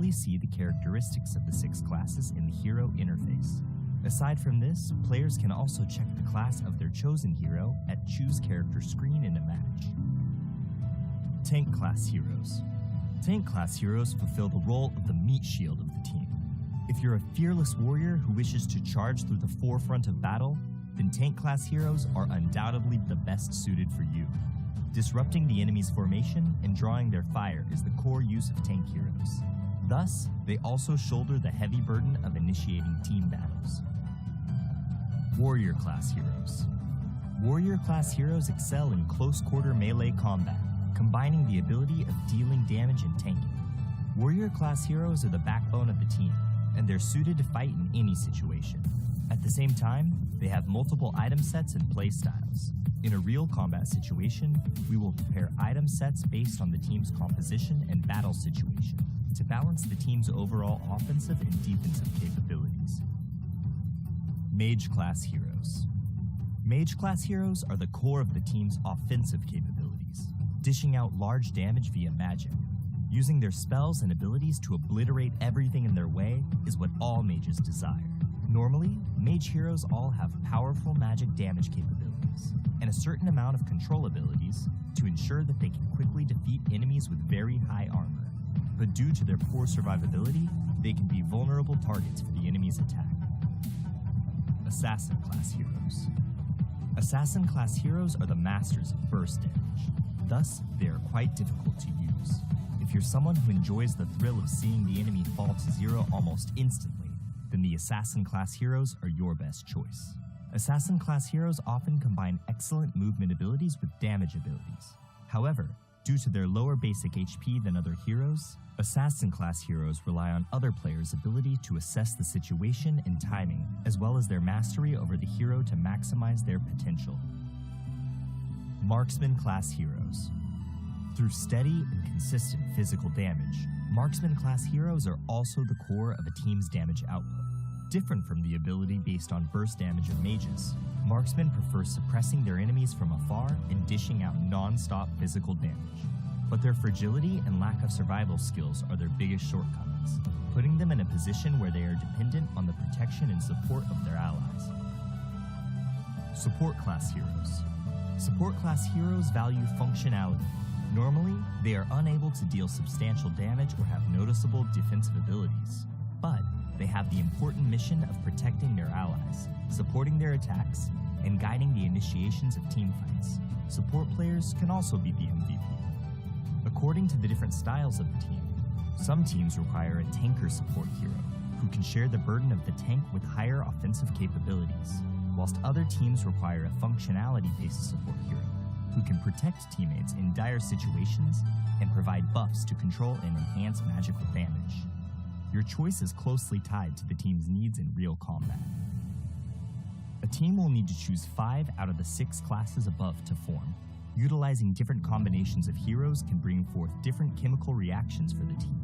clearly see the characteristics of the 6 classes in the hero interface. Aside from this, players can also check the class of their chosen hero at Choose Character screen in a match. Tank class heroes. Tank class heroes fulfill the role of the meat shield of the team. If you're a fearless warrior who wishes to charge through the forefront of battle, then tank class heroes are undoubtedly the best suited for you. Disrupting the enemy's formation and drawing their fire is the core use of tank heroes. Thus, they also shoulder the heavy burden of initiating team battles. Warrior class heroes. Warrior class heroes excel in close-quarter melee combat, combining the ability of dealing damage and tanking. Warrior class heroes are the backbone of the team, and they're suited to fight in any situation. At the same time, they have multiple item sets and play styles. In a real combat situation, we will prepare item sets based on the team's composition and battle situation to balance the team's overall offensive and defensive capabilities. Mage class heroes. Mage class heroes are the core of the team's offensive capabilities, dishing out large damage via magic. Using their spells and abilities to obliterate everything in their way is what all mages desire. Normally, mage heroes all have powerful magic damage capabilities and a certain amount of control abilities to ensure that they can quickly defeat enemies with very high armor. But due to their poor survivability, they can be vulnerable targets for the enemy's attack. Assassin class heroes. Assassin class heroes are the masters of burst damage. Thus, they are quite difficult to use. If you're someone who enjoys the thrill of seeing the enemy fall to zero almost instantly, then the Assassin class heroes are your best choice. Assassin class heroes often combine excellent movement abilities with damage abilities. However, due to their lower basic HP than other heroes, Assassin class heroes rely on other players' ability to assess the situation and timing, as well as their mastery over the hero to maximize their potential. Marksman class heroes. Through steady and consistent physical damage, Marksman class heroes are also the core of a team's damage output. Different from the ability based on burst damage of mages, Marksmen prefer suppressing their enemies from afar and dishing out non-stop physical damage. But their fragility and lack of survival skills are their biggest shortcomings, putting them in a position where they are dependent on the protection and support of their allies. Support class heroes. Support class heroes value functionality. Normally, they are unable to deal substantial damage or have noticeable defensive abilities, but they have the important mission of protecting their allies, supporting their attacks, and guiding the initiations of team fights. Support players can also be the MVP. According to the different styles of the team, some teams require a tanker support hero, who can share the burden of the tank with higher offensive capabilities, whilst other teams require a functionality-based support hero, who can protect teammates in dire situations and provide buffs to control and enhance magical damage. Your choice is closely tied to the team's needs in real combat. A team will need to choose 5 out of the 6 classes above to form. Utilizing different combinations of heroes can bring forth different chemical reactions for the team,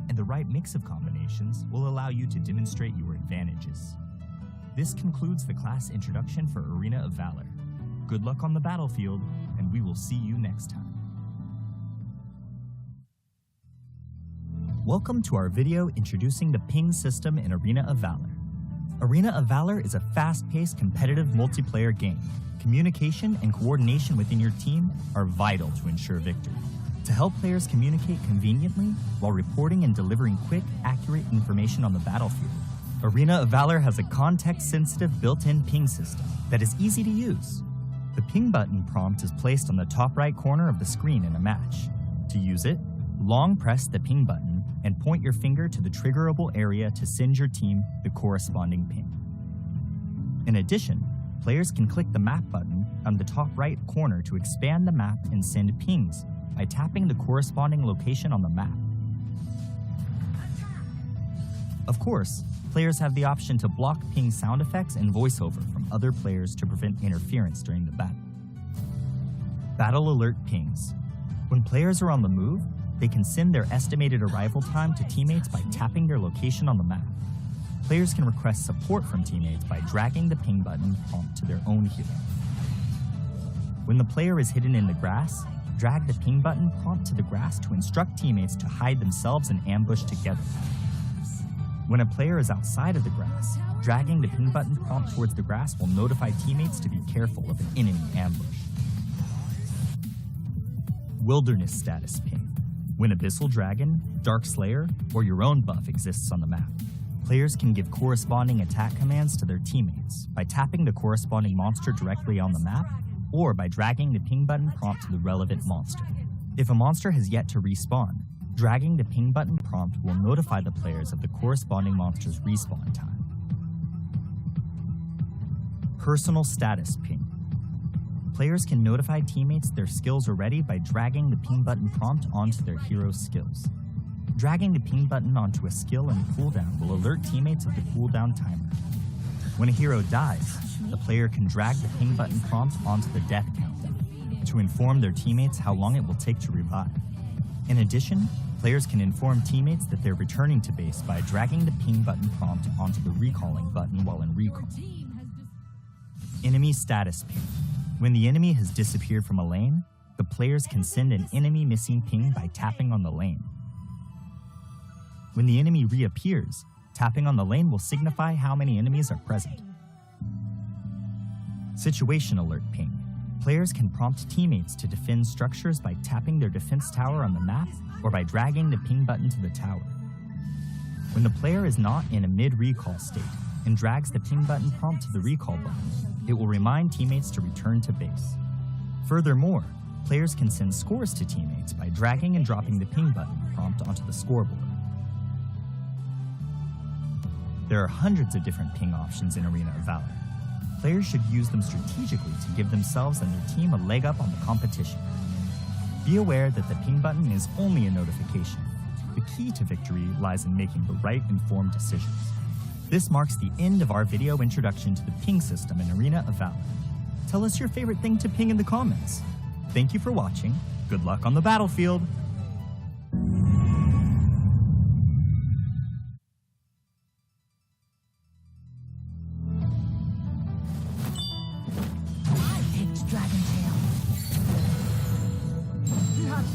and the right mix of combinations will allow you to demonstrate your advantages. This concludes the class introduction for Arena of Valor. Good luck on the battlefield, and we will see you next time. Welcome to our video introducing the ping system in Arena of Valor. Arena of Valor is a fast-paced competitive multiplayer game. Communication and coordination within your team are vital to ensure victory. To help players communicate conveniently while reporting and delivering quick, accurate information on the battlefield, Arena of Valor has a context-sensitive built-in ping system that is easy to use. The ping button prompt is placed on the top right corner of the screen in a match. To use it, long press the ping button and point your finger to the triggerable area to send your team the corresponding ping. In addition, players can click the map button on the top right corner to expand the map and send pings by tapping the corresponding location on the map. Of course, players have the option to block ping sound effects and voiceover from other players to prevent interference during the battle. Battle Alert Pings. When players are on the move, they can send their estimated arrival time to teammates by tapping their location on the map. Players can request support from teammates by dragging the ping button prompt to their own hero. When the player is hidden in the grass, drag the ping button prompt to the grass to instruct teammates to hide themselves and ambush together. When a player is outside of the grass, dragging the ping button prompt towards the grass will notify teammates to be careful of an enemy ambush. Wilderness status ping. When Abyssal Dragon, Dark Slayer, or your own buff exists on the map, players can give corresponding attack commands to their teammates by tapping the corresponding monster directly on the map or by dragging the ping button prompt to the relevant monster. If a monster has yet to respawn, dragging the ping button prompt will notify the players of the corresponding monster's respawn time. Personal status ping. Players can notify teammates their skills are ready by dragging the ping button prompt onto their hero's skills. Dragging the ping button onto a skill in cooldown will alert teammates of the cooldown timer. When a hero dies, the player can drag the ping button prompt onto the death countdown to inform their teammates how long it will take to revive. In addition, players can inform teammates that they're returning to base by dragging the ping button prompt onto the recalling button while in recall. Enemy status ping. When the enemy has disappeared from a lane, the players can send an enemy missing ping by tapping on the lane. When the enemy reappears, tapping on the lane will signify how many enemies are present. Situation alert ping. Players can prompt teammates to defend structures by tapping their defense tower on the map or by dragging the ping button to the tower. When the player is not in a mid-recall state and drags the ping button prompt to the recall button, it will remind teammates to return to base. Furthermore, players can send scores to teammates by dragging and dropping the ping button prompt onto the scoreboard. There are hundreds of different ping options in Arena of Valor. Players should use them strategically to give themselves and their team a leg up on the competition. Be aware that the ping button is only a notification. The key to victory lies in making the right informed decisions. This marks the end of our video introduction to the ping system in Arena of Valor. Tell us your favorite thing to ping in the comments. Thank you for watching. Good luck on the battlefield.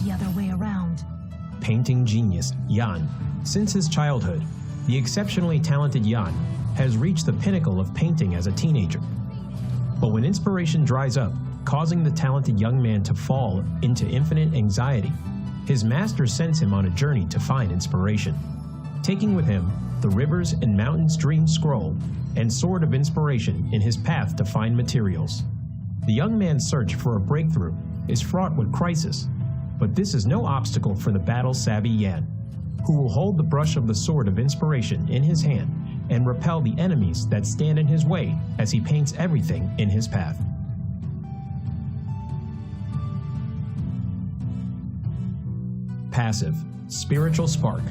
The other way around. Painting genius Jan. Since his childhood, the exceptionally talented Jan has reached the pinnacle of painting as a teenager. But when inspiration dries up, causing the talented young man to fall into infinite anxiety, his master sends him on a journey to find inspiration, taking with him the Rivers and Mountains Dream Scroll and Sword of Inspiration in his path to find materials. The young man's search for a breakthrough is fraught with crisis, but this is no obstacle for the battle-savvy Jan, who will hold the brush of the Sword of Inspiration in his hand and repel the enemies that stand in his way as he paints everything in his path. Passive, Spiritual Spark.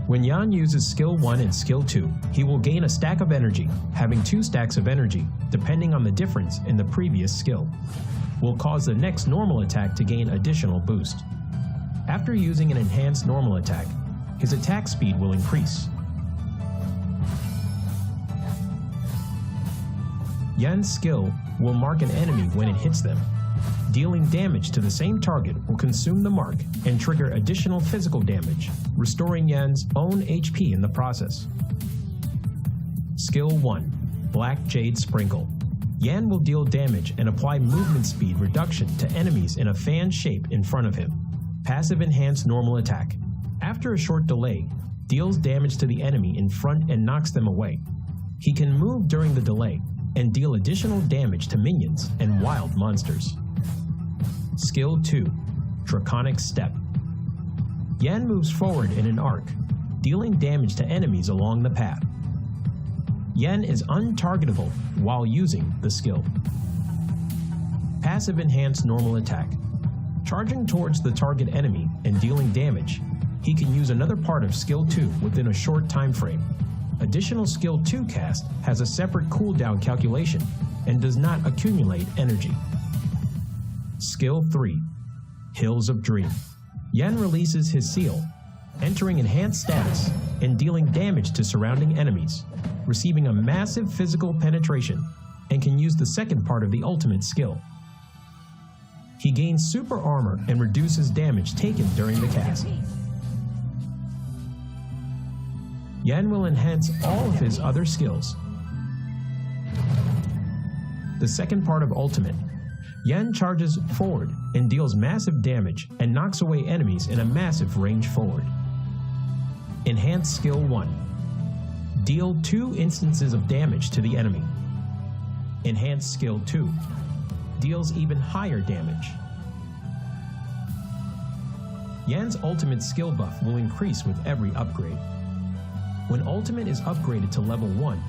When Jan uses Skill 1 and Skill 2, he will gain a stack of energy, having 2 stacks of energy, depending on the difference in the previous skill. Will cause the next normal attack to gain additional boost. After using an enhanced normal attack, his attack speed will increase. Jan's skill will mark an enemy when it hits them. Dealing damage to the same target will consume the mark and trigger additional physical damage, restoring Jan's own HP in the process. Skill 1. Black Jade Sprinkle. Jan will deal damage and apply movement speed reduction to enemies in a fan shape in front of him. Passive enhanced normal attack. After a short delay, deals damage to the enemy in front and knocks them away. He can move during the delay and deal additional damage to minions and wild monsters. Skill 2. Draconic Step. Jan moves forward in an arc, dealing damage to enemies along the path. Jan is untargetable while using the skill. Passive enhanced normal attack. Charging towards the target enemy and dealing damage, he can use another part of Skill 2 within a short time frame. Additional Skill 2 cast has a separate cooldown calculation and does not accumulate energy. Skill 3. Hills of Dream. Jan releases his seal, entering enhanced status and dealing damage to surrounding enemies, receiving a massive physical penetration, and can use the second part of the ultimate skill. He gains super armor and reduces damage taken during the cast. Yan will enhance all of his other skills. The second part of Ultimate. Yan charges forward and deals massive damage and knocks away enemies in a massive range forward. Enhanced Skill 1. Deal 2 instances of damage to the enemy. Enhanced Skill 2. Deals even higher damage. Yan's ultimate skill buff will increase with every upgrade. When ultimate is upgraded to level 1,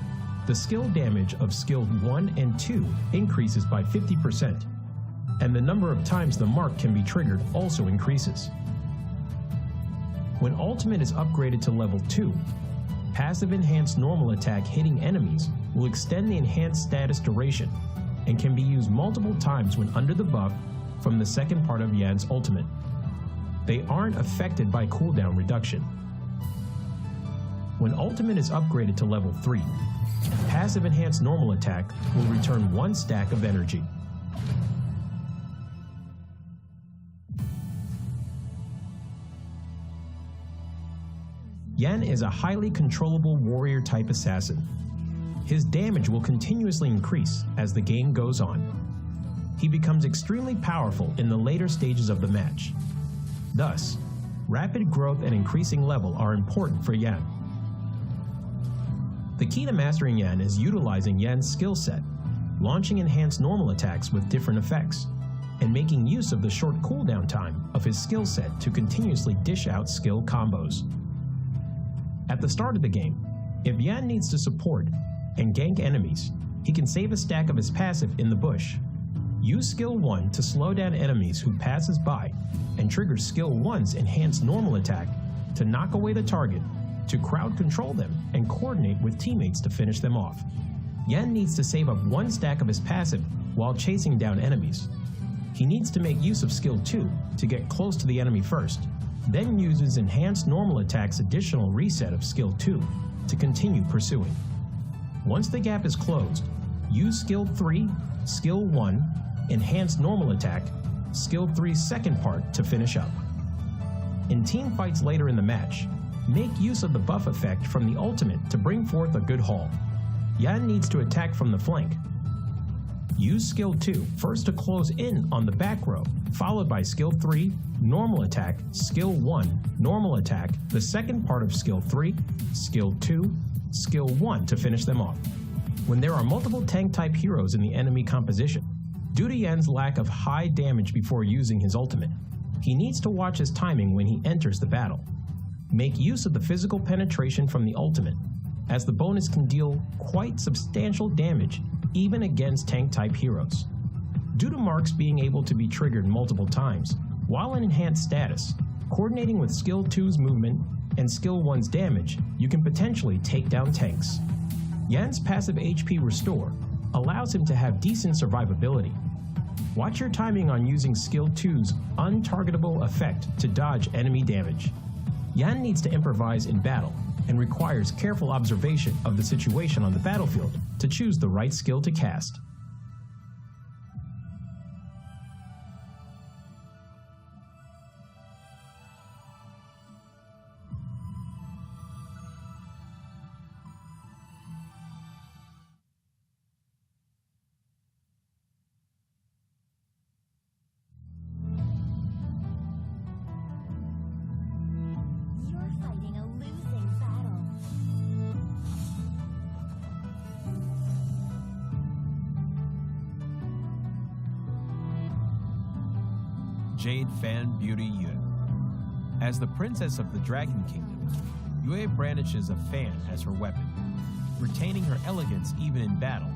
the skill damage of skill 1 and 2 increases by 50%, and the number of times the mark can be triggered also increases. When ultimate is upgraded to level 2, passive enhanced normal attack hitting enemies will extend the enhanced status duration and can be used multiple times when under the buff from the second part of Yan's ultimate. They aren't affected by cooldown reduction. When ultimate is upgraded to level 3, passive enhanced normal attack will return 1 stack of energy. Yan is a highly controllable warrior type assassin. His damage will continuously increase as the game goes on. He becomes extremely powerful in the later stages of the match. Thus, rapid growth and increasing level are important for Yan. The key to mastering Yan is utilizing Yan's skill set, launching enhanced normal attacks with different effects, and making use of the short cooldown time of his skill set to continuously dish out skill combos. At the start of the game, if Yan needs to support and gank enemies, he can save a stack of his passive in the bush. Use Skill 1 to slow down enemies who passes by, and trigger Skill 1's enhanced normal attack to knock away the target, to crowd control them and coordinate with teammates to finish them off. Yan needs to save up 1 stack of his passive while chasing down enemies. He needs to make use of Skill 2 to get close to the enemy first, then uses enhanced normal attack's additional reset of Skill 2 to continue pursuing. Once the gap is closed, use Skill 3, Skill 1, enhanced normal attack, Skill 3's second part to finish up. In team fights later in the match, make use of the buff effect from the ultimate to bring forth a good haul. Yan needs to attack from the flank. Use Skill 2 first to close in on the back row, followed by Skill 3, normal attack, Skill 1, normal attack, the second part of Skill 3, Skill 2, Skill 1 to finish them off. When there are multiple tank-type heroes in the enemy composition, due to Yan's lack of high damage before using his ultimate, he needs to watch his timing when he enters the battle. Make use of the physical penetration from the ultimate, as the bonus can deal quite substantial damage even against tank-type heroes. Due to marks being able to be triggered multiple times, while in enhanced status, coordinating with Skill 2's movement and Skill 1's damage, you can potentially take down tanks. Yan's passive HP Restore allows him to have decent survivability. Watch your timing on using Skill 2's untargetable effect to dodge enemy damage. Yan needs to improvise in battle and requires careful observation of the situation on the battlefield to choose the right skill to cast. Jade Fan Beauty Yue. As the princess of the Dragon Kingdom, Yue brandishes a fan as her weapon, retaining her elegance even in battle.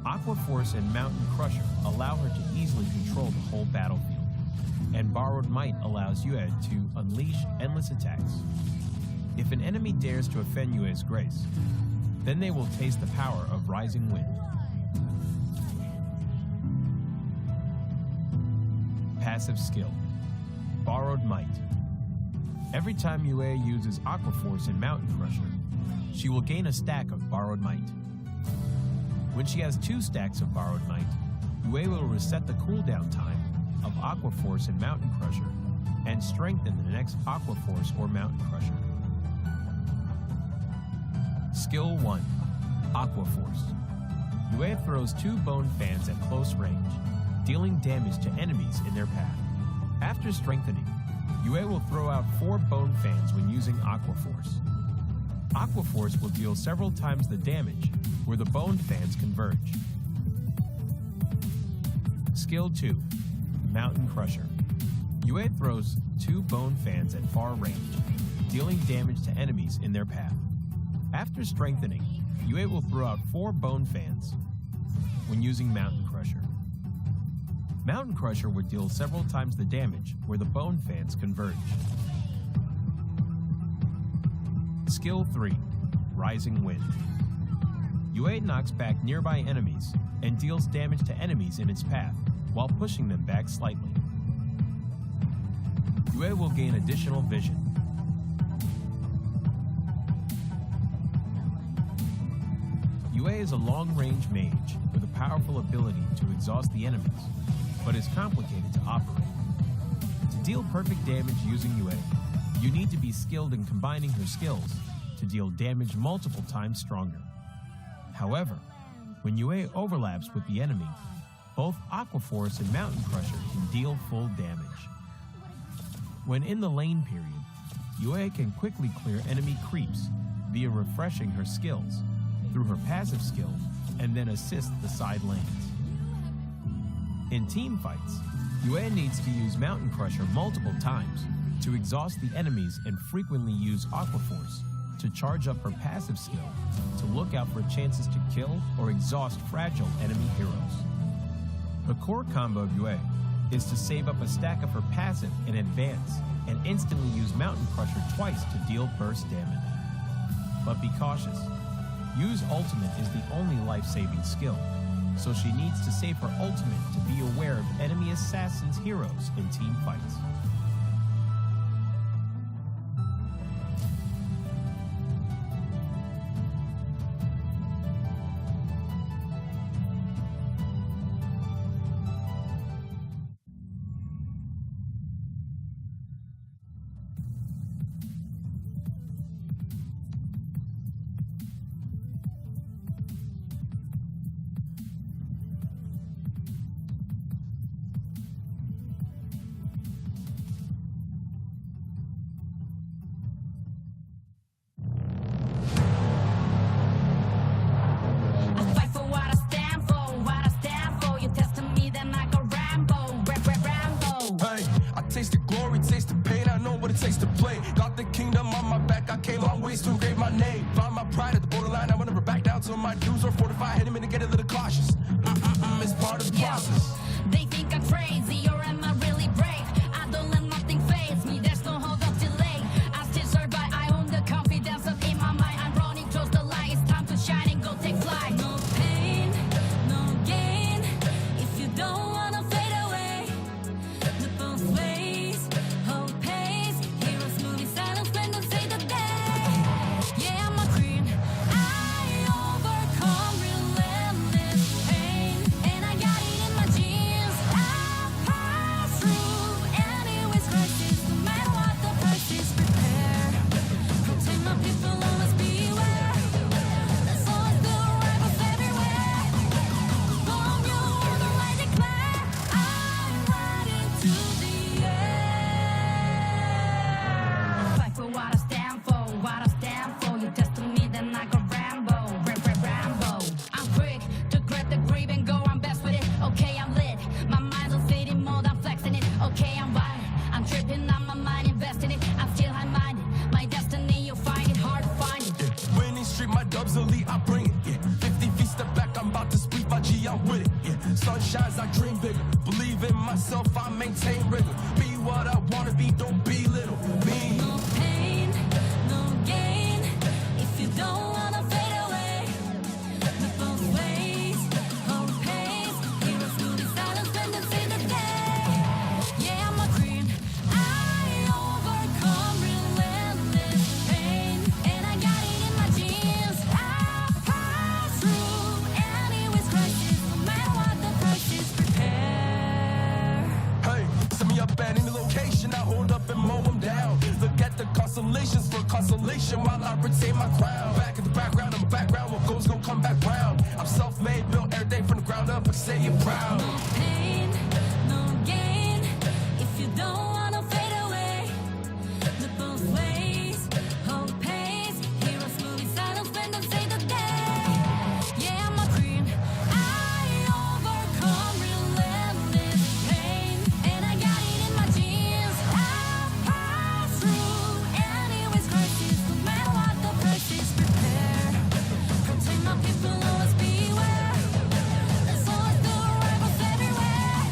Aqua Force and Mountain Crusher allow her to easily control the whole battlefield, and Borrowed Might allows Yue to unleash endless attacks. If an enemy dares to offend Yue's grace, then they will taste the power of Rising Wind. Passive skill, Borrowed Might. Every time Yue uses Aqua Force and Mountain Crusher, she will gain a stack of Borrowed Might. When she has 2 stacks of Borrowed Might, Yue will reset the cooldown time of Aqua Force and Mountain Crusher and strengthen the next Aqua Force or Mountain Crusher. Skill 1, Aqua Force. Yue throws 2 bone fans at close range, dealing damage to enemies in their path. After strengthening, Yue will throw out 4 bone fans when using Aqua Force. Aqua Force will deal several times the damage where the bone fans converge. Skill 2, Mountain Crusher. Yue throws 2 bone fans at far range, dealing damage to enemies in their path. After strengthening, Yue will throw out 4 bone fans when using Mountain Crusher. Mountain Crusher would deal several times the damage where the bone fans converge. Skill 3, Rising Wind. Yue knocks back nearby enemies and deals damage to enemies in its path while pushing them back slightly. Yue will gain additional vision. Yue is a long-range mage with a powerful ability to exhaust the enemies, but is complicated to operate. To deal perfect damage using Yue, you need to be skilled in combining her skills to deal damage multiple times stronger. However, when Yue overlaps with the enemy, both Aqua Force and Mountain Crusher can deal full damage. When in the lane period, Yue can quickly clear enemy creeps via refreshing her skills through her passive skill and then assist the side lanes. In team fights, Yue needs to use Mountain Crusher multiple times to exhaust the enemies and frequently use Aqua Force to charge up her passive skill to look out for chances to kill or exhaust fragile enemy heroes. The core combo of Yue is to save up a stack of her passive in advance and instantly use Mountain Crusher twice to deal burst damage. But be cautious. Yu's ultimate is the only life-saving skill, so she needs to save her ultimate to be aware of enemy assassins' heroes in team fights. My dues are fortified, hit him in to get a little cautious. It's part of the process. They think I'm crazy, or am I really brave? I don't let nothing faze me, there's no hold up delay. I still survive, I own the confidence up in my mind. I'm running close the light, it's time to shine and go take flight. No pain, no gain, if you don't wanna fade away. The both ways, hold pace, heroes moving silence when they say the day. Yeah, I'm a queen, I overcome relentless pain, and I got it in my genes. I pass through anyways crisis, no matter what the price is. Prepare, protect my people, always beware. There's always the rivals everywhere. Bomb you the light declare, I'm riding to the air. Fight for what I stand for, what I stand for. You test me, then I go Rambo, Rambo. I'm quick to grab the grip and go, I'm best with it. Okay, I'm lit, my mind's on fading mode, I'm flexing it. Okay, I'm wired, I'm tripping on my mind, investing it. I'm still high-minded, my destiny, you'll find it hard to find it. Winning streak, my dubs elite, I bring it. 50 feet step back, I'm about to speak my G, I'm with it. Sun shines, I dream bigger. Believe in myself, I maintain rigor. Be what I wanna be, don't be little. Me. No pain, no gain, if you don't wanna fade away. The both ways, hold pace, heroes moving silence when they say the day. Yeah, I'm a queen, I overcome relentless pain, and I got it in my genes. I pass through anyways crisis, no matter what the price is. Prepare. Hey, set me up at any location. I hold up in my crown. Back in the background, I'm a background. What goes gon' come back round. I'm self-made, built every day from the ground up. But say you're proud. No pain, no gain. If you don't wanna fade away, look both ways, hold pace. Heroes moving silence when them say the day. Yeah, I'm a queen. I overcome relentless pain, and I got it in my genes. I pass through anyways crisis, no matter what the price is. Prepare, protect my people, always beware. There's always new rivals everywhere.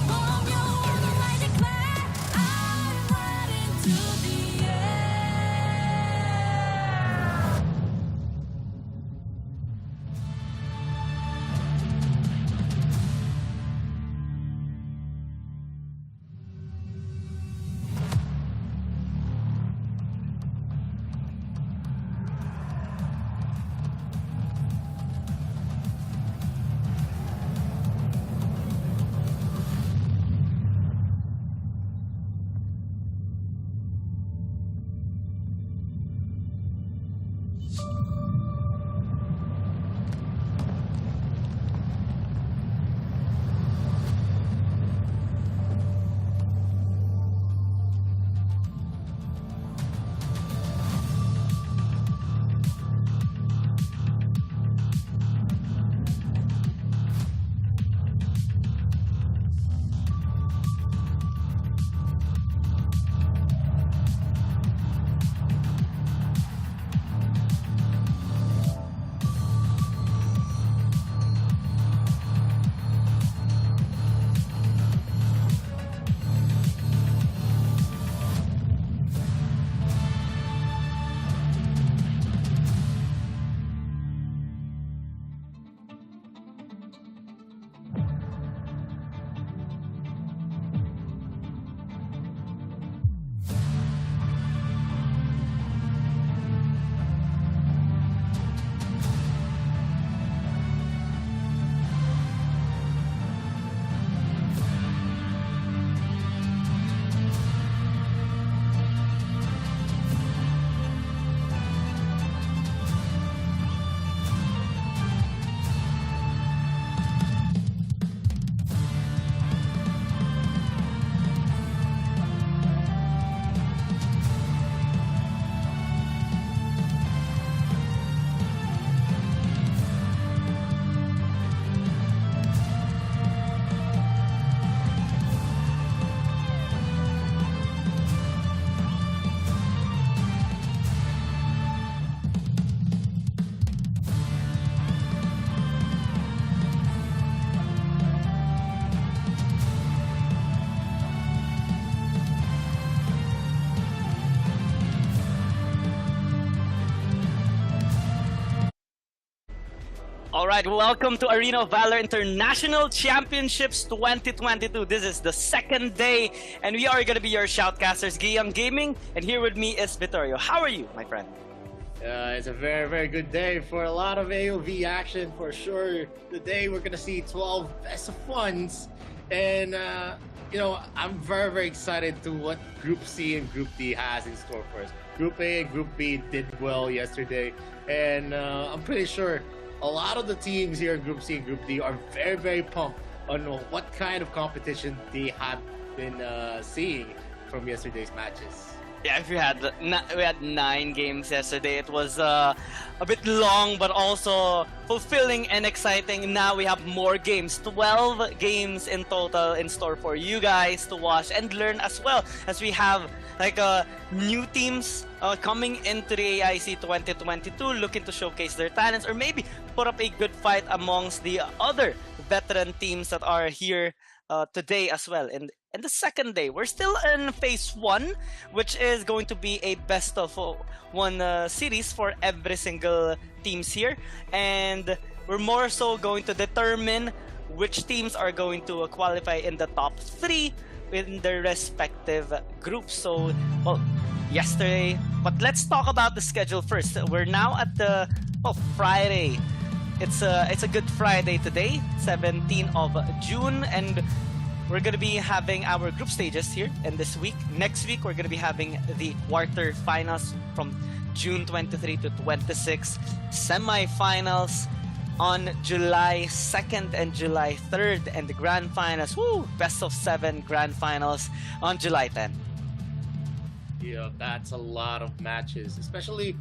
Bomb your order, I declare. I'm riding to the air. All right, welcome to Arena of Valor International Championships 2022. This is the second day, and we are going to be your shoutcasters, Giyang Gaming, and here with me is Vittorio. How are you, my friend? It's a very, very good day for a lot of AOV action for sure. Today we're gonna see 12 best of ones, and I'm very, very excited to what Group C and Group D has in store for us. Group A and Group B did well yesterday, and I'm pretty sure a lot of the teams here in Group C and Group D are very, very pumped on what kind of competition they have been seeing from yesterday's matches. Yeah, if we had 9 games yesterday, it was a bit long, but also fulfilling and exciting. Now we have more games, 12 games in total in store for you guys to watch and learn, as well as we have new teams coming into the AIC 2022, looking to showcase their talents or maybe put up a good fight amongst the other veteran teams that are here today as well. And the second day, we're still in phase 1, which is going to be a best of 1 series for every single teams here, and we're more so going to determine which teams are going to qualify in the top 3 in their respective groups. So, well, yesterday, but let's talk about the schedule first. We're now at the Friday. It's a Good Friday today, 17th of June, and we're gonna be having our group stages here in this week. Next week, we're gonna be having the quarterfinals from June 23 to 26, semifinals on July 2nd and July 3rd, and the grand finals, best of 7 grand finals on July 10. Yeah, that's a lot of matches, especially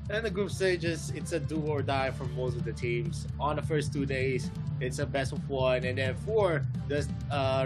in the group stages. It's a do or die for most of the teams. On the first 2 days, it's a best of 1, and then for the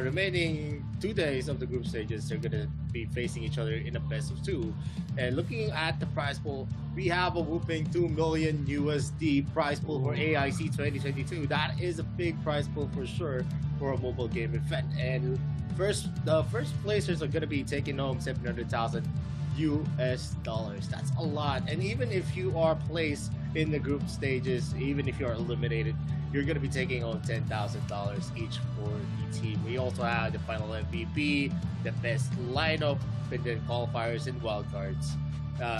remaining 2 days of the group stages, they're gonna be facing each other in a best of 2. And looking at the prize pool, we have a whooping 2 million USD prize pool for AIC 2022. That is a big prize pool for sure for a mobile game event. And the first placers are gonna be taking home 700,000 US dollars. That's a lot. And even if you are placed in the group stages, even if you are eliminated, you're going to be taking home $10,000 each for the team. We also have the final MVP, the best lineup, and then qualifiers and wildcards.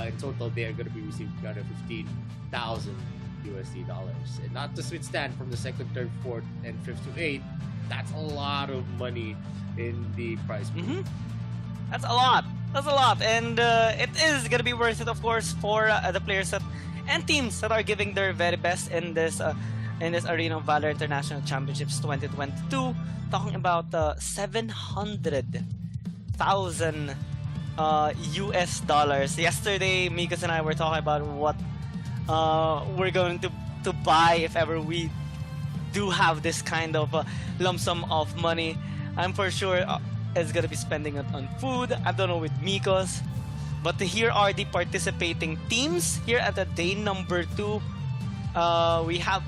In total, they are going to be receiving $115,000 USD dollars. And not to withstand from the second, third, fourth, and fifth to 8, that's a lot of money in the prize pool. That's a lot. That's a lot, and it is gonna be worth it, of course, for the players and teams that are giving their very best in this Arena of Valor International Championships 2022. Talking about 700,000 US dollars. Yesterday, Mikos and I were talking about what we're going to buy if ever we do have this kind of lump sum of money. I'm for sure is gonna be spending it on food. I don't know with Mikos, but here are the participating teams. Here at the day number 2, we have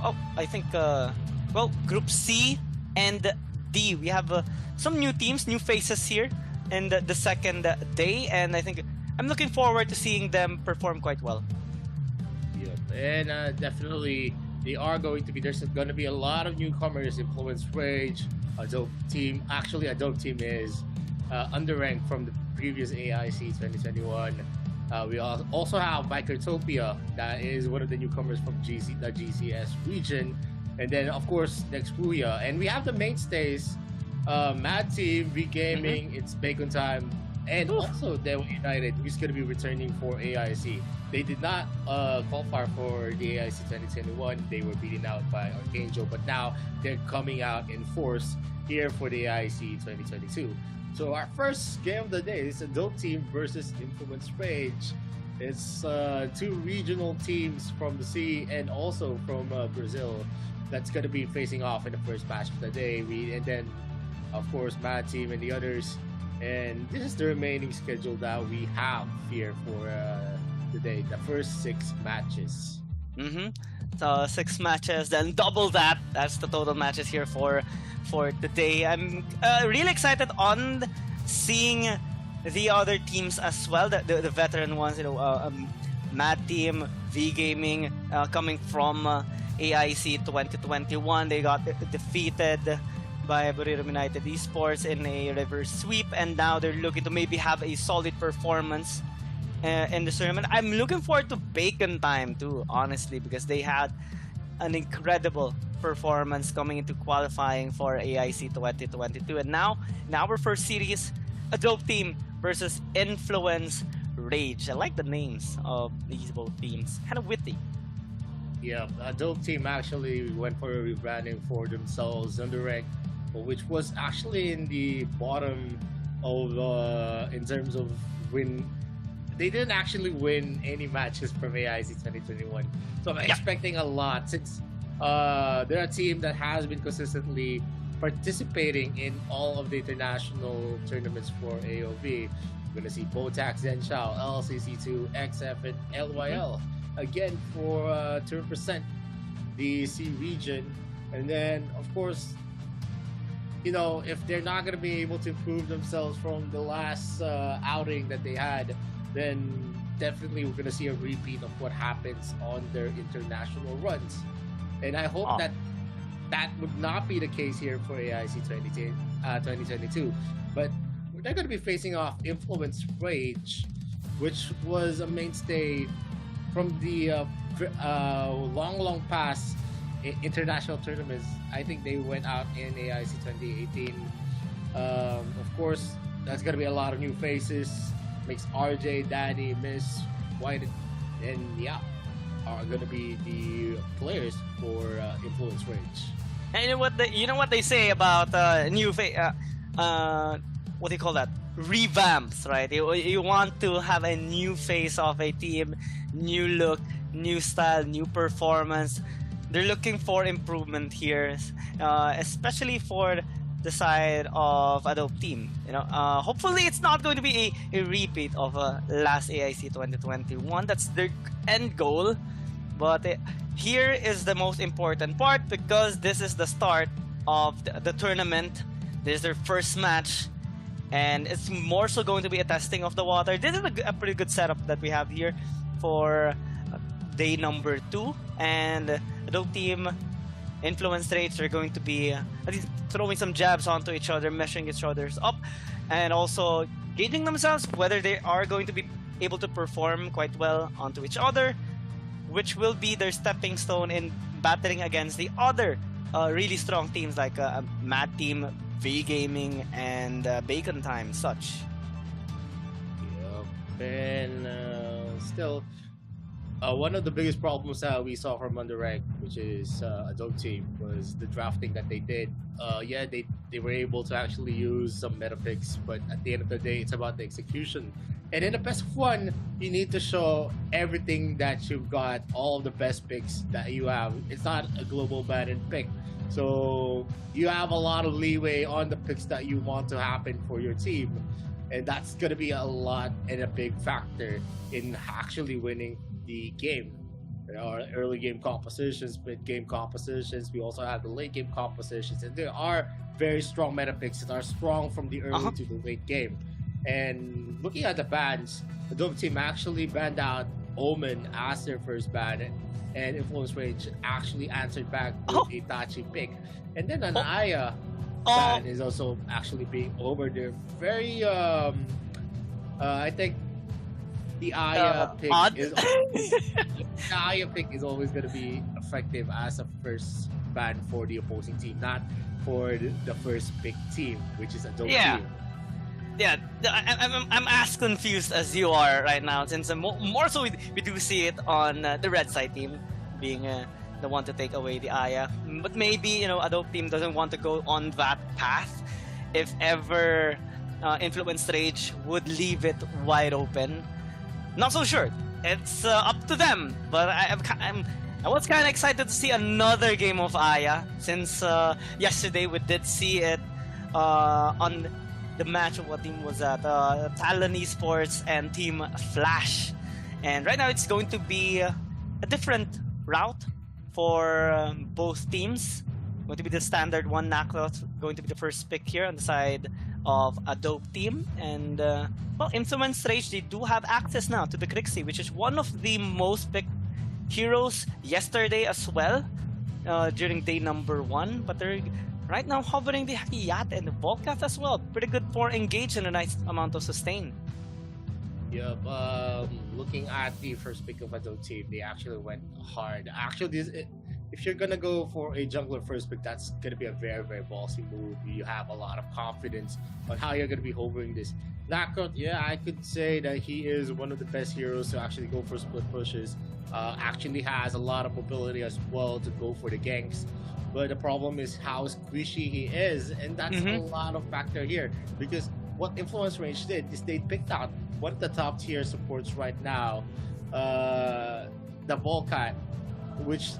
Group C and D. We have some new teams, new faces here in the second day, and I think I'm looking forward to seeing them perform quite well. Yep, and definitely there's going to be a lot of newcomers. Influence Rage, a dope team. Actually, a dope team is underranked from the previous AIC 2021. We also have Bikertopia, that is one of the newcomers from the GCS region. And then, of course, Nexpuya. And we have the mainstays, Mad Team, V Gaming, It's Bacon Time, and also Dewa United, who's going to be returning for AIC. They did not qualify for the AIC 2021. They were beaten out by Archangel, but now they're coming out in force here for the AIC 2022. So our first game of the day is a dope team versus Influence Rage. It's 2 regional teams from the sea and also from Brazil that's going to be facing off in the first match of the day. And then, of course, Mad Team and the others. And this is the remaining schedule that we have here for today, the first 6 matches. So 6 matches, then double that. That's the total matches here for today. I'm really excited on seeing the other teams as well, the veteran ones. Mad Team, V Gaming, coming from AIC 2021. They got defeated by Buriram United Esports in a reverse sweep, and now they're looking to maybe have a solid performance in the tournament. I'm looking forward to Bacon Time too, honestly, because they had an incredible performance coming into qualifying for AIC 2022. And now, in our first series, a dope team versus Influence Rage. I like the names of these both teams. Kind of witty. Yeah, a dope team actually went for a rebranding for themselves, underranked, which was actually in the bottom of in terms of win. They didn't actually win any matches from AIC 2021, so I'm expecting a lot, since they're a team that has been consistently participating in all of the international tournaments for AOV. We're gonna see Botax, Zenshao, LCC2, XF, and LYL again for to represent the C region. And then, of course, if they're not going to be able to prove themselves from the last outing that they had, then definitely we're going to see a repeat of what happens on their international runs. And I hope that would not be the case here for AIC 2022. But they're going to be facing off Influence Rage, which was a mainstay from the long past international tournaments. I think they went out in AIC 2018 Of course, that's gonna be a lot of new faces. Makes RJ, Danny, Miss, White, and yeah, are gonna be the players for Influence Rage. And you know what they say about new what do you call that? Revamps, right? You want to have a new face of a team, new look, new style, new performance. They're looking for improvement here, especially for the side of Adobe Team. Hopefully it's not going to be a repeat of last AIC 2021. That's their end goal. But here is the most important part, because this is the start of the tournament. This is their first match, and it's more so going to be a testing of the water. This is a pretty good setup that we have here for day number 2, and Adobe Team, Influence Rates are going to be at least throwing some jabs onto each other, measuring each other's up, and also gauging themselves whether they are going to be able to perform quite well onto each other, which will be their stepping stone in battling against the other really strong teams like Mad Team, V Gaming, and Bacon Time, such. Yep. And still, one of the biggest problems that we saw from Underrank, which is Adobe Team, was the drafting that they did. Yeah, they were able to actually use some meta picks, but at the end of the day, it's about the execution. And in the best of one, you need to show everything that you've got, all of the best picks that you have. It's not a global banned pick. So you have a lot of leeway on the picks that you want to happen for your team. And that's going to be a lot and a big factor in actually winning the game. There are early game compositions, mid game compositions. We also have the late game compositions. And there are very strong meta picks that are strong from the early to the late game. And looking at the bans, Adobe Team actually banned out Omen as their first ban, and Influence Rage actually answered back with a Itachi pick. And then an Aya ban is also actually being over there. Very, I think the Aya pick is the Aya pick is always going to be effective as a first ban for the opposing team, not for the first pick team, which is Adobe Team. Yeah, I'm as confused as you are right now, since more so we do see it on the red side team being the one to take away the Aya. But maybe, Adobe Team doesn't want to go on that path. If ever Influence Rage would leave it wide open, not so sure. It's up to them. But I was kind of excited to see another game of Aya, since yesterday we did see it on the match of what team was that? Talon Esports and Team Flash. And right now it's going to be a different route for both teams. Going to be the standard one knockout, going to be the first pick here on the side of Adobe Team. And well, Influence Rage, they do have access now to the Crixie, which is one of the most picked heroes yesterday as well, during day number 1. But they're right now hovering the Hayat and the Volcath as well. Pretty good for engage and a nice amount of sustain. Yep. Looking at the first pick of Adobe Team, they actually went hard. Actually, if you're gonna go for a jungler first pick, that's gonna be a very, very ballsy move. You have a lot of confidence on how you're gonna be hovering this. Knockout, yeah, I could say that he is one of the best heroes to actually go for split pushes. Actually has a lot of mobility as well to go for the ganks. But the problem is how squishy he is, and that's a lot of factor here. Because what Influence Rage did is they picked out one of the top tier supports right now, the Volcat, which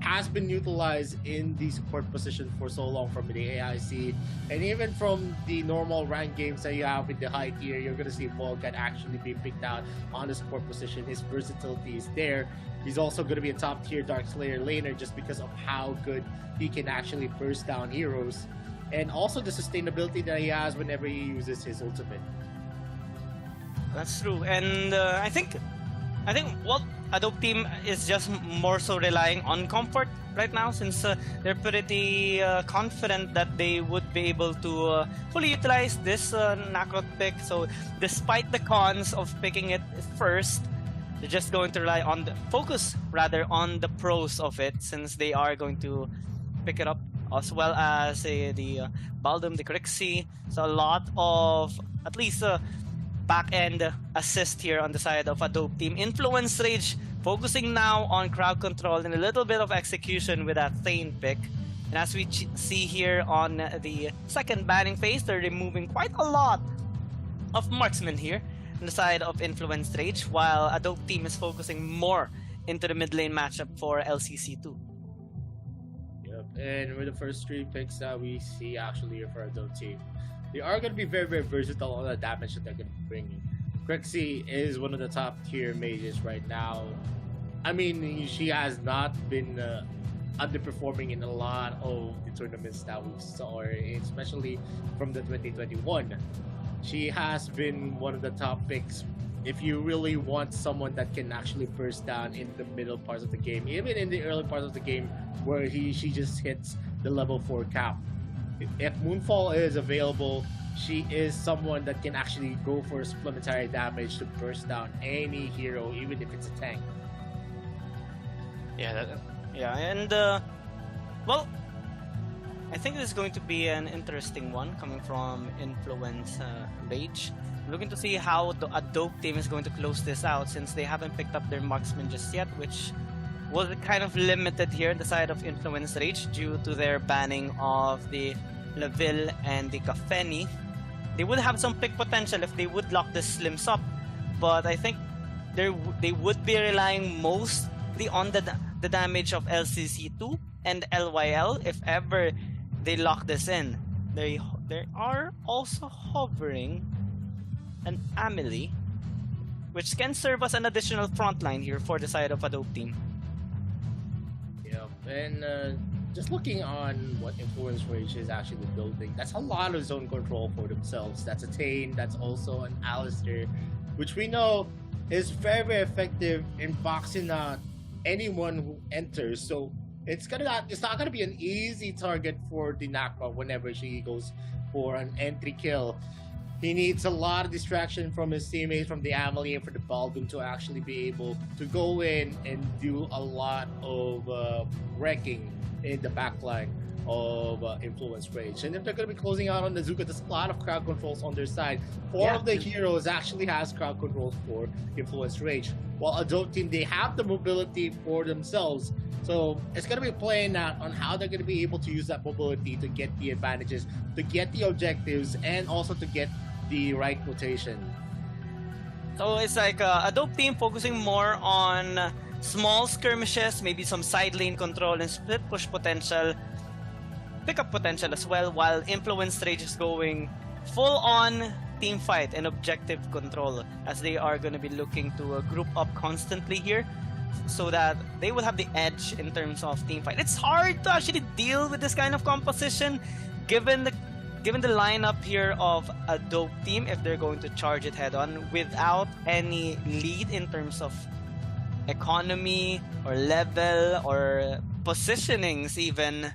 has been utilized in the support position for so long from the AIC, and even from the normal rank games that you have in the high tier, you're gonna see Volcat actually be picked out on the support position. His versatility is there. He's also going to be a top tier Dark Slayer laner just because of how good he can actually burst down heroes, and also the sustainability that he has whenever he uses his ultimate. That's true, and I think what Adobe Team is just more so relying on comfort right now, since they're pretty confident that they would be able to fully utilize this knockout pick. So despite the cons of picking it first, they're just going to rely on the focus rather on the pros of it, since they are going to pick it up as well as the Baldum, the Crixie. So a lot of at least back-end assist here on the side of Adobe team. Influence Rage focusing now on crowd control and a little bit of execution with that Thane pick. And as we see here on the second banning phase, they're removing quite a lot of marksmen here on the side of Influence Rage, while Adobe team is focusing more into the mid lane matchup for LCC2. Yep, and with the first 3 picks that we see actually here for Adobe team, they are going to be very, very versatile on the damage that they're going to be bringing. Crixie is one of the top tier mages right now. I mean, she has not been underperforming in a lot of the tournaments that we saw her, especially from the 2021. She has been one of the top picks if you really want someone that can actually burst down in the middle parts of the game, even in the early parts of the game where she just hits the level 4 cap. If Moonfall is available, she is someone that can actually go for supplementary damage to burst down any hero, even if it's a tank. Yeah, and well, I think this is going to be an interesting one coming from Influence Rage. Looking to see how the Adobe team is going to close this out, since they haven't picked up their marksman just yet, which was kind of limited here on the side of Influence Rage due to their banning of the Laville and the Kafeni. They would have some pick potential if they would lock this Slims up, but I think they would be relying mostly on the damage of LCC2 and LYL if ever they lock this in. They are also hovering an Amelie, which can serve as an additional frontline here for the side of Adobe team. Yeah, and just looking on what Influence Rage is actually building, that's a lot of zone control for themselves. That's a Thane, that's also an Alistair, which we know is very, very effective in boxing out anyone who enters. So it's not gonna be an easy target for the Nakba whenever she goes for an entry kill. He needs a lot of distraction from his teammates, from the Amelie and for the Baldum to actually be able to go in and do a lot of wrecking in the backline of Influence Rage. And if they're going to be closing out on the Zuka, there's a lot of crowd controls on their side. Four of the heroes actually has crowd controls for Influence Rage. While Adobe team, they have the mobility for themselves. So it's going to be playing out on how they're going to be able to use that mobility to get the advantages, to get the objectives, and also to get the right rotation. So it's like Adobe team focusing more on small skirmishes, maybe some side lane control and split push potential, pickup potential as well, while Influence Rage is going full on team fight and objective control, as they are going to be looking to group up constantly here so that they will have the edge in terms of team fight. It's hard to actually deal with this kind of composition given the lineup here of Adobe team if they're going to charge it head on without any lead in terms of economy or level or positionings, even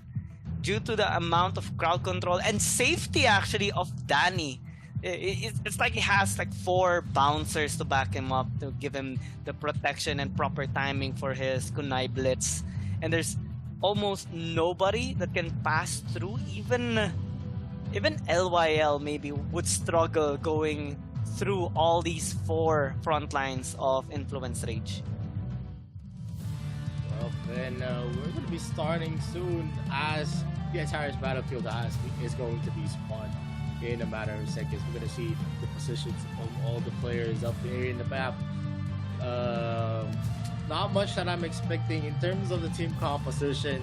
due to the amount of crowd control and safety actually of Danny. It's like he has like 4 bouncers to back him up to give him the protection and proper timing for his kunai blitz, and there's almost nobody that can pass through. Even LYL maybe would struggle going through all these 4 front lines of Influence Rage. Well, then we're going to be starting soon, as the entire battlefield is going to be spawned in a matter of seconds. We're going to see the positions of all the players up here in the map. Not much that I'm expecting in terms of the team composition.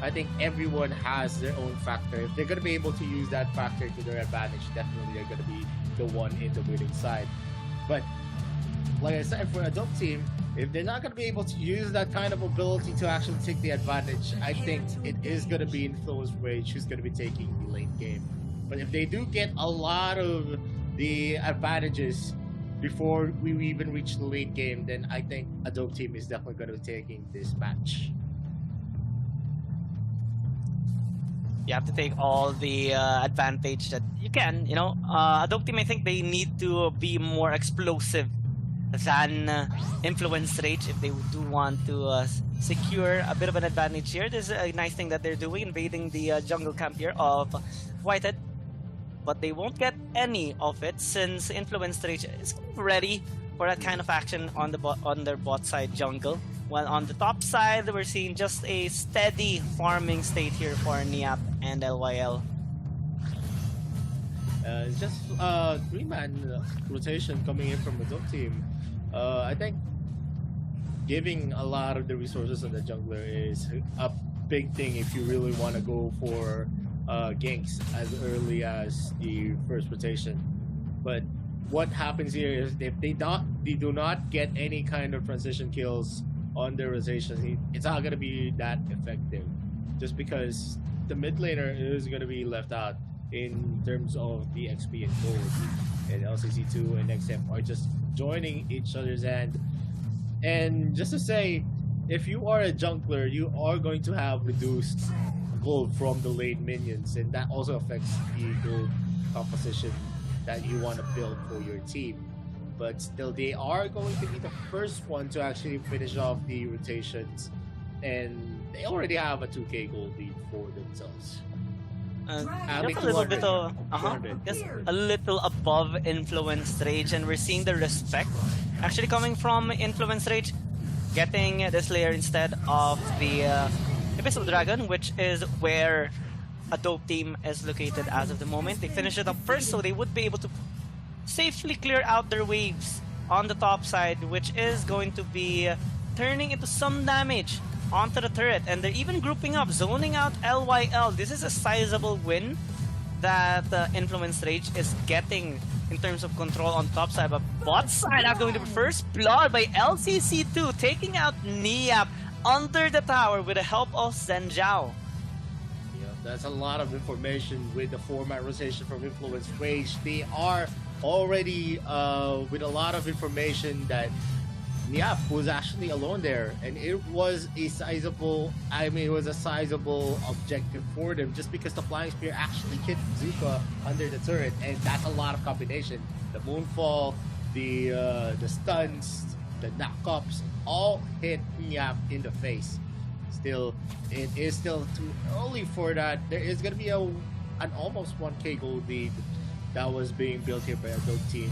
I think everyone has their own factor. If they're going to be able to use that factor to their advantage, definitely they're going to be the one in the winning side. But like I said, for Adobe team, if they're not going to be able to use that kind of ability to actually take the advantage, I think it is going to be Influence Rage who's going to be taking the late game. But if they do get a lot of the advantages before we even reach the late game, then I think Adobe team is definitely going to be taking this match. You have to take all the advantage that you can, Adobe team, I think they need to be more explosive than Influence Rage if they do want to secure a bit of an advantage here. This is a nice thing that they're doing, invading the jungle camp here of Whitehead. But they won't get any of it since Influence Rage is ready for that kind of action on their bot side jungle. While on the top side, we're seeing just a steady farming state here for Niap and LYL. Just 3-man rotation coming in from the Dope team. I think giving a lot of the resources on the jungler is a big thing if you really want to go for ganks as early as the first rotation. But what happens here is if they do not get any kind of transition kills on their rotations, it's not going to be that effective, just because the mid laner is going to be left out in terms of the XP and gold. And LCC2 and XM are just joining each other's hand. And just to say, if you are a jungler, you are going to have reduced gold from the lane minions, and that also affects the gold composition that you want to build for your team. But still, they are going to be the first one to actually finish off the rotations, and they already have a 2k gold lead for themselves. Just a little bit of, just a little above Influence Rage, and we're seeing the respect actually coming from Influence Rage, getting this layer instead of the Abyssal Dragon, which is where a Dope team is located as of the moment. They finish it up first, so they would be able to safely clear out their waves on the top side, which is going to be turning into some damage onto the turret. And they're even grouping up, zoning out LYL. This is a sizable win that Influence Rage is getting in terms of control on top side. But bot side are going to be first blood by LCC2, taking out Niap under the tower with the help of Zhenjiao. Yeah, that's a lot of information with the format rotation from Influence Rage. They are already with a lot of information that Niap was actually alone there, and it was a sizable, objective for them, just because the Flying Spear actually hit Zuka under the turret, and that's a lot of combination. The Moonfall, the stuns, the knockups, all hit Niap in the face. Still, it is still too early for that. There is going to be an almost 1k gold lead that was being built here by a Dope team.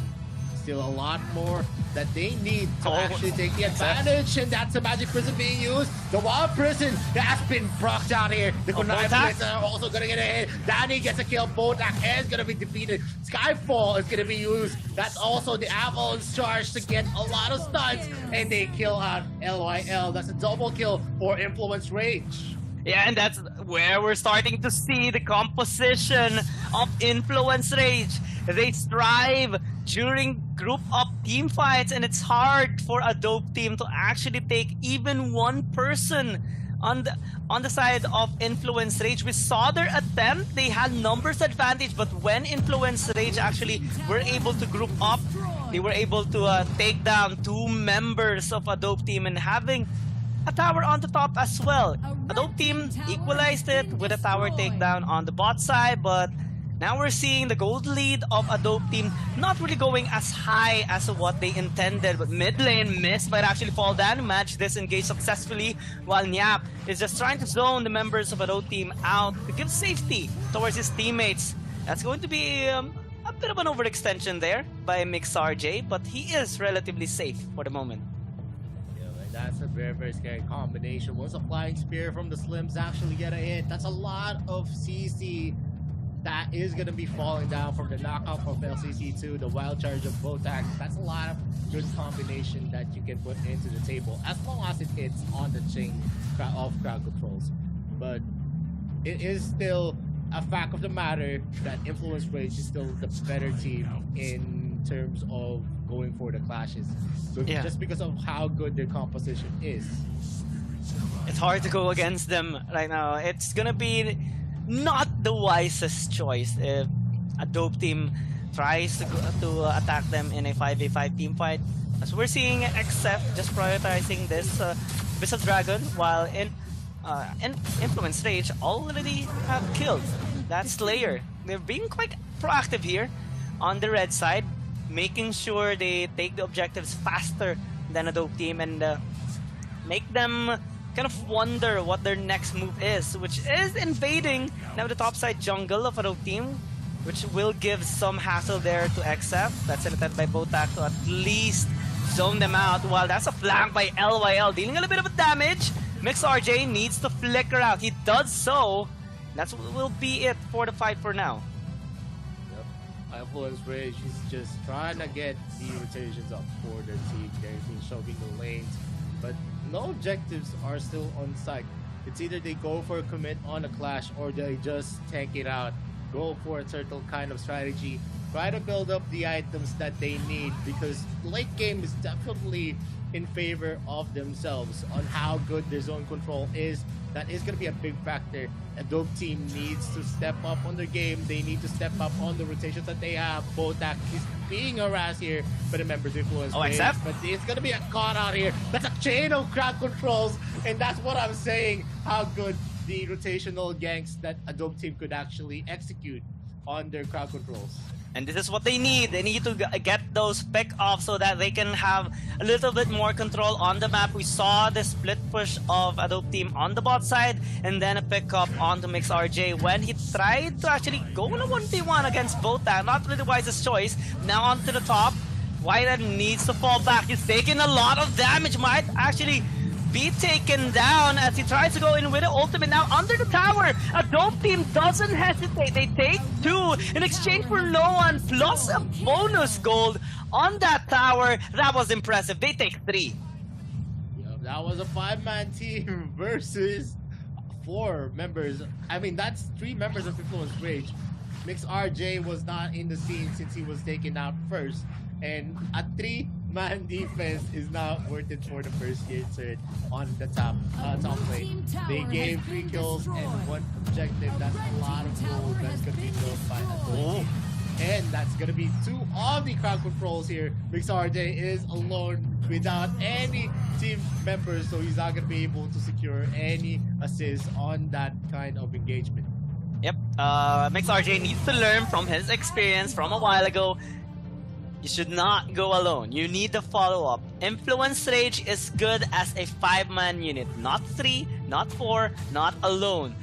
Still a lot more that they need to actually take the advantage, and that's the Magic Prison being used. The Wild Prison has been procced out here. The Connivance are also going to get a hit. Danny gets a kill. Botak is going to be defeated. Skyfall is going to be used. That's also the Avalanche charge to get a lot of stuns, and they kill out LYL. That's a double kill for Influence Rage. Yeah, and that's where we're starting to see the composition of Influence Rage. They strive during group up team fights, and it's hard for a Dope team to actually take even one person on the side of Influence Rage. We saw their attempt. They had numbers advantage, but when Influence Rage actually were able to group up, they were able to take down 2 members of a Dope team, and having a tower on the top as well. A Dope team equalized it with a tower takedown on the bot side, but now we're seeing the gold lead of a Dope team not really going as high as what they intended, but mid lane missed, but actually fall down, match disengage successfully, while Niap is just trying to zone the members of a Dope team out to give safety towards his teammates. That's going to be a bit of an overextension there by MixRJ, but he is relatively safe for the moment. That's a very, very scary combination. Once a Flying Spear from the Slims actually get a hit, that's a lot of CC that is going to be falling down from the knockout of LCC2, the wild charge of Botak. That's a lot of good combination that you can put into the table, as long as it hits on the chain of crowd controls. But it is still a fact of the matter that Influence Rage is still the better team in terms of going for the clashes, just because of how good their composition is. It's hard to go against them right now. It's gonna be not the wisest choice if a Dope team tries to attack them in a 5v5 team fight. As we're seeing XF just prioritizing this Abyssal Dragon, while Influence Rage already have killed that Slayer. They're being quite proactive here on the red side. making sure they take the objectives faster than Adobe Team and make them kind of wonder what their next move is, which is invading now the topside jungle of Adobe Team, which will give some hassle there to XF. That's intended by Botak to at least zone them out, while that's a flank by LYL, dealing a little bit of damage. Mix RJ needs to flicker out. He does so. That will be it for the fight for now. Yep. Influence Rage is just trying to get the rotations up for their team. They've been shoving the lanes, but no objectives are still on sight. It's either they go for a commit on a clash or they just tank it out, go for a turtle kind of strategy, try to build up the items that they need, because late game is definitely in favor of themselves on how good their zone control is. That is going to be a big factor. Adobe Team needs to step up on their game. They need to step up on the rotations that they have. Botak is being harassed here by the members of Influence Rage, but it's going to be a caught out here. That's a chain of crowd controls, and that's what I'm saying, how good the rotational ganks that Adobe Team could actually execute on their crowd controls. And this is what they need. They need to get those pick off so that they can have a little bit more control on the map. We saw the split push of Adobe Team on the bot side and then a pick up onto Mix RJ when he tried to actually go on a 1v1 against Botak. Not really the wisest choice. Now onto the top. Whitehead needs to fall back. He's taking a lot of damage. Might actually be taken down as he tries to go in with the ultimate. Now under the tower, Adobe Team doesn't hesitate. They take 2 in exchange for no one plus a bonus gold on that tower. That was impressive. They take 3. Yep, that was a 5-man team versus 4 members. I mean, that's 3 members of Influence Rage. Mix RJ was not in the scene since he was taken out first, and a 3-man defense is not worth it for the first year third on the top lane. They gave 3 kills and 1 objective. That's a lot of gold that's gonna be built by Adobe. And that's gonna be 2 of the crowd controls here. Mix RJ is alone without any team members, so he's not gonna be able to secure any assists on that kind of engagement. Yep, Mix RJ needs to learn from his experience from a while ago. You should not go alone. You need to follow up. Influence Rage is good as a 5-man unit, not 3, not 4, not alone.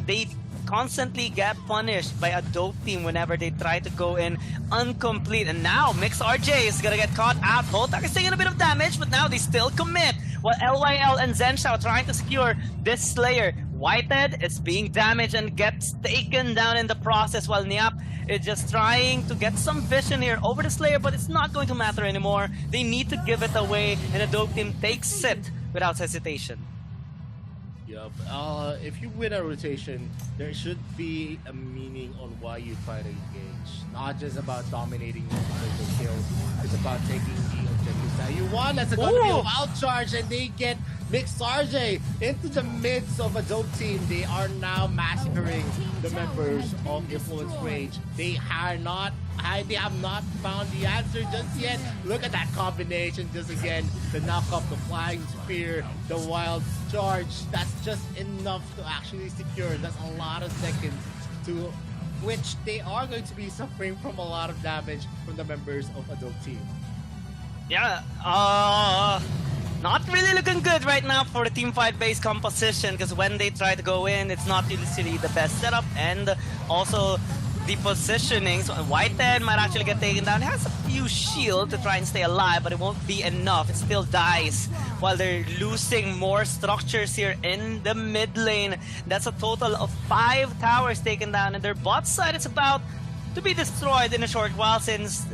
They constantly get punished by Adobe Team whenever they try to go in incomplete. And now Mix RJ is gonna get caught out. Botak is taking a bit of damage, but now they still commit. While LYL and Zensha are trying to secure this Slayer. Whitehead is being damaged and gets taken down in the process, while Niap is just trying to get some vision here over the Slayer, but it's not going to matter anymore. They need to give it away, and Adobe Team takes it without hesitation. Yup. If you win a rotation, there should be a meaning on why you try to engage. Not just about dominating the kill. It's about taking the objectives that you want. That's a good wild charge, and they get Mix RJ into the midst of Adobe Team. They are now massacring the members of Influence Rage. They have not found the answer just yet. Look at that combination just again. The knock up, the flying spear, the wild charge. That's just enough to actually secure. That's a lot of seconds to which they are going to be suffering from a lot of damage from the members of Adobe Team. Yeah, not really looking good right now for the team fight based composition, because when they try to go in, it's not really the best setup, and also the positioning. So Whitehead might actually get taken down. It has a few shield to try and stay alive, but it won't be enough. It still dies while they're losing more structures here in the mid lane. That's a total of 5 towers taken down, and their bot side is about to be destroyed in a short while, since,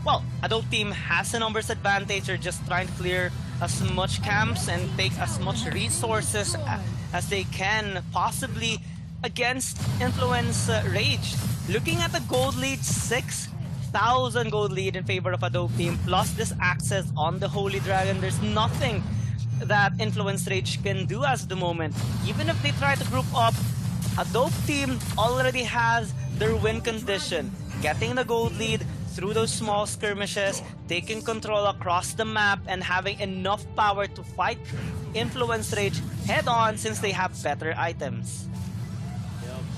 well, Adobe Team has a numbers advantage. They're just trying to clear as much camps and take as much resources as they can possibly against Influence Rage. Looking at the gold lead, 6,000 gold lead in favor of Adobe Team, plus this access on the Holy Dragon. There's nothing that Influence Rage can do as the moment. Even if they try to group up, Adobe Team already has their win condition. Getting the gold lead through those small skirmishes, taking control across the map, and having enough power to fight Influence Rage head on since they have better items.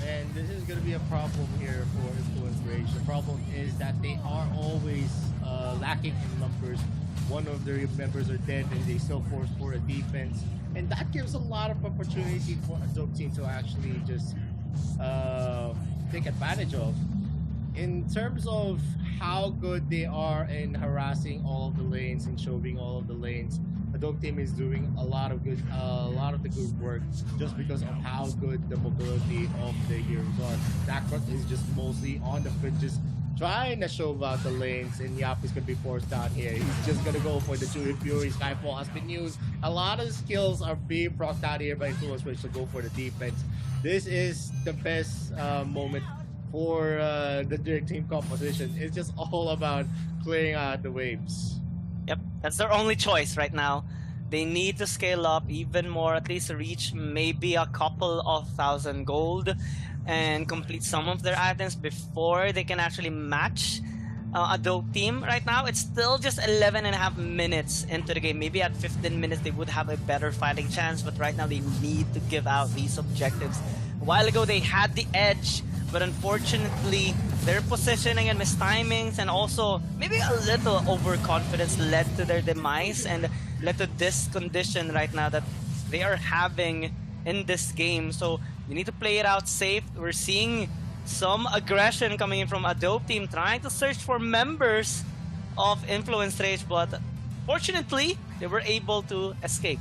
and this is going to be a problem here for Influence Rage. The problem is that they are always lacking in numbers. One of their members are dead, and they still force for a defense, and that gives a lot of opportunity for a dope team to actually just take advantage of. In terms of how good they are in harassing all of the lanes and shoving all of the lanes, the Dope team is doing a lot of the good work just because of how good the mobility of the heroes are. Nakrut is just mostly on the fringes trying to shove out the lanes, and Yap is going to be forced down here. He's just going to go for the Chewy Fury. Skyfall has been used. A lot of skills are being procced out here by Influence Rage to go for the defense. This is the best moment for the Direct team composition. It's just all about clearing out the waves. Yep, that's their only choice right now. They need to scale up even more, at least reach maybe a couple of thousand gold and complete some of their items before they can actually match a Dope team. Right now, it's still just 11 and a half minutes into the game. Maybe at 15 minutes, they would have a better fighting chance, but right now they need to give out these objectives. A while ago, they had the edge, but unfortunately, their positioning and mistimings and also maybe a little overconfidence led to their demise and led to this condition right now that they are having in this game. So you need to play it out safe. We're seeing some aggression coming in from a Dope team trying to search for members of Influence Rage, but fortunately, they were able to escape.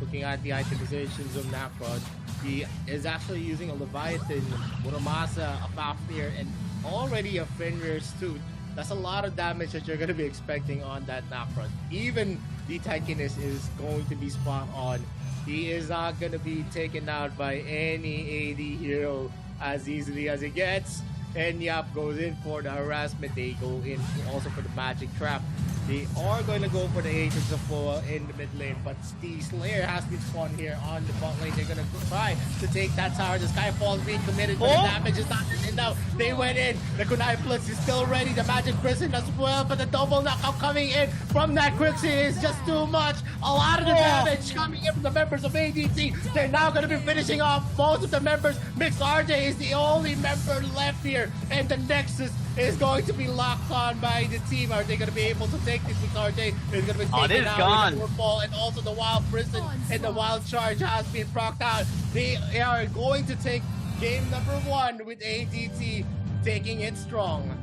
Looking at the itemizations of Nakrod, he is actually using a Leviathan, Muramasa, a Fafnir, and already a Fenrir's Tooth. That's a lot of damage that you're going to be expecting on that Nakrod. Even the tankiness is going to be spot on. He is not going to be taken out by any AD hero as easily as it gets. And Yap goes in for the harassment. They go in also for the magic trap. They are going to go for the Agents of Foa in the mid lane, but the Slayer has been spawned here on the bot lane. They're going to try to take that tower. The Skyfall is being committed, but the damage is not enough. They went in. The Kunai Blitz is still ready. The Magic Prison as well, but the double knockout coming in from that Quixie is just too much. A lot of the damage coming in from the members of ADT. They're now going to be finishing off most of the members. Mixed RJ is the only member left here, and the Nexus is going to be locked on by the team. Are they going to be able to take this? Mixed RJ is going to be taken out in the ball, and also the Wild Prison and the Wild Charge has been procced out. They are going to take game number 1 with ADT taking it strong.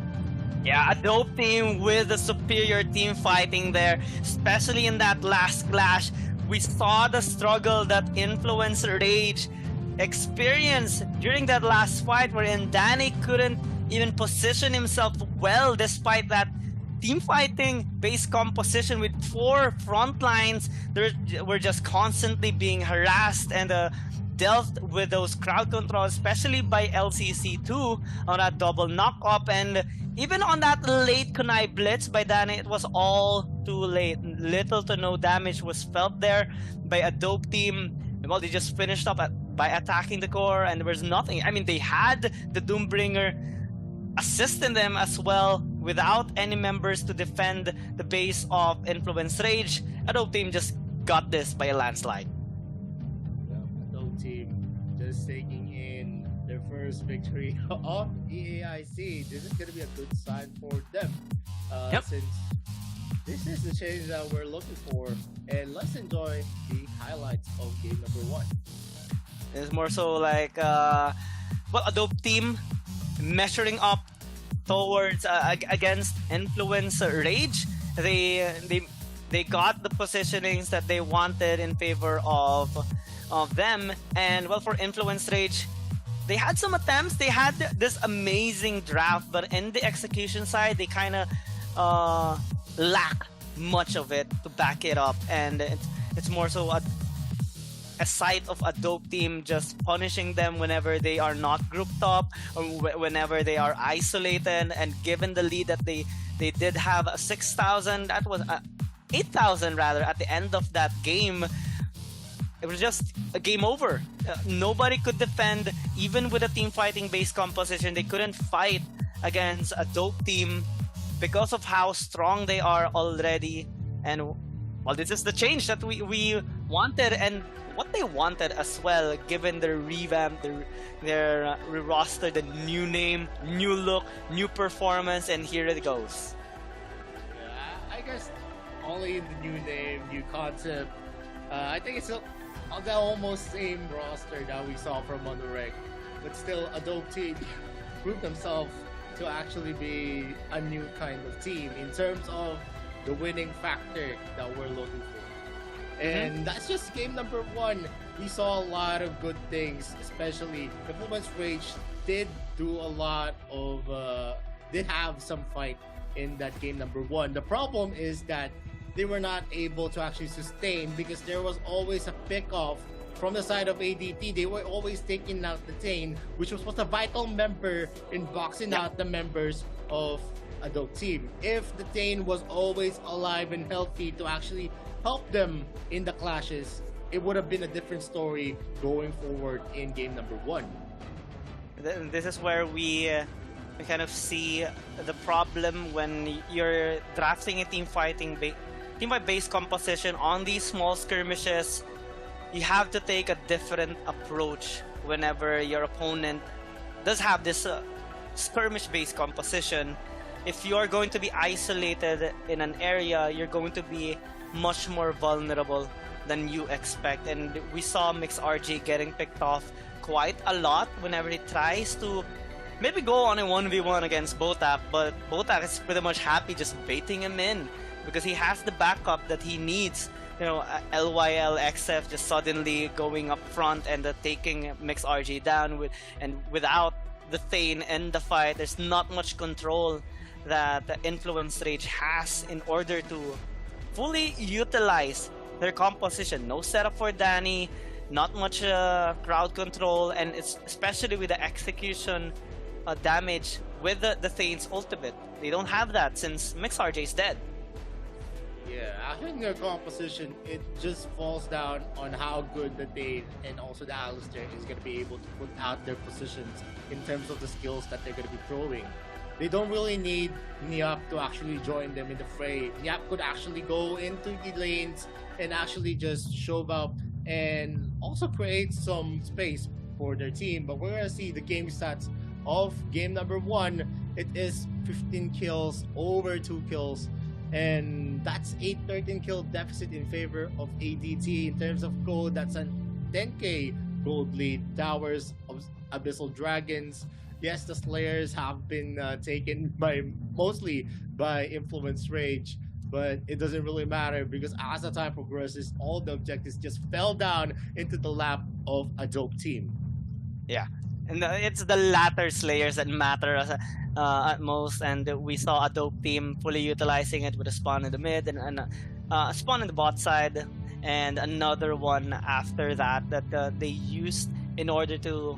Yeah, a Dope team with a superior team fighting there, especially in that last clash. We saw the struggle that Influence Rage experienced during that last fight, wherein Danny couldn't even position himself well despite that team fighting based composition with 4 front lines. They were just constantly being harassed and dealt with those crowd controls, especially by LCC2 on that double knock-up, and even on that late Kunai Blitz by Danny, it was all too late. Little to no damage was felt there by a Dope team. Well, they just finished up by attacking the core, and there was nothing. I mean, they had the Doombringer assisting them as well without any members to defend the base of Influence Rage. A Dope team just got this by a landslide. Team just taking in their first victory of the AIC. This is going to be a good sign for them, since this is the change that we're looking for. And let's enjoy the highlights of game number 1. It's more so like a Dope team measuring up towards against Influence Rage. They got the positionings that they wanted in favor of them, and well, for Influence Rage, they had some attempts. They had this amazing draft, but in the execution side, they kind of lack much of it to back it up, and it's more so a sight of a Dope team just punishing them whenever they are not grouped up or whenever they are isolated. And given the lead that they did have 6,000, that was 8,000 rather at the end of that game, it was just a game over. Nobody could defend, even with a team fighting based composition. They couldn't fight against a Dope team because of how strong they are already. And well, this is the change that we wanted. And what they wanted as well, given their revamp, their roster, the new name, new look, new performance, and here it goes. Yeah, I guess only the new name, new concept. I think it's the almost same roster that we saw from Monoreg, but still Adobe Team proved themselves to actually be a new kind of team in terms of the winning factor that we're looking for. And that's just game number 1. We saw a lot of good things, especially Influence Rage did do a lot of, did have some fight in that game number 1. The problem is that they were not able to actually sustain because there was always a pick-off from the side of ADT. They were always taking out the Tane, which was a vital member in boxing out the members of Adobe Team. If the Tane was always alive and healthy to actually help them in the clashes, it would have been a different story going forward in game number 1. This is where we kind of see the problem when you're drafting a team fight based composition on these small skirmishes. You have to take a different approach whenever your opponent does have this skirmish-based composition. If you're going to be isolated in an area, you're going to be much more vulnerable than you expect. And we saw Mix RJ getting picked off quite a lot whenever he tries to maybe go on a 1v1 against Botak, but Botak is pretty much happy just baiting him in because he has the backup that he needs. You know, LYL XF just suddenly going up front and taking Mix RJ down without the Thane in the fight. There's not much control that the Influence Rage has in order to fully utilize their composition. No setup for Danny, not much crowd control, and it's especially with the execution damage with the Thane's ultimate. They don't have that since Mix RJ is dead. Yeah, I think their composition, it just falls down on how good the Thane and also the Alistair is going to be able to put out their positions in terms of the skills that they're going to be throwing. They don't really need Niap to actually join them in the fray. Niap could actually go into the lanes and actually just shove up and also create some space for their team. But we're going to see the game stats of game number 1. It is 15 kills, over 2 kills. And that's a 13 kill deficit in favor of ADT. In terms of gold, that's a 10k gold lead. Towers of Abyssal Dragons. Yes, the Slayers have been taken mostly by Influence Rage, but it doesn't really matter because as the time progresses, all the objectives just fell down into the lap of Adobe Team. Yeah. And it's the latter Slayers that matter at most, and we saw Adobe Team fully utilizing it with a spawn in the mid and a spawn in the bot side, and another one after that they used in order to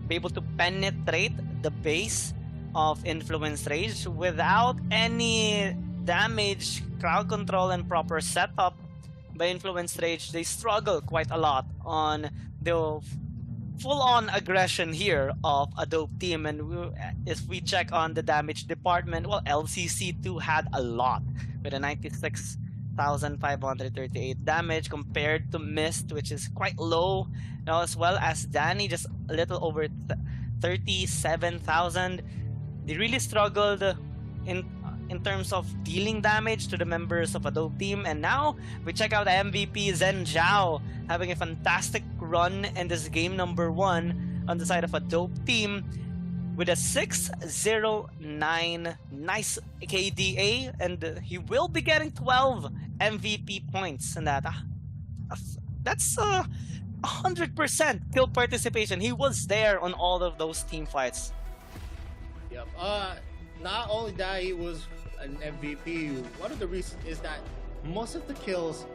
be able to penetrate the base of Influence Rage without any damage, crowd control, and proper setup by Influence Rage. They struggle quite a lot on the full-on aggression here of Adobe Team, and if we check on the damage department, well, LCC2 had a lot with a 96,538 damage compared to Mist, which is quite low, as well as Danny, just a little over 37,000. They really struggled in terms of dealing damage to the members of Adobe Team. And now we check out MVP Zen Zhao having a fantastic run in this game number 1 on the side of Adobe Team with a 609 nice KDA, and he will be getting 12 MVP points, and that's 100% kill participation. He was there on all of those team fights. Yep. Not only that, he was an MVP. One of the reasons is that most of the kills,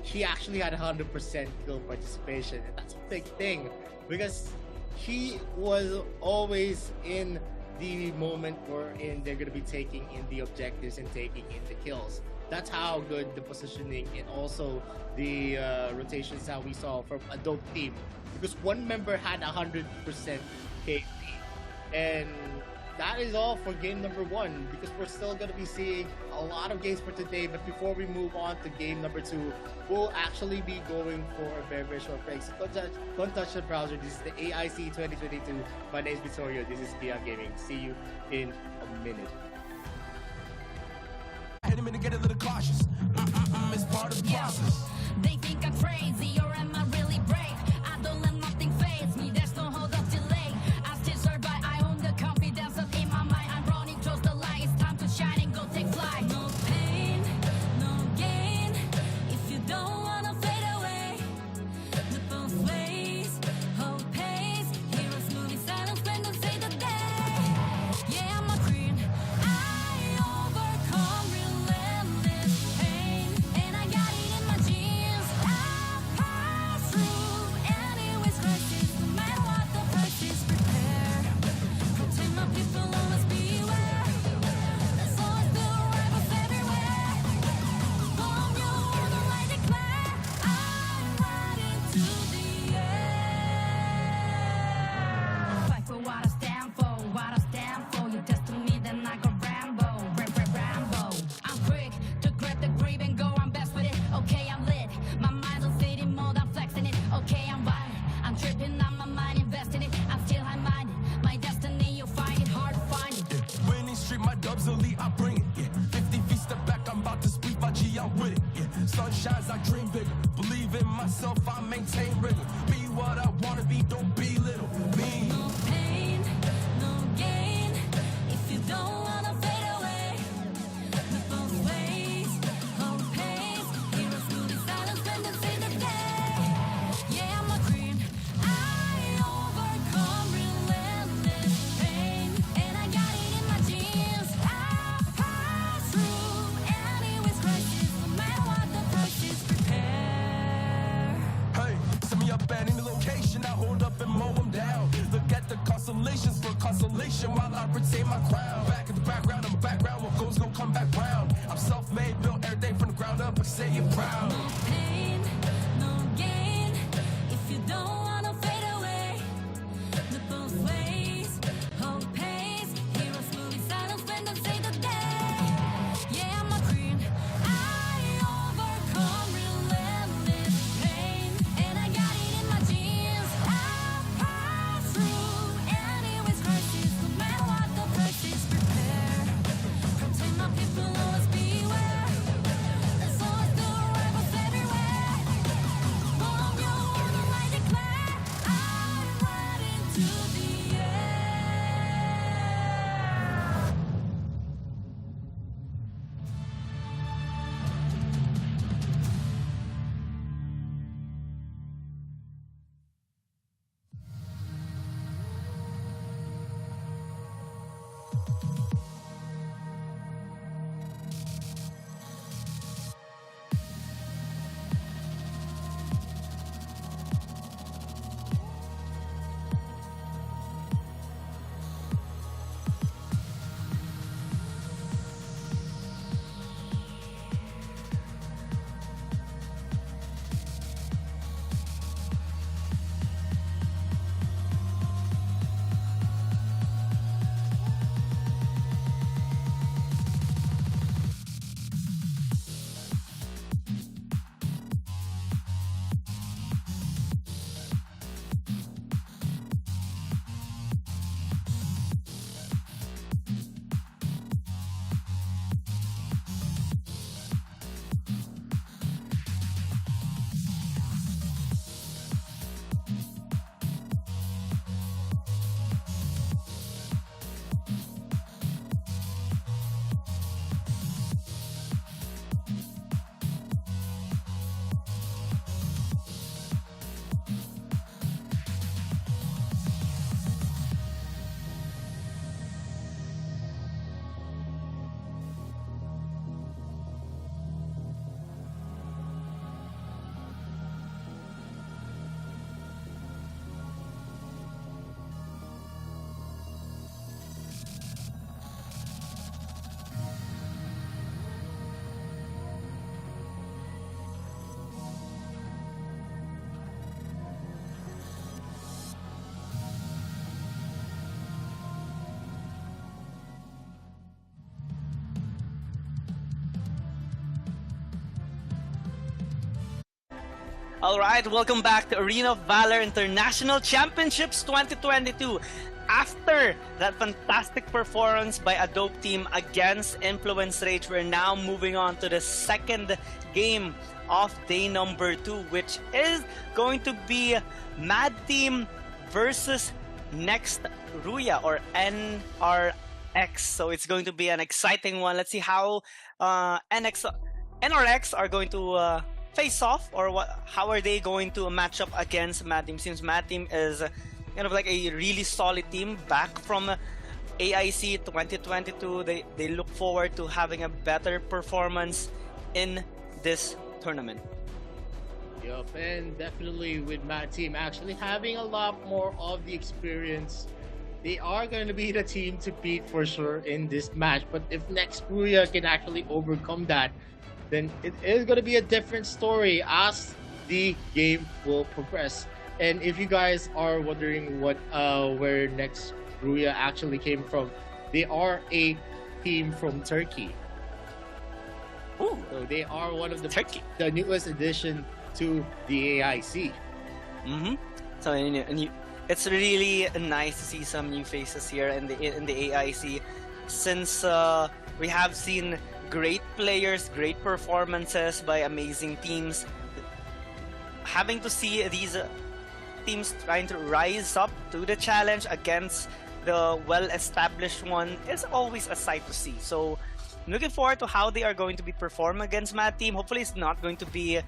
he actually had 100% kill participation, and that's a big thing because he was always in the moment wherein they're going to be taking in the objectives and taking in the kills. That's how good the positioning and also the rotations that we saw from Adobe Team, because one member had 100% KP, and that is all for game number 1, because we're still going to be seeing a a lot of games for today, but before we move on to game number 2, we'll actually be going for a very, very short break. So don't touch the browser. This is the AIC 2022. My name is Vittorio. This is Beyond Gaming. See you in a minute. Hit him and get a little cautious. It's part of the process. They think I'm crazy, or am I really brave? I don't let nothing faze me, there's no hold up delay. I still survive, I own the confidence up in my mind. I'm running towards the light, it's time to shine and go take flight. No pain, no gain, if you don't wanna fade away. The both ways, hope pays. Heroes moving silence when they say the day. Yeah, I'm a queen, I overcome relentless pain. And I got it in my genes, I pass through anyways crisis. No matter what the price is, prepare. Protect my people, always beware. There's always the rivals everywhere. Bomb you on the light declare, I'm riding to the air. Fight for what I stand for, what I stand for. You test to me, then I go Rambo, Rambo. I'm quick to grab the grip and go, I'm best with it. Okay, I'm lit. My mind's on city mode, I'm flexing it. Okay, I'm wired. I'm tripping on my mind, investing it. I'm still high-minded. My destiny, you'll find it hard to find it. Winning streak, my dubs elite, I bring it. 50 feet step back, I'm about to speak my G, I'm with it. Sun shines, I dream bigger. Believe in myself, I maintain rigor. Be what I wanna be, don't be little. Me. No pain, no gain, if you don't wanna fade away. The both ways, hope pays. Heroes moving silence when they say the day. Yeah, I'm a queen, I overcome relentless pain. And I got it in my genes, I pass through anyways crisis. No matter what the price is, prepare. Hey, send me up at any location, I hold up and mow them down. Look at the constellations for consolation while I retain my crown. Back in the background, I'm a background, what goes gon' come back round. I'm self-made, built everything from the ground up, I say it proud. No pain, no gain, if you don't wanna fade away. The both ways, hope pays. Heroes moving silence when they say the day. Yeah, I'm a queen, I overcome relentless pain. And I got it in my genes, I pass through anyways crisis. No matter what the price is, prepare. Protect my people, always beware. There's always the rivals Alright, welcome back to Arena of Valor International Championships 2022. After that fantastic performance by Adobe Team against Influence Rage, we're now moving on to the second game of day number 2, which is going to be Mad Team versus Next Ruya or NRX. So it's going to be an exciting one. Let's see how NRX are going to face off, or how are they going to match up against Mad Team, since Mad Team is kind of like a really solid team back from AIC 2022. They look forward to having a better performance in this tournament. Yup, and definitely with Mad Team actually having a lot more of the experience, they are going to be the team to beat for sure in this match. But if Next Ruya can actually overcome that, then it is going to be a different story as the game will progress. And if you guys are wondering where Next Ruya actually came from, they are a team from Turkey. Ooh, So they are one of Turkey. the newest addition to the AIC. So it's really nice to see some new faces here in the AIC, since we have seen great players, great performances by amazing teams. Having to see these teams trying to rise up to the challenge against the well-established one is always a sight to see. So I'm looking forward to how they are going to be performing against Mad Team. Hopefully it's not going to be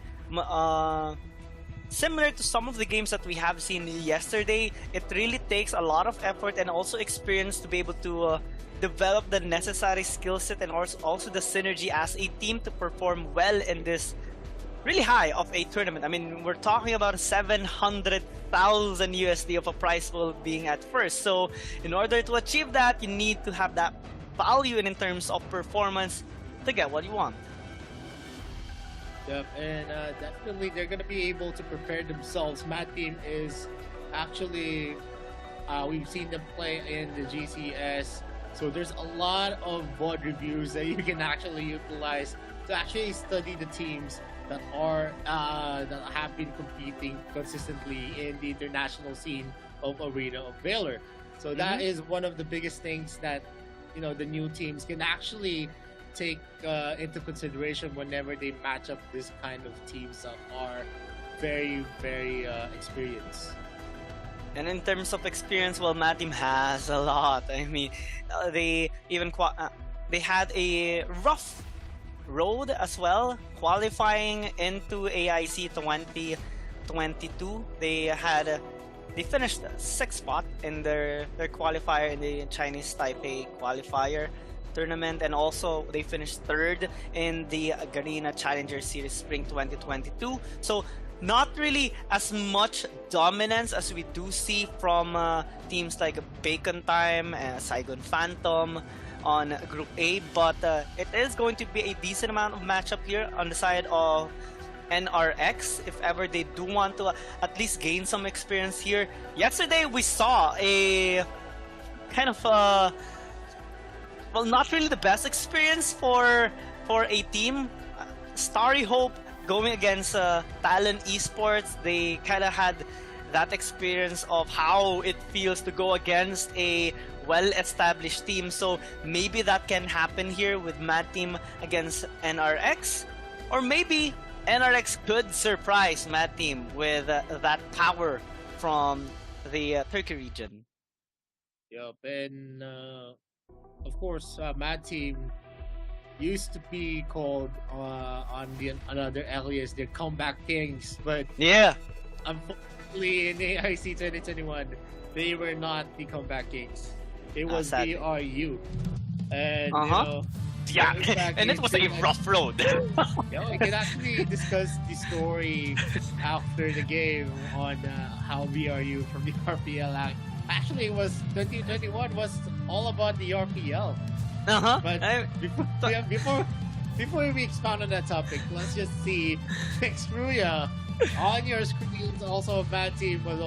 similar to some of the games that we have seen yesterday. It really takes a lot of effort and also experience to be able to develop the necessary skill set and also the synergy as a team to perform well in this really high of a tournament. I mean, we're talking about 700,000 USD of a prize pool being at first. So in order to achieve that, you need to have that value in terms of performance to get what you want. Yep, and definitely they're going to be able to prepare themselves. Mad Team is actually, we've seen them play in the GCS, so there's a lot of VOD reviews that you can actually utilize to actually study the teams that are that have been competing consistently in the international scene of Arena of Valor. So that is one of the biggest things that the new teams can actually take into consideration whenever they match up this kind of teams that are very, very experienced. And in terms of experience, well, Mad Team has a lot. I mean, they even they had a rough road as well qualifying into AIC 2022. They finished 6th spot in their qualifier in the Chinese Taipei qualifier tournament, and also they finished 3rd in the Garena Challenger Series Spring 2022. So not really as much dominance as we do see from teams like Bacon Time and Saigon Phantom on Group A, but it is going to be a decent amount of matchup here on the side of NRX if ever they do want to at least gain some experience here. Yesterday we saw a kind of well, not really the best experience for a team. Starry Hope going against Talon Esports, they kind of had that experience of how it feels to go against a well-established team. So maybe that can happen here with Mad Team against NRX, or maybe NRX could surprise Mad Team with that power from the Turkey region. Yep, and of course, Mad Team used to be called on another alias, the Comeback Kings, but yeah, unfortunately in AIC 2021, they were not the Comeback Kings. It was BRU, and yeah, in fact, and it was a rough road. We can actually discuss the story after the game on how BRU from the RPL actually was 2021 was all about the RPL. But before we expound on that topic, let's just see Next Ruya on your screens. Also, Mad Team was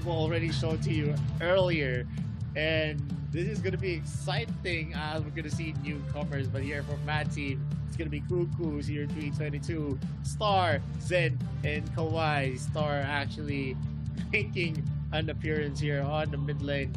already shown to you earlier, and this is gonna be exciting as we're gonna see newcomers. But here for Mad Team, it's gonna be Cuckoo, Zero 322, Star, Zen, and Kawhi. Star actually making an appearance here on the mid lane.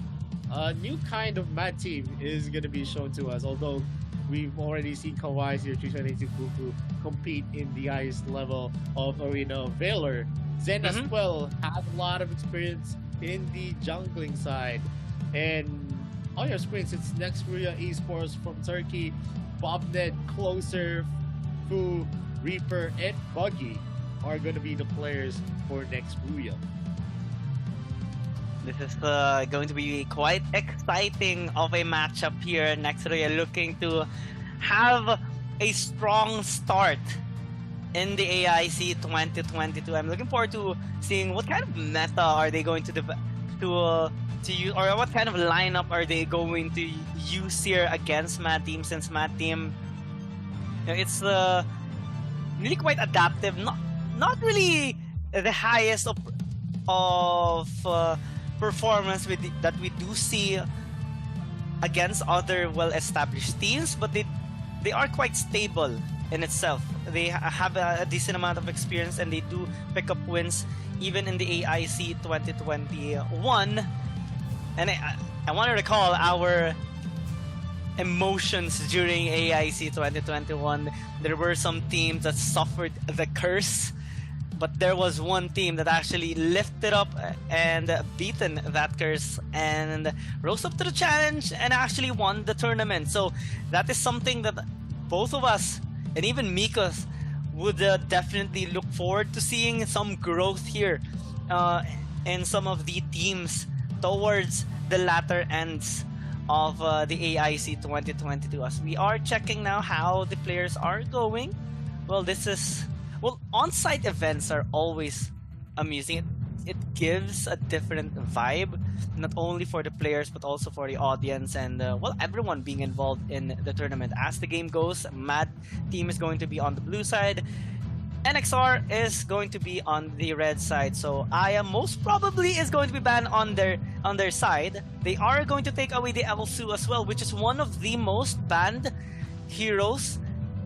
A new kind of Mad Team is gonna be shown to us, although we've already seen Kawhi, Zero 322, Cuckoo compete in the highest level of Arena of Valor. Zen as well has a lot of experience in the jungling side. And on your screens, it's Next Ruya Esports from Turkey, Bobnet, Closer, Fu, Reaper, and Buggy are going to be the players for Next Ruya. This is going to be quite exciting of a matchup here. Next Ruya looking to have a strong start in the AIC 2022. I'm looking forward to seeing what kind of meta are they going to use, or what kind of lineup are they going to use here against Mad Team, since Mad Team, you know, it's really quite adaptive. Not really the highest of performance that we do see against other well-established teams, but they are quite stable in itself. They have a decent amount of experience, and they do pick up wins even in the AIC 2021. And I want to recall our emotions during AIC 2021. There were some teams that suffered the curse, but there was one team that actually lifted up and beaten that curse and rose up to the challenge and actually won the tournament. So that is something that both of us, and even Mikos, would definitely look forward to seeing some growth here in some of the teams towards the latter ends of the AIC 2022. As we are checking now how the players are going, well, on-site events are always amusing. It gives a different vibe, not only for the players but also for the audience and everyone being involved in the tournament. As the game goes, Mad Team is going to be on the blue side, NXR is going to be on the red side, so Aya most probably is going to be banned on their side. They are going to take away the Elsu as well, which is one of the most banned heroes,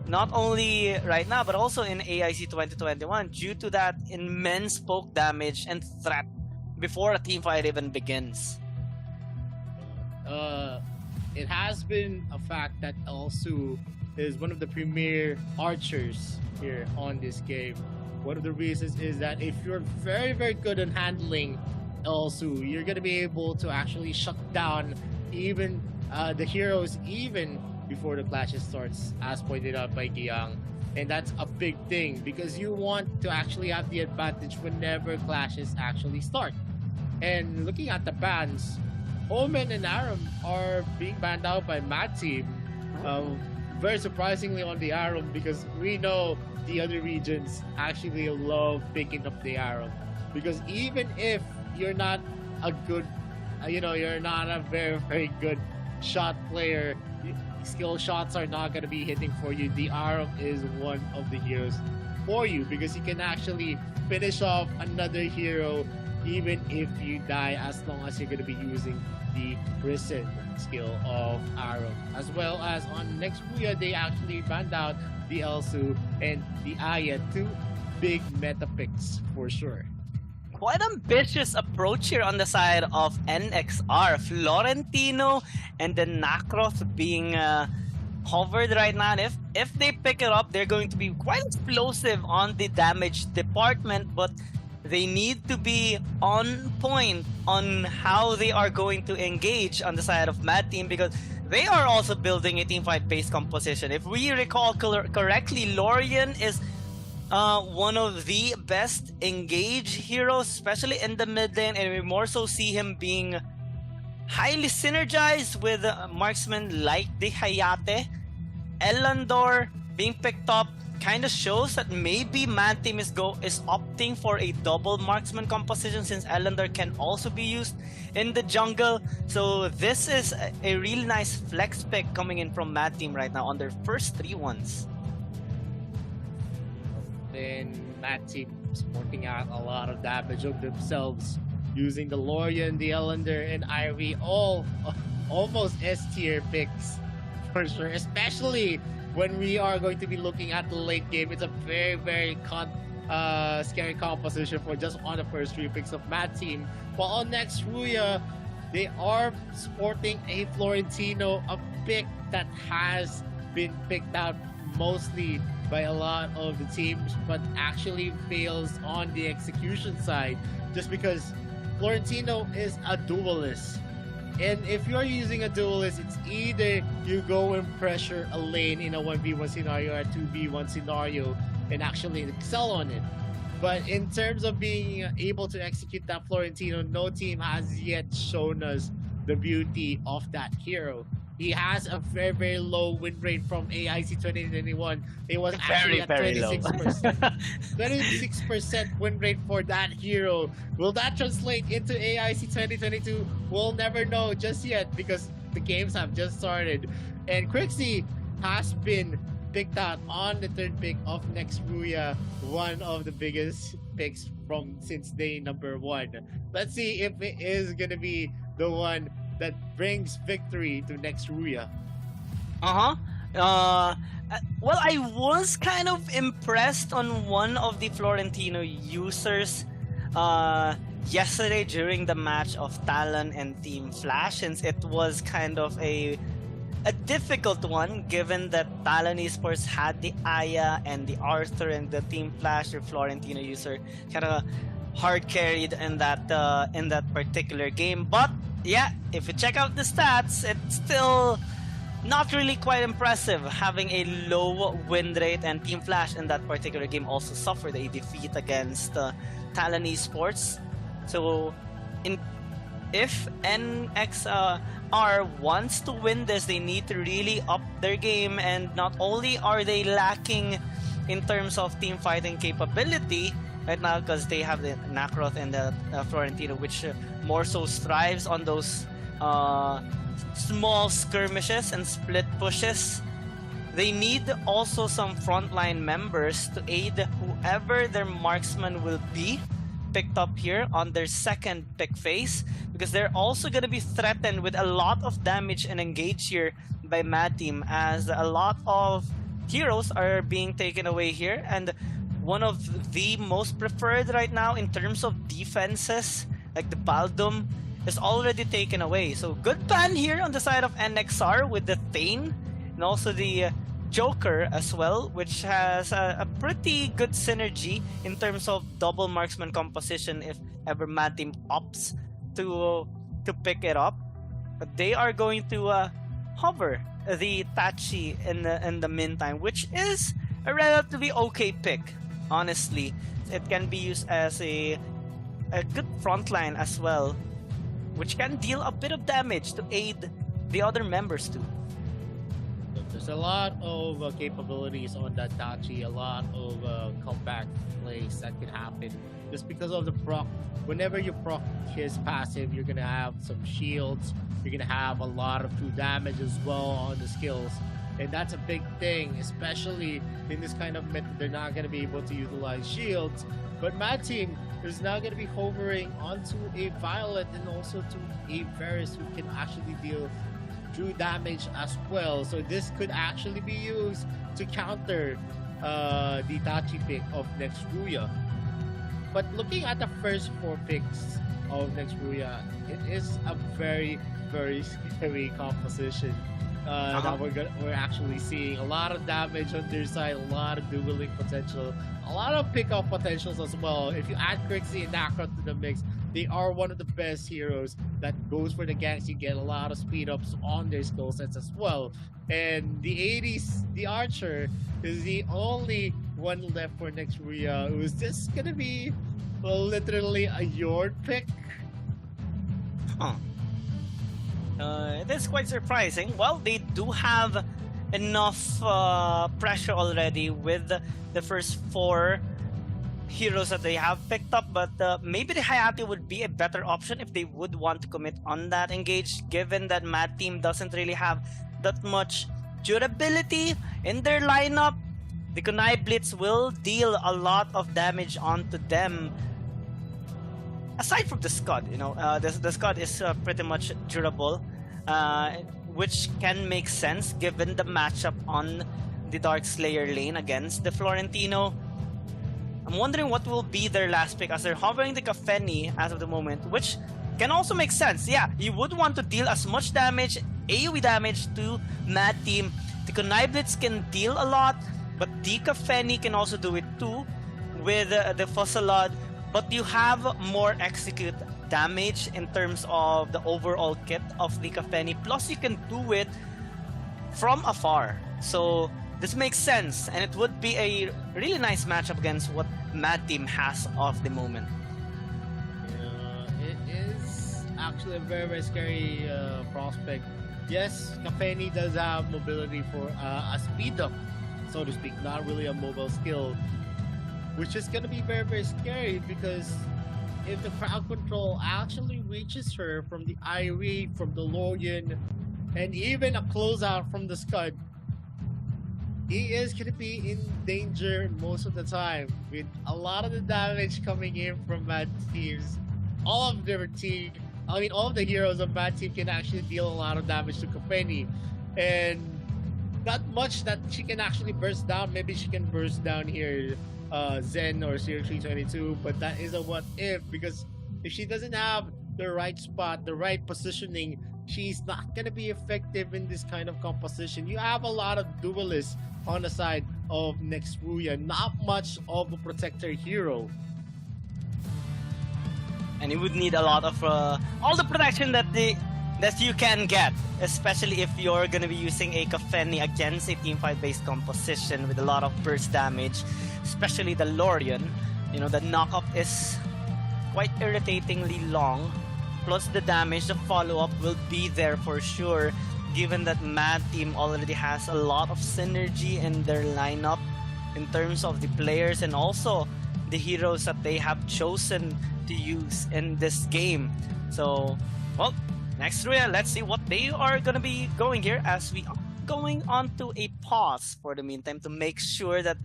not only right now but also in AIC 2021, due to that immense poke damage and threat before a team fight even begins. It has been a fact that Elsu is one of the premier archers here on this game. One of the reasons is that if you're very, very good at handling Elsu, you're going to be able to actually shut down even the heroes even before the clashes starts, as pointed out by Giang. And that's a big thing because you want to actually have the advantage whenever clashes actually start. And looking at the bans, Omen and Aram are being banned out by Mad Team. Very surprisingly on the Aram, because we know the other regions actually love picking up the Aram. Because even if you're not a good, you're not a very, very good shot player, skill shots are not going to be hitting for you. The Aram is one of the heroes for you because you can actually finish off another hero even if you die, as long as you're going to be using the Risen skill of Aram. As well as on Next Ruya, they actually banned out the Elsu and the Aya, two big meta picks for sure. Quite ambitious approach here on the side of NXR. Florentino and the Nakroth being hovered right now. And if they pick it up, they're going to be quite explosive on the damage department, but they need to be on point on how they are going to engage on the side of Mad Team, because they are also building a teamfight based composition. If we recall correctly, Lorian is one of the best engaged heroes, especially in the mid lane, and we more so see him being highly synergized with marksmen like the Hayate. Elandor being picked up kind of shows that maybe Mad Team is opting for a double marksman composition, since Elandor can also be used in the jungle. So this is a really nice flex pick coming in from Mad Team right now on their first 3-1s. Then Mad Team sporting out a lot of damage of themselves using the Lorian, the Ellender, and Ivy, all almost S tier picks for sure, especially when we are going to be looking at the late game. It's a very, very scary composition for just on the first 3 picks of Mad Team. While on next Ruya, they are sporting a Florentino, a pick that has been picked out mostly by a lot of the teams, but actually fails on the execution side just because Florentino is a duelist. And if you're using a duelist, it's either you go and pressure a lane in a 1v1 scenario or a 2v1 scenario and actually excel on it. But in terms of being able to execute that Florentino, no team has yet shown us the beauty of that hero. He has a very, very low win rate from AIC 2021. It was actually at 26%. 26% win rate for that hero. Will that translate into AIC 2022? We'll never know just yet because the games have just started. And Crixie has been picked out on the 3rd pick of next Ruya, one of the biggest picks from since day number 1. Let's see if it is gonna be the one that brings victory to next Ruya. Well, I was kind of impressed on one of the Florentino users yesterday during the match of Talon and Team Flash, since it was kind of a difficult one given that Talon Esports had the Aya and the Arthur, and the Team Flash or Florentino user kind of hard carried in that particular game. But yeah, if you check out the stats, it's still not really quite impressive, having a low win rate, and Team Flash in that particular game also suffered a defeat against Talon Esports. So if NXR wants to win this, they need to really up their game, and not only are they lacking in terms of team fighting capability right now because they have the Nakroth and the Florentino, which more so strives on those small skirmishes and split pushes. They need also some frontline members to aid whoever their marksman will be picked up here on their 2nd pick phase, because they're also going to be threatened with a lot of damage and engage here by Mad Team, as a lot of heroes are being taken away here, and one of the most preferred right now in terms of defenses, like the Baldum, is already taken away. So good ban here on the side of NXR with the Thane and also the Joker as well, which has a pretty good synergy in terms of double marksman composition if ever Mad Team opts to pick it up. But they are going to hover the Tachi in the meantime, which is a relatively okay pick. Honestly, it can be used as a good frontline as well, which can deal a bit of damage to aid the other members too. There's a lot of capabilities on that Tachi, a lot of comeback plays that can happen just because of the proc. Whenever you proc his passive, you're gonna have some shields, you're gonna have a lot of true damage as well on the skills. And that's a big thing, especially in this kind of meta. They're not going to be able to utilize shields. But Mad Team is now going to be hovering onto a Violet and also to a Varus, who can actually deal true damage as well. So this could actually be used to counter the Tachi pick of next Ruya. But looking at the first 4 picks of next Ruya, it is a very, very scary composition. That we're actually seeing a lot of damage on their side, a lot of dueling potential, a lot of pickup potentials as well. If you add Crixie and Nakroth to the mix, they are one of the best heroes that goes for the ganks. You get a lot of speed ups on their skill sets as well. And the 80s, the Archer, is the only one left for next Ruya. It was just gonna be literally a Yord pick. It is quite surprising. Well, they do have enough pressure already with the first 4 heroes that they have picked up, but maybe the Hayate would be a better option if they would want to commit on that engage, given that Mad Team doesn't really have that much durability in their lineup. The Kunai Blitz will deal a lot of damage onto them. Aside from the Scud, the Scud is pretty much durable. which can make sense given the matchup on the Dark Slayer lane against the Florentino. I'm wondering what will be their last pick as they're hovering the Kafeni as of the moment, which can also make sense. Yeah, you would want to deal as much damage, AoE damage to Mad Team. The Kunai Blitz can deal a lot, but the Kafeni can also do it too with the Fussalad. But you have more execute damage in terms of the overall kit of the Kafeni. Plus, you can do it from afar. So this makes sense, and it would be a really nice matchup against what Mad Team has of the moment. It is actually a very, very scary prospect. Yes, Kafeni does have mobility for a speed up, so to speak, not really a mobile skill, which is going to be very, very scary because if the crowd control actually reaches her from the Irie, from the Lorian, and even a closeout from the Scud, he is going to be in danger most of the time with a lot of the damage coming in from Mad Teams. All of the heroes of Mad Team can actually deal a lot of damage to Kafeni, and not much that she can actually burst down. Maybe she can burst down here Zen or Zero 322, but that is a what if, because if she doesn't have the right spot, the right positioning, she's not going to be effective in this kind of composition. You have a lot of duelists on the side of Nextruya, not much of a protector hero. And you would need a lot of all the protection that you can get, especially if you're gonna be using a Kafeni against a teamfight based composition with a lot of burst damage, especially the Lorian. You know, the knockup is quite irritatingly long, plus the damage, the follow-up will be there for sure, given that Mad Team already has a lot of synergy in their lineup in terms of the players and also the heroes that they have chosen to use in this game. So, well, Nextruya, let's see what they are gonna be going here as we are going on to a pause for the meantime to make sure that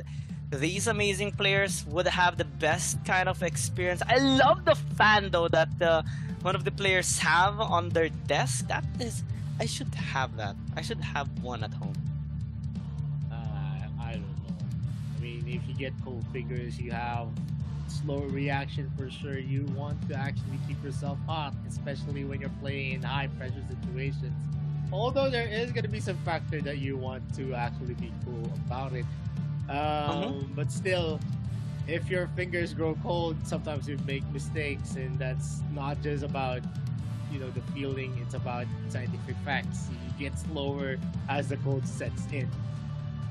these amazing players would have the best kind of experience. I love the fan though that one of the players have on their desk. That is, I should have that. I should have one at home. I don't know. I mean, if you get cold fingers, you have slow reaction for sure. You want to actually keep yourself hot, especially when you're playing in high pressure situations. Although there is going to be some factor that you want to actually be cool about it. But still, if your fingers grow cold, sometimes you make mistakes, and that's not just about, you know, the feeling, it's about scientific facts. You get slower as the cold sets in.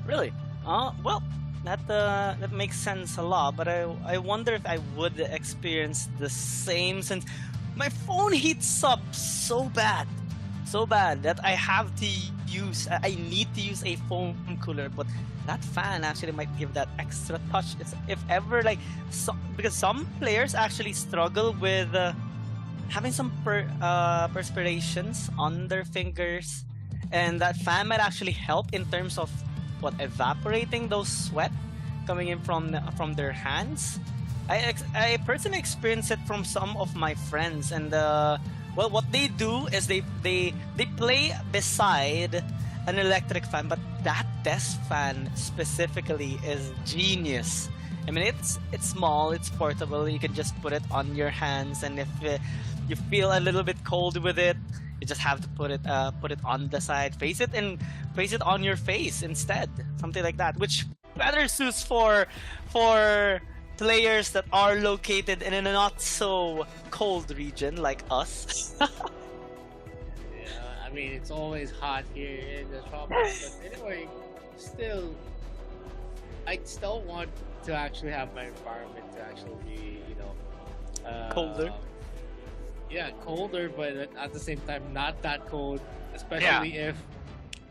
Really? Well, that makes sense a lot, but I wonder if I would experience the same, since my phone heats up so bad that I have to I need to use a phone cooler, but that fan actually might give that extra touch. If ever, like, because some players actually struggle with having some perspirations on their fingers, and that fan might actually help in terms of evaporating those sweat coming in from their hands. I personally experienced it from some of my friends, and well, what they do is they play beside an electric fan, but that desk fan specifically is genius. I mean, it's small, it's portable. You can just put it on your hands, and if you feel a little bit cold with it, you just have to put it on the side, face it on your face instead, something like that, which better suits for players that are located in a not so cold region like us. I mean, it's always hot here in the tropics, but anyway, I still want to actually have my environment to actually be, you know, colder. Yeah, colder, but at the same time not that cold, especially if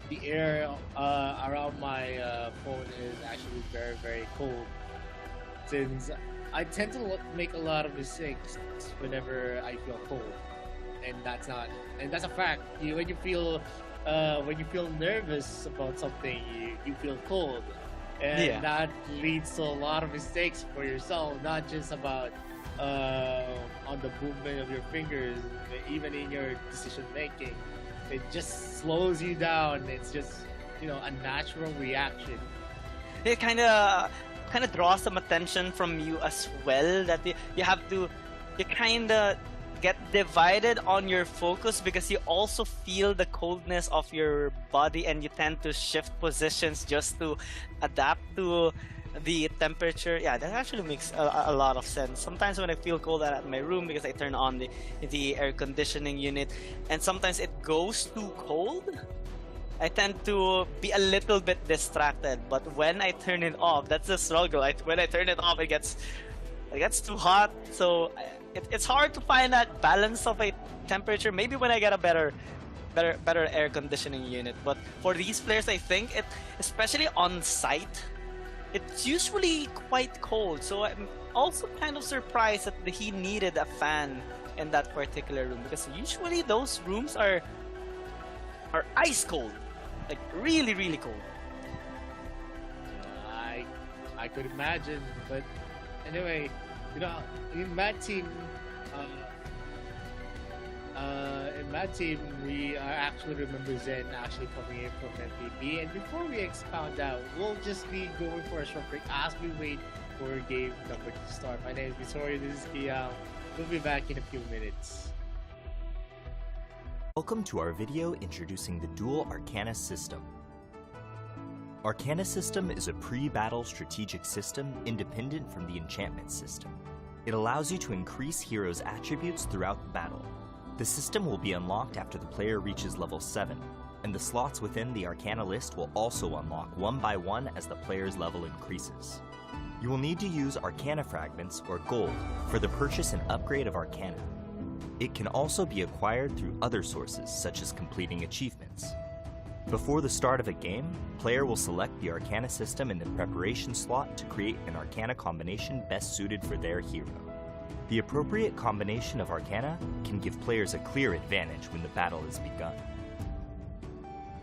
the air around my phone is actually very, very cold. Since I tend to make a lot of mistakes whenever I feel cold, and that's a fact. When you feel nervous about something, you feel cold, and that leads to a lot of mistakes for yourself. Not just about on the movement of your fingers, even in your decision making. it just slows you down. It's just, you know, a natural reaction. It kind of draws some attention from you as well, that you kind of get divided on your focus because you also feel the coldness of your body, and you tend to shift positions just to adapt to the temperature. Yeah, that actually makes a lot of sense. Sometimes when I feel cold at my room, because I turn on the air conditioning unit, and sometimes it goes too cold, I tend to be a little bit distracted. But when I turn it off, that's the struggle. When I turn it off, it gets too hot. So it's hard to find that balance of a temperature. Maybe when I get a better air conditioning unit. But for these players, I think especially on site, it's usually quite cold. So I'm also kind of surprised that he needed a fan in that particular room, because usually those rooms are ice cold. Like really, really cold. I could imagine, but anyway, you know, in my team, we actually remember Zen actually coming in from MVP. And before we expound out, we'll just be going for a short break as we wait for game number to start. My name is Visoria. This is Kiao. We'll be back in a few minutes. Welcome to our video introducing the Dual Arcana System. Arcana System is a pre-battle strategic system independent from the enchantment system. It allows you to increase heroes' attributes throughout the battle. The system will be unlocked after the player reaches level 7, and the slots within the Arcana list will also unlock one by one as the player's level increases. You will need to use Arcana Fragments, or gold, for the purchase and upgrade of Arcana. It can also be acquired through other sources, such as completing achievements. Before the start of a game, player will select the Arcana system in the preparation slot to create an Arcana combination best suited for their hero. The appropriate combination of Arcana can give players a clear advantage when the battle has begun.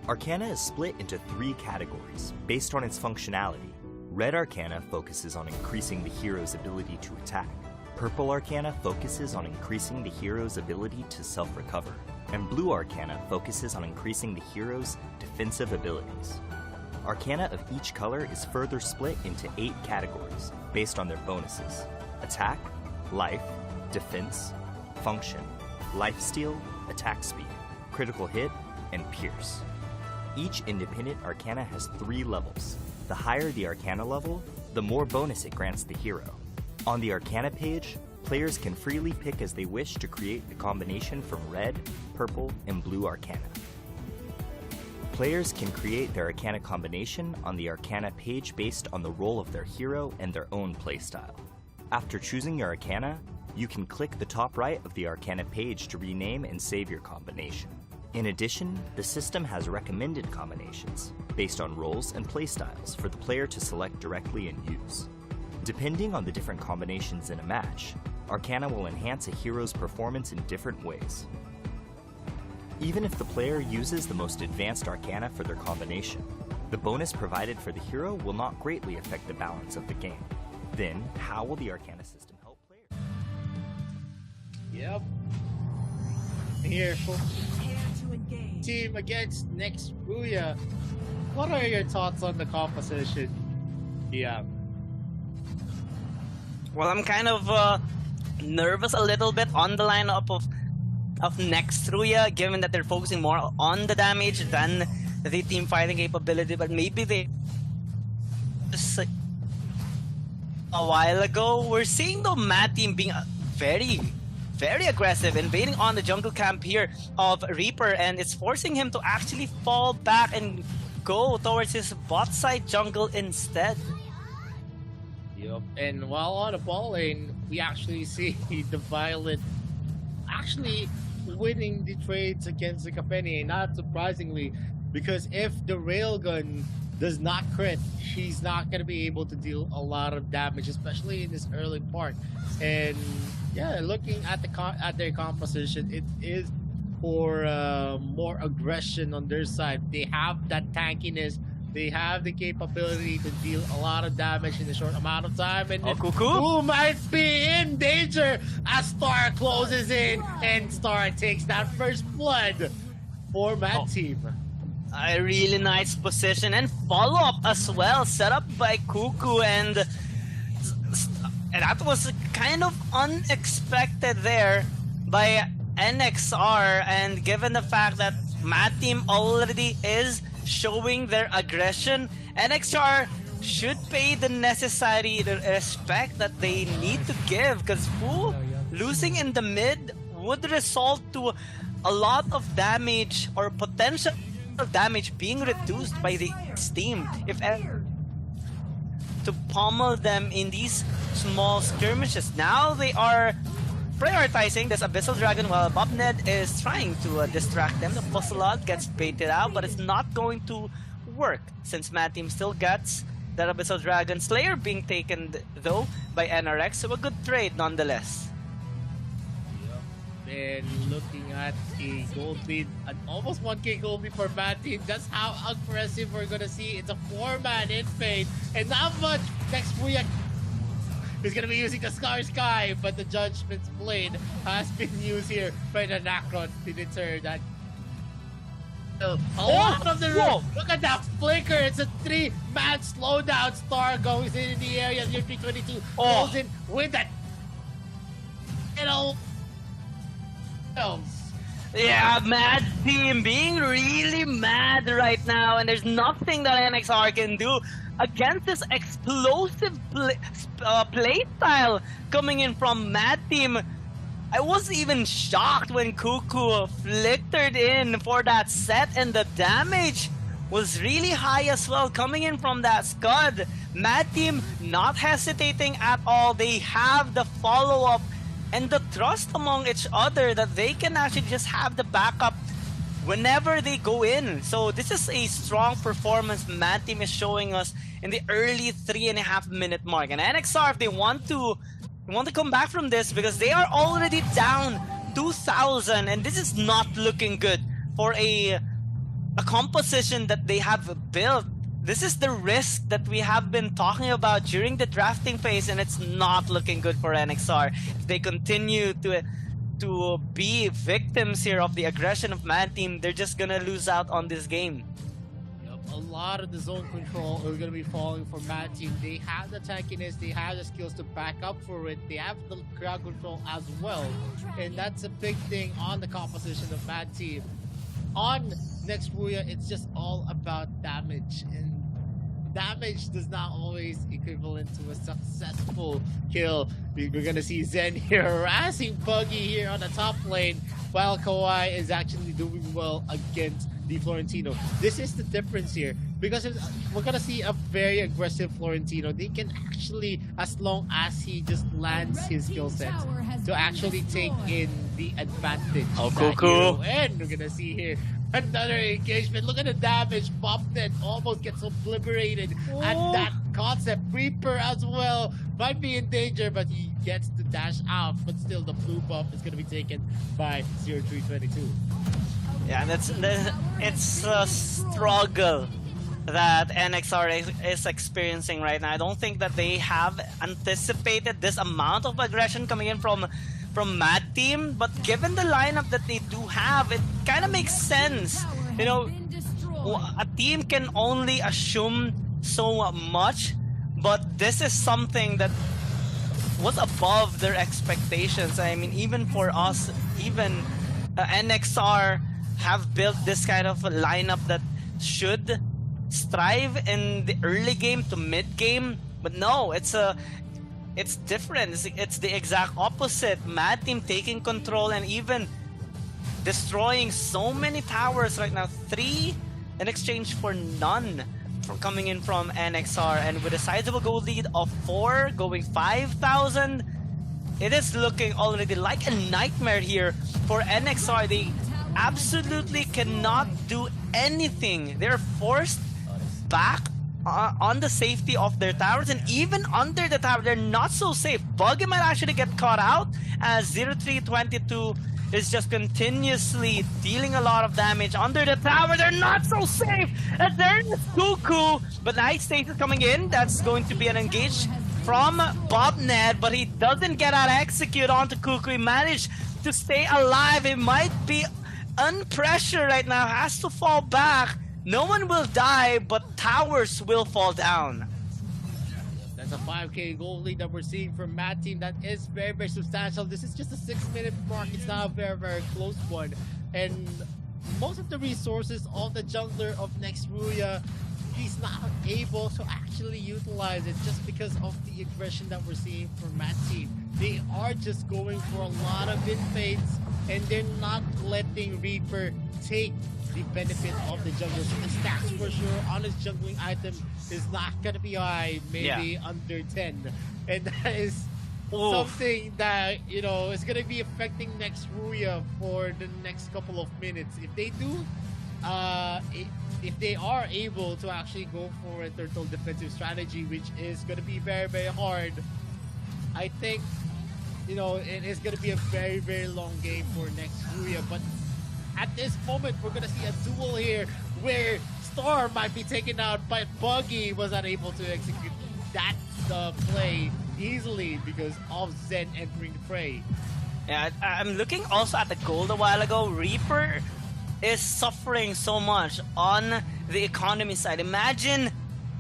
Arcana is split into 3 categories based on its functionality. Red Arcana focuses on increasing the hero's ability to attack. Purple Arcana focuses on increasing the hero's ability to self-recover, and Blue Arcana focuses on increasing the hero's defensive abilities. Arcana of each color is further split into 8 categories based on their bonuses: attack, life, defense, function, lifesteal, attack speed, critical hit, and pierce. Each independent Arcana has 3 levels. The higher the Arcana level, the more bonus it grants the hero. On the Arcana page, players can freely pick as they wish to create the combination from red, purple, and blue Arcana. Players can create their Arcana combination on the Arcana page based on the role of their hero and their own playstyle. After choosing your Arcana, you can click the top right of the Arcana page to rename and save your combination. In addition, the system has recommended combinations based on roles and playstyles for the player to select directly and use. Depending on the different combinations in a match, Arcana will enhance a hero's performance in different ways. Even if the player uses the most advanced Arcana for their combination, the bonus provided for the hero will not greatly affect the balance of the game. Then, how will the Arcana system help players? Yep. Here for team against next Booyah. What are your thoughts on the composition? Yeah. Well, I'm kind of nervous a little bit on the lineup of next Ruya, given that they're focusing more on the damage than the team fighting capability. But maybe they just a while ago, we're seeing the Mad team being very aggressive, invading on the jungle camp here of Reaper, and it's forcing him to actually fall back and go towards his bot side jungle instead. Yep. And while on the ball lane, we actually see the Violet actually winning the trades against the Capeni, not surprisingly, because if the railgun does not crit, she's not going to be able to deal a lot of damage, especially in this early part. And yeah, looking at their composition, it is for more aggression on their side. They have that tankiness. They have the capability to deal a lot of damage in a short amount of time. And who might be in danger as Star closes in and Star takes that first blood for Mad Team. A really nice position and follow-up as well, set up by Cuckoo, and that was kind of unexpected there by NXR, and given the fact that Mad Team already is showing their aggression, NXR should pay the necessary respect that they need to give, because losing in the mid would result to a lot of damage or potential damage being reduced by the team if to pummel them in these small skirmishes. Now they are prioritizing this Abyssal Dragon while Bobned is trying to distract them. The Puzzle gets baited out, but it's not going to work since Mad Team still gets that Abyssal Dragon. Slayer being taken though by NRX, so a good trade nonetheless. And looking at a gold lead, an almost 1k gold lead for Mad Team. That's how aggressive we're gonna see. It's a 4-man in fade, and not much. Next week is gonna be using the Sky, but the Judgment's Blade has been used here by the Nacron to deter that. A lot of the room. Look at that flicker. It's a 3-man slowdown. Star goes in the area. Year 322 goes in with that. Yeah, Mad Team being really mad right now, and there's nothing that NXR can do against this explosive play style coming in from Mad Team. I was even shocked when Cuckoo flickered in for that set, and the damage was really high as well coming in from that Scud. Mad Team not hesitating at all. They have the follow-up and the trust among each other that they can actually just have the backup whenever they go in. So this is a strong performance Mad Team is showing us in the early 3.5 minute mark. And NXR, if they want to come back from this, because they are already down 2,000, and this is not looking good for a composition that they have built. This is the risk that we have been talking about during the drafting phase, and it's not looking good for NXR. If they continue to be victims here of the aggression of Mad Team, they're just gonna lose out on this game. Yep, a lot of the zone control is gonna be falling for Mad Team. They have the tankiness, they have the skills to back up for it, they have the crowd control as well, and that's a big thing on the composition of Mad Team. On next Wuya, it's just all about damage, and damage does not always equivalent to a successful kill. We're gonna see Zen here harassing Buggy here on the top lane, while Kawhi is actually doing well against the Florentino. This is the difference here, because we're gonna see a very aggressive Florentino. They can actually, as long as he just lands his skill set, to actually take in the advantage. Oh, cool. And we're gonna see here another engagement. Look at the damage. Bobnet almost gets obliterated at that concept. Reaper as well might be in danger, but he gets to dash out. But still, the blue buff is going to be taken by 0322. Yeah, it's a struggle that NXR is experiencing right now. I don't think that they have anticipated this amount of aggression coming in from Mad Team, but given the lineup that they do have, it kind of makes sense. You know, a team can only assume so much, but this is something that was above their expectations. I mean, even for us, even NXR have built this kind of lineup that should strive in the early game to mid game, but no, it's different. It's the exact opposite. Mad Team taking control and even destroying so many towers right now. 3 in exchange for none coming in from NXR, and with a sizable gold lead of 4 going 5,000, it is looking already like a nightmare here for NXR. They absolutely cannot do anything. They're forced back on the safety of their towers, and even under the tower, they're not so safe. Buggy might actually get caught out as 0322 is just continuously dealing a lot of damage under the tower. They're not so safe. And there's Cuckoo, but nice status coming in. That's going to be an engage from Bobned, but he doesn't get out execute onto Cuckoo. He managed to stay alive. It might be unpressure right now, has to fall back. No one will die, but towers will fall down. That's a 5K gold lead that we're seeing from Mad Team. That is very, very substantial. This is just a 6-minute mark. It's not a very, very close one. And most of the resources of the jungler of Next Ruya, he's not able to actually utilize it just because of the aggression that we're seeing from Mad Team. They are just going for a lot of invades, and they're not letting Reaper take the benefit of the jungle. So the stacks for sure on his jungling item is not gonna be high, maybe under 10. And that is something that, you know, is gonna be affecting Next Ruya for the next couple of minutes. If they do, if they are able to actually go for a turtle defensive strategy, which is gonna be very, very hard, I think, you know, it is gonna be a very, very long game for Next Ruya. But at this moment, we're gonna see a duel here where Star might be taken out, but Buggy was unable to execute that play easily because of Zen entering the fray. Yeah, I'm looking also at the gold a while ago. Reaper is suffering so much on the economy side. Imagine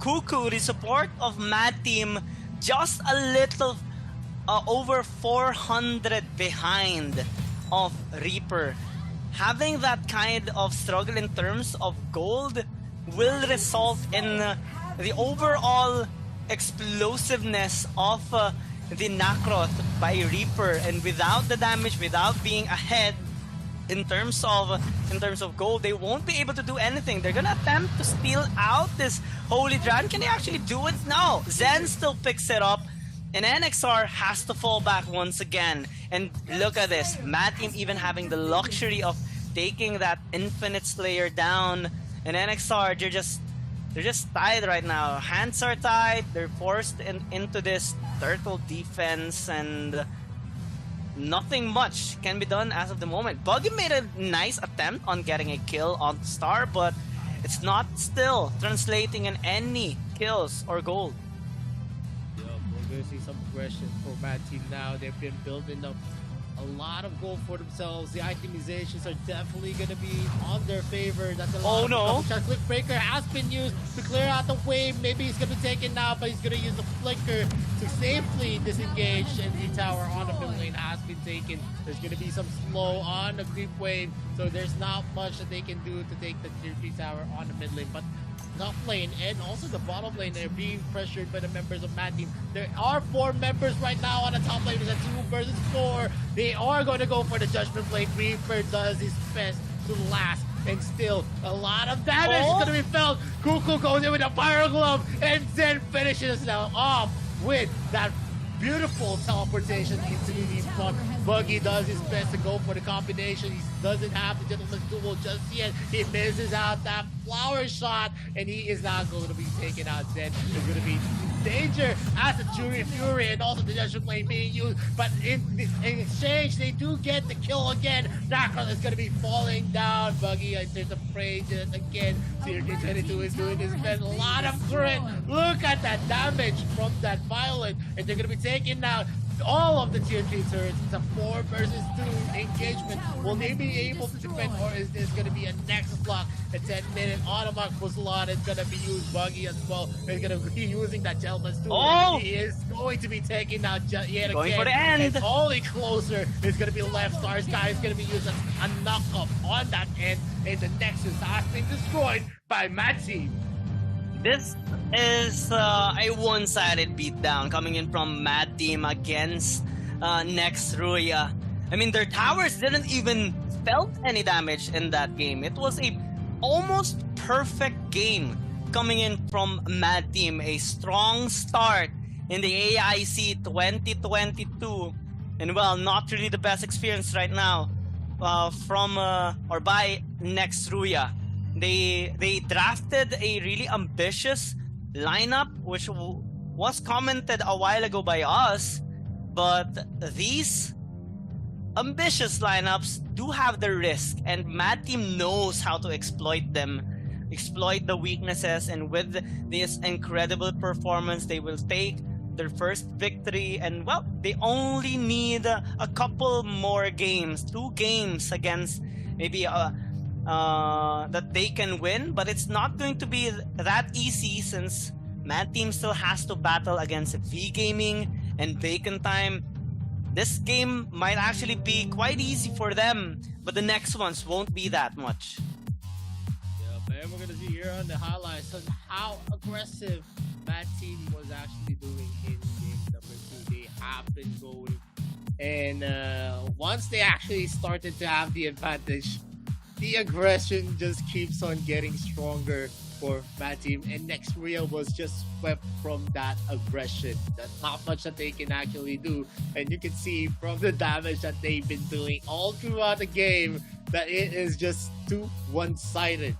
Cuckoo, the support of Mad Team, just a little over 400 behind of Reaper. Having that kind of struggle in terms of gold will result in the overall explosiveness of the Nakroth by Reaper, and without the damage, without being ahead in terms of gold, they won't be able to do anything. They're gonna attempt to steal out this Holy Dragon. Can they actually do it? No. Zen still picks it up, and NXR has to fall back once again. And look at this, Mad Team even having the luxury of taking that Infinite Slayer down, and NXR, they're just tied right now. Hands are tied. They're forced into this turtle defense, and nothing much can be done as of the moment. Buggy made a nice attempt on getting a kill on Star, but it's not still translating in any kills or gold. Yeah, we're gonna see some progression for Mad Team now. They've been building up a lot of gold for themselves. The itemizations are definitely going to be on their favor. That's a lot of Click Breaker has been used to clear out the wave. Maybe he's going to be taken now, but he's going to use the Flicker to safely disengage, and the tower on the mid lane has been taken. There's going to be some slow on the creep wave, so there's not much that they can do to take the tier 3 tower on the mid lane. But top lane and also the bottom lane, they're being pressured by the members of Mad Team. There are 4 members right now on the top lane. There's a 2 versus 4. They are going to go for the Judgment Blade. Reaper does his best to last, and still a lot of damage is going to be felt. Cuckoo goes in with a Fire Glove, and Zen finishes now off with that beautiful teleportation into the front. Buggy does his best to go for the combination. He doesn't have the Gentleman's Duel just yet. He misses out that flower shot, and he is not going to be taken out. Then there's going to be danger as the Fury and also the Judgment Blade being used, but in exchange they do get the kill again. Nakroth is going to be falling down. Buggy enters the fray again. Tier 22 is doing his best. A lot of crit. Look at that damage from that Violet, and they're going to be taking out all of the tier 3 turrets. It's a 4 versus 2 engagement. Will they be able to defend, or is this going to be a next block? A 10-minute Automac Buslot is going to be used. Buggy as well is going to be using that Gentleman's Duel. He is going to be taking out yet again. Going for the end. And only closer is going to be left. Star Sky is going to be used as a knock-up on that end, and the Nexus has been destroyed by Mad Team. This is a one-sided beatdown coming in from Mad Team against Next Ruya. I mean, their towers didn't even felt any damage in that game. It was a almost perfect game coming in from Mad Team. A strong start in the AIC 2022, and well, not really the best experience right now from or by Next Ruya. They drafted a really ambitious lineup, which was commented a while ago by us, but these ambitious lineups do have their risk, and Mad Team knows how to exploit them, exploit the weaknesses, and with this incredible performance, they will take their first victory. And well, they only need a couple more games, 2 games against maybe that they can win, but it's not going to be that easy since Mad Team still has to battle against V Gaming and Bacon Time. This game might actually be quite easy for them, but the next ones won't be that much. Yeah, and we're gonna see here on the highlights on how aggressive Mad Team was actually doing in game number 2. They have been going, and once they actually started to have the advantage, the aggression just keeps on getting stronger for Mad Team, and Next Rio was just swept from that aggression. There's not much that they can actually do, and you can see from the damage that they've been doing all throughout the game that it is just too one-sided.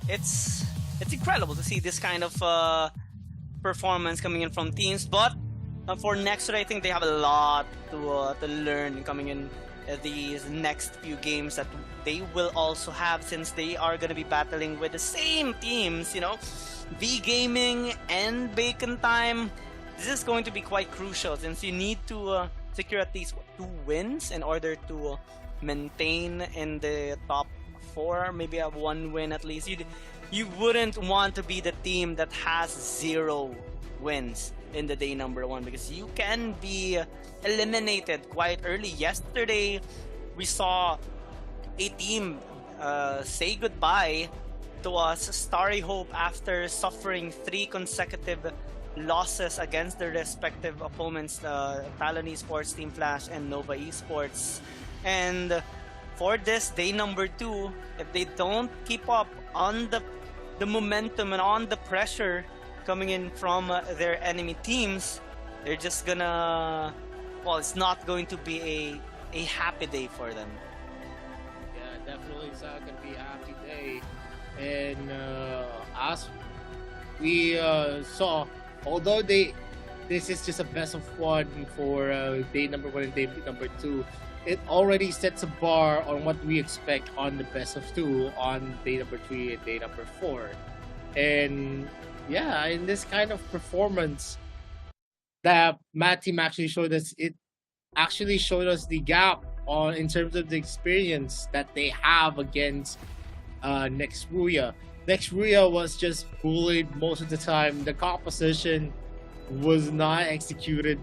It's incredible to see this kind of performance coming in from teams, but for Next Rio, I think they have a lot to learn coming in these next few games that they will also have, since they are going to be battling with the same teams, you know, V Gaming and Bacon Time. This is going to be quite crucial since you need to secure at least 2 wins in order to maintain in the top 4, maybe have 1 win at least. You wouldn't want to be the team that has 0 wins in the day number 1, because you can be eliminated quite early. Yesterday, we saw a team say goodbye to us, Starry Hope, after suffering 3 consecutive losses against their respective opponents, Talon Esports, Team Flash, and Nova Esports. And for this day number 2, if they don't keep up on the momentum and on the pressure coming in from their enemy teams, they're just gonna, well, it's not going to be a happy day for them. Yeah, definitely it's not gonna be a happy day. And as we saw, although this is just a best of 1 for day number 1 and day number 2, it already sets a bar on what we expect on the best of 2 on day number 3 and day number 4. And yeah, in this kind of performance that Mad Team actually showed us, it actually showed us the gap in terms of the experience that they have against Next Rio. Next Rio was just bullied most of the time. The composition was not executed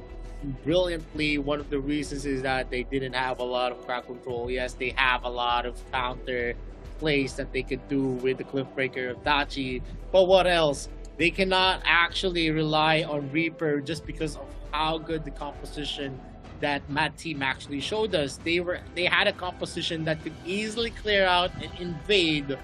brilliantly. One of the reasons is that they didn't have a lot of crowd control. Yes, they have a lot of counter plays that they could do with the Cliffbreaker of Dachi, but what else? They cannot actually rely on Reaper just because of how good the composition that Mad Team actually showed us. They had a composition that could easily clear out and invade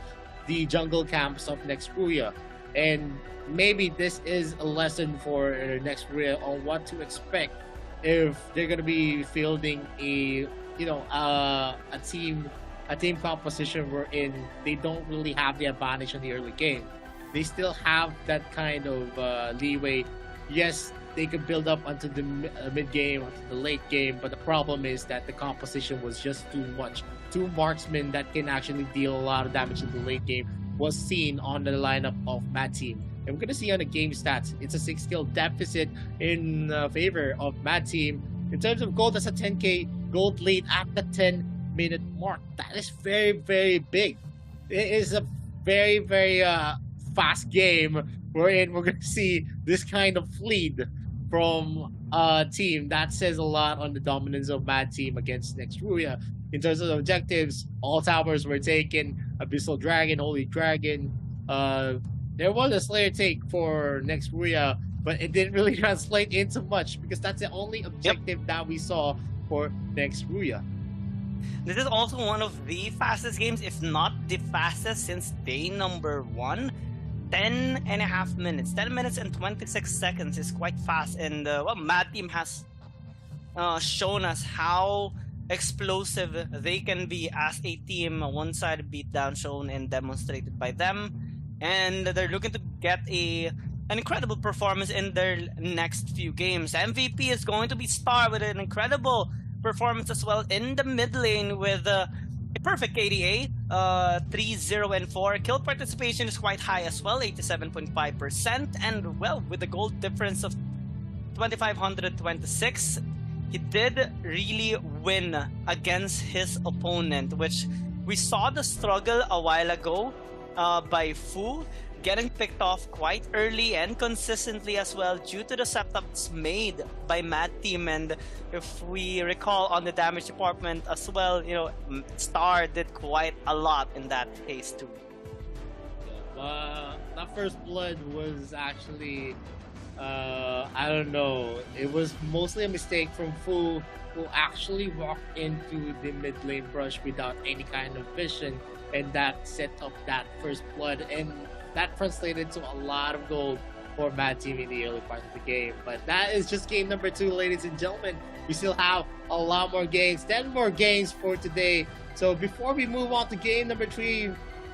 the jungle camps of Next Rio. And maybe this is a lesson for Next Rio on what to expect if they're gonna be fielding a team composition wherein they don't really have the advantage in the early game. They still have that kind of leeway. Yes, they could build up onto the mid game, onto the late game, but the problem is that the composition was just too much. 2 marksmen that can actually deal a lot of damage in the late game was seen on the lineup of Mad Team. And we're going to see on the game stats, it's a 6 kill deficit in favor of Mad Team. In terms of gold, that's a 10k gold lead at the 10-minute mark. That is very, very big. It is a very, very fast game wherein we're going to see this kind of lead from a team. That says a lot on the dominance of Mad Team against Next Rio. In terms of objectives, all towers were taken. Abyssal Dragon, Holy Dragon. There was a Slayer take for Next Rio, but it didn't really translate into much because that's the only objective that we saw for Next Rio. This is also one of the fastest games, if not the fastest, since day number 1. 10.5 minutes. 10 minutes and 26 seconds is quite fast. And well, Mad Team has shown us how explosive they can be as a team. A one-sided beatdown shown and demonstrated by them. And they're looking to get an incredible performance in their next few games. MVP is going to be Star with an incredible performance as well in the mid lane with a perfect KDA, 3-0-4. Kill participation is quite high as well, 87.5%, and well, with the gold difference of 2,526, he did really win against his opponent, which we saw the struggle a while ago by Fu, getting picked off quite early and consistently as well due to the setups made by Mad Team. And if we recall on the damage department as well, you know, Star did quite a lot in that case too. That first blood was actually, I don't know, it was mostly a mistake from Fu, who actually walked into the mid lane brush without any kind of vision, and that set up that first blood, and that translated to a lot of gold for Mad Team in the early part of the game. But that is just game number 2, ladies and gentlemen. We still have a lot more games, 10 more games for today. So before we move on to game number 3,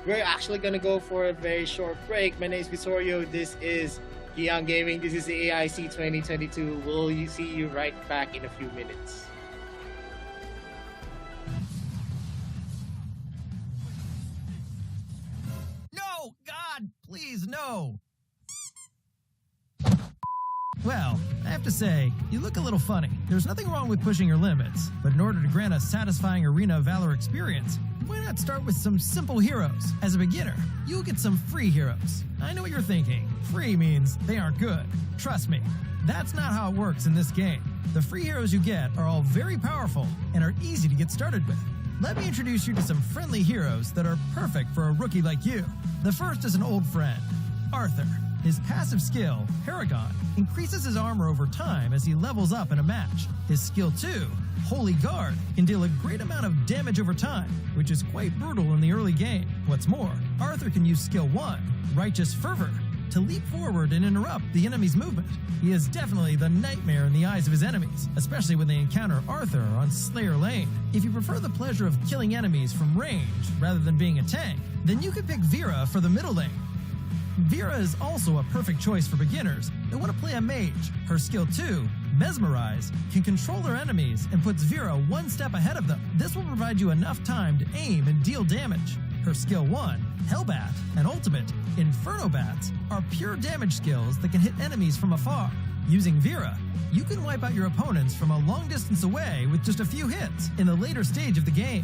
we're actually going to go for a very short break. My name is Visorio. This is Gion Gaming. This is the AIC 2022. We'll see you right back in a few minutes. No! God, please, no! Well, I have to say, you look a little funny. There's nothing wrong with pushing your limits, but in order to grant a satisfying Arena of Valor experience, why not start with some simple heroes? As a beginner, you'll get some free heroes. I know what you're thinking. Free means they aren't good. Trust me, that's not how it works in this game. The free heroes you get are all very powerful and are easy to get started with. Let me introduce you to some friendly heroes that are perfect for a rookie like you. The first is an old friend, Arthur. His passive skill, Paragon, increases his armor over time as he levels up in a match. His skill 2, Holy Guard, can deal a great amount of damage over time, which is quite brutal in the early game. What's more, Arthur can use skill 1, Righteous Fervor, to leap forward and interrupt the enemy's movement. He is definitely the nightmare in the eyes of his enemies, especially when they encounter Arthur on Slayer Lane. If you prefer the pleasure of killing enemies from range rather than being a tank, then you could pick Vera for the middle lane. Vera is also a perfect choice for beginners that want to play a mage. Her skill 2, Mesmerize, can control their enemies and puts Vera one step ahead of them. This will provide you enough time to aim and deal damage. Her skill 1, Hellbat, and ultimate, Inferno Bats, are pure damage skills that can hit enemies from afar. Using Vera, you can wipe out your opponents from a long distance away with just a few hits in the later stage of the game.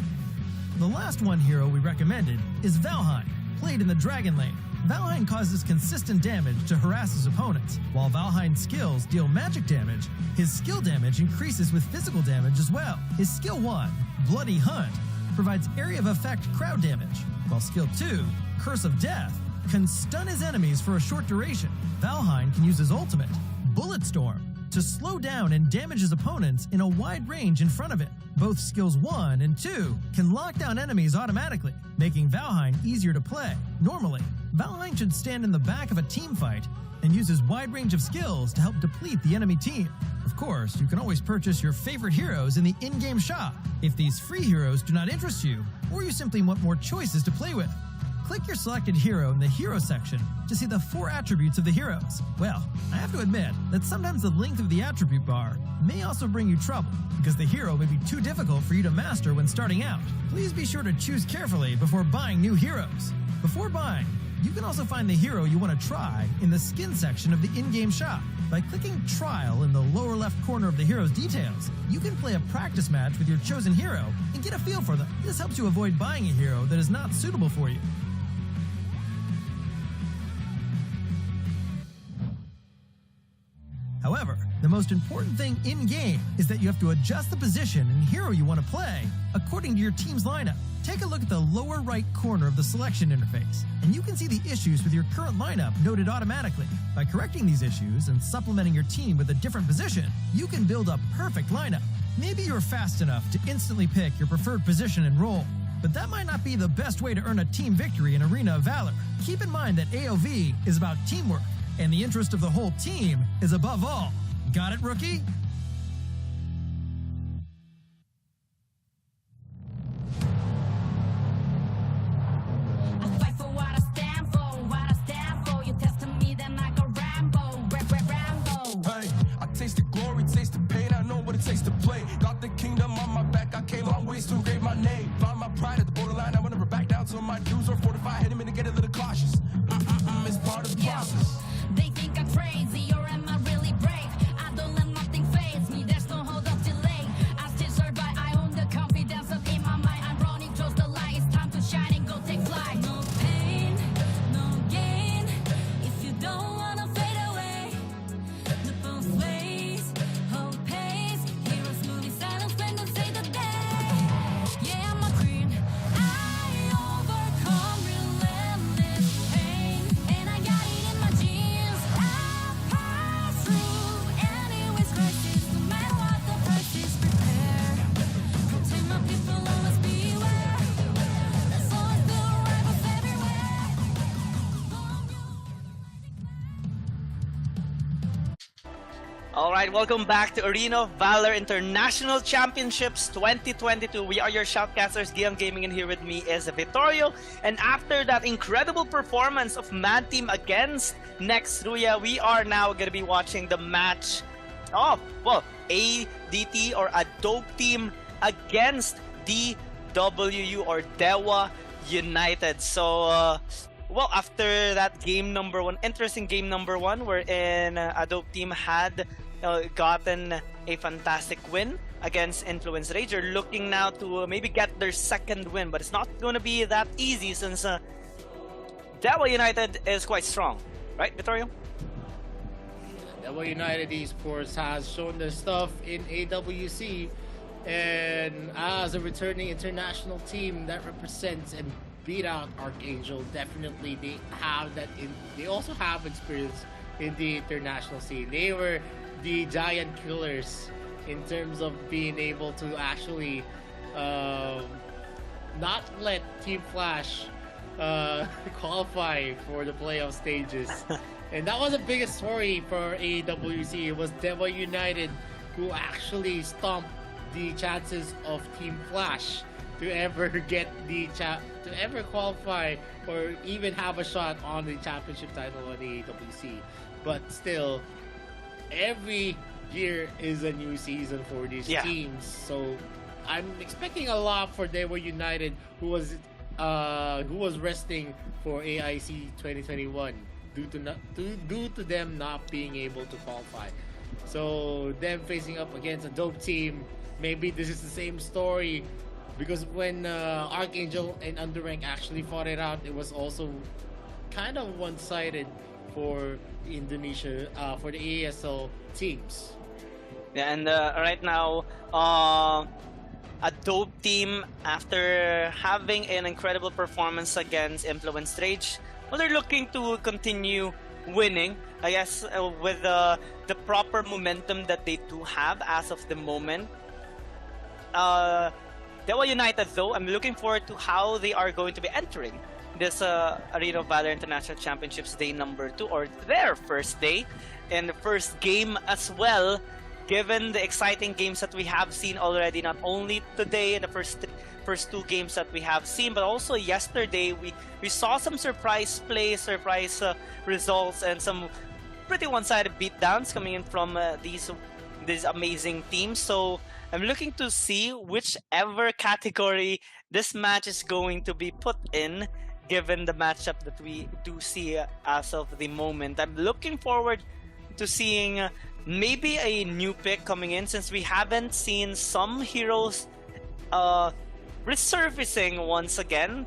The last one hero we recommended is Valheim, played in the Dragon Lane. Valheim causes consistent damage to harass his opponents. While Valheim's skills deal magic damage, his skill damage increases with physical damage as well. His skill 1, Bloody Hunt, provides area of effect crowd damage, while skill 2, Curse of Death, can stun his enemies for a short duration. Valheim can use his ultimate, Bullet Storm, to slow down and damage his opponents in a wide range in front of it. Both skills 1 and 2 can lock down enemies automatically, making Valheim easier to play. Normally, Valheim should stand in the back of a team fight and use his wide range of skills to help deplete the enemy team. Of course, you can always purchase your favorite heroes in the in-game shop if these free heroes do not interest you, or you simply want more choices to play with. Click your selected hero in the hero section to see the 4 attributes of the heroes. Well, I have to admit that sometimes the length of the attribute bar may also bring you trouble, because the hero may be too difficult for you to master when starting out. Please be sure to choose carefully before buying new heroes. Before buying, you can also find the hero you want to try in the skin section of the in-game shop. By clicking Trial in the lower left corner of the hero's details, you can play a practice match with your chosen hero and get a feel for them. This helps you avoid buying a hero that is not suitable for you. However, the most important thing in-game is that you have to adjust the position and hero you want to play according to your team's lineup. Take a look at the lower right corner of the selection interface, and you can see the issues with your current lineup noted automatically. By correcting these issues and supplementing your team with a different position, you can build a perfect lineup. Maybe you're fast enough to instantly pick your preferred position and role, but that might not be the best way to earn a team victory in Arena of Valor. Keep in mind that AOV is about teamwork, and the interest of the whole team is above all. Got it, rookie? I fight for what I stand for, what I stand for. You testing me, then I go Rambo, Rambo. Hey, I taste the glory, taste the pain. I know what it takes to play. Got the kingdom on my back. I came long ways to engrave my name. Found my pride at the borderline. I will never back down till my dues are fortified. Hit him in to get a little cautious. It's part of the process. They think I'm crazy, or am I really brave? I don't let nothing faze me, there's no hold up delay. Alright, welcome back to Arena of Valor International Championships 2022. We are your shoutcasters, Giam Gaming, and here with me is Vittorio. And after that incredible performance of Mad Team against Next Ruya, we are now going to be watching the match of, well, ADT or Adobe Team against DWU or Dewa United. So, well, after that game number one, interesting game number one, wherein Adobe Team had gotten a fantastic win against Influence Rage. They're looking now to maybe get their second win, but it's not going to be that easy since Dewa United is quite strong, right, Vittorio? Dewa United Esports has shown their stuff in AWC, and as a returning international team that represents and beat out Archangel, definitely they have that. They also have experience in the international scene. They were the giant killers in terms of being able to actually not let Team Flash qualify for the playoff stages. And that was the biggest story for AWC. It was Dewa United who actually stomped the chances of Team Flash to ever get to ever qualify or even have a shot on the championship title on the AWC. But still, every year is a new season for these teams. So I'm expecting a lot for Dewa United, who was resting for AIC 2021 due to them not being able to qualify. So them facing up against a dope team, maybe this is the same story. Because when Archangel and Underrank actually fought it out, it was also kind of one-sided for Indonesia, for the ASL teams. Yeah, and right now, Adobe Team, after having an incredible performance against Influence Rage, well, they're looking to continue winning, I guess, with the proper momentum that they do have as of the moment. Dewa United, though, I'm looking forward to how they are going to be entering this Arena of Valor International Championships day number 2, or their first day, and the first game as well, given the exciting games that we have seen already, not only today in the first two games that we have seen, but also yesterday we saw some surprise plays, surprise results, and some pretty one-sided beatdowns coming in from these amazing teams. So I'm looking to see whichever category this match is going to be put in, given the matchup that we do see as of the moment. I'm looking forward to seeing maybe a new pick coming in, since we haven't seen some heroes resurfacing once again.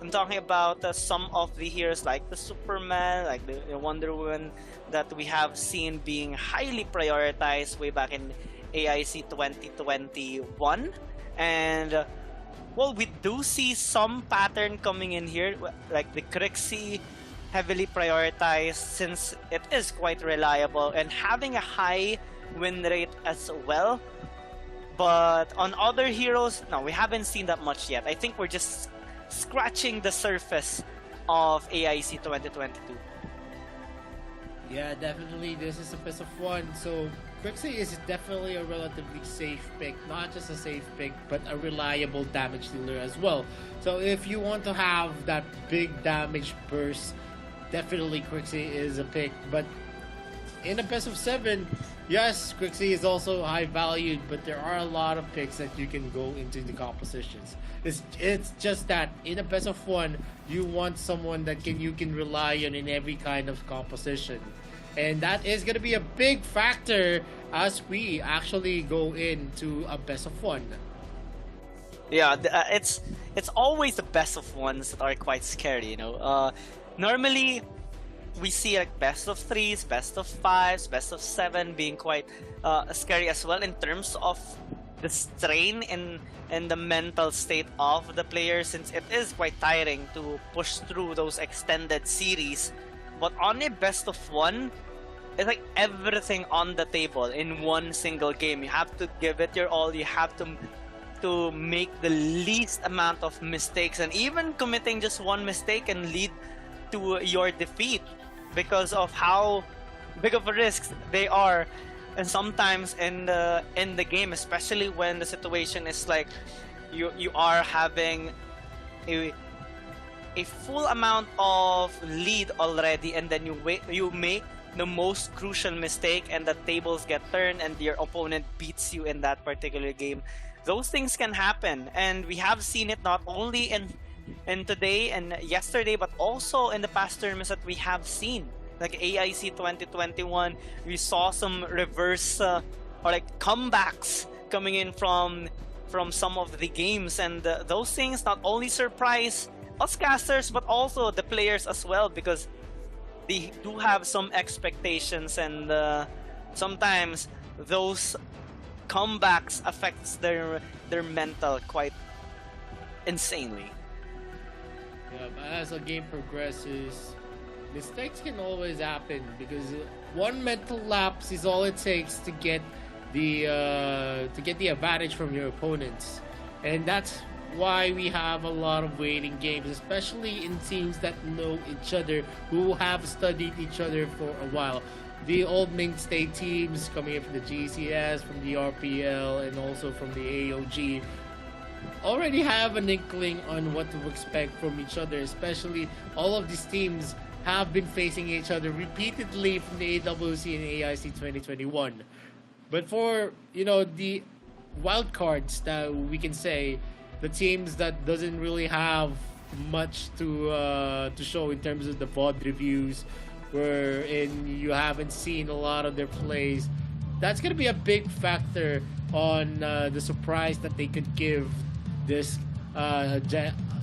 I'm talking about some of the heroes like the Superman, like the Wonder Woman, that we have seen being highly prioritized way back in AIC 2021. And well, we do see some pattern coming in here, like the Crixie heavily prioritized since it is quite reliable and having a high win rate as well. But on other heroes, no, we haven't seen that much yet. I think we're just scratching the surface of AIC 2022. Yeah, definitely. This is a best of one. So Crixie is definitely a relatively safe pick. Not just a safe pick, but a reliable damage dealer as well. So if you want to have that big damage burst, definitely Crixie is a pick. But in a best of 7, yes, Crixie is also high valued, but there are a lot of picks that you can go into the compositions. It's just that in a best of 1, you want someone that you can rely on in every kind of composition. And that is going to be a big factor as we actually go into a best of 1. Yeah, it's always the best of ones that are quite scary, you know. Normally, we see like best of 3s, best of 5s, best of 7 being quite scary as well in terms of the strain and the mental state of the players, since it is quite tiring to push through those extended series. But on a best of 1, it's like everything on the table in one single game. You have to give it your all. You have to make the least amount of mistakes, and even committing just one mistake can lead to your defeat because of how big of a risk they are And sometimes in the game, especially when the situation is like you are having a full amount of lead already, and then you make the most crucial mistake, and the tables get turned, and your opponent beats you in that particular game. Those things can happen, and we have seen it not only in today and yesterday, but also in the past tournaments that we have seen. Like AIC 2021, we saw some reverse or like comebacks coming in from some of the games, and those things not only surprise us casters but also the players as well, because they do have some expectations, and sometimes those comebacks affects their mental quite insanely. Yeah, but as the game progresses, mistakes can always happen because one mental lapse is all it takes to get the advantage from your opponents, and that's why we have a lot of waiting games, especially in teams that know each other, who have studied each other for a while. The old mainstay teams coming in from the GCS, from the RPL, and also from the AOG already have an inkling on what to expect from each other, especially all of these teams have been facing each other repeatedly from the AWC and AIC 2021. But for, the wild cards that we can say, the teams that doesn't really have much to show in terms of the VOD reviews, wherein you haven't seen a lot of their plays, that's going to be a big factor on the surprise that they could give this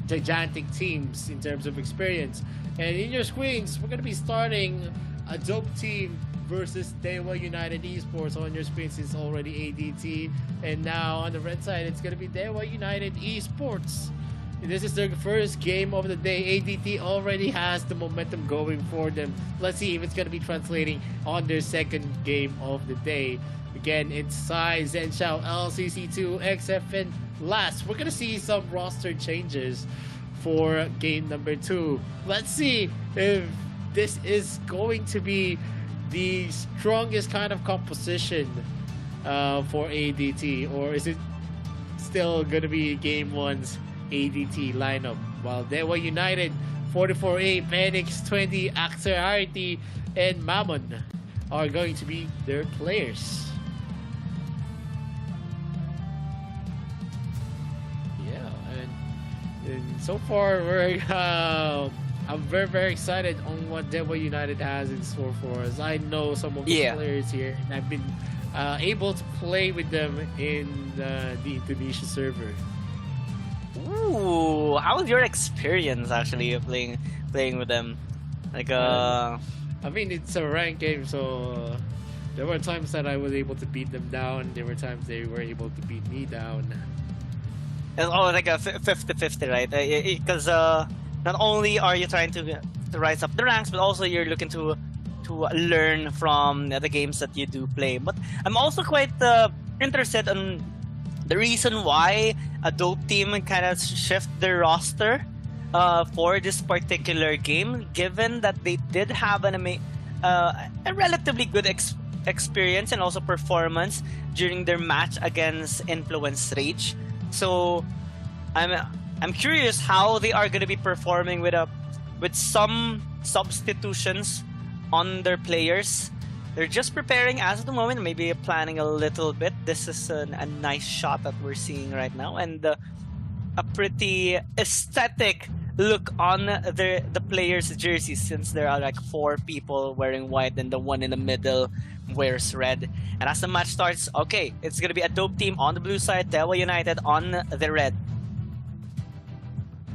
gigantic teams in terms of experience. And in your screens, we're going to be starting a dope team versus Dewa United Esports. On your screens is already ADT, and now on the red side it's going to be Dewa United Esports. This is their first game of the day. ADT already has the momentum going for them. Let's see if it's going to be translating on their second game of the day. Again, it's Sai, Zhenshao, LCC2, XFN last. We're going to see some roster changes for game number 2. Let's see if this is going to be the strongest kind of composition for ADT, or is it still going to be game 1's ADT lineup? While Dewa United, 44A, Phoenix 20, Axarity, and Mammon are going to be their players. And so far, I'm very, very excited on what Dewa United has in store for us. I know some of the players here, and I've been able to play with them in the Indonesia server. Ooh, how was your experience actually playing with them? Like, I mean, it's a ranked game, so there were times that I was able to beat them down. There were times they were able to beat me down. It's always like a 50-50, right? Because not only are you trying to rise up the ranks, but also you're looking to learn from the games that you do play. But I'm also quite interested in the reason why a dope team kind of shift their roster for this particular game, given that they did have a relatively good experience and also performance during their match against Influence Rage. So I'm curious how they are going to be performing with some substitutions on their players. They're just preparing as of the moment, maybe planning a little bit. This is a nice shot that we're seeing right now, and a pretty aesthetic look on the players' jerseys, since there are like 4 people wearing white and the one in the middle wears red. And as the match starts, okay, it's gonna be a dope team on the blue side, Dewa United on the red.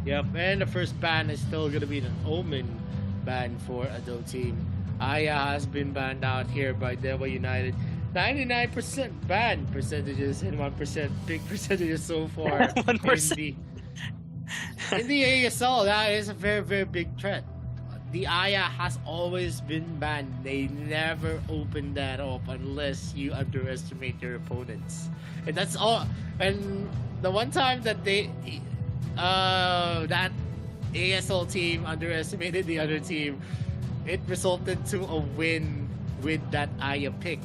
Yep, and the first ban is still gonna be an Omen ban for a dope team. Aya has been banned out here by Dewa United. 99% ban percentages and 1% big percentages so far. 1%. In the ASL, that is a very, very big threat. The Aya has always been banned. They never open that up unless you underestimate your opponents. And that's all. And the one time that that ASL team underestimated the other team, it resulted to a win with that Aya pick.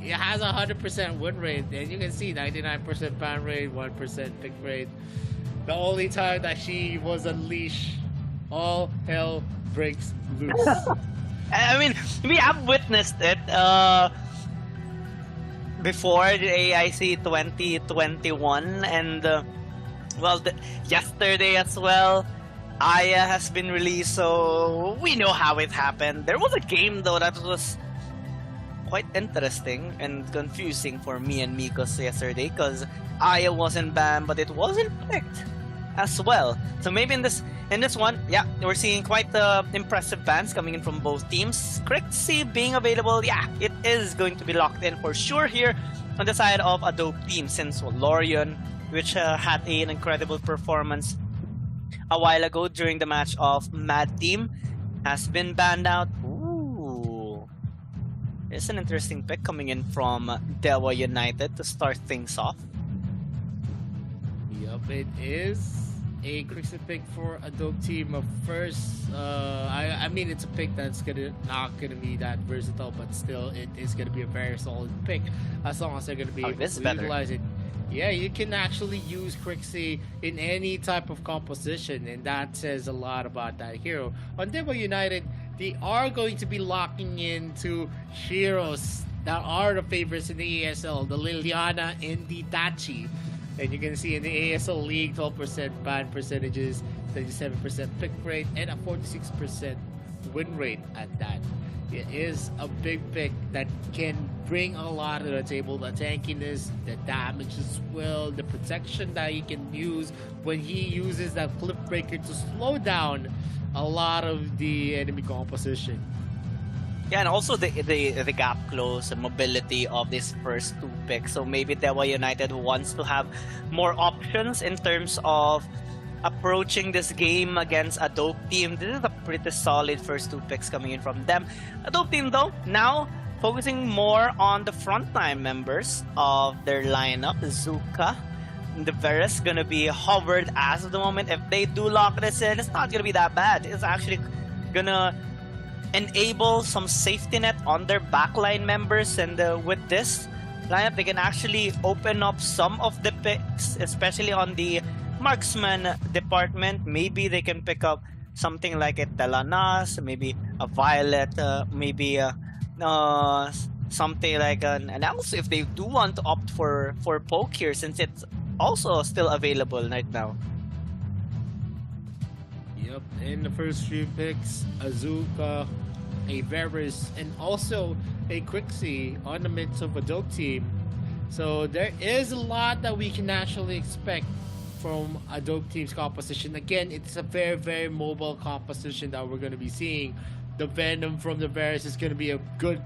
it has a 100% win rate, and you can see 99% ban rate, 1% pick rate. The only time that she was unleashed, all hell breaks loose. I mean, we have witnessed it before the AIC 2021, and yesterday as well. Aya has been released, so we know how it happened. There was a game though that was quite interesting and confusing for me and Mikos yesterday, because Aya wasn't banned, but it wasn't picked as well. So maybe in this one, yeah, we're seeing quite impressive bans coming in from both teams. Crixie being available, yeah, it is going to be locked in for sure here on the side of a dope team, since Lorion, which had an incredible performance a while ago during the match of Mad Team, has been banned out. Ooh, it's an interesting pick coming in from Dewa United to start things off. Yup, it is a Crixie pick for a dope team. Of first, I mean, it's a pick that's not gonna be that versatile, but still, it is gonna be a very solid pick as long as they're gonna be able to utilize it. Yeah, you can actually use Crixie in any type of composition, and that says a lot about that hero. On Dewa United, they are going to be locking into heroes that are the favorites in the ASL, the Liliana and the Tachi. And you can see in the ASL League, 12% ban percentages, 37% pick rate, and a 46% win rate at that. It is a big pick that can bring a lot to the table. The tankiness, the damage as well, the protection that he can use when he uses that cliff breaker to slow down a lot of the enemy composition. Yeah, and also the gap close and mobility of these first two picks. So maybe Dewa United wants to have more options in terms of approaching this game against a dope team. This is a pretty solid first two picks coming in from them. A dope team though, now focusing more on the frontline members of their lineup. Zuka, the Varus gonna be hovered as of the moment. If they do lock this in, it's not gonna be that bad. It's actually gonna enable some safety net on their backline members, and with this lineup they can actually open up some of the picks, especially on the marksman department. Maybe they can pick up something like a Telanas, maybe a Violet, maybe something like an else if they do want to opt for poke here, since it's also still available right now. Yep, in the first few picks, Azuka, a Varus, and also a Crixie on the midst of a dope team. So there is a lot that we can actually expect from a dope team's composition. Again, it's a very, very mobile composition that we're going to be seeing. The Venom from the Varus is going to be a good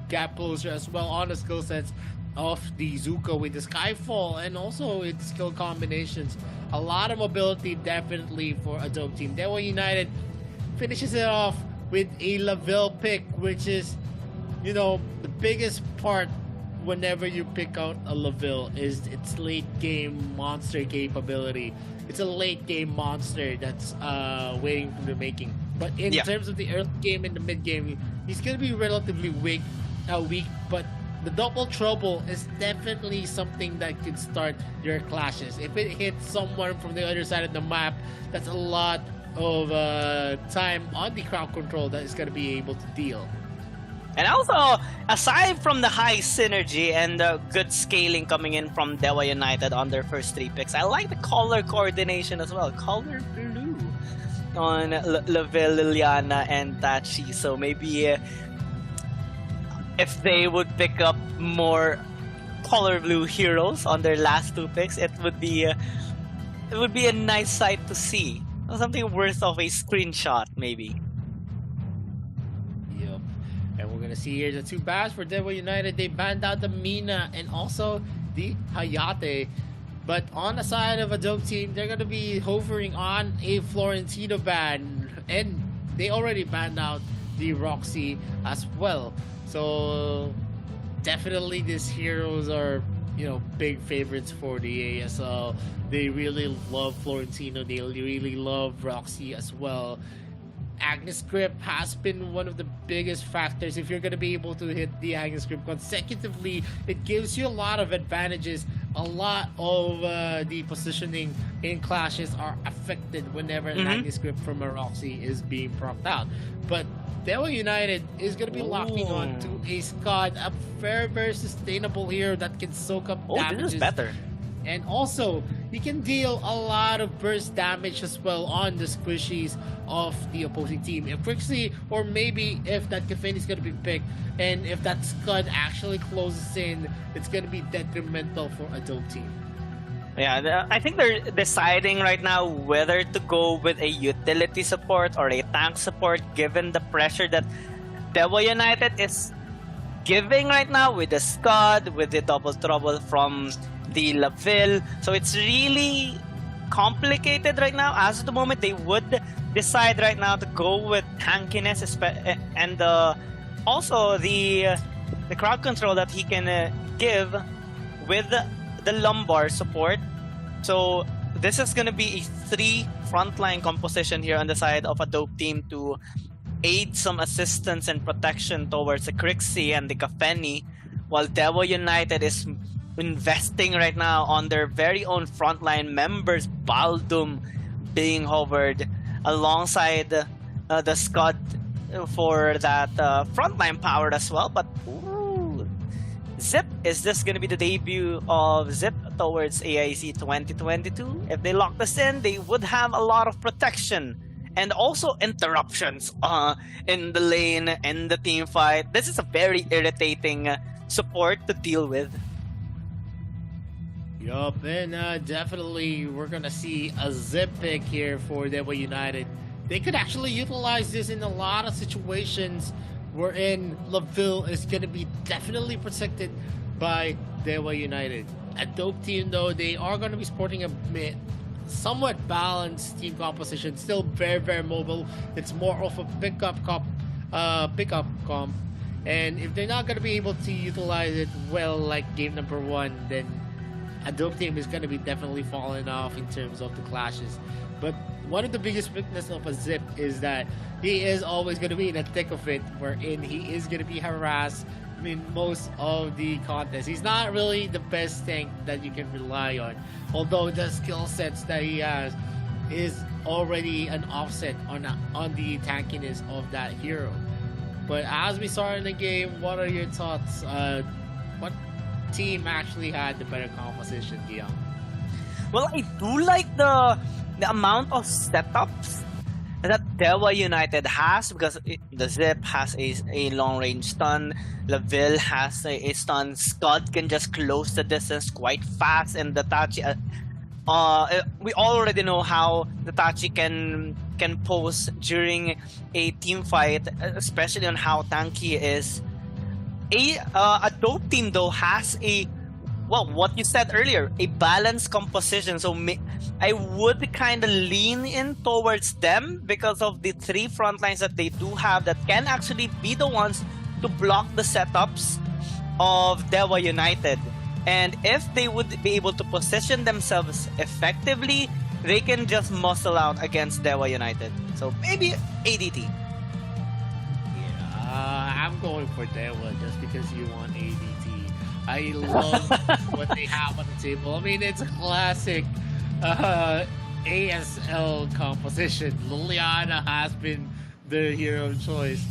gap closer as well on the skill sets of the Zuka with the Skyfall and also its skill combinations. A lot of mobility definitely for a dope team. Dewa United finishes it off with a Lavelle pick, which is, you know, the biggest part whenever you pick out a Lavelle is its late game monster capability. It's a late game monster that's waiting for the making. But in terms of the early game and the mid game, he's gonna be relatively weak, but the double trouble is definitely something that could start your clashes. If it hits someone from the other side of the map, that's a lot of time on the crowd control that is going to be able to deal. And also, aside from the high synergy and the good scaling coming in from Dewa United on their first three picks, I like the color coordination as well. Color blue on Lavelle, Liliana, and Tachi. So maybe if they would pick up more color blue heroes on their last two picks, it would be a nice sight to see. Something worth of a screenshot, maybe. Yep. And we're gonna see here the two bans for Dewa United. They banned out the Mina and also the Hayate. But on the side of a dope team, they're gonna be hovering on a Florentino ban, and they already banned out the Roxy as well. So definitely these heroes are, you know, big favorites for the ASL. They really love Florentino. They really love Roxy as well. Agnes Grip has been one of the biggest factors. If you're going to be able to hit the Agnes Grip consecutively, it gives you a lot of advantages. A lot of the positioning in clashes are affected whenever an Agnes Grip from a Roxy is being procced out. But Dewa United is going to be locking on to a Scud, a very sustainable hero that can soak up damages. This is better. And also, he can deal a lot of burst damage as well on the squishies of the opposing team. If Rixie, or maybe if that Kafane is going to be picked, and if that Scud actually closes in, it's going to be detrimental for a dope team. Yeah, I think they're deciding right now whether to go with a utility support or a tank support, given the pressure that Dewa United is giving right now with the Scud, with the double trouble from the Laville. So it's really complicated right now. As of the moment, they would decide right now to go with tankiness and also the crowd control that he can give with the lumbar support. So this is going to be a 3 frontline composition here on the side of a dope team to aid some assistance and protection towards the Crixie and the Kafeni, while Dewa United is investing right now on their very own frontline members, Baldum being hovered alongside the Scud for that frontline power as well. But Zip, is this going to be the debut of Zip towards AIC 2022? If they lock this in, they would have a lot of protection and also interruptions in the lane and the team fight. This is a very irritating support to deal with. Yup, and definitely we're gonna see a Zip pick here for Dewa United. They could actually utilize this in a lot of situations wherein Laville is gonna be definitely protected by Dewa United. A dope team though, they are gonna be sporting a somewhat balanced team composition, still very mobile. It's more of a pickup comp, and if they're not gonna be able to utilize it well like game number 1, then a dope team is going to be definitely falling off in terms of the clashes. But one of the biggest weaknesses of a Zip is that he is always going to be in the thick of it, wherein he is going to be harassed in most of the contests. He's not really the best tank that you can rely on, although the skill sets that he has is already an offset on the tankiness of that hero. But as we saw in the game, what are your thoughts? What team actually had the better composition, Guillaume? Well, I do like the amount of setups that Dewa United has, because the Zip has a long range stun, Laville has a stun, Scud can just close the distance quite fast, and the Tachi, we already know how the Tachi can pose during a team fight, especially on how tanky he is. A dope team though has what you said earlier, a balanced composition. So I would kind of lean in towards them because of the 3 front lines that they do have that can actually be the ones to block the setups of Dewa United. And if they would be able to position themselves effectively, they can just muscle out against Dewa United. So maybe ADT. I'm going for Dewa just because you want ADT. I love what they have on the table. I mean, it's a classic ASL composition. Liliana has been the hero of choice,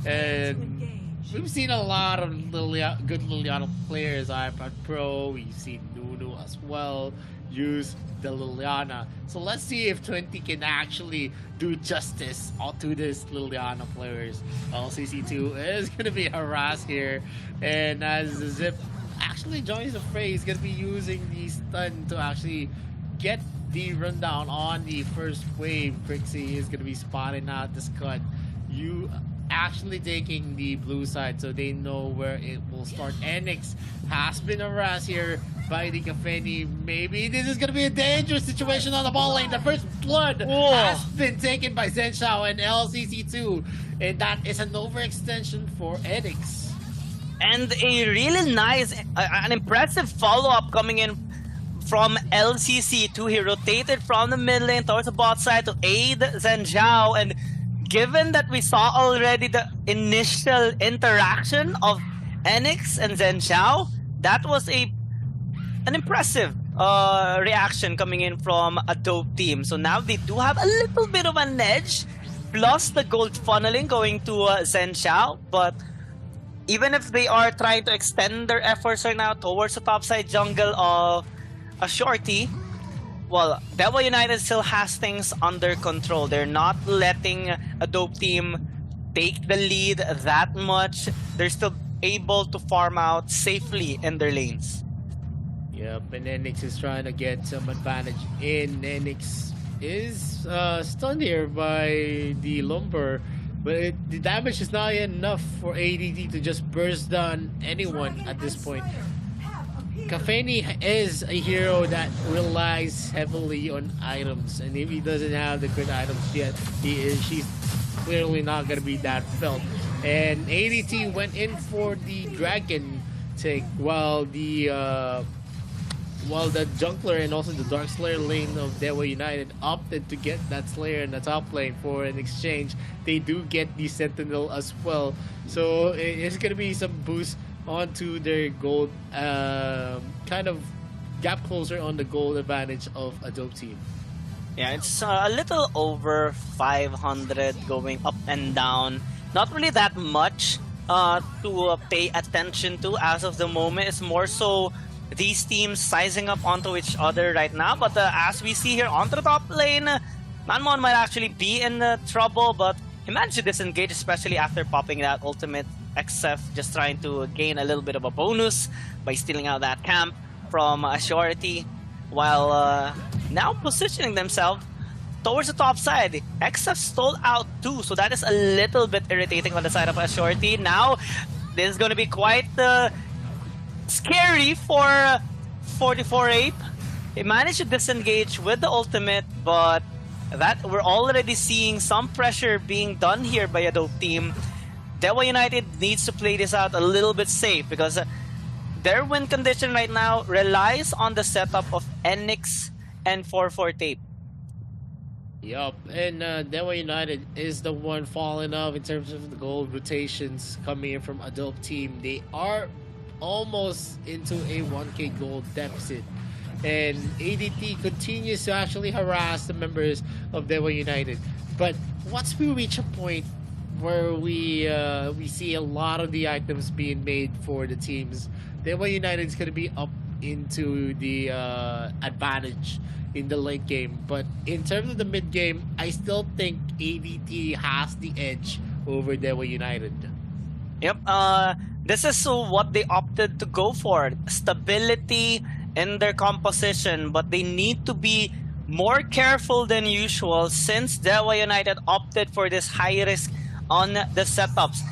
and we've seen a lot of good Liliana players. iPad Pro, we've seen Nunu as well use the Liliana. So let's see if 20 can actually do justice to this Liliana players. LCC2 is going to be harassed here, and as Zip actually joins the fray, he's going to be using the stun to actually get the rundown on the first wave. Crixie is going to be spotting out the Scud. You actually taking the blue side, so they know where it will start. Enix has been harassed here by the Kafeni. Maybe this is going to be a dangerous situation on the ball lane. The first blood has been taken by Zenshao and LCC2, and that is an overextension for Enix. And a really nice, an impressive follow-up coming in from LCC2. He rotated from the mid lane towards the bot side to aid Zenshao and given that we saw already the initial interaction of Enix and Zhen Xiao, that was an impressive reaction coming in from a dope team. So now they do have a little bit of an edge, plus the gold funneling going to Zhen Xiao. But even if they are trying to extend their efforts right now towards the topside jungle of a Shorty, well, Devil United still has things under control. They're not letting a dope team take the lead that much. They're still able to farm out safely in their lanes. Yep, and Enix is trying to get some advantage in. Enix is stunned here by the Lumber, but the damage is not enough for ADT to just burst down anyone at this point. Kafeni is a hero that relies heavily on items, and if he doesn't have the good items yet, she's clearly not going to be that felt. And ADT went in for the Dragon take, while the Jungler and also the Dark Slayer lane of Dewa United opted to get that Slayer in the top lane for an exchange. They do get the Sentinel as well, so it's going to be some boost onto their gold, kind of gap closer on the gold advantage of a dope team. Yeah, it's a little over 500 going up and down. Not really that much to pay attention to as of the moment. It's more so these teams sizing up onto each other right now. But as we see here onto the top lane, Manmon might actually be in trouble, but he managed to disengage, especially after popping that ultimate. XF just trying to gain a little bit of a bonus by stealing out that camp from Ashority, while now positioning themselves towards the top side. XF stole out too, so that is a little bit irritating on the side of Ashority. Now, this is going to be quite scary for 44 Ape. He managed to disengage with the ultimate, but that we're already seeing some pressure being done here by a dope team. Dewa United needs to play this out a little bit safe, because their win condition right now relies on the setup of Enix and 44 Tape. Yup, and Dewa United is the one falling off in terms of the gold rotations coming in from a dope team. They are almost into a 1k gold deficit, and ADT continues to actually harass the members of Dewa United. But once we reach a point where we see a lot of the items being made for the teams, Dewa United is going to be up into the advantage in the late game. But in terms of the mid game, I still think ADT has the edge over Dewa United. Yep, this is what they opted to go for. Stability in their composition, but they need to be more careful than usual since Dewa United opted for this high risk on the setups.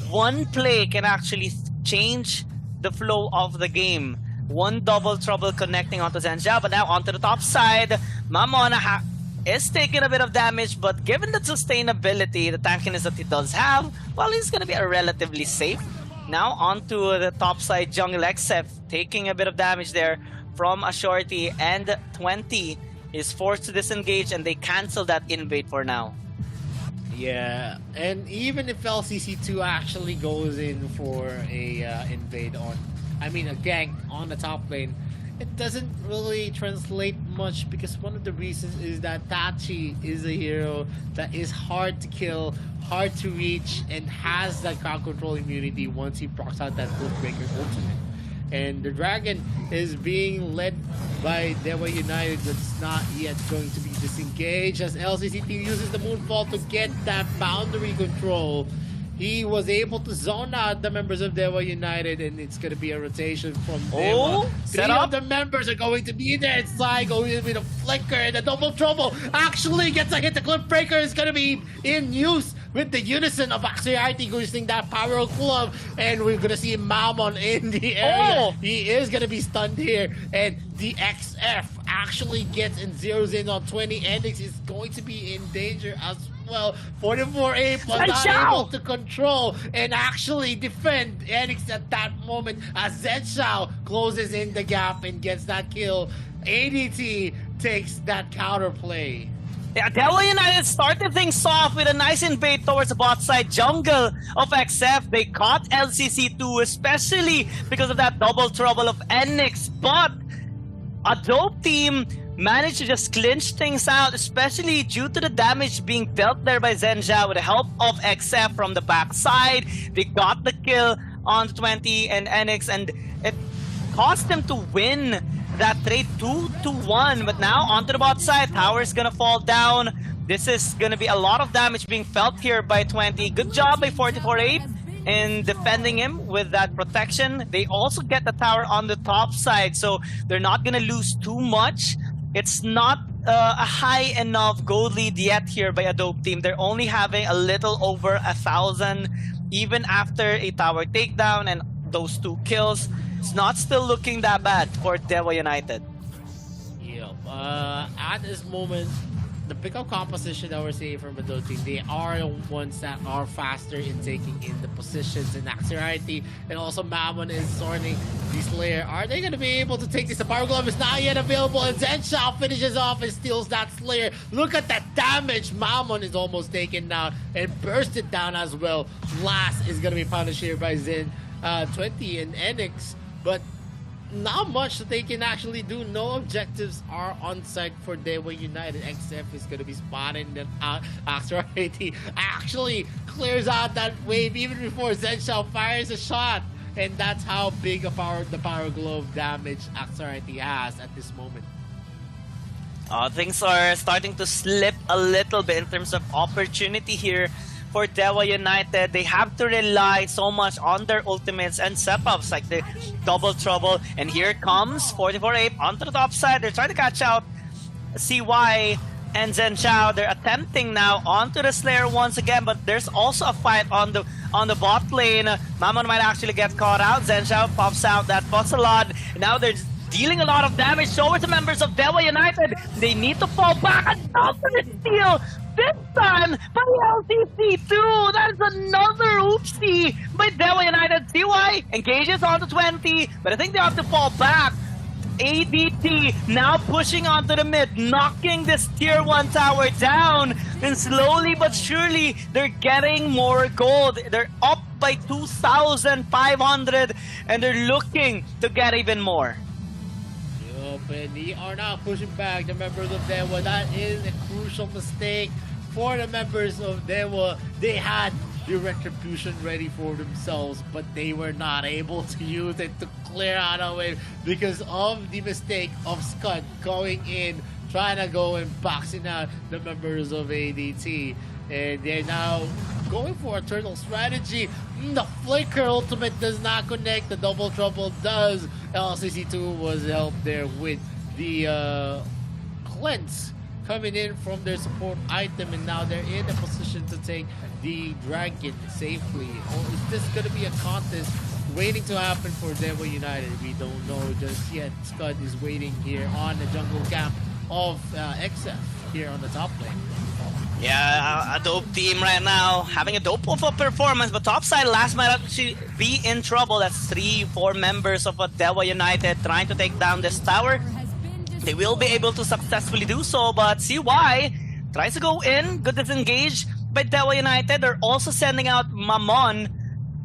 One play can actually change the flow of the game. One double trouble connecting onto Zhen Xiao, but now onto the top side. Mamona is taking a bit of damage, but given the sustainability, the tankiness that he does have, well, he's going to be relatively safe. Now onto the top side, Jungle XF taking a bit of damage there from Ashority, and 20 is forced to disengage, and they cancel that invade for now. Yeah, and even if LCC2 actually goes in for a invade on, I mean a gank on the top lane, it doesn't really translate much, because one of the reasons is that Tachi is a hero that is hard to kill, hard to reach, and has that crowd control immunity once he procs out that Cliffbreaker ultimate. And the Dragon is being led by Dewa United, that's not yet going to be disengaged, as LCCT uses the Moonfall to get that boundary control. He was able to zone out the members of Dewa United, and it's going to be a rotation from Dewa. Three of the members are going to be there. It's like going to be the flicker, and the double trouble actually gets a hit. The Cliffbreaker is going to be in use with the unison of Axiarity using that power glove, and we're going to see Mammon in the area. He is going to be stunned here, and the XF actually gets and zeroes in on 20. Enix is going to be in danger as well. 44 Ape was not able to control and actually defend Enix at that moment, as Zhen Xiao closes in the gap and gets that kill. ADT takes that counter play. Yeah, Devil United started things off with a nice invade towards the bot side jungle of XF. They caught LCC2, especially because of that double trouble of Enix, but a dope team managed to just clinch things out, especially due to the damage being dealt there by Zenja with the help of XF from the backside. They got the kill on 20 and Enix, and it cost them to win that trade 2-1. But now onto the bot side, tower is gonna fall down. This is gonna be a lot of damage being felt here by 20. Good job by 44-8 in defending him with that protection. They also get the tower on the top side, so they're not gonna lose too much. It's not a high enough gold lead yet here by a dope team. They're only having a little over 1,000 even after a tower takedown and those 2 kills. It's not still looking that bad for Devil United. Yep. At this moment, the pickup composition that we're seeing from the dope team, they are the ones that are faster in taking in the positions and Axerity, and also Mammon is sorting the Slayer. Are they going to be able to take this? The Power Glove is not yet available, and Zenshao finishes off and steals that Slayer. Look at that damage. Mammon is almost taken down and bursted down as well. Last is going to be punished here by Zen 20 and Enix, but not much that they can actually do. No objectives are on site for Devil United. XF is going to be spotting that out. Axerity actually clears out that wave even before Zenshao fires a shot. And that's how big of the Power Glove damage Axerity has at this moment. Things are starting to slip a little bit in terms of opportunity here for Devil United. They have to rely so much on their ultimates and setups like the double trouble. And here comes 44-8 onto the top side. They're trying to catch out CY and Zenshao. They're attempting now onto the Slayer once again, but there's also a fight on the bot lane. Mammon might actually get caught out. Zenshao pops out that Fussalon. Now they're dealing a lot of damage towards the members of Devil United. They need to fall back and ultimate steal. This time by LCC2. That is another oopsie by Devil United. CY engages onto 20, but I think they have to fall back. ADT now pushing onto the mid, knocking this tier 1 tower down, and slowly but surely they're getting more gold. They're up by 2,500 and they're looking to get even more. And they are now pushing back the members of Dewa. That is a crucial mistake for the members of Dewa. They had the retribution ready for themselves, but they were not able to use it to clear out a wave because of the mistake of Scud going in, trying to go and boxing out the members of ADT. And they're now going for a turtle strategy. The Flicker ultimate does not connect. The double trouble does. LCC2 was helped there with the cleanse coming in from their support item, and now they're in a position to take the dragon safely. Or is this going to be a contest waiting to happen for Devil United? We don't know just yet. Scud is waiting here on the jungle camp of XF here on the top lane. Yeah, a dope team right now, having a dope of a performance, but topside last might actually be in trouble. That's 3-4 members of Devil United trying to take down this tower. They will be able to successfully do so, but CY tries to go in. Good disengage by Devil United. They're also sending out Mammon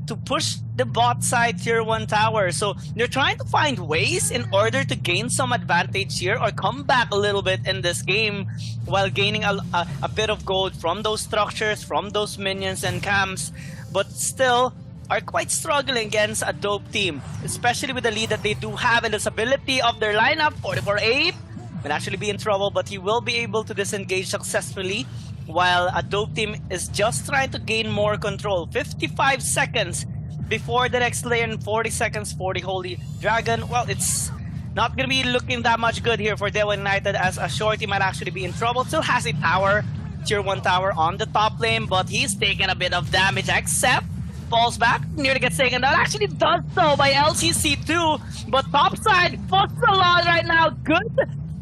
to push the bot side tier 1 tower. So they're trying to find ways in order to gain some advantage here or come back a little bit in this game while gaining a bit of gold from those structures, from those minions and camps, but still are quite struggling against a dope team, especially with the lead that they do have and the stability of their lineup. 44-8 will actually be in trouble, but he will be able to disengage successfully while a dope team is just trying to gain more control. 55 seconds before the next layer and 40 seconds for the Holy Dragon. Well, it's not going to be looking that much good here for Devil United, as a shorty might actually be in trouble. Still has a tower, tier 1 tower on the top lane, but he's taking a bit of damage, except falls back, nearly gets taken down. Actually does so by LCC2, but topside, Fussalon right now. Good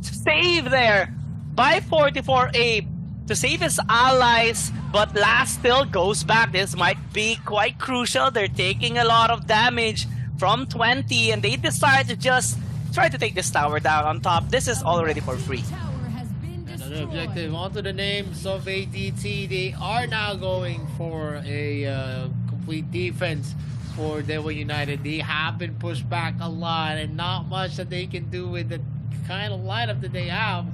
save there by 44-8 to save his allies, but last still goes back. This might be quite crucial. They're taking a lot of damage from 20, and they decide to just try to take this tower down on top. This is already for free. Another The objective onto the names of ADT. They are now going for a complete defense for Dewa United. They have been pushed back a lot and not much that they can do with the kind of lineup that they have.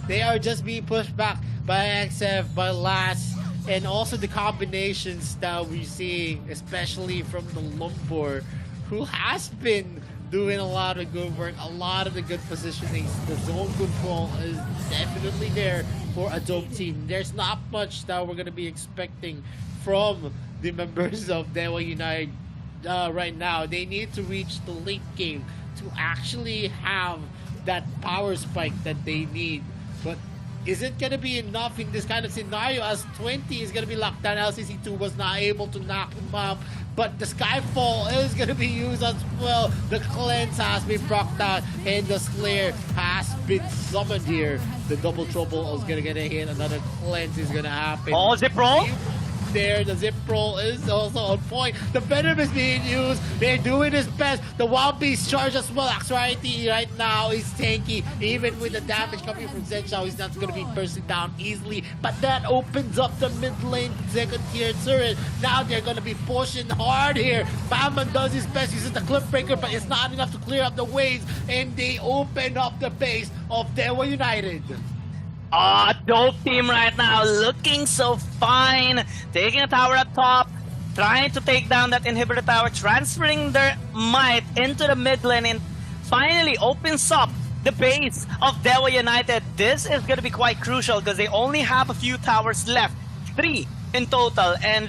They are just being pushed back by XF, by Last, and also the combinations that we see, especially from the Lumpur, who has been doing a lot of good work, a lot of the good positioning. The zone control is definitely there for a dope team. There's not much that we're going to be expecting from the members of Dewa United right now. They need to reach the late game to actually have that power spike that they need. But is it going to be enough in this kind of scenario, as 20 is going to be locked down? LCC2 was not able to knock him up, but the Skyfall is going to be used as well. The Cleanse has been procced out, and the Slayer has been summoned here. The Double Trouble is going to get a hit. Another Cleanse is going to happen. Oh, Zip Roll? There, the Zip Roll is also on point. The Venom is being used. They're doing his best. The Wild Beast charge as well. Actuality right now is tanky. Even with the damage coming from Zenshao, he's not going to be bursting down easily. But that opens up the mid lane second tier turret. Now they're going to be pushing hard here. Batman does his best, uses the Cliff Breaker, but it's not enough to clear up the waves. And they open up the base of Dewa United. Dope team right now, looking so fine. Taking a tower up top, trying to take down that inhibitor tower, transferring their might into the mid lane, and finally opens up the base of Dewa United. This is going to be quite crucial because they only have a few towers left, 3 in total, and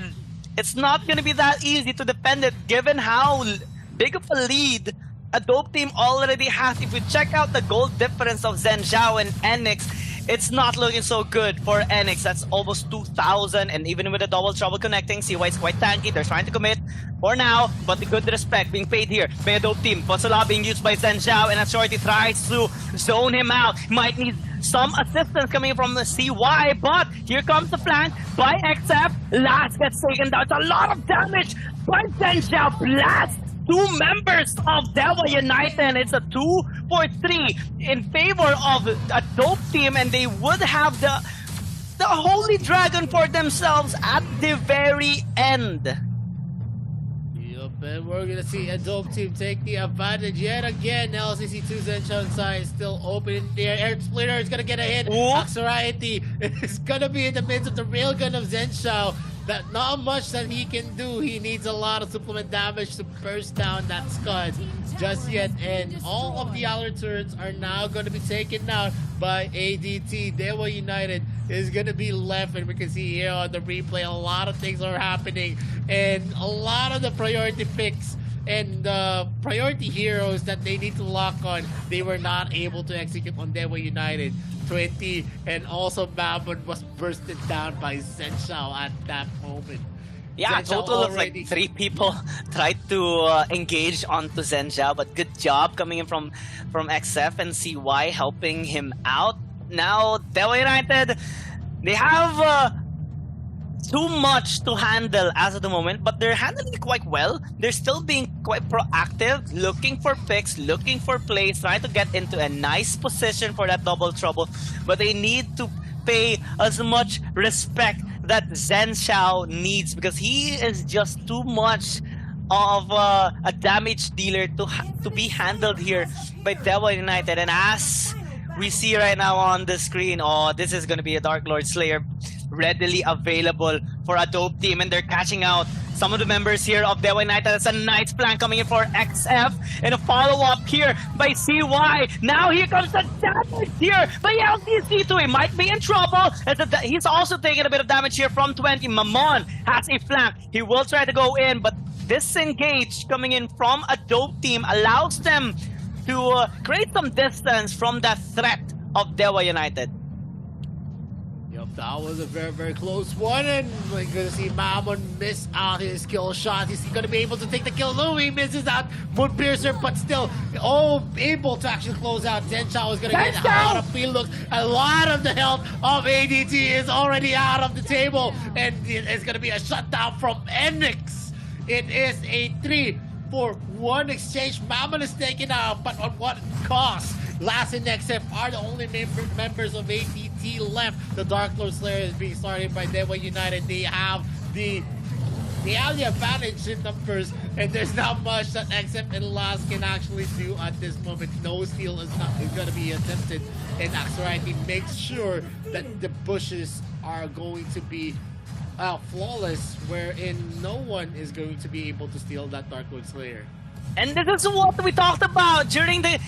it's not going to be that easy to defend it given how big of a lead a dope team already has. If we check out the gold difference of Zenshao and Enix, it's not looking so good for Enix. That's almost 2,000, and even with the double trouble connecting, CY is quite tanky. They're trying to commit for now, but the good respect being paid here by a dope team. Pozola being used by Zenshao, and as Shorty tries to zone him out. Might need some assistance coming from the CY, but here comes the flank by XF. Last gets taken down. It's a lot of damage by Zenshao. Blast! 2 members of Dewa United. It's a 2 for 3 in favor of a dope team, and they would have the Holy Dragon for themselves at the very end. Yup, and we're gonna see a dope team take the advantage yet again. LCC2 Zenshao side is still open in there. Air Splitter is gonna get a hit. Axority is gonna be in the midst of the railgun of Zenshao. That not much that he can do. He needs a lot of supplement damage to burst down that Scud just yet. And all of the other turrets are now going to be taken out by ADT. Dewa United is going to be left, and we can see here on the replay a lot of things are happening, and a lot of the priority picks and priority heroes that they need to lock on, they were not able to execute on Dewa United. 20 and also Mammon was bursted down by Zenshao at that moment. Yeah, a total of like 3 people tried to engage onto Zenshao, but good job coming in from XF and CY helping him out. Now, Dewa United, they have too much to handle as of the moment, but they're handling it quite well. They're still being quite proactive, looking for picks, looking for plays, trying to get into a nice position for that double trouble, but they need to pay as much respect that Zenshao needs, because he is just too much of a damage dealer to be handled here by Dewa United. And as we see right now on the screen, oh, this is going to be a Dark Lord Slayer readily available for a dope team, and they're catching out some of the members here of Dewa United. That's a nice plan coming in for XF, and a follow-up here by CY. Now here comes the damage here by LTC2. He might be in trouble. He's also taking a bit of damage here from 20. Mamon has a flank. He will try to go in, but disengage coming in from a dope team allows them to create some distance from that threat of Dewa United. Yep, that was a very, very close one, and we're gonna see Mammon miss out his kill shot. He's gonna be able to take the kill. No, he misses out Moonpiercer, but still able to actually close out. Zenshao is gonna get a lot of field looks. A lot of the health of ADT is already out of the table, and it's gonna be a shutdown from Enix. It is a 3-for-1 exchange. Mammon is taken out, but on what cost? Last and XF are the only members of ATT left. The Dark Lord Slayer is being started by Dewa United. They have the advantage in numbers, and there's not much that XF and Last can actually do at this moment. No steal is going to be attempted, and Axorite makes sure that the bushes are going to be flawless, wherein no one is going to be able to steal that Dark Lord Slayer. And this is what we talked about during the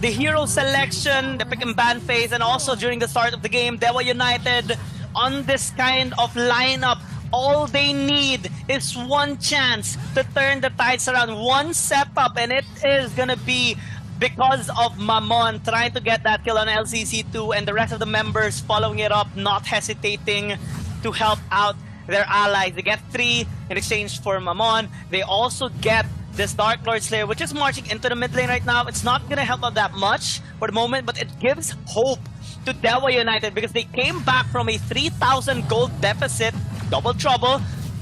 hero selection, the pick and ban phase, and also during the start of the game. Dewa United on this kind of lineup, all they need is one chance to turn the tides around, one setup, and it is gonna be because of Mamon trying to get that kill on LCC2 and the rest of the members following it up, not hesitating to help out their allies. They get 3 in exchange for Mamon. They also get this Dark Lord Slayer, which is marching into the mid lane right now. It's not gonna help out that much for the moment, but it gives hope to Dewa United because they came back from a 3,000 gold deficit, double trouble,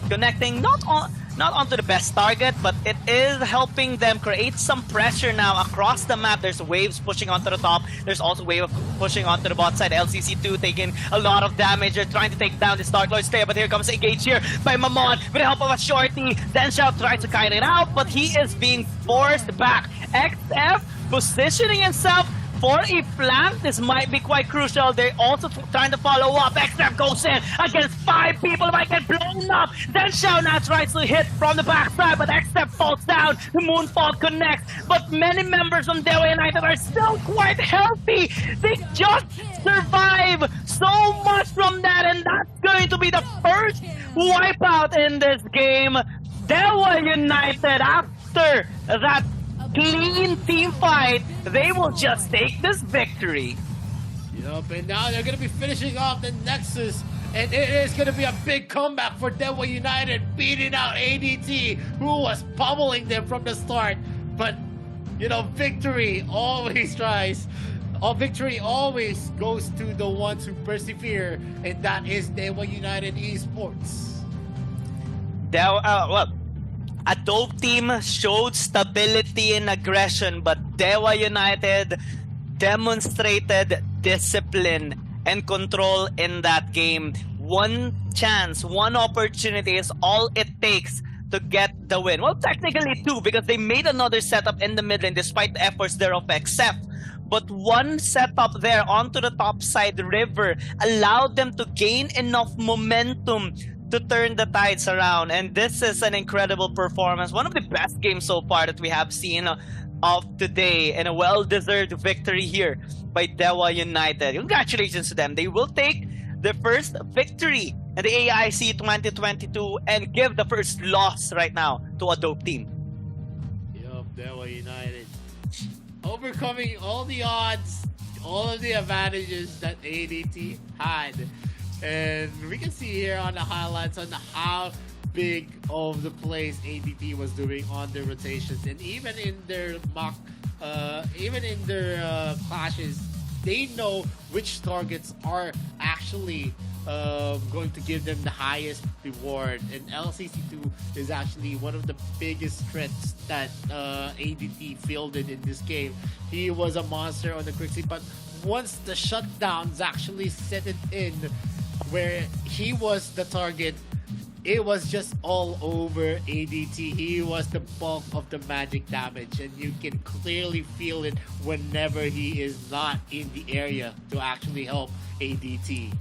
connecting not onto the best target, but it is helping them create some pressure now across the map. There's waves pushing onto the top. There's also wave pushing onto the bot side. LCC2 taking a lot of damage. They're trying to take down the Dark Lord Slayer, but here comes engage here by Mamon with the help of a shorty. Zenshao tries to kite it out, but he is being forced back. XF positioning himself for a flank. This might be quite crucial. They're also trying to follow up. XF goes in against 5 people. Might get blown up. Then Xiao now tries to hit from the backside, but XF falls down. The Moonfall connects. But many members from Dewa United are still quite healthy. They just survive so much from that, and that's going to be the first wipeout in this game. Dewa United, after that clean team fight, they will just take this victory. Yup, and now they're going to be finishing off the Nexus, and it is going to be a big comeback for Dewa United, beating out ADT, who was pummeling them from the start. But, you know, victory always goes to the ones who persevere, and that is Dewa United Esports. Adobe team showed stability and aggression, but Dewa United demonstrated discipline and control in that game. One chance, one opportunity is all it takes to get the win. Well, technically 2, because they made another setup in the mid lane despite the efforts there of XF. But one setup there onto the top side river allowed them to gain enough momentum to turn the tides around, and this is an incredible performance. One of the best games so far that we have seen of today, and a well-deserved victory here by Dewa United. Congratulations to them. They will take the first victory in the AIC 2022 and give the first loss right now to Adobe team. Yup, Dewa United overcoming all the odds, all of the advantages that ADT had. And we can see here on the highlights on how big of the plays ADT was doing on their rotations, and even in their clashes, they know which targets are actually going to give them the highest reward. And LCC2 is actually one of the biggest threats that ADT fielded in this game. He was a monster on the quick seat, but once the shutdowns actually set it in, where he was the target, it was just all over ADT. He was the bulk of the magic damage, and you can clearly feel it whenever he is not in the area to actually help ADT.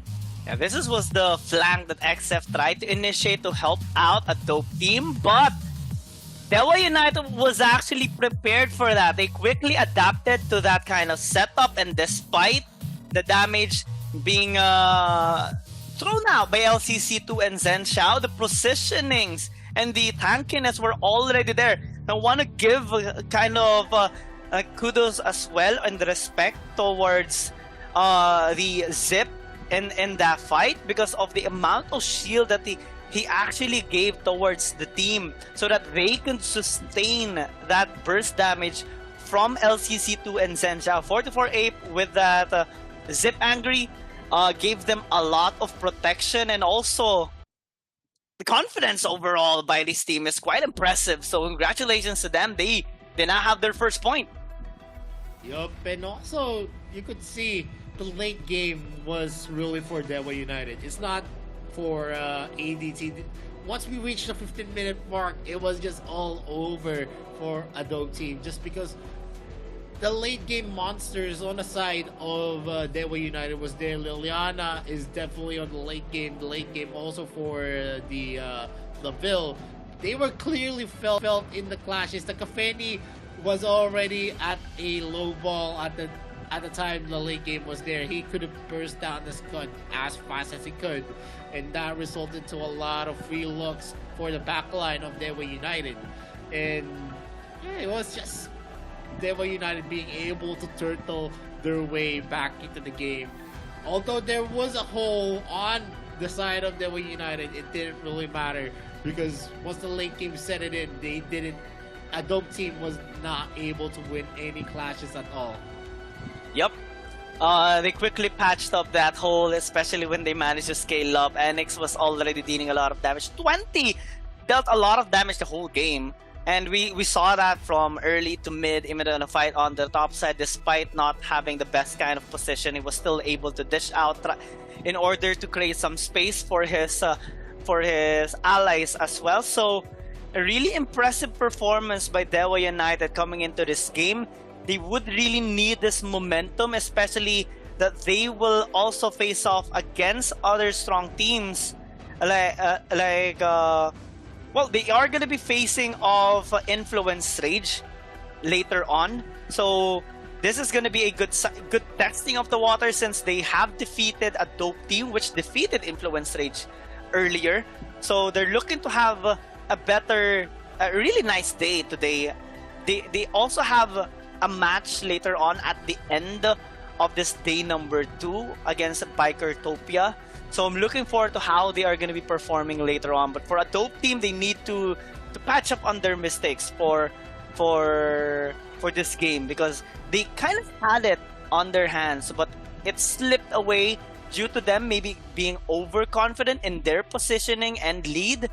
Yeah, this was the flank that XF tried to initiate to help out a dope team, but Dewa United was actually prepared for that. They quickly adapted to that kind of setup, and despite the damage being thrown out by LCC2 and Zenshao, the positionings and the tankiness were already there. I want to give kind of kudos as well and respect towards the Zip in that fight, because of the amount of shield that he actually gave towards the team so that they can sustain that burst damage from LCC2 and Zenshao. 44 Ape with that Zip Angry gave them a lot of protection, and also the confidence overall by this team is quite impressive. So congratulations to them. They now have their first point. Yup, and also you could see the late game was really for Dewa United. It's not for ADT. Once we reached the 15-minute mark, it was just all over for Adobe Team, just because the late game monsters on the side of Dewa United was there. Liliana is definitely on the late game. The late game also for the Laville. They were clearly felt in the clashes. The Kafeni was already at a low ball at the time the late game was there. He could have burst down the scud as fast as he could, and that resulted to a lot of free looks for the backline of Dewa United. And yeah, it was just Dewa United being able to turtle their way back into the game. Although there was a hole on the side of Dewa United, it didn't really matter, because once the late game set it in, they didn't. Adobe Team was not able to win any clashes at all. Yep. They quickly patched up that hole, especially when they managed to scale up. Enix was already dealing a lot of damage. 20 dealt a lot of damage the whole game. And we saw that from early to mid, even in a fight on the top side, despite not having the best kind of position, he was still able to dish out in order to create some space for his allies as well. So a really impressive performance by Dewa United coming into this game. They would really need this momentum, especially that they will also face off against other strong teams well, they are going to be facing off Influence Rage later on. So this is going to be a good testing of the water, since they have defeated a dope team which defeated Influence Rage earlier. So they're looking to have a really nice day today. They also have a match later on at the end of this day number 2 against Bikertopia. So I'm looking forward to how they are going to be performing later on. But for a dope team, they need to patch up on their mistakes for this game, because they kind of had it on their hands, but it slipped away due to them maybe being overconfident in their positioning and lead.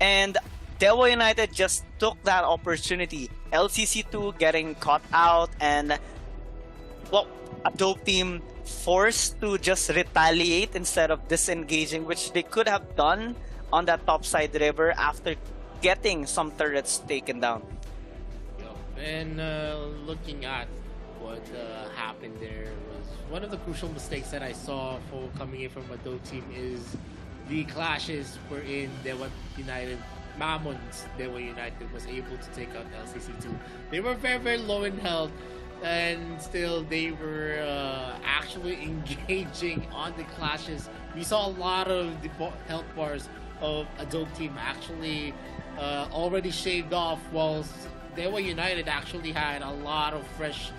And Dewa United just took that opportunity. LCC2 getting caught out, and well, a dope team forced to just retaliate instead of disengaging, which they could have done on that topside river after getting some turrets taken down. And looking at what happened there, was one of the crucial mistakes that I saw for coming in from a dope team is the clashes wherein Dewa United, Mammon's Dewa United was able to take out LCC2. They were very, very low in health, and still they were actually engaging on the clashes. We saw a lot of the health bars of Adobe Team actually already shaved off, while Dewa United actually had a lot of fresh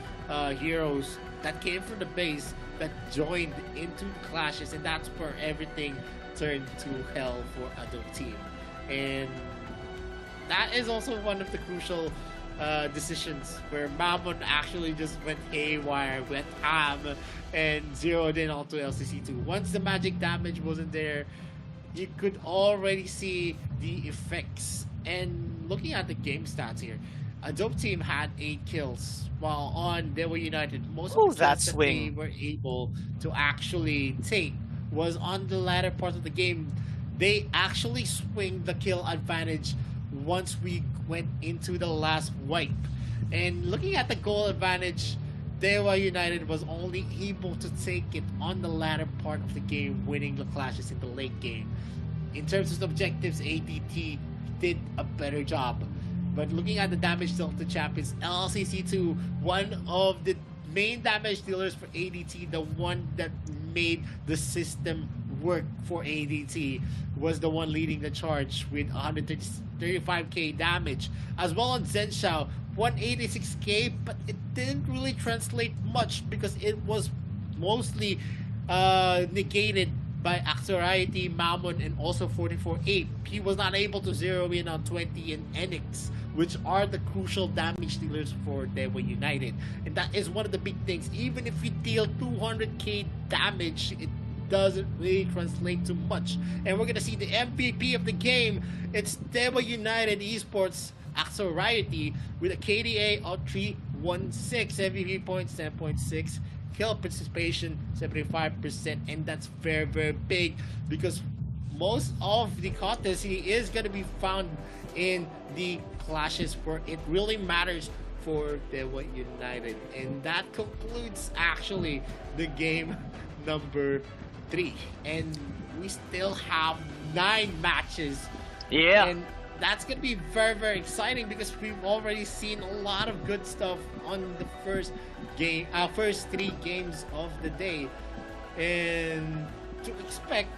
heroes that came from the base that joined into the clashes, and that's where everything turned to hell for Adobe Team. And that is also one of the crucial decisions where Mammon actually just went haywire, went ham, and zeroed in onto LCC2. Once the magic damage wasn't there, you could already see the effects. And looking at the game stats here, Adobe Team had 8 kills, while on Dewa United, most of the kills that they were able to actually take was on the latter part of the game. They actually swing the kill advantage once we went into the last wipe. And looking at the goal advantage, Dewa United was only able to take it on the latter part of the game, winning the clashes in the late game. In terms of objectives, ADT did a better job. But looking at the damage dealt to champions, LCC2, one of the main damage dealers for ADT, the one that made the system work for ADT, was the one leading the charge with 135k damage. As well on Zhenshao, 186k, but it didn't really translate much because it was mostly negated by Axoriety, Mammon, and also 44-8. He was not able to zero in on 20 and Enix, which are the crucial damage dealers for Dewa United. And that is one of the big things. Even if you deal 200k damage, it doesn't really translate to much. And we're gonna see the MVP of the game. It's Dewa United Esports Axoriety with a KDA of MVP points, 10.6. Kill participation, 75%. And that's very, very big because most of the contest he is going to be found in the clashes where it really matters for the White United. And that concludes actually the game number 3. And we still have 9 matches. Yeah. And that's going to be very, very exciting because we've already seen a lot of good stuff on the first 3 games of the day. And to expect,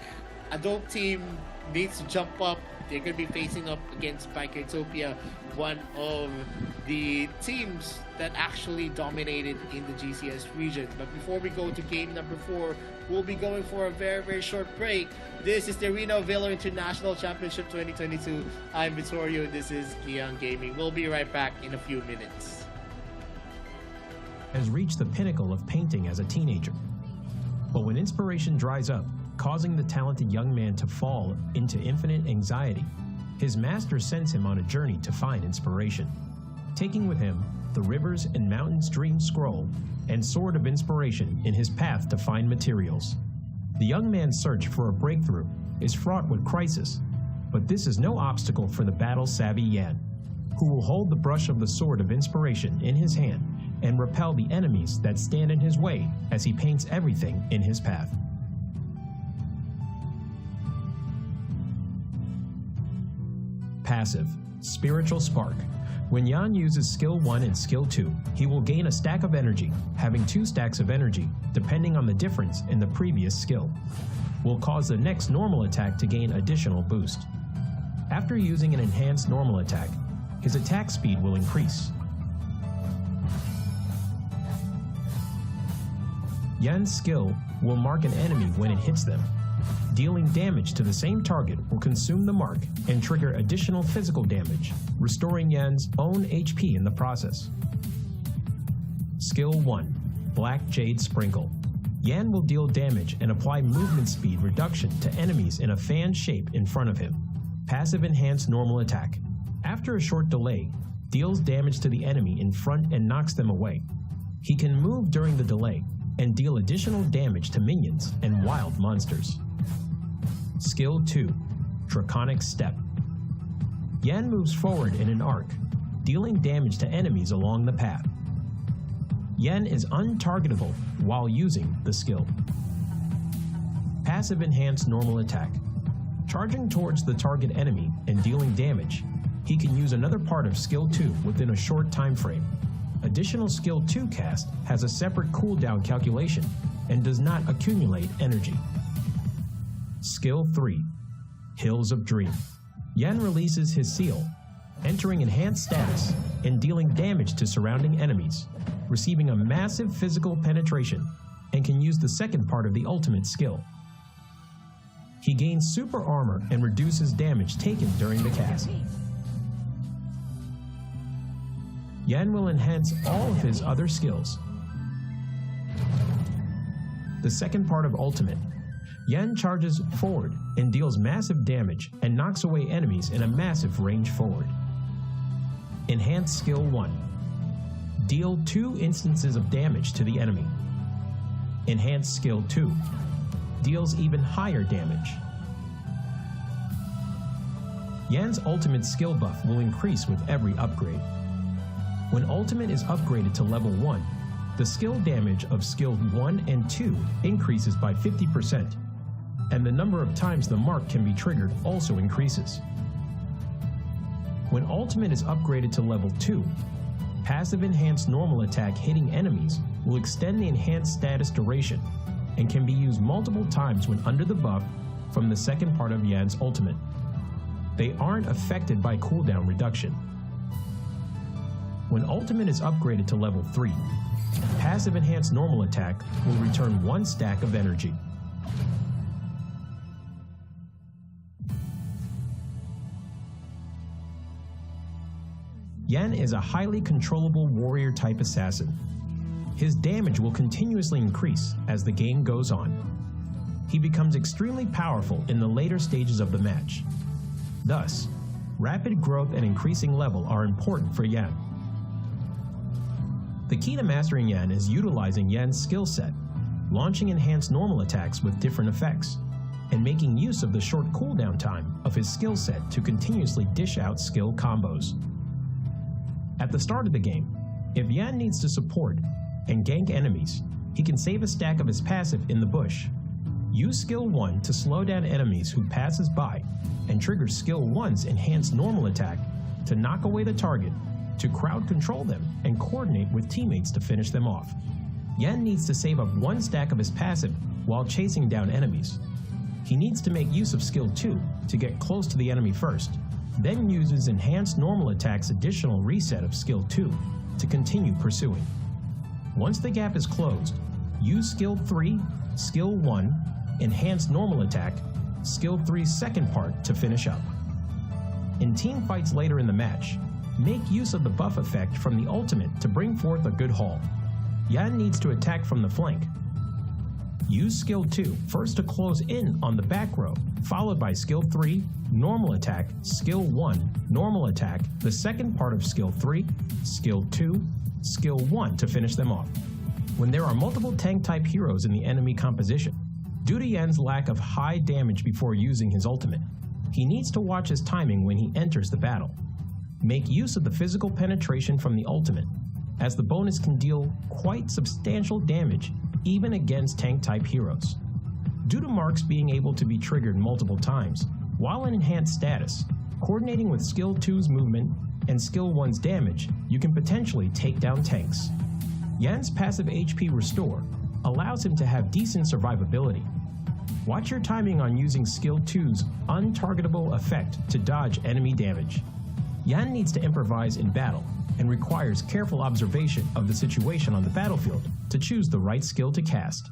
Adult Team needs to jump up. They're going to be facing up against Utopia, one of the teams that actually dominated in the GCS region. But before we go to game number 4, we'll be going for a very, very short break. This is the Reno Valor International Championship 2022. I'm Vittorio. This is Leon Gaming. We'll be right back in a few minutes. Has reached the pinnacle of painting as a teenager. But when inspiration dries up, causing the talented young man to fall into infinite anxiety, his master sends him on a journey to find inspiration, taking with him the Rivers and Mountains Dream Scroll and Sword of Inspiration in his path to find materials. The young man's search for a breakthrough is fraught with crisis, but this is no obstacle for the battle-savvy Yan, who will hold the brush of the Sword of Inspiration in his hand and repel the enemies that stand in his way as he paints everything in his path. Passive, Spiritual Spark. When Yan uses Skill 1 and Skill 2, he will gain a stack of energy, having 2 stacks of energy, depending on the difference in the previous skill. Will cause the next normal attack to gain additional boost. After using an enhanced normal attack, his attack speed will increase. Yan's skill will mark an enemy when it hits them. Dealing damage to the same target will consume the mark and trigger additional physical damage, restoring Yan's own HP in the process. Skill 1, Black Jade Sprinkle. Yan will deal damage and apply movement speed reduction to enemies in a fan shape in front of him. Passive Enhanced Normal Attack. After a short delay, deals damage to the enemy in front and knocks them away. He can move during the delay and deal additional damage to minions and wild monsters. Skill 2, Draconic Step. Yan moves forward in an arc, dealing damage to enemies along the path. Yan is untargetable while using the skill. Passive Enhanced Normal Attack. Charging towards the target enemy and dealing damage, he can use another part of Skill 2 within a short time frame. Additional Skill 2 cast has a separate cooldown calculation and does not accumulate energy. Skill 3, Hills of Dream. Yan releases his seal, entering enhanced status and dealing damage to surrounding enemies, receiving a massive physical penetration, and can use the second part of the ultimate skill. He gains super armor and reduces damage taken during the cast. Yan will enhance all of his other skills. The second part of Ultimate. Yan charges forward and deals massive damage and knocks away enemies in a massive range forward. Enhanced Skill 1. Deal 2 instances of damage to the enemy. Enhanced Skill 2. Deals even higher damage. Yan's ultimate skill buff will increase with every upgrade. When Ultimate is upgraded to level 1, the skill damage of Skill 1 and 2 increases by 50%, and the number of times the mark can be triggered also increases. When Ultimate is upgraded to level 2, Passive Enhanced Normal Attack hitting enemies will extend the enhanced status duration and can be used multiple times when under the buff from the second part of Yan's Ultimate. They aren't affected by cooldown reduction. When Ultimate is upgraded to level 3, Passive Enhanced Normal Attack will return 1 stack of energy. Yan is a highly controllable warrior-type assassin. His damage will continuously increase as the game goes on. He becomes extremely powerful in the later stages of the match. Thus, rapid growth and increasing level are important for Yan. The key to mastering Yan is utilizing Yan's skill set, launching enhanced normal attacks with different effects, and making use of the short cooldown time of his skill set to continuously dish out skill combos. At the start of the game, if Yan needs to support and gank enemies, he can save a stack of his passive in the bush. Use skill 1 to slow down enemies who passes by, and trigger skill 1's enhanced normal attack to knock away the target, to crowd control them and coordinate with teammates to finish them off. Yan needs to save up 1 stack of his passive while chasing down enemies. He needs to make use of skill 2 to get close to the enemy first, then uses enhanced normal attack's additional reset of skill 2 to continue pursuing. Once the gap is closed, use skill 3, skill 1, enhanced normal attack, skill 3's second part to finish up. In team fights later in the match, make use of the buff effect from the ultimate to bring forth a good haul. Yan needs to attack from the flank. Use skill 2 first to close in on the back row, followed by skill 3, normal attack, skill 1, normal attack, the second part of skill 3, skill 2, skill 1 to finish them off. When there are multiple tank type heroes in the enemy composition, due to Yan's lack of high damage before using his ultimate, he needs to watch his timing when he enters the battle. Make use of the physical penetration from the ultimate, as the bonus can deal quite substantial damage even against tank type heroes. Due to marks being able to be triggered multiple times, while in enhanced status, coordinating with skill 2's movement and skill 1's damage, you can potentially take down tanks. Yan's passive HP Restore allows him to have decent survivability. Watch your timing on using skill 2's untargetable effect to dodge enemy damage. Yan needs to improvise in battle and requires careful observation of the situation on the battlefield to choose the right skill to cast.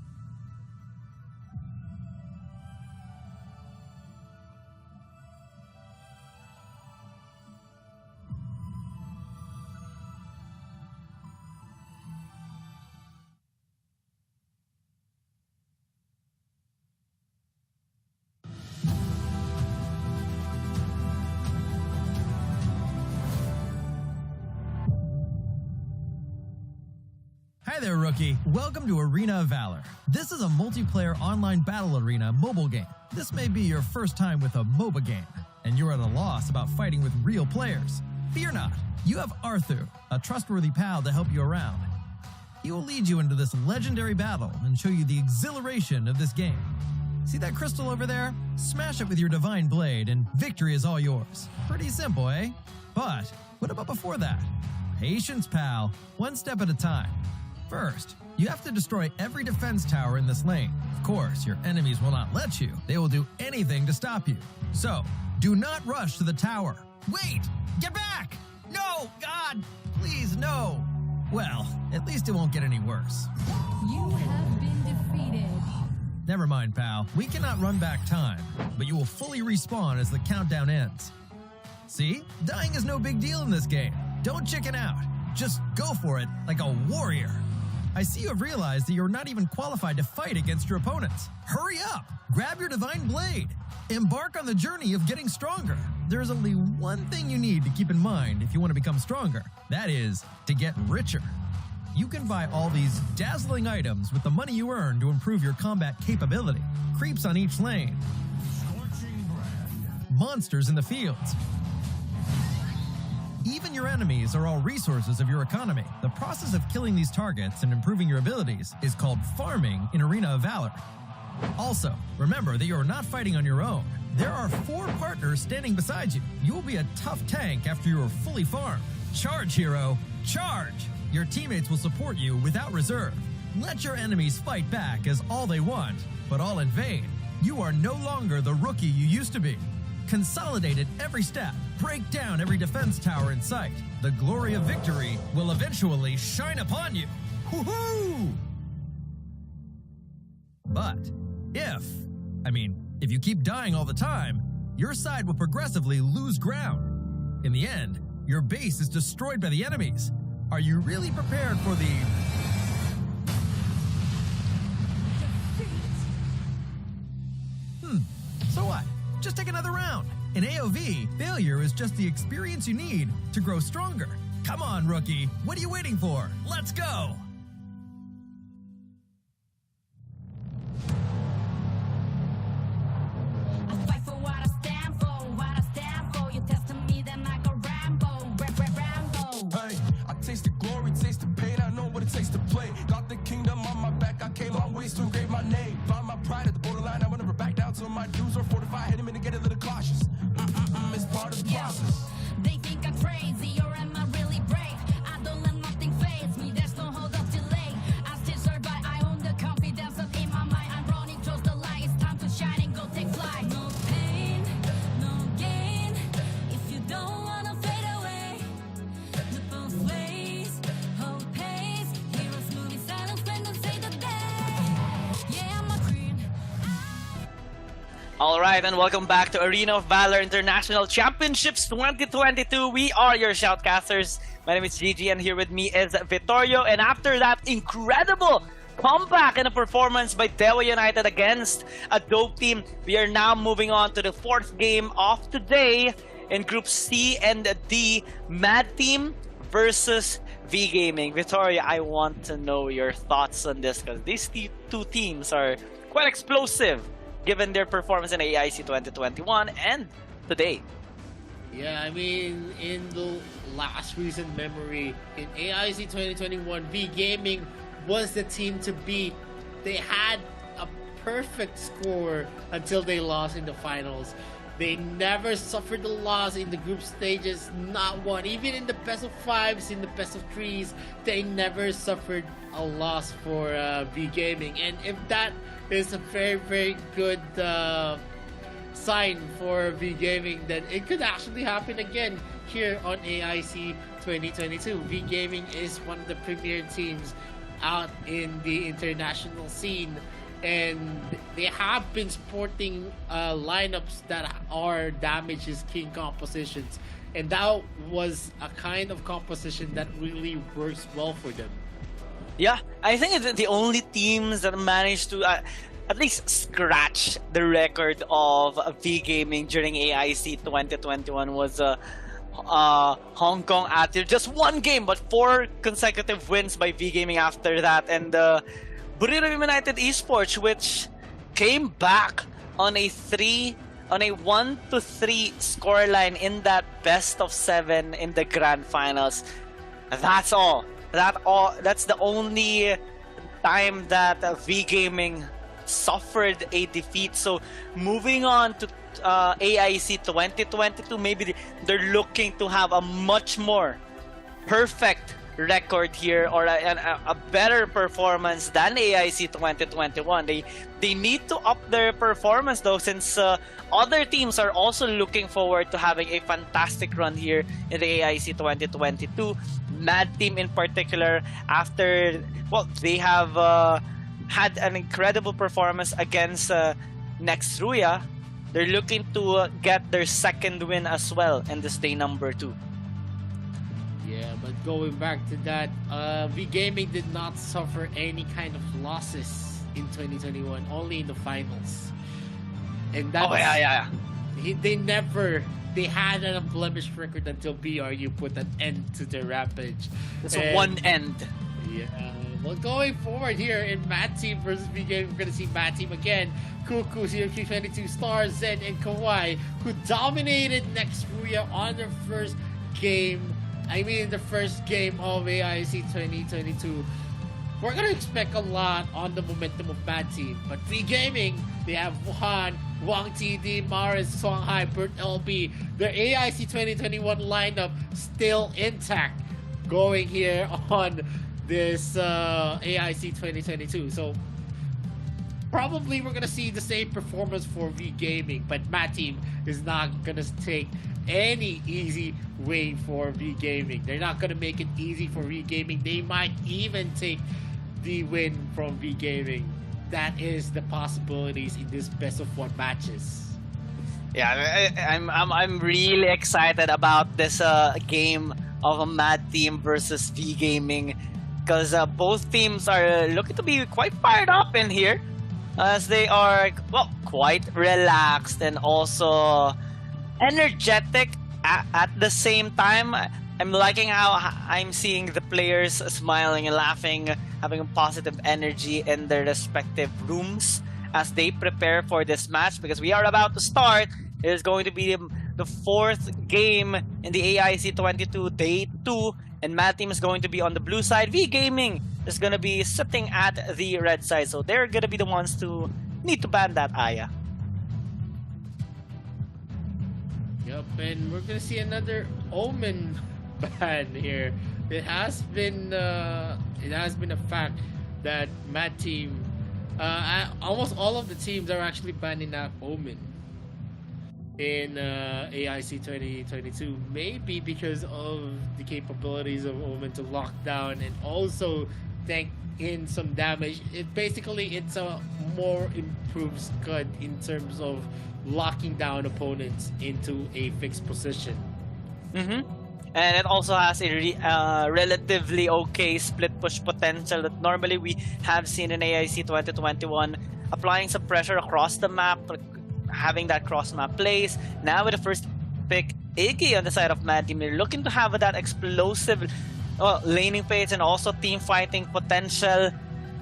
Hi there, rookie. Welcome to Arena of Valor. This is a multiplayer online battle arena mobile game. This may be your first time with a MOBA game, and you're at a loss about fighting with real players. Fear not. You have Arthur, a trustworthy pal to help you around. He will lead you into this legendary battle and show you the exhilaration of this game. See that crystal over there? Smash it with your divine blade and victory is all yours. Pretty simple, eh? But what about before that? Patience, pal. One step at a time. First, you have to destroy every defense tower in this lane. Of course, your enemies will not let you. They will do anything to stop you. So, do not rush to the tower. Wait! Get back! No! God! Please, no! Well, at least it won't get any worse. You have been defeated. Never mind, pal. We cannot run back time, but you will fully respawn as the countdown ends. See? Dying is no big deal in this game. Don't chicken out. Just go for it like a warrior. I see you have realized that you're not even qualified to fight against your opponents. Hurry up! Grab your divine blade. Embark on the journey of getting stronger. There is only one thing you need to keep in mind if you want to become stronger. That is, to get richer. You can buy all these dazzling items with the money you earn to improve your combat capability. Creeps on each lane. Monsters in the fields. Even your enemies are all resources of your economy. The process of killing these targets and improving your abilities is called farming in Arena of Valor. Also, remember that you are not fighting on your own. There are 4 partners standing beside you. You will be a tough tank after you are fully farmed. Charge, hero! Charge! Your teammates will support you without reserve. Let your enemies fight back as all they want, but all in vain. You are no longer the rookie you used to be. Consolidate at every step. Break down every defense tower in sight. The glory of victory will eventually shine upon you. Woohoo! But if you keep dying all the time, your side will progressively lose ground. In the end, your base is destroyed by the enemies. Are you really prepared for the... So what? Just take another round. In AOV, failure is just the experience you need to grow stronger. Come on, rookie. What are you waiting for? Let's go. I fight for what I stand for, what I stand for. You testing me, then I go Rambo, Rambo. Hey, I taste the glory, taste the pain. I know what it takes to play. Got the kingdom on my back. I came long ways to engrave my name. Found my pride at the borderline. I will never back down till my dues are fortified. Hit him in to get a little cautious. It's part of the process. They think I'm crazy, or am I really brave? I don't let nothing faze me, there's no hold up delay. I still survive, I own the confidence up in my mind. I'm running towards the light, it's time to shine and go take flight. No pain, no gain, if you don't wanna fade away. The both ways, hope pays. Heroes moving silence when they say the day. Yeah, I'm a queen. Alright, and welcome back to Arena of Valor International Championships 2022. We are your shoutcasters. My name is Gigi, and here with me is Vittorio. And after that incredible comeback and a performance by Dewa United against a dope team, we are now moving on to the fourth game of today in Group C and D. Mad Team versus V Gaming. Vittorio, I want to know your thoughts on this, because these two teams are quite explosive given their performance in AIC 2021 and today. Yeah, I mean, in the last recent memory, in AIC 2021, V Gaming was the team to beat. They had a perfect score until they lost in the finals. They never suffered a loss in the group stages, not one. Even in the best of fives, in the best of threes, they never suffered a loss for V Gaming. And if that is a very, very good sign for V Gaming, that it could actually happen again here on AIC 2022. V Gaming is one of the premier teams out in the international scene, and they have been sporting lineups that are damage is king compositions, and that was a kind of composition that really works well for them. Yeah, I think it's the only teams that managed to at least scratch the record of V Gaming during AIC 2021 was Hong Kong at just one game, but 4 consecutive wins by V Gaming after that, and Burrito United Esports, which came back on a 1-3 scoreline in that best of 7 in the grand finals. That's all. That's the only time that V Gaming suffered a defeat. So moving on to AIC 2022, maybe they're looking to have a much more perfect record here, or a better performance than AIC 2021. They need to up their performance though, since other teams are also looking forward to having a fantastic run here in the AIC 2022. Mad Team in particular, after they have had an incredible performance against Nextruya, they're looking to get their second win as well in this day number 2. Yeah, but going back to that, V Gaming did not suffer any kind of losses in 2021, only in the finals. And that's, they had an unblemished record until BRU put an end to their rampage. It's one end. Yeah. Well, going forward here in Mad Team versus V Gaming, we're going to see Mad Team again. Kuku, CQ22 Stars, Zen, and Kawhi, who dominated Nextruya on their first game. The first game of AIC 2022. We're going to expect a lot on the momentum of Mad Team. But V Gaming, they have Wuhan, Wang TD, Maris, Songhai, Bert LB. Their AIC 2021 lineup still intact going here on this AIC 2022. So probably we're going to see the same performance for V Gaming. But Mad Team is not going to take any easy way for V Gaming. They're not going to make it easy for V Gaming. They might even take the win from V Gaming. That is the possibilities in this best of 1 matches. Yeah, I'm really excited about this game of a Mad Team versus V Gaming, because both teams are looking to be quite fired up in here, as they are quite relaxed and also energetic at the same time. I'm liking how I'm seeing the players smiling and laughing, having a positive energy in their respective rooms as they prepare for this match, because we are about to start. It is going to be the fourth game in the AIC 22 Day 2, and Mad Team is going to be on the blue side. V Gaming is going to be sitting at the red side, so they're going to be the ones to need to ban that Aya. Yep, and we're gonna see another Omen ban here. It has been a fact that Mad Team, almost all of the teams are actually banning out Omen in AIC 2022. Maybe because of the capabilities of Omen to lock down and also tank in some damage. It's a more improved Scud in terms of locking down opponents into a fixed position. And it also has a relatively okay split push potential that normally we have seen in AIC 2021, applying some pressure across the map, having that cross map plays. Now with the first pick, Iggy on the side of Mad Team, they're looking to have that explosive laning phase and also team fighting potential.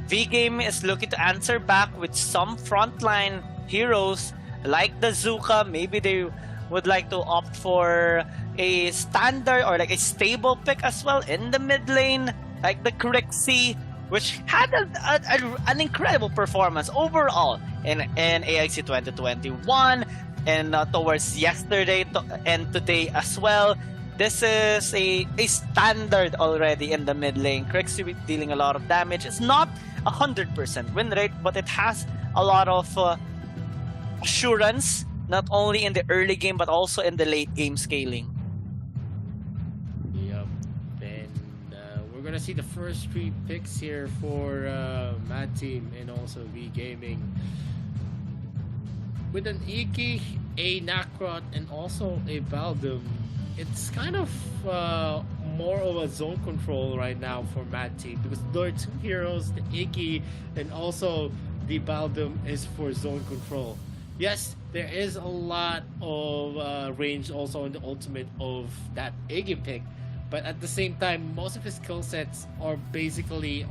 V-Game is looking to answer back with some frontline heroes like the Zuka. Maybe they would like to opt for a standard or like a stable pick as well in the mid lane, like the Crixie, which had an incredible performance overall in AIC 2021 and towards yesterday and today as well. This is a standard already in the mid lane. Crixie dealing a lot of damage. It's not 100% win rate, but it has a lot of assurance, not only in the early game but also in the late game scaling. Yep, and we're gonna see the first 3 picks here for Mad Team and also V Gaming, with an Iki, a Nakrot, and also a Baldum. It's kind of more of a zone control right now for Mad Team, because there are 2 heroes, the Iggy and also the Baldum is for zone control. Yes, there is a lot of range also in the ultimate of that Iggy pick, but at the same time, most of his skill sets are basically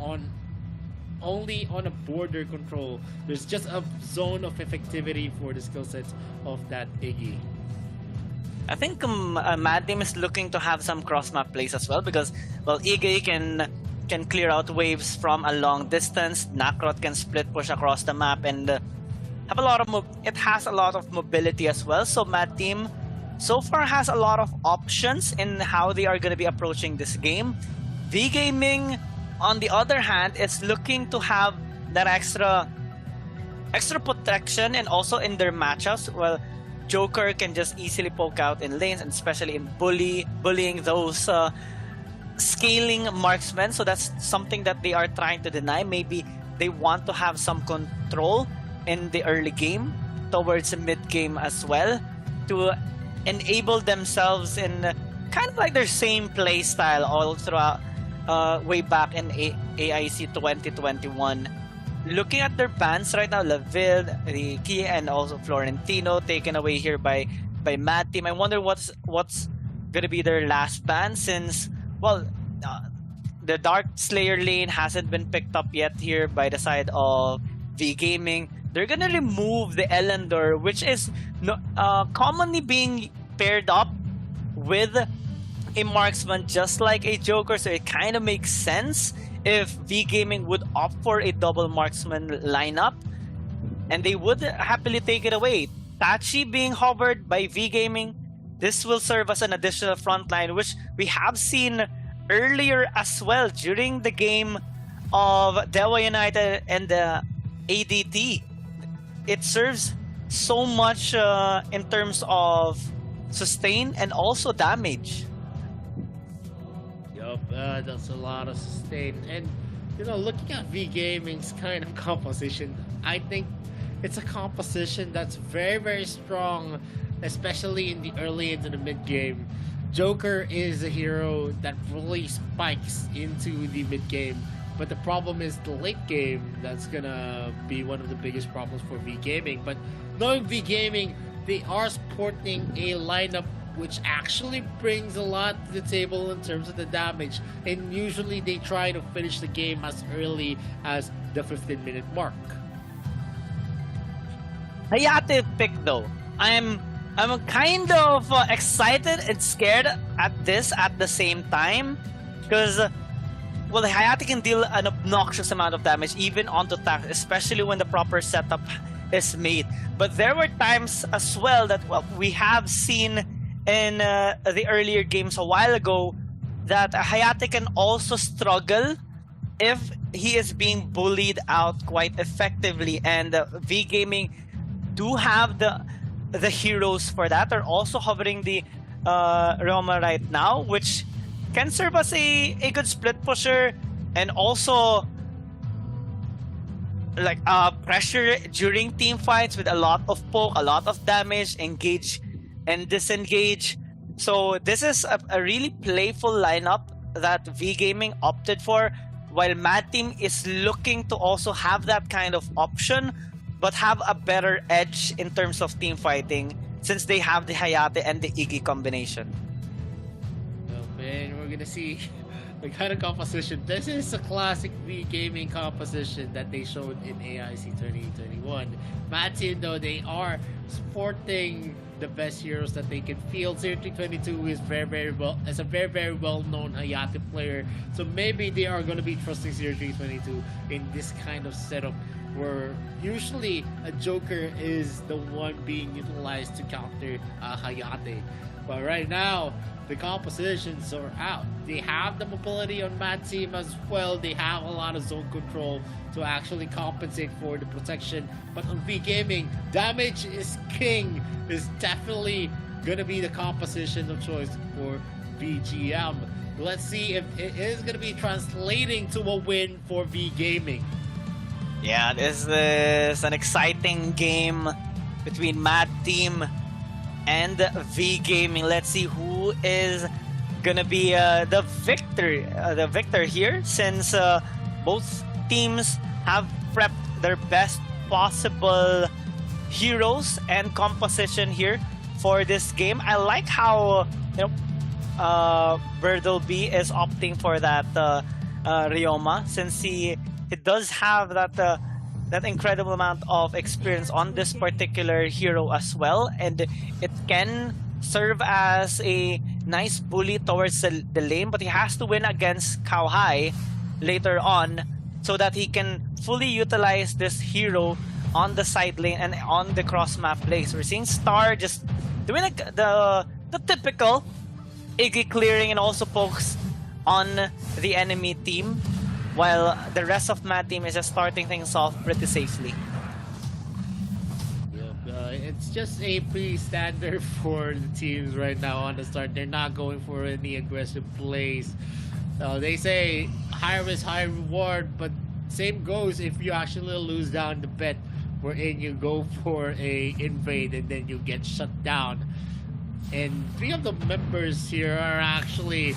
only on a border control. There's just a zone of effectivity for the skill sets of that Iggy. I think Mad Team is looking to have some cross-map plays as well, because, well, Iggy can clear out waves from a long distance. Nakrot can split push across the map and have a lot of it has a lot of mobility as well. So Mad Team so far has a lot of options in how they are going to be approaching this game. V Gaming, on the other hand, is looking to have that extra protection, and also in their matchups, well, Joker can just easily poke out in lanes, and especially in bullying those scaling marksmen. So that's something that they are trying to deny. Maybe they want to have some control in the early game towards the mid game as well, to enable themselves in kind of like their same play style all throughout way back in AIC 2021. Looking at their bans right now, Laville, Ricky, and also Florentino taken away here by Mad Team. I wonder what's gonna be their last ban, since, well, the Dark Slayer lane hasn't been picked up yet here by the side of V Gaming. They're gonna remove the Elendor, which is commonly being paired up with a marksman just like a Joker, so it kind of makes sense if V Gaming would opt for a double marksman lineup, and they would happily take it away. Tachi being hovered by V Gaming, this will serve as an additional frontline, which we have seen earlier as well during the game of Dewa United and the ADT. It serves so much in terms of sustain and also damage. That's a lot of sustain. And looking at V Gaming's kind of composition, I think it's a composition that's very, very strong, especially in the early into the mid game. Joker is a hero that really spikes into the mid game, but the problem is the late game. That's gonna be one of the biggest problems for V Gaming. But knowing V Gaming, they are sporting a lineup which actually brings a lot to the table in terms of the damage. And usually they try to finish the game as early as the 15-minute mark. Hayate pick though. I'm kind of excited and scared at this at the same time, because well, the Hayate can deal an obnoxious amount of damage even onto tanks, especially when the proper setup is made. But there were times as well that we have seen in the earlier games a while ago that Hayate can also struggle if he is being bullied out quite effectively, and V Gaming do have the heroes for that. They're also hovering the Roma right now, which can serve as a good split pusher, and also like pressure during team fights with a lot of poke, a lot of damage, engage and disengage. So this is a really playful lineup that V Gaming opted for, while Mad Team is looking to also have that kind of option, but have a better edge in terms of team fighting since they have the Hayate and the Iggy combination. Oh man, we're gonna see the kind of composition. This is a classic V Gaming composition that they showed in AIC 2021. Mad Team, though, they are sporting the best heroes that they can field. 0322 is very well known Hayate player, so maybe they are going to be trusting 0322 in this kind of setup where usually a Joker is the one being utilized to counter Hayate. But right now the compositions are out. They have the mobility on Mad Team as well. They have a lot of zone control to actually compensate for the protection. But on V Gaming, damage is king is definitely gonna be the composition of choice for VGM. Let's see if it is gonna be translating to a win for V Gaming. Yeah, this is an exciting game between Mad Team and V Gaming. Let's see who is gonna be the victor here, since both teams have prepped their best possible heroes and composition here for this game. I like how Birdle B is opting for that Ryoma, since he does have that incredible amount of experience on this particular hero as well, and it can serve as a nice bully towards the lane, but he has to win against Cao Hai later on so that he can fully utilize this hero on the side lane and on the cross map plays. We're seeing Star just doing the typical Iggy clearing and also pokes on the enemy team, while the rest of Mad Team is just starting things off pretty safely. It's just a pretty standard for the teams right now on the start. They're not going for any aggressive plays. They say high risk, high reward, but same goes if you actually lose down the bet, wherein you go for a invade and then you get shut down. And three of the members here are actually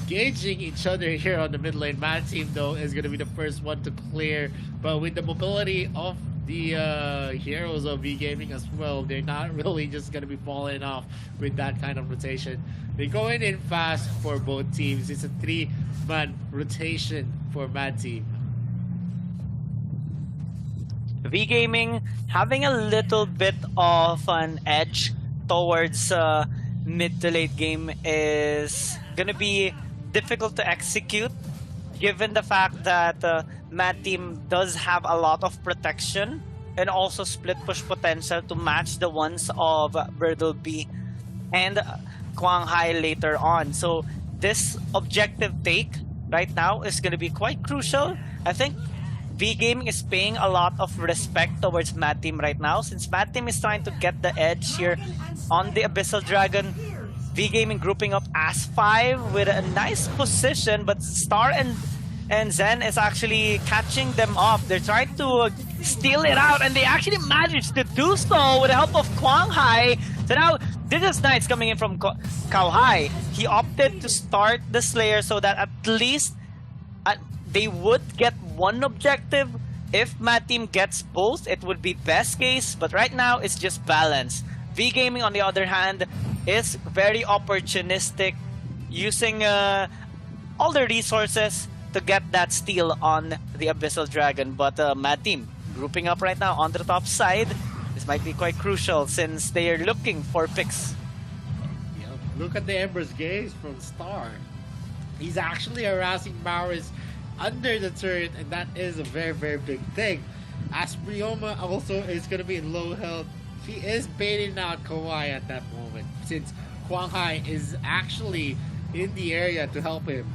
gauging each other here on the mid lane. Mad Team, though, is going to be the first one to clear, but with the mobility of the heroes of V Gaming as well, they're not really just going to be falling off with that kind of rotation. They're going in fast for both teams. It's a 3-man rotation for Mad Team. V Gaming having a little bit of an edge towards mid to late game is going to be difficult to execute, given the fact that Mad Team does have a lot of protection and also split push potential to match the ones of Birdle B and Quang Hai later on. So this objective take right now is going to be quite crucial. I think V Gaming is paying a lot of respect towards Mad Team right now, since Mad Team is trying to get the edge here on the Abyssal Dragon. V Gaming grouping up as 5 with a nice position, but Star and Zen is actually catching them off. They're trying to steal it out, and they actually managed to do so with the help of Quang Hai. So now this is nice coming in from Cao Hai. He opted to start the Slayer so that at least they would get one objective. If Mad Team gets both, it would be best case, but right now it's just balance. V Gaming, on the other hand, is very opportunistic, using all the resources to get that steal on the Abyssal Dragon. But Mad Team grouping up right now on the top side. This might be quite crucial since they are looking for picks. Yep. Look at the Ember's Gaze from Star. He's actually harassing Maris under the turret, and that is a very, very big thing. As Brioma also is going to be in low health, he is baiting out Kawhi at that moment, since Quang Hai is actually in the area to help him.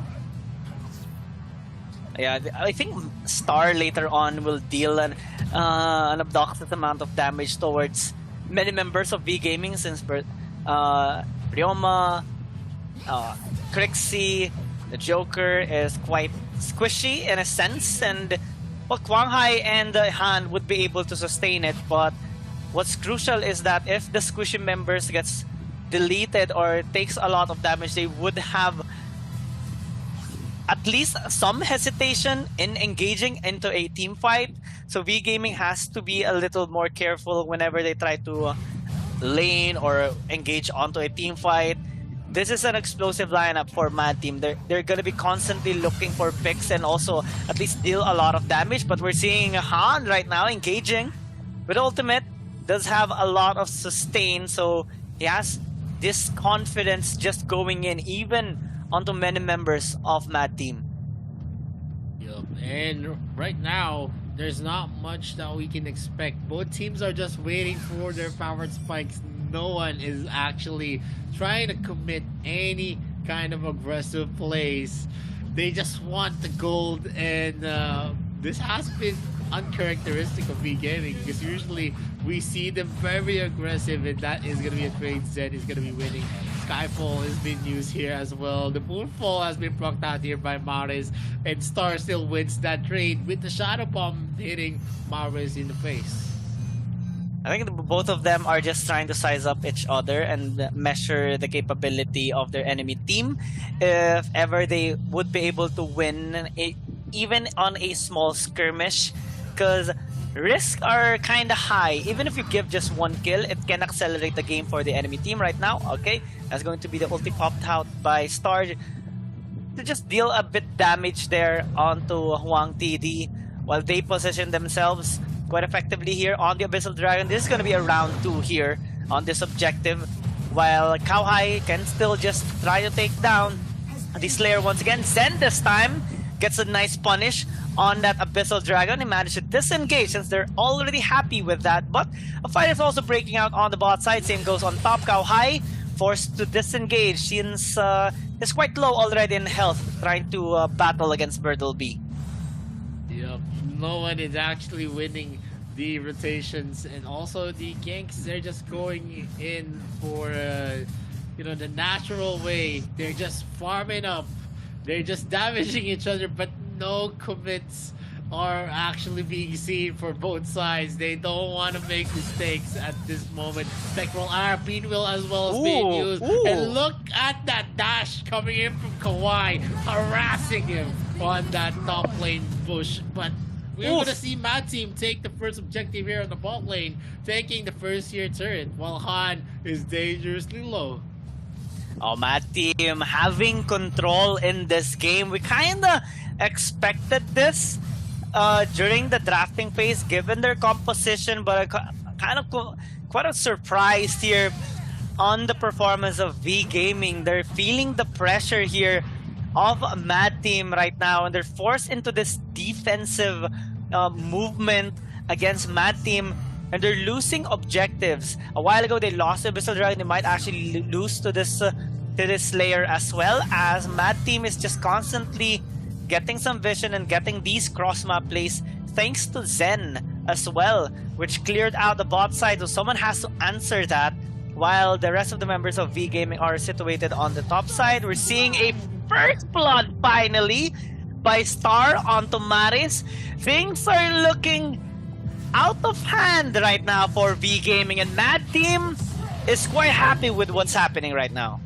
Yeah, I think Star later on will deal an obnoxious amount of damage towards many members of V Gaming, since Ryoma, Crixie, the Joker is quite squishy in a sense, and well, Quang Hai and Han would be able to sustain it. But what's crucial is that if the squishy members gets deleted or takes a lot of damage, they would have at least some hesitation in engaging into a team fight. So V Gaming has to be a little more careful whenever they try to lane or engage onto a team fight. This is an explosive lineup for Mad Team. They're gonna be constantly looking for picks and also at least deal a lot of damage. But we're seeing Han right now engaging with ultimate. Does have a lot of sustain, so he has this confidence just going in even onto many members of Mad Team. Yep. And right now, there's not much that we can expect. Both teams are just waiting for their powered spikes. No one is actually trying to commit any kind of aggressive plays. They just want the gold, and this has been uncharacteristic of V Gaming, because usually we see them very aggressive, and that is going to be a trade. Zen is going to be winning. Skyfall has been used here as well. The Moonfall has been procced out here by Maris, and Star still wins that trade with the Shadow Bomb hitting Maris in the face. I think both of them are just trying to size up each other and measure the capability of their enemy team. If ever they would be able to win, even on a small skirmish, because risks are kind of high. Even if you give just one kill, it can accelerate the game for the enemy team right now. Okay, that's going to be the ulti popped out by Star to just deal a bit damage there onto Huang TD while they position themselves quite effectively here on the Abyssal Dragon. This is going to be a round 2 here on this objective, while Kauhai can still just try to take down the Slayer once again. Zen this time gets a nice punish on that Abyssal Dragon. He managed to disengage since they're already happy with that, but a fight is also breaking out on the bot side. Same goes on top. Kauhai forced to disengage since is quite low already in health, trying to battle against Birdleby. Yep, no one is actually winning the rotations, and also the ganks. They're just going in for the natural way. They're just farming up. They're just damaging each other, but no commits are actually being seen for both sides. They don't want to make mistakes at this moment. Spectral Arrow, Bean Wheel as well as being used. And look at that dash coming in from Kawhi, harassing him on that top lane push. But we're going to see Mad Team take the first objective here on the bot lane, taking the first tier turret, while Han is dangerously low. Oh, Mad Team having control in this game. We kinda expected this during the drafting phase, given their composition, but quite surprised here on the performance of V Gaming. They're feeling the pressure here of a Mad Team right now, and they're forced into this defensive movement against Mad Team, and they're losing objectives. A while ago they lost to Abyssal Dragon. They might actually lose to this Slayer as well, as Mad Team is just constantly getting some vision and getting these cross-map plays thanks to Zen as well, which cleared out the bot side, so someone has to answer that, while the rest of the members of V Gaming are situated on the top side. We're seeing a first blood finally by Star onto Maris. Things are looking out of hand right now for V Gaming, and Mad Team is quite happy with what's happening right now.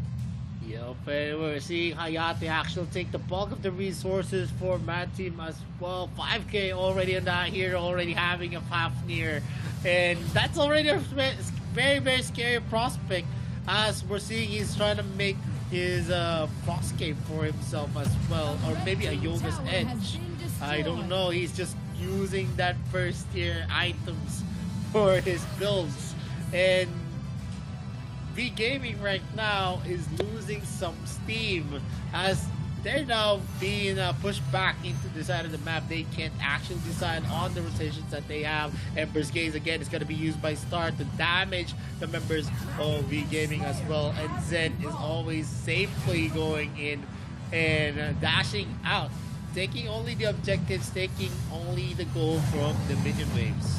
Yep, we're seeing Hayate actually take the bulk of the resources for Mad Team as well. 5k already on that here, already having a Fafnir, and that's already very, very scary prospect, as we're seeing he's trying to make his Frostcape for himself as well, or maybe a Yoga's Edge. I don't know. He's just using that first tier items for his builds, and V Gaming right now is losing some steam as they're now being pushed back into the side of the map. They can't actually decide on the rotations that they have. Ember's Gaze again is going to be used by Star to damage the members of V Gaming as well. And Zen is always safely going in and dashing out, taking only the objectives, taking only the gold from the minion waves.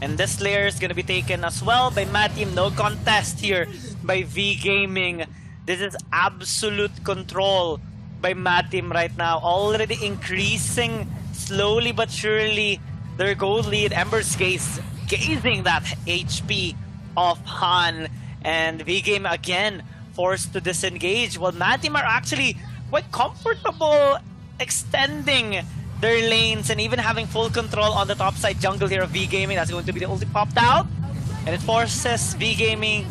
And this Slayer is gonna be taken as well by Mad Team. No contest here by V Gaming. This is absolute control by Mad Team right now. Already increasing slowly but surely their gold lead. Ember's Gaze gazing that HP of Han. And V Game again forced to disengage. While Mad Team are actually quite comfortable extending their lanes and even having full control on the top side jungle here of V Gaming. That's going to be the ulti popped out. And it forces V Gaming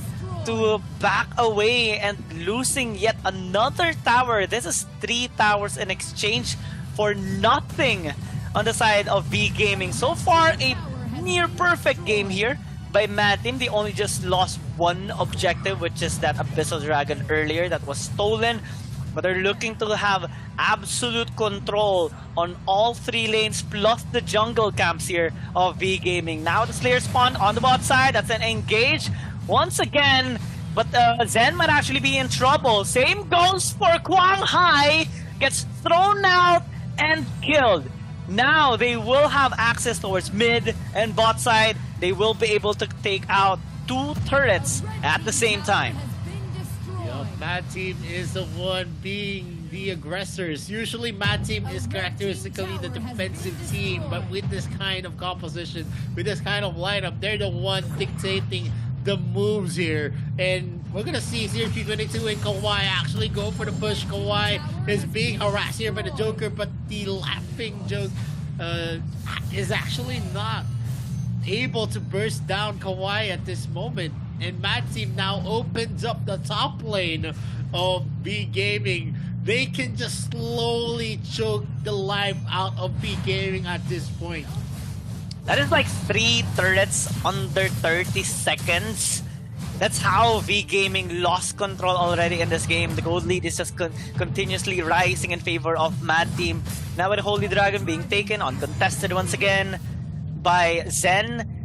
to back away and losing yet another tower. This is 3 towers in exchange for nothing on the side of V Gaming. So far, a near perfect game here by Mad Team. They only just lost one objective, which is that Abyssal Dragon earlier that was stolen. But they're looking to have absolute control on all 3 lanes plus the jungle camps here of V Gaming. Now the Slayer spawn on the bot side. That's an engage once again. But Zen might actually be in trouble. Same goes for Kwang Hai. Gets thrown out and killed. Now they will have access towards mid and bot side. They will be able to take out 2 turrets at the same time. Mad Team is the one being the aggressors. Usually Mad Team is characteristically the defensive team, but with this kind of composition, with this kind of lineup, they're the one dictating the moves here. And we're gonna see CRQ22 and Kawhi actually go for the push. Kawhi is being harassed here by the Joker, but the laughing joke is actually not able to burst down Kawhi at this moment. And Mad Team now opens up the top lane of V Gaming. They can just slowly choke the life out of V Gaming at this point. That is like 3 turrets under 30 seconds. That's how V Gaming lost control already in this game. The gold lead is just continuously rising in favor of Mad Team. Now with Holy Dragon being taken uncontested once again by Zen.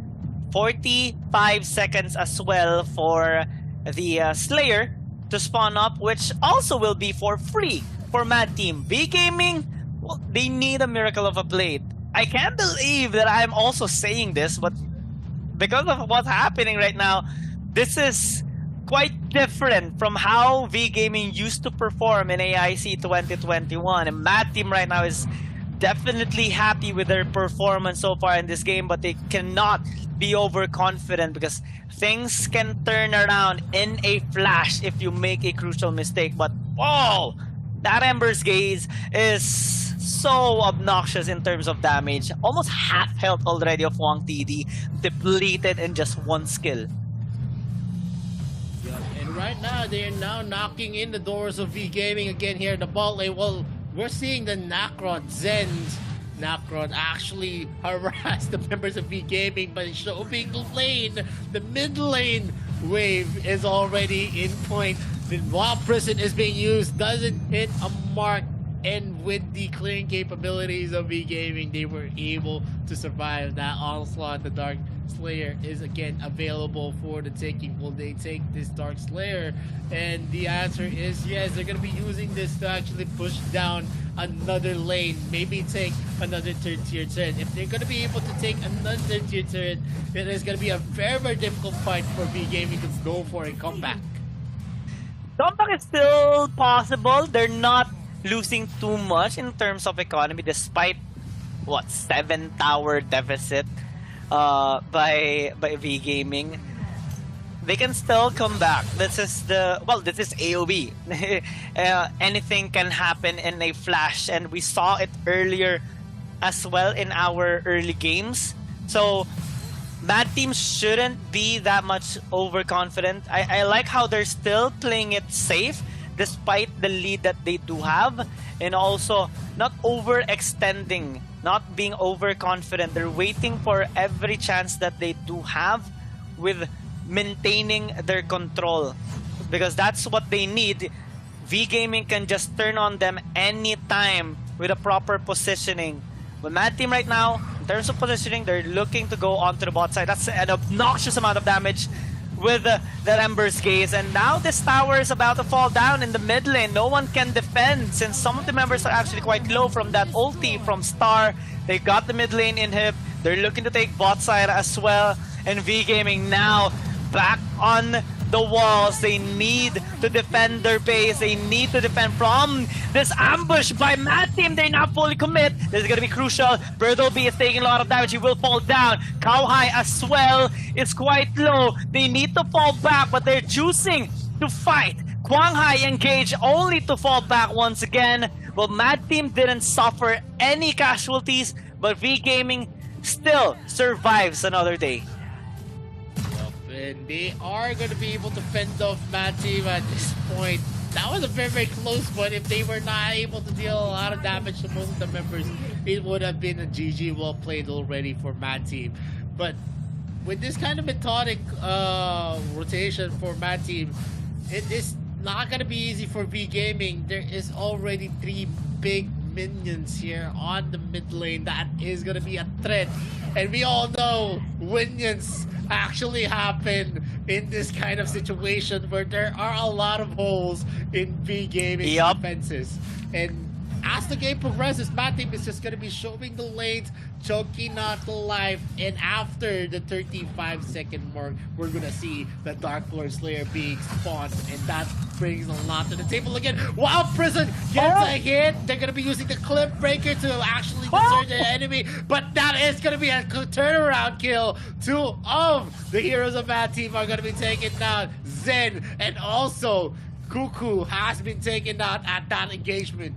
45 seconds as well for the Slayer to spawn up, which also will be for free for Mad Team. V Gaming, well, they need a miracle of a blade. I can't believe that I'm also saying this, but because of what's happening right now, this is quite different from how V Gaming used to perform in AIC 2021. And Mad Team right now is definitely happy with their performance so far in this game, but they cannot be overconfident because things can turn around in a flash if you make a crucial mistake. But oh, that Ember's Gaze is so obnoxious in terms of damage. Almost half health already of Wang TD, depleted in just 1 skill. And right now, they are now knocking in the doors of V Gaming again here in the bot lane. Well, we're seeing the Nakrod Zen's Nakrod actually harassed the members of V Gaming by showing the lane. The mid lane wave is already in point. The Wild Prison is being used, doesn't hit a mark, and with the clearing capabilities of V Gaming, they were able to survive that onslaught. The Dark Slayer is again available for the taking. Will they take this Dark Slayer? And the answer is yes, they're going to be using this to actually push down another lane, maybe take another third tier turret. If they're going to be able to take another third tier turret, it is going to be a very, very difficult fight for V Gaming to go for a comeback. Comeback is still possible. They're not losing too much in terms of economy despite what 7 tower deficit by V Gaming. They can still come back. This is AOB. Anything can happen in a flash, and we saw it earlier as well in our early games. So Mad Team shouldn't be that much overconfident. I like how they're still playing it safe despite the lead that they do have, and also not overextending, not being overconfident. They're waiting for every chance that they do have with maintaining their control, because that's what they need. V Gaming can just turn on them anytime with a proper positioning. But Mad Team right now, in terms of positioning, they're looking to go onto the bot side. That's an obnoxious amount of damage with the Ember's Gaze. And now this tower is about to fall down in the mid lane. No one can defend since some of the members are actually quite low from that ulti from Star. They got the mid lane inhib. They're looking to take bot side as well. And V Gaming now back on the walls. They need to defend their base. They need to defend from this ambush by Mad Team. They not fully commit. This is going to be crucial. Bertleby is taking a lot of damage. He will fall down. Cowhigh as well is quite low. They need to fall back, but they're choosing to fight. Quanghai engaged only to fall back once again. Well, Mad Team didn't suffer any casualties, but V Gaming still survives another day. And they are going to be able to fend off Mad Team at this point. That was a very, very close one. If they were not able to deal a lot of damage to most of the members, it would have been a GG well played already for Mad Team. But with this kind of methodic rotation for Mad Team, it is not going to be easy for V Gaming. There is already 3 big minions here on the mid lane. That is going to be a threat. And we all know minions actually happen in this kind of situation where there are a lot of holes in V Gaming defenses. And as the game progresses, Mad Team is just going to be showing the lanes, choking out the life, and after the 35-second mark, we're going to see the Dark Lord Slayer being spawned, and that brings a lot to the table again. While Prison gets a hit, they're going to be using the Clip Breaker to actually discern their enemy, but that is going to be a turnaround kill. 2 of the heroes of Mad Team are going to be taken down. Zen and also Cuckoo has been taken out at that engagement.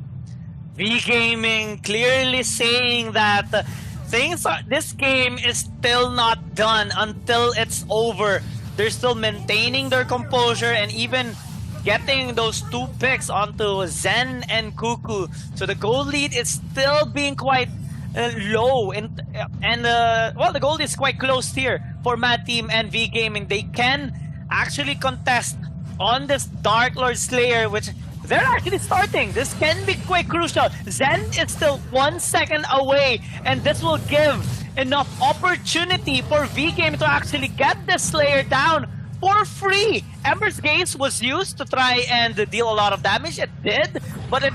V Gaming clearly saying that this game is still not done until it's over. They're still maintaining their composure and even getting those 2 picks onto Zen and Cuckoo. So the gold lead is still being quite low, and well, the gold is quite close here for Mad Team and V Gaming. They can actually contest on this Dark Lord Slayer, which they're actually starting. This can be quite crucial. Zen is still 1 second away, and this will give enough opportunity for V Gaming to actually get this Slayer down for free. Ember's Gaze was used to try and deal a lot of damage. It did, but it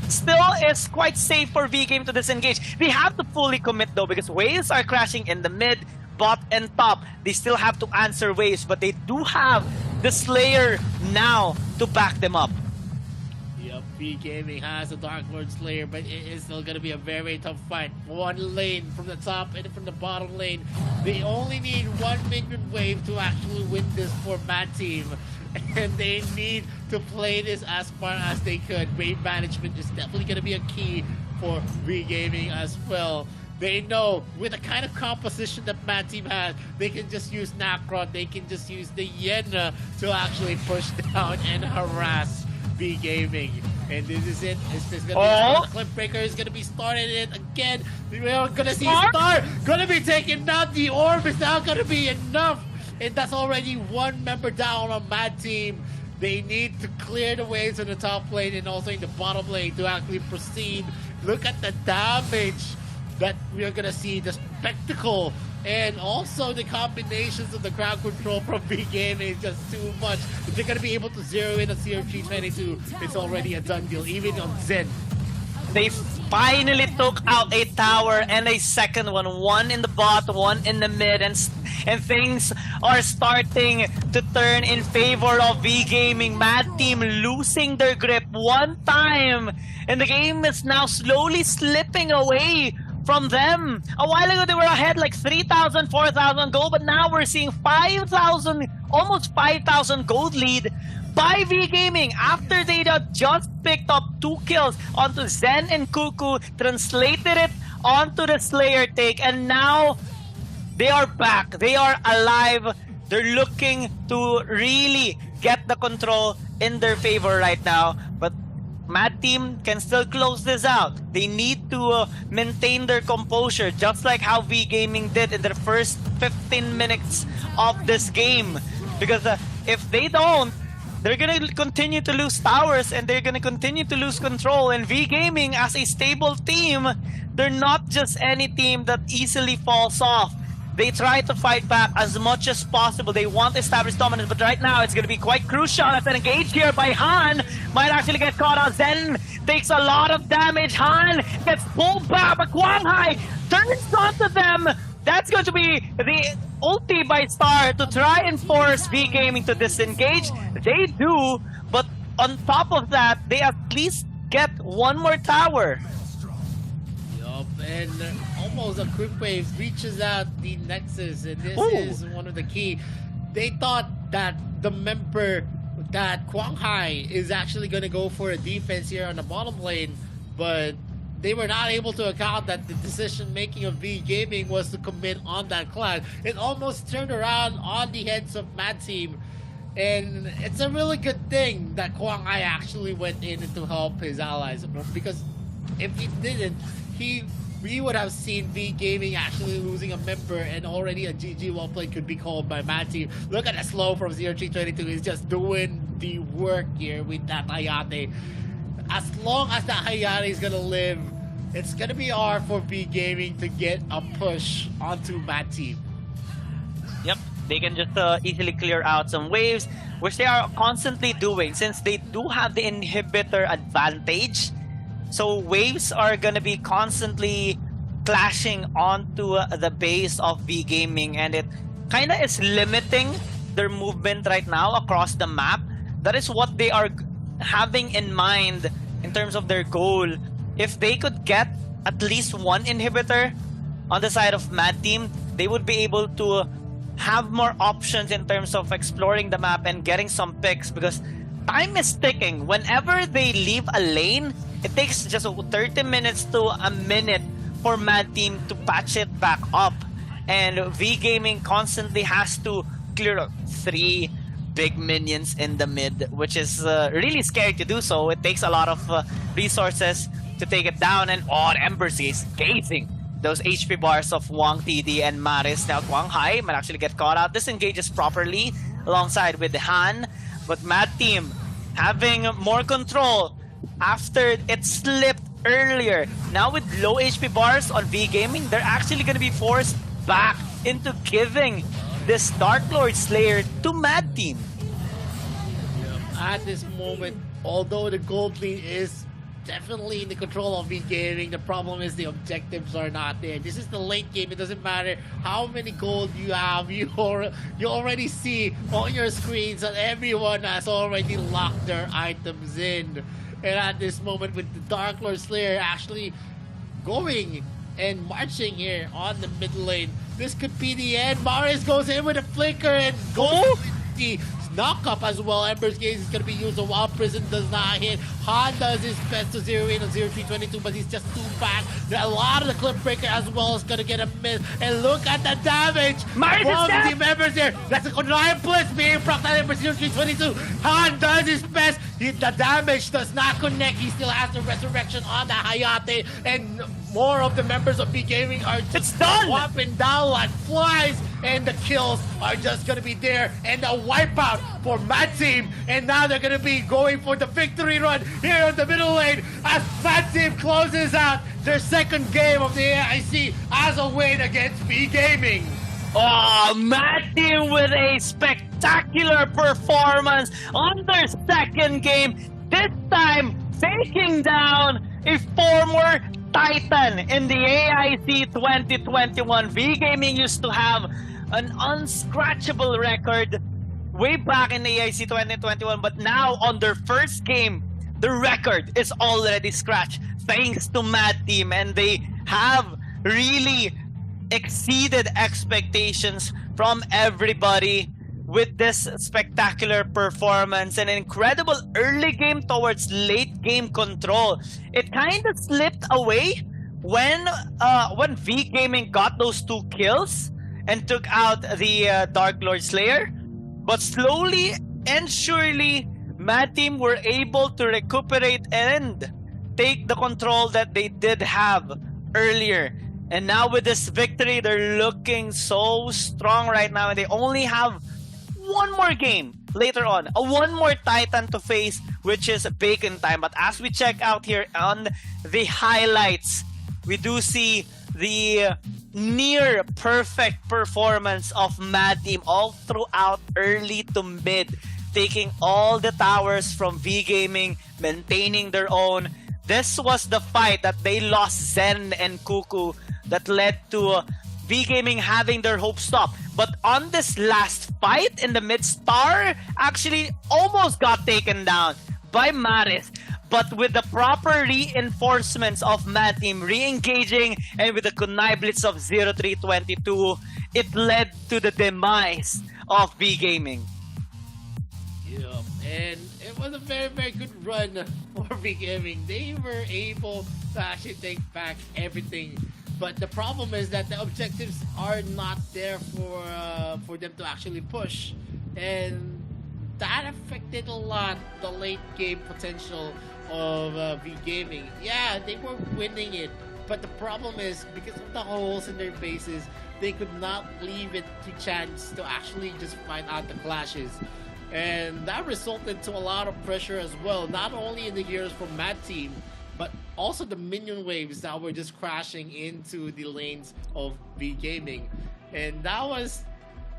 still is quite safe for V Gaming to disengage. They have to fully commit though, because waves are crashing in the mid, bot, and top. They still have to answer waves, but they do have the Slayer now to back them up. V Gaming has a Dark Lord Slayer, but it is still going to be a very tough fight. 1 lane from the top and from the bottom lane. They only need 1 minion wave to actually win this for Mad Team. And they need to play this as far as they could. Wave management is definitely going to be a key for V Gaming as well. They know with the kind of composition that Mad Team has, they can just use Nacron, they can just use the Yenna to actually push down and harass V Gaming. And this is it. It's just gonna be the Clip Breaker is gonna be started it again. We're gonna see Star gonna be taken down. The orb is now gonna be enough. And that's already 1 member down on Mad Team. They need to clear the waves in the top lane and also in the bottom lane to actually proceed. Look at the damage that we are gonna see, the spectacle, and also the combinations of the crowd control from V Gaming is just too much. If they're gonna be able to zero in a CRG22, it's already a done deal, even on Zen. They finally took out a tower and a second one. 1 in the bot, 1 in the mid, and things are starting to turn in favor of V Gaming. Mad Team losing their grip 1 time, and the game is now slowly slipping away from them. A while ago they were ahead like 3,000, 4,000 gold, but now we're seeing 5,000, almost 5,000 gold lead by V Gaming after they just picked up 2 kills onto Zen and Cuckoo, translated it onto the Slayer take, and now They are back. They are alive. They're looking to really get the control in their favor right now. But Mad Team can still close this out. They need to maintain their composure, just like how V Gaming did in their first 15 minutes of this game. Because if they don't, they're gonna continue to lose towers and they're gonna continue to lose control. And V Gaming, as a stable team, they're not just any team that easily falls off. They try to fight back as much as possible. They want to establish dominance, but right now it's going to be quite crucial. As an engage here by Han might actually get caught out. Zen takes a lot of damage. Han gets pulled back, but Guanghai turns onto them. That's going to be the ulti by Star to try and force V Gaming to disengage. They do, but on top of that, they at least get one more tower. And almost a quick wave reaches out the Nexus, and this is one of the key. They thought that the member that Guanghai is actually going to go for a defense here on the bottom lane, but they were not able to account that the decision making of V Gaming was to commit on that clan. It almost turned around on the heads of Mad Team, and it's a really good thing that Guanghai actually went in to help his allies, because if he didn't, we would have seen V Gaming actually losing a member, and already a GG well played could be called by Mad Team. Look at the slow from 0322. He's just doing the work here with that Hayate. As long as that Hayate is gonna live, it's gonna be hard for V Gaming to get a push onto Mad Team. Yep, they can just easily clear out some waves, which they are constantly doing since they do have the inhibitor advantage. So waves are gonna be constantly clashing onto the base of V Gaming, and it kinda is limiting their movement right now across the map. That is what they are having in mind in terms of their goal. If they could get at least one inhibitor on the side of Mad Team, they would be able to have more options in terms of exploring the map and getting some picks, because time is ticking. Whenever they leave a lane, it takes just 30 minutes to a minute for Mad Team to patch it back up. And V Gaming constantly has to clear up 3 big minions in the mid, which is really scary to do so. It takes a lot of resources to take it down. And Embers is gazing those HP bars of Wang TD and Maris. Now Guanghai might actually get caught out. Disengages properly alongside with Han. But Mad Team having more control after it slipped earlier. Now with low HP bars on V Gaming, they're actually going to be forced back into giving this Dark Lord Slayer to Mad Team. At this moment, although the gold lead is definitely in the control of V Gaming, the problem is the objectives are not there. This is the late game. It doesn't matter how many gold you have. You already see on your screens that everyone has already locked their items in. And at this moment, with the Dark Lord Slayer actually going and marching here on the mid lane, this could be the end. Maris goes in with a flicker and goes the knock up as well. Ember's Gaze is going to be used. The Wild Prison does not hit. Han does his best to zero in on 0322, but he's just too back. A lot of the Clip Breaker as well is going to get a miss. And look at the damage from the members here. That's a contrived blitz being procced at Ember 0322. Han does his best. The damage does not connect. He still has the resurrection on the Hayate, and more of the members of V Gaming are just swapping down like flies, and the kills are just gonna be there, and the wipeout for Mad Team, and now they're gonna be going for the victory run here on the middle lane as Mad Team closes out their second game of the AIC as a win against V Gaming. Oh, Mad Team with a spectacular performance on their second game. This time, taking down a former Titan in the AIC 2021. V Gaming used to have an unscratchable record way back in the AIC 2021, but now on their first game, the record is already scratched thanks to Mad Team, and they have really exceeded expectations from everybody with this spectacular performance. An incredible early game towards late game control. It kind of slipped away when V Gaming got those 2 kills, and took out the Dark Lord Slayer. But slowly and surely, Mad Team were able to recuperate and take the control that they did have earlier. And now with this victory, they're looking so strong right now, and they only have one more game later on, one more Titan to face, which is Bacon Time. But as we check out here on the highlights, we do see the near perfect performance of Mad Team all throughout early to mid, taking all the towers from V Gaming, maintaining their own. This was the fight that they lost Zen and Cuckoo that led to V Gaming having their hopes stopped. But on this last fight in the mid, Star actually almost got taken down by Maris. But with the proper reinforcements of Mad Team re-engaging and with the Kunai Blitz of 0322, it led to the demise of V Gaming. Yeah, and it was a very, very good run for V Gaming. They were able to actually take back everything. But the problem is that the objectives are not there for them to actually push. And that affected a lot the late game potential of V Gaming. Yeah, they were winning it, but the problem is because of the holes in their bases, they could not leave it to chance to actually just find out the clashes. And that resulted to a lot of pressure as well, not only in the heroes from Mad Team, but also the minion waves that were just crashing into the lanes of V Gaming. And that was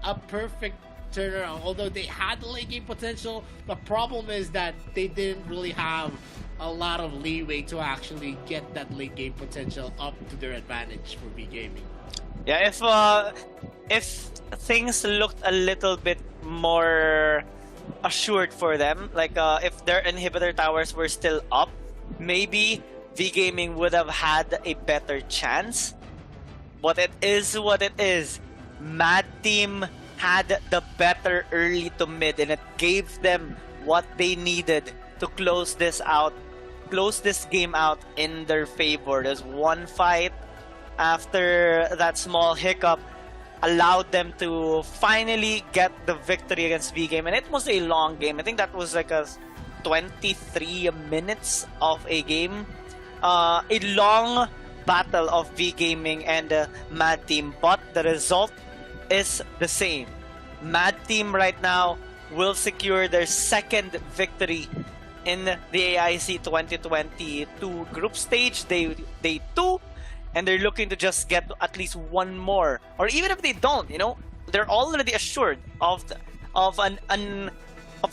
a perfect turnaround. Although they had the late game potential, the problem is that they didn't really have a lot of leeway to actually get that late game potential up to their advantage for V Gaming. Yeah, if things looked a little bit more assured for them, like if their inhibitor towers were still up, maybe V Gaming would have had a better chance. But it is what it is. Mad Team had the better early to mid, and it gave them what they needed to close this game out in their favor. There's one fight after that small hiccup allowed them to finally get the victory against V Game, and it was a long game. I think that was like a 23 minutes of a game. A long battle of V Gaming and Mad Team, but the result is the same. Mad Team right now will secure their second victory in the AIC 2022 group stage, day 2, and they're looking to just get at least one more, or even if they don't, they're already assured of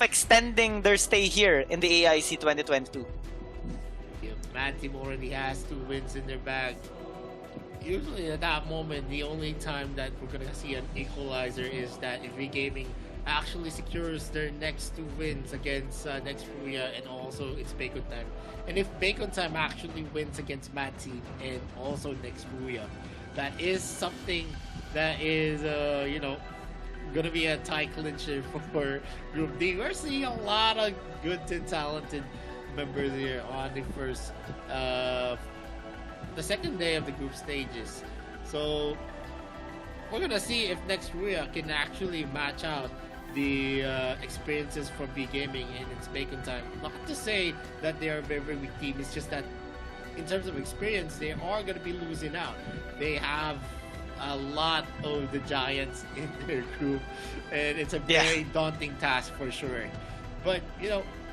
extending their stay here in the AIC 2022. Mad Team already has 2 wins in their bag. Usually at that moment, the only time that we're gonna see an equalizer is that if V Gaming actually secures their next 2 wins against Next Furia and also it's Bacon Time. And if Bacon Time actually wins against Mad Team and also Next Furia, that is something that is, gonna be a tie clincher for Group D. We're seeing a lot of good and talented members here on the second day of the group stages. So we're gonna see if Next Furia can actually match out the experiences from V Gaming and its Bacon Time. Not to say that they are a very, very weak team, it's just that in terms of experience, they are going to be losing out. They have a lot of the giants in their group, and it's a very daunting task for sure. But,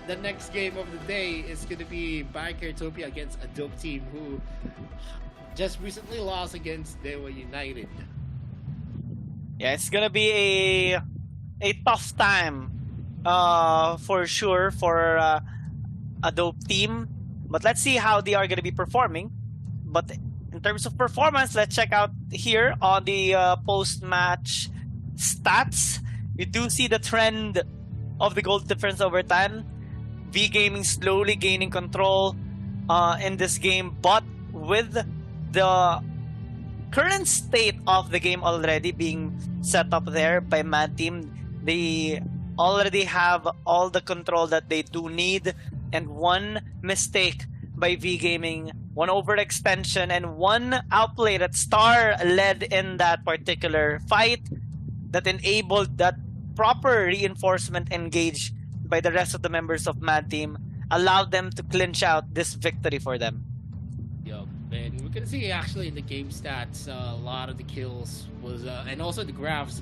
the next game of the day is going to be Biocaretopia against a dope team who just recently lost against Dewa United. Yeah, it's going to be a tough time for sure for a dope team. But let's see how they are going to be performing. But in terms of performance, let's check out here on the post-match stats. You do see the trend of the goal difference over time. V Gaming slowly gaining control in this game, but with the current state of the game already being set up there by Mad Team, they already have all the control that they do need, and one mistake by V Gaming, one overextension, and one outplay that Star led in that particular fight that enabled that proper reinforcement engage by the rest of the members of Mad Team, allowed them to clinch out this victory for them. Yup, and we can see actually in the game stats, a lot of the kills was, and also the graphs,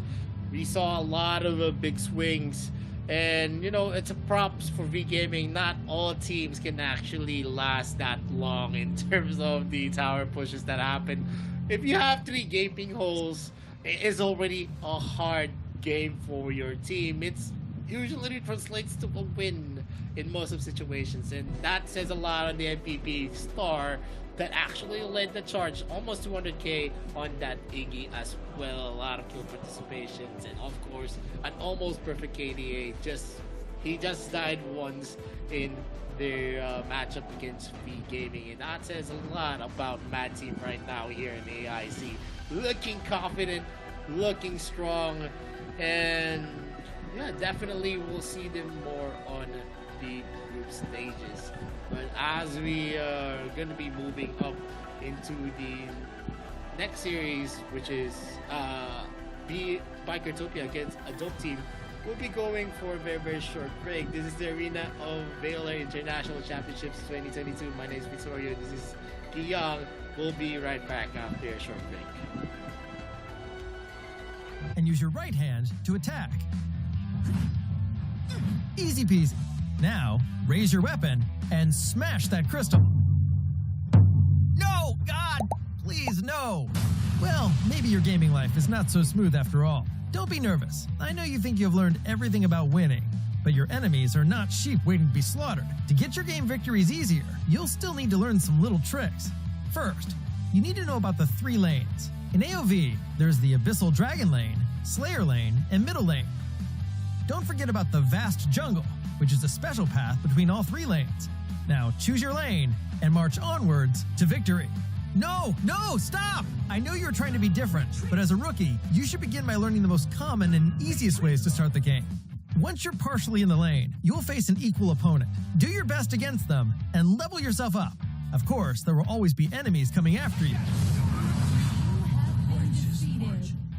we saw a lot of big swings. And you know, it's a props for V Gaming. Not all teams can actually last that long in terms of the tower pushes that happen. If you have 3 gaping holes, it is already a hard game for your team. It's usually translates to a win in most of situations, and that says a lot on the MPP Star that actually led the charge, almost 200k on that Iggy as well. A lot of kill participations, and of course an almost perfect KDA. He just died once in their matchup against V Gaming, and that says a lot about Mad Team right now here in AIC. Looking confident, looking strong, and yeah, definitely we'll see them more on the group stages. But as we are going to be moving up into the next series, which is Bikertopia against a dope team, we'll be going for a very, very short break. This is the Arena of Valor International Championships 2022. My name is Victoria. This is Kiyang. We'll be right back after a short break. And use your right hand to attack. Easy peasy. Now, raise your weapon and smash that crystal. No! God! Please, no! Well, maybe your gaming life is not so smooth after all. Don't be nervous. I know you think you've learned everything about winning, but your enemies are not sheep waiting to be slaughtered. To get your game victories easier, you'll still need to learn some little tricks. First, you need to know about the 3 lanes. In AoV, there's the Abyssal Dragon lane, Slayer lane, and Middle lane. Don't forget about the Vast Jungle, which is a special path between all 3 lanes. Now choose your lane and march onwards to victory. No, stop! I know you're trying to be different, but as a rookie, you should begin by learning the most common and easiest ways to start the game. Once you're partially in the lane, you'll face an equal opponent. Do your best against them and level yourself up. Of course, there will always be enemies coming after you.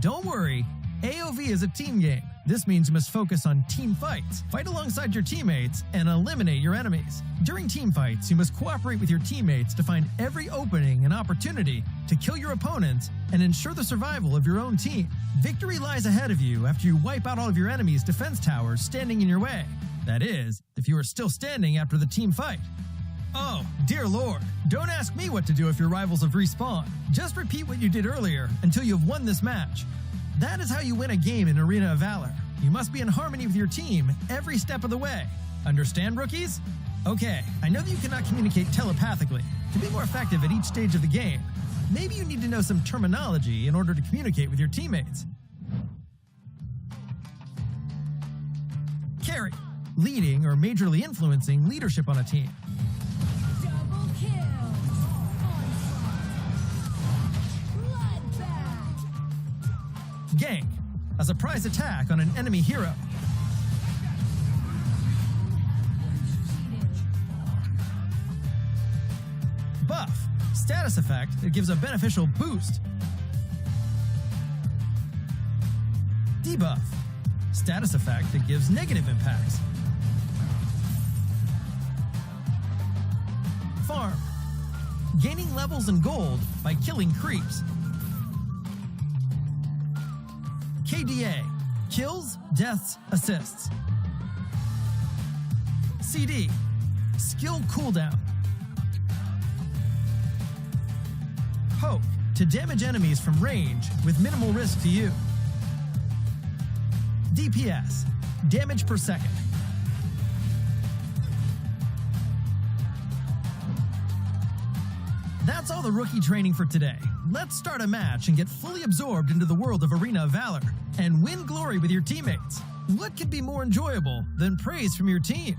Don't worry, AoV is a team game. This means you must focus on team fights, fight alongside your teammates, and eliminate your enemies. During team fights, you must cooperate with your teammates to find every opening and opportunity to kill your opponents and ensure the survival of your own team. Victory lies ahead of you after you wipe out all of your enemies' defense towers standing in your way. That is, if you are still standing after the team fight. Oh, dear Lord, don't ask me what to do if your rivals have respawned. Just repeat what you did earlier until you have won this match. That is how you win a game in Arena of Valor. You must be in harmony with your team every step of the way. Understand, rookies? Okay, I know that you cannot communicate telepathically. To be more effective at each stage of the game, maybe you need to know some terminology in order to communicate with your teammates. Carry, leading or majorly influencing leadership on a team. Double kill. Bloodbath. Gank, a surprise attack on an enemy hero. Buff, status effect that gives a beneficial boost. Debuff, status effect that gives negative impacts. Farm, gaining levels and gold by killing creeps. KDA, kills, deaths, assists. CD, skill cooldown. Poke, to damage enemies from range with minimal risk to you. DPS, damage per second. That's all the rookie training for today. Let's start a match and get fully absorbed into the world of Arena of Valor and win glory with your teammates. What could be more enjoyable than praise from your team?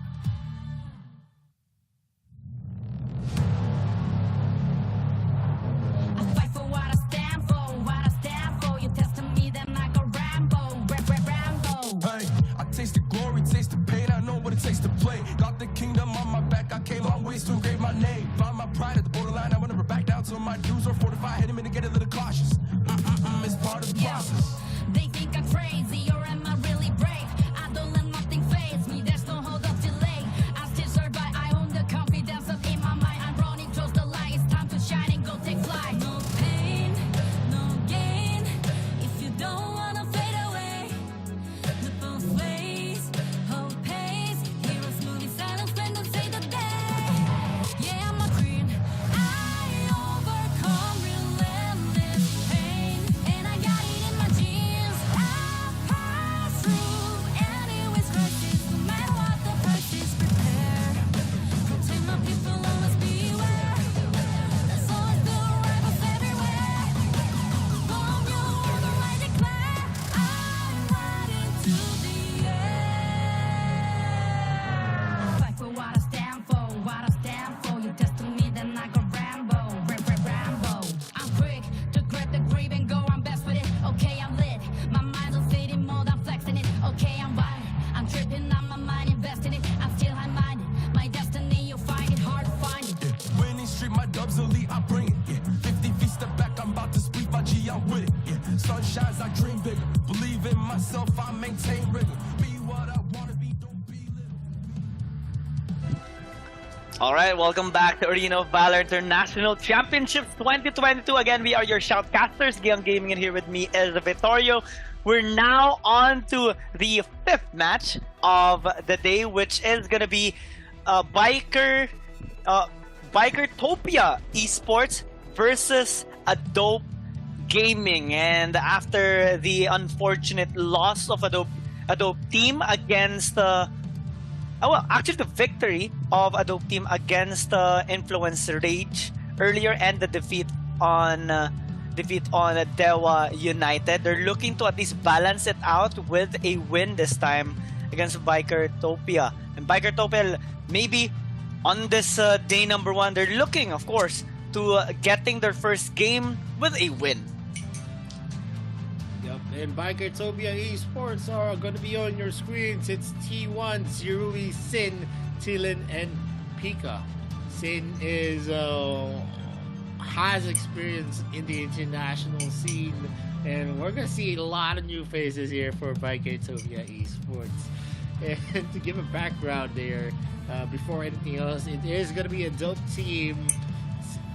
I fight for what I stand for, what I stand for. You testing me, then I go Rambo, Rambo. Hey, I taste the glory, taste the pain. I know what it takes to play. Got the kingdom on my back. I came long ways to engrave my name. Found my pride at the borderline. I wanna All right, welcome back to Arena of Valor International Championships 2022. Again, we are your shoutcasters. Giang Gaming, and here with me is Vittorio. We're now on to the fifth match of the day, which is going to be Bikertopia Esports versus Adobe Gaming. And after the unfortunate loss of Adobe Team against actually the victory of Adobe Team against Influence Rage earlier, and the defeat on Dewa United, they're looking to at least balance it out with a win this time against Bikertopia. And Bikertopia, maybe on this day number one, they're looking, of course, to getting their first game with a win. Yep, and Bikertopia Esports are going to be on your screens. It's T1, Zirui, Sin, Tilan, and Pika. Sin has experience in the international scene, and we're going to see a lot of new faces here for Bikertopia Esports. And to give a background there, before anything else, it is going to be a dope team.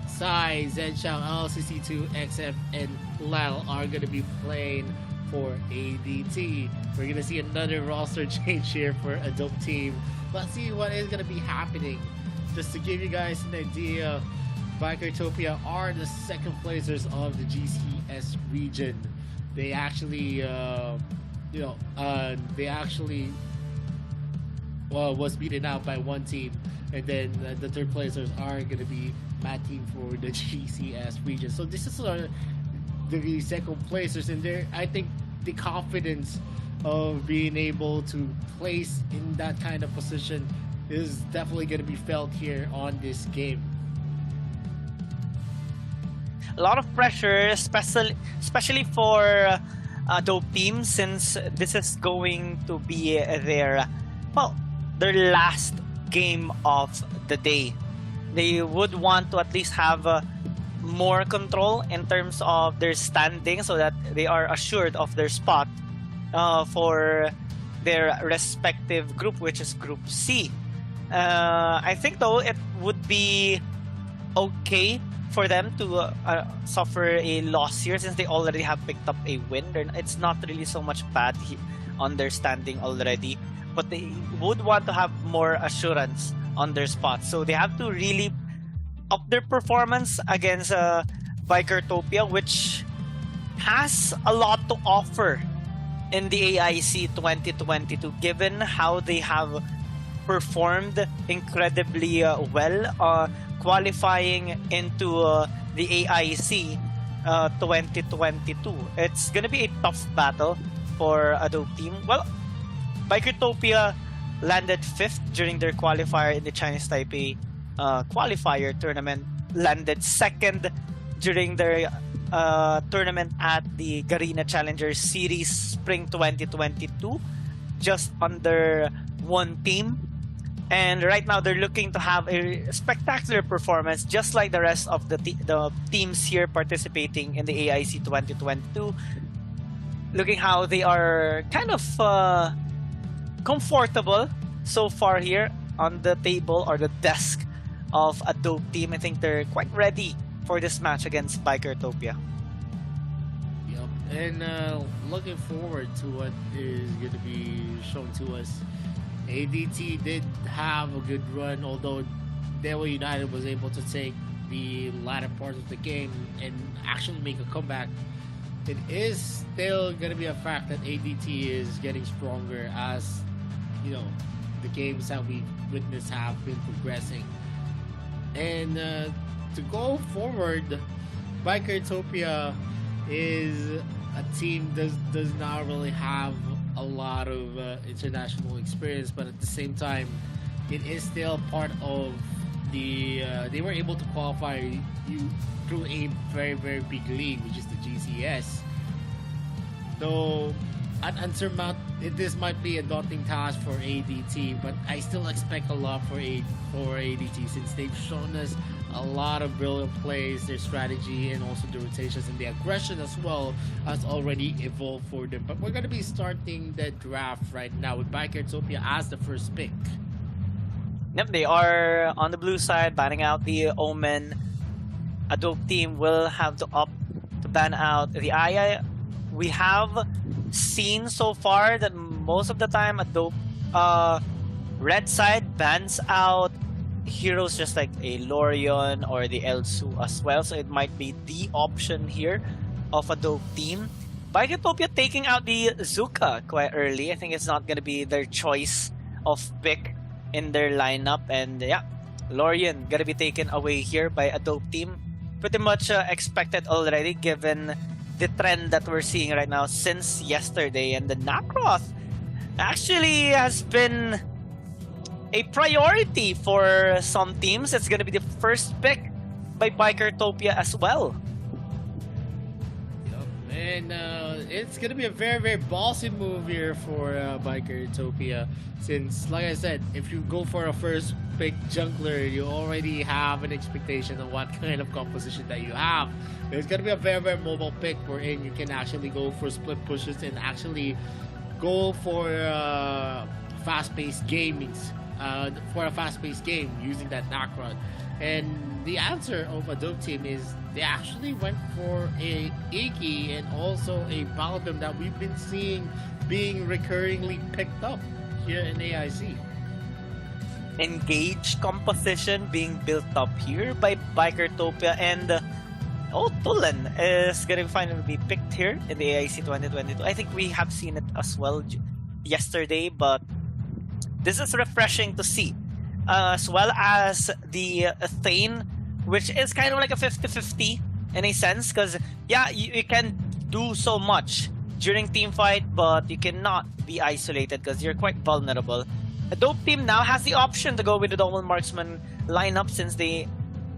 Sai, Zenshao, LCC2, XF, and Lyle are going to be playing for ADT. We're going to see another roster change here for a dope team. Let's see what is going to be happening. Just to give you guys an idea, Bikertopia are the second placers of the GCS region. They actually, was beaten out by one team, and then the third placers are going to be Mad Team for the GCS region. So this is the second placers, and I think the confidence of being able to place in that kind of position is definitely going to be felt here on this game. A lot of pressure, especially for Adobe Team, since this is going to be their last game of the day. They would want to at least have more control in terms of their standing, so that they are assured of their spot for their respective group, which is Group C. I think, though, it would be okay for them to suffer a loss here, since they already have picked up a win. It's not really so much bad on their standing already, but they would want to have more assurance on their spot. So they have to really up their performance against Bikertopia, which has a lot to offer in the AIC 2022, given how they have performed incredibly well qualifying into the AIC 2022. It's gonna be a tough battle for Adobe Team. Well, Bikertopia landed 5th during their qualifier in the Chinese Taipei qualifier tournament, landed 2nd during their tournament at the Garena Challengers Series Spring 2022, just under one team. And right now they're looking to have a spectacular performance, just like the rest of the teams here participating in the AIC 2022. Looking how they are kind of comfortable so far here on the table or the desk of Adobe Team. I think they're quite ready for this match against Bikertopia. Yep, and looking forward to what is going to be shown to us. ADT did have a good run, although Dewa United was able to take the latter part of the game and actually make a comeback. It is still going to be a fact that ADT is getting stronger as, the games that we witnessed have been progressing. And to go forward, Bikertopia is a team does not really have a lot of international experience, but at the same time, it is still part of the they were able to qualify through a very, very big league, which is the GCS. Though this might be a daunting task for ADT, but I still expect a lot for ADT, since they've shown us a lot of brilliant plays. Their strategy and also the rotations and the aggression as well has already evolved for them. But we're going to be starting the draft right now with Bikertopia as the first pick. Yep, they are on the blue side, banning out the Omen. Adobe team will have to opt to ban out the Aya. We have seen so far that most of the time Adobe red side bans out heroes just like a Lorion or the Elsu as well, so it might be the option here of Adobe team. Biketopia taking out the Zuka quite early. I think it's not going to be their choice of pick in their lineup, and yeah, Lorion going to be taken away here by Adobe team. Pretty much expected already given the trend that we're seeing right now since yesterday, and the Nakroth actually has been a priority for some teams. It's going to be the first pick by Bikertopia as well. And it's gonna be a very, very ballsy move here for Bikertopia, since, like I said, if you go for a first pick jungler, you already have an expectation of what kind of composition that you have. There's gonna be a very, very mobile pick wherein you can actually go for split pushes and actually go for fast-paced gamings, for a fast-paced game using that Nakron. And the answer of Adobe team is they actually went for a Iki and also a Paladin that we've been seeing being recurringly picked up here in AIC. Engaged composition being built up here by Bikertopia, and Tulen is going to finally be picked here in the AIC 2022. I think we have seen it as well yesterday, but this is refreshing to see. As well as the Thane, which is kind of like a 50-50 in a sense, because yeah, you can do so much during team fight, but you cannot be isolated because you're quite vulnerable. Adobe team now has the option to go with the double marksman lineup since they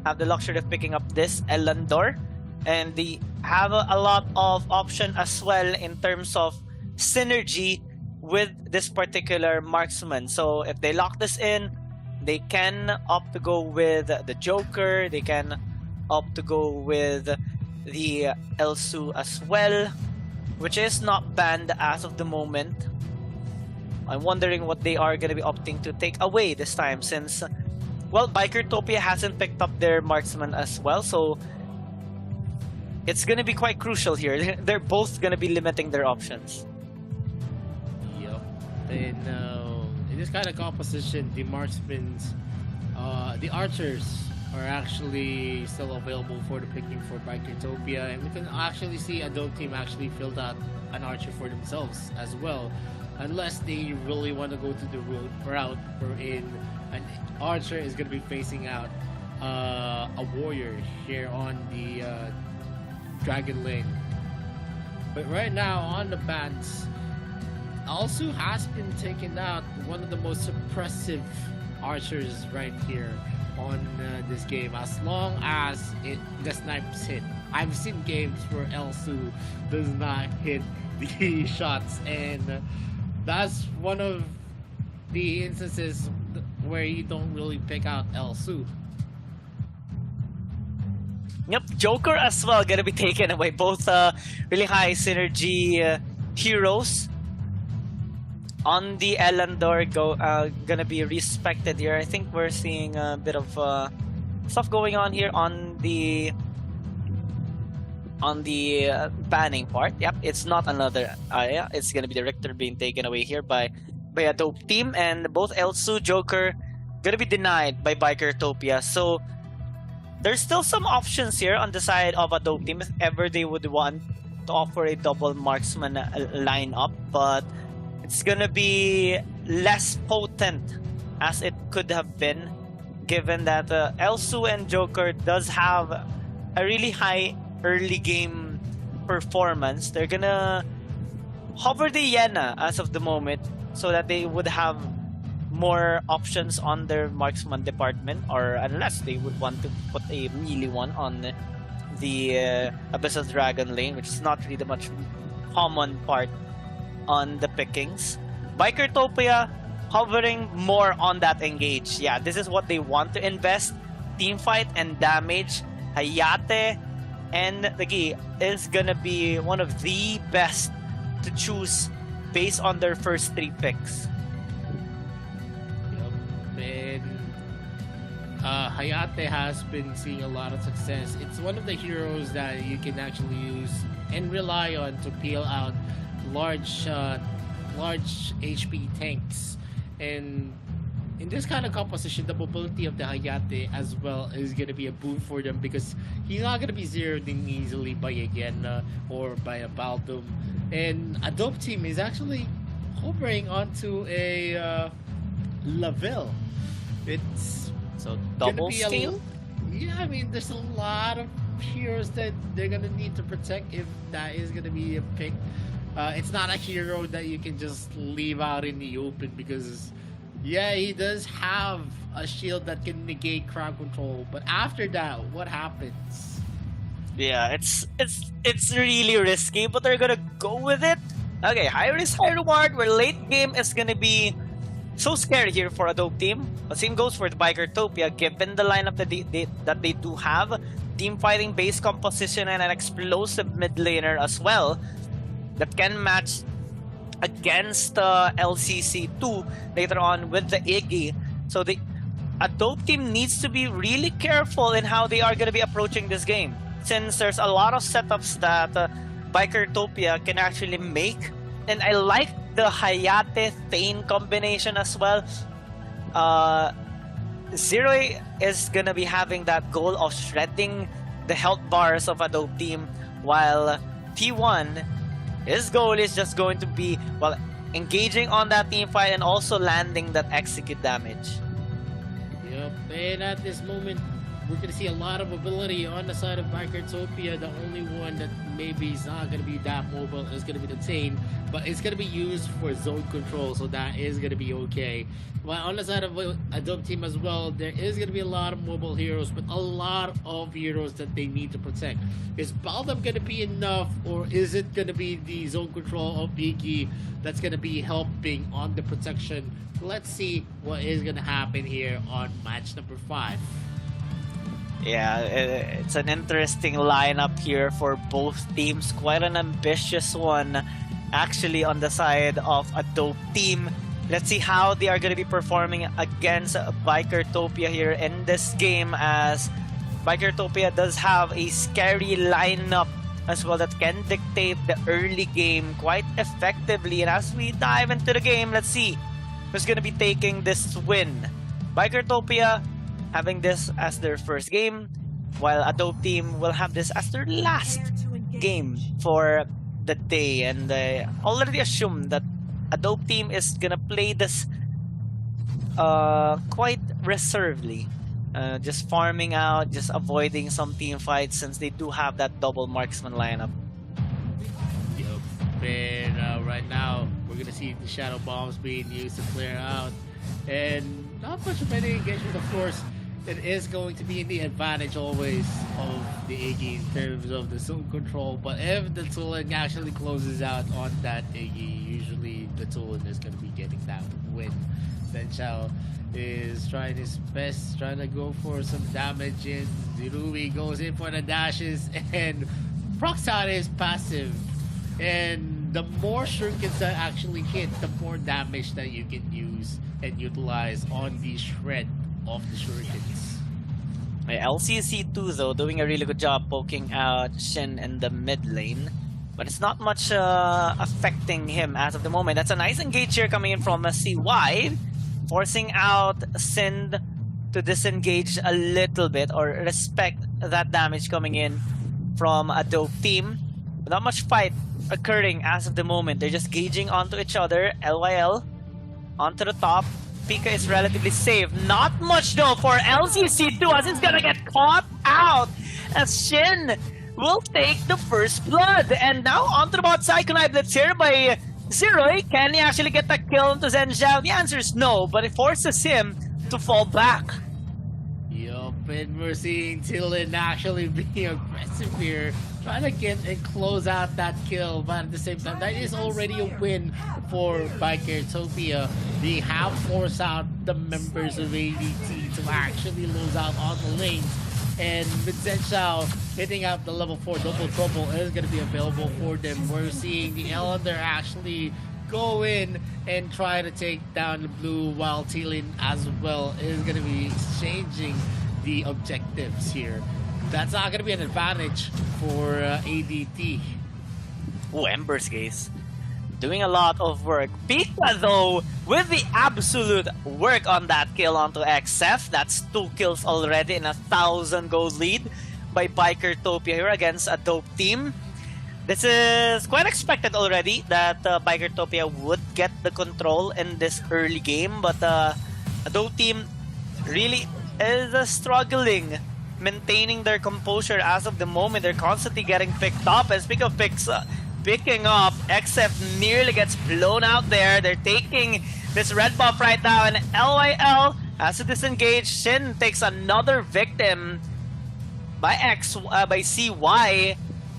have the luxury of picking up this Elandor, and they have a lot of option as well in terms of synergy with this particular marksman. So if they lock this in, they can opt to go with the Joker, they can opt to go with the Elsu as well, which is not banned as of the moment. I'm wondering what they are going to be opting to take away this time, since, well, Bikertopia hasn't picked up their marksman as well, so it's going to be quite crucial here. They're both going to be limiting their options. Yep. And in this kind of composition, the marksmen, the archers are actually still available for the picking for Bikertopia, and we can actually see Adobe team actually filled out an archer for themselves as well, unless they really want to go to the route wherein an archer is going to be facing out a warrior here on the dragon lane. But right now on the bans, Alsu has been taking out one of the most suppressive archers right here on this game, as long as the snipes hit. I've seen games where Elsu does not hit the shots, and that's one of the instances where you don't really pick out Elsu. Yep, Joker as well gonna be taken away. Both really high synergy heroes. On the Elandor gonna be respected here. I think we're seeing a bit of stuff going on here on the banning part. Yep, it's not another area. It's gonna be the Richter being taken away here by Adobe team, and both Elsu, Joker gonna be denied by Bikertopia. So there's still some options here on the side of Adobe team if ever they would want to offer a double marksman lineup, but it's gonna be less potent as it could have been, given that Elsu and Joker does have a really high early game performance. They're gonna hover the Yena as of the moment so that they would have more options on their marksman department, or unless they would want to put a melee one on the Abyssal Dragon lane, which is not really the much common part on the pickings. Bikertopia hovering more on that engage. Yeah, this is what they want to invest. Teamfight and damage. Hayate and Nagi is gonna be one of the best to choose based on their first 3 picks. Yep. And Hayate has been seeing a lot of success. It's one of the heroes that you can actually use and rely on to peel out large HP tanks. And in this kind of composition, the mobility of the Hayate as well is going to be a boon for them, because he's not going to be zeroed in easily by a Genna or by a Baldum. And a dope team is actually hovering onto a Lavelle. It's So gonna double be scale? Yeah, I mean, there's a lot of heroes that they're gonna need to protect if that is gonna be a pick. It's not a hero that you can just leave out in the open, because yeah, he does have a shield that can negate crowd control, but after that, what happens? Yeah, it's really risky, but they're gonna go with it. Okay, high risk, high reward, where late game is gonna be so scary here for a dope team. But same goes for the Bikertopia, given the lineup that they do have. Team fighting base composition and an explosive mid laner as well that can match against LCC2 later on with the Iggy. So a dope team needs to be really careful in how they are going to be approaching this game, since there's a lot of setups that Bikertopia can actually make. And I like the Hayate Thane combination as well. Zero is gonna be having that goal of shredding the health bars of a dope team, while T1, his goal is just going to be, well, engaging on that team fight and also landing that execute damage. Yep, and at this moment, we're going to see a lot of mobility on the side of Bikertopia. The only one that maybe is not going to be that mobile is going to be the Tane, but it's going to be used for zone control, so that is going to be okay. But on the side of a dope team as well, there is going to be a lot of mobile heroes, but a lot of heroes that they need to protect. Is Baldum going to be enough, or is it going to be the zone control of Iggy that's going to be helping on the protection? Let's see what is going to happen here on match number 5. Yeah, it's an interesting lineup here for both teams. Quite an ambitious one, actually, on the side of a dope team. Let's see how they are going to be performing against Bikertopia here in this game, as Bikertopia does have a scary lineup as well that can dictate the early game quite effectively. And as we dive into the game, let's see who's going to be taking this win. Bikertopia having this as their first game, while a dope team will have this as their last game for the day. And I already assume that a dope team is gonna play this quite reservedly, just farming out, just avoiding some team fights, since they do have that double marksman lineup. Yep, and right now we're gonna see the shadow bombs being used to clear out, and not much of any engagement, of course. It is going to be the advantage always of the Iggy in terms of the zone control, but if the Tulin actually closes out on that Iggy, usually the Tulin is going to be getting that win. Then Chao is trying his best, trying to go for some damage in. Zirui goes in for the dashes, and Proxana is passive. And the more shurikens that actually hit, the more damage that you can use and utilize on the shred of the shurikens. LCC2 though doing a really good job poking out Shin in the mid lane, but it's not much affecting him as of the moment. That's a nice engage here coming in from a CY, forcing out Sin to disengage a little bit or respect that damage coming in from a dope team. But not much fight occurring as of the moment. They're just gauging onto each other. LYL onto the top. Pika is relatively safe. Not much though for LCC2, as it's gonna get caught out as Shin will take the first blood. And now onto the bot side, Kunai Blitz here by Zeroi. Can he actually get the kill into Zen Zhao? The answer is no, but it forces him to fall back. Yup, and we're seeing Tillen actually being aggressive here, trying to get and close out that kill, but at the same time, that is already a win for Bikertopia. They have forced out the members of ADT to actually lose out on the lanes, and with Zen Zhao hitting out the level 4 double trouble is going to be available for them. We're seeing the Elender actually go in and try to take down the blue, while Tilin as well is going to be exchanging the objectives here. That's not going to be an advantage for ADT. Oh, Ember's Gaze. Doing a lot of work. Pika, though, with the absolute work on that kill onto XF. That's 2 kills already in a 1,000 gold lead by Bikertopia here against a dope team. This is quite expected already that Bikertopia would get the control in this early game, but a dope team really is struggling maintaining their composure as of the moment. They're constantly getting picked up, and speaking of picking up, XF nearly gets blown out there. They're taking this red buff right now, and LYL has to disengage. Shin takes another victim by CY.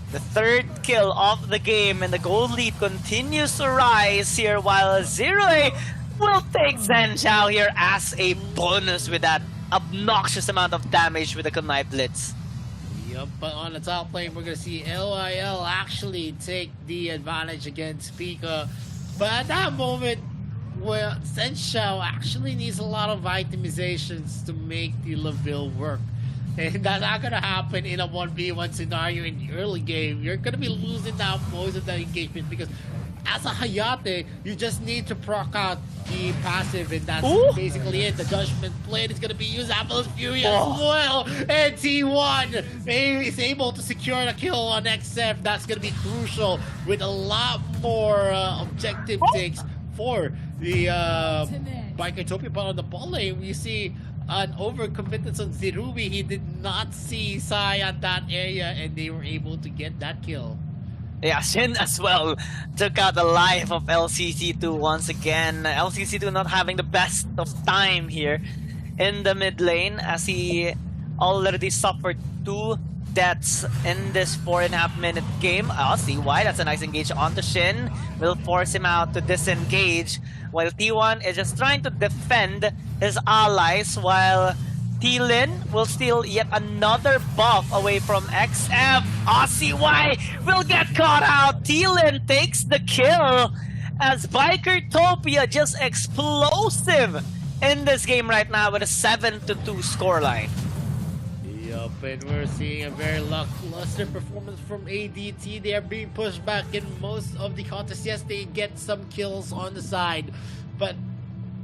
The third kill of the game, and the gold lead continues to rise here, while Zero will take Zenshao here as a bonus with that obnoxious amount of damage with the Kunai Blitz. Yep, but on the top lane, we're going to see LIL actually take the advantage against Pika. But at that moment, well, Zenshao actually needs a lot of itemizations to make the Laville work. And that's not going to happen in a 1v1 scenario in the early game. You're going to be losing out most of that engagement, because as a Hayate, you just need to proc out the passive, and that's basically it. The Judgment Blade is going to be used. Apple's Fury as well. And T1 is able to secure the kill on XF. That's going to be crucial with a lot more objective takes for the Bikertopia. But on the ball lane, we see an overconfidence on Zerubi. He did not see Sai at that area, and they were able to get that kill. Yeah, Shin as well took out the life of LCC2 once again. LCC2 not having the best of time here in the mid lane, as he already suffered 2 deaths in this 4.5 minute game. I'll see why. That's a nice engage onto Shin. Will force him out to disengage, while T1 is just trying to defend his allies, while T-Lin will steal yet another buff away from XF. CY will get caught out. T-Lin takes the kill, as Bikertopia just explosive in this game right now with a 7-2 scoreline. Yup, and we're seeing a very lackluster performance from ADT. They are being pushed back in most of the contests. Yes, they get some kills on the side, but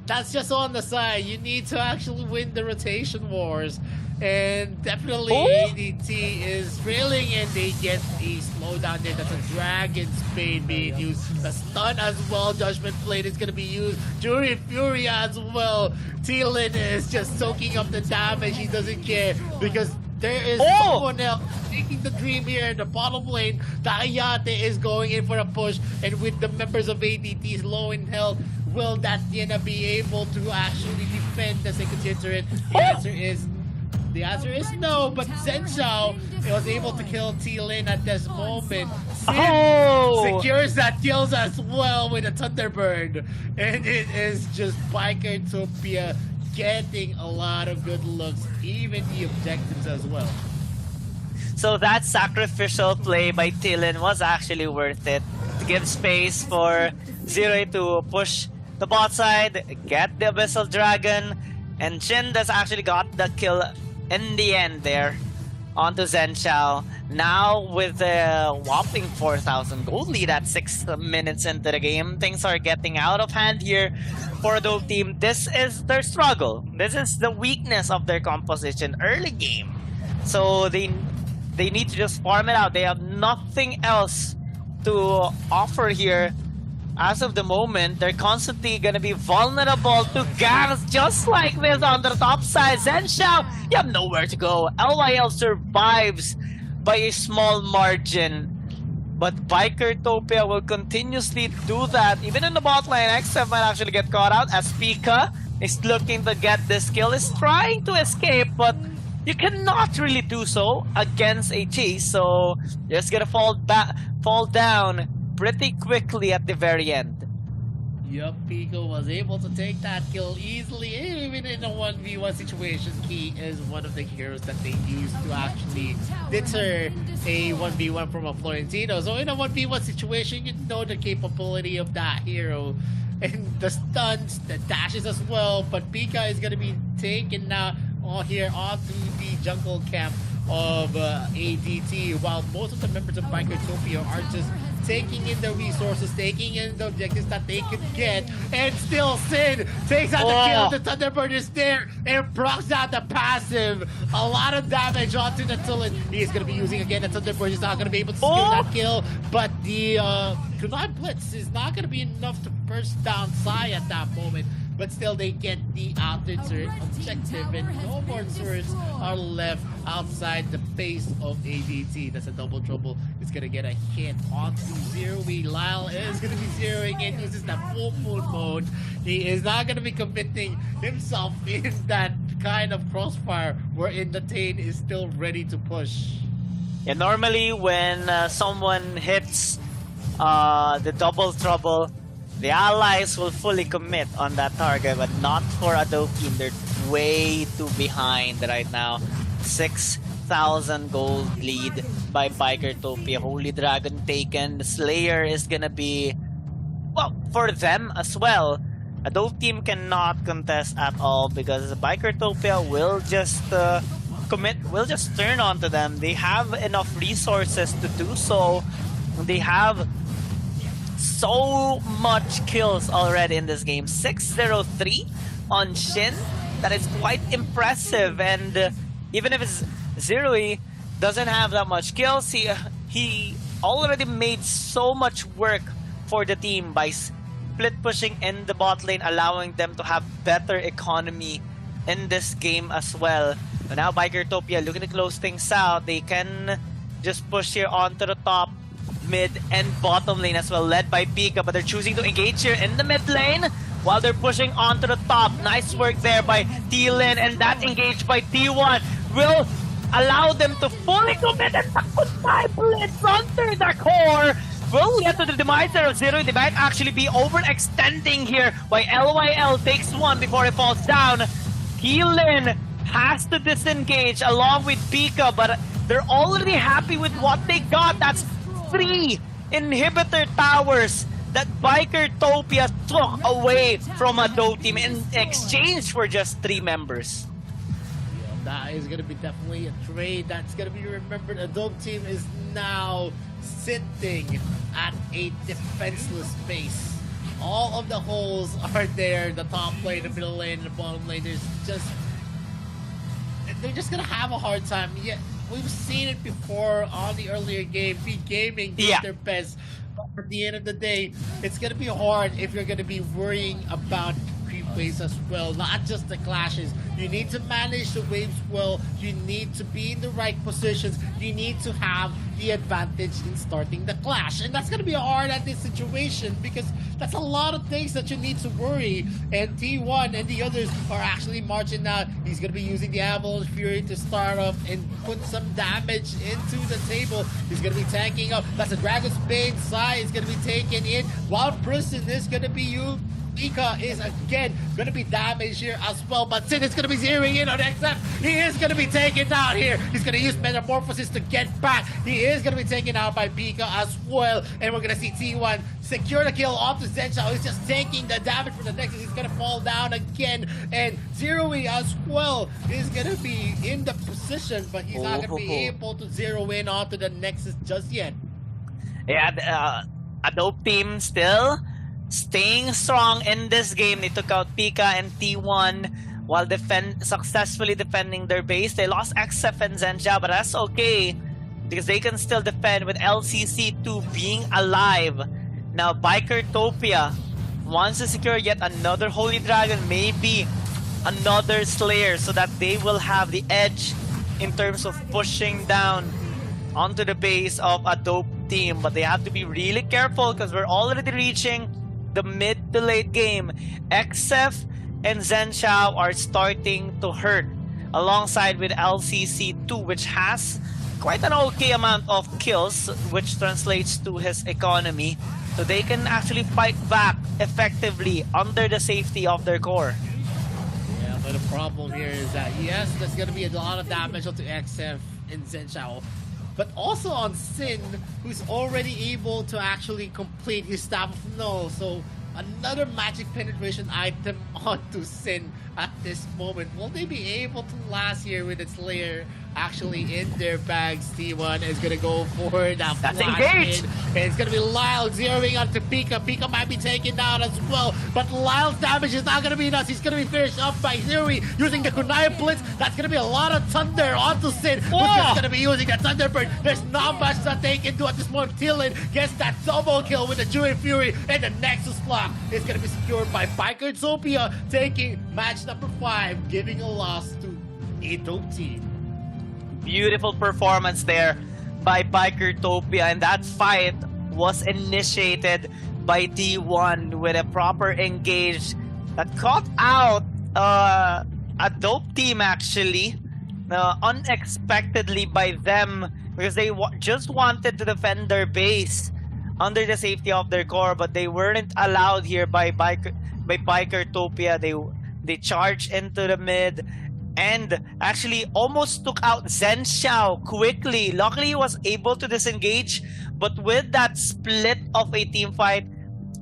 that's just on the side. You need to actually win the rotation wars. And definitely ADT is trailing, and they get a slowdown there. That's a Dragon Spade being used. The stun as well. Judgment Blade is going to be used. Fury as well. T-Lin is just soaking up the damage. He doesn't care, because there is someone else taking the dream here in the bottom lane. The Hayate is going in for a push, and with the members of ADT's low in health, will that Diana be able to actually defend the second tier turret? The answer is no, but Zenshao was able to kill T-Lin at this moment. Sin secures that kills as well with a Thunderbird. And it is just Bikertopia getting a lot of good looks, even the objectives as well. So that sacrificial play by T-Lin was actually worth it, to give space for Zero to push the bot side, get the Abyssal Dragon, and Jin has actually got the kill in the end there onto Zenshao. Now with a whopping 4,000 gold lead at 6 minutes into the game, things are getting out of hand here for the team. This is their struggle. This is the weakness of their composition early game. So they need to just farm it out. They have nothing else to offer here. As of the moment, they're constantly gonna be vulnerable to gangs just like this on the top side. Zenshao, you have nowhere to go. LYL survives by a small margin, but Bikertopia will continuously do that. Even in the bot lane, XF might actually get caught out, as Pika is looking to get this kill, is trying to escape, but you cannot really do so against a chase, so you're just gonna fall down pretty quickly at the very end. Yup, Pico was able to take that kill easily, even in a 1v1 situation. He is one of the heroes that they use to actually deter a 1v1 from a Florentino. So in a 1v1 situation, you know the capability of that hero. And the stunts, the dashes as well. But Pika is going to be taken now here onto the jungle camp of ADT, while most of the members of Bikertopia are just taking in the resources, taking in the objectives that they could get, and still Sin takes out the kill. The Thunderbird is there and procs out the passive. A lot of damage onto the Tulin. He is going to be using again the Thunderbird. He's not going to be able to secure that kill, but the Kunai Blitz is not going to be enough to burst down Sai at that moment. But still, they get the outer turret objective, and no more turrets are left outside the base of ADT. That's a double trouble. It's gonna get a hit onto Zero-E. Lyle is gonna be zeroing in, uses the full moon mode. He is not gonna be committing himself in that kind of crossfire wherein the Tane is still ready to push. Yeah, normally when someone hits the double trouble, the allies will fully commit on that target, but not for a dope team. They're way too behind right now. 6,000 gold lead by Bikertopia. Holy Dragon taken. The Slayer is gonna be, well, for them as well. A dope team cannot contest at all because Bikertopia will just commit, will just turn onto them. They have enough resources to do so. They have so much kills already in this game. 603 on Shin. That is quite impressive. And even if it's Zero-E doesn't have that much kills, he already made so much work for the team by split pushing in the bot lane, allowing them to have better economy in this game as well. So now Bikertopia looking to close things out. They can just push here onto the top, mid and bottom lane as well, led by Pika, but they're choosing to engage here in the mid lane while they're pushing onto the top. Nice work there by T-Lin, and that engage by T1 will allow them to fully commit, and the Kunai Blitz under the core will get to the demise there of Zero. They might actually be overextending here by LYL takes one before it falls down. T-Lin has to disengage along with Pika, but they're already happy with what they got. That's 3 inhibitor towers that Bikertopia took away from a dope team in exchange for just 3 members. Yeah, that is going to be definitely a trade that's going to be remembered. A dope team is now sitting at a defenseless base. All of the holes are there. The top lane, the middle lane, and the bottom lane. They're just going to have a hard time. Yeah. We've seen it before on the earlier game. Beat Gaming did their best. But at the end of the day, it's going to be hard if you're going to be worrying about creep waves as well. Not just the clashes. You need to manage the waves well. You need to be in the right positions. You need to have the advantage in starting the clash. And that's going to be hard at this situation because that's a lot of things that you need to worry. And T1 and the others are actually marching out. He's going to be using the Avalanche Fury to start off and put some damage into the table. He's going to be tanking up. That's a Dragon's Bane. Sai is going to be taken in. Wild Prison is going to be used. Pika is again going to be damaged here as well, but Sin is going to be zeroing in on XF. He is going to be taken down here. He's going to use Metamorphosis to get back. He is going to be taken out by Pika as well, and we're going to see T1 secure the kill off to Zenshao. He's just taking the damage from the Nexus. He's going to fall down again, and Zero-E as well is going to be in the position, but he's not going to be able to zero in onto the Nexus just yet. Yeah, a dope team still staying strong in this game. They took out Pika and T1 while successfully defending their base. They lost XF and Zenja, but that's okay because they can still defend with LCC2 being alive. Now Bikertopia wants to secure yet another Holy Dragon, maybe another Slayer, so that they will have the edge in terms of pushing down onto the base of a dope team. But they have to be really careful because we're already reaching the mid to late game. XF and Zenshao are starting to hurt alongside with LCC2, which has quite an okay amount of kills, which translates to his economy. So they can actually fight back effectively under the safety of their core. Yeah, but the problem here is that, yes, there's going to be a lot of damage onto XF and Zenshao, but also on Sin, who's already able to actually complete his Staff of No. So another magic penetration item onto Sin at this moment. Will they be able to last here with its layer actually in their bags? T1 is going to go for that That's flash engaged. in. And it's going to be Lyle zeroing onto Pika. Pika might be taken down as well, but Lyle's damage is not going to be enough. He's going to be finished up by Zerui using the Kunai Blitz. That's going to be a lot of thunder onto Sin, who's just going to be using the Thunderbird. There's not much that they can do at this moment. Thielen gets that double kill with the Druid Fury, and the Nexus Lock is going to be secured by Bikertopia, taking match number 5, giving a loss to a dope team. Beautiful performance there by Bikertopia, and that fight was initiated by T1 with a proper engage that caught out a dope team actually, unexpectedly by them, because they just wanted to defend their base under the safety of their core, but they weren't allowed here by Bikertopia. They charged into the mid and actually almost took out Zenshao quickly. Luckily, he was able to disengage, but with that split of a team fight,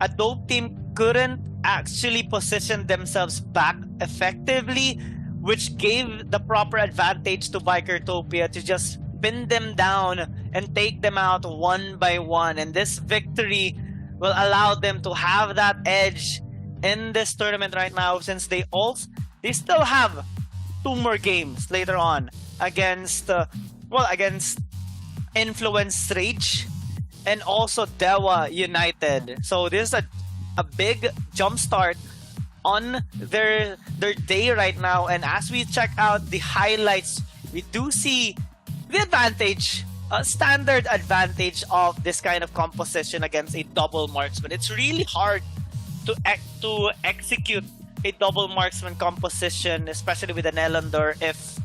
a dope team couldn't actually position themselves back effectively, which gave the proper advantage to Bikertopia to just pin them down and take them out one by one. And this victory will allow them to have that edge in this tournament right now, since they still have 2 more games later on against Influence Rage and also Dewa United. So this is a big jumpstart on their day right now. And as we check out the highlights, we do see the advantage, a standard advantage of this kind of composition against a double marksman. It's really hard to execute a double marksman composition, especially with an Elandor, if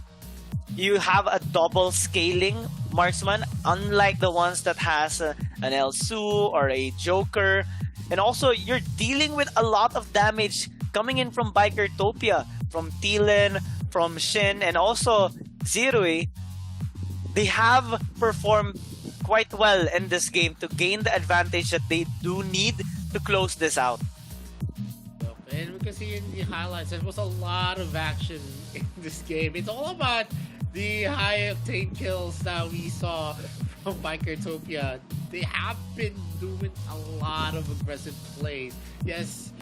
you have a double scaling marksman, unlike the ones that has an Elsu or a Joker. And also, you're dealing with a lot of damage coming in from Bikertopia, from Thielen, from Shin, and also Zerui. They have performed quite well in this game to gain the advantage that they do need to close this out. And we can see in the highlights, there was a lot of action in this game. It's all about the high octane kills that we saw from Bikertopia. They have been doing a lot of aggressive plays. Yes,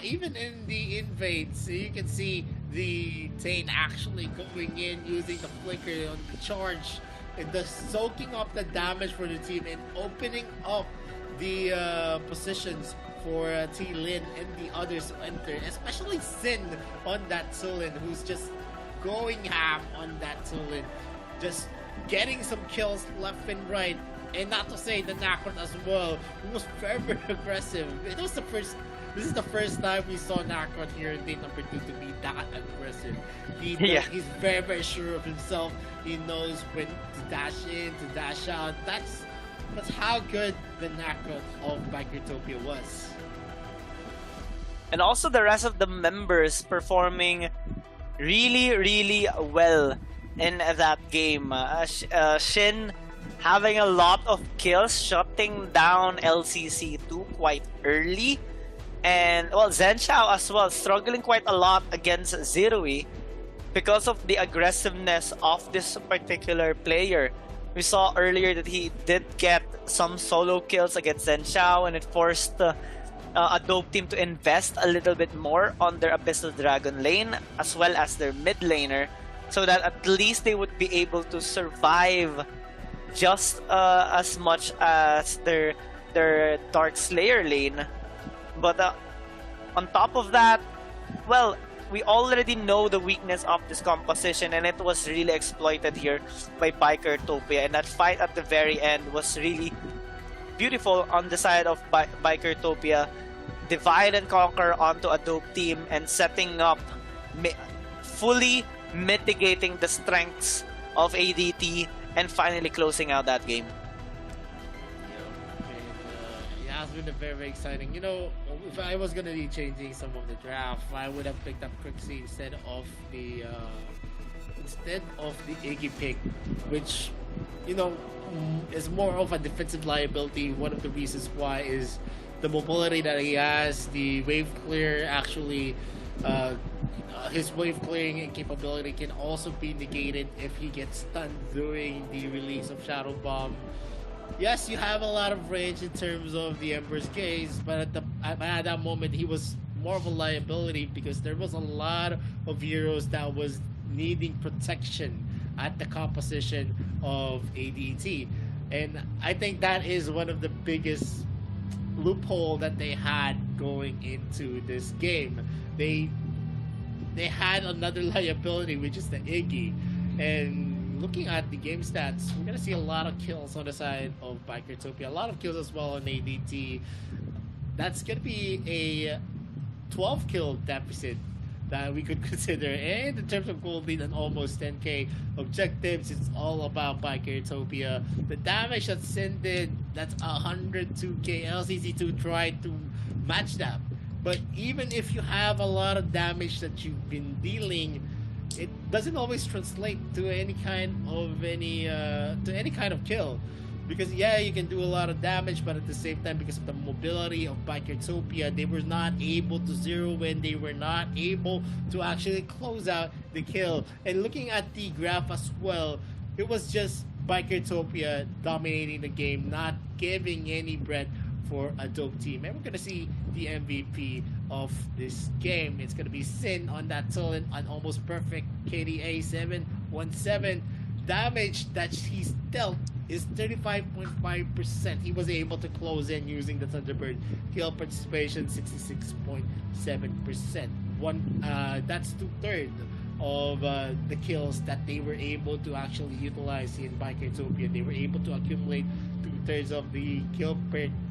even in the invades, you can see the Tane actually going in, using the flicker on the charge, and the soaking up the damage for the team and opening up the positions for T-Lin and the others to enter, especially Sin on that Tulin, who's just going ham on that Tulin, just getting some kills left and right. And not to say the Nakrot as well, who was very, very aggressive. This is the first time we saw Nakrot here in day number 2 to be that aggressive. He's very, very sure of himself. He knows when to dash in, to dash out. That's how good the Nakrot of Bikertopia was. And also the rest of the members performing really, really well in that game. Shin having a lot of kills, shutting down LCC2 quite early. And well, Zenshao as well, struggling quite a lot against Zerui because of the aggressiveness of this particular player. We saw earlier that he did get some solo kills against Zenshao, and it forced a dope team to invest a little bit more on their Abyssal Dragon lane as well as their mid laner, so that at least they would be able to survive just as much as their Dark Slayer lane. But on top of that, well, we already know the weakness of this composition, and it was really exploited here by Bikertopia. And that fight at the very end was really beautiful on the side of Bikertopia. Divide and conquer onto a dope team and setting up, fully mitigating the strengths of ADT and finally closing out that game. He has been very, very exciting. You know, if I was gonna be changing some of the draft, I would have picked up Crixie instead of the Iggy pick, which, you know, is more of a defensive liability. One of the reasons why is the mobility that he has, the wave clear actually. His wave clearing capability can also be negated if he gets stunned during the release of Shadow Bomb. Yes, you have a lot of range in terms of the Ember's Gaze, but at that moment he was more of a liability because there was a lot of heroes that was needing protection at the composition of ADT. And I think that is one of the biggest loophole that they had going into this game. They had another liability, which is the Iggy. And looking at the game stats, we're gonna see a lot of kills on the side of Bikertopia, a lot of kills as well on ADT. That's gonna be a 12 kill deficit that we could consider. And in terms of gold lead and almost 10k objectives, it's all about Bikertopia. The damage that Sin did, that's 102k. LCC2 tried to match that. But even if you have a lot of damage that you've been dealing, it doesn't always translate to any kind of kill. Because yeah, you can do a lot of damage, but at the same time, because of the mobility of Bikertopia, they were not able to zero in, they were not able to actually close out the kill. And looking at the graph as well, it was just Bikertopia dominating the game, not giving any bread for a dope team. And we're gonna see the MVP of this game. It's gonna be Sin on that Tulin, an almost perfect KDA 717. Damage that he's dealt is 35.5%. He was able to close in using the Thunderbird. Kill participation 66.7%. That's 2/3 of the kills that they were able to actually utilize in Bikertopia. They were able to accumulate 2/3 of the kill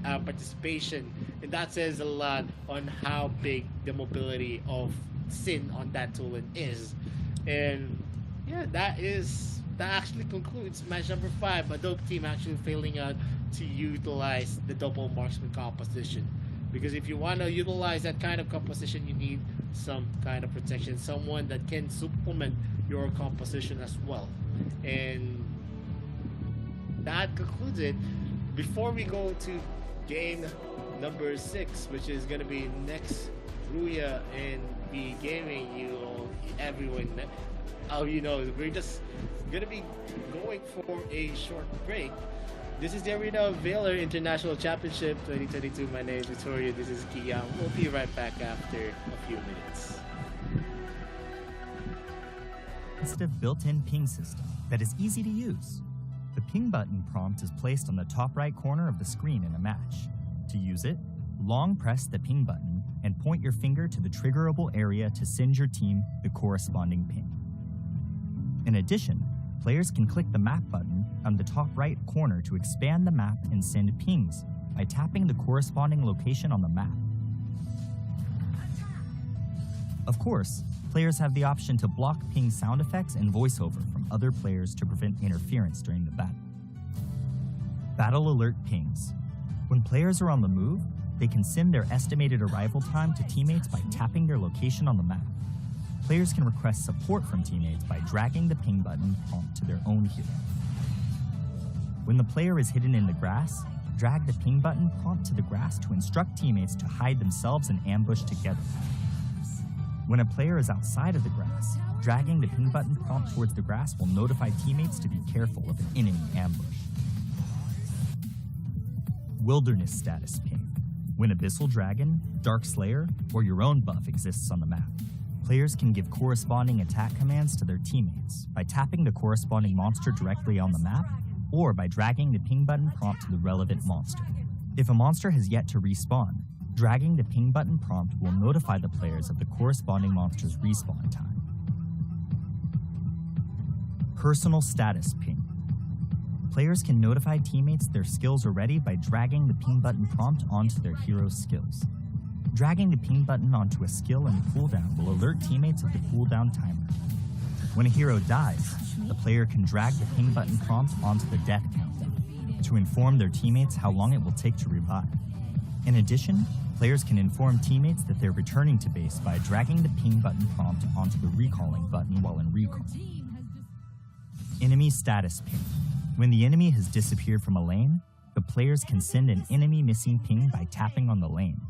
participation, and that says a lot on how big the mobility of Sin on that Tulin is. And yeah, that actually concludes match number 5. A dope team actually failing out to utilize the double marksman composition. Because if you want to utilize that kind of composition, you need some kind of protection, someone that can supplement your composition as well. And that concludes it. Before we go to game number 6, which is going to be next Ruya and be gaming, everyone, we're just gonna be going for a short break. This is the Arena of Valor International Championship 2022. My name is Victoria. This is Kian. We'll be right back after a few minutes. Sensitive built-in ping system that is easy to use. The ping button prompt is placed on the top right corner of the screen in a match. To use it, long press the ping button and point your finger to the triggerable area to send your team the corresponding ping. In addition, players can click the map button on the top right corner to expand the map and send pings by tapping the corresponding location on the map. Of course, players have the option to block ping sound effects and voiceover from other players to prevent interference during the battle. Battle alert pings. When players are on the move, they can send their estimated arrival time to teammates by tapping their location on the map. Players can request support from teammates by dragging the ping button prompt to their own hero. When the player is hidden in the grass, drag the ping button prompt to the grass to instruct teammates to hide themselves and ambush together. When a player is outside of the grass, dragging the ping button prompt towards the grass will notify teammates to be careful of an enemy ambush. Wilderness status ping. When Abyssal Dragon, Dark Slayer, or your own buff exists on the map, players can give corresponding attack commands to their teammates by tapping the corresponding monster directly on the map or by dragging the ping button prompt to the relevant monster. If a monster has yet to respawn, dragging the ping button prompt will notify the players of the corresponding monster's respawn time. Personal status ping. Players can notify teammates their skills are ready by dragging the ping button prompt onto their hero's skills. Dragging the ping button onto a skill in cooldown will alert teammates of the cooldown timer. When a hero dies, the player can drag the ping button prompt onto the death countdown to inform their teammates how long it will take to revive. In addition, players can inform teammates that they're returning to base by dragging the ping button prompt onto the recalling button while in recall. Enemy status ping. When the enemy has disappeared from a lane, the players can send an enemy missing ping by tapping on the lane.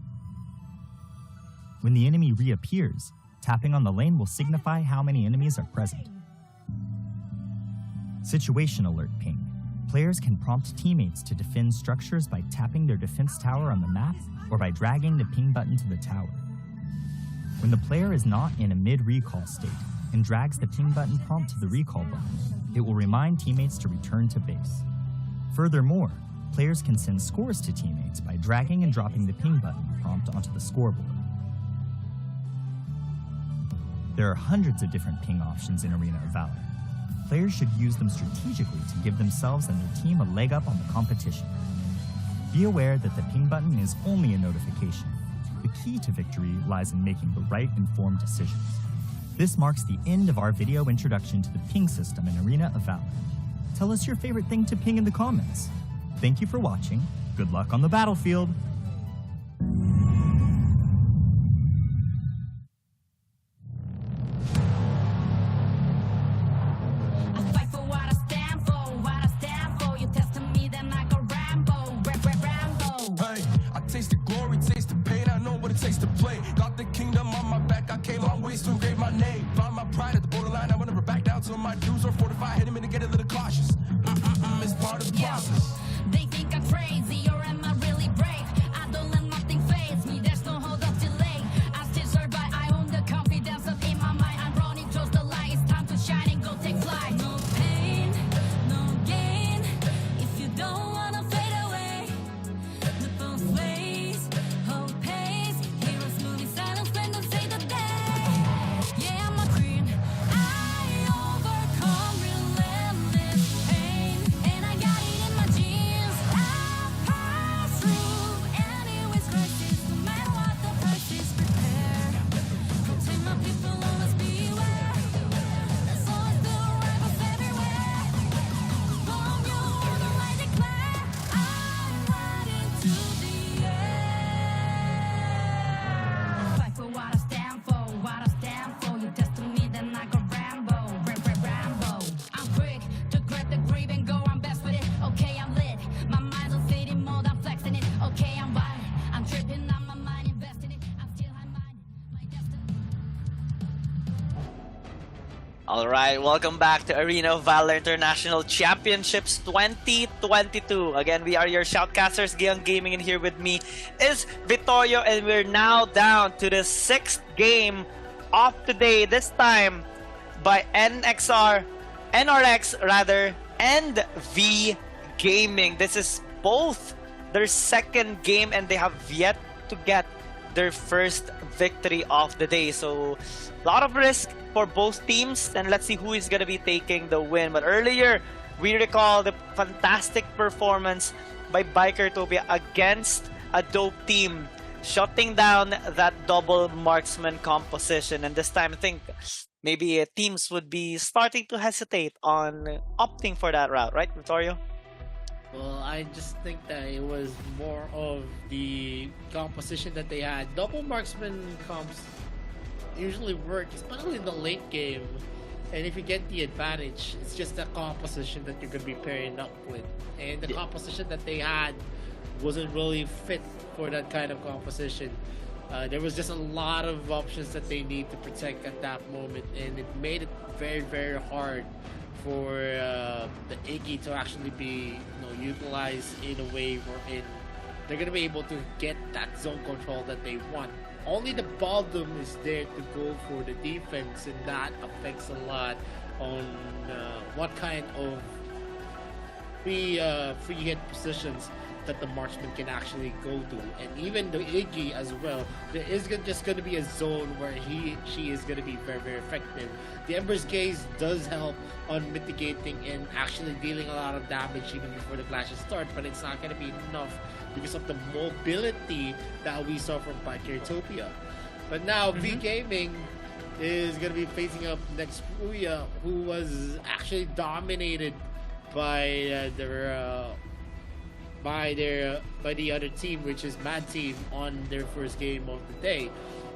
When the enemy reappears, tapping on the lane will signify how many enemies are present. Situation alert ping. Players can prompt teammates to defend structures by tapping their defense tower on the map or by dragging the ping button to the tower. When the player is not in a mid-recall state and drags the ping button prompt to the recall button, it will remind teammates to return to base. Furthermore, players can send scores to teammates by dragging and dropping the ping button prompt onto the scoreboard. There are hundreds of different ping options in Arena of Valor. Players should use them strategically to give themselves and their team a leg up on the competition. Be aware that the ping button is only a notification. The key to victory lies in making the right informed decisions. This marks the end of our video introduction to the ping system in Arena of Valor. Tell us your favorite thing to ping in the comments. Thank you for watching. Good luck on the battlefield. I fight for what I stand for, what I stand for. You testing me, then I go Rambo, Rambo. Hey, I taste the glory, taste the pain. I know what it takes to play. Got the kingdom on my back. I came long ways to engrave my name. Found my pride at the borderline. I will never back down till my dues are fortified. Hit him and get a little cautious. It's part of the process. They think I'm crazy, or am I really brave? I don't let nothing faze me, there's no hold up delay. I still survive, I own the confidence up in my mind. I'm running towards the light, it's time to shine and go take flight. No pain, no gain, if you don't wanna fade away. The both ways, hope pays. Heroes moving silence when they say the day. Yeah, I'm a queen, I overcome relentless pain. And I got it in my genes, I pass through anyways crisis. No matter what the price is, prepare. Protect my people, always beware. There's always the rivals everywhere. Bomb you on the light declare, I'm riding to the air. Fight for what I stand for, what I stand for. You test me, then I go Rambo, Rambo. I'm quick to grab the grave and go, I'm best with it. Okay, I'm lit. My mind's on city mode, I'm flexing it. Okay, I'm wild. I'm tripping on my mind, investing it. I'm still high mind. My destiny. All right, welcome back to Arena of Valor International Championships 2022. Again, we are your shoutcasters, Gion Gaming, and here with me is Vittorio, and we're now down to the 6th game of the day, this time by NRX rather, and V Gaming. This is both their second game, and they have yet to get their first victory of the day. So a lot of risk for both teams, and let's see who is going to be taking the win. But earlier, we recall the fantastic performance by Bikertopia against a dope team, shutting down that double marksman composition. And this time, I think maybe teams would be starting to hesitate on opting for that route, right, Vittorio? Well, I just think that it was more of the composition that they had. Double marksman comps usually work, especially in the late game. And if you get the advantage, it's just the composition that you're going to be pairing up with. And the composition that they had wasn't really fit for that kind of composition. There was just a lot of options that they need to protect at that moment, and it made it very, very hard for the Iggy to actually be utilized in a way wherein they're going to be able to get that zone control that they want. Only the Baldum is there to go for the defense, and that affects a lot on what kind of free hit positions that the marksman can actually go to. And even the Iggy as well, there is just going to be a zone where she is going to be very, very effective. The Ember's Gaze does help on mitigating and actually dealing a lot of damage even before the clashes start, but it's not going to be enough because of the mobility that we saw from Bikertopia. But now V Gaming is going to be facing up next Puya, who was actually dominated by their by the other team, which is Mad Team, on their first game of the day.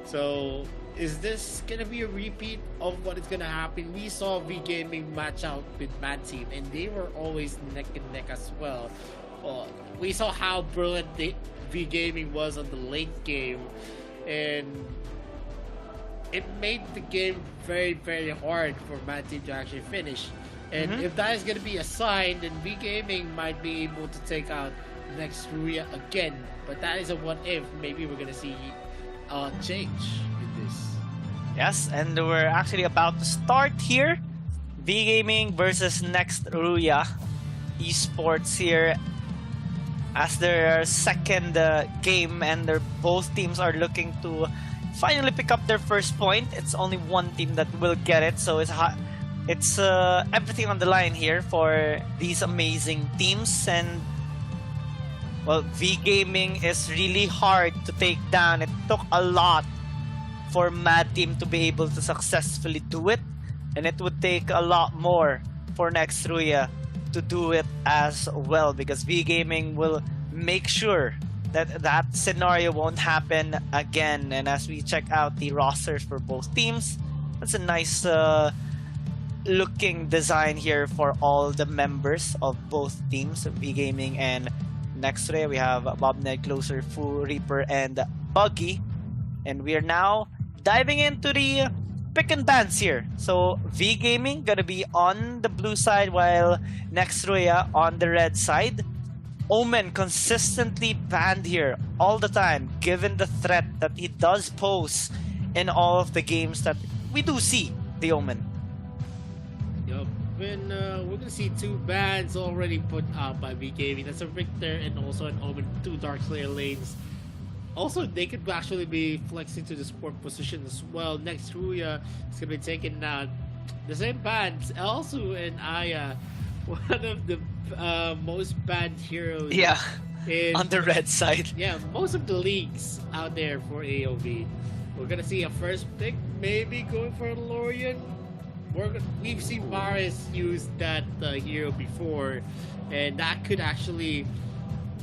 So is this gonna be a repeat of what is gonna happen? We saw V Gaming match out with Mad Team, and they were always neck and neck as well. We saw how brilliant V Gaming was on the late game, and it made the game very, very hard for Mad Team to actually finish. And if that is going to be a sign, then V Gaming might be able to take out next Ruya again. But that is a what if. Maybe we're going to see a change in this. Yes, and we're actually about to start here. V Gaming versus Next Ruya Esports here as their second game, and both teams are looking to finally pick up their first point. It's only one team that will get it, so it's everything on the line here for these amazing teams. And well, V Gaming is really hard to take down. It took a lot for Mad Team to be able to successfully do it, and it would take a lot more for Next Ruya to do it as well, because V Gaming will make sure that that scenario won't happen again. And as we check out the rosters for both teams, that's a nice looking design here for all the members of both teams, V Gaming and Next Ruya. We have Bob, Ned, Closer, Fu, Reaper, and Buggy. And we are now diving into the pick and bans here. So V Gaming gonna be on the blue side, while Next Ruya on the red side. Omen consistently banned here all the time, given the threat that he does pose in all of the games that we do see the Omen. Yup. When we're gonna see two bans already put out by V Gaming. That's a Richter and also an Omen, two Darkslayer lanes. Also, they could actually be flexing to the support position as well. Next Ruya is gonna be taking the same bans, Elsu and Aya, one of the most banned heroes. Yeah, on the red side. Yeah, most of the leagues out there for AOV. We're gonna see a first pick, maybe going for a Lorian. We've seen Varus use that hero before, and that could actually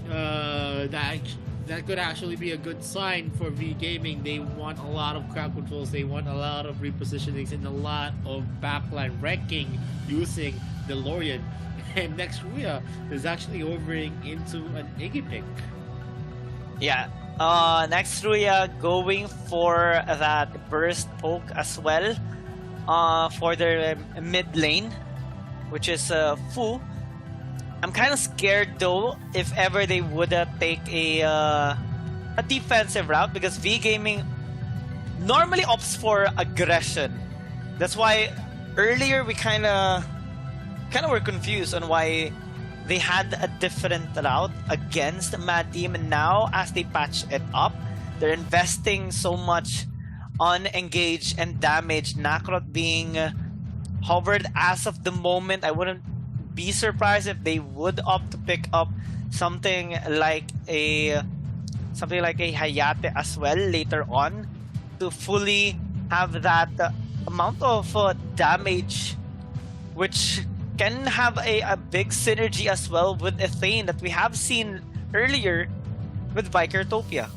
that could actually be a good sign for V Gaming. They want a lot of crowd controls, they want a lot of repositionings, and a lot of backline wrecking using the Lorian. And Next Ruya is actually overing into an Iggy pick. Yeah, Next Ruya going for that burst poke as well for their mid lane, which is Fu. I'm kind of scared though if ever they would take a defensive route, because V Gaming normally opts for aggression. That's why earlier we kind of were confused on why they had a different route against Mad Team, and now as they patch it up, they're investing so much on engage and damage. Nakrot being hovered as of the moment. I wouldn't be surprised if they would opt to pick up something like a Hayate as well later on, to fully have that amount of damage, which can have a big synergy as well with Ethane that we have seen earlier with Vikertopia.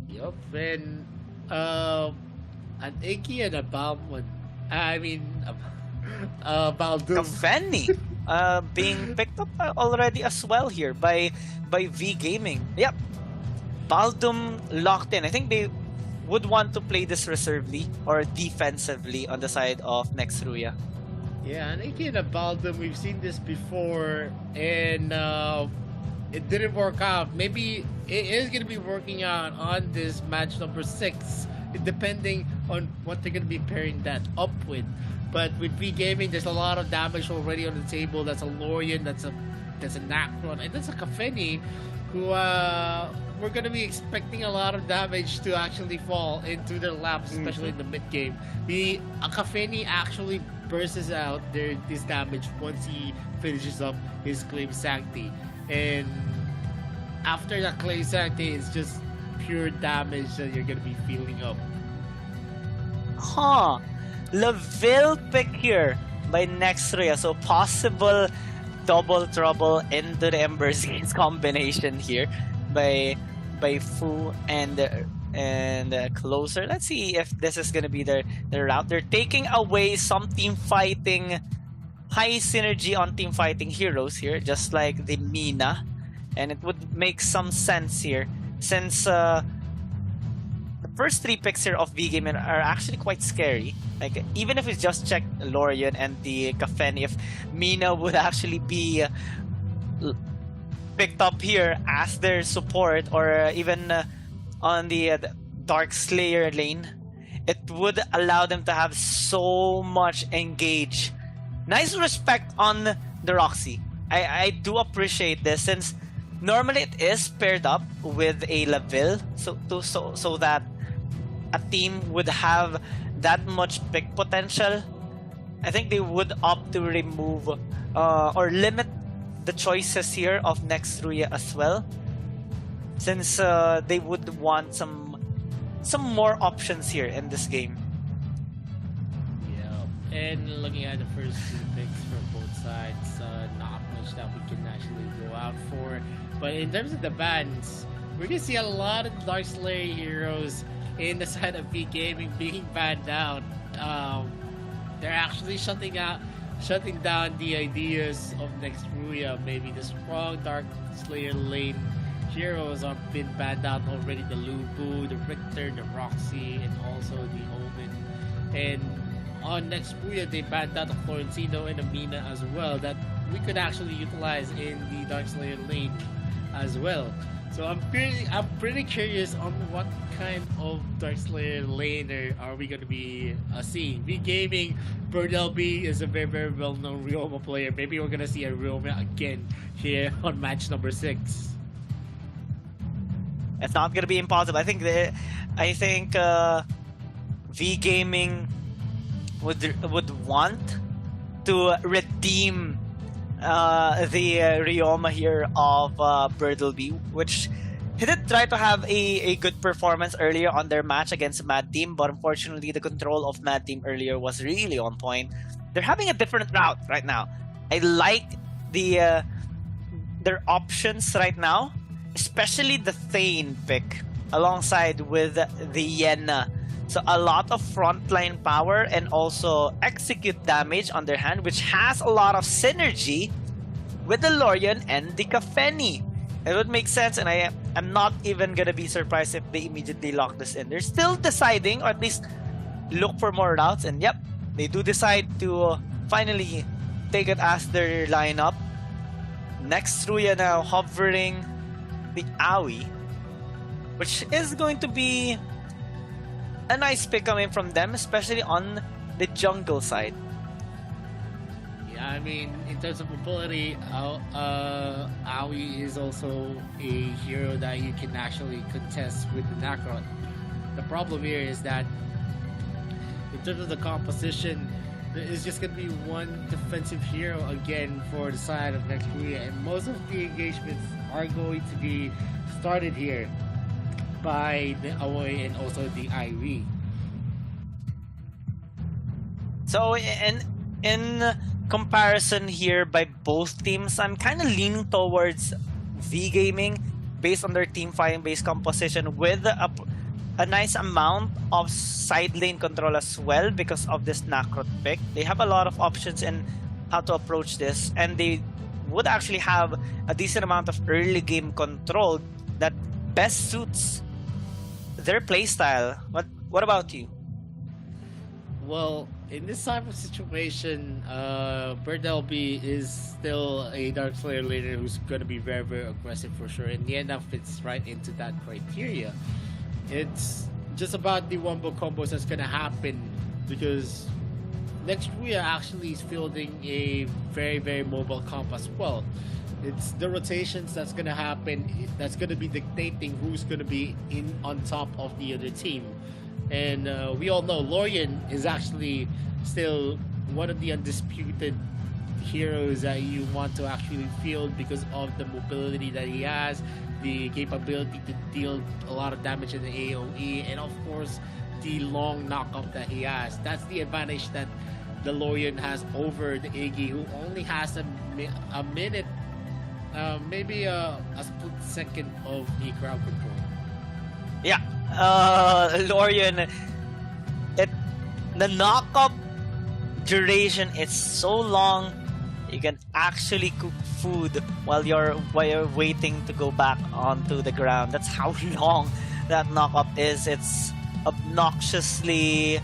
Yup, and an Icky and a Balmud. I mean, Baldum. Kafeni being picked up already as well here by V Gaming. Yep, Baldum locked in. I think they would want to play this reservedly or defensively on the side of Next Ruya. Yeah, and again, Baldum, we've seen this before, and it didn't work out. Maybe it is going to be working out on this match number 6, depending on what they're going to be pairing that up with. But with V Gaming, there's a lot of damage already on the table. That's a Lorian, that's a Nacron, and that's a Kafeni, who we're going to be expecting a lot of damage to actually fall into their laps, especially in the mid game. A Kafeni actually bursts out this damage once he finishes up his Claim Sancti, and after that Claim Sancti, it's just pure damage that you're gonna be feeling up. Laville pick here by Next Ruya, so possible double trouble into the Ember's Gates combination here by Fu and Closer. Let's see if this is gonna be their route. They're taking away some team fighting, high synergy on team fighting heroes here, just like the Mina, and it would make some sense here since the first 3 picks here of V Gaming are actually quite scary. Like, even if we just check Lorian and the Kafeni, if Mina would actually be picked up here as their support, or even on the Dark Slayer lane, it would allow them to have so much engage. Nice respect on the Roxy. I do appreciate this, since normally it is paired up with a Laville, so that a team would have that much pick potential. I think they would opt to remove or limit the choices here of next Ruya as well, since they would want some more options here in this game. Yeah, and looking at the first 2 picks for both sides, not much that we can actually go out for. But in terms of the bans, we're gonna see a lot of Dark Slayer heroes in the side of V Gaming being banned out. They're actually shutting down the ideas of next Ruya. Maybe the strong Dark Slayer lane heroes have been banned out already. The Lubu, the Richter, the Roxy, and also the Omen. And on next Ruya, they banned out the Florentino and the Mina as well, that we could actually utilize in the Dark Slayer lane as well. So I'm pretty curious on what kind of Dark Slayer laner are we going to be seeing. V Gaming, BirdLB is a very, very well-known Ryoma player. Maybe we're going to see a Ryoma again here on match number 6. It's not going to be impossible. I think V Gaming would want to redeem the Ryoma here of BirdLB, which he did try to have a good performance earlier on their match against Mad Team, but unfortunately the control of Mad Team earlier was really on point. They're having a different route right now. I like their options right now, especially the Thane pick alongside with the Yenna. So a lot of frontline power and also execute damage on their hand, which has a lot of synergy with the Lorian and the Kafeni. It would make sense, and I'm not even gonna be surprised if they immediately lock this in. They're still deciding, or at least look for more routes, and yep, they do decide to finally take it as their lineup. Next Ruya now hovering the Aoi, which is going to be a nice pick coming from them, especially on the jungle side. Yeah, I mean, in terms of mobility, Aoi is also a hero that you can actually contest with the Nakrot. The problem here is that in terms of the composition, there is just going to be one defensive hero again for the side of next Korea, and most of the engagements are going to be started here by the Aoi and also the Irie. So in comparison here by both teams, I'm kind of leaning towards V Gaming based on their team fighting based composition, with a nice amount of side lane control as well because of this Nakrot pick. They have a lot of options in how to approach this, and they would actually have a decent amount of early game control that best suits their playstyle. What about you? Well, in this type of situation, BirdLB is still a Dark Slayer laner who's going to be very, very aggressive for sure. And Yenna fits right into that criteria. It's just about the wombo combos that's going to happen, because next we are actually fielding a very, very mobile comp as well. It's the rotations that's going to happen that's going to be dictating who's going to be on top of the other team. And we all know Lorian is actually still one of the undisputed heroes that you want to actually field because of the mobility that he has, the capability to deal a lot of damage in the AoE, and of course the long knockup that he has. That's the advantage that the Lorian has over the Iggy, who only has a minute, maybe a split second of the crowd control. Yeah, Lorian, the knock-up duration is so long. You can actually cook food while you're waiting to go back onto the ground. That's how long that knock-up is. It's obnoxiously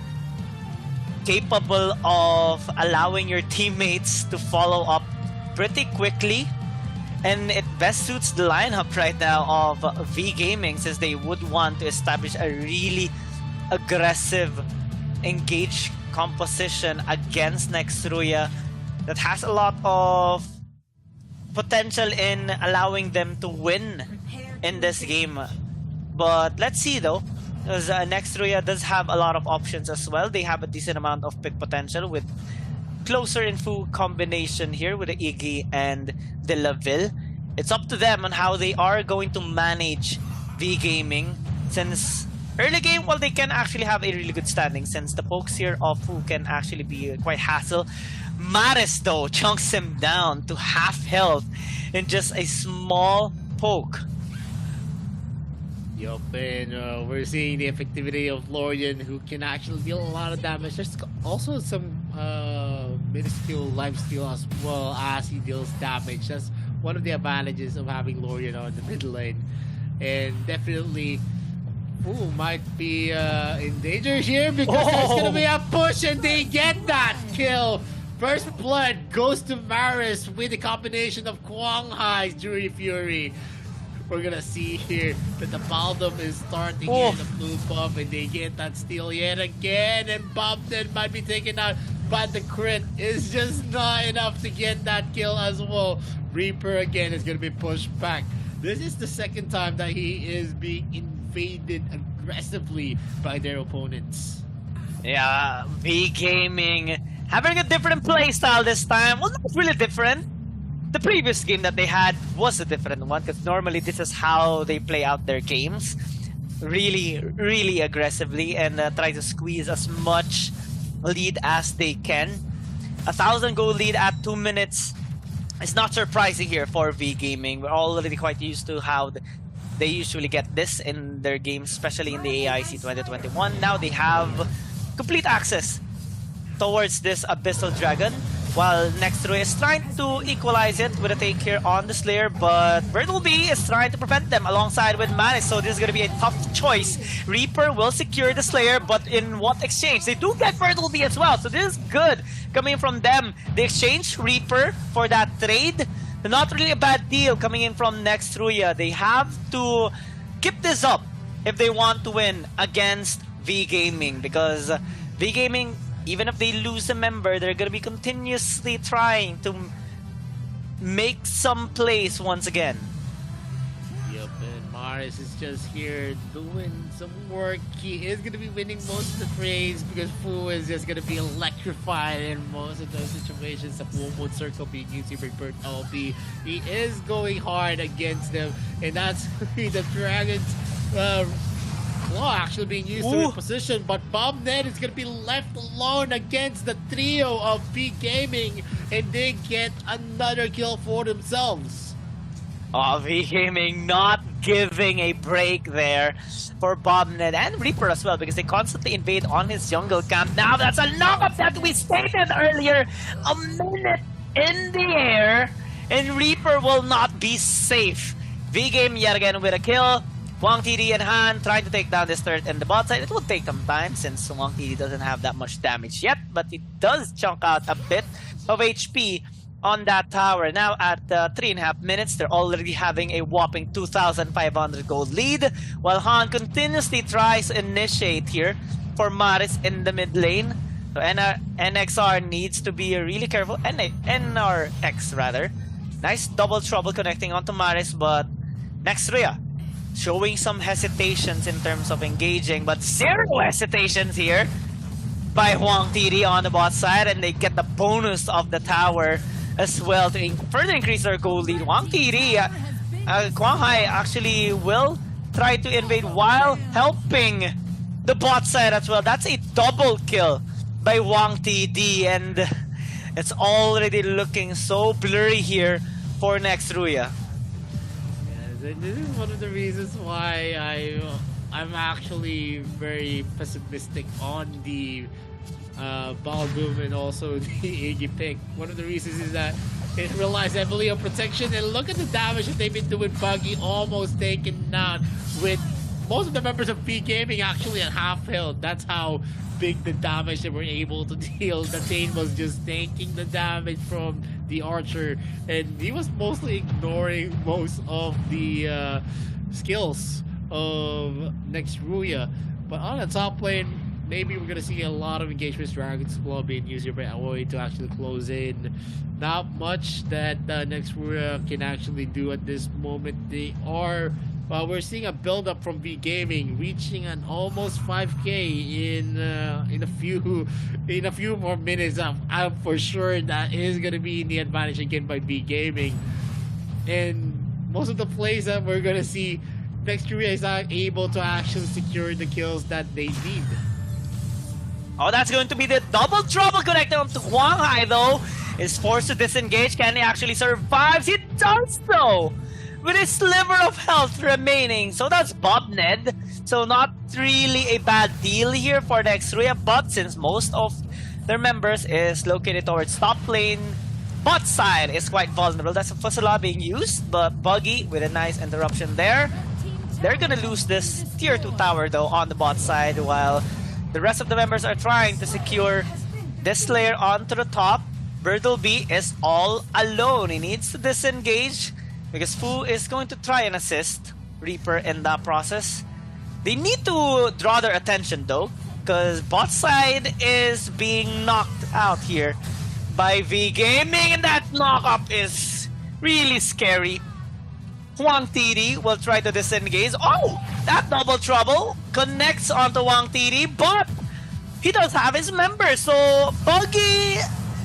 capable of allowing your teammates to follow up pretty quickly, and it best suits the lineup right now of V Gaming, since they would want to establish a really aggressive, engaged composition against Nextruya that has a lot of potential in allowing them to win in this game. But let's see though, because Nextruya does have a lot of options as well. They have a decent amount of pick potential with closer info combination here with the Iggy and the Laville. It's up to them on how they are going to manage V Gaming, since early game, well, they can actually have a really good standing, since the pokes here of Fu can actually be quite hassle. Maris though chunks him down to half health in just a small poke. Yup, and we're seeing the effectivity of Lorian, who can actually deal a lot of damage. There's also some minuscule lifesteal as well as he deals damage. That's one of the advantages of having Lorian on the mid lane. And definitely, might be in danger here, because there's gonna be a push and they get that kill. First blood goes to Maris with a combination of Kwang Hai's Jury Fury. We're gonna see here that the Baldom is starting in the blue buff, and they get that steal yet again, and Bombden might be taken out, but the crit is just not enough to get that kill as well. Reaper again is gonna be pushed back. This is the second time that he is being invaded aggressively by their opponents. Yeah, V Gaming having a different playstyle this time. Well, not really different. The previous game that they had was a different one, because normally this is how they play out their games. Really, really aggressively, and try to squeeze as much lead as they can. 1,000 goal lead at 2 minutes is not surprising here for V Gaming. We're already quite used to how they usually get this in their games, especially in the AIC 2021. Now they have complete access towards this Abyssal Dragon, while Nextruya is trying to equalize it with a take here on the Slayer, but Bertleby is trying to prevent them alongside with Manis, so this is going to be a tough choice. Reaper will secure the Slayer, but in what exchange? They do get Bertleby as well, so this is good coming from them. They exchange Reaper for that trade. Not really a bad deal coming in from Nextruya. They have to keep this up if they want to win against V Gaming, because V Gaming, even if they lose a member, they're going to be continuously trying to make some plays once again. Yep, and Maris is just here doing some work. He is going to be winning most of the trades, because Fu is just going to be electrified in most of those situations. The full mode circle being used to revert LB. He is going hard against them, and that's the Dragon's Claw actually being used to the position, but Bombnet is going to be left alone against the trio of V Gaming, and they get another kill for themselves. Oh, V Gaming not giving a break there for Bombnet and Reaper as well, because they constantly invade on his jungle camp. Now that's a knock-up that we stated earlier. A minute in the air, and Reaper will not be safe. V Game yet again with a kill. Wang TD and Han trying to take down this third in the bot side. It will take some time, since Wang TD doesn't have that much damage yet, but it does chunk out a bit of HP on that tower. Now at 3.5 minutes, they're already having a whopping 2,500 gold lead, while Han continuously tries to initiate here for Maris in the mid lane. So NXR needs to be really careful. NRX rather. Nice double trouble connecting onto Maris, but Nextruya showing some hesitations in terms of engaging, but zero hesitations here by Huang TD on the bot side, and they get the bonus of the tower as well to further increase their goal lead. Huang TD, Kwang Hai actually will try to invade while helping the bot side as well. That's a double kill by Wang TD, and it's already looking so blurry here for next Ruya. Yes, and this is one of the reasons why I'm actually very pessimistic on the Balboom and also the Iggy pick. One of the reasons is that it relies heavily on protection, and look at the damage that they've been doing. Buggy almost taken out with most of the members of P Gaming actually at half health. That's how big the damage they were able to deal. The Thane was just tanking the damage from the Archer, and he was mostly ignoring most of the skills of next Ruya. But on the top lane, maybe we're gonna see a lot of engagements. Dragon's Claw being used here by Aoi to actually close in. Not much that next Ruya can actually do at this moment. They are. We're seeing a build-up from V Gaming, reaching an almost 5K in a few more minutes. I'm for sure that is gonna be the advantage again by V Gaming, and most of the plays that we're gonna see, next Ruya is not able to actually secure the kills that they need. Oh, that's going to be the double trouble connected onto Huang Hai, though. Is forced to disengage. Can he actually survive? He does so! With a sliver of health remaining. So that's Bob Ned. So not really a bad deal here for next Ruya, but since most of their members is located towards top lane, bot side is quite vulnerable. That's a Fusila being used, but Buggy with a nice interruption there. They're gonna lose this tier 2 tower though on the bot side, while the rest of the members are trying to secure this layer onto the top. Birdleby is all alone. He needs to disengage because Fu is going to try and assist Reaper in that process. They need to draw their attention though, because bot side is being knocked out here by V Gaming, and that knock-up is really scary. Huang TD will try to disengage. Oh! That double trouble connects onto Huang TD, but he does have his member, so Buggy...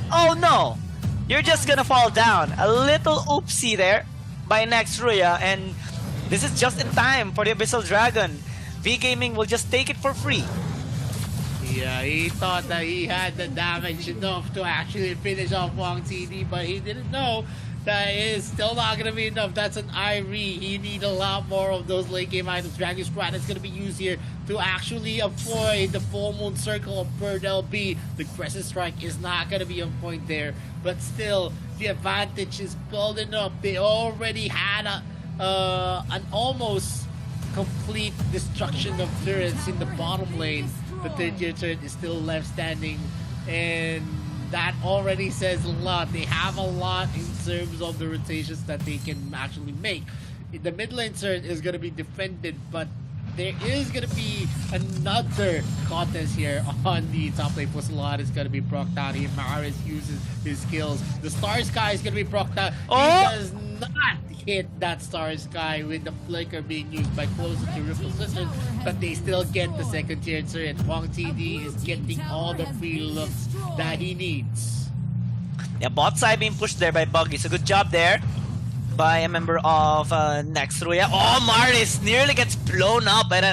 Oh no! You're just gonna fall down. A little oopsie there by next Ruya, and this is just in time for the Abyssal Dragon. V Gaming will just take it for free. Yeah, he thought that he had the damage enough to actually finish off Wang TD, but he didn't know that is still not going to be enough. That's an Irie. He needs a lot more of those late game items. Dragon Strat is going to be used here to actually avoid the full moon circle of Bird LB. The Crescent Strike is not going to be on point there, but still, the advantage is building up. They already had an almost complete destruction of turrets in the bottom lane. The third tier turret is still left standing, and that already says a lot. They have a lot in terms of the rotations that they can actually make. The mid lane turret is going to be defended, but there is going to be another contest here on the top lane. Fusila is going to be procced out here. Maris uses his skills. The Star Sky is going to be procced out. Oh! He does not hit that Star Sky with the flicker being used by closer to Ripple Sisters, but they still get the second tier turret. Wang TD is getting all the free looks that he needs. Yeah, bot side being pushed there by Buggy, so good job there by a member of next Ruya. Oh, Maris nearly gets blown up by an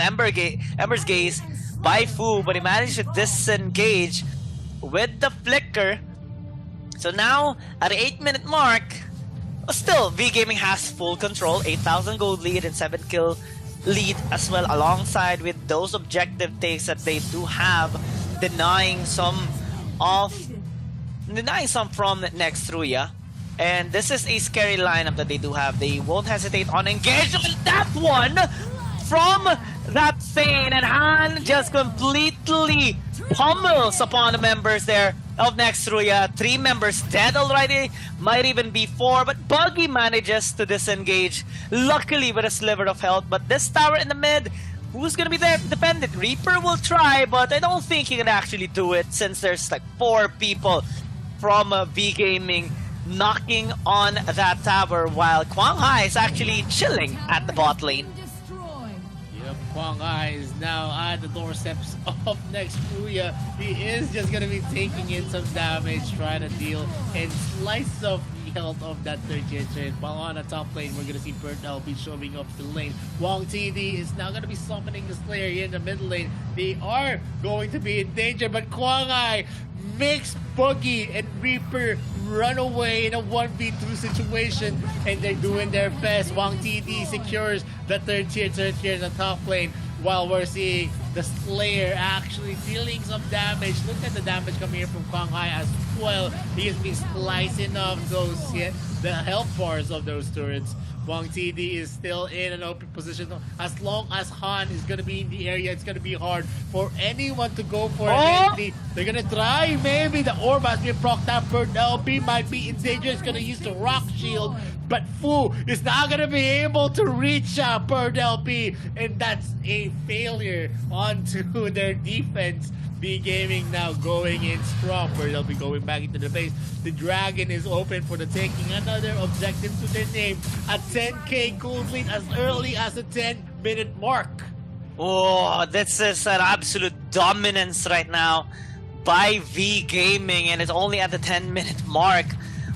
Ember's Gaze by Fu, but he managed to disengage with the flicker. So now, at the 8-minute mark, still, V Gaming has full control, 8,000 gold lead and 7 kill lead as well, alongside with those objective takes that they do have, denying some from next Ruya. And this is a scary lineup that they do have. They won't hesitate on engaging that one from that Thane, and Han just completely pummels upon the members there of next Ruya. 3 members dead already, might even be 4, but Buggy manages to disengage, luckily with a sliver of health. But this tower in the mid, who's gonna be there to defend it? Reaper will try, but I don't think he can actually do it since there's like 4 people from V Gaming knocking on that tower, while Huang Hai is actually chilling at the bot lane. Yep, Huang Hai is now at the doorsteps of next Ruya. He is just going to be taking in some damage, trying to deal and slice of health of that third tier turret. While on the top lane, we're gonna see Bert LB showing up the lane. Wong TD is now gonna be summoning the Slayer here in the mid lane. They are going to be in danger, but Kwang makes Boogie and Reaper run away in a 1v2 situation, and they're doing their best. Wong TD secures the third tier turret here in the top lane, while we're seeing the Slayer actually dealing some damage. Look at the damage coming here from Kwang Hai as well. He has been slicing off the health bars of those turrets. Wong TD is still in an open position. As long as Han is going to be in the area, it's going to be hard for anyone to go for it. They're going to try. Maybe the orb has been procced out. Bird LB might be in danger. It's going to use the rock shield. But Fu is not going to be able to reach Bird LB. And that's a failure onto their defense. B Gaming now going in strong, where they'll be going back into the base. The Dragon is open for the taking. Another objective to their name. A 10k gold lead as early as the 10-minute mark. Oh, this is an absolute dominance right now by V Gaming, and it's only at the 10-minute mark.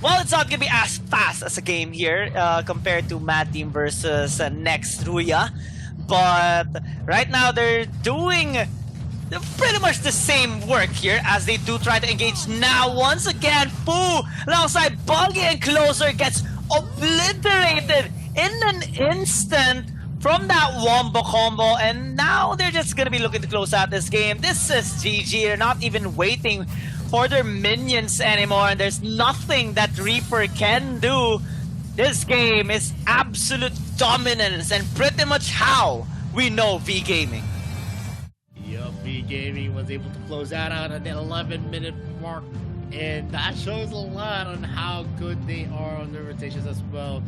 Well, it's not going to be as fast as a game here compared to Mad Team versus Next Ruya. But right now they're doing pretty much the same work here as they do try to engage. Now, once again, Fu alongside Buggy and Closer gets obliterated in an instant from that wombo combo, and now they're just gonna be looking to close out this game. This is GG. They're not even waiting for their minions anymore, and there's nothing that Reaper can do. This game is absolute dominance, and pretty much how we know V Gaming. Yup, V Gaming was able to close that out at the 11-minute mark, and that shows a lot on how good they are on their rotations as well.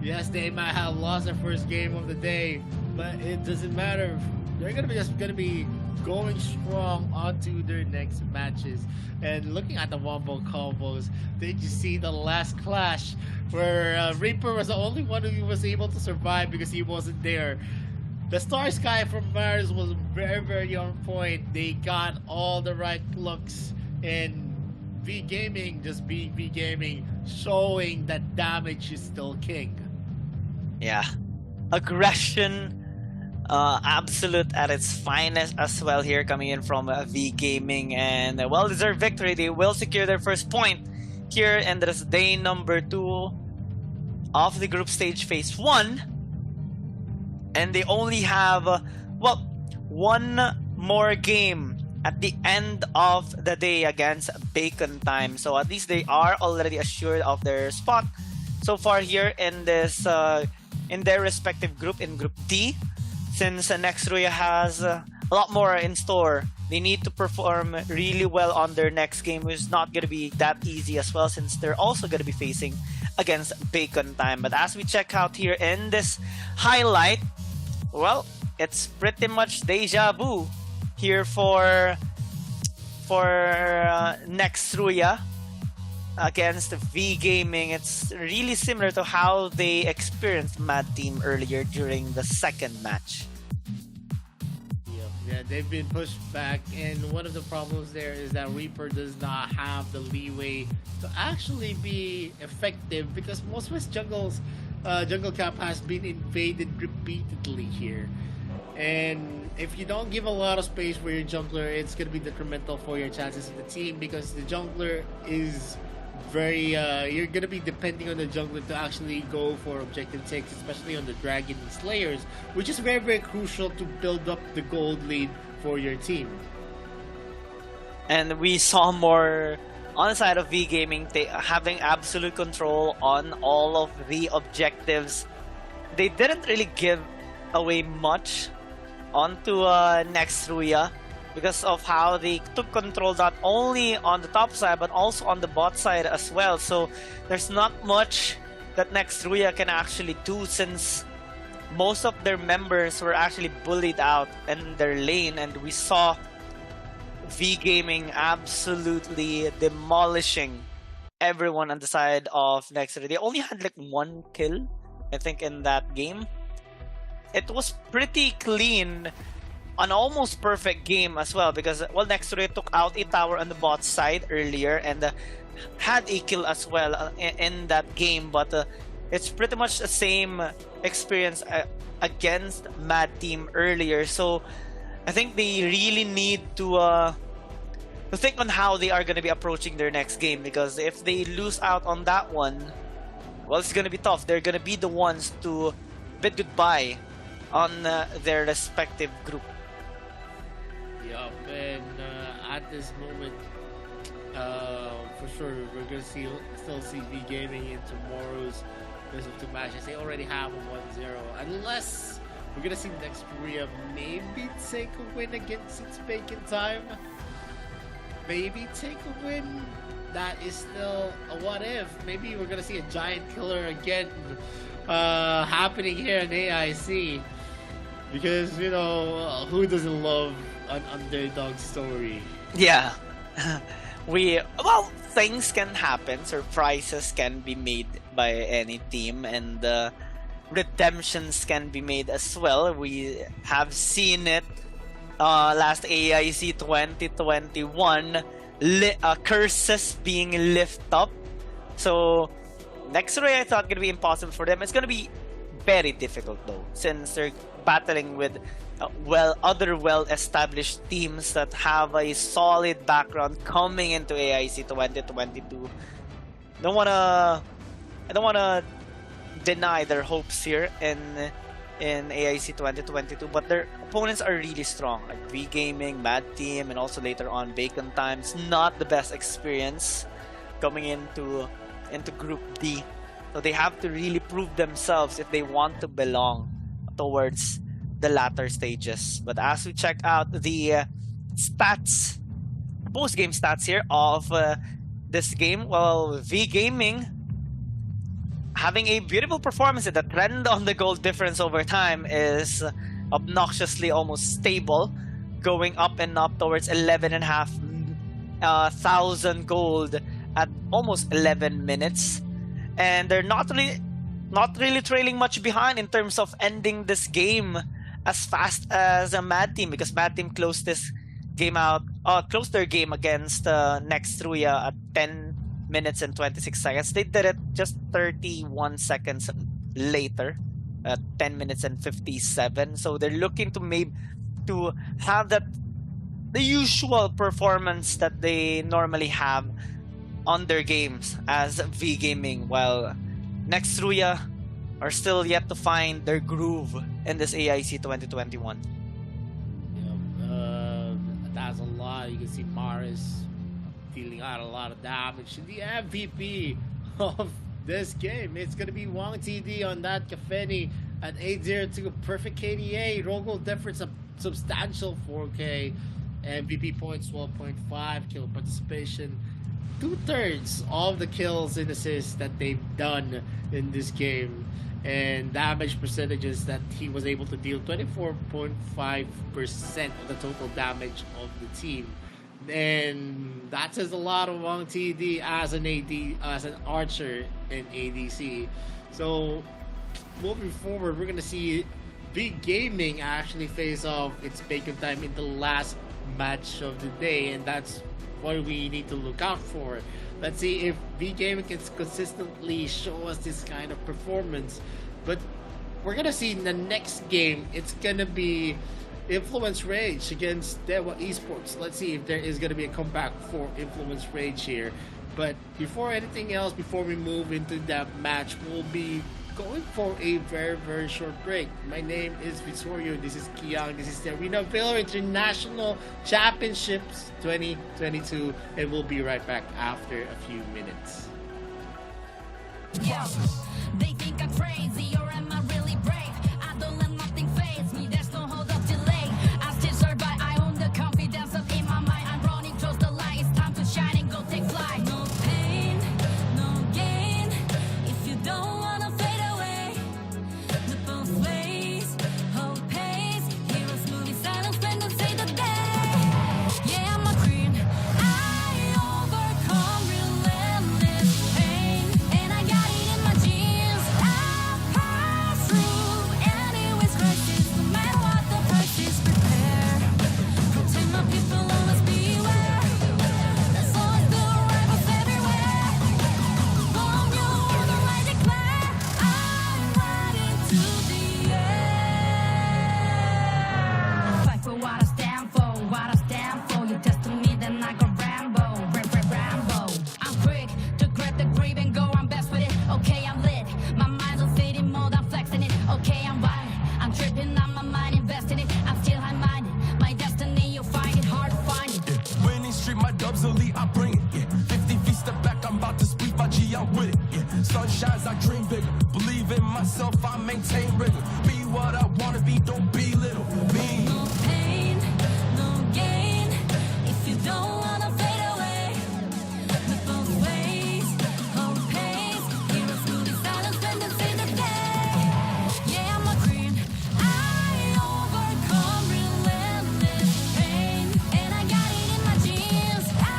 Yes, they might have lost their first game of the day, but it doesn't matter. They're just gonna be going strong onto their next matches. And looking at the wombo combos, did you see the last clash where Reaper was the only one who was able to survive because he wasn't there? The Star Sky from Mars was very, very on point. They got all the right looks, and V Gaming just being V Gaming, showing that damage is still king. Yeah, aggression, absolute at its finest as well here, coming in from V Gaming, and a well-deserved victory. They will secure their first point here, and that is day number 2 of the group stage phase 1. And they only have, well, one more game at the end of the day against Bacon Time. So at least they are already assured of their spot so far here in this, in their respective group, in Group D. Since Next Ruya has a lot more in store, they need to perform really well on their next game, which is not going to be that easy as well, since they're also going to be facing against Bacon Time. But as we check out here in this highlight, well, it's pretty much deja vu here for Next Ruya against V Gaming. It's really similar to how they experienced Mad Team earlier during the second match. Yeah, they've been pushed back, and one of the problems there is that Reaper does not have the leeway to actually be effective, because most of his jungle cap has been invaded repeatedly here. And if you don't give a lot of space for your jungler, it's going to be detrimental for your chances of the team, because the jungler is very you're going to be depending on the jungler to actually go for objective takes, especially on the Dragon and Slayers, which is very, very crucial to build up the gold lead for your team. And we saw more on the side of V Gaming, having absolute control on all of the objectives. They didn't really give away much onto Next Ruya because of how they took control not only on the top side but also on the bot side as well. So there's not much that Next Ruya can actually do, since most of their members were actually bullied out in their lane, and we saw V Gaming absolutely demolishing everyone on the side of Next Ruya. They only had like 1 kill, I think, in that game. It was pretty clean, an almost perfect game as well, because, well, Next Ruya took out a tower on the bot side earlier, and had a kill as well in that game, but it's pretty much the same experience against Mad Team earlier. So I think they really need to think on how they are going to be approaching their next game, because if they lose out on that one, well, it's going to be tough. They're going to be the ones to bid goodbye on their respective group. Yeah, and at this moment, for sure, we're gonna still see V Gaming in tomorrow's best of two matches. They already have a 1-0, unless we're gonna see next Korea maybe take a win against its vacant time. Maybe take a win. That is still a what if. Maybe we're gonna see a giant killer again happening here in AIC, because you know who doesn't love an underdog story? Yeah. Things can happen. Surprises can be made by any team, and redemptions can be made as well. We have seen it last AIC 2021, curses being lifted up. So next Ray, I thought gonna be impossible for them. It's gonna be very difficult though, since they're battling with other well-established teams that have a solid background coming into AIC 2022. I don't wanna deny their hopes here in AIC 2022, but their opponents are really strong, like V Gaming, Mad Team, and also later on Bacon Time. It's not the best experience coming into Group D, so they have to really prove themselves if they want to belong towards the latter stages. But as we check out the stats, post-game stats here of this game, well, V Gaming having a beautiful performance. The trend on the gold difference over time is obnoxiously almost stable, going up and up towards 11,500 thousand gold at almost 11 minutes, and they're not really trailing much behind in terms of ending this game as fast as a Mad Team, because Mad Team closed this game out, closed their game against Next Ruya at 10 minutes and 26 seconds. They did it just 31 seconds later at 10 minutes and 57. So they're looking to have the usual performance that they normally have on their games as V Gaming, while Next Ruya are still yet to find their groove in this AIC 2021. That's a lot. You can see Maris dealing out a lot of damage. The MVP of this game, it's going to be Wang TD on that Kafeni at 802. Perfect KDA. Roll goal difference of substantial 4K. MVP points 12.5. Kill participation 2/3 of the kills and assists that they've done in this game, and damage percentages that he was able to deal 24.5% of the total damage of the team. And that says a lot of Wang TD as an archer in ADC. So moving forward, we're gonna see V Gaming actually face off its Bacon Time in the last match of the day, and that's what we need to look out for. Let's see if V Gaming can consistently show us this kind of performance. But we're gonna see in the next game, it's gonna be Influence Rage against Dewa Esports. Let's see if there is gonna be a comeback for Influence Rage here. But before anything else, before we move into that match, we'll be going for a very, very short break. My name is Vittorio. This is Kiang. This is the Arena Valor International Championships 2022, and we'll be right back after a few minutes. Yo, they think I'm crazy, or am I really brave? I don't let nothing faze me, there's no hold up delay. I still survive, I own the confidence up in my mind. I'm running towards the light, it's time to shine and go take flight. No pain, no gain, if you don't wanna fade away. The both ways, hope pays, heroes moving silence when they say the day. Yeah, I'm a queen, I overcome relentless pain, and I got it in my genes. I dubs elite, I bring it, yeah. 50 feet step back, I'm about to speak my G, I'm with it, yeah. Sun shines, I dream bigger. Believe in myself, I maintain rigor. Be what I wanna be, don't be little. Me. No pain, no gain. If you don't wanna fade away, look both ways. Hope pays. Heroes through the silence when they see the day. Yeah, I'm a queen. I overcome relentless pain, and I got it in my genes. I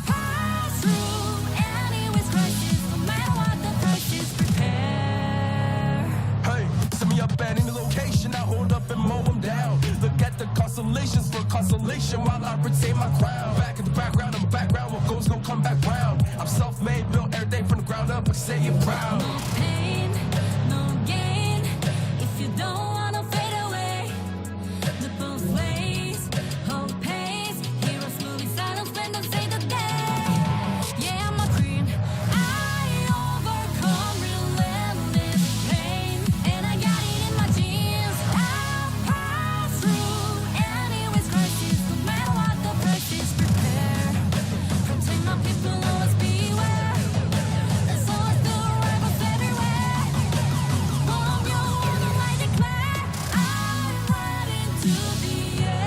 pass through anyways crisis, no matter what the price is. Prepare. Hey, send me up at any location, I hold up and mow them down. Look at the constellations for consolation while I retain my crown. Back in the background, I'm a background, what goes gon' come back round. I'm self-made, built everything from the ground up, I say it proud. No pain, no gain. If you don't wanna fade away, look both ways. Hope pays. Heroes through the silence when they say the day. Yeah, I'm a queen. I overcome relentless pain, and I got it in my genes. I pass through anyways crisis, no matter what the price is. Prepare. Protect my people, always beware. There's always the rivals everywhere. Warm your honor, I declare. I'm riding to the air.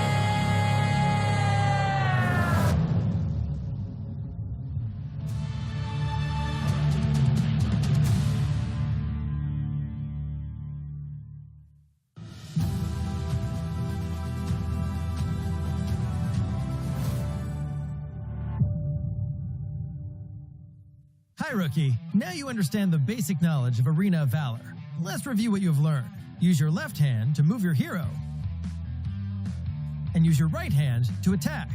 Hi, Rookie. Now you understand the basic knowledge of Arena of Valor. Let's review what you have learned. Use your left hand to move your hero, and use your right hand to attack.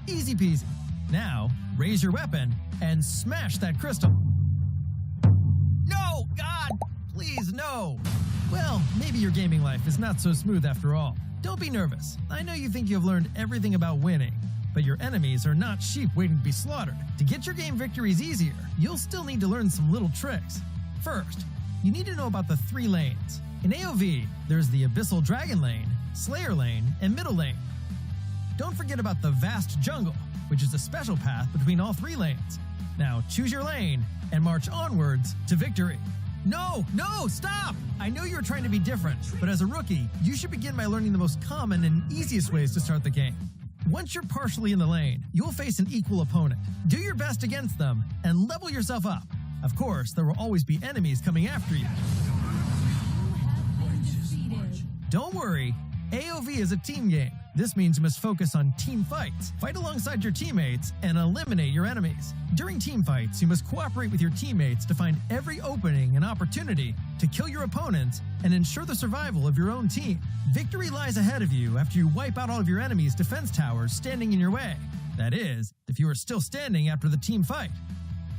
Easy peasy. Now, raise your weapon and smash that crystal. No! God! Please, no! Well, maybe your gaming life is not so smooth after all. Don't be nervous. I know you think you have learned everything about winning, but your enemies are not sheep waiting to be slaughtered. To get your game victories easier, you'll still need to learn some little tricks. First, you need to know about the 3 lanes. In AoV, there's the Abyssal Dragon Lane, Slayer Lane, and Middle Lane. Don't forget about the Vast Jungle, which is a special path between all 3 lanes. Now choose your lane and march onwards to victory. No, stop! I know you're trying to be different, but as a rookie, you should begin by learning the most common and easiest ways to start the game. Once you're partially in the lane, you'll face an equal opponent. Do your best against them and level yourself up. Of course, there will always be enemies coming after you. Don't worry, AoV is a team game. This means you must focus on team fights, fight alongside your teammates, and eliminate your enemies. During team fights, you must cooperate with your teammates to find every opening and opportunity to kill your opponents and ensure the survival of your own team. Victory lies ahead of you after you wipe out all of your enemies' defense towers standing in your way. That is, if you are still standing after the team fight.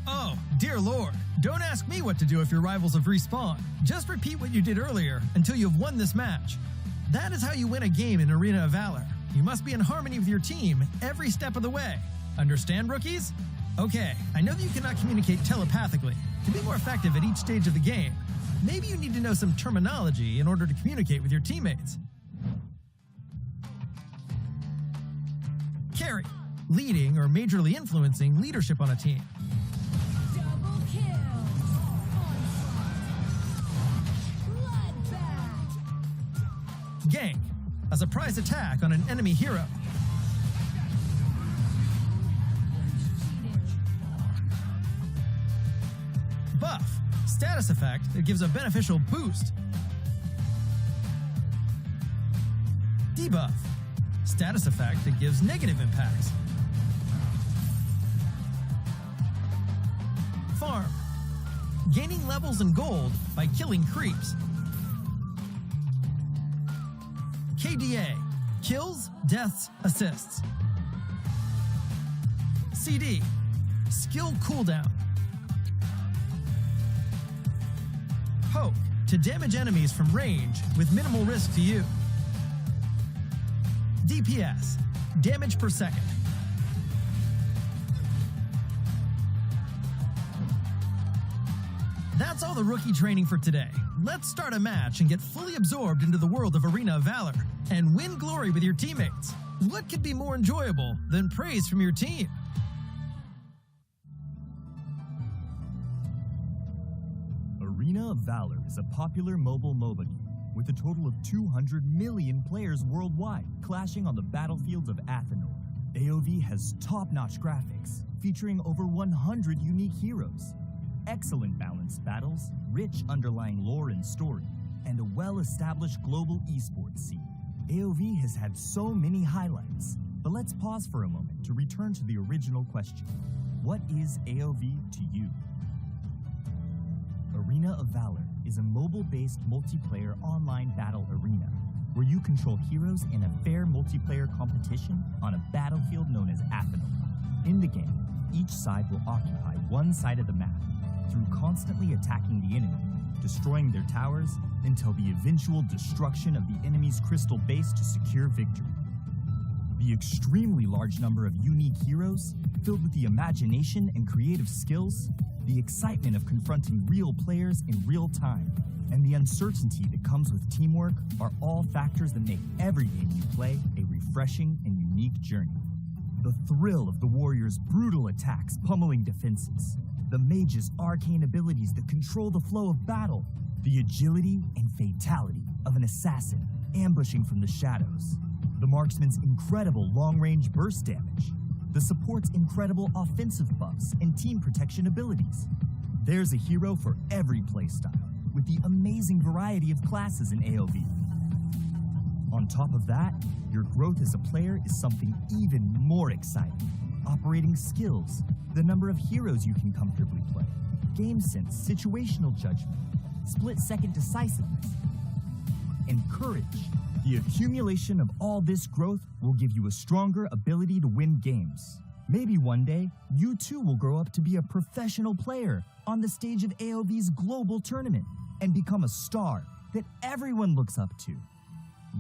Oh, dear Lord, don't ask me what to do if your rivals have respawned. Just repeat what you did earlier until you have won this match. That is how you win a game in Arena of Valor. You must be in harmony with your team every step of the way. Understand, rookies? Okay, I know that you cannot communicate telepathically. To be more effective at each stage of the game, maybe you need to know some terminology in order to communicate with your teammates. Carry, leading or majorly influencing leadership on a team. Double kill. Bloodbath. Gank, a surprise attack on an enemy hero. Buff, status effect that gives a beneficial boost. Debuff, status effect that gives negative impacts. Farm, gaining levels and gold by killing creeps. KDA, kills, deaths, assists. CD, skill cooldown. Poke, to damage enemies from range with minimal risk to you. DPS, damage per second. That's all the rookie training for today. Let's start a match and get fully absorbed into the world of Arena of Valor and win glory with your teammates. What could be more enjoyable than praise from your team? Arena of Valor is a popular mobile MOBA game with a total of 200 million players worldwide clashing on the battlefields of Athenor. AOV has top-notch graphics, featuring over 100 unique heroes, excellent balanced battles, rich underlying lore and story, and a well-established global esports scene. AOV has had so many highlights, but let's pause for a moment to return to the original question. What is AOV to you? Arena of Valor is a mobile-based multiplayer online battle arena where you control heroes in a fair multiplayer competition on a battlefield known as Athenor. In the game, each side will occupy one side of the map through constantly attacking the enemy, destroying their towers until the eventual destruction of the enemy's crystal base to secure victory. The extremely large number of unique heroes, filled with the imagination and creative skills, the excitement of confronting real players in real time, and the uncertainty that comes with teamwork are all factors that make every game you play a refreshing and unique journey. The thrill of the warriors' brutal attacks pummeling defenses, the mage's arcane abilities that control the flow of battle, the agility and fatality of an assassin ambushing from the shadows, the marksman's incredible long-range burst damage, the support's incredible offensive buffs and team protection abilities. There's a hero for every playstyle, with the amazing variety of classes in AOV. On top of that, your growth as a player is something even more exciting. Operating skills, the number of heroes you can comfortably play, game sense, situational judgment, split-second decisiveness, and courage. The accumulation of all this growth will give you a stronger ability to win games. Maybe one day, you too will grow up to be a professional player on the stage of AOV's global tournament and become a star that everyone looks up to.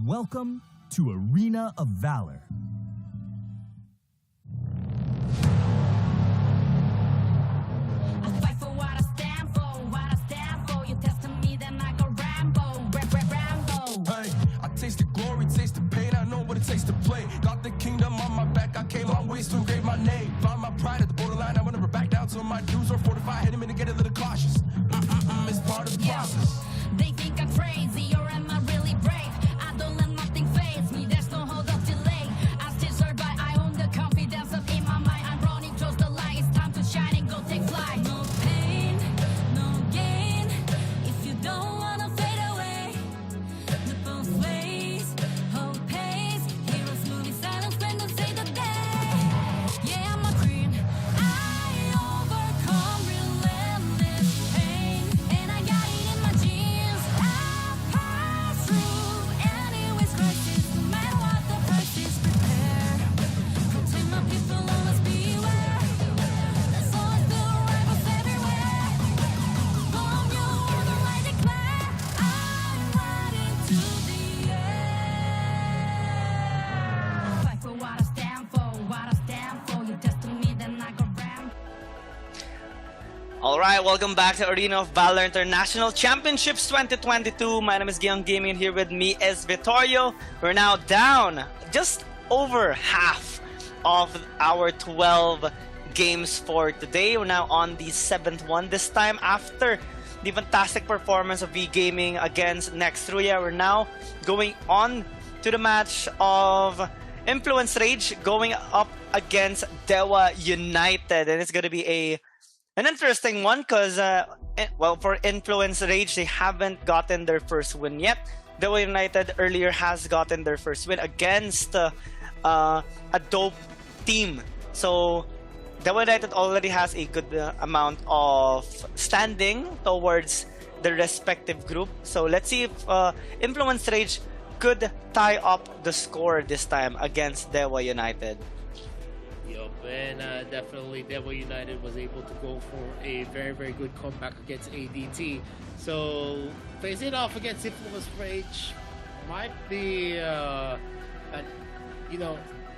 Welcome to Arena of Valor. I fight for what I stand for, what I stand for. You testing me, then I go Rambo, Rambo. Hey, I taste the glory, taste the pain. I know what it takes to play. Got the kingdom on my back. I came long ways to engrave my name. Found my pride at the borderline. I will never back down till my dues are fortified. Hit him in to get a little cautious. It's part of the process. They think I'm crazy, or am I really brave? I don't let nothing faze me. There's no hold up delay. I still survive. I own the confidence up in my mind. I'm running towards the light. It's time to shine and go take flight. No pain, no gain. If you don't wanna fade away, the both ways, hope pays. Heroes move in silence when they say the day. Yeah, I'm a queen. I overcome relentless pain, and I got it in my genes. I pass through anyways crisis, no matter what the price is. Prepare, protect my people, always beware. There's always new rivals everywhere. Bomb you on the light declare. I'm riding to the air. Fight for what I stand for, what I stand for. You test me, then I go ram. Alright, welcome back to Arena of Valor International Championships 2022. My name is Gion Gaming, and here with me is Vittorio. We're now down just over half of our 12 games for today. We're now on the 7th one. This time, after the fantastic performance of V Gaming against Nextruya, we're now going on to the match of Influence Rage going up against Dewa United. And it's going to be an interesting one because, well, for Influence Rage, they haven't gotten their first win yet. Dewa United earlier has gotten their first win against a dope team. So Dewa United already has a good amount of standing towards the respective group. So let's see if Influence Rage could tie up the score this time against Dewa United. Yup, and definitely Dewa United was able to go for a very, very good comeback against ADT. So facing it off against Influence Rage might be,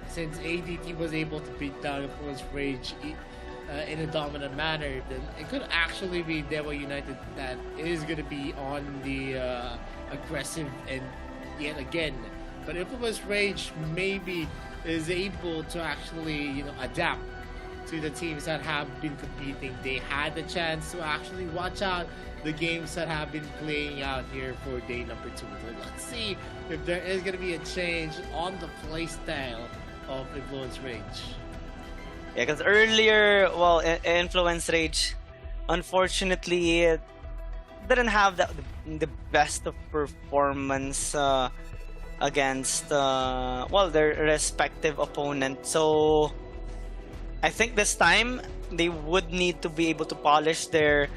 since ADT was able to beat down Influence Rage in a dominant manner, then it could actually be Dewa United that is going to be on the aggressive and yet again But Influence Rage maybe is able to actually, adapt to the teams that have been competing. They had the chance to actually watch out the games that have been playing out here for day number 2. So let's see if there is going to be a change on the playstyle of Influence Rage. Yeah, because earlier, well, Influence Rage, unfortunately, didn't have the best of performance against their respective opponent. So I think this time they would need to be able to polish their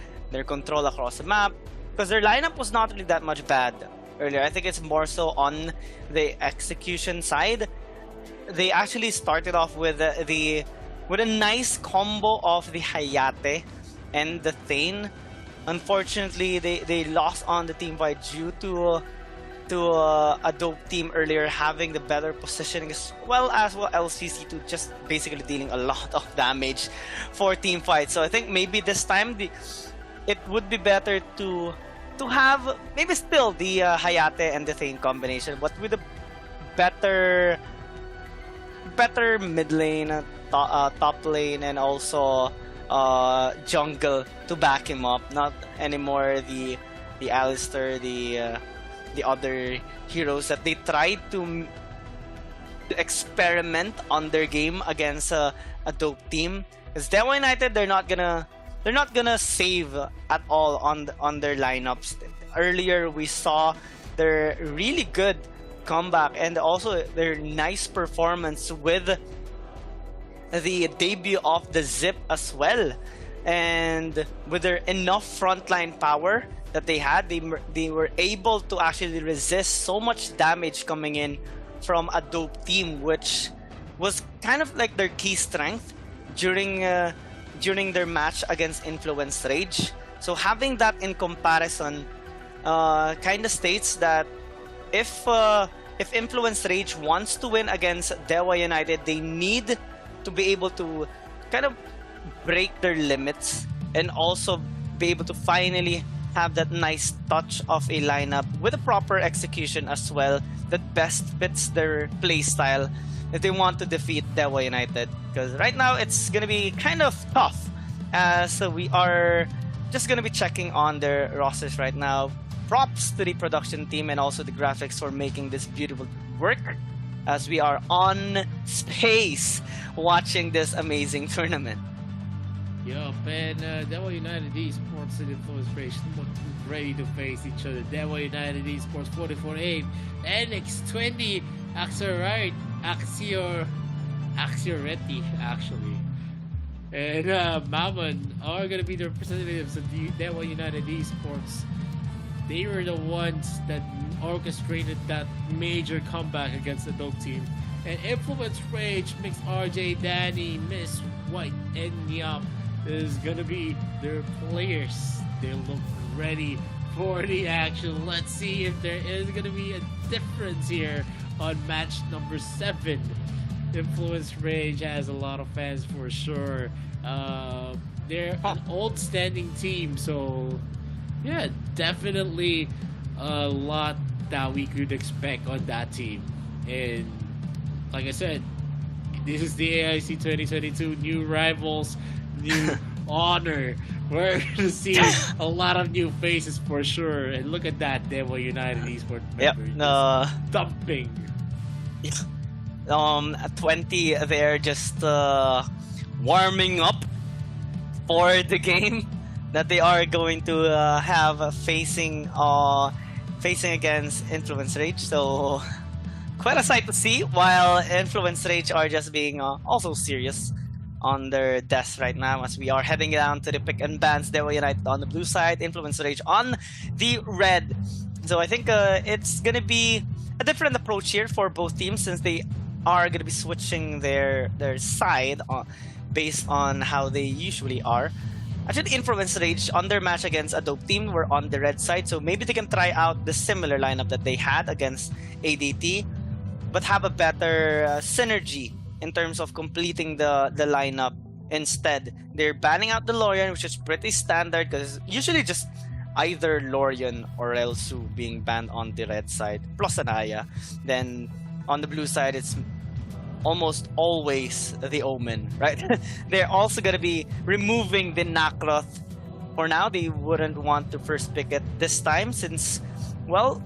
control across the map, because their lineup was not really that much bad earlier. I think it's more so on the execution side. They actually started off with a nice combo of the Hayate and the Thane. Unfortunately, they lost on the team fight due to a dope team earlier having the better positioning, as well as LCC2 just basically dealing a lot of damage for team fight. So I think maybe this time it would be better to have maybe still the Hayate and the Thane combination, but with a better mid lane, top lane, and also jungle to back him up. Not anymore the Alistar, the other heroes that they tried to experiment on their game against a dope team. Because Dewa United, they're not gonna save at all on their lineups. Earlier we saw their really good comeback and also their nice performance with the debut of the Zip as well, and with their enough frontline power that they had, they were able to actually resist so much damage coming in from a dope team, which was kind of like their key strength during their match against Influence Rage. So having that in comparison kind of states that if Influence Rage wants to win against Dewa United, they need to be able to kind of break their limits and also be able to finally have that nice touch of a lineup with a proper execution as well that best fits their playstyle if they want to defeat Dewa United. Because right now it's gonna be kind of tough, as we are just gonna be checking on their rosters right now. Props to the production team and also the graphics for making this beautiful work, as we are on space watching this amazing tournament. Yup, and Dewa United Esports and Influence Rage ready to face each other. Dewa United Esports 44-8, NX20, Axioretti actually. And Mammon are going to be the representatives of the Dewa United Esports. They were the ones that orchestrated that major comeback against the dope team. And Influence Rage, Mix RJ, Danny, Miss White, and Yum is gonna be their players. They look ready for the action. Let's see if there is gonna be a difference here on match number 7. Influence Rage has a lot of fans for sure. They're an old standing team, so yeah, definitely a lot that we could expect on that team. And like I said, this is the AIC 2022 new rivals, new honor. We're gonna see a lot of new faces for sure. And look at that, Dewa United Esports member dumping. At 20, they're just warming up for the game that they are going to have facing against Influence Rage. So quite a sight to see, while Influence Rage are just being also serious on their deaths right now, as we are heading down to the pick and bans. Dewa United on the blue side, Influence Rage on the red. So I think it's gonna be a different approach here for both teams, since they are gonna be switching their side based on how they usually are. Actually, Influence Rage on their match against a dope team were on the red side, so maybe they can try out the similar lineup that they had against ADT, but have a better synergy in terms of completing the lineup. Instead, they're banning out the Lorian, which is pretty standard, because usually just either Lorian or Elsu being banned on the red side, plus an Aya. Then on the blue side, it's almost always the Omen, right? They're also going to be removing the Nakroth. For now, they wouldn't want to first pick it this time since, well,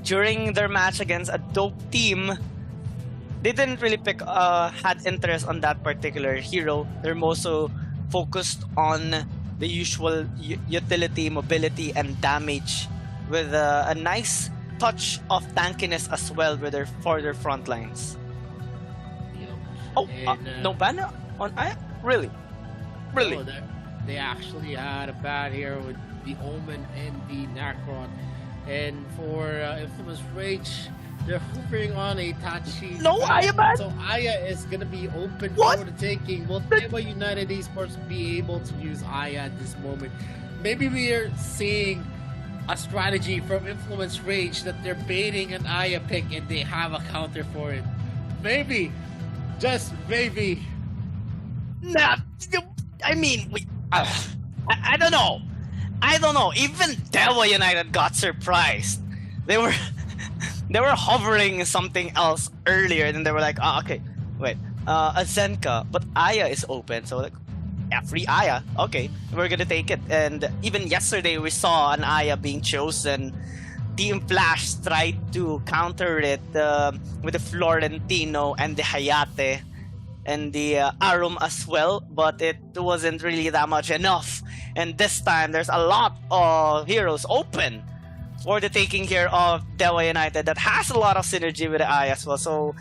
during their match against a dope team, they didn't really had interest on that particular hero. They're more so focused on the usual utility, mobility, and damage with a nice touch of tankiness as well for their front lines. Oh, no ban on Aya? Really? Really? No, they actually had a ban here with the Omen and the Nakroth. And for Infamous Rage, they're hovering on a Tachi. No Aya ban? So Aya is going to be open What? for the taking. Will Dewa United Esports be able to use Aya at this moment? Maybe we are seeing a strategy from Influence Rage that they're baiting an Aya pick and they have a counter for it. Maybe. Just maybe. Nah, I mean, I don't know. I don't know. Even Dewa United got surprised. They were hovering something else earlier, and they were like, oh, okay, wait, a Zenka, but Aya is open, so like, yeah, free Aya. Okay, we're gonna take it. And even yesterday, we saw an Aya being chosen. Team Flash tried to counter it with the Florentino and the Hayate and the Arum as well, but it wasn't really that much enough. And this time, there's a lot of heroes open for the taking here of Dewa United that has a lot of synergy with the Eye as well. So,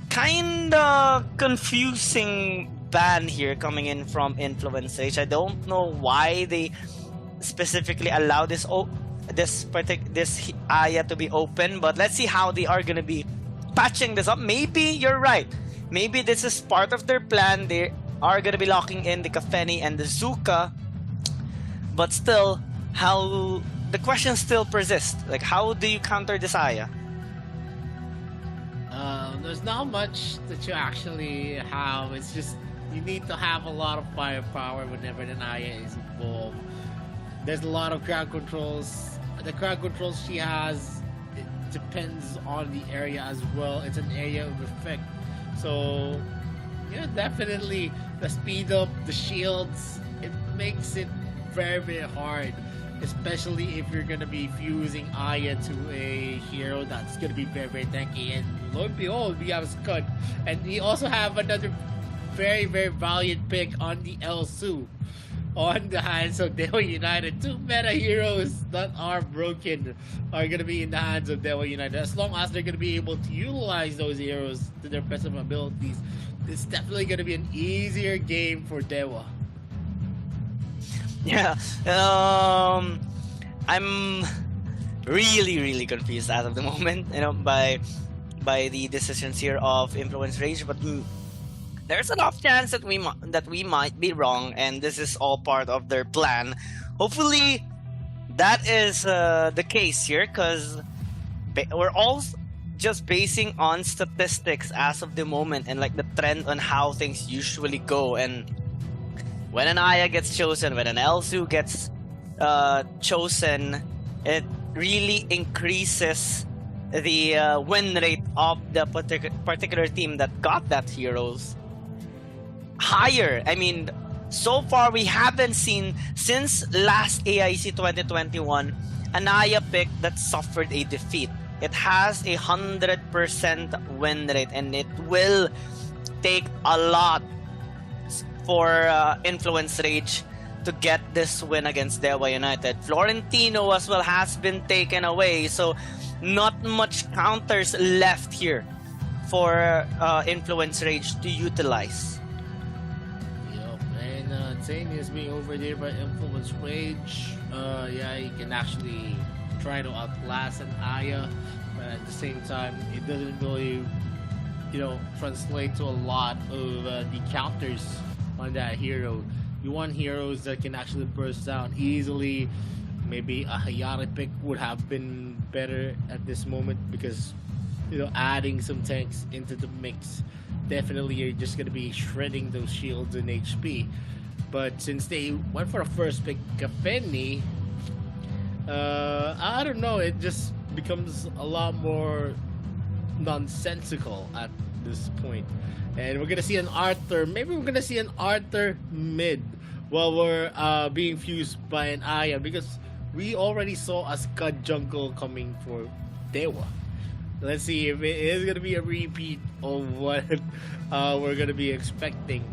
kinda confusing ban here coming in from Influence Age. I don't know why they specifically allow this Aya to be open, but let's see how they are gonna be patching this up. Maybe you're right. Maybe this is part of their plan. They are gonna be locking in the Kafeni and the Zuka, but still, how the question still persists. Like, how do you counter this Aya? There's not much that you actually have. It's just you need to have a lot of firepower whenever an Aya is involved. There's a lot of crowd controls. The crowd controls she has, it depends on the area as well. It's an area of effect. So, yeah, definitely the speed up, the shields, it makes it very, very hard. Especially if you're going to be fusing Aya to a hero that's going to be very, very tanky. And lo and behold, we have Scud. And we also have another very, very valiant pick on the Elsu. On the hands of Dewa United. Two meta heroes that are broken are going to be in the hands of Dewa United. As long as they're going to be able to utilize those heroes to their best of abilities, it's definitely going to be an easier game for Dewa. Yeah, I'm really, really confused as of the moment, by the decisions here of Influence Rage, but there's enough chance that we might be wrong, and this is all part of their plan. Hopefully, that is the case here, because we're all just basing on statistics as of the moment and like the trend on how things usually go. And when an Aya gets chosen, when an Elsu gets chosen, it really increases the win rate of the particular team that got that heroes higher. I mean, so far we haven't seen, since last AIC 2021, an Aya pick that suffered a defeat. It has 100% win rate, and it will take a lot for Influence Rage to get this win against Dewa United. Florentino as well has been taken away, so not much counters left here for Influence Rage to utilize. Yep, and Zane is being over there by Influence Rage. Yeah, he can actually try to outlast an Aya, but at the same time, it doesn't really, translate to a lot of the counters on that hero. You want heroes that can actually burst down easily. Maybe a Hayate pick would have been better at this moment because, adding some tanks into the mix, definitely you're just going to be shredding those shields and HP. But since they went for a first pick, Kafeni, I don't know. It just becomes a lot more nonsensical at this point. And we're gonna see an Arthur. Maybe we're gonna see an Arthur mid while we're being fused by an Aya, because we already saw a Scud jungle coming for Dewa. Let's see if it is gonna be a repeat of what we're gonna be expecting.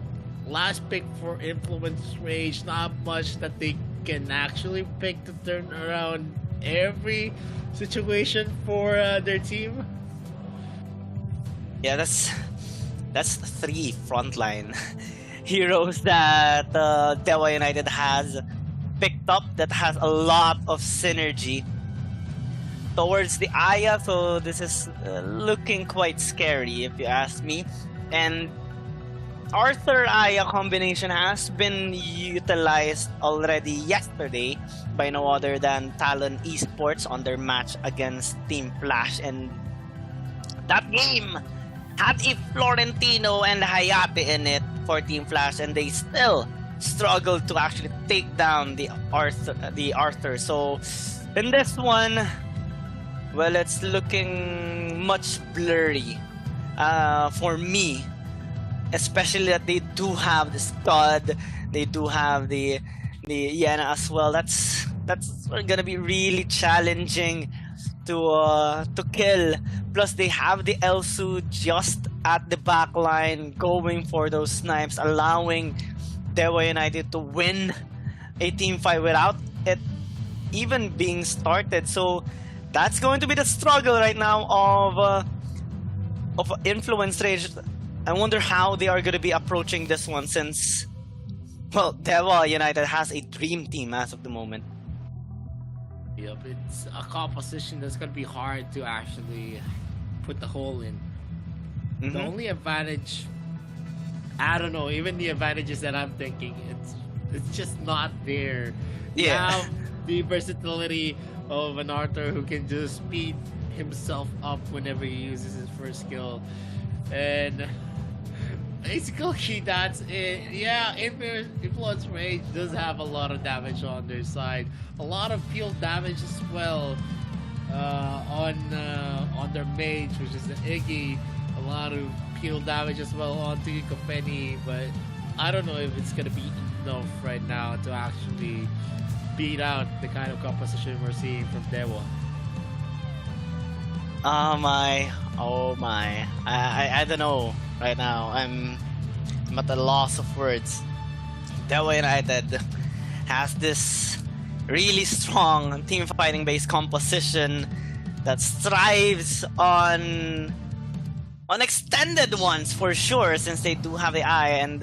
Last pick for Influence Rage. Not much that they can actually pick to turn around every situation for their team. Yeah, that's 3 frontline heroes that Dewa United has picked up that has a lot of synergy towards the Aya, so this is looking quite scary if you ask me. And Arthur Aya combination has been utilized already yesterday by no other than Talon Esports on their match against Team Flash, and that game had a Florentino and Hayate in it for Team Flash, and they still struggled to actually take down the Arthur. So in this one, well, it's looking much blurry for me, especially that they do have the Scud, they do have the Yena as well. That's gonna be really challenging to kill. Plus they have the Elsu just at the back line going for those snipes, allowing Dewa United to win a team fight without it even being started. So that's going to be the struggle right now of Influence Rage. I wonder how they are going to be approaching this one, since, well, Dewa United has a dream team as of the moment. Yep, it's a composition that's gonna be hard to actually put the hole in. The only advantage, I don't know, even the advantages that I'm thinking, it's just not there. You have the versatility of an Arthur who can just speed himself up whenever he uses his first skill, and basically that's it. Yeah, Influence Rage does have a lot of damage on their side, a lot of field damage as well on their mage, which is the Iggy. A lot of field damage as well onto Kafeni, but I don't know if it's gonna be enough right now to actually beat out the kind of composition we're seeing from Dewa. Oh my. I don't know right now. I'm at a loss of words. Dewa United has this really strong team fighting based composition that strives on extended ones for sure, since they do have the eye. And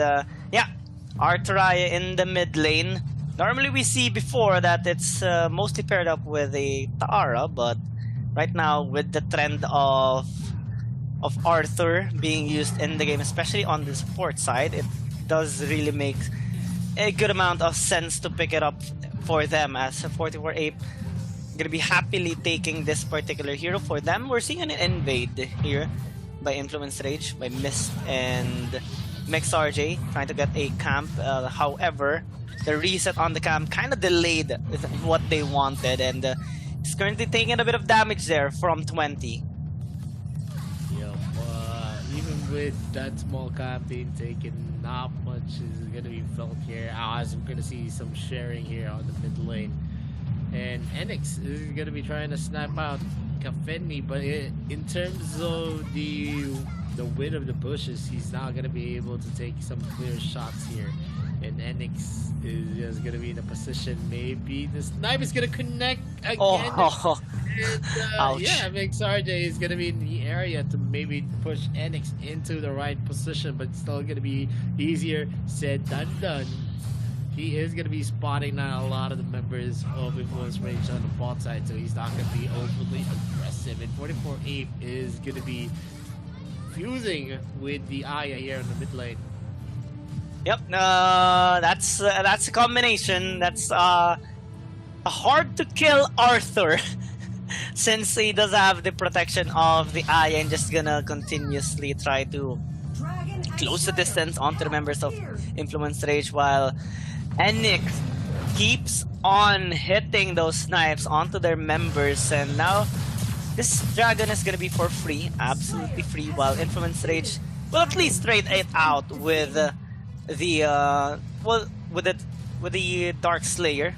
Arturaya in the mid lane. Normally we see before that it's mostly paired up with a Tara, but right now with the trend of Arthur being used in the game, especially on the support side, it does really make a good amount of sense to pick it up for them, as 44 Ape gonna be happily taking this particular hero for them. We're seeing an invade here by Influence Rage, by Mist and Mix RJ trying to get a camp. However, the reset on the camp kind of delayed what they wanted, and he's currently taking a bit of damage there from 20. Even with that small camp being taken, not much is going to be felt here, as I'm going to see some sharing here on the mid lane. And Enix is going to be trying to snap out Kafeni, but in terms of the width of the bushes, he's not going to be able to take some clear shots here. And Enix is just going to be in a position, maybe the snipe is going to connect again. Oh. And, yeah, Mix RJ is going to be in the area to maybe push Enix into the right position, but it's still going to be easier said than done. He is going to be spotting now a lot of the members of Influence Rage on the bot side, so he's not going to be overly aggressive. And 44 Ape is going to be fusing with the Aya here in the mid lane. Yep, that's a combination. That's a hard to kill Arthur since he does have the protection of the eye, and just gonna continuously try to close the distance onto the members of Influence Rage, while Enix keeps on hitting those snipes onto their members, and now this dragon is gonna be for free, absolutely free, while Influence Rage will at least trade it out with with the Dark Slayer.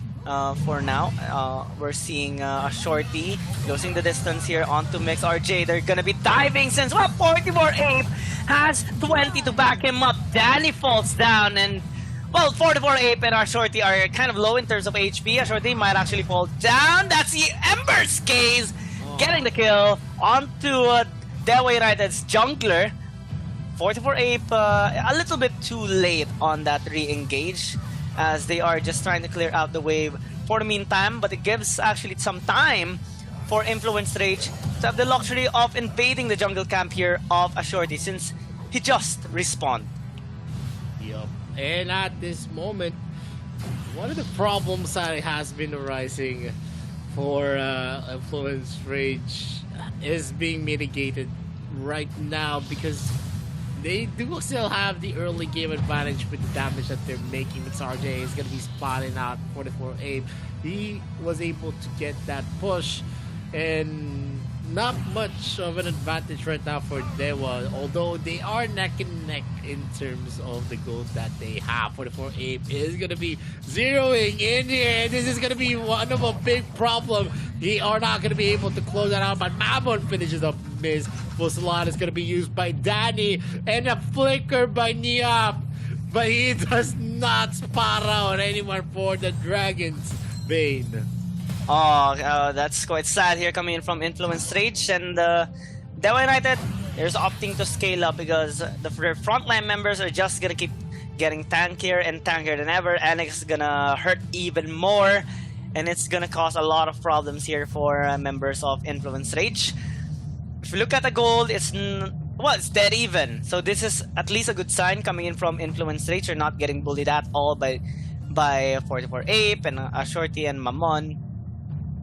For now, we're seeing a Shorty closing the distance here onto Mix RJ. They're gonna be diving since 44 Ape has 20 to back him up. Danny falls down, and well, 44 Ape and our Shorty are kind of low in terms of HP. A Shorty might actually fall down. That's the Ember's Gaze getting the kill onto Dewa United's jungler. 44 Ape a little bit too late on that re-engage, as they are just trying to clear out the wave for the meantime, but it gives actually some time for Influence Rage to have the luxury of invading the jungle camp here of a Shorty, since he just respawned. Yup. And at this moment, one of the problems that has been arising for Influence Rage is being mitigated right now, because they do still have the early game advantage with the damage that they're making. Mix RJ is going to be spotting out 44 Ape. He was able to get that push, and not much of an advantage right now for Dewa, although they are neck and neck in terms of the gold that they have. 44 Ape is going to be zeroing in here, and this is going to be one of a big problem. They are not going to be able to close that out, but Mamon finishes up Miz. Fusilon is going to be used by Danny, and a flicker by Niap, but he does not spot out anyone for the Dragon's Bane. Oh, that's quite sad here coming in from Influence Rage, and Dewa United is opting to scale up because the frontline members are just gonna keep getting tankier and tankier than ever. Annex is gonna hurt even more, and it's gonna cause a lot of problems here for members of Influence Rage. If you look at the gold, it's dead even. So this is at least a good sign coming in from Influence Rage. You're not getting bullied at all by 44 Ape and Shorty and Mamon,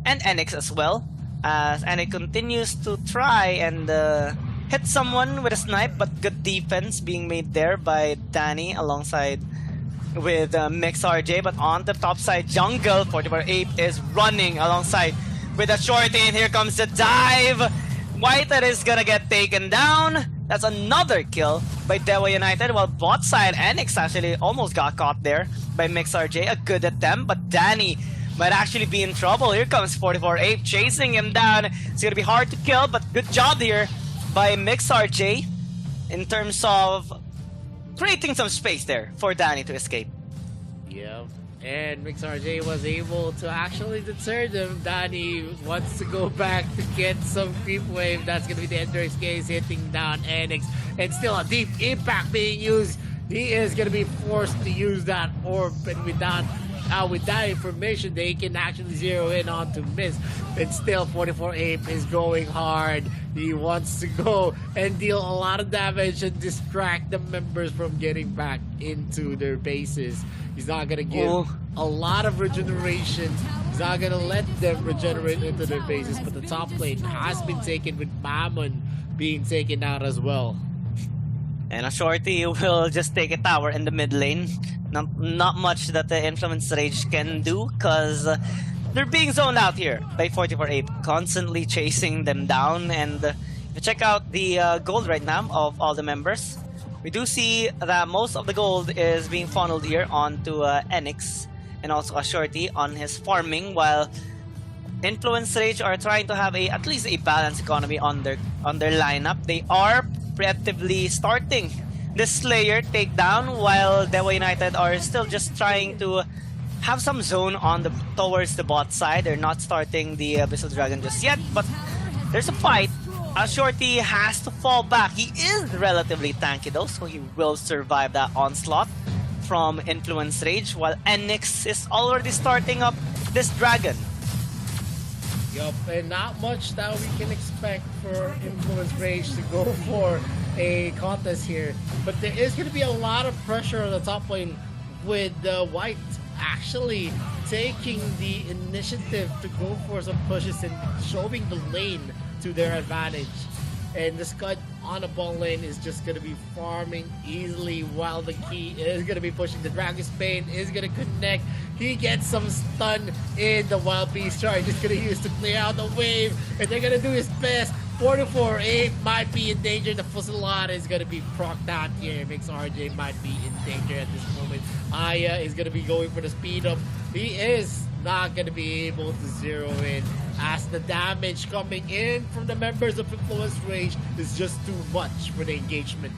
and Enix as well, as Enix continues to try and hit someone with a snipe, but good defense being made there by Danny alongside with Mix RJ. But on the top side jungle, 44 Ape is running alongside with a Shorty, and here comes the dive. Whiter is gonna get taken down. That's another kill by Dewa United, while bot side Enix actually almost got caught there by Mix RJ. A good attempt, but Danny might actually be in trouble. Here comes 44 Ape chasing him down. It's gonna be hard to kill, but good job here by Mix RJ in terms of creating some space there for Danny to escape. Yeah, and Mix RJ was able to actually deter them. Danny wants to go back to get some creep wave. That's gonna be the Ender's Case hitting down Enix, and still a deep impact being used. He is gonna be forced to use that orb, and with that information, they can actually zero in onto Miss. And still, 44 Ape is going hard. He wants to go and deal a lot of damage and distract the members from getting back into their bases. He's not going to give a lot of regeneration. He's not going to let them regenerate into their bases. But the top lane has been taken, with Mammon being taken out as well. And a Shorty will just take a tower in the mid lane. Not much that the Influence Rage can do, because they're being zoned out here by 44 Ape, constantly chasing them down. And if you check out the gold right now of all the members, we do see that most of the gold is being funneled here onto Enix and also a Shorty on his farming, while Influence Rage are trying to have at least a balanced economy on their lineup. They are preemptively starting the Slayer takedown, while Dewa United are still just trying to have some zone on towards the bot side. They're not starting the Abyssal Dragon just yet, but there's a fight. Shorty has to fall back. He is relatively tanky though, so he will survive that onslaught from Influence Rage, while Enix is already starting up this dragon. Yup, and not much that we can expect for Influence Rage to go for a contest here. But there is going to be a lot of pressure on the top lane, with White actually taking the initiative to go for some pushes and showing the lane to their advantage. And the Scud on the ball lane is just going to be farming easily while the key is going to be pushing. The Dragon's Bane is going to connect. He gets some stun in the Wild Beast charge. He's going to use to clear out the wave, and they're going to do his best. 44-8 might be in danger. The Fusillade is going to be procced out here. Mix RJ might be in danger at this moment. Aya is going to be going for the speed up. He is not going to be able to zero in, as the damage coming in from the members of Influence Rage is just too much for the engagement.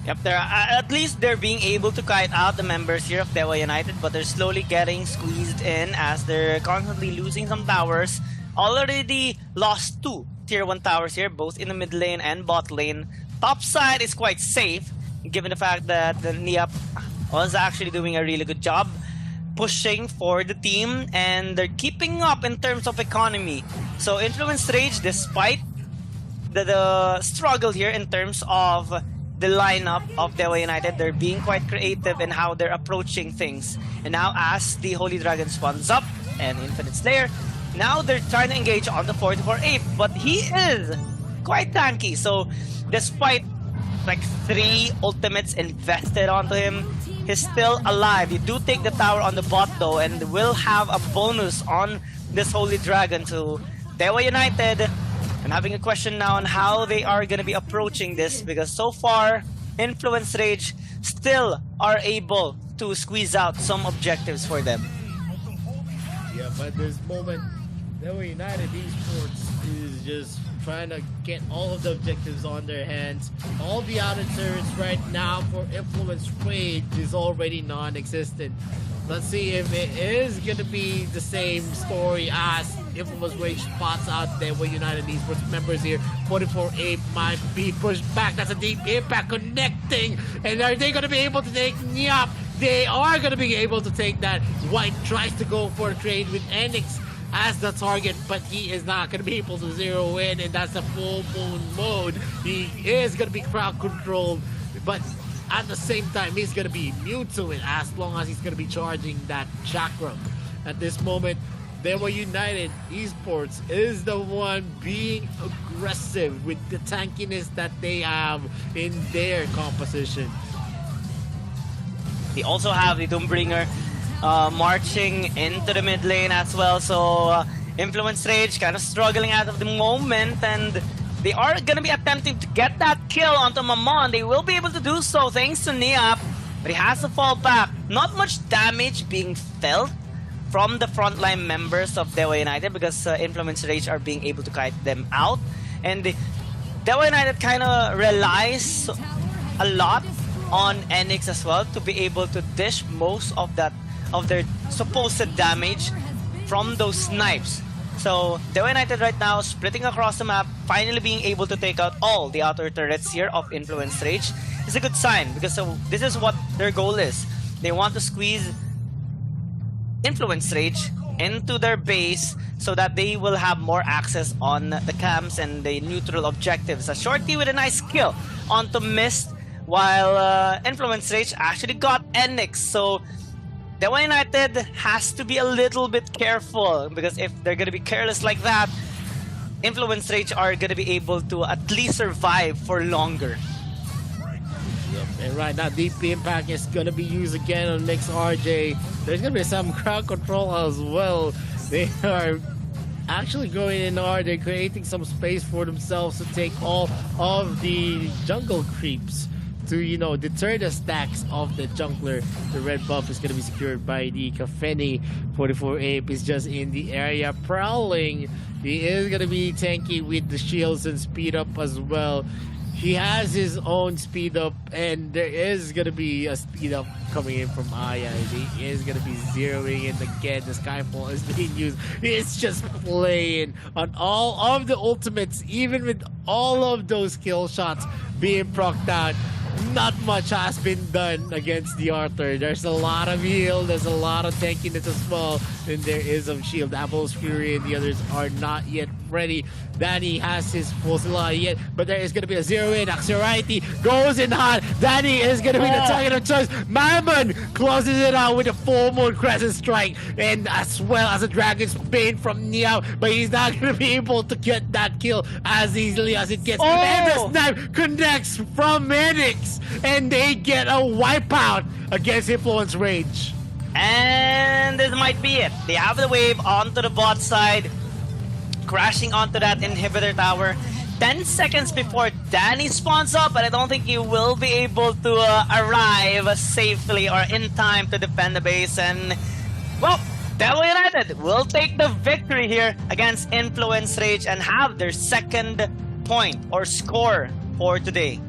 Yep, at least they're being able to kite out the members here of Dewa United, but they're slowly getting squeezed in as they're constantly losing some towers. Already lost 2 tier 1 towers here, both in the mid lane and bot lane. Top side is quite safe, given the fact that the Niap was actually doing a really good job pushing for the team, and they're keeping up in terms of economy. So Influence Rage, despite the struggle here in terms of the lineup of Dewa United, they're being quite creative in how they're approaching things. And now as the Holy Dragon spawns up and Infinite Slayer, now they're trying to engage on the 44-8, but he is quite tanky. So despite like 3 ultimates invested onto him, he's still alive. You do take the tower on the bot though, and will have a bonus on this Holy Dragon. So Dewa United, I'm having a question now on how they are going to be approaching this, because so far Influence Rage still are able to squeeze out some objectives for them. Yeah, but this moment, Dewa United Esports is just trying to get all of the objectives on their hands. All the outer turrets right now for Influence Rage is already non-existent. Let's see if it is going to be the same story as Influence Rage spots out there where United Esports members here. 44-8 might be pushed back. That's a deep impact connecting. And are they going to be able to take Niap? They are going to be able to take that. White tries to go for a trade with Enix as the target, but he is not going to be able to zero in, and that's the full moon mode. He is going to be crowd controlled, but at the same time, he's going to be immune to it as long as he's going to be charging that chakra. At this moment, Dewa United Esports is the one being aggressive with the tankiness that they have in their composition. They also have the Doombringer marching into the mid lane as well, so Influence Rage kind of struggling out of the moment, and they are going to be attempting to get that kill onto Mamon. They will be able to do so thanks to Niap, but he has to fall back. Not much damage being felt from the frontline members of Dewa United because Influence Rage are being able to kite them out, and Dewa United kind of relies a lot on Enix as well to be able to dish most of their supposed damage from those snipes. So Dewa United right now splitting across the map, finally being able to take out all the outer turrets here of Influence Rage is a good sign, because this is what their goal is. They want to squeeze Influence Rage into their base so that they will have more access on the camps and the neutral objectives. A shorty with a nice kill onto Mist, while Influence Rage actually got Enix. So Dewa United has to be a little bit careful, because if they're going to be careless like that, Influence Rage are going to be able to at least survive for longer. Yep, and right now Deep Impact is going to be used again on Mix RJ. There's going to be some crowd control as well. They are actually going in hard. They're creating some space for themselves to take all of the jungle creeps to, you know, deter the stacks of the jungler. The red buff is going to be secured by the Kafeni. 44 Ape is just in the area prowling. He is going to be tanky with the shields and speed up as well. He has his own speed up, and there is going to be a speed up coming in from Aya. He is going to be zeroing in again. The Skyfall is being used. It's just playing on all of the ultimates, even with all of those kill shots being procced out. Not much has been done against the Arthur. There's a lot of heal, there's a lot of tankiness as well, and there is some shield. Apple's Fury and the others are not yet ready. Danny has his full slot yet, but there is going to be a zero in. Axorite goes in hot. Danny is going to be the target of choice. Mammon closes it out with a full moon crescent strike, and as well as a dragon's bane from Niao, but he's not going to be able to get that kill as easily as it gets. And the snipe connects from Manix, and they get a wipeout against Influence Rage. And this might be it. They have the wave onto the bot side, crashing onto that inhibitor tower. 10 seconds before Danny spawns up, but I don't think he will be able to arrive safely or in time to defend the base. And, well, Devil United will take the victory here against Influence Rage and have their second point or score for today.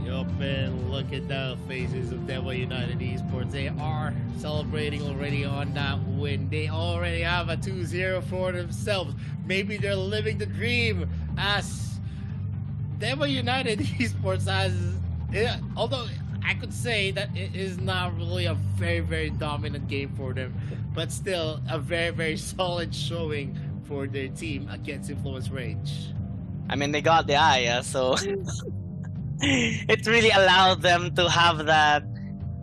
Yup, and look at the faces of Devil United Esports. They are celebrating already on that win. They already have a 2-0 for themselves. Maybe they're living the dream as Devil United Esports has, although I could say that it is not really a very, very dominant game for them, but still a very, very solid showing for their team against Influence Rage. I mean, they got the Aya, so it really allowed them to have that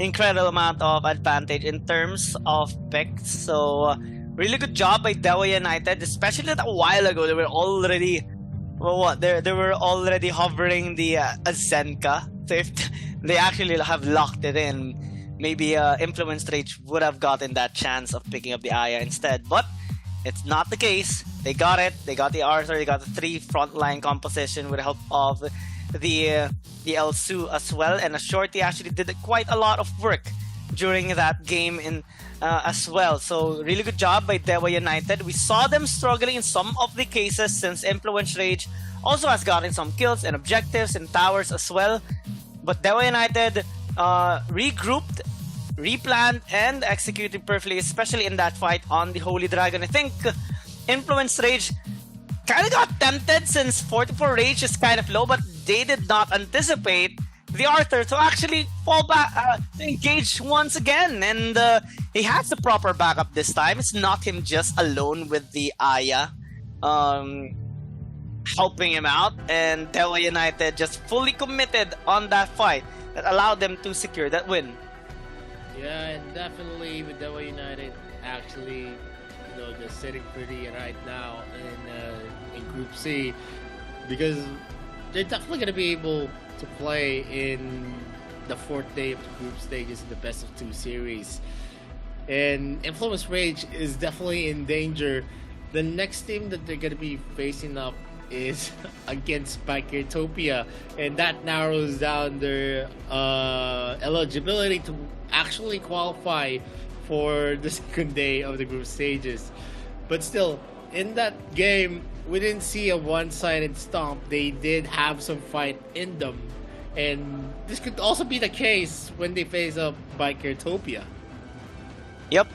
incredible amount of advantage in terms of picks. So really good job by Devil United, especially that a while ago they were already they were already hovering the Azenka. So if they actually have locked it in, maybe Influence Rage would have gotten that chance of picking up the Aya instead, but it's not the case. They got it. They got the Arthur. They got the 3 frontline composition with the help of the Elsu as well, and a Shorty actually did quite a lot of work during that game in as well. So really good job by Devil United. We saw them struggling in some of the cases since Influence Rage also has gotten some kills and objectives and towers as well. But Devil United regrouped, replanned, and executed perfectly, especially in that fight on the Holy Dragon. I think Influence Rage kind of got tempted since 44 Rage is kind of low, but they did not anticipate the Arthur to actually fall back, engage once again, and he has the proper backup this time. It's not him just alone with the Aya helping him out, and Devil United just fully committed on that fight that allowed them to secure that win. Yeah, and definitely with Devil United actually, just sitting pretty right now in Group C, because they're definitely going to be able to play in the 4th day of the group stages in the best of 2 series. And Influence Rage is definitely in danger. The next team that they're going to be facing up is against Bikertopia, and that narrows down their eligibility to actually qualify for the 2nd day of the group stages. But still, in that game, we didn't see a one-sided stomp. They did have some fight in them, and this could also be the case when they face up Bikertopia. Yep.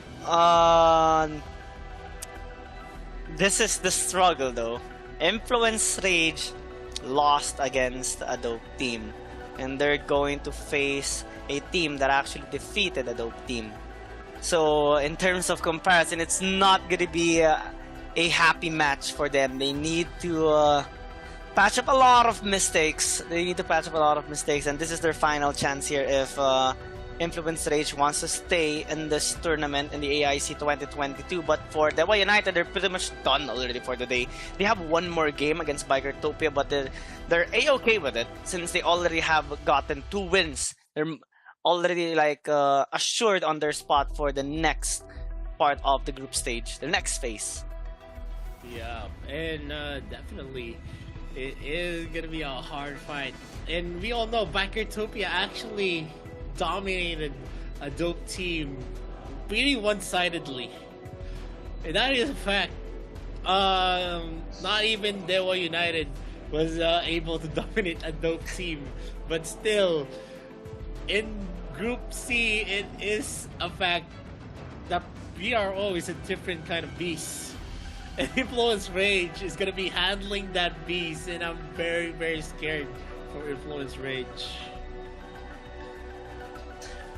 This is the struggle though. Influence Rage lost against a dope team, and they're going to face a team that actually defeated a dope team. So in terms of comparison, it's not going to be a happy match for them. They need to patch up a lot of mistakes. And this is their final chance here if Influence Rage wants to stay in this tournament in the AIC 2022. But for Devil United, they're pretty much done already for the day. They have one more game against Bikertopia, but they're A-okay with it since they already have gotten 2 wins. They're already assured on their spot for the next part of the group stage, the next phase. Yeah, and definitely it is gonna be a hard fight. And we all know Bikertopia actually dominated a dope team pretty one-sidedly, and that is a fact. Not even Devil United was able to dominate a dope team, but still in Group C, it is a fact that PRO is a different kind of beast. And Influence Rage is going to be handling that beast, and I'm very, very scared for Influence Rage.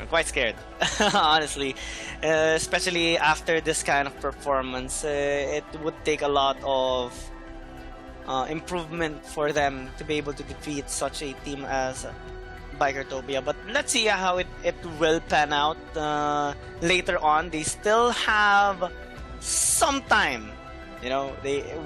I'm quite scared, honestly. Especially after this kind of performance, it would take a lot of improvement for them to be able to defeat such a team as Bikertopia. But let's see how it will pan out later on. They still have some time. You know,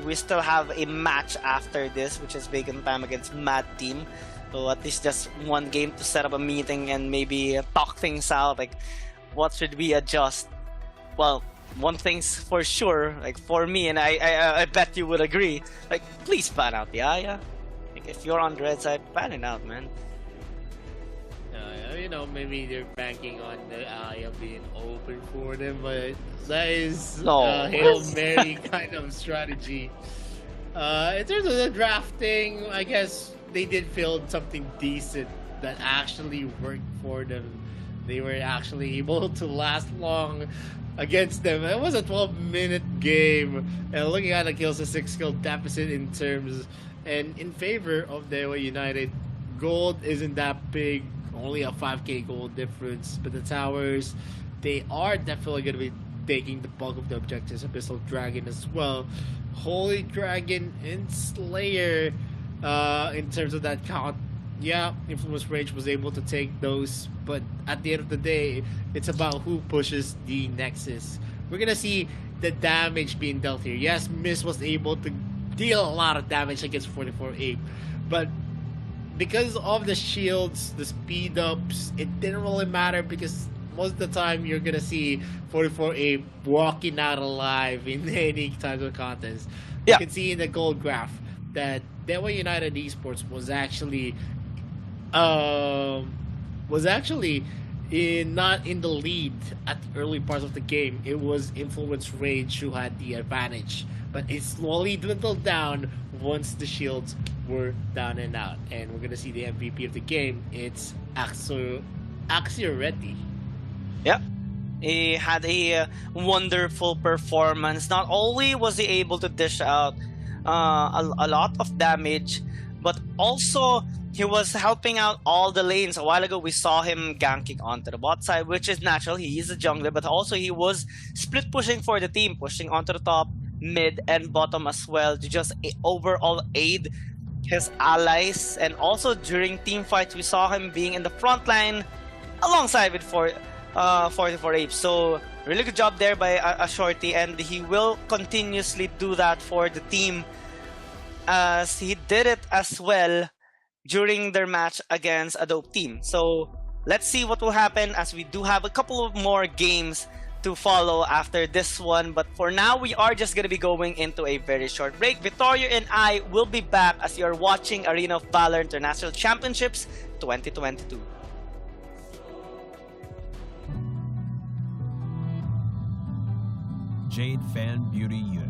we still have a match after this, which is Bacon Time against Mad Team. So at least just one game to set up a meeting and maybe talk things out. Like, what should we adjust? Well, one thing's for sure, like for me, and I bet you would agree. Like, please pan out the Aya. Like, if you're on the red side, pan it out, man. You know, maybe they're banking on the Aya being open for them, but that is a Hail Mary kind of strategy. In terms of the drafting, I guess they did build something decent that actually worked for them. They were actually able to last long against them. It was a 12-minute game, and looking at the kills, a 6-kill deficit in terms and in favor of Dewa United. Gold isn't that big. Only a 5k gold difference, but the towers, they are definitely going to be taking the bulk of the objectives. Abyssal Dragon as well, Holy Dragon and Slayer. In terms of that count, yeah, Influence Rage was able to take those, but at the end of the day, it's about who pushes the Nexus. We're gonna see the damage being dealt here. Yes, Mist was able to deal a lot of damage against 44 Ape, but because of the shields, the speed ups, it didn't really matter because most of the time you're gonna see 44A walking out alive in any type of contest. Yeah. You can see in the gold graph that Dewa United Esports was actually not in the lead at the early parts of the game. It was Influence Rage who had the advantage, but it slowly dwindled down once the shields were down and out. And we're gonna see the MVP of the game. It's Axioretti. Yep. He had a wonderful performance. Not only was he able to dish out a lot of damage, but also he was helping out all the lanes. A while ago, we saw him ganking onto the bot side, which is natural. He is a jungler, but also he was split pushing for the team, pushing onto the top, mid, and bottom as well to just overall aid his allies. And also during team fights, we saw him being in the front line alongside with 44 Apes. So really good job there by a Shorty, and he will continuously do that for the team as he did it as well during their match against a dope team. So let's see what will happen, as we do have a couple of more games to follow after this one. But for now, we are just going to be going into a very short break. Vittorio and I will be back as you are watching Arena of Valor International Championships 2022. Jade Fan Beauty Yue.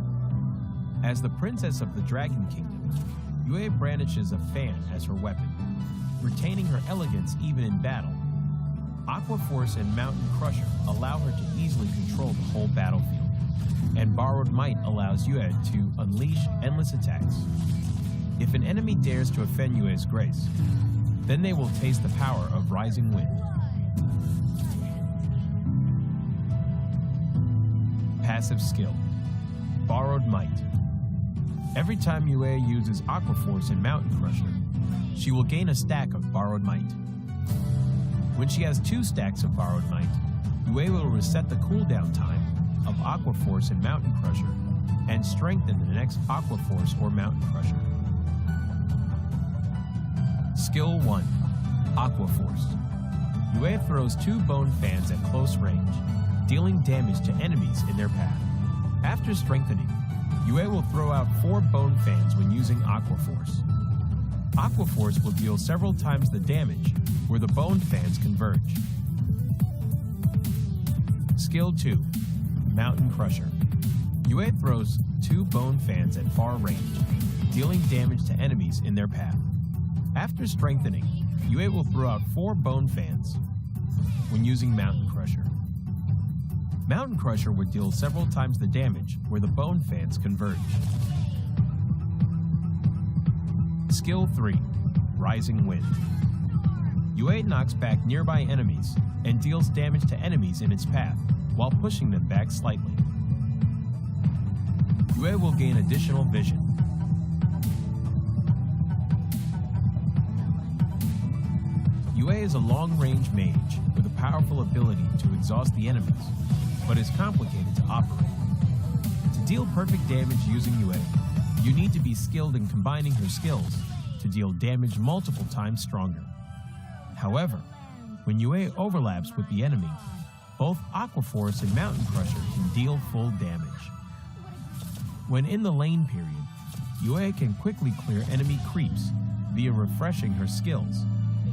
As the princess of the Dragon Kingdom, Yue brandishes a fan as her weapon, retaining her elegance even in battle. Aqua Force and Mountain Crusher allow her to easily control the whole battlefield, and Borrowed Might allows Yue to unleash endless attacks. If an enemy dares to offend Yue's grace, then they will taste the power of Rising Wind. Passive skill, Borrowed Might. Every time Yue uses Aqua Force and Mountain Crusher, she will gain a stack of Borrowed Might. When she has 2 stacks of Borrowed Might, Yue will reset the cooldown time of Aqua Force and Mountain Crusher and strengthen the next Aqua Force or Mountain Crusher. Skill 1, Aqua Force. Yue throws 2 bone fans at close range, dealing damage to enemies in their path. After strengthening, Yue will throw out 4 bone fans when using Aqua Force. Aqua Force will deal several times the damage where the bone fans converge. Skill 2, Mountain Crusher. Yue throws 2 bone fans at far range, dealing damage to enemies in their path. After strengthening, Yue will throw out 4 bone fans when using Mountain Crusher. Mountain Crusher would deal several times the damage where the bone fans converge. Skill 3, Rising Wind. Yue Yue knocks back nearby enemies and deals damage to enemies in its path while pushing them back slightly. Yue will gain additional vision. Yue is a long-range mage with a powerful ability to exhaust the enemies, but is complicated to operate. To deal perfect damage using Yue, you need to be skilled in combining her skills to deal damage multiple times stronger. However, when Yue overlaps with the enemy, both Aqua Force and Mountain Crusher can deal full damage. When in the lane period, Yue can quickly clear enemy creeps via refreshing her skills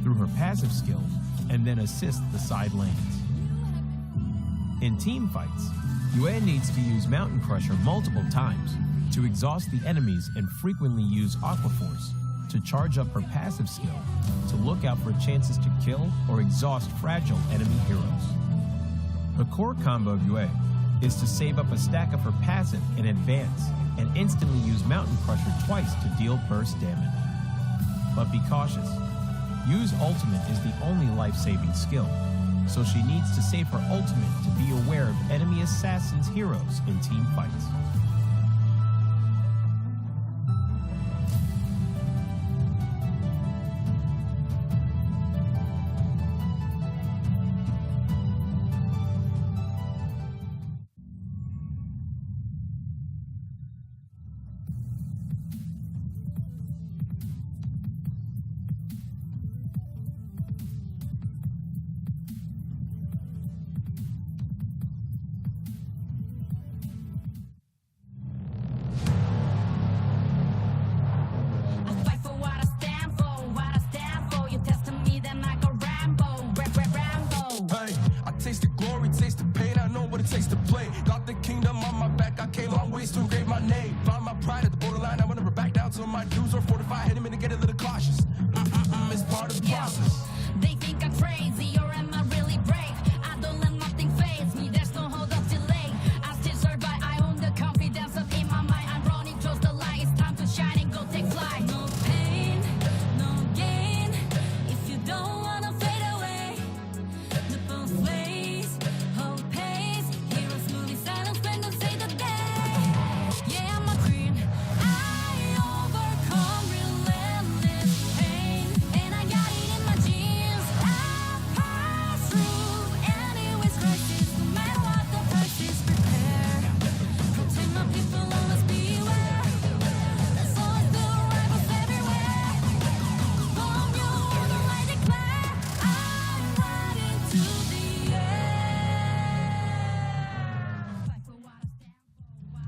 through her passive skill and then assist the side lanes. In team fights, Yue needs to use Mountain Crusher multiple times to exhaust the enemies and frequently use Aqua Force to charge up her passive skill to look out for chances to kill or exhaust fragile enemy heroes. The core combo of Yue is to save up a stack of her passive in advance and instantly use Mountain Crusher twice to deal burst damage. But be cautious. Yu's ultimate is the only life-saving skill, so she needs to save her ultimate to be aware of enemy assassins' heroes in team fights. I fight for what I stand for, what I stand for. You testing me, then I go Rambo, Rambo. Hey, I taste the glory, taste the pain, I know what it takes to play. Got the kingdom on my back, I came long ways to engrave my name. Found my pride at the borderline, I will never back down till my dues are fortified. Hit him in to get a little cautious. It's part of the process. They think I'm crazy, or am I really brave? I don't let nothing faze me, there's no hold up delay. I still survive, I own the confidence up in my mind. I'm running towards the light, it's time to shine and go take flight. No pain, no gain, if you don't wanna fade away. The both ways, hold pace, heroes moving silence when they say the day. Yeah, I'm a queen, I overcome relentless pain, and I got it in my genes. I pass through anyways crisis, no matter what the price is. Prepare, protect my people, always beware. There's always new rivals everywhere. From you, I declare, I'm riding to the air. Fight for what I stand for.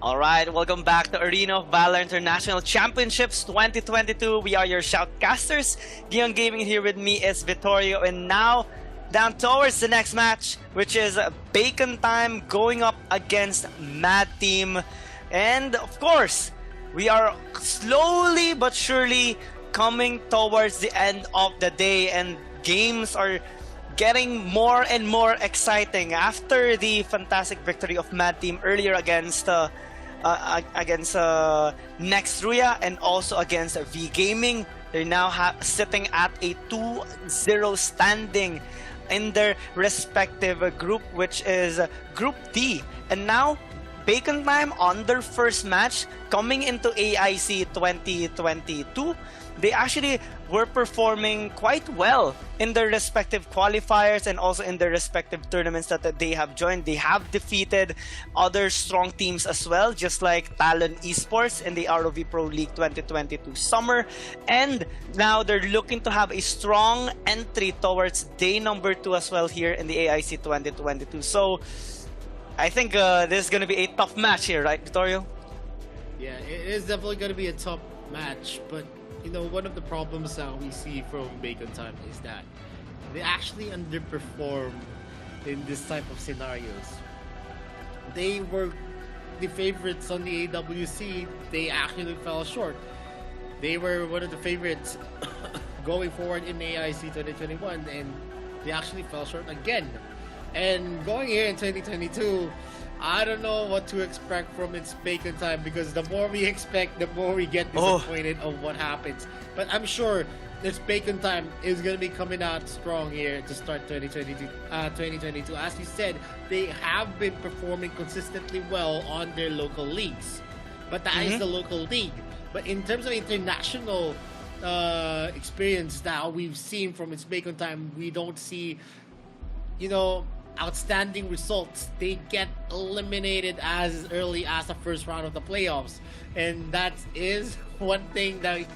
All right, welcome back to Arena of Valor International Championships 2022. We are your shoutcasters. Dion Gaming here with me is Vittorio, and now down towards the next match, which is Bacon Time going up against Mad Team. And of course, we are slowly but surely coming towards the end of the day, and games are getting more and more exciting after the fantastic victory of Mad Team earlier against Nextruya and also against V Gaming. They're now sitting at a 2-0 standing in their respective group, which is Group D. And now Bacon Time on their first match coming into AIC 2022. They actually were performing quite well in their respective qualifiers and also in their respective tournaments that they have joined. They have defeated other strong teams as well, just like Talon Esports in the ROV Pro League 2022 summer. And now they're looking to have a strong entry towards day number 2 as well here in the AIC 2022. So I think this is going to be a tough match here, right, Vittorio? Yeah, it is definitely going to be a tough match, but you know, one of the problems that we see from Bacon Time is that they actually underperform in this type of scenarios. They were the favorites on the AWC, they actually fell short. They were one of the favorites going forward in AIC 2021, and they actually fell short again. And going here in 2022, I don't know what to expect from It's Bacon Time, because the more we expect, the more we get disappointed of what happens. But I'm sure It's Bacon Time is going to be coming out strong here to start 2022. As you said, they have been performing consistently well on their local leagues. But that is the local league. But in terms of international experience that we've seen from It's Bacon Time, we don't see, outstanding results. They get eliminated as early as the first round of the playoffs, and that is one thing that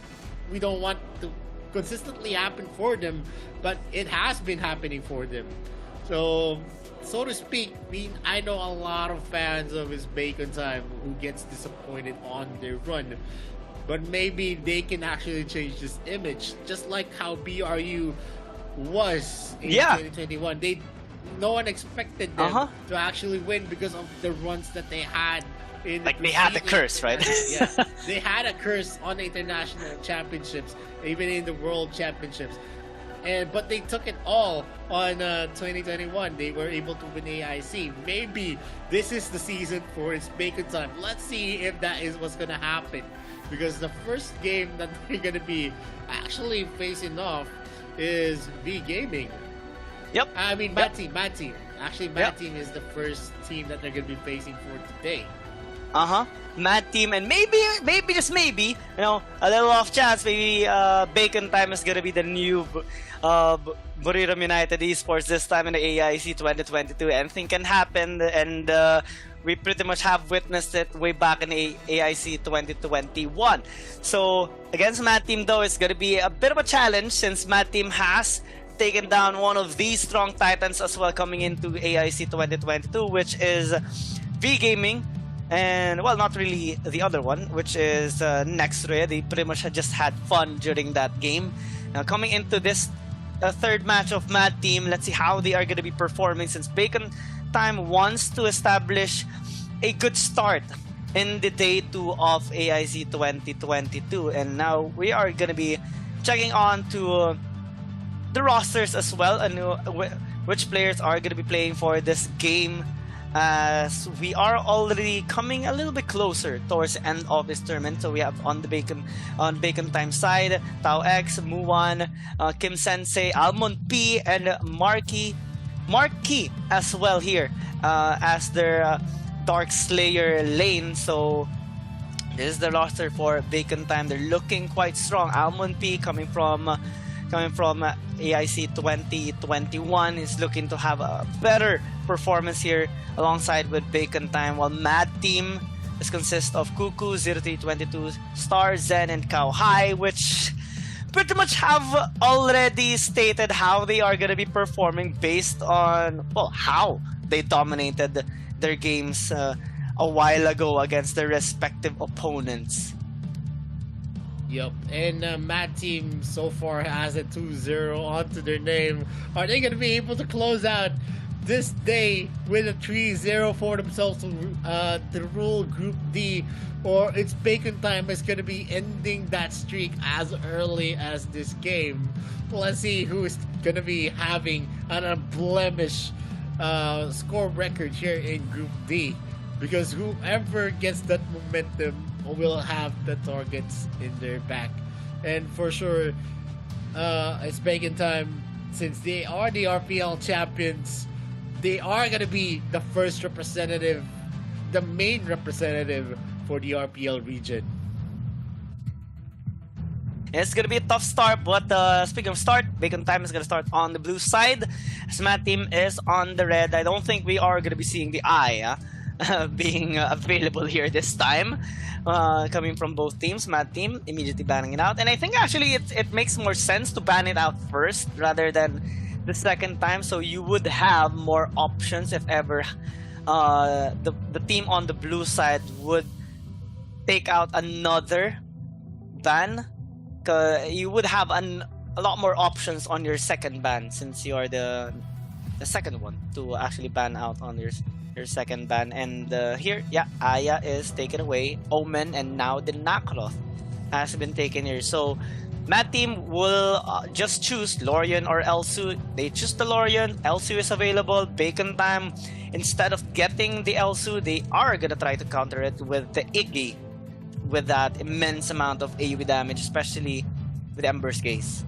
we don't want to consistently happen for them, but it has been happening for them. So to speak, I know a lot of fans of It's Bacon Time who gets disappointed on their run, but maybe they can actually change this image, just like how BRU was in 2021. No one expected them to actually win because of the runs that they had. They had the curse, right? Yeah, they had a curse on the international championships, even in the world championships. But they took it all on 2021. They were able to win AIC. Maybe this is the season for It's Bacon Time. Let's see if that is what's going to happen. Because the first game that they're going to be actually facing off is V Gaming. Yep. I mean, Mad Team. Actually, Mad Team is the first team that they're going to be facing for today. Mad Team, and maybe, just maybe, a little off chance, maybe Bacon Time is gonna be the new Buriram United Esports this time in the AIC 2022. Anything can happen, and we pretty much have witnessed it way back in the AIC 2021. So against Mad Team, though, it's gonna be a bit of a challenge since Mad Team has taken down one of these strong titans as well coming into AIC 2022, which is V Gaming. And well, not really the other one, which is Nextray. They pretty much just had fun during that game. Now coming into this third match of Mad Team, let's see how they are going to be performing, since Bacon Time wants to establish a good start in the day 2 of AIC 2022. And now we are going to be checking on to the rosters as well, and which players are going to be playing for this game, as we are already coming a little bit closer towards the end of this tournament. So we have on Bacon Time side, Tao X, Muwan, Kim Sensei, Almond P, and Marky as well here as their Dark Slayer lane. So this is the roster for Bacon Time. They're looking quite strong. Almond P coming from AIC 2021 is looking to have a better performance here alongside with Bacon Time, while Mad Team is consist of Cuckoo, 0322, Star, Zen, and Cow High, which pretty much have already stated how they are going to be performing based on, well, how they dominated their games a while ago against their respective opponents. Yep, and Mad Team so far has a 2-0 onto their name. Are they going to be able to close out this day with a 3-0 for themselves to rule Group D? Or It's Bacon Time is going to be ending that streak as early as this game? Let's see who is going to be having an unblemished score record here in Group D. Because whoever gets that momentum will have the targets in their back. And for sure, It's Bacon Time, since they are the RPL champions, they are going to be the first representative, the main representative for the RPL region. It's going to be a tough start, but speaking of start, Bacon Time is going to start on the blue side, as Mad Team is on the red. I don't think we are going to be seeing the eye being available here this time, coming from both teams. Mad Team immediately banning it out, and I think actually it makes more sense to ban it out first rather than the second time, so you would have more options if ever the team on the blue side would take out another ban. You would have a lot more options on your second ban, since you are the second one to actually ban out on your second ban. And here, yeah, Aya is taken away, Omen, and now the Nakroth has been taken here. So Mad Team will just choose Lorian or Elsu. They choose the Lorian, Elsu is available, Bacon Time. Instead of getting the Elsu, they are gonna try to counter it with the Iggy, with that immense amount of AoE damage, especially with Ember's Gaze.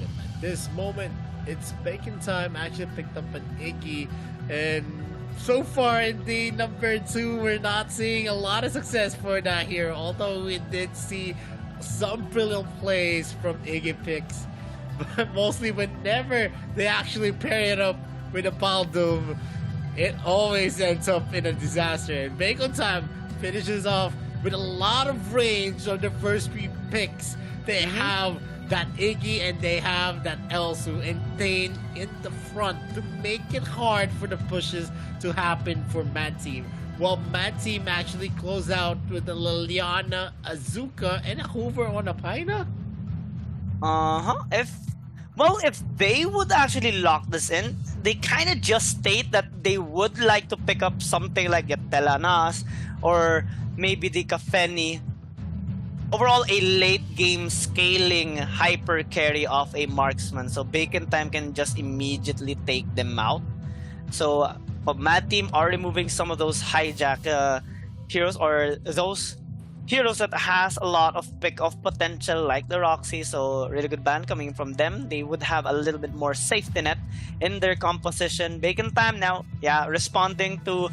At this moment, it's Bacon Time actually picked up an Iggy, and so far in the number 2, we're not seeing a lot of success for that here, although we did see some brilliant plays from Iggy picks. But mostly whenever they actually pair it up with a Baldum, it always ends up in a disaster. And Bacon Time finishes off with a lot of range on the first 3 picks. They have that Iggy and they have that Elsu and Thane in the front to make it hard for the pushes to happen for Mad Team. While Mad Team actually close out with a Liliana, Azuka, and a Hoover on a Paina? If they would actually lock this in, they kind of just state that they would like to pick up something like Telanas or maybe the Kafeni. Overall, a late game scaling hyper carry of a marksman, so Bacon Time can just immediately take them out. So, Mad Team are removing some of those hijack heroes, or those heroes that has a lot of pick-off potential, like the Roxy. So, really good ban coming from them. They would have a little bit more safety net in their composition. Bacon Time now, responding to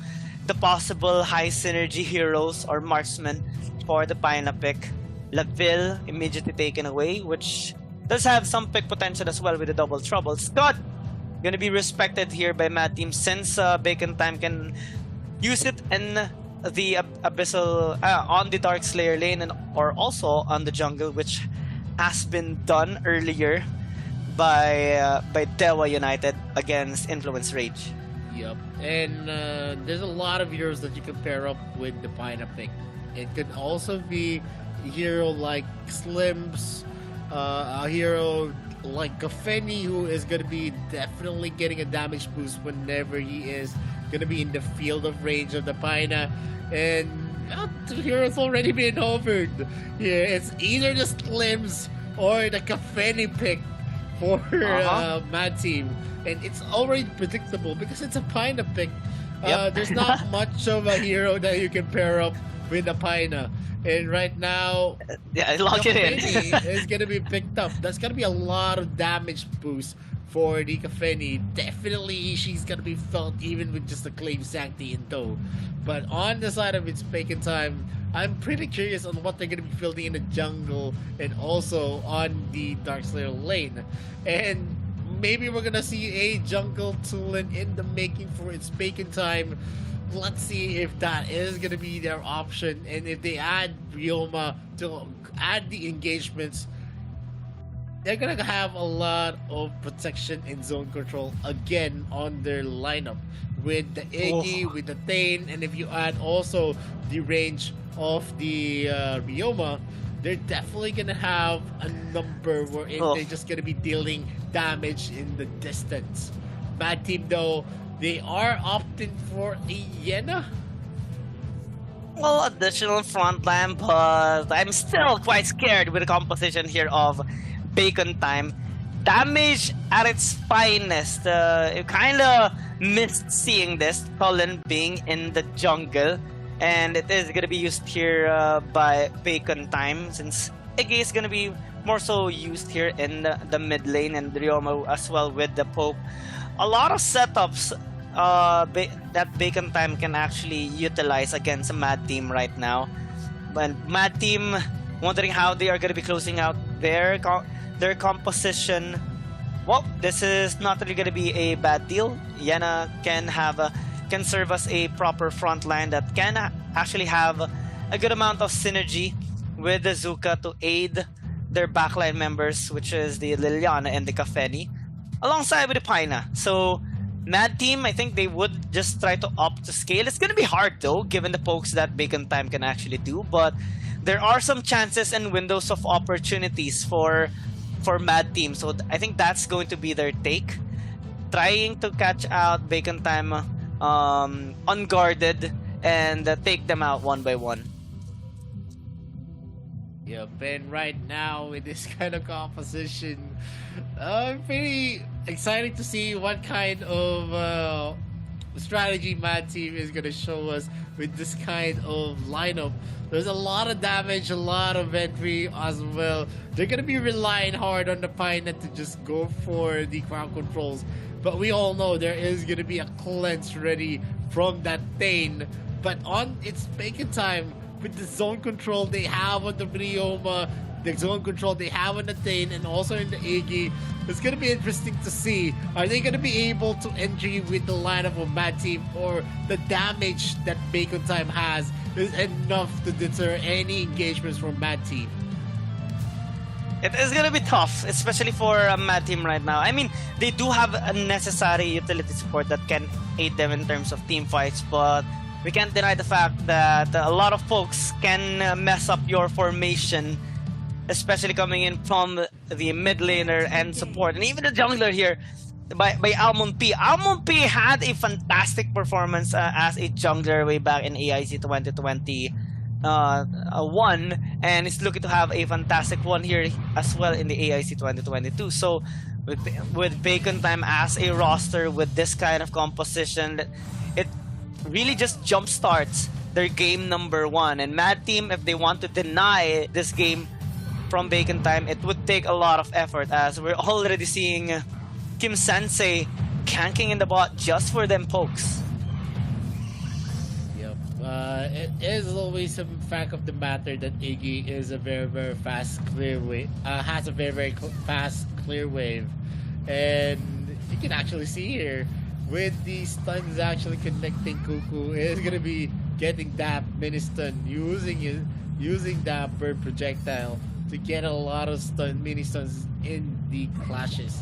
the possible high synergy heroes or marksmen for the Paina pick. Laville immediately taken away, which does have some pick potential as well with the double trouble. Scott gonna be respected here by Mad Team since Bacon Time can use it in the Abyssal on the Dark Slayer lane or also on the jungle, which has been done earlier by Dewa United against Influence Rage. Yep, and there's a lot of heroes that you can pair up with the Paina pick. It could also be a hero like Slims, a hero like Kafeni, who is going to be definitely getting a damage boost whenever he is going to be in the field of range of the Paina. And the hero's already been hovered here. It's either the Slims or the Kafeni pick for Mad Team. And it's already predictable because it's a Paina pick. There's not much of a hero that you can pair up with a Paina. And right now, lock it in. is going to be picked up. That's going to be a lot of damage boost for the Kafeni. Definitely, she's going to be felt even with just the Claim Sancti in tow. But on the side of its Bacon Time, I'm pretty curious on what they're going to be fielding in the jungle and also on the Darkslayer lane. And maybe we're going to see a jungle Tulin in the making for its Bacon Time. Let's see if that is going to be their option, and if they add Ryoma to add the engagements, they're going to have a lot of protection and zone control again on their lineup with the Iggy, with the Thane, and if you add also the range of the Ryoma, they're definitely going to have a number wherein they're just going to be dealing damage in the distance. Mad Team though, they are opting for a Yena. Well, additional frontline, but I'm still quite scared with the composition here of Bacon Time. Damage at its finest. You kind of missed seeing this, Cullen being in the jungle. And it is going to be used here by Bacon Time, since Iggy is going to be more so used here in the mid lane, and Ryoma as well with the Pope. A lot of setups that Bacon Time can actually utilize against a Mad Team right now. But Mad Team wondering how they are going to be closing out their composition. Well, this is not really going to be a bad deal. Yena can serve as a proper front line that can actually have a good amount of synergy with the Zuka to aid their backline members, which is the Liliana and the Kafeni, alongside with the Paina. So Mad Team, I think they would just try to opt to scale. It's going to be hard though, given the pokes that Bacon Time can actually do, but there are some chances and windows of opportunities for Mad Team. So I think that's going to be their take, trying to catch out Bacon Time unguarded and take them out one by one. Yep, and right now with this kind of composition, pretty exciting to see what kind of strategy Mad Team is gonna show us with this kind of lineup. There's a lot of damage, a lot of entry as well. They're gonna be relying hard on the Pinet to just go for the crowd controls. But we all know there is gonna be a cleanse ready from that Thane. But on its bacon time, with the zone control they have on the Brioma, the zone control they have on the Thane, and also in the Iggy, it's gonna be interesting to see. Are they gonna be able to entry with the lineup of Mad Team, or the damage that Bacon Time has is enough to deter any engagements from Mad Team? It is gonna be tough, especially for a Mad Team right now. I mean, they do have a necessary utility support that can aid them in terms of team fights, but we can't deny the fact that a lot of folks can mess up your formation, especially coming in from the mid laner and support, and even the jungler here by Almond P. Almond P had a fantastic performance as a jungler way back in AIC 2021, and is looking to have a fantastic one here as well in the AIC 2022. So with Bacon Time as a roster with this kind of composition, it really just jumpstarts their game number one. And Mad Team, if they want to deny this game from Bacon Time, it would take a lot of effort, as we're already seeing Kim Sensei canking in the bot just for them pokes. Yep. It is always a fact of the matter that Iggy is a very, very fast clear wave, has a very, very fast clear wave. And you can actually see here, with the stuns actually connecting Cuckoo, is gonna be getting that mini stun, using that bird projectile to get a lot of mini stuns in the clashes.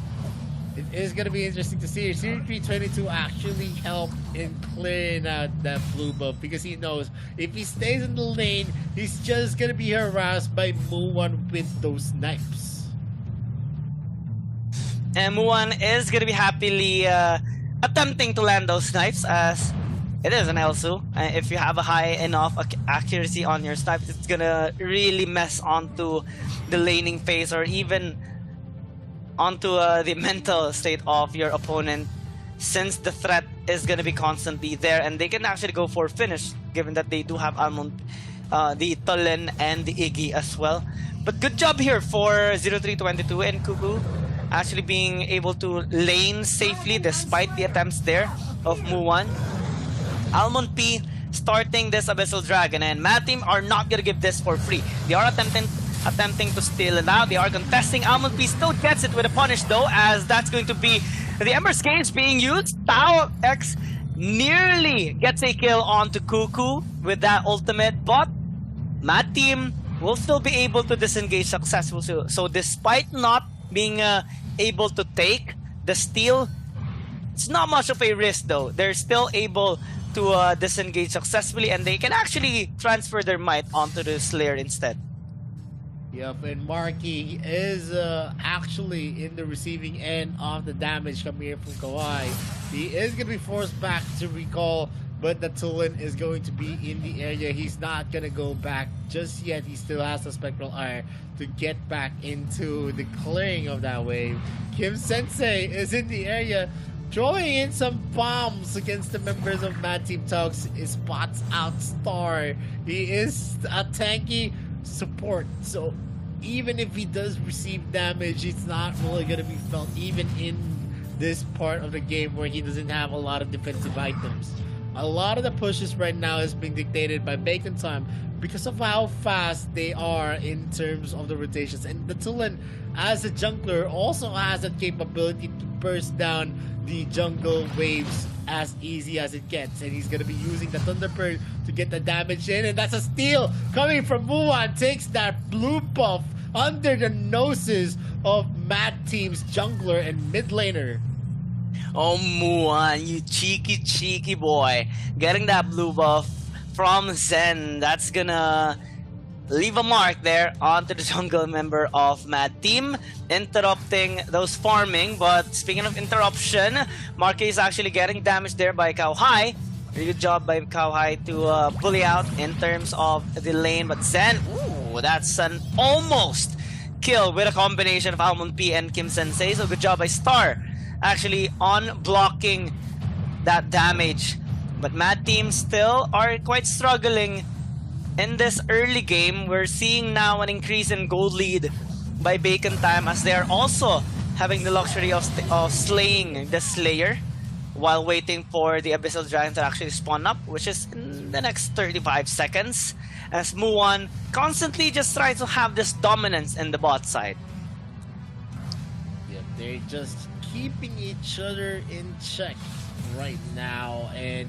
It is gonna be interesting to see. Series 322 actually helped in clearing out that blue buff, because he knows if he stays in the lane, he's just gonna be harassed by Muwan with those snipes. And Muwan is gonna be happily attempting to land those snipes, as it is an Elsu. If you have a high enough accuracy on your snipes, it's gonna really mess onto the laning phase, or even onto the mental state of your opponent, since the threat is gonna be constantly there, and they can actually go for finish, given that they do have Almond, the Tolen and the Iggy as well. But good job here for 0322 and Cuckoo, actually being able to lane safely despite the attempts there of Muwan. Almond P starting this Abyssal Dragon, and Mad Team are not gonna give this for free. They are attempting to steal it out. They are contesting. Almond P still gets it with a punish though, as that's going to be the Ember's Cage being used. Tao X nearly gets a kill onto Cuckoo with that ultimate, but Mad Team will still be able to disengage successfully. So despite not being able to take the steal, it's not much of a risk though. They're still able to disengage successfully, and they can actually transfer their might onto the Slayer instead. Yep, and Marky is actually in the receiving end of the damage coming here from Kawhi. He is going to be forced back to recall, but the Tulin is going to be in the area. He's not going to go back just yet. He still has the Spectral Ire to get back into the clearing of that wave. Kim Sensei is in the area, throwing in some bombs against the members of Mad Team Tugs. He spots out Star. He is a tanky support, so even if he does receive damage, it's not really going to be felt, even in this part of the game where he doesn't have a lot of defensive items. A lot of the pushes right now is being dictated by Bacon Time because of how fast they are in terms of the rotations, and the Tulin as a jungler also has that capability to burst down the jungle waves as easy as it gets, and he's gonna be using the Thunderbird to get the damage in, and that's a steal coming from Muwan. Takes that blue buff under the noses of Mad Team's jungler and mid laner. Oh, Muwan, you cheeky boy, getting that blue buff from Zen. That's gonna leave a mark there onto the jungle member of Mad Team, interrupting those farming. But speaking of interruption, Marky is actually getting damaged there by Kauhai. Really good job by Kauhai to bully out in terms of the lane, but Zen, ooh, Oh, that's an almost kill with a combination of Almond P and Kim Sensei. So good job by Star actually on blocking that damage. But Mad Team still are quite struggling in this early game. We're seeing now an increase in gold lead by Bacon Time as they are also having the luxury of slaying the Slayer while waiting for the Abyssal Dragon to actually spawn up, which is in the next 35 seconds, as Muan constantly just tries to have this dominance in the bot side. Yeah, they're just keeping each other in check right now, and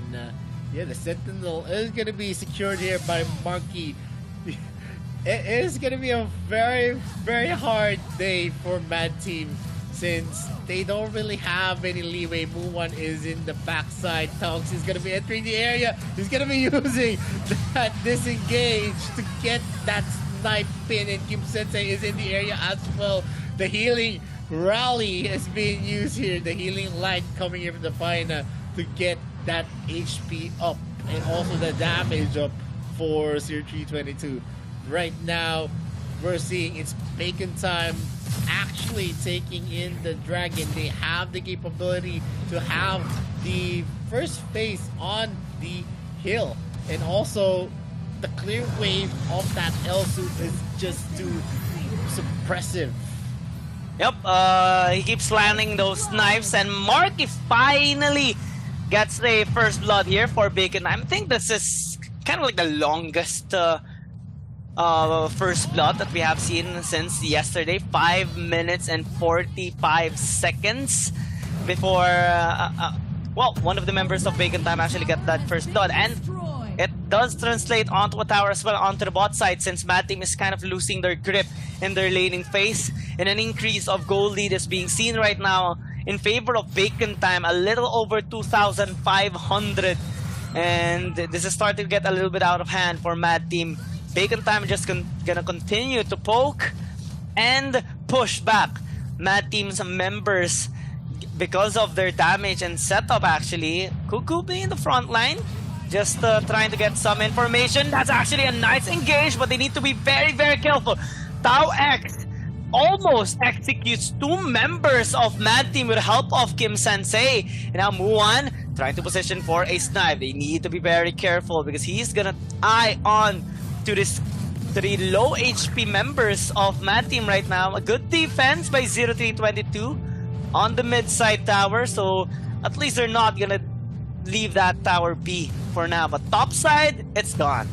yeah, the Sentinel is going to be secured here by Marky. It is going to be a very, very hard day for Mad Team since they don't really have any leeway. Muwan is in the backside. Tonks is going to be entering the area. He's going to be using that disengage to get that snipe pin, and Kim Sensei is in the area as well. The healing rally is being used here. The healing light coming here from the Faina to get that HP up and also the damage up for Seer 322. Right now, we're seeing it's Bacon Time actually taking in the dragon. They have the capability to have the first phase on the hill, and also the clear wave of that L suit is just too suppressive. Yep, he keeps landing those knives, and Marky finally gets the first blood here for Bacon. I think this is kind of like the longest first blood that we have seen since yesterday. 5 minutes and 45 seconds before well, one of the members of Bacon Time actually got that first blood, and it does translate onto a tower as well, onto the bot side, since Mad Team is kind of losing their grip in their laning phase, and an increase of gold lead is being seen right now in favor of Bacon Time, a little over 2,500, and this is starting to get a little bit out of hand for Mad Team. Bacon Time just gonna continue to poke and push back Mad Team's members because of their damage and setup. Actually, Cuckoo being in the front line, just trying to get some information. That's actually a nice engage, but they need to be very, very careful. Tau X almost executes 2 members of Mad Team with the help of Kim Sensei. And now Muan trying to position for a snipe. They need to be very careful because he's gonna eye on to the low HP members of Mad Team right now. A good defense by 0322 on the mid side tower, so at least they're not gonna leave that tower be for now. But top side, it's gone.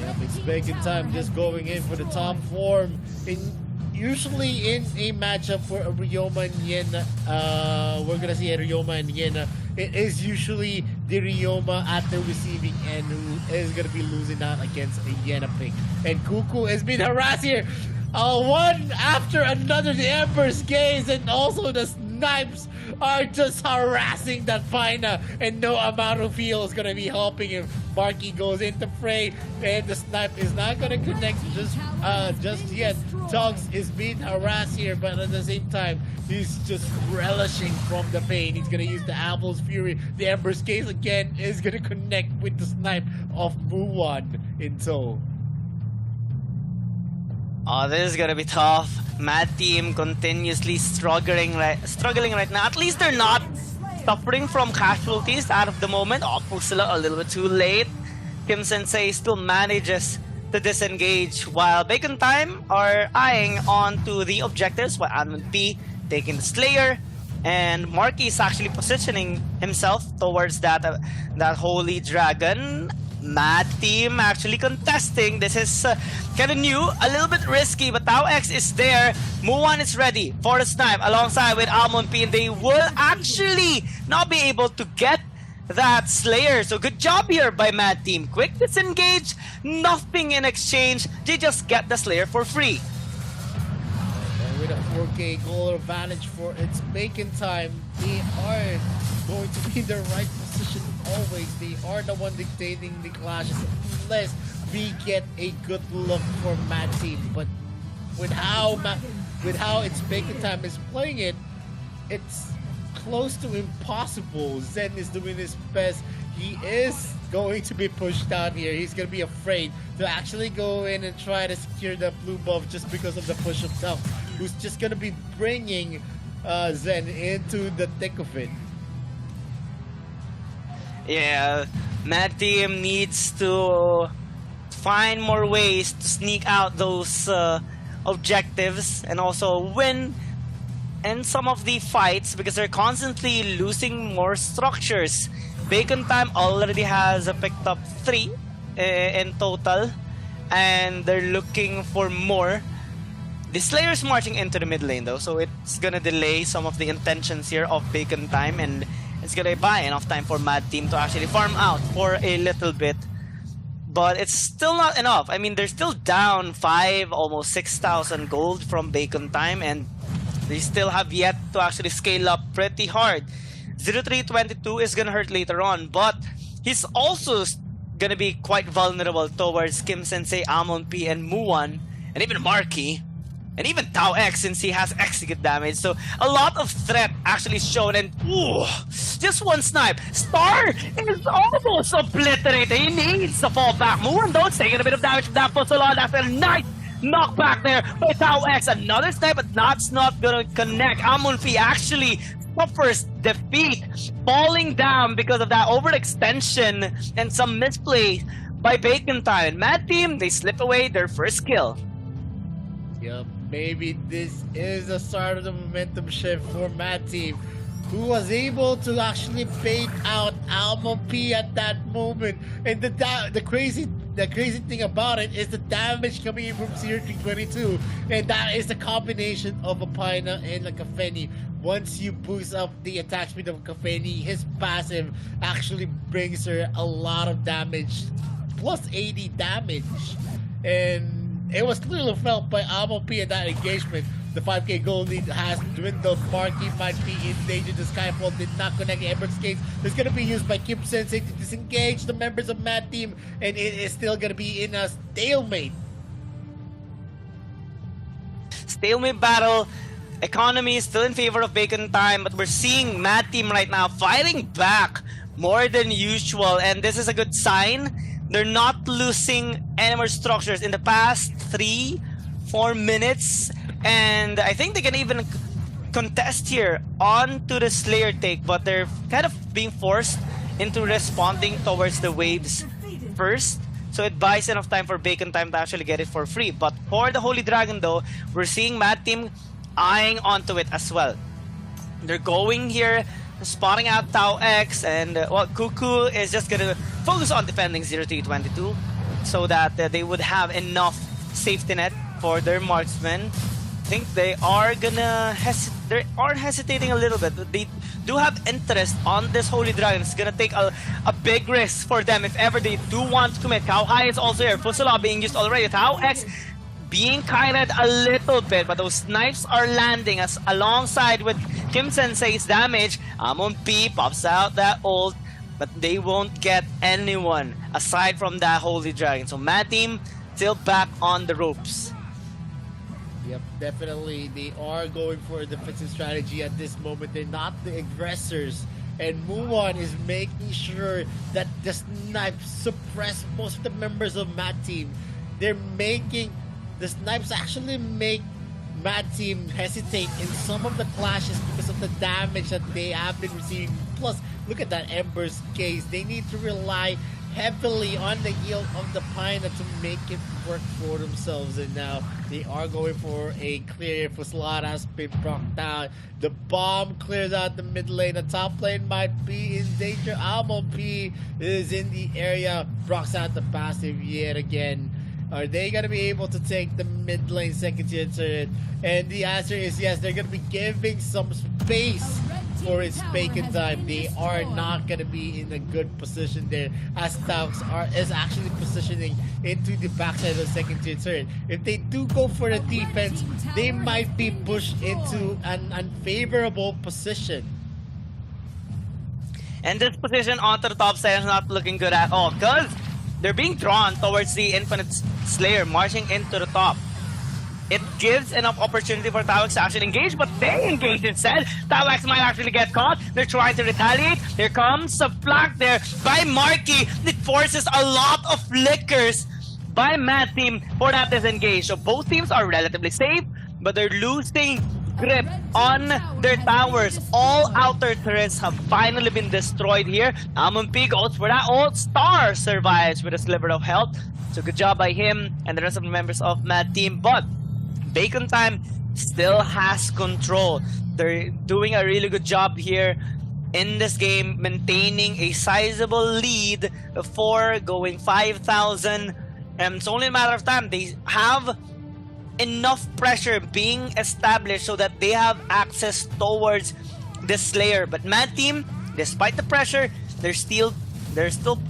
Yep, it's Bacon Time just going in for the top form. Usually in a matchup for a Ryoma and Yena, we're gonna see a Ryoma and Yena. It is usually the Ryoma at the receiving end who is gonna be losing out against a Yena pick. And Cuckoo has been harassed here. One after another, the Emperor's Gaze and also the Snipes are just harassing that Faina, and no amount of heal is gonna be helping him. Marky goes into fray, and the snipe is not gonna connect just yet. Tugs is being harassed here, but at the same time, he's just relishing from the pain. He's gonna use the Apple's Fury. The Emperor's Gaze again is gonna connect with the snipe of Muwan in tow. Oh, this is gonna be tough. Mad Team continuously struggling right now. At least they're not suffering from casualties out of the moment. Oh, Pusila a little bit too late. Kim Sensei still manages to disengage, while Bacon Time are eyeing onto the objectives, while Almond P taking the Slayer, and Marky is actually positioning himself towards that Holy Dragon. Mad Team actually contesting. This is kind of new, a little bit risky, but Tau X is there. Muwan is ready for the snipe alongside with Almond P, and they will actually not be able to get that Slayer. So good job here by Mad Team. Quick disengage, nothing in exchange. They just get the Slayer for free. And with a 4K goal advantage for its Bacon Time, they are going to be in the right position always. They are the one dictating the clashes unless we get a good look for Mad Team. But with how its Bacon Time is playing it, it's close to impossible. Zen is doing his best. he is going to be pushed out here. He's going to be afraid to actually go in and try to secure the blue buff just because of the push of Tough, who's just going to be bringing Zen into the thick of it. Yeah, Mad Team needs to find more ways to sneak out those objectives and also win in some of the fights because they're constantly losing more structures. Bacon Time already has picked up 3 in total, and they're looking for more. The Slayer's marching into the mid lane though, so it's gonna delay some of the intentions here of Bacon Time, and it's gonna buy enough time for Mad Team to actually farm out for a little bit. But it's still not enough. I mean, they're still down 5, almost 6,000 gold from Bacon Time, and they still have yet to actually scale up pretty hard. 0322 is gonna hurt later on, but he's also gonna be quite vulnerable towards Kim Sensei, Amon P, and Muan, and even Marky, and even Tao X since he has execute damage. So a lot of threat actually shown, and ooh, just one snipe. Star is almost obliterated. He needs to fall back. Muan though, taking a bit of damage from that Fusolon. That's a nice knockback there by Tao X. Another snipe, but that's not gonna connect. Amon P actually suffers defeat, falling down because of that overextension and some misplay by Bacon Time. Mad Team, they slip away their first kill. Yep, maybe this is the start of the momentum shift for Mad Team, who was able to actually bait out Alma P at that moment. And the crazy thing about it is the damage coming in from 0322, and that is the combination of a Paina and a Kafeni. Once you boost up the attack speed of Kafeni, his passive actually brings her a lot of damage, plus 80 damage. And it was clearly felt by Amo P in that engagement. The 5k gold lead has dwindled. Marky might be in danger. The Skyfall did not connect Ember's Gates. It's going to be used by Kim Sensei to disengage the members of Mad Team, and it is still going to be in a stalemate. Stalemate battle. Economy is still in favor of Bacon Time, but we're seeing Mad Team right now fighting back more than usual, and this is a good sign. They're not losing any more structures in the past 3-4 minutes, and I think they can even contest here onto the Slayer take, but they're kind of being forced into responding towards the waves first. So it buys enough time for Bacon Time to actually get it for free. But for the Holy Dragon though, we're seeing Mad Team eyeing onto it as well. They're going here, spotting out Tao X, and well, Cuckoo is just gonna focus on defending 0322 so that they would have enough safety net for their marksmen. I think they are gonna hesitating a little bit. They do have interest on this Holy Dragon. It's gonna take a big risk for them if ever they do want to commit. Cow High is also here. Fusala being used already. Tao X being kited a little bit, but those snipes are landing as alongside with Kim Sensei's damage. Amon P pops out that ult, but they won't get anyone aside from that Holy Dragon. So Mad Team still back on the ropes. Yep, definitely. They are going for a defensive strategy at this moment. They're not the aggressors. And Muon is making sure that the snipes suppress most of the members of Mad Team. They're making... The snipes actually make Mad Team hesitate in some of the clashes because of the damage that they have been receiving. Plus, look at that Ember's case. They need to rely heavily on the heal of the Paina to make it work for themselves, and now they are going for a clear. Fuslada has been brought down. The bomb clears out the mid lane. The top lane might be in danger. Almon P is in the area. Brocks out the passive yet again. Are they going to be able to take the mid lane second tier turret? And the answer is yes. They're going to be giving some space for its Bacon Time. They are not going to be in a good position there, as Taux is actually positioning into the backside of the second tier turret. If they do go for the defense, they might be pushed into an unfavorable position. And this position onto the top side is not looking good at all, because they're being drawn towards the Infinite Slayer marching into the top. it gives enough opportunity for Tawax to actually engage, but they engage instead. Tawax might actually get caught. They're trying to retaliate. Here comes a flag there by Marky. It forces a lot of flickers by Mad Team for that disengage. So both teams are relatively safe, but they're losing grip on their towers. All outer turrets have finally been destroyed here. Amon P goes for that ult. Star survives with a sliver of health. So good job by him and the rest of the members of Mad Team. But Bacon Time still has control. They're doing a really good job here in this game, maintaining a sizable lead for going 5,000. And it's only a matter of time. They have enough pressure being established so that they have access towards the Slayer. But Mad Team, despite the pressure, they're still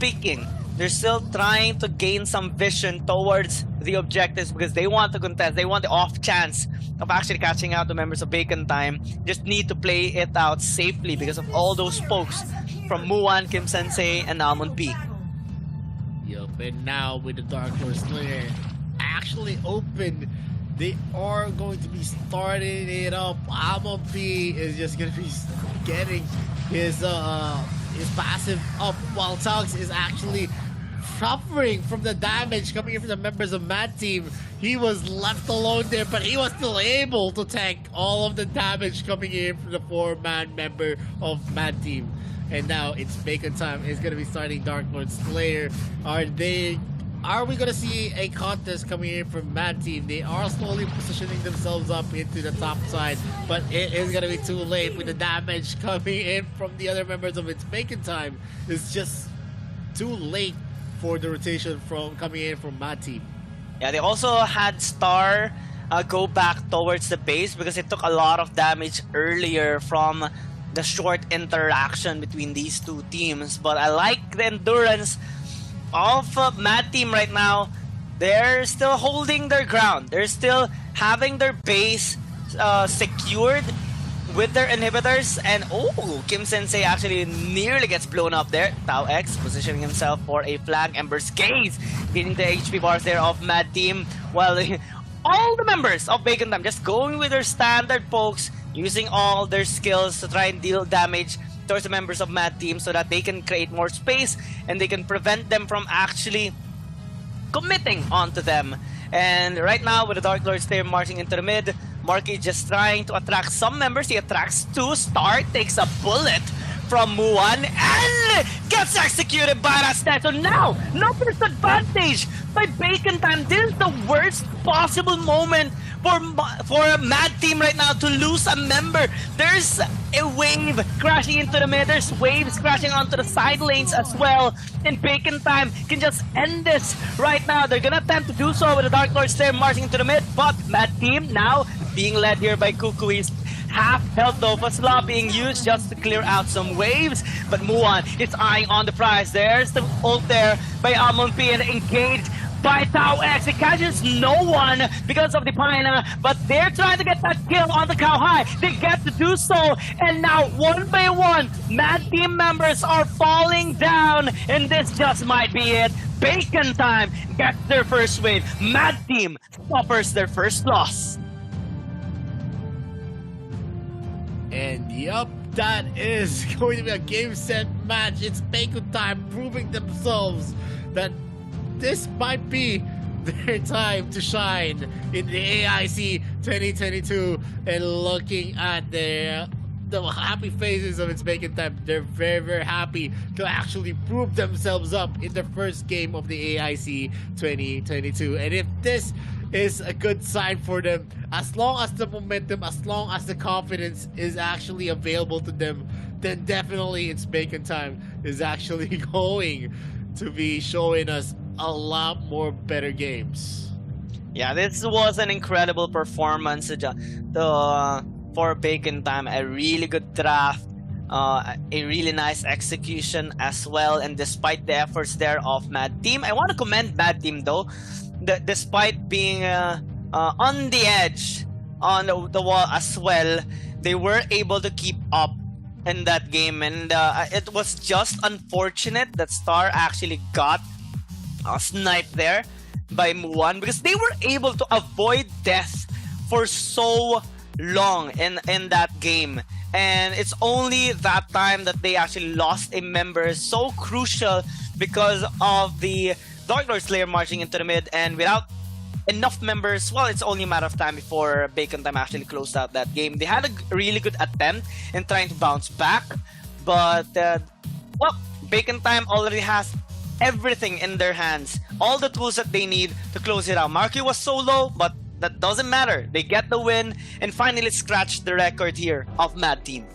peeking. They're still trying to gain some vision towards the objectives because they want to contest. They want the off chance of actually catching out the members of Bacon Time. Just need to play it out safely because of all those pokes from Muan, Kim Sensei, and Almond P. Yup, and now with the Dark Horse Slayer actually open, they are going to be starting it up. Almond P is just going to be getting his passive up while Tugs is actually suffering from the damage coming in from the members of Mad Team. He was left alone there, but he was still able to tank all of the damage coming in from the 4-man member of Mad Team. And now it's Bacon Time. It's gonna be starting Dark Lord Slayer. Are we gonna see a contest coming in from Mad Team? They are slowly positioning themselves up into the top side, but it is gonna be too late with the damage coming in from the other members of its Bacon Time. It's just too late for the rotation from coming in from Mad Team. Yeah, they also had Star go back towards the base because it took a lot of damage earlier from the short interaction between these two teams. But I like the endurance of Mad Team right now. They're still holding their ground. They're still having their base secured with their inhibitors. And oh, Kim Sensei actually nearly gets blown up there. Tao X positioning himself for a flag. Ember's Gaze getting the HP bars there of Mad Team. While all the members of Bacon Time just going with their standard pokes, using all their skills to try and deal damage towards the members of Mad Team so that they can create more space and they can prevent them from actually committing onto them. And right now with the Dark Lords there marching into the mid, Marky just trying to attract some members. He attracts two. Star takes a bullet from Muan and gets executed by Rastet. So now, no first advantage by Bacon Time. This is the worst possible moment for a Mad Team right now to lose a member. There's a wave crashing into the mid. There's waves crashing onto the side lanes as well. And Bacon Time can just end this right now. They're gonna attempt to do so with the Dark Lords there marching into the mid. But Mad Team now being led here by Cuckoo. He's half health though. Fasla being used just to clear out some waves. But Muan is eyeing on the prize. There's the ult there by Amon P and engaged by Tao X. It catches no one because of the Pina, but they're trying to get that kill on the Cow High. They get to do so, and now one by one, Mad Team members are falling down, and this just might be it. Bacon Time gets their first win. Mad Team suffers their first loss. And yup, that is going to be a game set match. It's Bacon Time proving themselves that this might be their time to shine in the AIC 2022. And looking at the happy faces of its Bacon Time, they're very, very happy to actually prove themselves up in the first game of the AIC 2022. And if this is a good sign for them, as long as the momentum, as long as the confidence is actually available to them, then definitely its Bacon Time is actually going to be showing us a lot more better games. Yeah, this was an incredible performance for Bacon Time. A really good draft, a really nice execution as well. And despite the efforts there of Mad Team, I want to commend Mad Team though. Despite being on the edge on the wall as well, they were able to keep up in that game. And it was just unfortunate that Star actually got sniped there by Muan, because they were able to avoid death for so long in that game. And it's only that time that they actually lost a member so crucial because of the Dark Lord Slayer marching into the mid, and without enough members, well, it's only a matter of time before Bacon Time actually closed out that game. They had a really good attempt in trying to bounce back, but well, Bacon Time already has everything in their hands, all the tools that they need to close it out. Marky was so low, but that doesn't matter. They get the win and finally scratch the record here of Mad Team.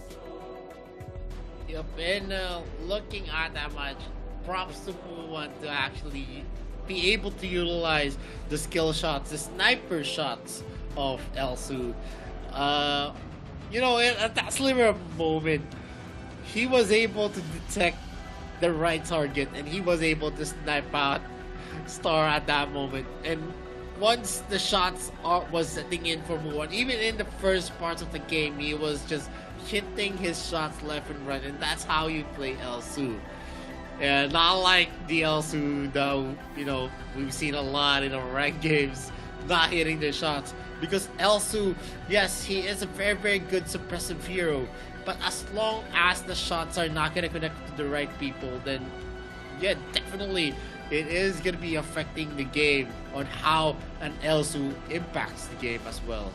Yep, and looking at that match, props to Muan to actually be able to utilize the skill shots, the sniper shots of Elsu. You know, at that sliver of moment, he was able to detect the right target, and he was able to snipe out Star at that moment. And once the shots was setting in for Muan, even in the first parts of the game, he was just hitting his shots left and right, and that's how you play Elsu. And not like the Elsu that, you know, we've seen a lot in our ranked games not hitting their shots. Because Elsu, yes, he is a very, very good suppressive hero, but as long as the shots are not going to connect to the right people, then yeah, definitely it is going to be affecting the game on how an Elsu impacts the game as well.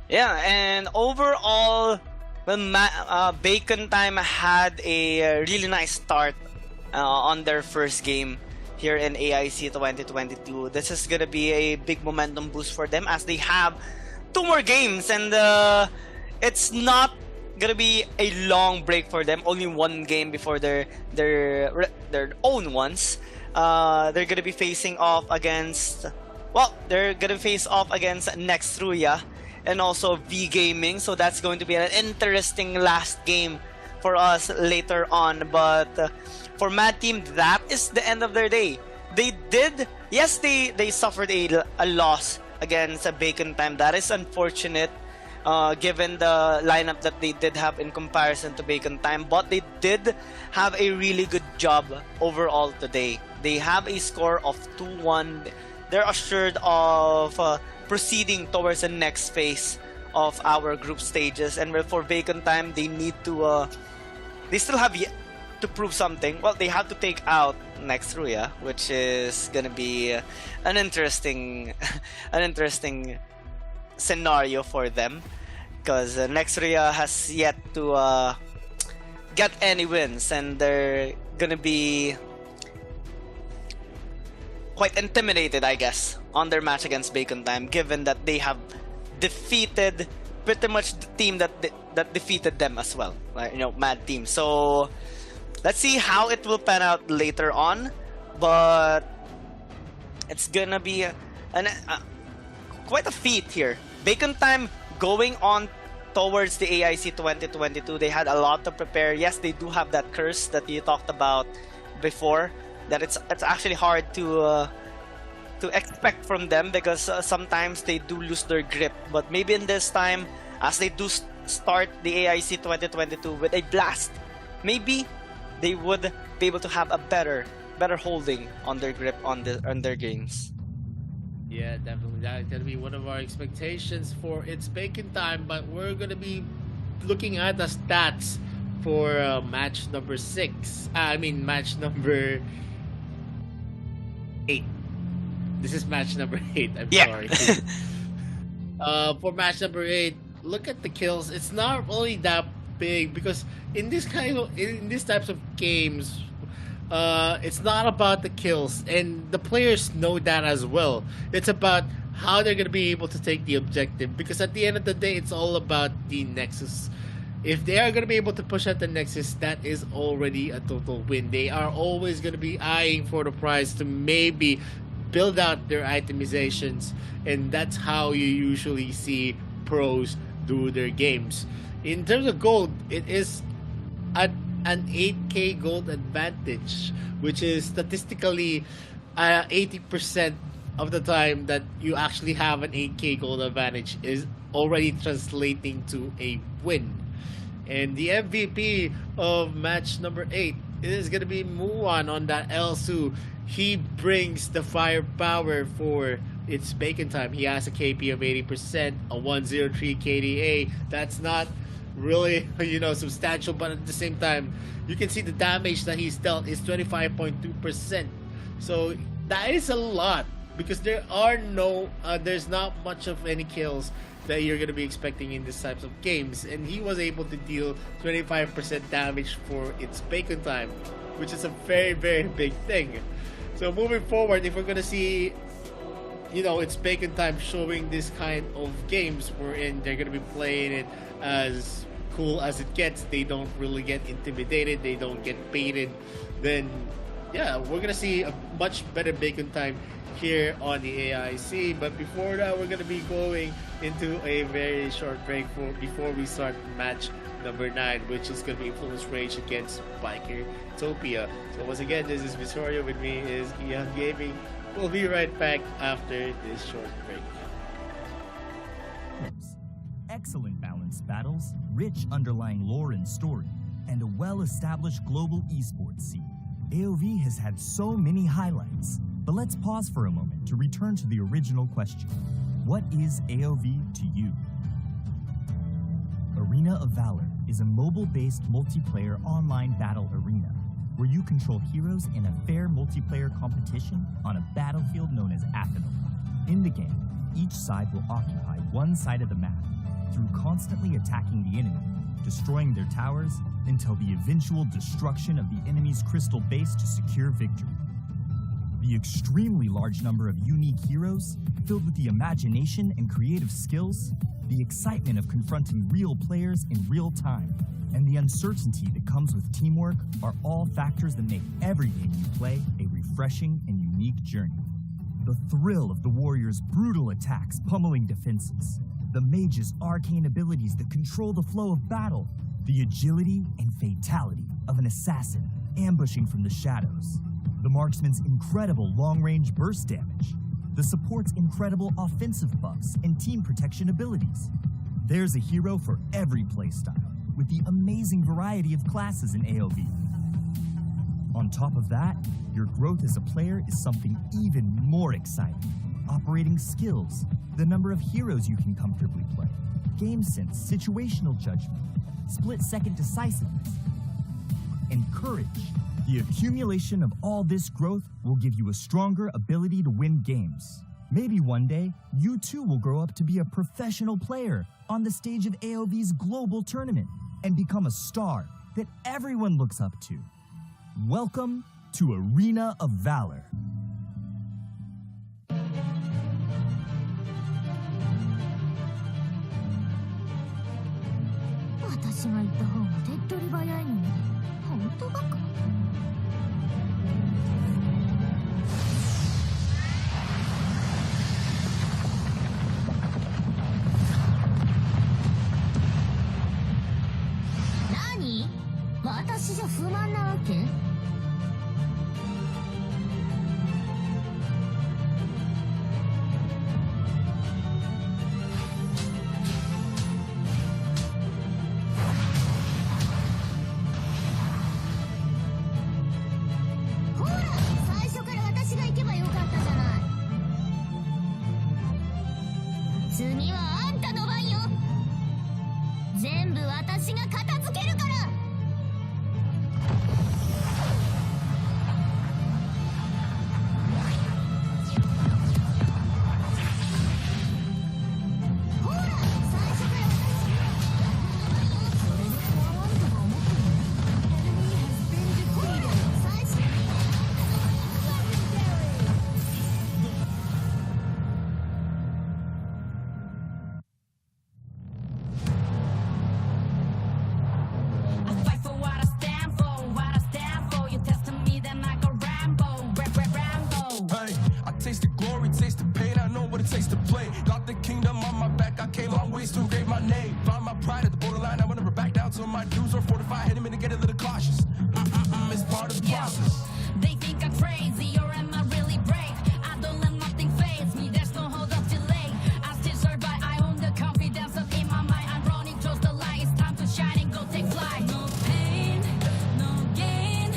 Yeah, and overall, well, Bacon Time had a really nice start on their first game here in AIC 2022. This is gonna be a big momentum boost for them as they have 2 more games, and it's not gonna be a long break for them. Only 1 game before their own ones. They're gonna be facing off against, well, they're gonna face off against Nextruya and also V Gaming, so that's going to be an interesting last game for us later on. But for Mad Team, that is the end of their day. They did, yes, they suffered a loss against Bacon Time. That is unfortunate, given the lineup that they did have in comparison to Bacon Time, but they did have a really good job overall today. They have a score of 2-1. They're assured of proceeding towards the next phase of our group stages. And for Bacon Time, they need to they still have yet to prove something. Well, they have to take out Nextruya, which is gonna be an interesting scenario for them, because Nextruya has yet to get any wins, and they're gonna be quite intimidated, I guess, on their match against Bacon Time, given that they have defeated pretty much the team that defeated them as well, like, you know, Mad Team. So let's see how it will pan out later on, but it's gonna be quite a feat here. Bacon Time going on towards the AIC 2022. They had a lot to prepare. Yes, they do have that curse that you talked about before, that it's actually hard to expect from them, because sometimes they do lose their grip. But maybe in this time, as they do start the AIC 2022 with a blast, maybe they would be able to have a better holding on their grip on their games. Yeah, definitely. That's gonna be one of our expectations for It's Bacon Time, but we're gonna be looking at the stats for match number 6. Match number 8. This is match number 8. I'm sorry. For match number 8, look at the kills. It's not really that big, because in these types of games, it's not about the kills, and the players know that as well. It's about how they're going to be able to take the objective, because at the end of the day, it's all about the Nexus. If they are going to be able to push out the Nexus, that is already a total win. They are always going to be eyeing for the prize to maybe build out their itemizations, and that's how you usually see pros do their games. In terms of gold, it is at an 8k gold advantage, which is statistically 80% of the time that you actually have an 8k gold advantage is already translating to a win. And the MVP of match number 8 it is gonna be Muan on that Elsu. He brings the firepower for its bacon time. He has a KP of 80%, a 103 KDA. That's not really, substantial, but at the same time, you can see the damage that he's dealt is 25.2%. So that is a lot, because there's not much of any kills that you're going to be expecting in these types of games, and he was able to deal 25% damage for its bacon time, which is a very, very big thing. So moving forward, if we're going to see it's bacon time showing this kind of games wherein they're going to be playing it as cool as it gets, they don't really get intimidated, they don't get baited, then yeah, we're going to see a much better bacon time here on the AIC. But before that, we're going to be going into a very short break before we start match number 9, which is going to be Influence Rage against Biker Topia. So once again, this is Visoria, with me is Ian Gaming. We'll be right back after this short break. Excellent balanced battles, rich underlying lore and story, and a well-established global esports scene. AOV has had so many highlights, but let's pause for a moment to return to the original question. What is AOV to you? Arena of Valor is a mobile-based multiplayer online battle arena where you control heroes in a fair multiplayer competition on a battlefield known as Athenor. In the game, each side will occupy one side of the map through constantly attacking the enemy, destroying their towers until the eventual destruction of the enemy's crystal base to secure victory. The extremely large number of unique heroes, filled with the imagination and creative skills, the excitement of confronting real players in real time, and the uncertainty that comes with teamwork are all factors that make every game you play a refreshing and unique journey. The thrill of the warriors' brutal attacks pummeling defenses, the mage's arcane abilities that control the flow of battle, the agility and fatality of an assassin ambushing from the shadows, the marksman's incredible long-range burst damage, the support's incredible offensive buffs and team protection abilities. There's a hero for every playstyle, with the amazing variety of classes in AOV. On top of that, your growth as a player is something even more exciting. Operating skills, the number of heroes you can comfortably play, game sense, situational judgment, split-second decisiveness, and courage. The accumulation of all this growth will give you a stronger ability to win games. Maybe one day, you too will grow up to be a professional player on the stage of AOV's global tournament and become a star that everyone looks up to. Welcome to Arena of Valor. 私が行った方が手っ取り早いのに本当バカ。何？私じゃ不満なわけ？次はあんたの番よ。全部私が片付けるから。ほら、最初から私がそれで不安あるとか思ってるの？最初に Taste the glory, taste the pain, I know what it takes to play. Got the kingdom on my back, I came long ways to engrave my name. Found my pride at the borderline, I will never back down till my dues are fortified. Hit him and get a little cautious. It's part of the process. They think I'm crazy, or am I really brave? I don't let nothing faze me, there's no hold up delay. I still survive, I own the confidence up in my mind. I'm running towards the light, it's time to shine and go take flight. No pain, no gain.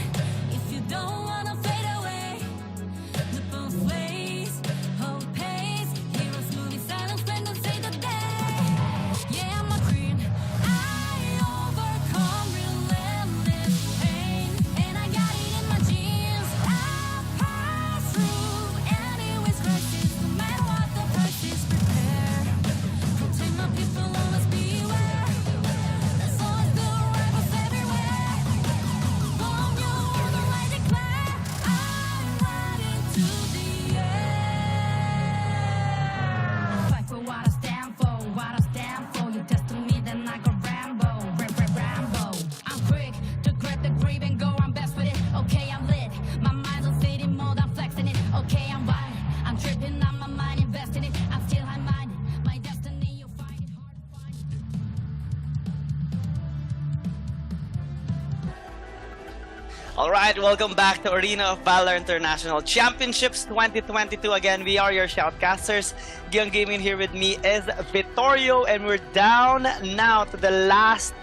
Alright, welcome back to Arena of Valor International Championships 2022. Again, we are your shoutcasters. Gion Gaming here with me is Vittorio, and we're down now to the last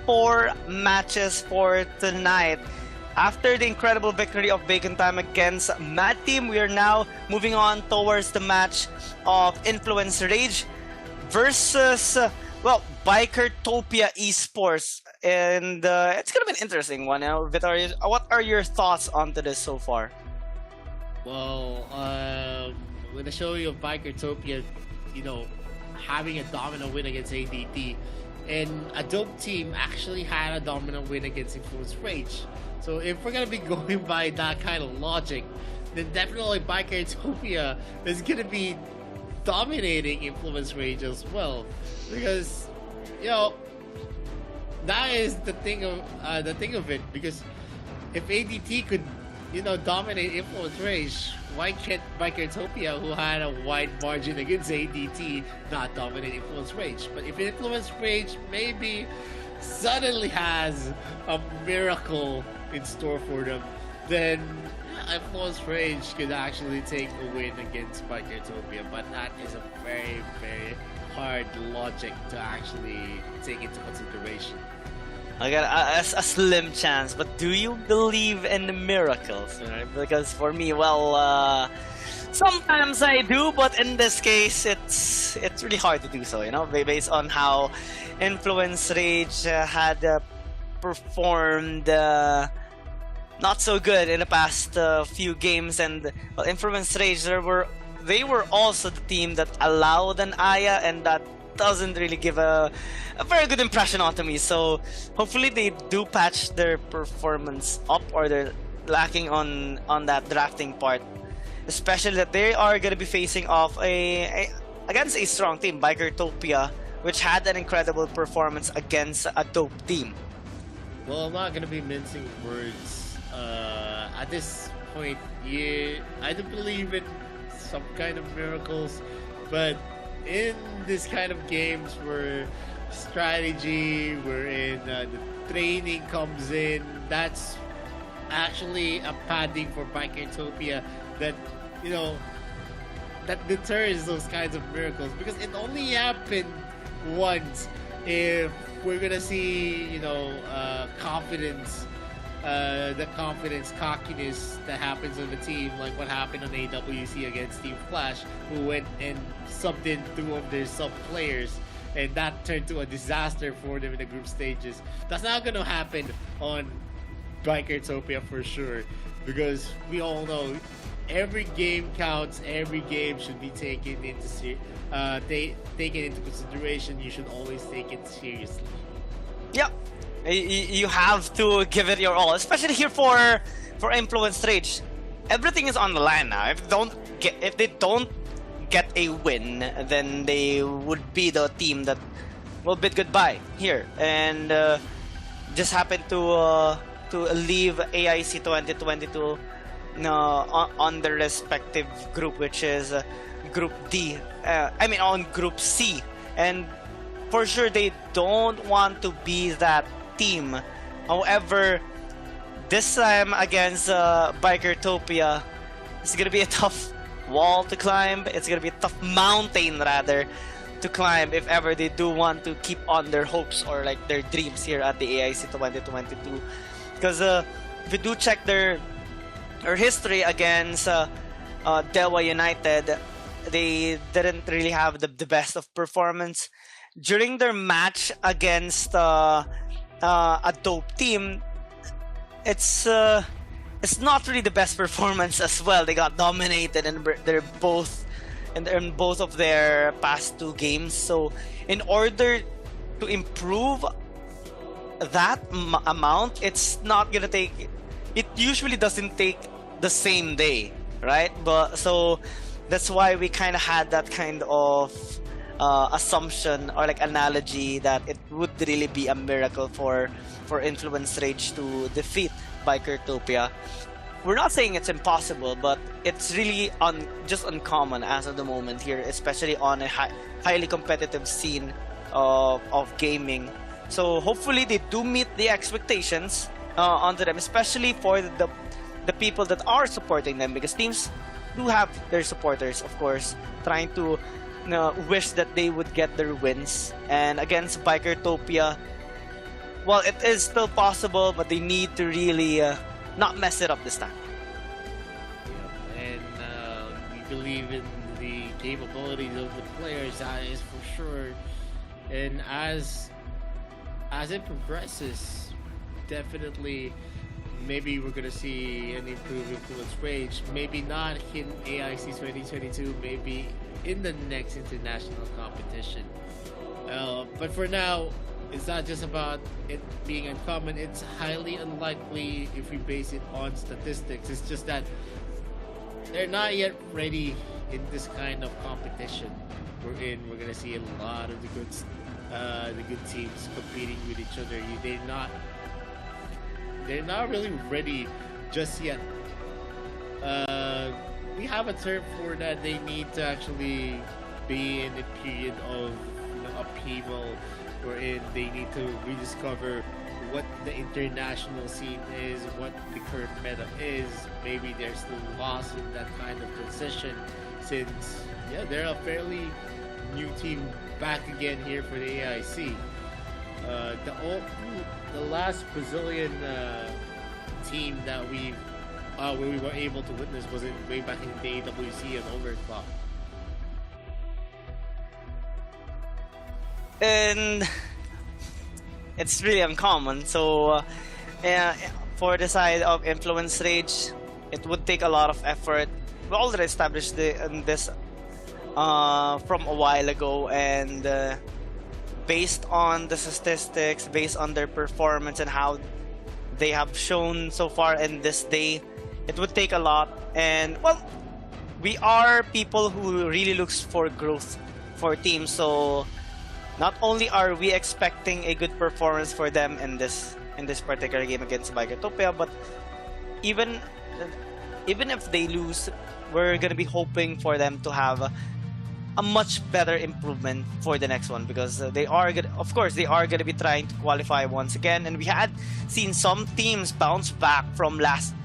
4 matches for tonight. After the incredible victory of Bacon Time against Mad Team, we are now moving on towards the match of Influence Rage versus, Bikertopia Esports. And it's gonna be an interesting one. Vittorio, what are your thoughts onto this so far? Well, I'm gonna show you Bikertopia, having a dominant win against ADT, and a dope team actually had a dominant win against Influence Rage. So if we're gonna be going by that kind of logic, then definitely Bikertopia is gonna be dominating Influence Rage as well, because that is the thing of it. Because if ADT could dominate Influence Rage, why can't Bikertopia, who had a wide margin against ADT, not dominate Influence Rage? But if Influence Rage maybe suddenly has a miracle in store for them, then Influence Rage could actually take a win against Bikertopia. But that is a very, very hard logic to actually take into consideration. I got a slim chance, but do you believe in the miracles? Right? Because for me, sometimes I do, but in this case, it's really hard to do so. Based on how Influence Rage had performed not so good in the past few games, and Influence Rage, they were also the team that allowed an Aya, and that doesn't really give a very good impression onto me. So hopefully they do patch their performance up, or they're lacking on that drafting part, especially that they are going to be facing off against a strong team, Bikertopia, which had an incredible performance against a dope team. Well, I'm not going to be mincing words. At this point, I do believe in some kind of miracles, but in this kind of games where strategy, wherein the training comes in, that's actually a padding for Bikertopia that that deters those kinds of miracles, because it only happened once. If we're gonna see confidence, the confidence, cockiness that happens on the team, like what happened on AWC against Team Flash, who went and subbed in 2 of their sub players, and that turned to a disaster for them in the group stages. That's not gonna happen on Bikertopia for sure, because we all know every game counts. Every game should be taken into consideration. You should always take it seriously. Yeah, you have to give it your all, especially here for Influence Rage. Everything is on the line now. If they don't get a win, then they would be the team that will bid goodbye here, and just happen to leave AIC 2022 on the respective group, which is Group D. On Group C, and for sure they don't want to be that team. However, this time against Bikertopia, it's gonna be a tough wall to climb. It's gonna be a tough mountain rather to climb if ever they do want to keep on their hopes or like their dreams here at the AIC 2022. Because if you do check their history against Dewa United, they didn't really have the best of performance. During their match against a dope team, it's not really the best performance as well. They got dominated, and they're both in both of their past 2 games. So in order to improve that amount, it's not gonna take. It usually doesn't take the same day, right? But so that's why we kind of had that kind of assumption or like analogy that it would really be a miracle for Influence Rage to defeat Bikertopia. We're not saying it's impossible, but it's really just uncommon as of the moment here, especially on a highly competitive scene of gaming. So hopefully they do meet the expectations onto them, especially for the people that are supporting them, because teams do have their supporters, of course, trying to wish that they would get their wins. And against Bikertopia, well, it is still possible, but they need to really not mess it up this time. And we believe in the capabilities of the players, that is for sure. And as it progresses, definitely, maybe we're gonna see an improved influence range. Maybe not in AIC 2022, maybe in the next international competition. But for now, it's not just about it being uncommon. It's highly unlikely if we base it on statistics. It's just that they're not yet ready in this kind of competition. We're gonna see a lot of the good teams competing with each other. They're not really ready just yet. We have a term for that. They need to actually be in a period of upheaval, wherein they need to rediscover what the international scene is, what the current meta is. Maybe they're still lost in that kind of transition, since they're a fairly new team back again here for the AIC. The last Brazilian team that where we were able to witness was way back in the AWC and Overclock. And it's really uncommon. So for the side of Influence Rage, it would take a lot of effort. We already established this from a while ago, and based on the statistics, based on their performance and how they have shown so far in this day, it would take a lot. And well, we are people who really looks for growth for teams, so not only are we expecting a good performance for them in this particular game against Bikertopia, but even if they lose, we're gonna be hoping for them to have a much better improvement for the next one, because they are gonna be trying to qualify once again. And we had seen some teams bounce back from last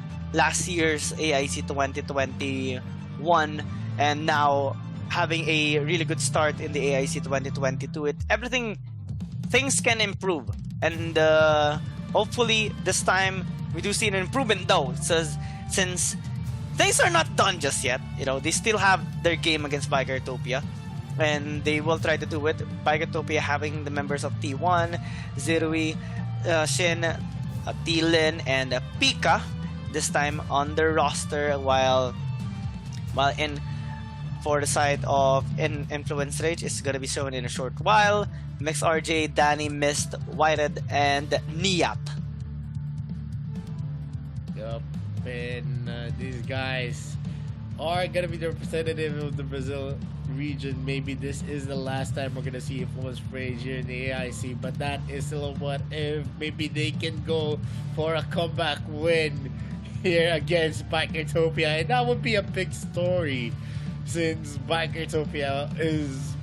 year's AIC 2021, and now having a really good start in the AIC 2022. Things can improve, and hopefully this time we do see an improvement, though, since things are not done just yet. They still have their game against Bikertopia, and they will try to do it. Bikertopia having the members of T1, Zirui, Shin, T-Lin, and Pika this time on their roster, while for the side of Influence Rage, it's gonna be shown in a short while. Mix RJ, Danny, Mist, Whited, and Niap. Yup, and these guys are gonna be the representative of the Brazil region. Maybe this is the last time we're gonna see Influence Rage here in the AIC, but that is still a what if. Maybe they can go for a comeback win here against Bikertopia, and that would be a big story, since Bikertopia is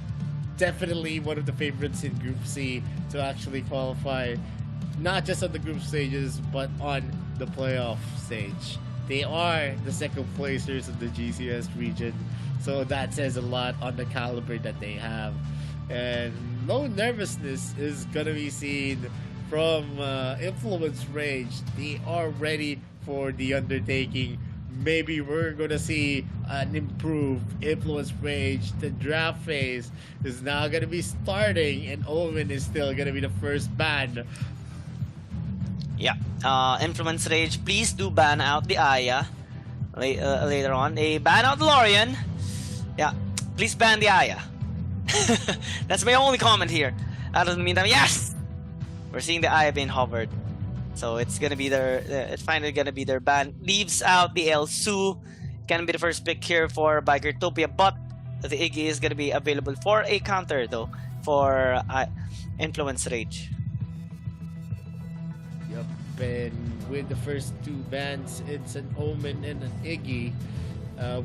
definitely one of the favorites in Group C to actually qualify, not just on the group stages, but on the playoff stage. They are the second placers of the GCS region, so that says a lot on the caliber that they have. And no nervousness is gonna be seen from Influence Rage. They are ready for the undertaking. Maybe we're gonna see an improved Influence Rage. The draft phase is now gonna be starting, and Omen is still gonna be the first ban. Yeah, Influence Rage, please do ban out the Aya later on. Ban out Lorian. Yeah, please ban the Aya. That's my only comment here. Out of the meantime, yes! We're seeing the Aya being hovered. So it's gonna be it's finally gonna be their ban. Leaves out the El Su. Can be the first pick here for Bikertopia, but the Iggy is gonna be available for a counter, though, for Influence Rage. Yup, and with the first two bans, it's an Omen and an Iggy.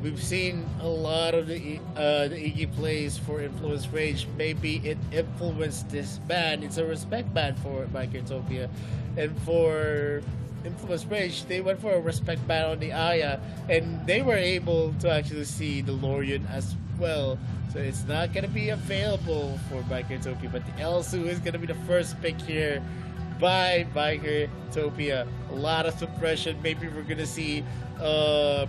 We've seen a lot of the Iggy plays for Influence Rage. Maybe it influenced this ban. It's a respect ban for Bikertopia. And for Influence Rage, they went for a respect ban on the Aya, and they were able to actually see the Lorian as well. So it's not going to be available for Bikertopia, but the Elsu is going to be the first pick here by Bikertopia. A lot of suppression. Maybe we're going to see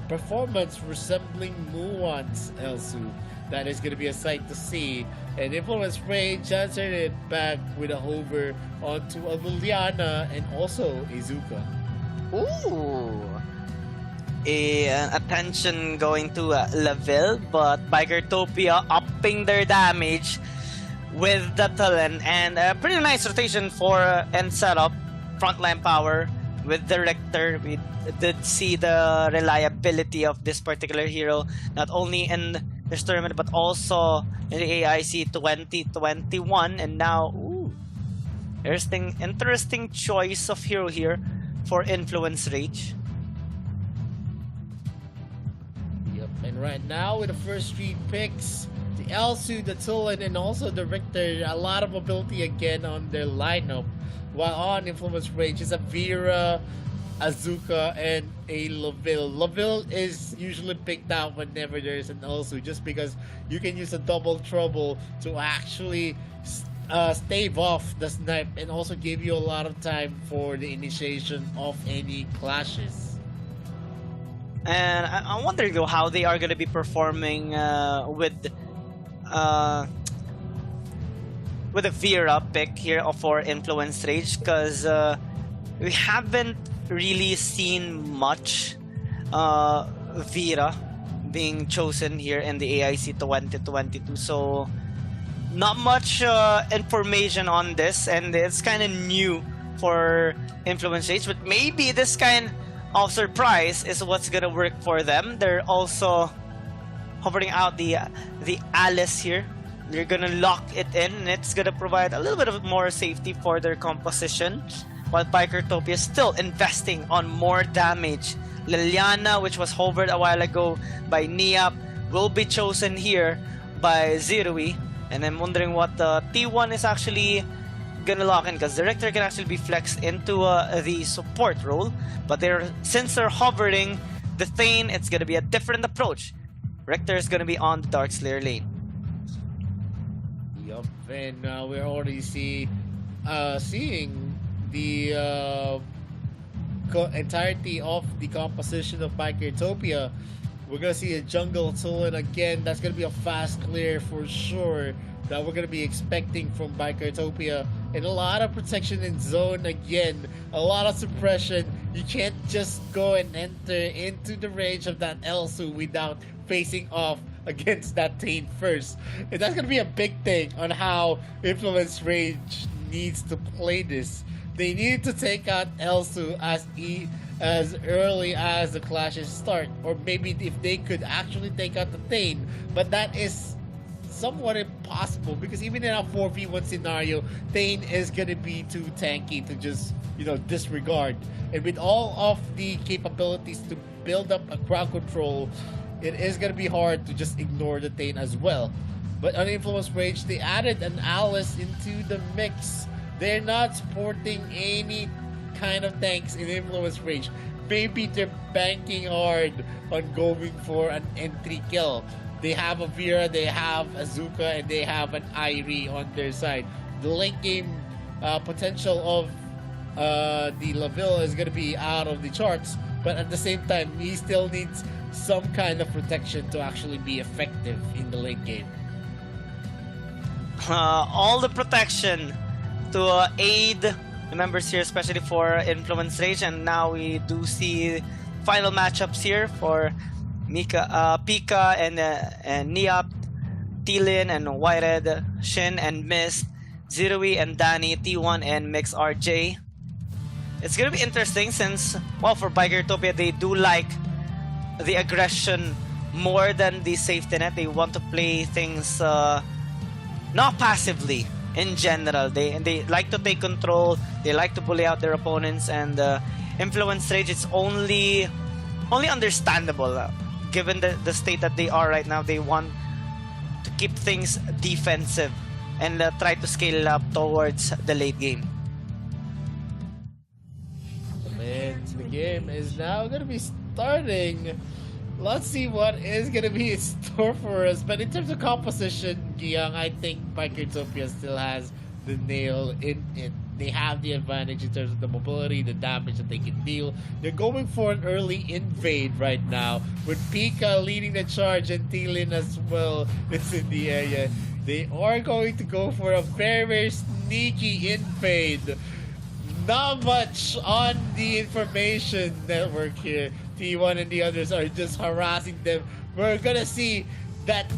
performance resembling Muwan's Elsu. That is going to be a sight to see. And Influence Rage answered it back with a hover onto a Liliana and also Izuka. Ooh. Attention going to Laville, but Bikertopia upping their damage with the Talon, and a pretty nice rotation for end setup, frontline power with the Richter. We did see the reliability of this particular hero, not only in this tournament but also in the AIC 2021, and now interesting choice of hero here for Influence Rage. Yep, and right now with the first 3 picks, the Elsu, the Tulin, and also the Richter, a lot of ability again on their lineup. While on Influence Rage is a Vera, Azuka, and a Laville. Laville is usually picked out whenever there is an Elsu, just because you can use a double trouble to actually stave off the snipe and also give you a lot of time for the initiation of any clashes. And I wonder how they are going to be performing with a Vera pick here for Influence Rage, because we haven't really seen much Vera being chosen here in the AIC 2022, so not much information on this, and it's kind of new for Influence Rage, but maybe this kind of surprise is what's gonna work for them. They're also hovering out the Alice here. They're gonna lock it in, and it's gonna provide a little bit of more safety for their composition, while Bikertopia is still investing on more damage. Liliana, which was hovered a while ago by Niap, will be chosen here by Zirui, and I'm wondering what the T1 is actually gonna lock in, because the Richter can actually be flexed into the support role, but since they're hovering the Thane, it's gonna be a different approach. Richter is gonna be on the Dark Slayer lane. Yup, and we're already seeing the entirety of the composition of Bikertopia. We're gonna see a jungle Tulin again. That's gonna be a fast clear for sure that we're gonna be expecting from Bikertopia, and a lot of protection in zone again, a lot of suppression. You can't just go and enter into the range of that Elsu without facing off against that Thane first, and that's gonna be a big thing on how Influence Rage needs to play this. They need to take out Elsu as early as the clashes start, or maybe if they could actually take out the Thane, but that is somewhat impossible, because even in a 4v1 scenario, Thane is gonna be too tanky to just disregard, and with all of the capabilities to build up a crowd control, it is gonna be hard to just ignore the Thane as well. But on Influence Rage, they added an Alice into the mix. They're not supporting any kind of tanks in Influence Rage. Maybe they're banking hard on going for an entry kill. They have a Vera, they have Azuka, and they have an Irie on their side. The late game potential of the Laville is going to be out of the charts, but at the same time, he still needs some kind of protection to actually be effective in the late game. All the protection to aid the members here, especially for Influence Rage, and now we do see final matchups here for Pika and Niap, Tilin and Whitehead, Shin and Mist, Zirui and Danny, T1 and Mix RJ. It's gonna be interesting since, well, for Bikertopia, they do like the aggression more than the safety net. They want to play things not passively in general. They like to take control, they like to bully out their opponents, and Influence Rage, it's only understandable. Given the state that they are right now, they want to keep things defensive and try to scale up towards the late game. And game is now going to be starting. Let's see what is going to be in store for us. But in terms of composition, Giyang, I think Bikertopia still has the nail in it. They have the advantage in terms of the mobility, the damage that they can deal. They're going for an early invade right now, with Pika leading the charge and T-Lin as well is in the area. They are going to go for a very, very sneaky invade. Not much on the information network here. T1 and the others are just harassing them. We're gonna see that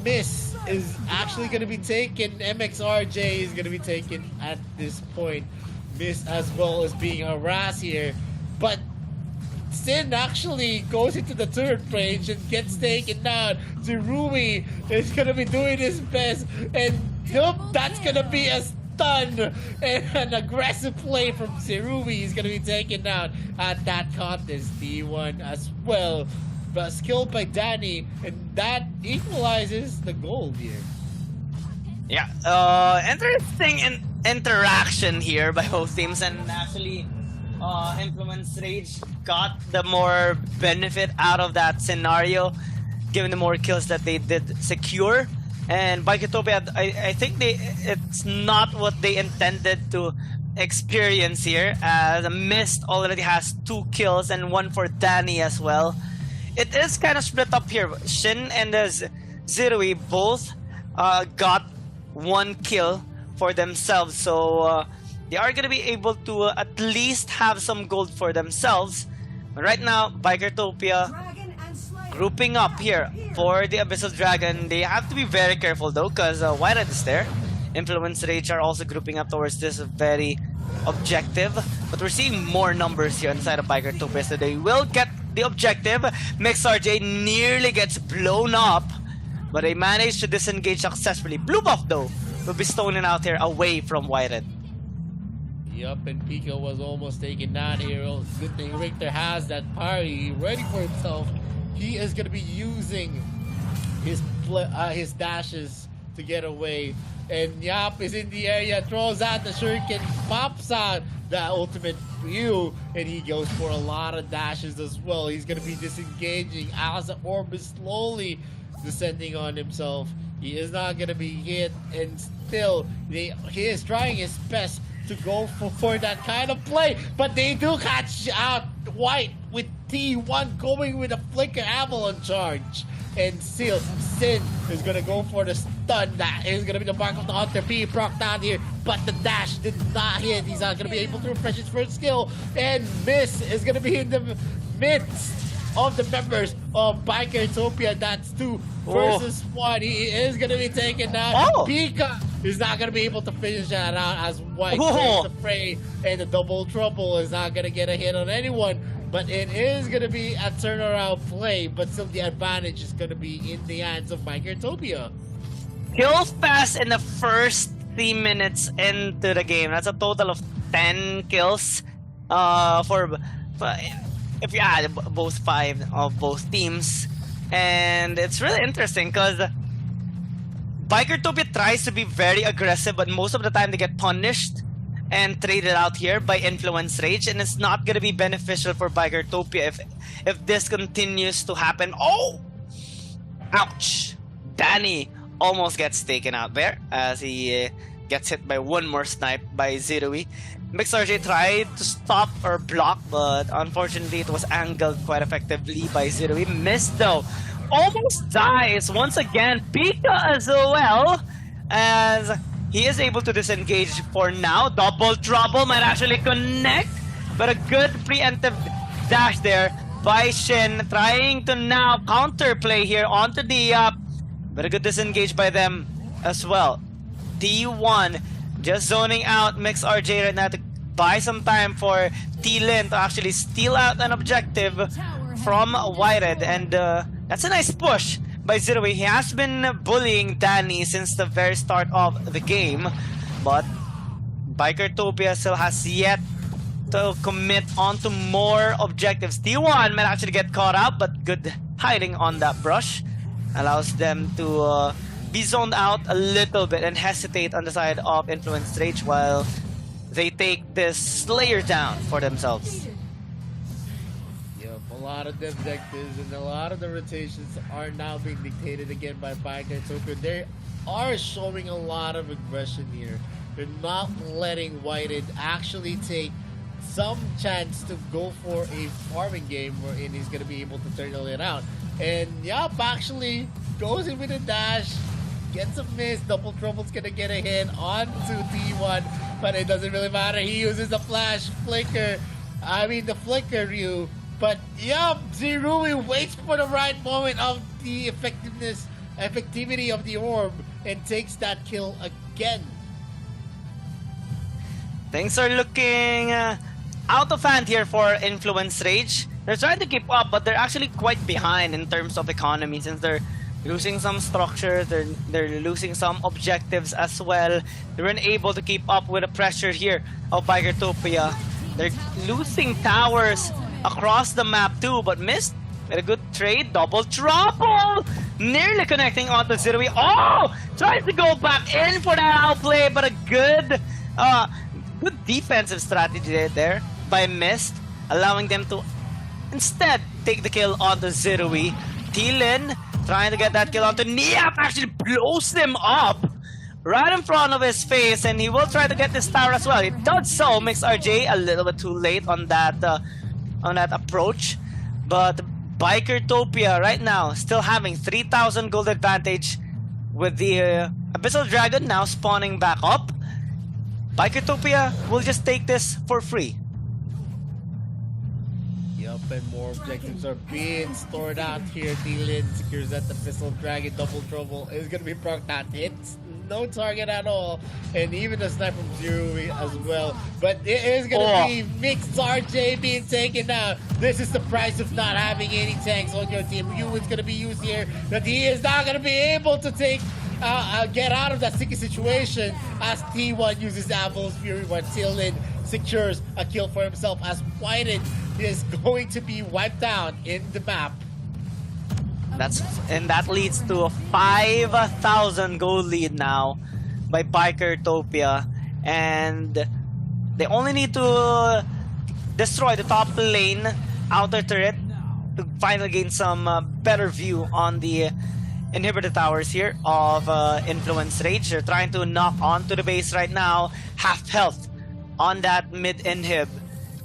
Miss is actually gonna be taken. MXRJ is gonna be taken at this point. Miss as well as being harassed here. But Sin actually goes into the turret range and gets taken down. Zerui is gonna be doing his best, and nope, that's gonna be a stun and an aggressive play from Zerui. He's gonna be taken down at that contest. D1 as well, but skilled by Danny, and that equalizes the goal here. Yeah, interesting interaction here by both teams, and actually Influence Rage got the more benefit out of that scenario, given the more kills that they did secure. And Bikertopia, I think it's not what they intended to experience here, as Mist already has 2 kills and 1 for Danny as well. It is kind of split up here. Shin and Zerui both got 1 kill for themselves, so they are going to be able to at least have some gold for themselves. But right now, Bikertopia grouping up here for the Abyssal Dragon. They have to be very careful though, because Whitehead is there. Influence Rage are also grouping up towards this very objective. But we're seeing more numbers here inside of Bikertopia, so they will get the objective. MixRJ nearly gets blown up, but they managed to disengage successfully. Blue buff though will be stolen out here away from Whitehead. Yup, and Pika was almost taken down here. Good thing Richter has that parry ready for himself. He is going to be using his dashes to get away. And Yap is in the area, throws out the shuriken, pops out the ultimate view, and he goes for a lot of dashes as well. He's going to be disengaging as the orb is slowly descending on himself. He is not going to be hit, and still he is trying his best to go for that kind of play, but they do catch out White with T1 going with a flicker avalanche charge. And still, Sin is gonna go for the stun. That is gonna be the mark of the Hunter. P proc down here, but the dash did not hit. He's not gonna be able to refresh his first skill. And Miss is gonna be in the midst of the members of Bikertopia. That's 2 versus 1. He is gonna be taken down. Pika is not gonna be able to finish that out as White takes the fray, and the double trouble is not gonna get a hit on anyone. But it is going to be a turnaround play, but still the advantage is going to be in the hands of Bikertopia. Kill fast in the first 3 minutes into the game. That's a total of 10 kills for if you add both 5 of both teams. And it's really interesting because Bikertopia tries to be very aggressive, but most of the time they get punished and traded out here by Influence Rage, and it's not gonna be beneficial for Bikertopia if this continues to happen. Oh! Ouch! Danny almost gets taken out there as he gets hit by 1 more snipe by Zerui. MixRJ tried to stop or block, but unfortunately it was angled quite effectively by Zerui. Missed though. Almost dies once again. Pika as well, as he is able to disengage for now. Double trouble might actually connect, but a good preemptive dash there by Shin, trying to now counterplay here onto the but a good disengage by them as well. T1 just zoning out MixRJ right now to buy some time for T-Lin to actually steal out an objective from Whitehead, and that's a nice push by Zerui. He has been bullying Danny since the very start of the game, but Bikertopia still has yet to commit onto more objectives. T1 might actually get caught out, but good hiding on that brush allows them to be zoned out a little bit and hesitate on the side of Influence Rage while they take this Slayer down for themselves. lot of the objectives and a lot of the rotations are now being dictated again by Biker and Tokyo. They are showing a lot of aggression here. They're not letting Whited actually take some chance to go for a farming game wherein he's going to be able to turn it out. And Yup actually goes in with a dash, gets a miss. Double Trouble's going to get a hit onto T1, but it doesn't really matter. He uses the flash flicker. The flicker Ryu. But Yup, Zerui waits for the right moment of the effectivity of the orb and takes that kill again. Things are looking out of hand here for Influence Rage. They're trying to keep up, but they're actually quite behind in terms of economy since they're losing some structure, they're losing some objectives as well. They weren't able to keep up with the pressure here of Bikertopia. They're losing towers across the map too, but missed with a good trade. Double trouble! Nearly connecting onto Zerui. Oh! Tries to go back in for that outplay, but a good defensive strategy there by Mist, allowing them to instead take the kill onto Zerui. Thielen trying to get that kill onto Niap, actually blows them up right in front of his face, and he will try to get this tower as well. He does so, makes RJ a little bit too late on that approach. But Bikertopia right now still having 3,000 gold advantage with the Abyssal Dragon now spawning back up. Bikertopia will just take this for free. Yup, and more objectives are being stored out here. Thielen secures that the Abyssal Dragon. Double Trouble is going to be proc that hits. No target at all. And even a snipe from Zerui as well. But it is going to be mixed RJ being taken out. This is the price of not having any tanks on your team. Ryu is going to be used here. That he is not going to be able to get out of that sticky situation as T1 uses Anvil's Fury, while Thielen secures a kill for himself as Whited is going to be wiped out in the map. That leads to a 5,000 gold lead now by Bikertopia, and they only need to destroy the top lane outer turret to finally gain some better view on the inhibitor towers here of Influence Rage. They're trying to knock onto the base right now, half health on that mid inhib,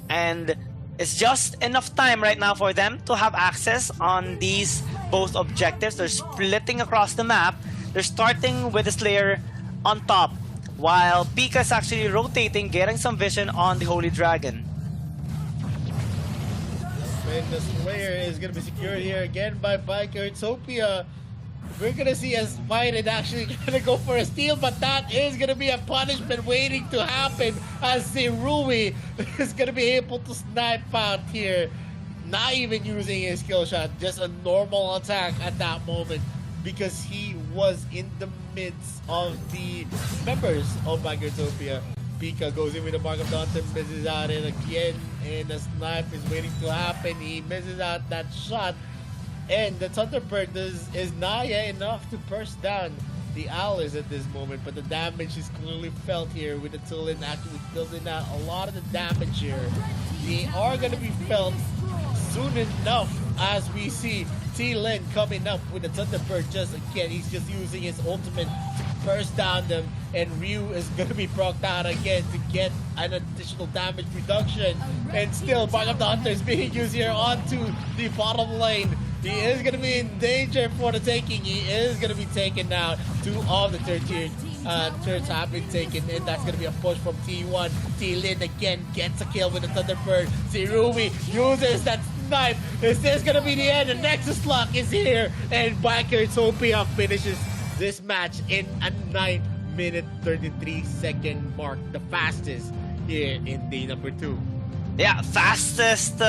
and it's just enough time right now for them to have access on these both objectives. They're splitting across the map. They're starting with the Slayer on top, while Pika is actually rotating, getting some vision on the Holy Dragon. And the Slayer is going to be secured here again by Bikertopia. We're going to see as Whited actually going to go for a steal, but that is going to be a punishment waiting to happen as Zerui is going to be able to snipe out here. Not even using his skill shot, just a normal attack at that moment because he was in the midst of the members of Bikertopia. Pika goes in with the Mark of the Hunter, misses out it again, and the snipe is waiting to happen. He misses out that shot. And the Thunderbird is not yet enough to burst down the allies at this moment, but the damage is clearly felt here with the Thielen actually building out a lot of the damage here. They are going to be felt soon enough as we see Thielen coming up with the Thunderbird just again. He's just using his ultimate to burst down them, and Ryu is going to be procced out again to get an additional damage reduction. And still, Mark of the Hunter is being used here onto the bottom lane. He is going to be in danger for the taking. He is going to be taken out. 2 of the third tier turrets have been taken, and that's going to be a push from T1. Thielen again gets a kill with the Thunderbird. Zerui uses that snipe. Is this going to be the end? The Nexus Lock is here, and Bikertopia finishes this match in a 9-minute 33-second mark. The fastest here in day number 2. Yeah, fastest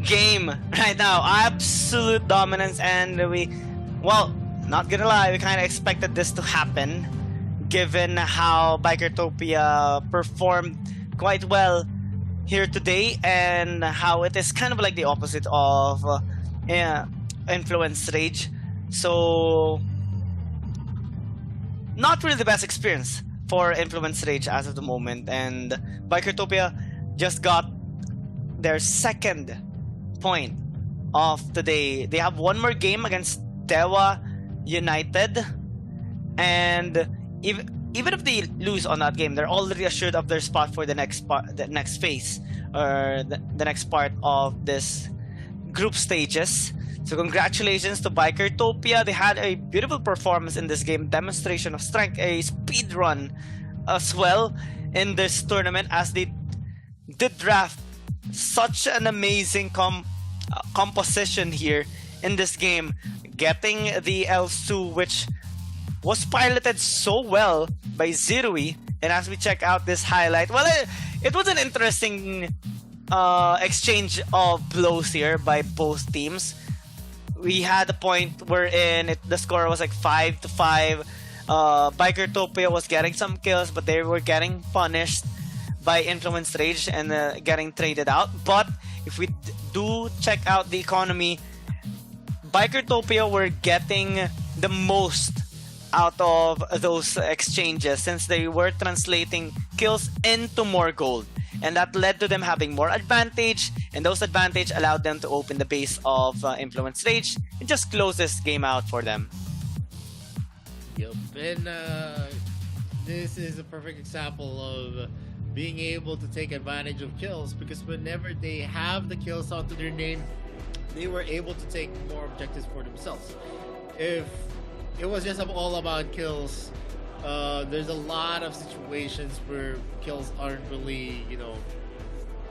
game right now. Absolute dominance, and well, not gonna lie, we kind of expected this to happen given how Bikertopia performed quite well here today, and how it is kind of like the opposite of Influence Rage. So not really the best experience for Influence Rage as of the moment, and Bikertopia just got their second point of today. They have one more game against Dewa United, and even if they lose on that game, they're already assured of their spot for the next phase, or the next part of this group stages. So congratulations to Bikertopia. They had a beautiful performance in this game, demonstration of strength, a speed run as well in this tournament, as they did draft such an amazing composition here in this game, getting the Elsu, which was piloted so well by Zirui. And as we check out this highlight, well, it was an interesting exchange of blows here by both teams. We had a point wherein the score was like 5-5. Bikertopia was getting some kills, but they were getting punished by Influence Rage and getting traded out. But if we do check out the economy, Bikertopia were getting the most out of those exchanges, since they were translating kills into more gold. And that led to them having more advantage, and those advantage allowed them to open the base of Influence Rage and just close this game out for them. Yep, and this is a perfect example of being able to take advantage of kills, because whenever they have the kills onto their name, they were able to take more objectives for themselves. If it was just all about kills, there's a lot of situations where kills aren't really,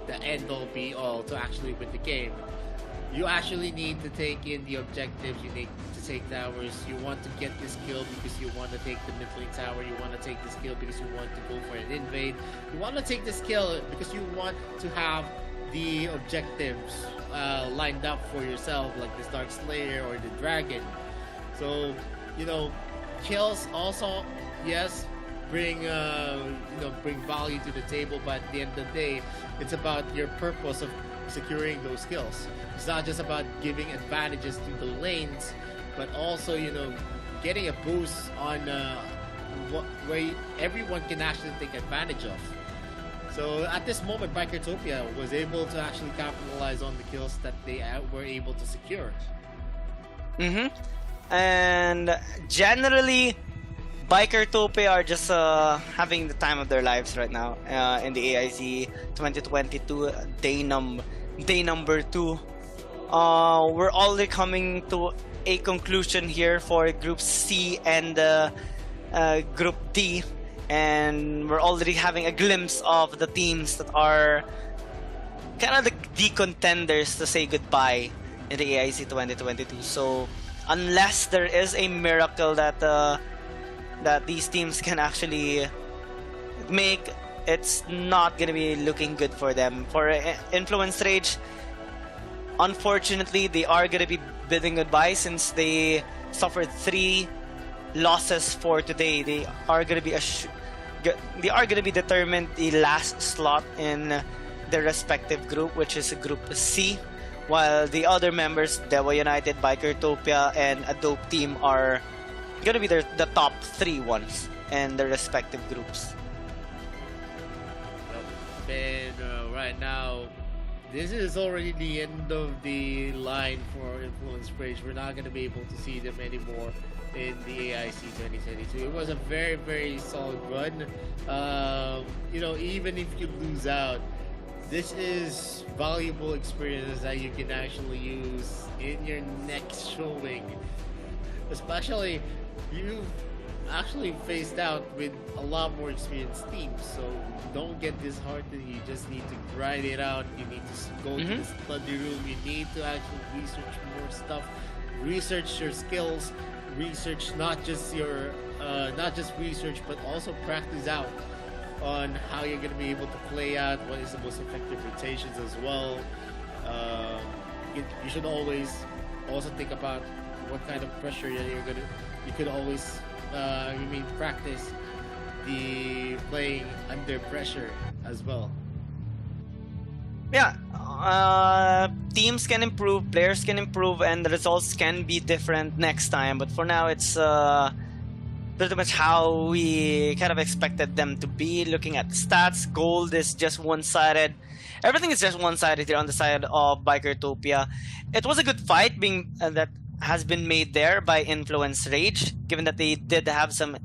the end-all be-all to actually win the game. You actually need to take in the objectives, you need to take towers, you want to get this kill because you want to take the mid-lane tower, you want to take this kill because you want to go for an invade, you want to take this kill because you want to have the objectives lined up for yourself, like this Dark Slayer or the Dragon. So, kills also, yes, bring value to the table, but at the end of the day, it's about your purpose of securing those kills. It's not just about giving advantages to the lanes, but also, getting a boost on where everyone can actually take advantage of. So at this moment, Bikertopia was able to actually capitalize on the kills that they were able to secure. And generally, Bikertopia are just having the time of their lives right now in the AIC 2022 day number 2. We're already coming to a conclusion here for Group C and Group D, and we're already having a glimpse of the teams that are kind of the contenders to say goodbye in the AIC 2022. So unless there is a miracle that these teams can actually make, it's not gonna be looking good for them. For Influence Rage, unfortunately, they are gonna be bidding goodbye since they suffered 3 losses for today. They are gonna be determined the last slot in their respective group, which is Group C, while the other members, Dewa United, Bikertopia, and a dope team, are gonna be the top 3 ones in their respective groups. And right now, this is already the end of the line for Influence Rage. We're not going to be able to see them anymore in the AIC 2022. It was a very, very solid run. Even if you lose out, this is valuable experience that you can actually use in your next showing. Especially, you've actually faced out with a lot more experienced teams, so don't get disheartened. You just need to grind it out. You need to go to the study room. You need to actually research more stuff, research your skills, research not just research, but also practice out on how you're going to be able to play out what is the most effective rotations as well. You should always also think about what kind of pressure you could always practice the playing under pressure as well. Yeah, teams can improve, players can improve, and the results can be different next time. But for now, it's pretty much how we kind of expected them to be. Looking at the stats, gold is just one-sided. Everything is just one-sided here on the side of Bikertopia. It was a good fight being that has been made there by Influence Rage, given that they did have some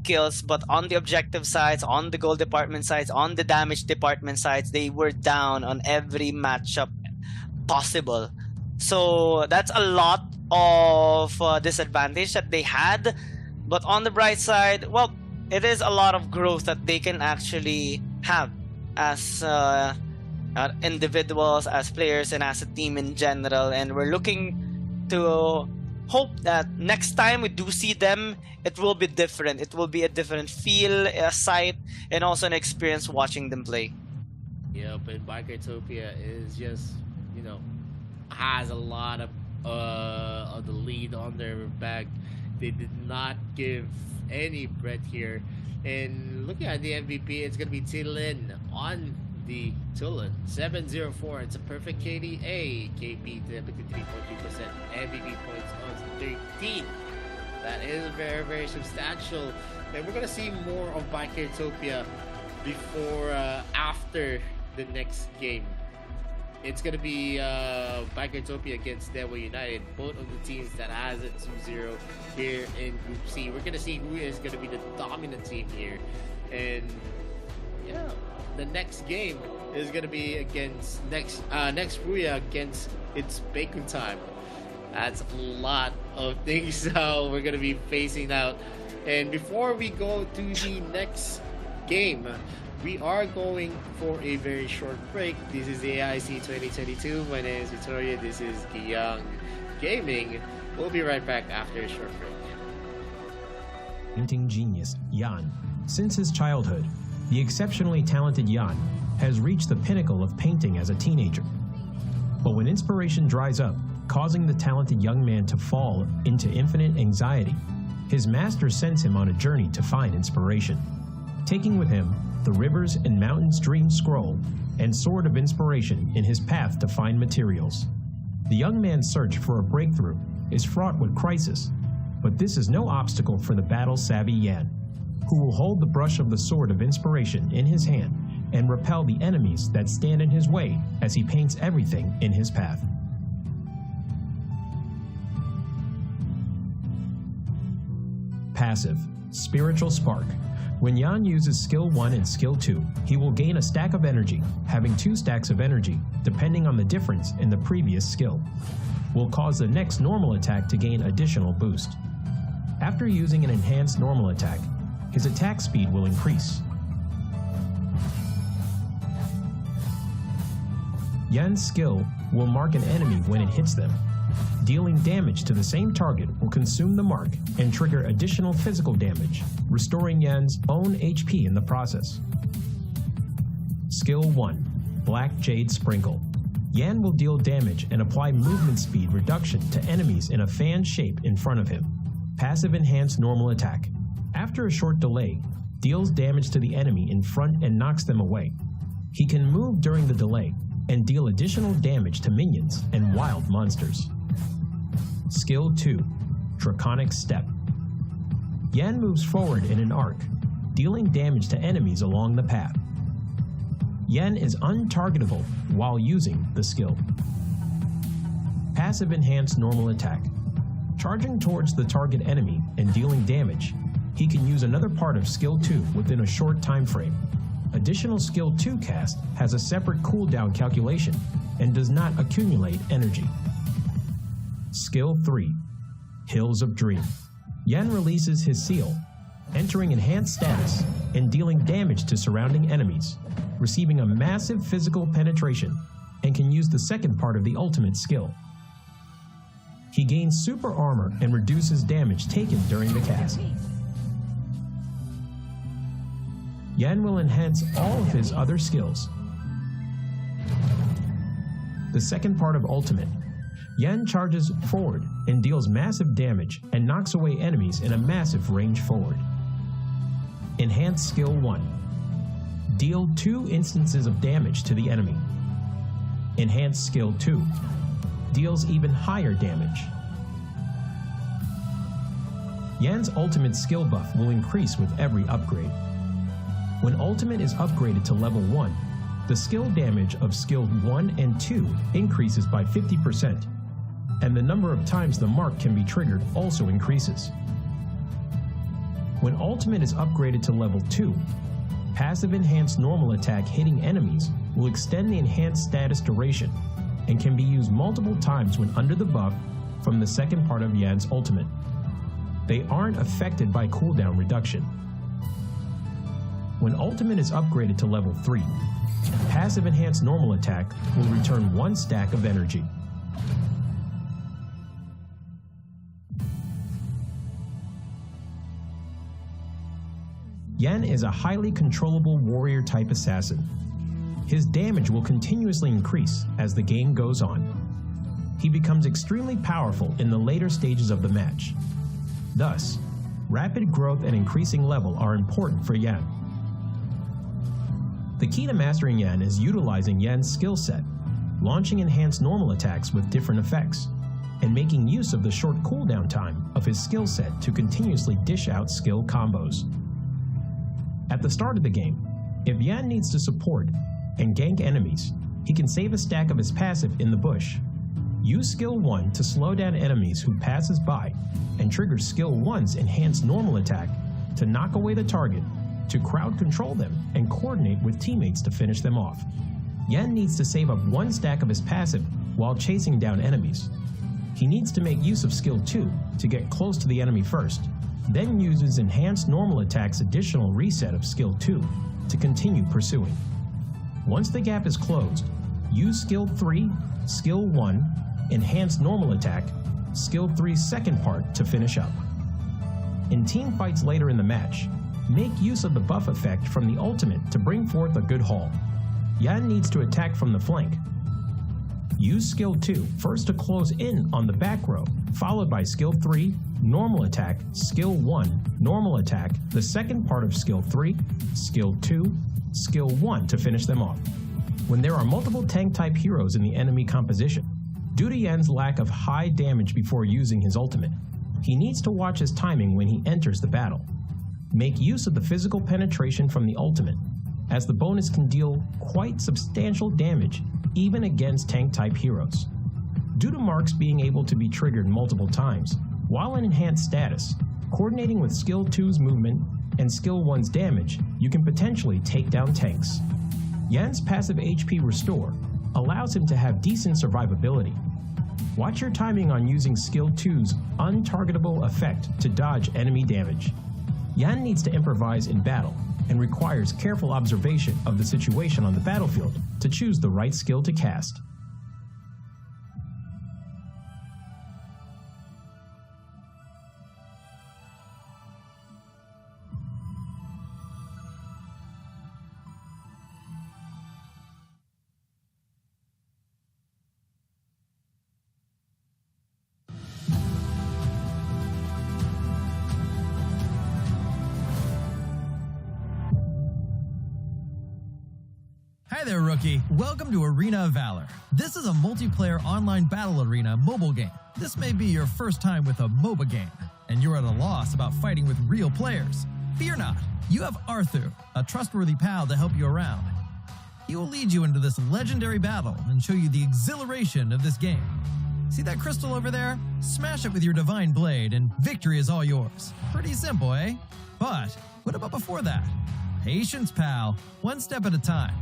kills, but on the objective sides, on the gold department sides, on the damage department sides, they were down on every matchup possible. So that's a lot of disadvantage that they had. But on the bright side, well, it is a lot of growth that they can actually have as individuals, as players, and as a team in general. And we're looking to hope that next time we do see them, it will be different. It will be a different feel, a sight, and also an experience watching them play. Yep, and Bikertopia is just, you know, has a lot of the lead on their back. They did not give any breath here. And looking at the MVP, it's going to be Tilin on the Tulin. 704. It's a perfect KDA. KP 53.2%. MVP points of 13. That is very, very substantial. And we're going to see more of Bikertopia before, after the next game. It's going to be Bikertopia against Dewa United, both of the teams that has it 2-0 here in Group C. We're going to see who is going to be the dominant team here. And yeah, the next game is going to be against next Ruya against It's Bacon Time. That's a lot of things we're going to be facing out. And before we go to the next game, we are going for a very short break. This is the AIC 2022. My name is Victoria. This is Young Gaming. We'll be right back after a short break. Painting genius Jan. Since his childhood, the exceptionally talented Jan has reached the pinnacle of painting as a teenager. But when inspiration dries up, causing the talented young man to fall into infinite anxiety, his master sends him on a journey to find inspiration, taking with him the Rivers and Mountains Dream Scroll and Sword of Inspiration in his path to find materials. The young man's search for a breakthrough is fraught with crisis, but this is no obstacle for the battle-savvy Yan, who will hold the brush of the Sword of Inspiration in his hand and repel the enemies that stand in his way as he paints everything in his path. Passive, Spiritual Spark. When Yan uses Skill 1 and Skill 2, he will gain a stack of energy, having 2 stacks of energy, depending on the difference in the previous skill. Will cause the next normal attack to gain additional boost. After using an enhanced normal attack, his attack speed will increase. Yan's skill will mark an enemy when it hits them. Dealing damage to the same target will consume the mark and trigger additional physical damage, restoring Yan's own HP in the process. Skill 1, Black Jade Sprinkle. Yan will deal damage and apply movement speed reduction to enemies in a fan shape in front of him. Passive Enhanced Normal Attack. After a short delay, deals damage to the enemy in front and knocks them away. He can move during the delay and deal additional damage to minions and wild monsters. Skill 2, Draconic Step. Yan moves forward in an arc, dealing damage to enemies along the path. Yan is untargetable while using the skill. Passive Enhanced Normal Attack. Charging towards the target enemy and dealing damage, he can use another part of Skill 2 within a short time frame. Additional Skill 2 cast has a separate cooldown calculation and does not accumulate energy. Skill 3, Hills of Dream. Yan releases his seal, entering enhanced status and dealing damage to surrounding enemies, receiving a massive physical penetration, and can use the second part of the ultimate skill. He gains super armor and reduces damage taken during the cast. Yan will enhance all of his other skills. The second part of Ultimate. Yan charges forward and deals massive damage and knocks away enemies in a massive range forward. Enhanced Skill 1. Deal 2 instances of damage to the enemy. Enhanced Skill 2. Deals even higher damage. Yan's ultimate skill buff will increase with every upgrade. When ultimate is upgraded to level 1, the skill damage of skill 1 and 2 increases by 50%, and the number of times the mark can be triggered also increases. When ultimate is upgraded to level 2, passive enhanced normal attack hitting enemies will extend the enhanced status duration and can be used multiple times when under the buff from the second part of Yan's ultimate. They aren't affected by cooldown reduction. When ultimate is upgraded to level 3, passive enhanced normal attack will return 1 stack of energy. Yan is a highly controllable warrior-type assassin. His damage will continuously increase as the game goes on. He becomes extremely powerful in the later stages of the match. Thus, rapid growth and increasing level are important for Yan. The key to mastering Yan is utilizing Yan's skill set, launching enhanced normal attacks with different effects, and making use of the short cooldown time of his skill set to continuously dish out skill combos. At the start of the game, if Yan needs to support and gank enemies, he can save a stack of his passive in the bush. Use skill 1 to slow down enemies who passes by, and trigger skill 1's enhanced normal attack to knock away the target, to crowd control them and coordinate with teammates to finish them off. Yan needs to save up 1 stack of his passive while chasing down enemies. He needs to make use of skill 2 to get close to the enemy first, then uses enhanced normal attack's additional reset of skill 2 to continue pursuing. Once the gap is closed, use skill 3, skill 1, enhanced normal attack, skill 3's second part to finish up. In team fights later in the match, make use of the buff effect from the ultimate to bring forth a good haul. Yan needs to attack from the flank. Use skill 2 first to close in on the back row, followed by skill 3, normal attack, skill 1, normal attack, the second part of skill 3, skill 2, skill 1 to finish them off. When there are multiple tank-type heroes in the enemy composition, due to Yan's lack of high damage before using his ultimate, he needs to watch his timing when he enters the battle. Make use of the physical penetration from the ultimate, as the bonus can deal quite substantial damage even against tank-type heroes. Due to marks being able to be triggered multiple times, while in enhanced status, coordinating with skill 2's movement and skill 1's damage, you can potentially take down tanks. Yan's passive HP Restore allows him to have decent survivability. Watch your timing on using skill 2's untargetable effect to dodge enemy damage. Yan needs to improvise in battle and requires careful observation of the situation on the battlefield to choose the right skill to cast. Hi there, rookie. Welcome to Arena of Valor. This is a multiplayer online battle arena mobile game. This may be your first time with a MOBA game, and you're at a loss about fighting with real players. Fear not. You have Arthur, a trustworthy pal to help you around. He will lead you into this legendary battle and show you the exhilaration of this game. See that crystal over there? Smash it with your divine blade and victory is all yours. Pretty simple, eh? But what about before that? Patience, pal. One step at a time.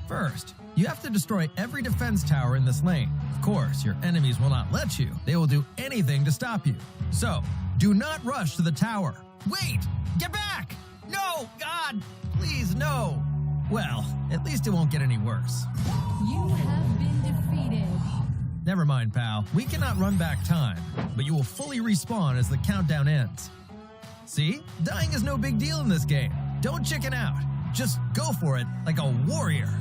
First, you have to destroy every defense tower in this lane. Of course, your enemies will not let you. They will do anything to stop you. So, do not rush to the tower. Wait! Get back! No! God! Please, no! Well, at least it won't get any worse. You have been defeated. Never mind, pal. We cannot run back time, but you will fully respawn as the countdown ends. See? Dying is no big deal in this game. Don't chicken out. Just go for it like a warrior.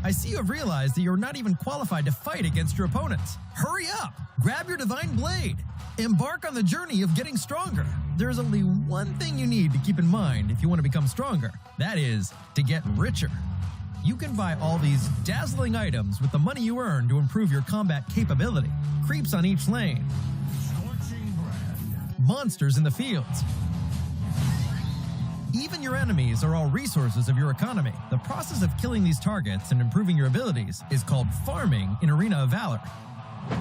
I see you have realized that you're not even qualified to fight against your opponents. Hurry up! Grab your divine blade. Embark on the journey of getting stronger. There's only one thing you need to keep in mind if you want to become stronger. That is, to get richer. You can buy all these dazzling items with the money you earn to improve your combat capability. Creeps on each lane. monsters in the fields. Even your enemies are all resources of your economy. The process of killing these targets and improving your abilities is called farming in Arena of Valor.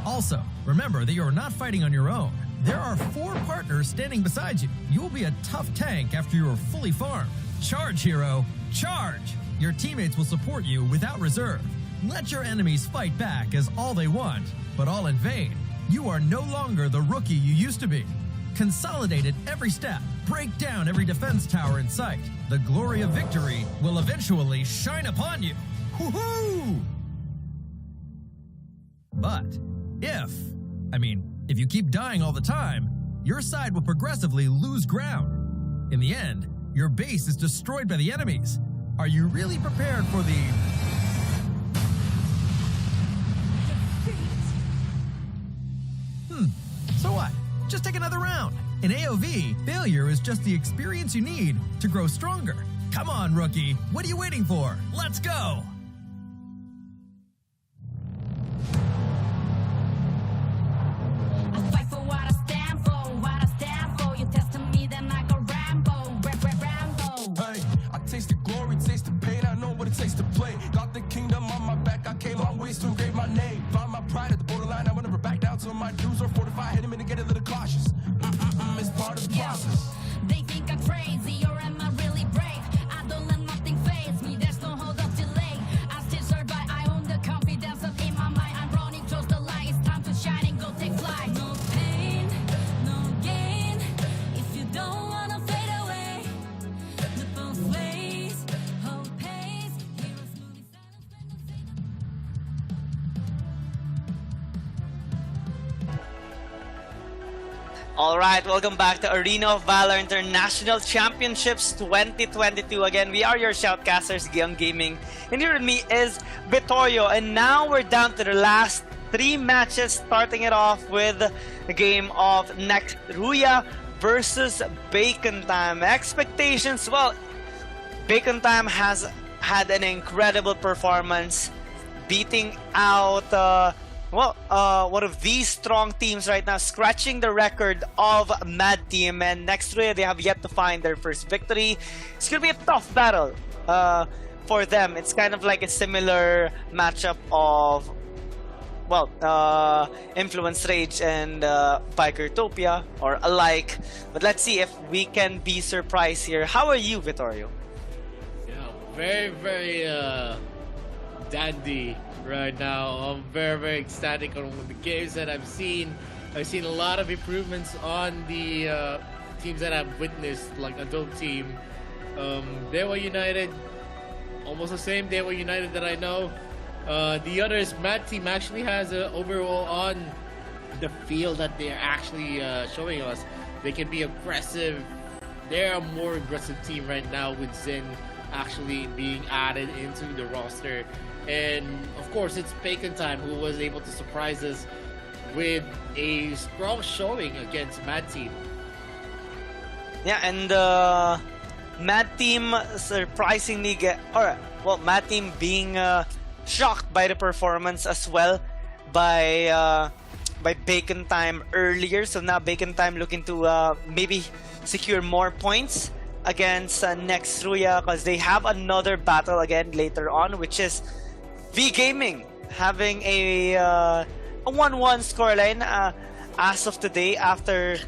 Also, remember that you are not fighting on your own. There are 4 partners standing beside you. You will be a tough tank after you are fully farmed. Charge, hero! Charge! Your teammates will support you without reserve. Let your enemies fight back as all they want, but all in vain. You are no longer the rookie you used to be. Consolidate at every step. Break down every defense tower in sight. The glory of victory will eventually shine upon you. Woohoo! But if you keep dying all the time, your side will progressively lose ground. In the end, your base is destroyed by the enemies. Are you really prepared for the... So what? Just take another round. In AOV, failure is just the experience you need to grow stronger. Come on, rookie. What are you waiting for? Let's go! I fight for what I stand for, what I stand for. You testing me, then I go Rambo, Rambo. Hey, I taste the glory, taste the pain. I know what it takes to play. Got the kingdom on my back. I came long ways to engrave my name. Found my pride at the borderline. I will never back down till my dues are fortified. Hit him in to get a little cautious. It's part of the process. They think I'm crazy, or am I really brave? I don't let nothing faze me, there's no hold up delay. I still survive, I own the confidence up in my mind. I'm running towards the light, it's time to shine and go take flight. No pain, no gain, if you don't wanna fade away. The both ways, hope pays, heroes moving silence. Alright, welcome back to Arena of Valor International Championships 2022. Again, we are your shoutcasters, Gion Gaming. And here with me is Vittorio. And now we're down to the last 3 matches, starting it off with the game of Next Ruya versus Bacon Time. Expectations, well, Bacon Time has had an incredible performance, beating out one of these strong teams right now, scratching the record of Mad Team. And Next Ruya, they have yet to find their first victory. It's gonna be a tough battle for them. It's kind of like a similar matchup of Influence Rage and Bikertopia, or alike. But let's see if we can be surprised here. How are you, Vittorio? Yeah, very, very dandy right now. I'm very, very ecstatic on the games that I've seen. I've seen a lot of improvements on the teams that I've witnessed, like Adobe Team. They were United, almost the same They were United that I know. The others, Mad Team actually has an overall on the field that they're actually showing us. They can be aggressive. They're a more aggressive team right now with Zen actually being added into the roster. And of course, it's Bacon Time who was able to surprise us with a strong showing against Mad Team. Yeah, and Mad Team surprisingly Mad Team being shocked by the performance as well by Bacon Time earlier. So now Bacon Time looking to maybe secure more points against Next Ruya, because they have another battle again later on, which is V Gaming having a 1-1 scoreline as of today after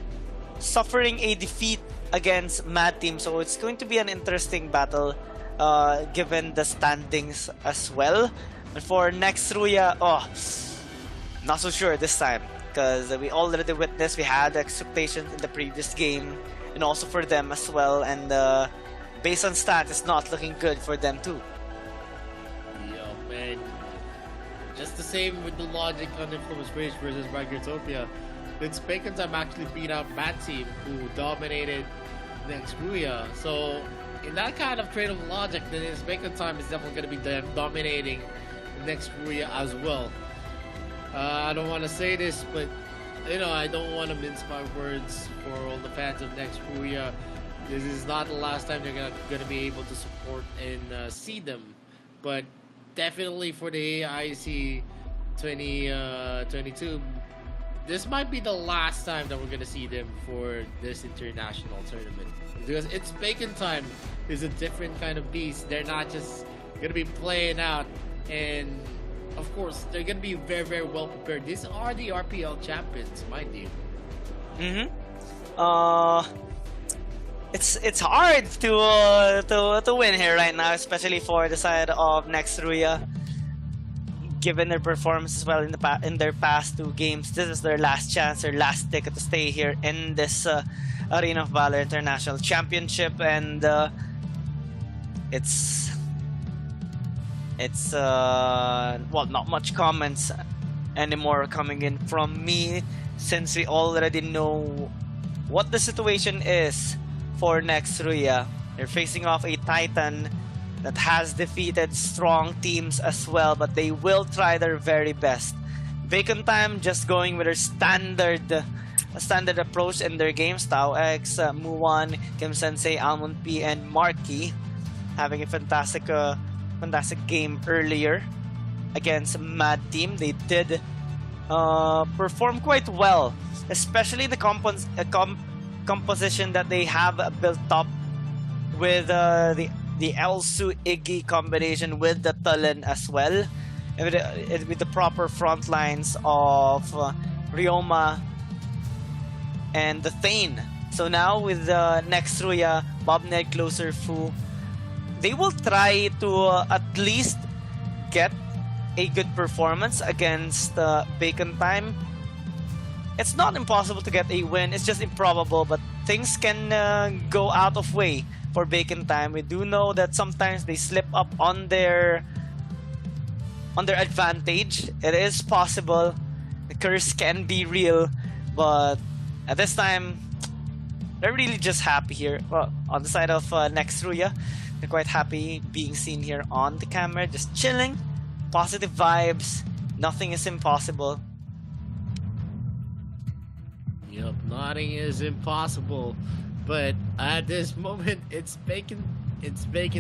suffering a defeat against Mad Team. So it's going to be an interesting battle given the standings as well. And for Next Ruya, not so sure this time, because we already witnessed, we had expectations in the previous game, and also for them as well, and based on stats, it's not looking good for them too. Man, just the same with the logic on Influence Rage versus Bikertopia. It's Bacon Time actually beat out Mad Team, who dominated Next Ruya. So in that kind of trade of logic, then it's Bacon Time is definitely going to be dominating Next Ruya as well. I don't want to say this, but I don't want to mince my words for all the fans of Next Ruya. This is not the last time they're going to be able to support and see them, but definitely for the AIC 2022, this might be the last time that we're gonna see them for this international tournament, because it's Bacon Time is a different kind of beast. They're not just gonna be playing out, and of course they're gonna be very, very well prepared. These are the RPL champions, mind you. It's hard to win here right now, especially for the side of Nextruya. Given their performance as well in their past 2 games, this is their last chance, their last ticket to stay here in this Arena of Valor International Championship, and it's well, not much comments anymore coming in from me, since we already know what the situation is for Nextruya. They're facing off a Titan that has defeated strong teams as well, but they will try their very best. Bacon Time just going with their standard approach in their games. Tao X, Muwan, Kim Sensei, Almond P, and Marky having a fantastic game earlier against Mad Team. They did perform quite well, especially the composition that they have built up with the Elsu Iggy combination with the Tulen as well, with the proper front lines of Ryoma and the Thane. So now with Nextruya, Bobnet, Closer, Fu, they will try to at least get a good performance against Bacon Time. It's not impossible to get a win, it's just improbable, but things can go out of way for Bacon Time. We do know that sometimes they slip up on their advantage. It is possible. The curse can be real, but at this time, they're really just happy here. Well, on the side of Nextruya, they're quite happy being seen here on the camera, just chilling, positive vibes. Nothing is impossible. Yup, nothing is impossible. But at this moment, it's Bacon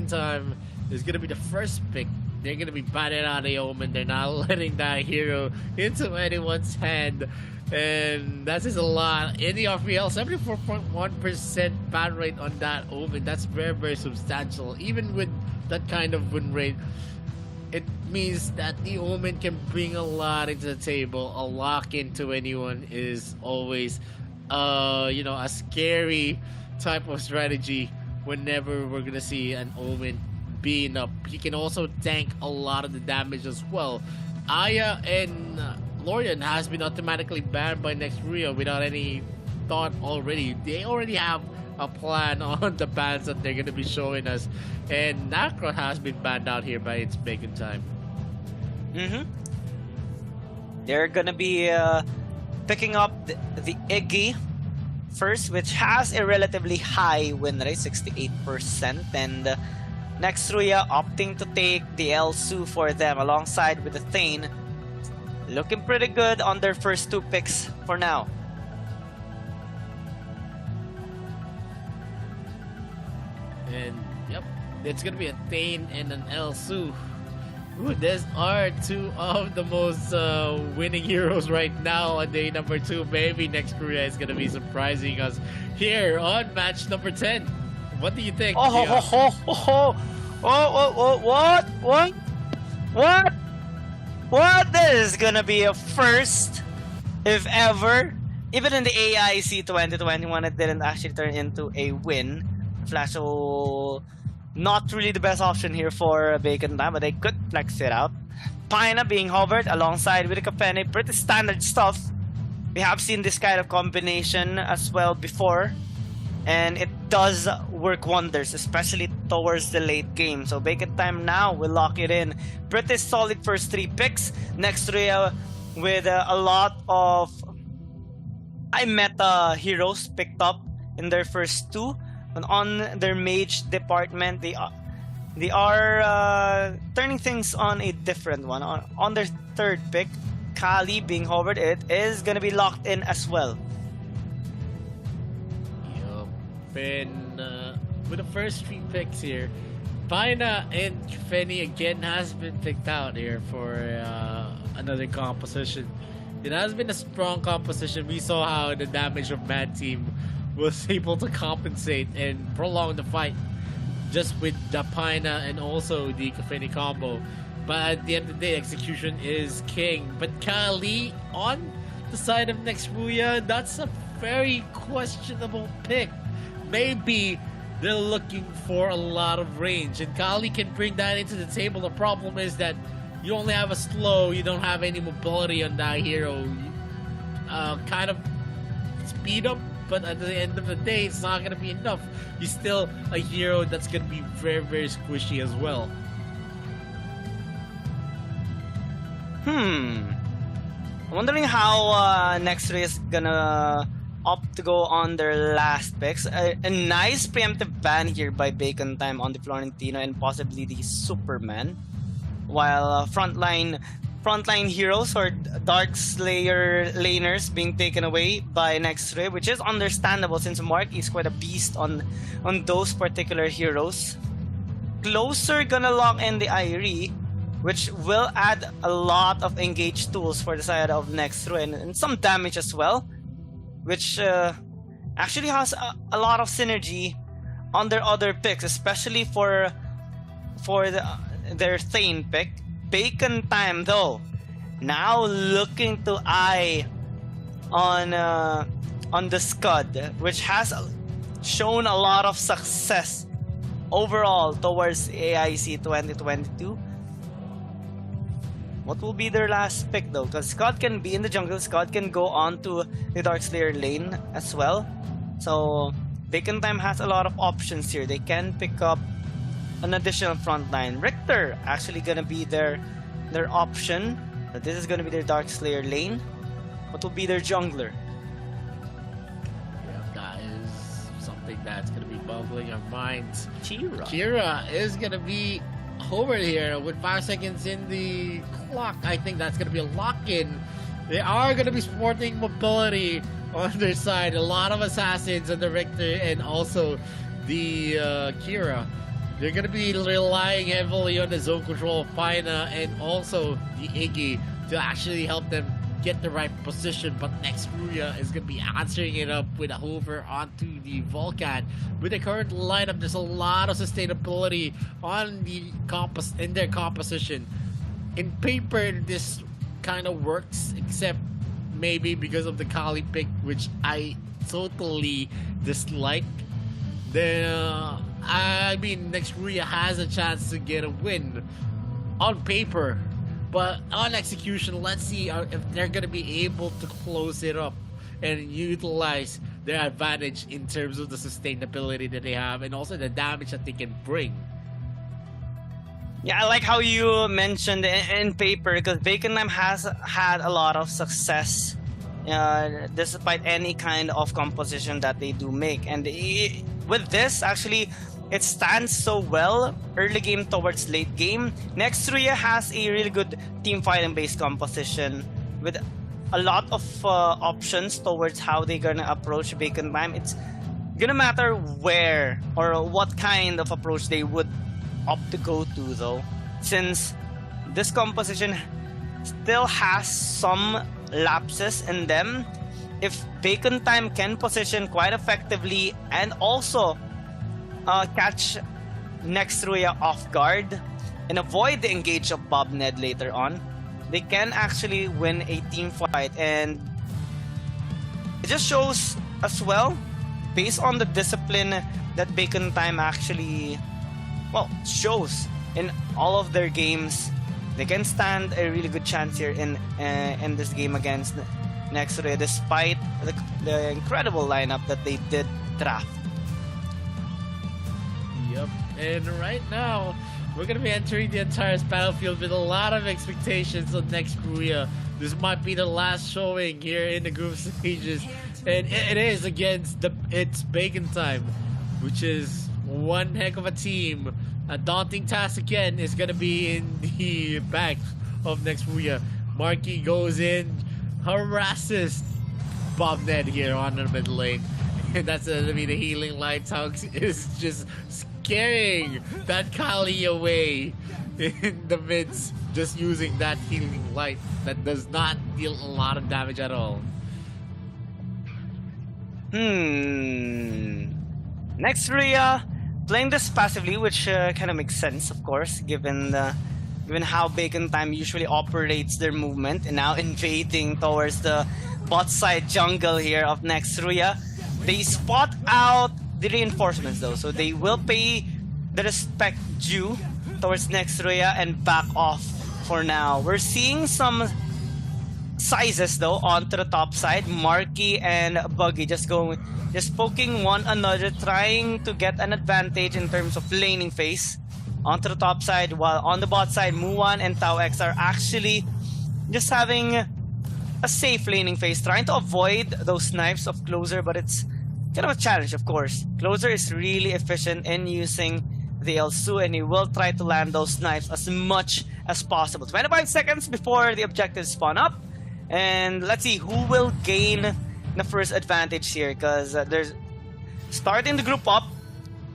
Time. It's gonna be the first pick. They're gonna be batting out the Omen. They're not letting that hero into anyone's hand, and that is a lot. In the RPL, 74.1% ban rate on that Omen. That's very, very substantial. Even with that kind of win rate, it means that the Omen can bring a lot into the table. A lock into anyone is always a scary type of strategy whenever we're gonna see an Omen being up. He can also tank a lot of the damage as well. Aya and Lorian has been automatically banned by Nextruya without any thought already. They already have a plan on the bans that they're gonna be showing us, and Nacron has been banned out here by its Bacon Time. They're gonna be picking up the Iggy first, which has a relatively high win rate, 68%, and Nextruya opting to take the Elsu for them alongside with the Thane. Looking pretty good on their first 2 picks for now. And yep, it's gonna be a Thane and an Elsu. Ooh, these are 2 of the most winning heroes right now on day number 2. Maybe Nextruya is gonna be surprising us here on match number 10. What do you think? What? This is gonna be a first, if ever. Even in the AIC 2021, it didn't actually turn into a win. Flasho, not really the best option here for Bacon Time, but they could flex it out. Paina being hovered alongside with the Kapene, pretty standard stuff. We have seen this kind of combination as well before, and it does work wonders, especially towards the late game. So Bacon Time now will lock it in. Pretty solid first 3 picks. Nextruya with a lot of high meta heroes picked up in their first 2. And on their mage department, they are turning things on a different one. On their 3rd pick, Kali being hovered, it is gonna be locked in as well. Yup. And with the first 3 picks here, Paina and Feni again has been picked out here for another composition. it has been a strong composition. We saw how the damage of Mad Team was able to compensate and prolong the fight just with the Paina and also the Kafeni combo. But at the end of the day, execution is king. But Kali on the side of Nextruya, that's a very questionable pick. Maybe they're looking for a lot of range, and Kali can bring that into the table. The problem is that you only have a slow, you don't have any mobility on that hero. Kind of speed up, but at the end of the day, it's not going to be enough. He's still a hero that's going to be very, very squishy as well. I'm wondering how Nextray is gonna opt to go on their last picks. A nice preemptive ban here by Bacon Time on the Florentino and possibly the Superman. While frontline heroes or Dark Slayer laners being taken away by Nextray, which is understandable since Mark is quite a beast on those particular heroes. Closer gonna lock in the Irie, which will add a lot of engaged tools for the side of Nextray and some damage as well, which actually has a lot of synergy on their other picks, especially for their Thane pick. Bacon Time though, now looking to eye on the Scud, which has shown a lot of success overall towards AIC 2022. What will be their last pick though? Because Scott can be in the jungle, Scott can go on to the Dark Slayer lane as well. So Bacon Time has a lot of options here. They can pick up an additional frontline. Richter actually gonna be their option. But this is gonna be their Dark Slayer lane. What will be their jungler? Yeah, that is something that's gonna be boggling our minds. Kira. Kira is gonna be over here with 5 seconds in the clock. I think that's gonna be a lock-in. They are gonna be sporting mobility on their side. A lot of assassins on the Richter and also the Kira. They're gonna be relying heavily on the zone control of Paina and also the Iggy to actually help them get the right position. But Nextruya is gonna be answering it up with a hover onto the Volcan. With the current lineup, there's a lot of sustainability on the in their composition. In paper, this kind of works, except maybe because of the Kali pick, which I totally dislike. I mean, Nextruya has a chance to get a win on paper, but on execution, let's see if they're going to be able to close it up and utilize their advantage in terms of the sustainability that they have and also the damage that they can bring. Yeah, I like how you mentioned in paper, because Bacon Time has had a lot of success despite any kind of composition that they do make. And with this, actually, it stands so well early game towards late game. Nextruya has a really good team fighting based composition with a lot of options towards how they're gonna approach Bacon Time. It's gonna matter where or what kind of approach they would opt to go to though, since this composition still has some lapses in them. If Bacon Time can position quite effectively and also catch Nextruya off guard and avoid the engage of Bob Ned later on, they can actually win a team fight. And it just shows as well, based on the discipline that Bacon Time actually shows in all of their games, they can stand a really good chance here in this game against Nextruya, despite the incredible lineup that they did draft. Yep, and right now we're gonna be entering the entire battlefield with a lot of expectations on Nextruya. This might be the last showing here in the group stages, and it is against it's Bacon Time, which is one heck of a team. A daunting task again is gonna be in the back of Nextruya. Marky goes in, harasses Bob Ned here on the mid lane. And that's gonna be the healing light. Hugs is just scaring that Kali away in the midst, just using that healing light that does not deal a lot of damage at all. Next, Rhea playing this passively, which kind of makes sense, of course, given how Bacon Time usually operates their movement, and now invading towards the bot side jungle here of Next Rhea. They spot out the reinforcements though, so they will pay the respect due towards Next Rhea and back off for now. We're seeing some sizes though onto the top side. Marky and Buggy just poking one another, trying to get an advantage in terms of laning phase onto the top side, while on the bot side, Muan and Tau X are actually just having a safe laning phase, trying to avoid those snipes of Closer, but it's kind of a challenge, of course. Closer is really efficient in using the Elsu, and he will try to land those snipes as much as possible. 25 seconds before the objectives spawn up, and let's see who will gain the first advantage here, because there's starting the group up.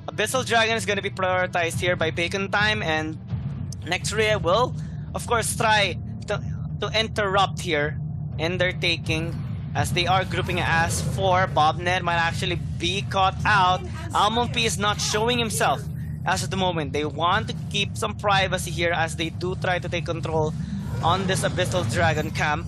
Abyssal Dragon is going to be prioritized here by Bacon Time, and Next Rhea will, of course, try to interrupt here in their taking, as they are grouping as for Bobnet might actually be caught out. Almond P is not showing himself as of the moment. They want to keep some privacy here as they do try to take control on this Abyssal Dragon camp.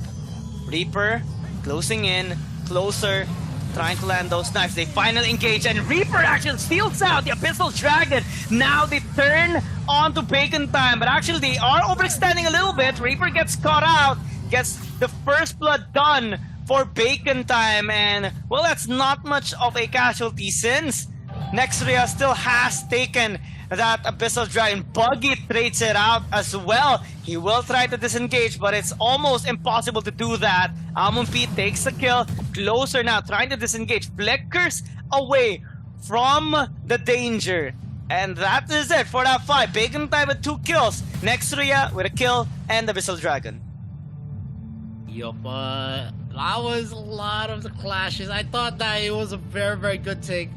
Reaper closing in, Closer, trying to land those knives. They finally engage, and Reaper actually steals out the Abyssal Dragon. Now they turn on to Bacon Time, but actually they are overextending a little bit. Reaper gets caught out, gets the first blood done for Bacon Time, and well, that's not much of a casualty since Next Rhea still has taken that Abyssal Dragon. Buggy trades it out as well. He will try to disengage, but it's almost impossible to do that. Almond P takes the kill. Closer now, trying to disengage. Flickers away from the danger. And that is it for that fight. Bacon Time with 2 kills. Next Rhea with a kill and the Abyssal Dragon. Yup, that was a lot of the clashes. I thought that it was a very, very good take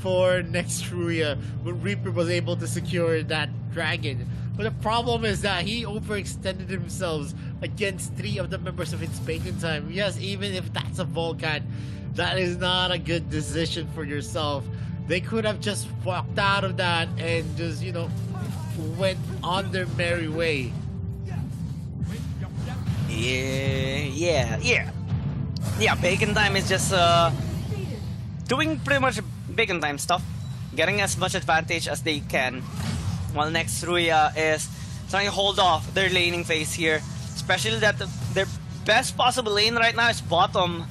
for Next Rhea when Reaper was able to secure that dragon. But the problem is that he overextended himself against 3 of the members of its Bacon Time. Yes, even if that's a Volcan, that is not a good decision for yourself. They could have just walked out of that and just, you know, went on their merry way. Yeah, Bacon Time is just doing pretty much Bacon Time stuff, getting as much advantage as they can, while Next Rhea is trying to hold off their laning phase here, especially that their best possible lane right now is bottom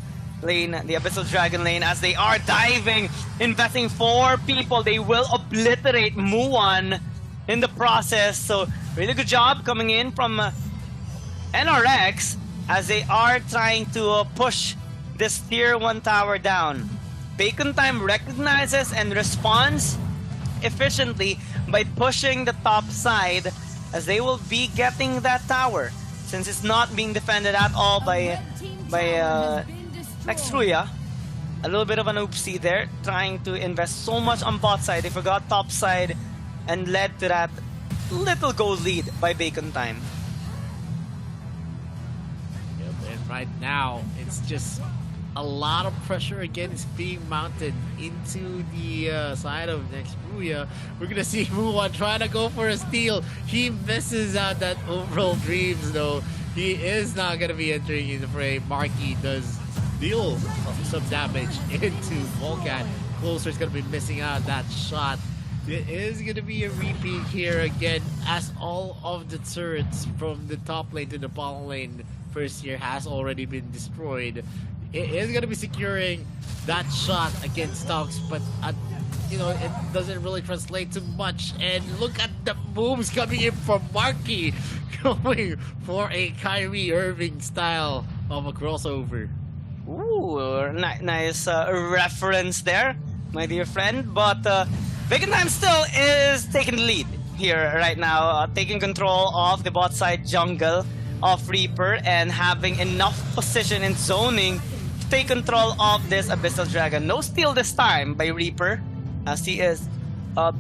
lane, the Abyssal Dragon lane, as they are diving, investing 4 people. They will obliterate Muan in the process, so really good job coming in from NRX as they are trying to push this tier 1 tower down. Bacon Time recognizes and responds efficiently by pushing the top side, as they will be getting that tower since it's not being defended at all by Next Rhea. A little bit of an oopsie there, trying to invest so much on bot side. They forgot top side and led to that little goal lead by Bacon Time. Yep, and right now it's just a lot of pressure again is being mounted into the side of Next Rhea. We're gonna see Muan trying to go for a steal. He misses out that overall dreams though. He is not gonna be entering in the fray. Marky does deal some damage into Volcan. Closer's gonna be missing out that shot. It is gonna be a repeat here again, as all of the turrets from the top lane to the bottom lane first year has already been destroyed. It is going to be securing that shot against Stokes, but you know, it doesn't really translate to much. And look at the moves coming in from Marky, going for a Kyrie Irving style of a crossover. Ooh, nice reference there, my dear friend. But Bacon Time still is taking the lead here right now, taking control of the bot side jungle of Reaper and having enough position in zoning to take control of this Abyssal Dragon. No steal this time by Reaper, as he is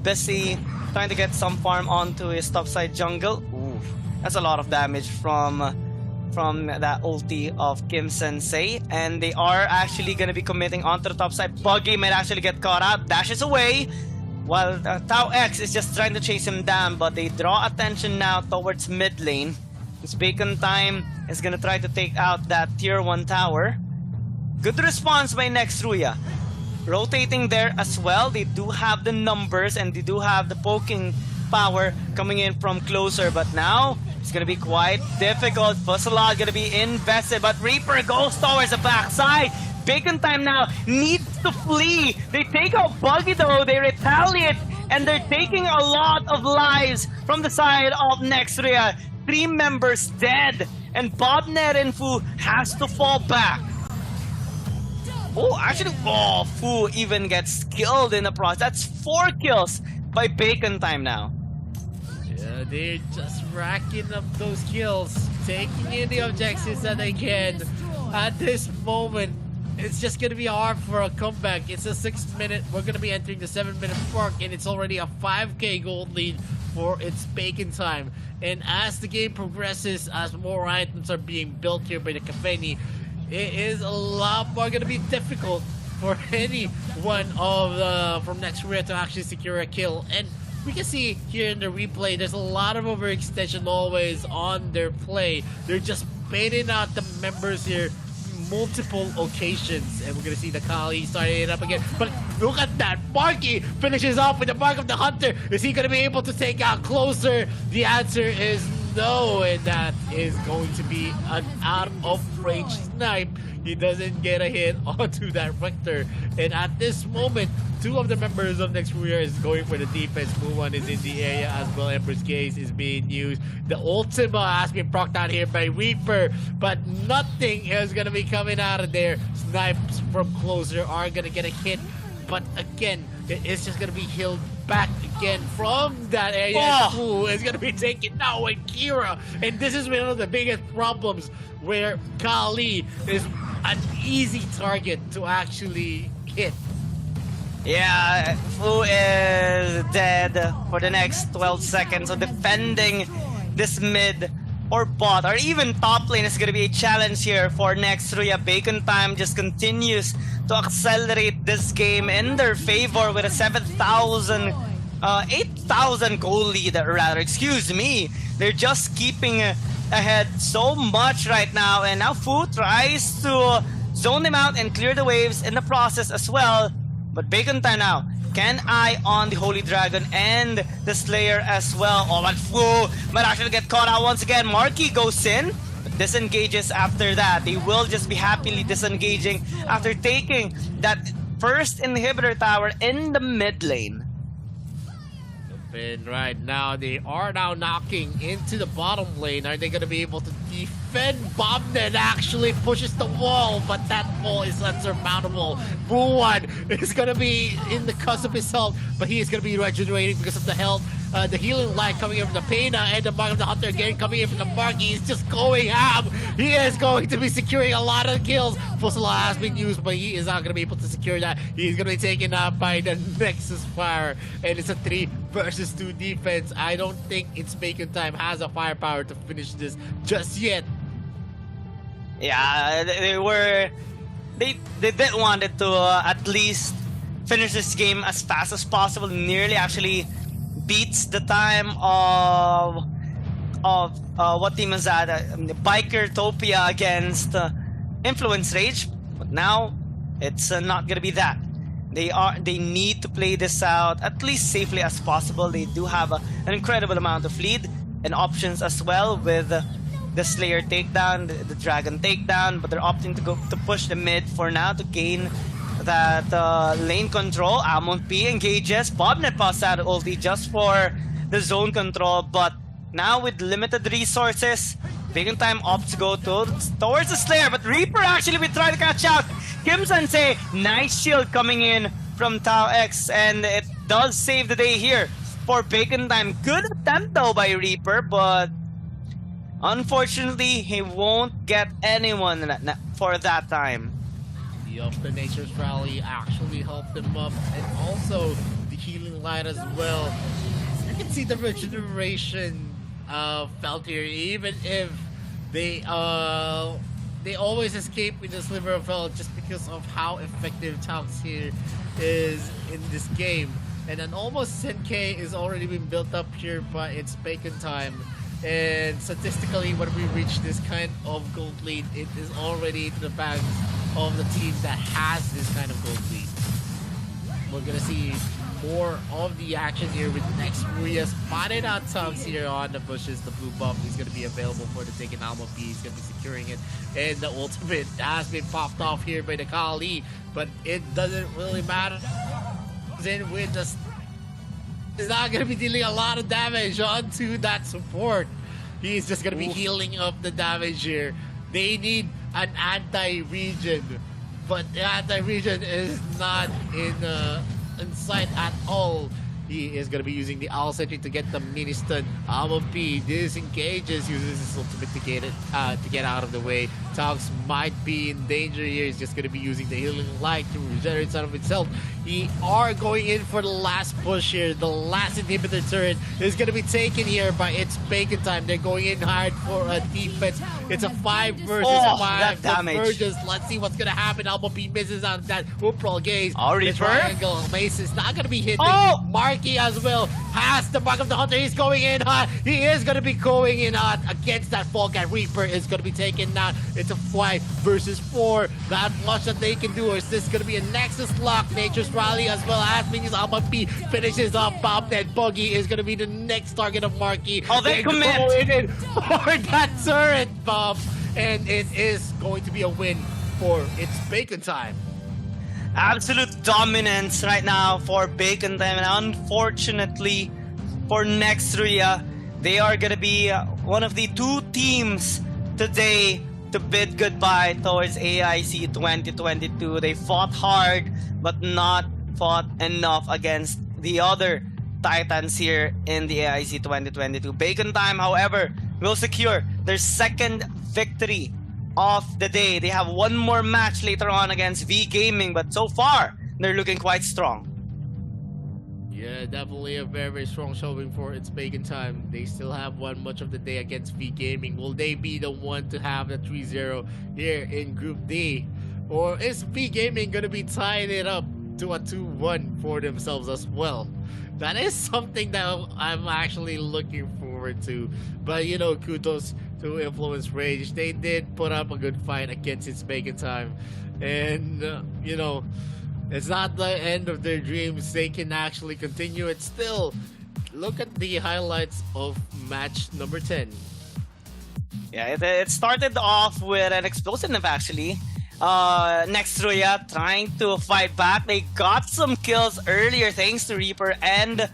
busy trying to get some farm onto his topside jungle. Ooh, that's a lot of damage from that ulti of Kim Sensei, and they are actually going to be committing onto the top side. Buggy might actually get caught out, dashes away, while Tao X is just trying to chase him down, but they draw attention now towards mid lane. It's Bacon Time is going to try to take out that tier 1 tower. Good response by Nextruya. Rotating there as well. They do have the numbers and they do have the poking power coming in from closer, but now it's gonna be quite difficult. Fusselot gonna be invested, but Reaper goes towards the backside. Bacon Time now needs to flee. They take out Buggy though, they retaliate, and they're taking a lot of lives from the side of Nextria. 3 members dead, and Bobnet and Fu has to fall back. Oh, actually, Fu even gets killed in the process. That's 4 kills by Bacon Time now. Yeah, they're just racking up those kills, taking in the objectives that they can. At this moment, it's just gonna be hard for a comeback. It's a 6-minute. We're gonna be entering the 7-minute mark, and it's already a 5k gold lead for its Bacon Time. And as the game progresses, as more items are being built here by the Cafeni, it is a lot more gonna be difficult for anyone of from Nextria to actually secure a kill. And we can see here in the replay, there's a lot of overextension always on their play. They're just baiting out the members here multiple occasions, and we're gonna see the Kali starting it up again. But look at that, Marky finishes off with the Mark of the Hunter. Is he gonna be able to take out closer? The answer is no, and that is going to be an out of range snipe. He doesn't get a hit onto that Vector, and at this moment, 2 of the members of Nextria is going for the defense. Muwan is in the area as well. Emperor's Gaze is being used. The Ultima has been procced out here by Reaper, but nothing is going to be coming out of there. Snipes from closer are going to get a hit, but again, it's just going to be healed back again from that area. Who is going to be taken now with Kira, and this is one of the biggest problems where Kali is an easy target to actually hit. Yeah, Fu is dead for the next 12 seconds, so defending this mid or bot or even top lane is going to be a challenge here for Nextria. Bacon Time just continues to accelerate this game in their favor with a 8,000 goal lead, rather, excuse me. They're just keeping ahead so much right now, and now Fu tries to zone them out and clear the waves in the process as well. But Bacon Time now can eye on the Holy Dragon and the Slayer as well. Oh, but Fu might actually get caught out once again. Marky goes in, but disengages after that. They will just be happily disengaging after taking that first inhibitor tower in the mid lane. And right now, they are now knocking into the bottom lane. Are they going to be able to defend? Bobnet actually pushes the wall, but that wall is unsurmountable. Buwan is going to be in the cusp of his health, but he is going to be regenerating because of the health. The healing light coming in from the Pena and the Mark of the Hunter again coming in from the Marky. He's just going ham. He is going to be securing a lot of kills. Fusselot has been used, but he is not going to be able to secure that. He's going to be taken out by the Nexus Fire, and it's a 3 versus 2 defense. I don't think it's Bacon Time has a firepower to finish this just yet. Yeah, they did wanted to at least finish this game as fast as possible. Nearly actually beats the time of what team is that? Biker Topia against Influence Rage, but now it's not gonna be that. They need to play this out at least safely as possible. They do have an incredible amount of lead and options as well with the Slayer takedown, the Dragon takedown, but they're opting to push the mid for now to gain that lane control. Amon P engages. Bobnet pops out ulti just for the zone control, but now with limited resources, Bacon Time opts to go towards the Slayer, but Reaper actually will try to catch out Kim Sensei. Nice shield coming in from Tao X, and it does save the day here for Bacon Time. Good attempt though by Reaper, but unfortunately he won't get anyone for that time. The Nature's Rally actually helped them up, and also the healing line as well. You can see the regeneration felt here, even if they always escape with the sliver of health just because of how effective Talks here is in this game. And an almost 10k is already been built up here by its bacon time. And statistically, when we reach this kind of gold lead, it is already to the banks of the team that has this kind of gold lead. We're gonna see more of the action here with next Ruya spotted out Tongs here on the bushes. The blue buff is going to be available for the taking Alma P. He's going to be securing it. And the ultimate has been popped off here by the Kali, but it doesn't really matter. Then with the is not going to be dealing a lot of damage onto that support. He's just going to be healing up the damage here. They need an anti-regen, but the anti-regen is not in sight at all. He is going to be using the Owl Sentry to get the mini stun. Alma P disengages, uses his ultimate to get out of the way. Talks might be in danger here. He's just going to be using the healing light to regenerate some of itself. He are going in for the last push here. The last inhibitor turret is going to be taken here by its bacon time. They're going in hard for a defense. It's a 5 versus 5. Convergence. Let's see what's going to happen. Alma P misses on that Uprol gaze. Already the triangle. Mace is not going to be hitting. Marky as well has the Mark of the Hunter. He's going in hot. He is going to be going in hot against that Fall Guy. Reaper is going to be taken down. It's a 5 versus 4. Not much that they can do. Is this going to be a Nexus lock? Nature's Rally as well as Minions. Alma P finishes off Bobnet. Buggy is going to be the next target of Marky. Oh, they commit for that turret bomb. And it is going to be a win for its bacon time. Absolute dominance right now for Bacon Time, and unfortunately for Nextria, they are gonna be one of the 2 teams today to bid goodbye towards AIC 2022. They fought hard, but not fought enough against the other Titans here in the AIC 2022. Bacon Time, however, will secure their 2nd victory of the day. They have one more match later on against V Gaming, but so far they're looking quite strong. Yeah, definitely a very, very strong showing for its bacon time. They still have one much of the day against V Gaming. Will they be the one to have the 3-0 here in Group D? Or is V Gaming going to be tying it up to a 2-1 for themselves as well? That is something that I'm actually looking forward to. But, you know, kudos to Influence Rage. They did put up a good fight against its bacon time. And, you know, it's not the end of their dreams. They can actually continue it still. Look at the highlights of match number 10. Yeah, it started off with an explosive actually. Nextria trying to fight back. They got some kills earlier thanks to Reaper and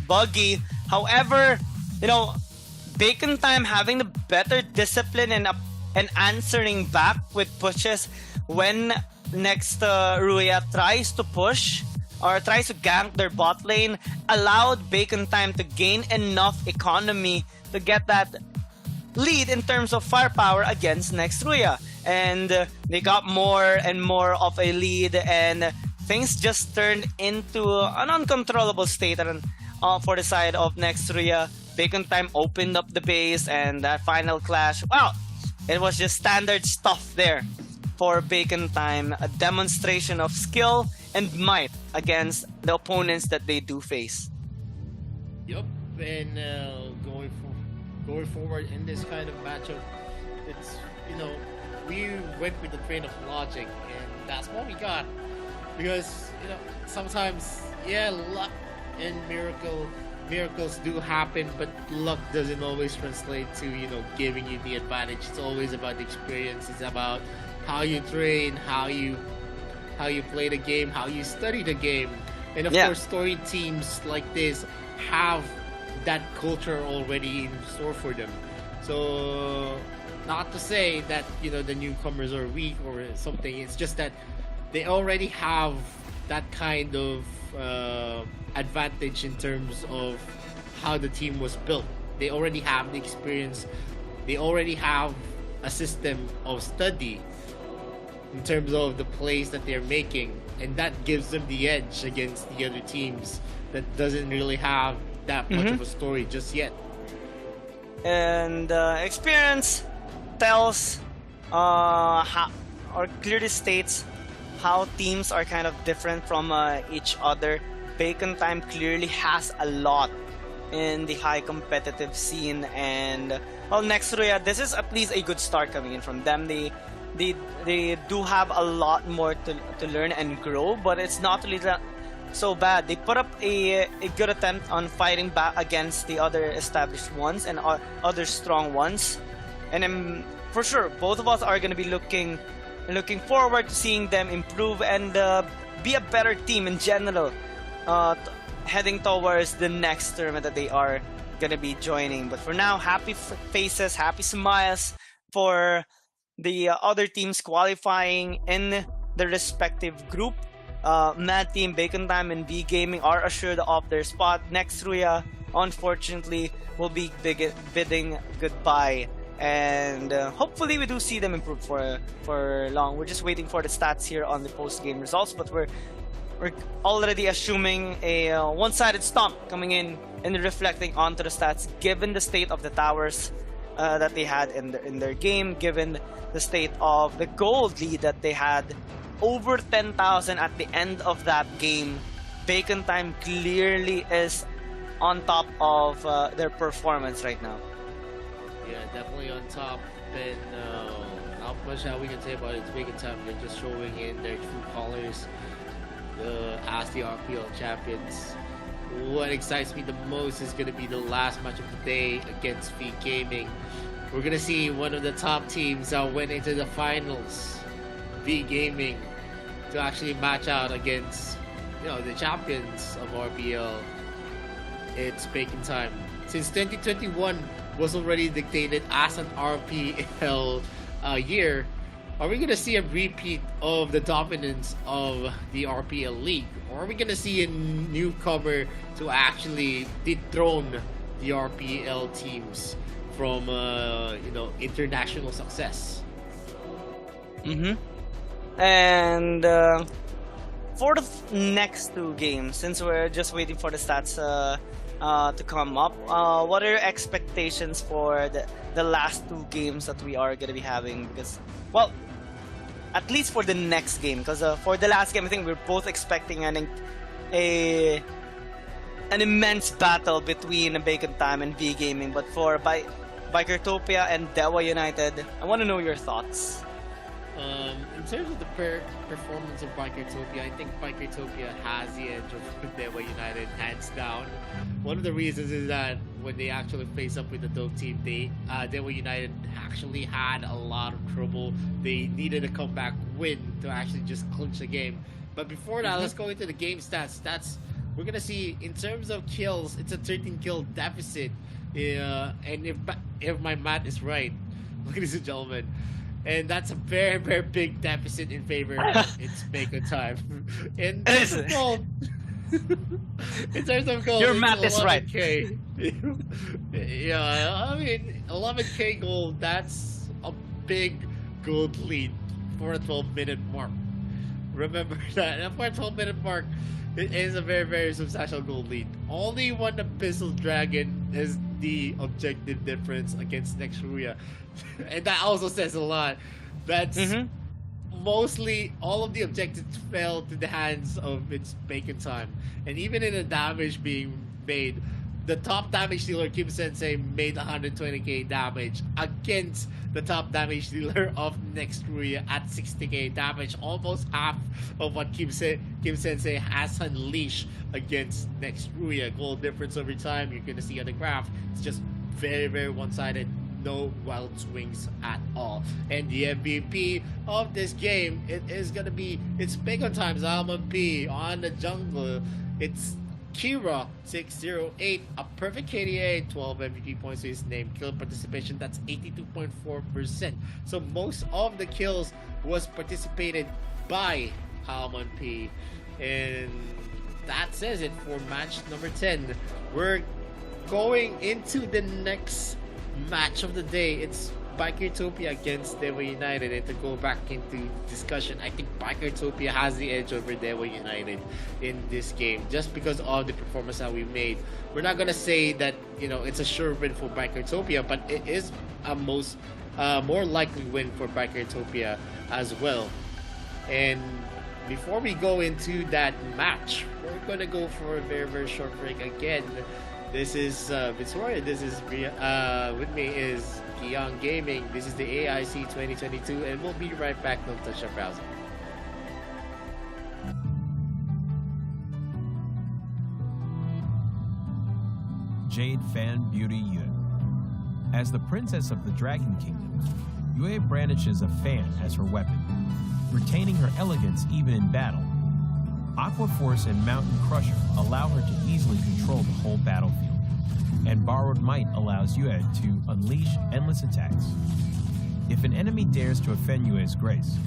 Buggy. However, you know, Bacon Time having the better discipline and answering back with pushes when Ruya tries to push or tries to gank their bot lane, allowed Bacon Time to gain enough economy to get that lead in terms of firepower against Nextria. And they got more and more of a lead, and things just turned into an uncontrollable state for the side of Nextria. Bacon Time opened up the base, and that final clash, wow, it was just standard stuff there for Bacon Time. A demonstration of skill and might against the opponents that they do face. Yup, and going forward in this kind of matchup, it's, you know, we went with the train of logic, and that's what we got. Because, you know, sometimes, yeah, luck and miracles do happen, but luck doesn't always translate to, you know, giving you the advantage. It's always about the experience. It's about how you train, how you play the game, how you study the game. And of course, story teams like this have that culture already in store for them. So, not to say that, you know, the newcomers are weak or something. It's just that they already have that kind of advantage in terms of how the team was built. They already have the experience. They already have a system of study. in terms of the plays that they're making, and that gives them the edge against the other teams that doesn't really have that much of a story just yet. And experience tells how, or clearly states how teams are kind of different from each other. Bacon Time clearly has a lot in the high competitive scene, and well, Nextruya, this is at least a good start coming in from them. They do have a lot more to learn and grow, but it's not really so bad. They put up a good attempt on fighting back against the other established ones and other strong ones, and for sure both of us are going to be looking forward to seeing them improve and be a better team in general, heading towards the next tournament that they are going to be joining. But for now, happy faces, happy smiles for the other teams qualifying in their respective group. Mad Team, Bacon Time, and V Gaming are assured of their spot. Nextruya, unfortunately, will be bidding goodbye. And hopefully we do see them improve for long. We're just waiting for the stats here on the post-game results, but we're already assuming a one-sided stomp coming in and reflecting onto the stats, given the state of the towers that they had in their game, given the state of the gold lead that they had, over 10,000 at the end of that game. Bacon Time clearly is on top of their performance right now. Yeah, definitely on top. And not much how we can say about it. It's Bacon Time. They're just showing in their true colors as the RPL champions. What excites me the most is going to be the last match of the day against V Gaming. We're going to see one of the top teams that went into the finals, V Gaming, to actually match out against, the champions of RPL. It's Bacon Time. Since 2021 was already dictated as an RPL year, are we going to see a repeat of the dominance of the RPL League? Or are we going to see a newcomer to actually dethrone the RPL teams from, international success? And for the next two games, since we're just waiting for the stats to come up, what are your expectations for the last two games that we are going to be having? Because, well, at least for the next game, because for the last game, I think we're both expecting an immense battle between Bacon Time and V Gaming. But for Bikertopia and Dewa United, I want to know your thoughts. In terms of the performance of Bikertopia, I think Bikertopia has the edge of Dewa United, hands down. One of the reasons is that when they actually face up with the dope team, Dewa United actually had a lot of trouble. They needed a comeback win to actually just clinch the game. But before that, let's go into the game stats. We're gonna see, in terms of kills, it's a 13 kill deficit. And if my math is right, ladies and gentlemen, and that's a very, very big deficit in favor of It's Bacon Time. In terms of gold, Your math is right. Yeah, I mean, 11k gold, that's a big gold lead for a 12-minute mark. Remember that. And for a 12-minute mark, it is a very, very substantial gold lead. Only one Abyssal Dragon is the objective difference against Nextruya. And that also says a lot. That's mostly all of the objectives fell to the hands of It's Bacon Time. And even in the damage being made, the top damage dealer, Kim Sensei, made 120k damage against the top damage dealer of Nextruya at 60k damage, almost half of what Kim Sensei has unleashed against Nextruya. Goal difference over time, you're going to see on the graph, it's just very, very one-sided. No wild swings at all. And the MVP of this game, it's Bacon Time's Almond P on the jungle. It's Kira 608, a perfect KDA, 12 MVP points to his name. Kill participation, that's 82.4%. So most of the kills was participated by Almond P. And that says it for match number 10. We're going into the next match of the day. It's Bikertopia against Dewa United, and to go back into discussion, I think Bikertopia has the edge over Dewa United in this game just because of the performance that we made. We're not gonna say that it's a sure win for Bikertopia, but it is a more likely win for Bikertopia as well. And before we go into that match, we're gonna go for a very, very short break again. This is Victoria. This is with me is Keon Gaming. This is the AIC 2022, and we'll be right back. Don't touch our browser. Jade Fan Beauty Yue. As the princess of the Dragon Kingdom, Yue brandishes a fan as her weapon, retaining her elegance even in battle. Aqua Force and Mountain Crusher allow her to easily control the whole battlefield, and Borrowed Might allows Yue to unleash endless attacks. If an enemy dares to offend Yue's grace,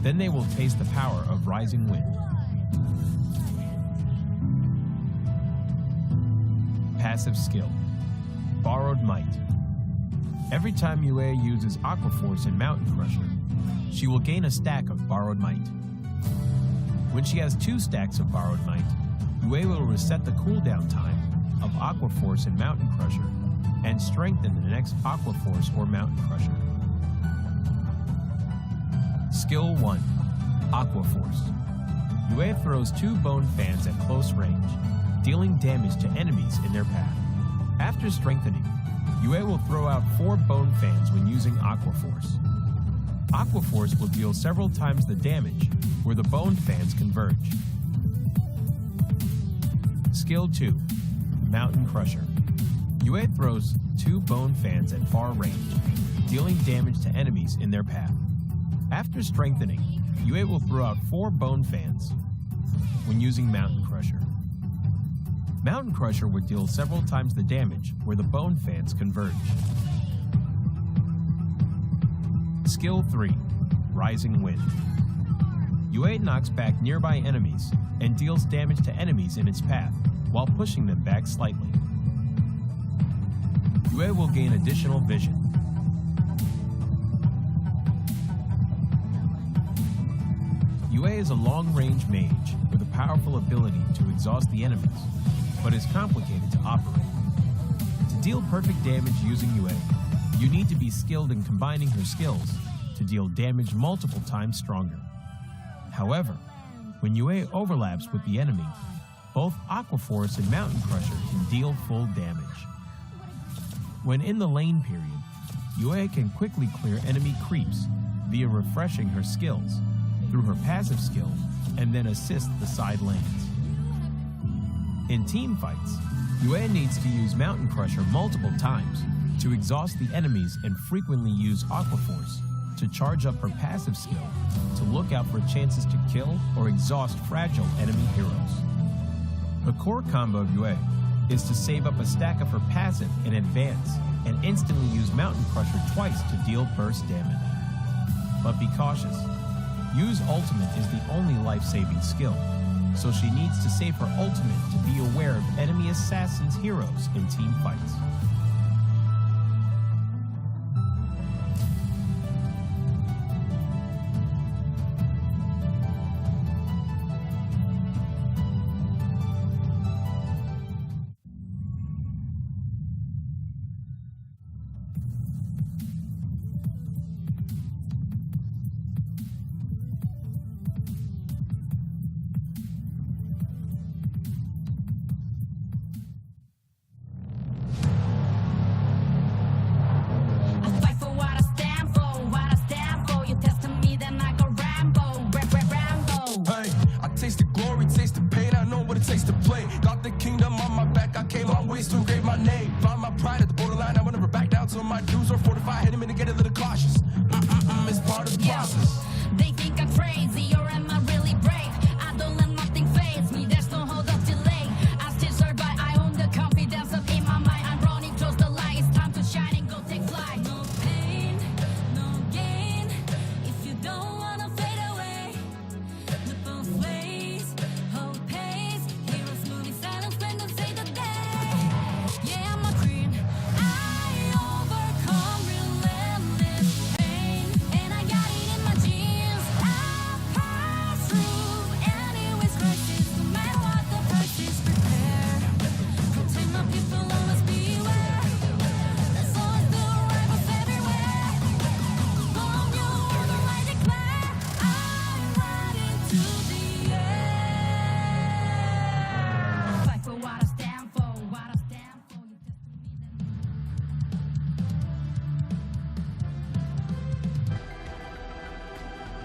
then they will taste the power of Rising Wind. Passive skill, Borrowed Might. Every time Yue uses Aqua Force and Mountain Crusher, she will gain a stack of Borrowed Might. When she has 2 stacks of Borrowed Might, Yue will reset the cooldown time of Aqua Force and Mountain Crusher and strengthen the next Aqua Force or Mountain Crusher. Skill 1, Aqua Force. Yue throws 2 bone fans at close range, dealing damage to enemies in their path. After strengthening, Yue will throw out 4 bone fans when using Aqua Force. Aqua Force will deal several times the damage where the bone fans converge. Skill 2, Mountain Crusher. Yue throws 2 bone fans at far range, dealing damage to enemies in their path. After strengthening, Yue will throw out 4 bone fans when using Mountain Crusher. Mountain Crusher would deal several times the damage where the bone fans converge. Skill 3, Rising Wind. Yue knocks back nearby enemies and deals damage to enemies in its path while pushing them back slightly. Yue will gain additional vision. Yue is a long-range mage with a powerful ability to exhaust the enemies, but is complicated to operate. To deal perfect damage using Yue, you need to be skilled in combining her skills to deal damage multiple times stronger. However, when Yue overlaps with the enemy, both Aqua Force and Mountain Crusher can deal full damage. When in the lane period, Yue can quickly clear enemy creeps via refreshing her skills through her passive skill and then assist the side lanes. In team fights, Yue needs to use Mountain Crusher multiple times to exhaust the enemies and frequently use Aqua Force to charge up her passive skill to look out for chances to kill or exhaust fragile enemy heroes. The core combo of Yue is to save up a stack of her passive in advance and instantly use Mountain Crusher twice to deal burst damage. But be cautious. Yu's ultimate is the only life-saving skill, so she needs to save her ultimate to be aware of enemy assassins' heroes in team fights.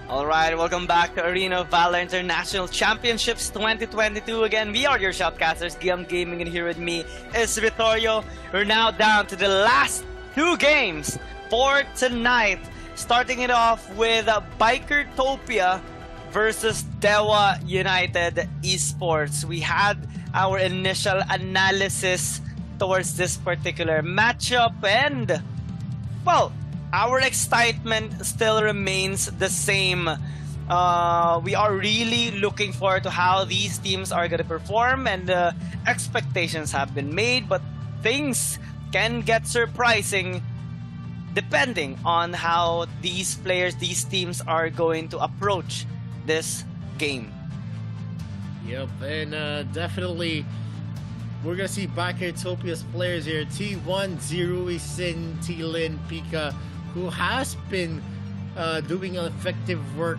Alright, welcome back to Arena of Valor International Championships 2022. Again, we are your shoutcasters, Guillaume Gaming, and here with me is Vittorio. We're now down to the last 2 games for tonight. Starting it off with Bikertopia versus Dewa United Esports. We had our initial analysis towards this particular matchup, and, well, our excitement still remains the same. We are really looking forward to how these teams are going to perform, and expectations have been made, but things can get surprising depending on how these players, these teams are going to approach this game. Yep, and definitely we're going to see Bikertopia's players here. T1, Zirui, Sin, T-Lin, Pika, who has been doing effective work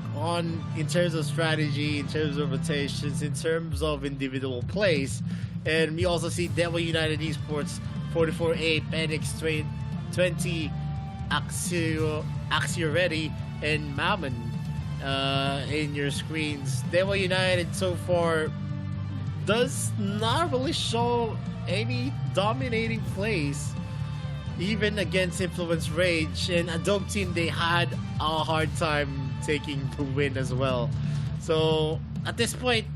in terms of strategy, in terms of rotations, in terms of individual plays. And we also see Dewa United Esports, 44A, Penix 20, Axio Ready, and Mammon in your screens. Dewa United so far does not really show any dominating plays, even against Influence Rage, and Adobe Team, they had a hard time taking the win as well. So at this point,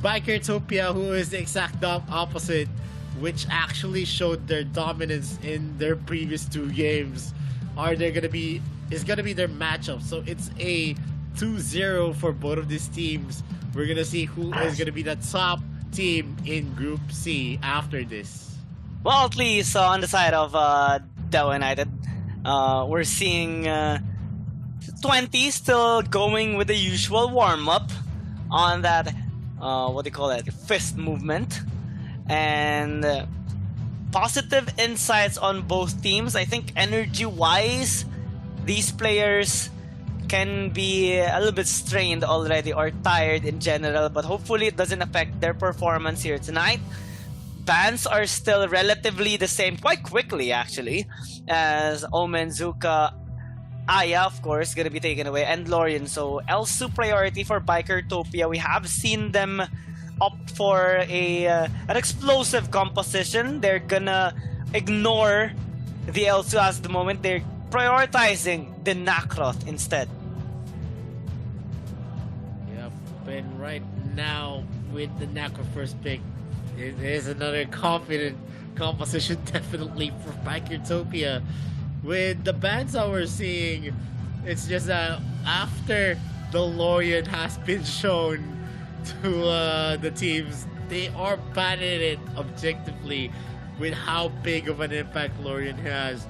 Bikertopia, who is the exact opposite, which actually showed their dominance in their previous 2 games, is gonna be their matchup. So it's a 2-0 for both of these teams. We're gonna see who is gonna be the top team in Group C after this. Well, at least on the side of Dewa United, we're seeing 20 still going with the usual warm-up on that, fist movement. And positive insights on both teams. I think energy-wise, these players can be a little bit strained already or tired in general, but hopefully it doesn't affect their performance here tonight. Bans are still relatively the same, quite quickly actually, as Omen, Zuka, Aya, of course, gonna be taken away, and Lorian. So Elsu priority for Bikertopia. We have seen them opt for an explosive composition. They're gonna ignore the Elsu at the moment. They're prioritizing the Nakroth instead. Yep, and right now with the Nakroth first pick, it is another confident composition definitely for Bikertopia. With the bans that we're seeing, it's just that after the Lorian has been shown to the teams, they are banning it objectively with how big of an impact Lorian has.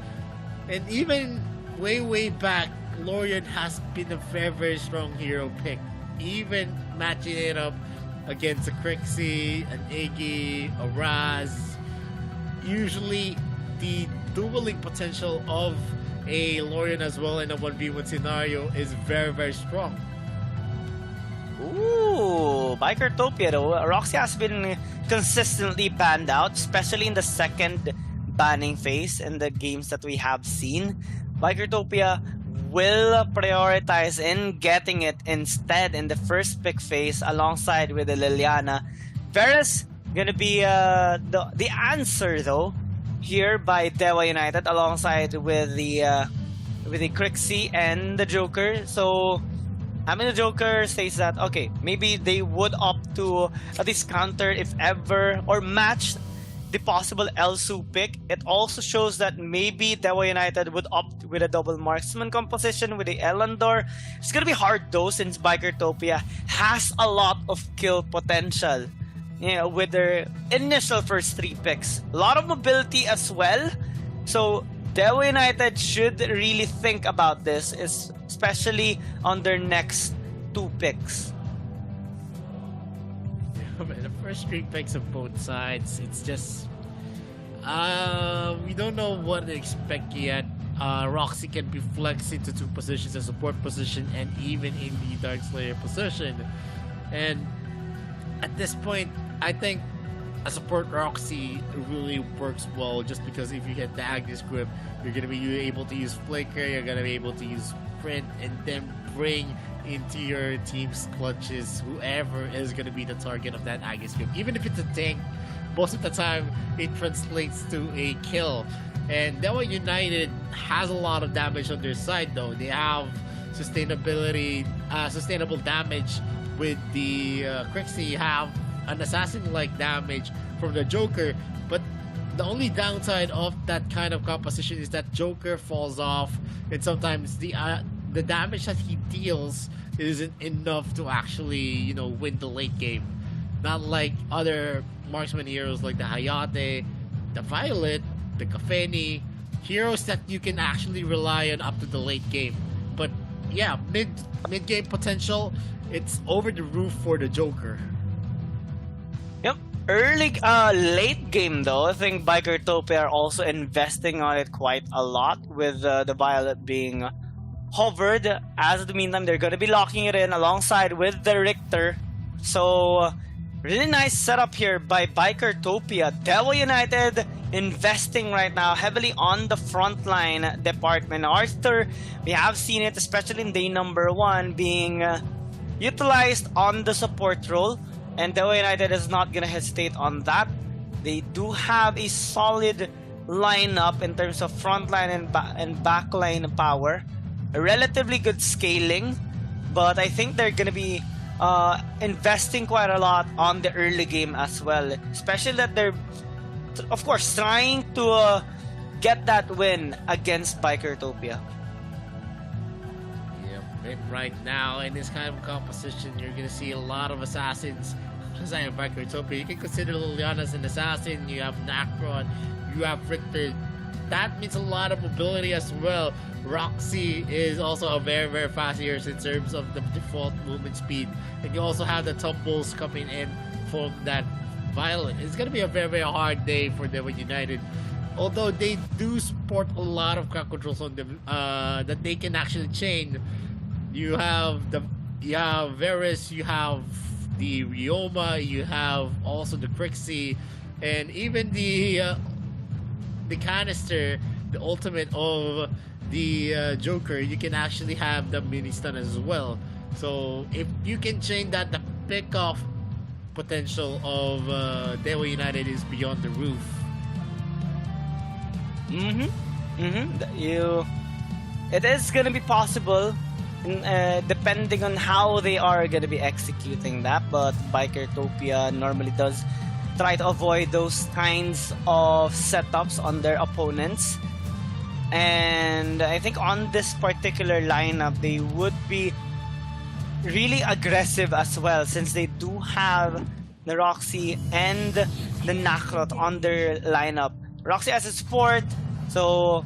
And even way back, Lorian has been a very strong hero pick, even matching it up against a Crixie, an Iggy, a Raz. Usually the dueling potential of a Lorian as well in a 1v1 scenario is very strong. Ooh, Bikertopia though. Roxy has been consistently banned out, especially in the second banning phase in the games that we have seen. Bikertopia will prioritize in getting it instead in the first pick phase alongside with the Liliana. Varus gonna be the answer though here by Dewa United alongside with the Crixie and the Joker. So having the Joker says that okay, maybe they would opt to a discounter if ever, or match the possible Elsu pick. It also shows that maybe Dewa United would opt with a double marksman composition with the Elandor. It's gonna be hard though, since Bikertopia has a lot of kill potential, you know, with their initial first 3 picks. A lot of mobility as well. So Dewa United should really think about this, especially on their next 2 picks. The first 3 picks of both sides, it's just we don't know what to expect yet. Roxy can be flexed into 2 positions, a support position and even in the Darkslayer position. And at this point, I think a support Roxy really works well, just because if you get the Agnes grip, you're going to be able to use Flicker, you're going to be able to use Sprint, and then bring into your team's clutches whoever is going to be the target of that Aegis Cube. Even if it's a tank, most of the time it translates to a kill. And Dewa United has a lot of damage on their side though. They have sustainable damage with the Crixie. You have an assassin-like damage from the Joker, but the only downside of that kind of composition is that Joker falls off, and sometimes the damage that he deals isn't enough to actually, win the late game. Not like other marksman heroes like the Hayate, the Violet, the Kafeni, heroes that you can actually rely on up to the late game. But yeah, mid game potential, it's over the roof for the Joker. Yep. Late game though, I think Bikertopia are also investing on it quite a lot, with the Violet being hovered. As in the meantime, they're going to be locking it in alongside with the Richter. So, really nice setup here by Bikertopia. Dewa United investing right now heavily on the frontline department. Arthur, we have seen it, especially in day number 1, being utilized on the support role. And Dewa United is not going to hesitate on that. They do have a solid lineup in terms of frontline and backline power. A relatively good scaling, but I think they're going to be investing quite a lot on the early game as well. Especially that they're, of course, trying to get that win against Bikertopia. Yep, right now in this kind of composition, you're going to see a lot of assassins. Aside of Bikertopia, you can consider Liliana as an assassin. You have Nacron, you have Richter. That means a lot of mobility as well. Roxy is also a very, very fast hero in terms of the default movement speed. And you also have the tumbles coming in from that Violet. It's going to be a very, very hard day for Dewa United. Although they do sport a lot of crowd controls on them that they can actually chain. You have Varus, you have the Ryoma, you have also the Crixie, and even the canister, the ultimate of the Joker. You can actually have the mini stun as well. So if you can chain that, the pick-off potential of Dewa United is beyond the roof. It is gonna be possible, depending on how they are gonna be executing that. But Bikertopia normally does try to avoid those kinds of setups on their opponents. And I think on this particular lineup, they would be really aggressive as well, since they do have the Roxy and the Nakrot on their lineup. Roxy as a support, so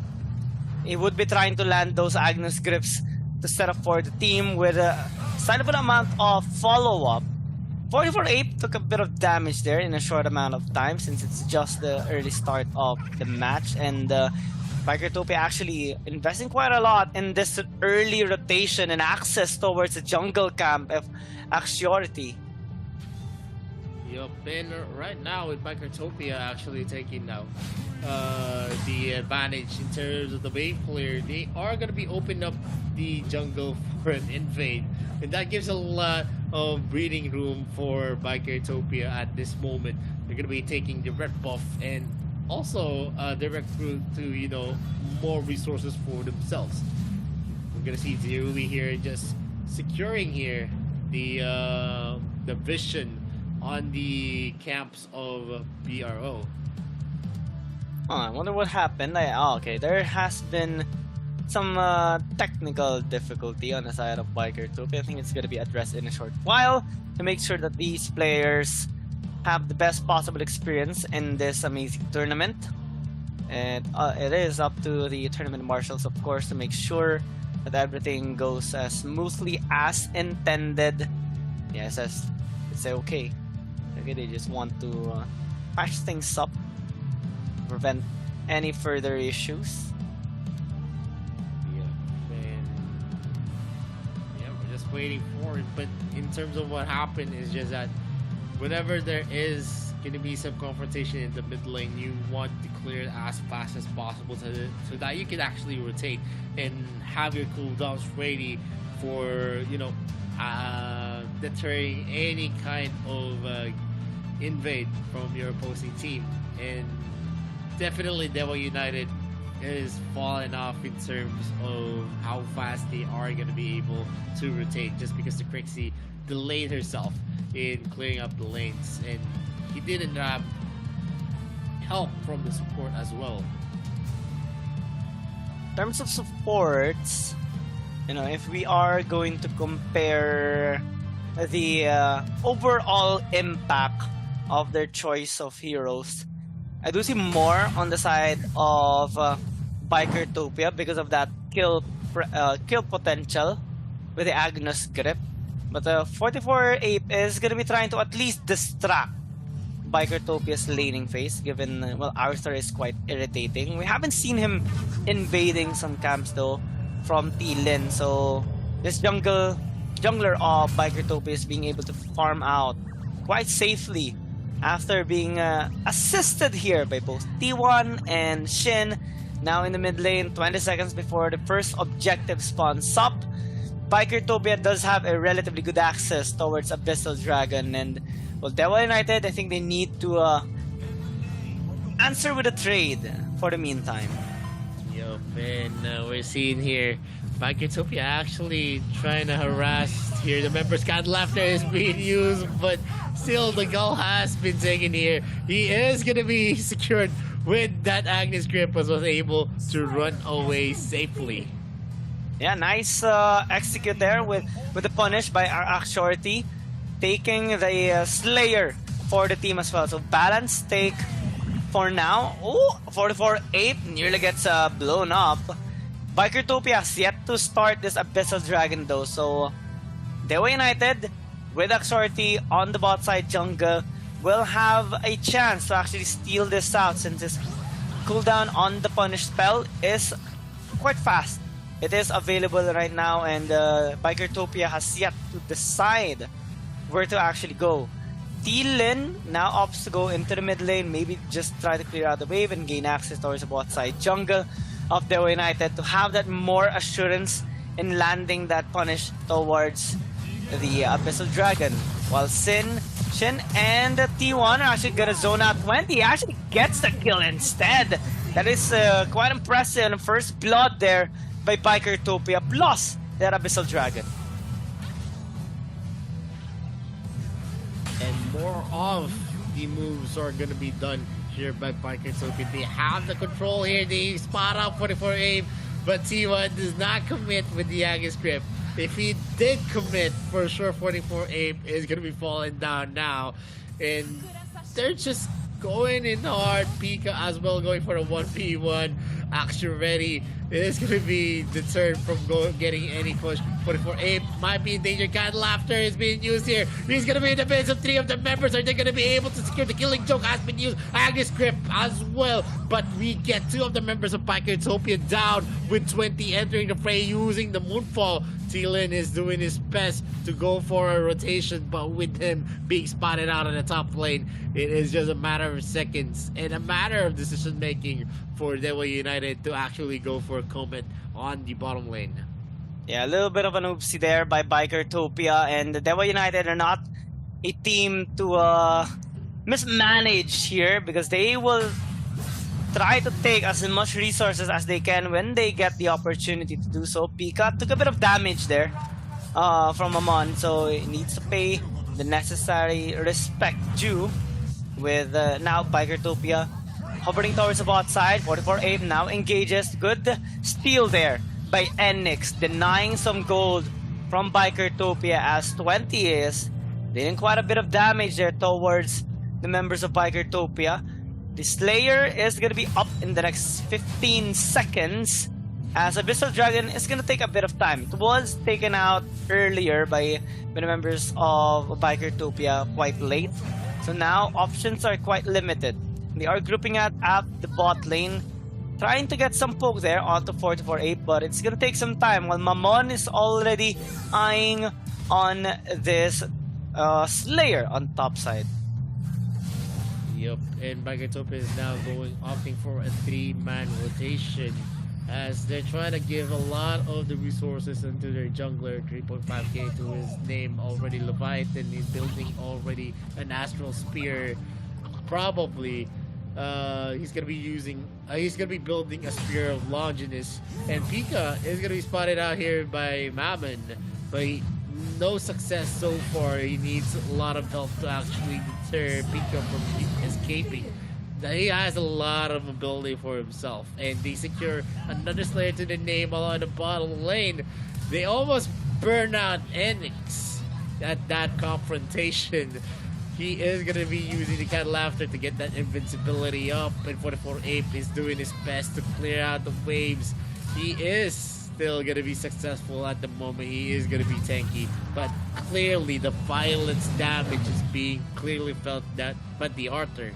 he would be trying to land those Agnus grips to set up for the team with a sizable amount of follow-up. 44 Ape took a bit of damage there in a short amount of time, since it's just the early start of the match. And Bikertopia actually investing quite a lot in this early rotation and access towards the jungle camp of Axiority. Yup, and right now with Bikertopia actually taking now the advantage in terms of the wave clear, they are going to be opening up the jungle for an invade, and that gives a lot of breathing room for Bikertopia at this moment. They're going to be taking the red buff and also direct route to more resources for themselves. We're going to see Zerui here just securing here the vision on the camps of BRO. Oh, I wonder what happened. Okay, there has been some technical difficulty on the side of Bikertopia. I think it's going to be addressed in a short while to make sure that these players have the best possible experience in this amazing tournament. And it is up to the tournament marshals, of course, to make sure that everything goes as smoothly as intended. Yes, it's okay. Okay, they just want to patch things up, prevent any further issues. We're just waiting for it. But in terms of what happened, is just that whenever there is going to be some confrontation in the mid lane, you want to clear it as fast as possible so that you can actually rotate and have your cooldowns ready for deterring any kind of invade from your opposing team. And definitely Devil United is falling off in terms of how fast they are going to be able to rotate, just because the Crixie delayed herself in clearing up the lanes, and he didn't have help from the support as well. In terms of supports, if we are going to compare the overall impact of their choice of heroes, I do see more on the side of Bikertopia because of that kill potential with the Agnes grip. But 44 Ape is going to be trying to at least distract Bikertopia's laning phase, given Arthur is quite irritating. We haven't seen him invading some camps though from T-Lin, so this jungler of Bikertopia is being able to farm out quite safely after being assisted here by both T1 and Shin. Now in the mid lane, 20 seconds before the first objective spawns up, Bikertopia does have a relatively good access towards Abyssal Dragon, and Devil United, I think they need to answer with a trade for the meantime. Yo, man, we're seeing here Bikertopia actually trying to harass here. The members got laughter is being used, but still the goal has been taken here. He is going to be secured with that Agnes grip, but was able to run away safely. Yeah, nice execute there with the punish by our Shorty, taking the Slayer for the team as well. So balanced take for now. Oh, 44 Ape nearly gets blown up. Bikertopia has yet to start this Abyssal Dragon though, so Dewa United with Axorti on the bot side jungle will have a chance to actually steal this out, since this cooldown on the punish spell is quite fast. It is available right now, and Bikertopia has yet to decide where to actually go. T-Lin now opts to go into the mid lane, maybe just try to clear out the wave and gain access towards the bot side jungle of Dewa United to have that more assurance in landing that punish towards the Abyssal Dragon. While Shin and T1 are actually gonna zone out 20. He actually gets the kill instead. That is quite impressive. And first blood there by Bikertopia plus that Abyssal Dragon. And more of the moves are going to be done here by Bikertopia. They have the control here. They spot out 44 Ape, but T1 does not commit with the Agnes grip. If he did commit, for sure 44 Ape is going to be falling down now. And they're just going in hard. Pika as well going for a 1v1. Action ready. It is going to be deterred from getting any push. 44 Ape might be in danger. God Laughter is being used here. He's going to be in the midst of 3 of the members. Are they going to be able to secure the killing joke? Has been used. Agnes grip as well. But we get 2 of the members of Bikertopia down with 20 entering the fray using the Moonfall. T-Lin is doing his best to go for a rotation, but with him being spotted out on the top lane, it is just a matter of seconds and a matter of decision making for Dewa United to actually go for a commit on the bottom lane. Yeah, a little bit of an oopsie there by Bikertopia, and the Dewa United are not a team to mismanage here, because they will try to take as much resources as they can when they get the opportunity to do so. Pika took a bit of damage there from Amon, so he needs to pay the necessary respect due with now Bikertopia hovering towards the bot side. 44 Ape now engages. Good steal there by Enix, denying some gold from Bikertopia, as 20 is dealing quite a bit of damage there towards the members of Bikertopia. The Slayer is going to be up in the next 15 seconds, as Abyssal Dragon is going to take a bit of time. It was taken out earlier by the members of Bikertopia quite late, so now options are quite limited. They are grouping at the bot lane, trying to get some poke there onto 44 Ape, but it's going to take some time, while Mamon is already eyeing on this Slayer on top side. Yep, and Bikertopia is now opting for a 3-man rotation. as they're trying to give a lot of the resources into their jungler. 3.5k to his name already. Leviathan is building already an Astral Spear. Probably he's gonna be building a Spear of Longinus, and Pika is gonna be spotted out here by Mammon, but no success so far. He needs a lot of help to actually deter Pika from escaping. He has a lot of ability for himself, and they secure another Slayer to the name along the bottom lane. They almost burn out Enix at that confrontation. He is going to be using the Cat Laughter to get that invincibility up, and 44 Ape is doing his best to clear out the waves. He is still going to be successful at the moment. He is going to be tanky, but clearly the violence damage is being clearly felt by the Arthur.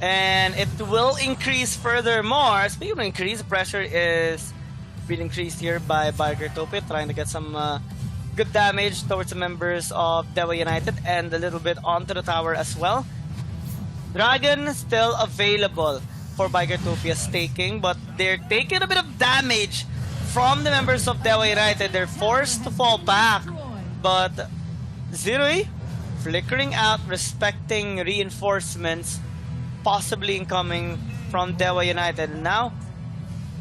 And it will increase furthermore. Speaking of increase, pressure is being increased here by Bikertopia, trying to get some good damage towards the members of Dewa United and a little bit onto the tower as well. Dragon still available for Bikertopia staking, but they're taking a bit of damage from the members of Dewa United. They're forced to fall back, but Zirui flickering out, respecting reinforcements possibly incoming from Dewa United. Now,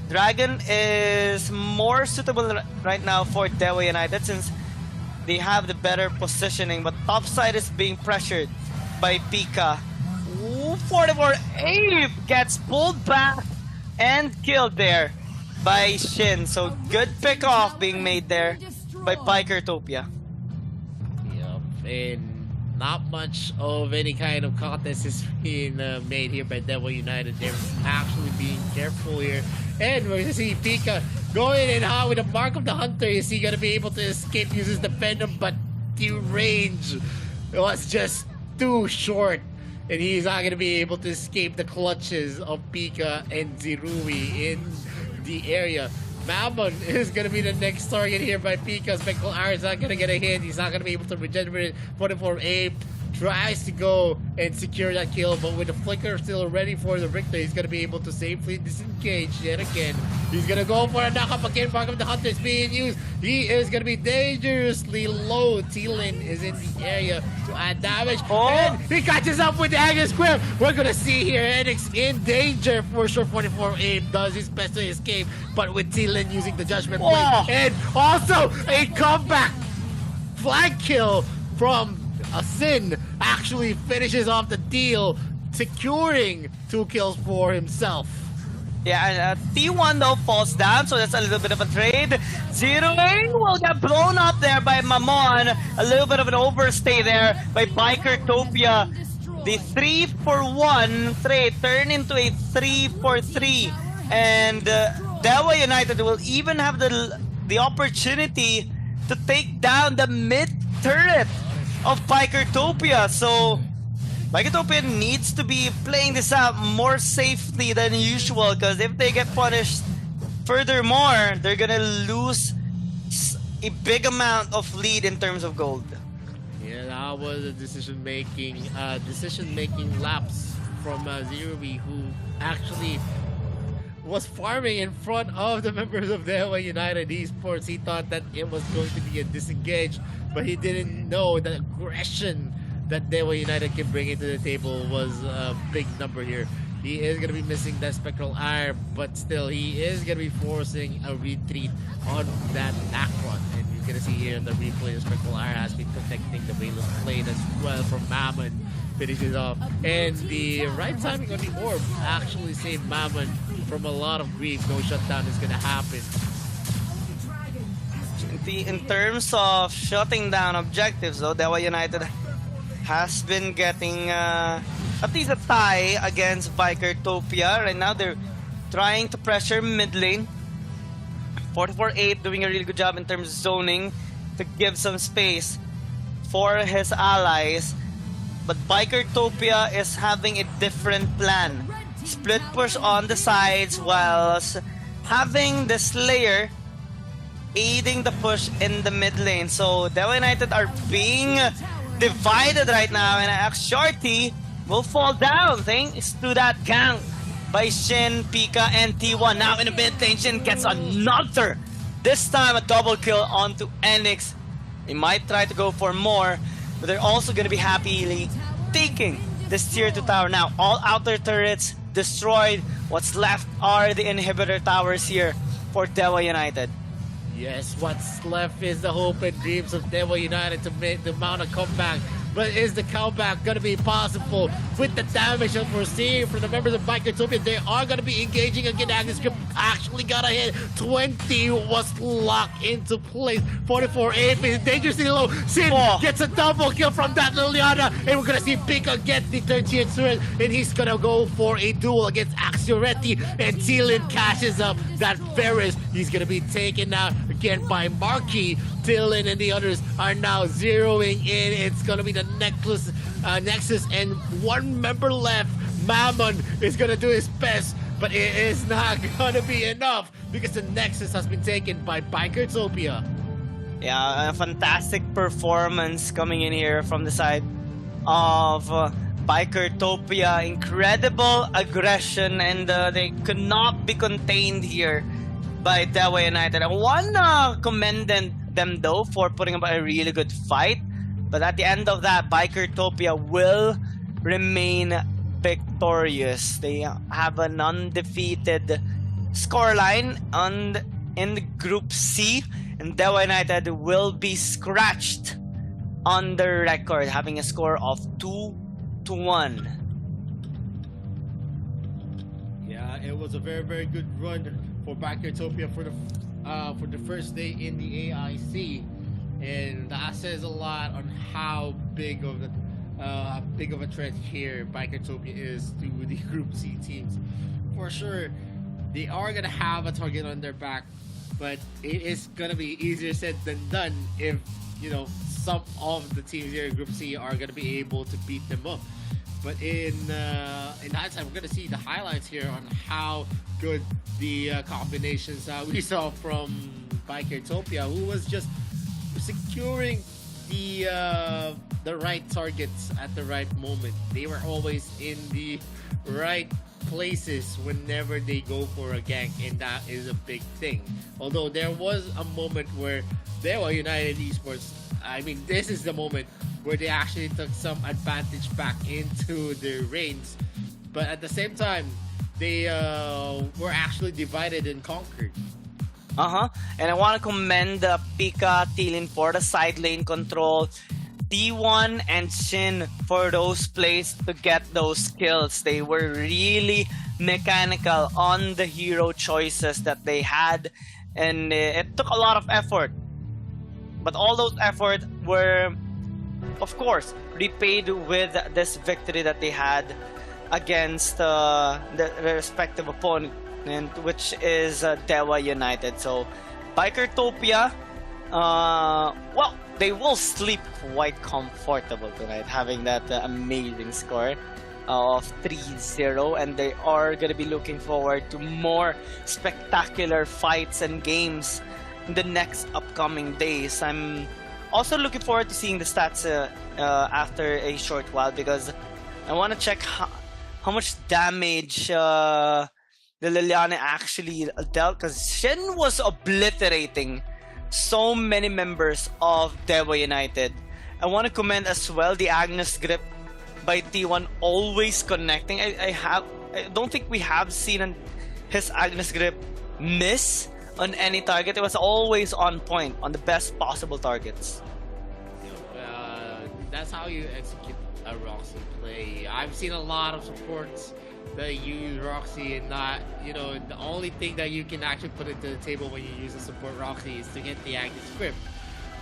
Dragon is more suitable right now for Dewa United since they have the better positioning, but topside is being pressured by Pika. Ooh, 44 Ape gets pulled back and killed there by Shin. So good pick off being made there by Bikertopia. Yep, and not much of any kind of contest is being made here by Dewa United. They're actually being careful here. And we're going to see Pika going in hot with the Mark of the Hunter. Is he going to be able to escape? Uses the Venom, but the range was just too short. And he's not going to be able to escape the clutches of Pika and Zirui in the area. Mammon is going to be the next target here by Pika. Spectral Iron is not going to get a hit. He's not going to be able to regenerate. 44 Ape tries to go and secure that kill, but with the Flicker still ready for the Richter, he's going to be able to safely disengage yet again. He's going to go for a knockup again. Mark of the Hunter is being used. He is going to be dangerously low. T-Lin is in the area to add damage. And he catches up with the Agnes Square. We're going to see here Enix in danger for sure. 44 Ape does his best to escape, but with T-Lin using the Judgment Blade. And also a comeback flag kill from a Sin actually finishes off the deal, securing 2 kills for himself. Yeah, and T1 though falls down, so that's a little bit of a trade. Zirui will get blown up there by Mammon. A little bit of an overstay there by Bikertopia. The 3-for-1 trade turned into a 3-for-3, and Dewa United will even have the opportunity to take down the mid turret of Bikertopia. So Bikertopia needs to be playing this out more safely than usual, because if they get punished furthermore, they're gonna lose a big amount of lead in terms of gold. Yeah, that was a decision-making lapse from Zirui, who actually was farming in front of the members of Dewa United Esports. He thought that it was going to be a disengage, but he didn't know that aggression that Dewa United can bring into the table was a big number here. He is going to be missing that Spectral Ire, but still, he is going to be forcing a retreat on that Akron. And you're going to see here in the replay, the Spectral Ire has been protecting the Valus Blade as well from Mammon. Finishes off. And the right timing on the orb actually saved Mammon from a lot of grief. No shutdown is going to happen. In terms of shutting down objectives, though, Dewa United has been getting at least a tie against Bikertopia. Right now, they're trying to pressure mid lane. 44-8 doing a really good job in terms of zoning to give some space for his allies. But Bikertopia is having a different plan. Split push on the sides whilst having the Slayer aiding the push in the mid lane. So Dewa United are being divided right now, and Shorty will fall down thanks to that gank by Shin, Pika, and T1. Now in the mid lane, Shin gets another. This time a double kill onto Enix. They might try to go for more, but they're also going to be happily taking this tier 2 tower. Now all outer turrets destroyed. What's left are the inhibitor towers here for Dewa United. Yes, what's left is the hope and dreams of Dewa United to mount a comeback. But is the comeback going to be possible with the damage that we're seeing from the members of Bikertopia? They are going to be engaging again. Agnes Script actually got a hit. 20 was locked into place. 44 8 is dangerously low. Sin gets a double kill from that Liliana. And we're going to see Pika get the 3rd tier turret. And he's going to go for a duel against Axioretti. And Thielen cashes up that Ferris. He's going to be taken out again by Marquis. Thielen and the others are now zeroing in. It's going to be the Nexus and one member left. Mammon is going to do his best, but it is not going to be enough because the Nexus has been taken by Bikertopia. Yeah, a fantastic performance coming in here from the side of Bikertopia. Incredible aggression, and they could not be contained here by Dewa United. I want to commend them though for putting up a really good fight. But at the end of that, Bikertopia will remain victorious. They have an undefeated scoreline in Group C, and Dewa United will be scratched on the record, having a score of 2-1. Yeah, it was a very, very good run for Bikertopia for the first day in the AIC. And that says a lot on how big of a threat here Bikertopia is to the Group C teams. For sure, they are gonna have a target on their back, but it is gonna be easier said than done if some of the teams here in Group C are gonna be able to beat them up. But in hindsight, we're gonna see the highlights here on how good the combinations we saw from Bikertopia, who was just securing the right targets at the right moment. They were always in the right places whenever they go for a gank, and that is a big thing. Although there was a moment where Dewa United Esports, this is the moment where they actually took some advantage back into their reigns, but at the same time they were actually divided and conquered. And I want to commend Pika, Thielen for the side lane control, T1 and Shin for those plays to get those kills. They were really mechanical on the hero choices that they had, and it took a lot of effort. But all those efforts were, of course, repaid with this victory that they had against the respective opponent, which is Dewa United. So Bikertopia, they will sleep quite comfortable tonight, having that amazing score of 3-0, and they are going to be looking forward to more spectacular fights and games in the next upcoming days. I'm also looking forward to seeing the stats after a short while, because I want to check how much damage the Liliana actually dealt, because Shen was obliterating so many members of Dewa United. I want to commend as well the Agnes grip by T1, always connecting. I don't think we have seen his Agnes grip miss on any target. It was always on point on the best possible targets. That's how you execute a Roxy play. I've seen a lot of supports that use Roxy and not, the only thing that you can actually put into the table when you use a support Roxy is to get the active script.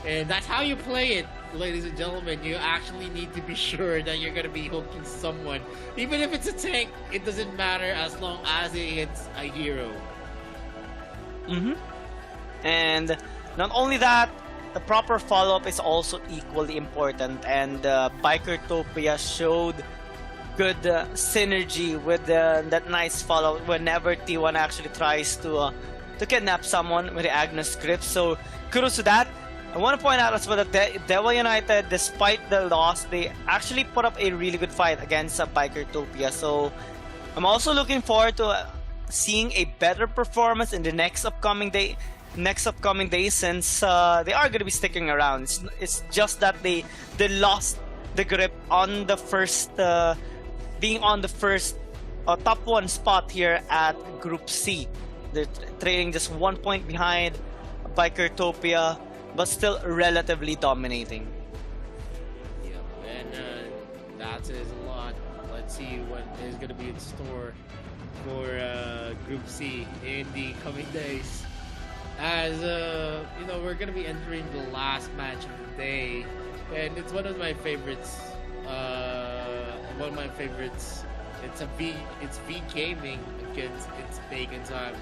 And that's how you play it, ladies and gentlemen. You actually need to be sure that you're going to be hooking someone. Even if it's a tank, it doesn't matter as long as it hits a hero. And not only that, the proper follow-up is also equally important, and Bikertopia showed good synergy with that nice follow whenever T1 actually tries to kidnap someone with the Agnes script. So kudos to that. I want to point out as well that Dewa United, despite the loss, they actually put up a really good fight against Bikertopia. So I'm also looking forward to seeing a better performance in the next upcoming days, since they are going to be sticking around. It's just that they lost the grip on the first being on the first top 1 spot here at Group C. They're trailing just 1 point behind Bikertopia, but still relatively dominating. Yeah, and that says a lot. Let's see what is going to be in store for Group C in the coming days. As we're going to be entering the last match of the day, and it's one of my favorites. It's V Gaming against It's Bacon Time.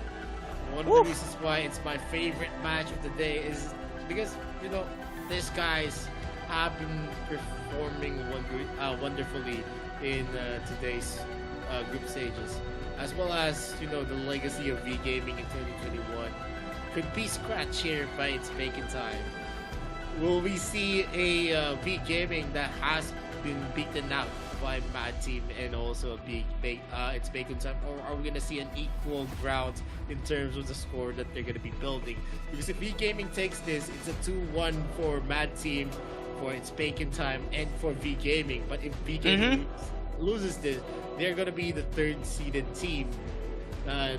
One of the reasons why it's my favorite match of the day is because these guys have been performing wonderfully in today's group stages, as well as the legacy of V Gaming in 2021 could be scratched here by It's Bacon Time. Will we see a V Gaming that has been beaten out by Mad Team and also It's Bacon Time, or are we going to see an equal ground in terms of the score that they're going to be building? Because if V Gaming takes this, it's a 2-1 for Mad Team, for It's Bacon Time, and for V Gaming. But if V Gaming loses this, they're going to be the 3rd seeded team.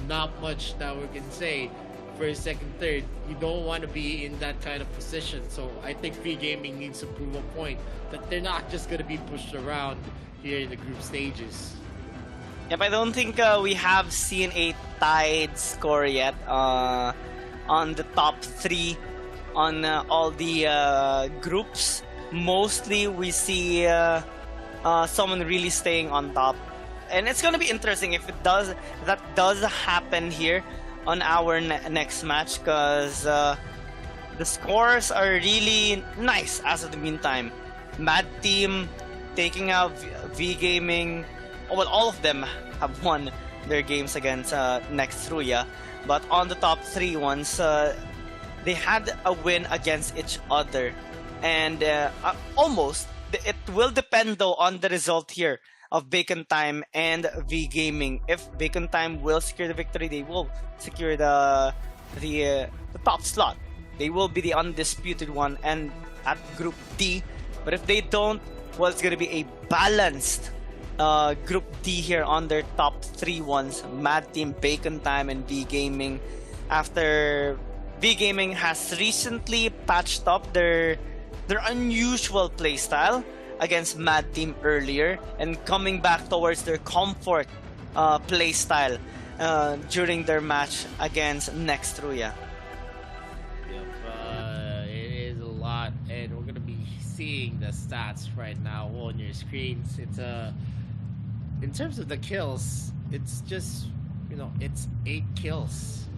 Not much that we can say. First, second, third, you don't want to be in that kind of position. So I think V Gaming needs to prove a point that they're not just going to be pushed around here in the group stages. Yep, I don't think we have seen a tied score yet on the top 3 on all the groups. Mostly we see someone really staying on top, and it's going to be interesting if that does happen here on our next match, because the scores are really nice as of the meantime. Mad Team taking out V Gaming. Well, all of them have won their games against Nextruya, but on the top 3 ones, they had a win against each other, and almost. It will depend though on the result here of Bacon Time and V Gaming. If Bacon Time will secure the victory, they will secure the top slot. They will be the undisputed one and at Group D. But if they don't, well, it's gonna be a balanced Group D here on their top 3 ones: Mad Team, Bacon Time, and V Gaming. After V Gaming has recently patched up their unusual playstyle against Mad Team earlier, and coming back towards their comfort playstyle during their match against Nextruya. Yep, it is a lot, and we're gonna be seeing the stats right now on your screens. It's in terms of the kills, it's just it's 8 kills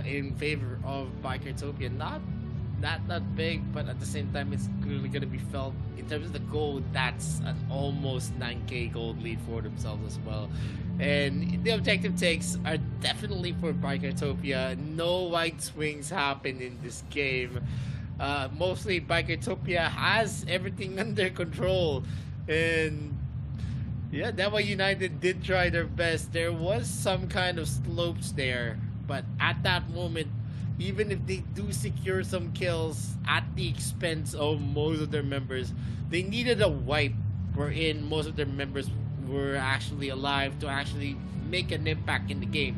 in favor of Bikertopia. Not that big, but at the same time, it's really going to be felt. In terms of the gold, that's an almost 9k gold lead for themselves as well. And the objective takes are definitely for Bikertopia. No wide swings happen in this game. Mostly Bikertopia has everything under control. And yeah, Dewa United did try their best. There was some kind of slopes there, but at that moment, even if they do secure some kills at the expense of most of their members, they needed a wipe wherein most of their members were actually alive to actually make an impact in the game.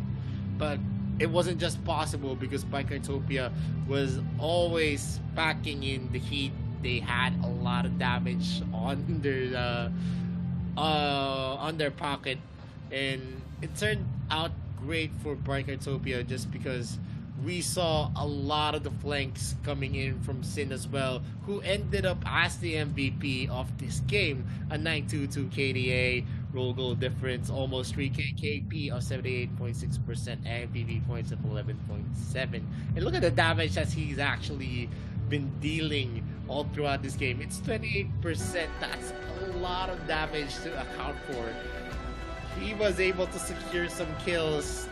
But it wasn't just possible because Bikertopia was always packing in the heat. They had a lot of damage on their pocket, and it turned out great for Bikertopia just because we saw a lot of the flanks coming in from Sin as well, who ended up as the MVP of this game. A 922 KDA, roll goal difference, almost 3k KP of 78.6%, and PV points of 11.7. And look at the damage that he's actually been dealing all throughout this game. It's 28%. That's a lot of damage to account for. He was able to secure some kills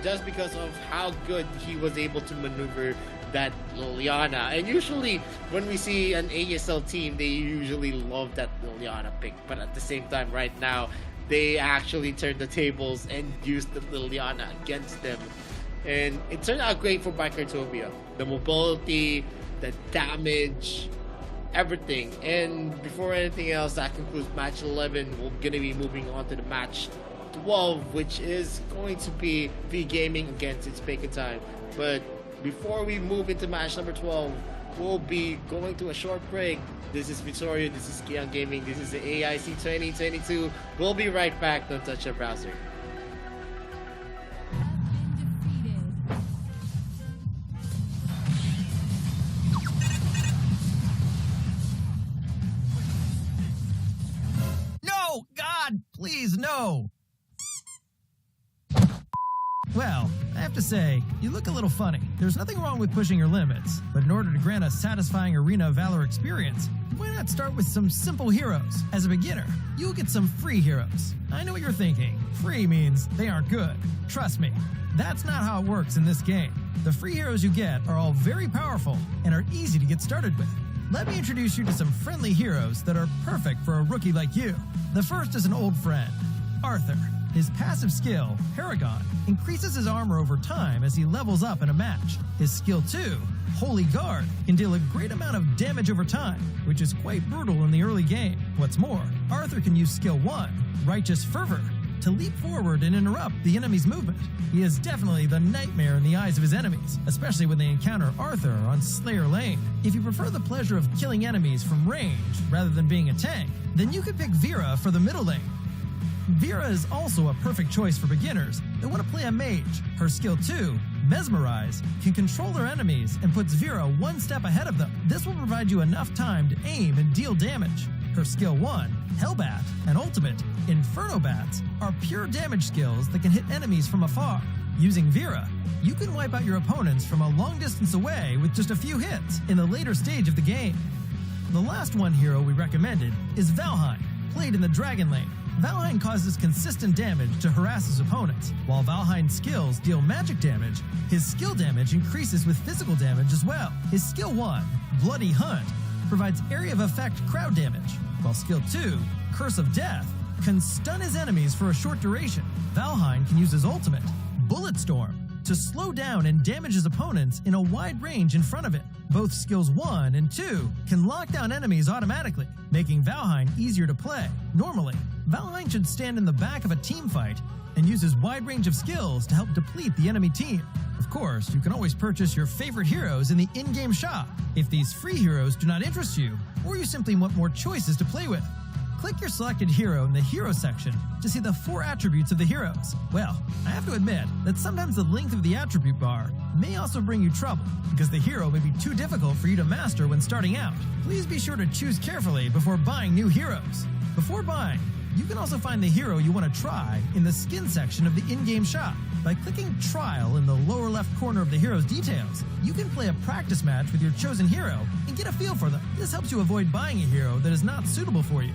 just because of how good he was able to maneuver that Liliana. And usually when we see an ASL team, they usually love that Liliana pick. But at the same time, right now, they actually turned the tables and used the Liliana against them. And it turned out great for Bikertopia. The mobility, the damage, everything. And before anything else, that concludes match 11. We're going to be moving on to the match 12, which is going to be V Gaming against It's Bacon Time. But before we move into match number 12, we'll be going to a short break. This is Victoria, this is Kian Gaming, this is the AIC 2022. We'll be right back. Don't touch your browser. No! God, please, no! Well, I have to say, you look a little funny. There's nothing wrong with pushing your limits, but in order to grant a satisfying Arena of Valor experience, why not start with some simple heroes? As a beginner, you'll get some free heroes. I know what you're thinking. Free means they aren't good. Trust me, that's not how it works in this game. The free heroes you get are all very powerful and are easy to get started with. Let me introduce you to some friendly heroes that are perfect for a rookie like you. The first is an old friend, Arthur. His passive skill, Paragon, increases his armor over time as he levels up in a match. His skill 2, Holy Guard, can deal a great amount of damage over time, which is quite brutal in the early game. What's more, Arthur can use skill 1, Righteous Fervor, to leap forward and interrupt the enemy's movement. He is definitely the nightmare in the eyes of his enemies, especially when they encounter Arthur on Slayer Lane. If you prefer the pleasure of killing enemies from range rather than being a tank, then you could pick Vera for the middle lane. Vera is also a perfect choice for beginners that want to play a mage. Her skill 2, Mesmerize, can control their enemies and puts Vera one step ahead of them. This will provide you enough time to aim and deal damage. Her skill 1, Hellbat, and ultimate, Inferno Bats, are pure damage skills that can hit enemies from afar. Using Vera, you can wipe out your opponents from a long distance away with just a few hits in the later stage of the game. The last one hero we recommended is Valheim, played in the Dragon Lane. Valheim causes consistent damage to harass his opponents. While Valheim's skills deal magic damage, his skill damage increases with physical damage as well. His skill 1, Bloody Hunt, provides area of effect crowd damage, while skill 2, Curse of Death, can stun his enemies for a short duration. Valheim can use his ultimate, Bullet Storm, to slow down and damage his opponents in a wide range in front of it. Both skills 1 and 2 can lock down enemies automatically, making Valheim easier to play. Normally, Valheim should stand in the back of a team fight and use his wide range of skills to help deplete the enemy team. Of course, you can always purchase your favorite heroes in the in-game shop if these free heroes do not interest you, or you simply want more choices to play with. Click your selected hero in the hero section to see the 4 attributes of the heroes. Well, I have to admit that sometimes the length of the attribute bar may also bring you trouble, because the hero may be too difficult for you to master when starting out. Please be sure to choose carefully before buying new heroes. Before buying, you can also find the hero you want to try in the skin section of the in-game shop. By clicking Trial in the lower left corner of the hero's details, you can play a practice match with your chosen hero and get a feel for them. This helps you avoid buying a hero that is not suitable for you.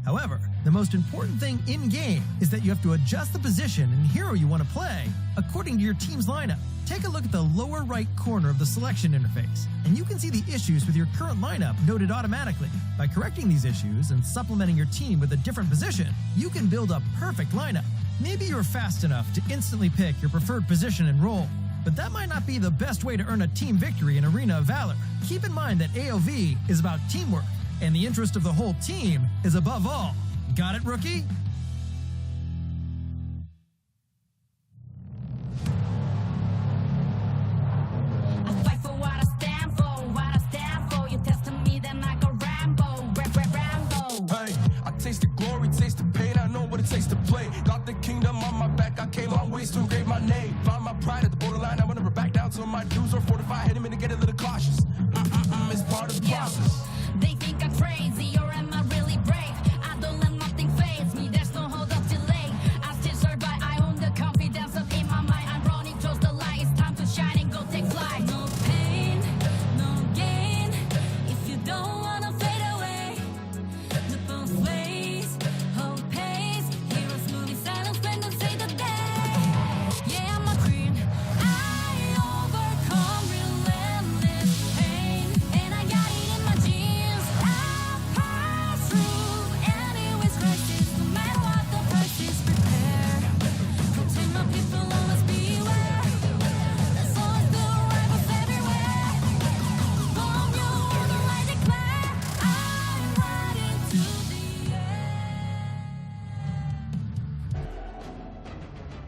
However, the most important thing in-game is that you have to adjust the position and hero you want to play according to your team's lineup. Take a look at the lower right corner of the selection interface, and you can see the issues with your current lineup noted automatically. By correcting these issues and supplementing your team with a different position, you can build a perfect lineup. Maybe you're fast enough to instantly pick your preferred position and role, but that might not be the best way to earn a team victory in Arena of Valor. Keep in mind that AOV is about teamwork, and the interest of the whole team is above all. Got it, rookie? I fight for what I stand for, what I stand for. You testing me, then I go Rambo, Rambo. Hey, I taste the glory, taste the pain, I know what it takes to play. Got the kingdom on my back, I came long ways to engrave my name. Found my pride at the borderline, I will never back down till my dues are fortified. Hit him and get a little cautious. It's part of the process. They think I'm crazy, or am I really brave? I don't let nothing faze me, there's no hold up delay. I still survive, I own the confidence up in my mind. I'm running towards the light, it's time to shine and go take flight. No pain, no gain, if you don't wanna fade away. The both ways, hold pace, heroes moving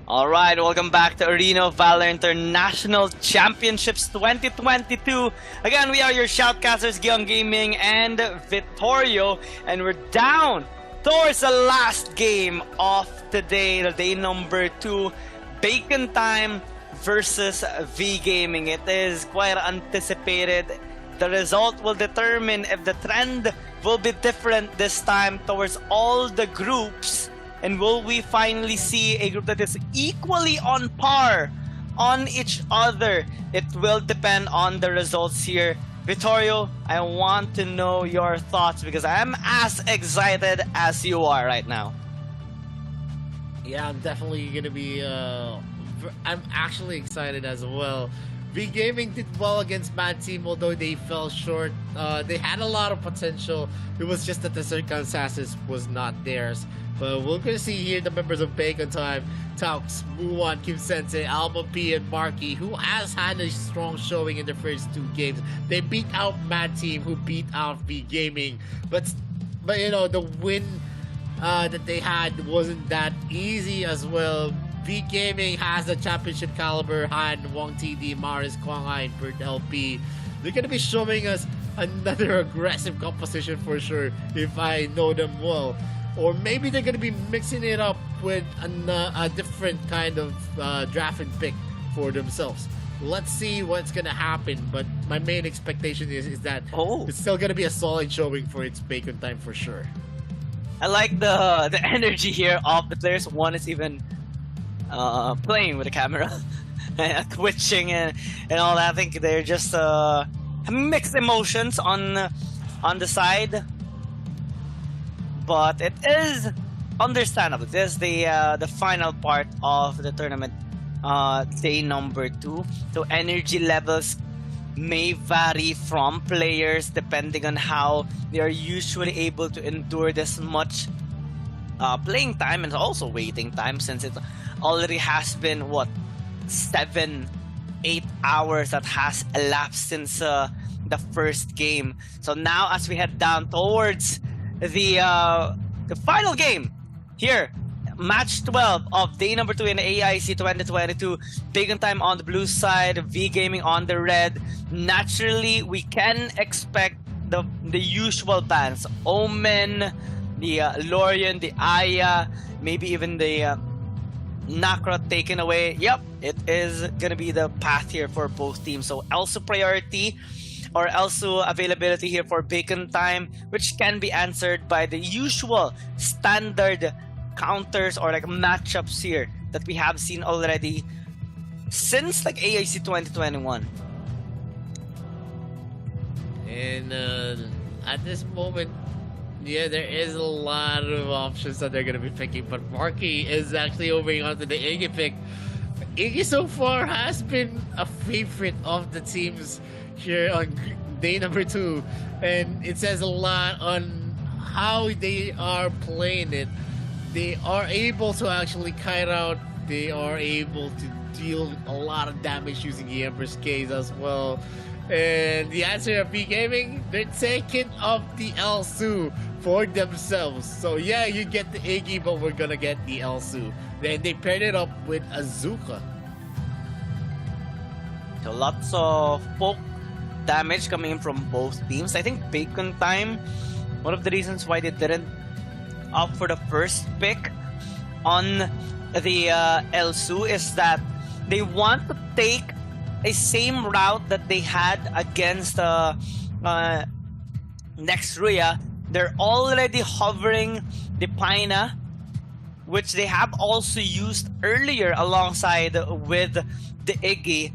All right, welcome back to Arena of Valor International Championships 2022. Again, we are your shoutcasters, Gion Gaming and Vittorio, and we're down towards the last game of today, the day number 2, Bacon Time versus V Gaming. It is quite anticipated. The result will determine if the trend will be different this time towards all the groups. And will we finally see a group that is equally on par on each other? It will depend on the results here. Vittorio, I want to know your thoughts because I'm as excited as you are right now. Yeah, I'm definitely gonna be. I'm actually excited as well. V Gaming did well against Mad Team, although they fell short. They had a lot of potential. It was just that the circumstances was not theirs. But we're gonna see here the members of Bacon Time, Taux, Muwan, Kim Sensei, Alma P, and Marky, who has had a strong showing in the first 2 games. They beat out Mad Team, who beat out V Gaming. But you know, the win that they had wasn't that easy as well. V Gaming has the championship caliber, Han, Wong TD, Maris, Kwang Ai, and Bert LP. They're gonna be showing us another aggressive composition for sure, if I know them well. Or maybe they're gonna be mixing it up with a different kind of draft and pick for themselves. Let's see what's gonna happen. But my main expectation is that it's still gonna be a solid showing for its Bacon Time for sure. I like the energy here of the players. One is even playing with the camera, twitching and all that. I think they're just mixed emotions on the side. But it is understandable. This is the final part of the tournament, day number 2. So energy levels may vary from players depending on how they are usually able to endure this much playing time and also waiting time, since it already has been 7-8 hours that has elapsed since the first game. So now as we head down towards the final game here, match 12 of day number 2 in the AIC 2022. Bacon Time on the blue side, V Gaming on the red. Naturally, we can expect the usual bans: Omen, the Lorian, the Aya, maybe even the Nakra taken away. Yep, it is gonna be the path here for both teams. So also priority or also availability here for Bacon Time, which can be answered by the usual standard counters or like matchups here that we have seen already since like AIC 2021. And at this moment, yeah, there is a lot of options that they're going to be picking, but Marky is actually moving on to the Iggy pick. Iggy so far has been a favorite of the teams here on day number 2, and it says a lot on how they are playing it. They are able to actually kite out, they are able to deal a lot of damage using the Emperor's Case as well. And the answer of V Gaming, they're taking up the Elsu for themselves. So yeah, you get the Iggy, but we're gonna get the Elsu. Then they paired it up with Azuka. So lots of poke damage coming in from both teams. I think Bacon Time, one of the reasons why they didn't opt for the first pick on the Elsu is that they want to take a same route that they had against Nextruya. They're already hovering the Paina, which they have also used earlier alongside with the Iggy.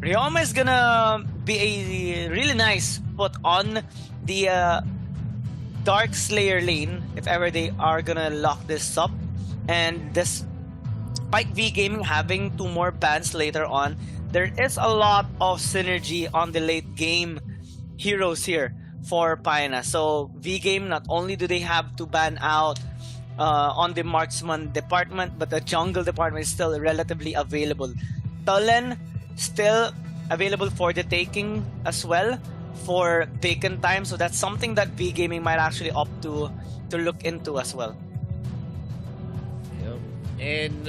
Ryoma is gonna be a really nice put on the Dark Slayer lane if ever they are gonna lock this up. And despite V Gaming having 2 more bans later on, there is a lot of synergy on the late game heroes here for Paina. So V Game, not only do they have to ban out on the marksman department, but the jungle department is still relatively available. Tulen still available for the taking as well for Bacon Time, so that's something that V Gaming might actually opt to look into as well. Yep. And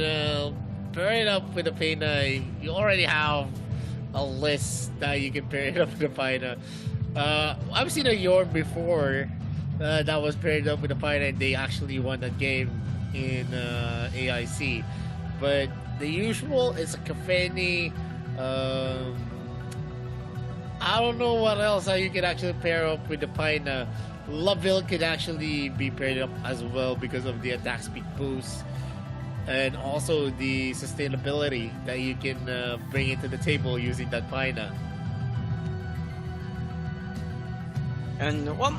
pair it up with the Pena, you already have a list that you can pair it up with the Pena. I've seen a Yorn before that was paired up with the Pena, and they actually won that game in AIC. But the usual is a Kafeni. I don't know what else how you can actually pair up with the Pina. Laville could actually be paired up as well because of the attack speed boost and also the sustainability that you can bring into the table using that Pina. And well,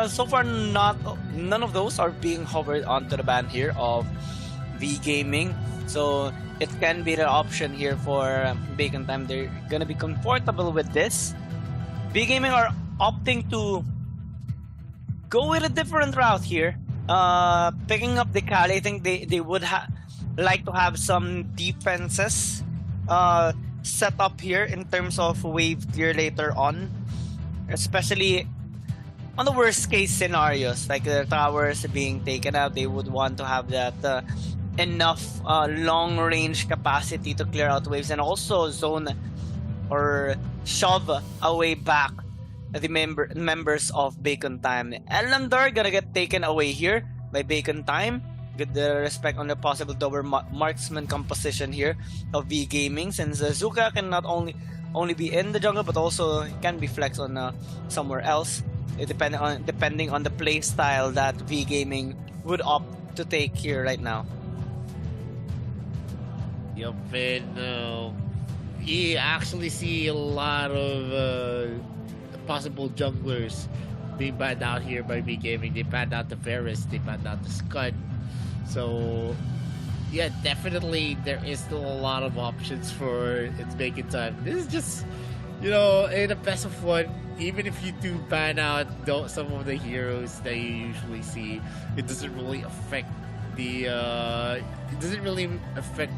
so far none of those are being hovered onto the ban here of V Gaming. So it can be the option here for Bacon Time. They're gonna be comfortable with this. V Gaming are opting to go with a different route here. Picking up the Kali, I think they would like to have some defenses set up here in terms of wave clear later on, especially on the worst case scenarios like the towers being taken out. They would want to have that enough long range capacity to clear out waves and also zone or shove away back the members of Bacon Time. Elandar gonna get taken away here by Bacon Time. Good respect on the possible double marksman composition here of V Gaming, since Zuka can not only be in the jungle but also can be flexed on somewhere else, depending on the play style that V Gaming would opt to take here right now. Yup, and you actually see a lot of possible junglers being banned out here by V Gaming. They banned out the Varus, they banned out the Scud. So yeah, definitely there is still a lot of options for its Bacon Time. This is just, in a best of one, even if you do ban out some of the heroes that you usually see, it doesn't really affect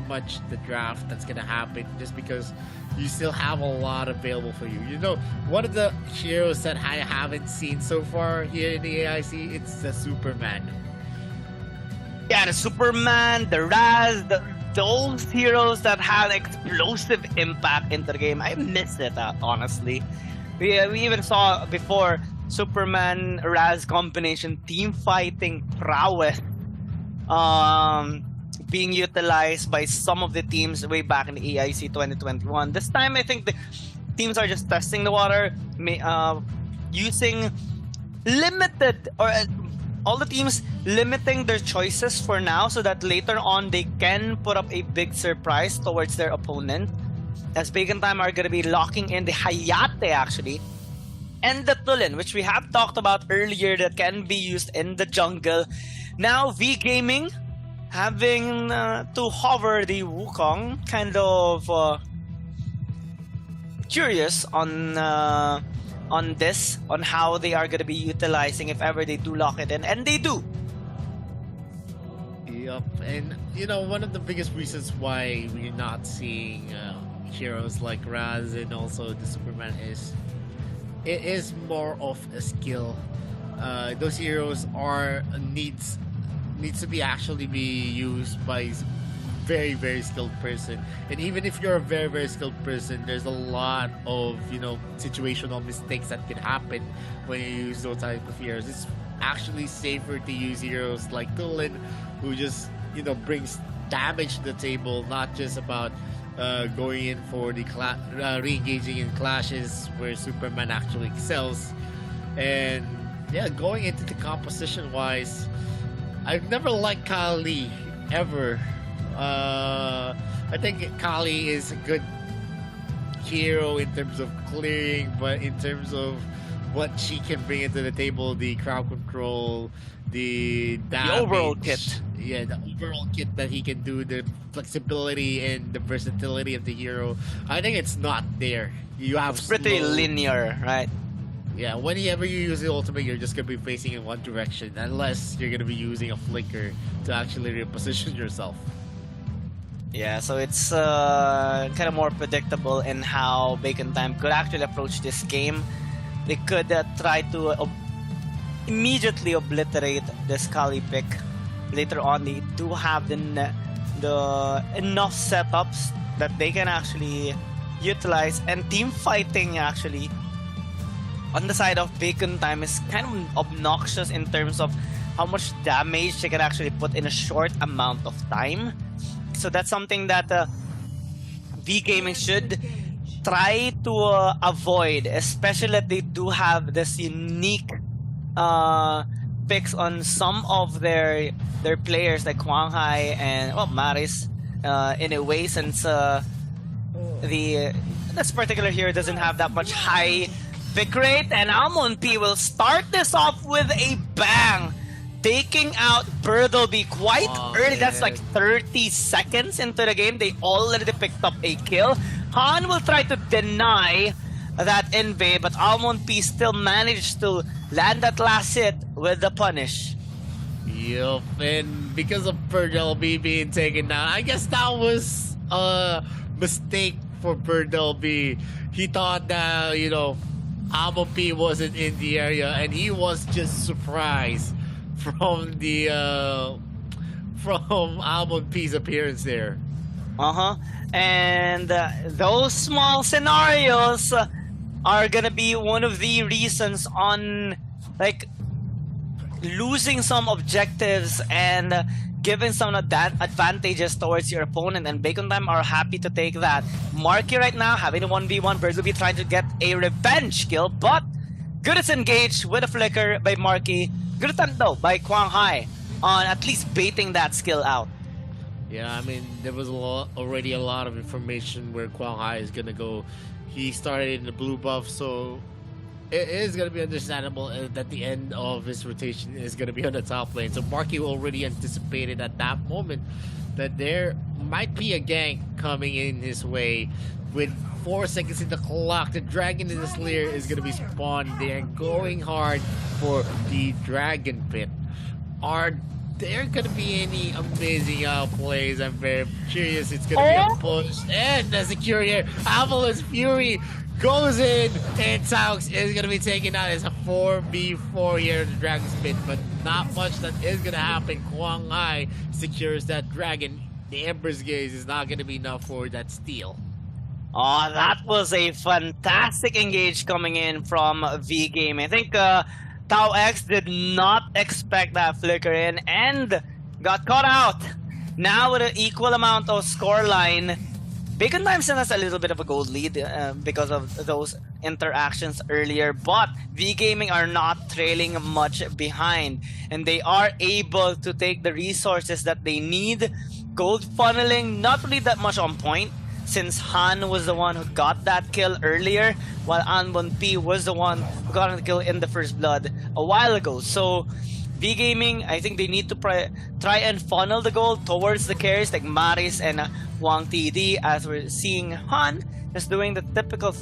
much the draft that's gonna happen, just because you still have a lot available for you. One of the heroes that I haven't seen so far here in the AIC, it's the Superman. Yeah, the Superman, the Raz, those heroes that had explosive impact into the game. I missed it, honestly. We even saw before Superman Raz combination team fighting prowess being utilized by some of the teams way back in the AIC 2021. This time, I think the teams are just testing the water, using limited, or all the teams limiting their choices for now, so that later on they can put up a big surprise towards their opponent. As Bacon Time are going to be locking in the Hayate actually, and the Tulin, which we have talked about earlier, that can be used in the jungle. Now V Gaming having to hover the Wukong, kind of curious on how they are going to be utilizing if ever they do lock it in, and they do. Yep, and one of the biggest reasons why we're not seeing heroes like Raz and also the Superman is it is more of a skill. Those heroes needs to be used by very, very skilled person. And even if you're a very, very skilled person, there's a lot of situational mistakes that can happen when you use those type of heroes. It's actually safer to use heroes like Tulin, who just brings damage to the table, not just about going in for the re-engaging in clashes where Superman actually excels. And yeah, going into the composition wise, I've never liked Kali ever. I think Kali is a good hero in terms of clearing, but in terms of what she can bring into the table, the crowd control, the damage, the overall kit. Yeah, the overall kit that he can do, the flexibility and the versatility of the hero, I think it's not there. It's pretty linear, right? Yeah, whenever you use the ultimate, you're just going to be facing in one direction, unless you're going to be using a flicker to actually reposition yourself. Yeah, so it's kind of more predictable in how Bacon Time could actually approach this game. They could try to immediately obliterate this Kali pick. Later on, they do have the the enough setups that they can actually utilize, and team fighting actually on the side of Bacon Time is kind of obnoxious in terms of how much damage they can actually put in a short amount of time. So that's something that V Gaming should try to avoid, especially that they do have this unique picks on some of their players like Kwang Hai and Maris in a way, since this particular hero doesn't have that much high pick rate, and Amon P will start this off with a bang, taking out Bertleby quite early. That's like 30 seconds into the game. They already picked up a kill. Han will try to deny that invade, but Almond P still managed to land that last hit with the punish. Yup, and because of Bertleby being taken down, I guess that was a mistake for Bertleby. He thought that, you know, Amo P wasn't in the area, and he was just surprised from the from Almond P's appearance there. And those small scenarios are gonna be one of the reasons on like losing some objectives and giving some advantages towards your opponent, and Bacon Time are happy to take that. Marky right now having a 1v1, Bertleby trying to get a revenge kill, but good as engaged with a flicker by Marky. Good attempt though by Kwang Hai on at least baiting that skill out. Yeah, I mean, there was already a lot of information where Kwang Hai is gonna go. He started in the blue buff, so it is gonna be understandable that the end of his rotation is gonna be on the top lane. So Marky already anticipated at that moment that there might be a gank coming in his way. With 4 seconds in the clock, the Dragon in the Slayer is gonna be spawned there, going hard for the Dragon Pit. Are there gonna be any amazing outplays? I'm very curious. It's gonna be a push, and the security here, Avalanche Fury goes in, and Taux is gonna be taken out. It's a 4v4 here at the Dragon's Pit, but not much that is gonna happen. Kwang Hai secures that Dragon. The Emperor's Gaze is not gonna be enough for that steal. Oh, that was a fantastic engage coming in from V Game. I think Tau X did not expect that flicker in and got caught out. Now with an equal amount of scoreline, Bacon Time still has a little bit of a gold lead because of those interactions earlier, but V Gaming are not trailing much behind, and they are able to take the resources that they need. Gold funneling not really that much on point, since Han was the one who got that kill earlier, while Anbon P was the one who got the kill in the first blood a while ago. So V Gaming, I think they need to try and funnel the gold towards the carries like Maris and Wang TD, as we're seeing Han is doing the typical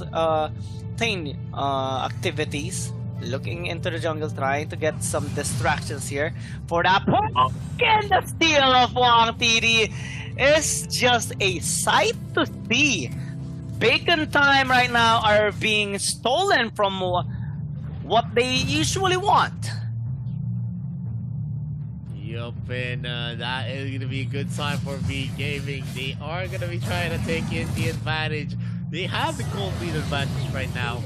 thing activities, looking into the jungle, trying to get some distractions here for that poke, and the steal of Wang TD is just a sight to see. Bacon Time right now are being stolen from what they usually want. Yup, and that is going to be a good sign for V Gaming. They are going to be trying to take in the advantage. They have the gold lead advantage right now.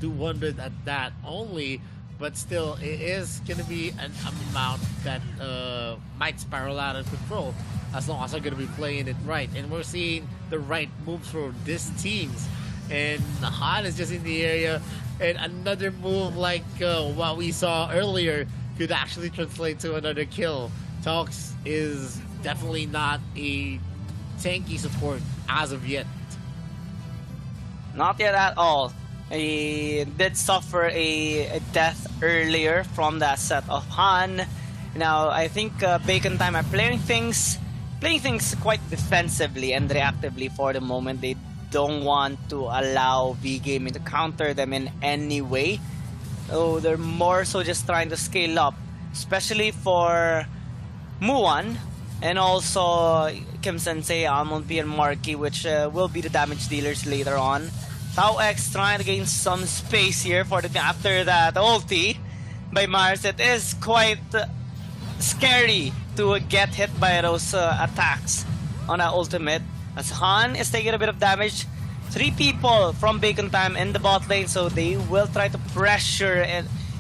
200 at that only, but still, it is going to be an amount that might spiral out of control as long as they're going to be playing it right. And we're seeing the right moves for these teams. And Han is just in the area, and another move like what we saw earlier could actually translate to another kill. Tox is definitely not a tanky support as of yet. Not yet at all. He did suffer a death earlier from that set of Han. Now, I think Bacon Time are playing things quite defensively and reactively for the moment. They don't want to allow V Gaming to counter them in any way. So they're more so just trying to scale up, especially for Muan and also Kim Sensei, Almond P, and Marky, which will be the damage dealers later on. Tau X trying to gain some space here for the after that ulti by Mars. It is quite scary to get hit by those attacks on that ultimate. As Han is taking a bit of damage. 3 people from Bacon Time in the bot lane, so they will try to pressure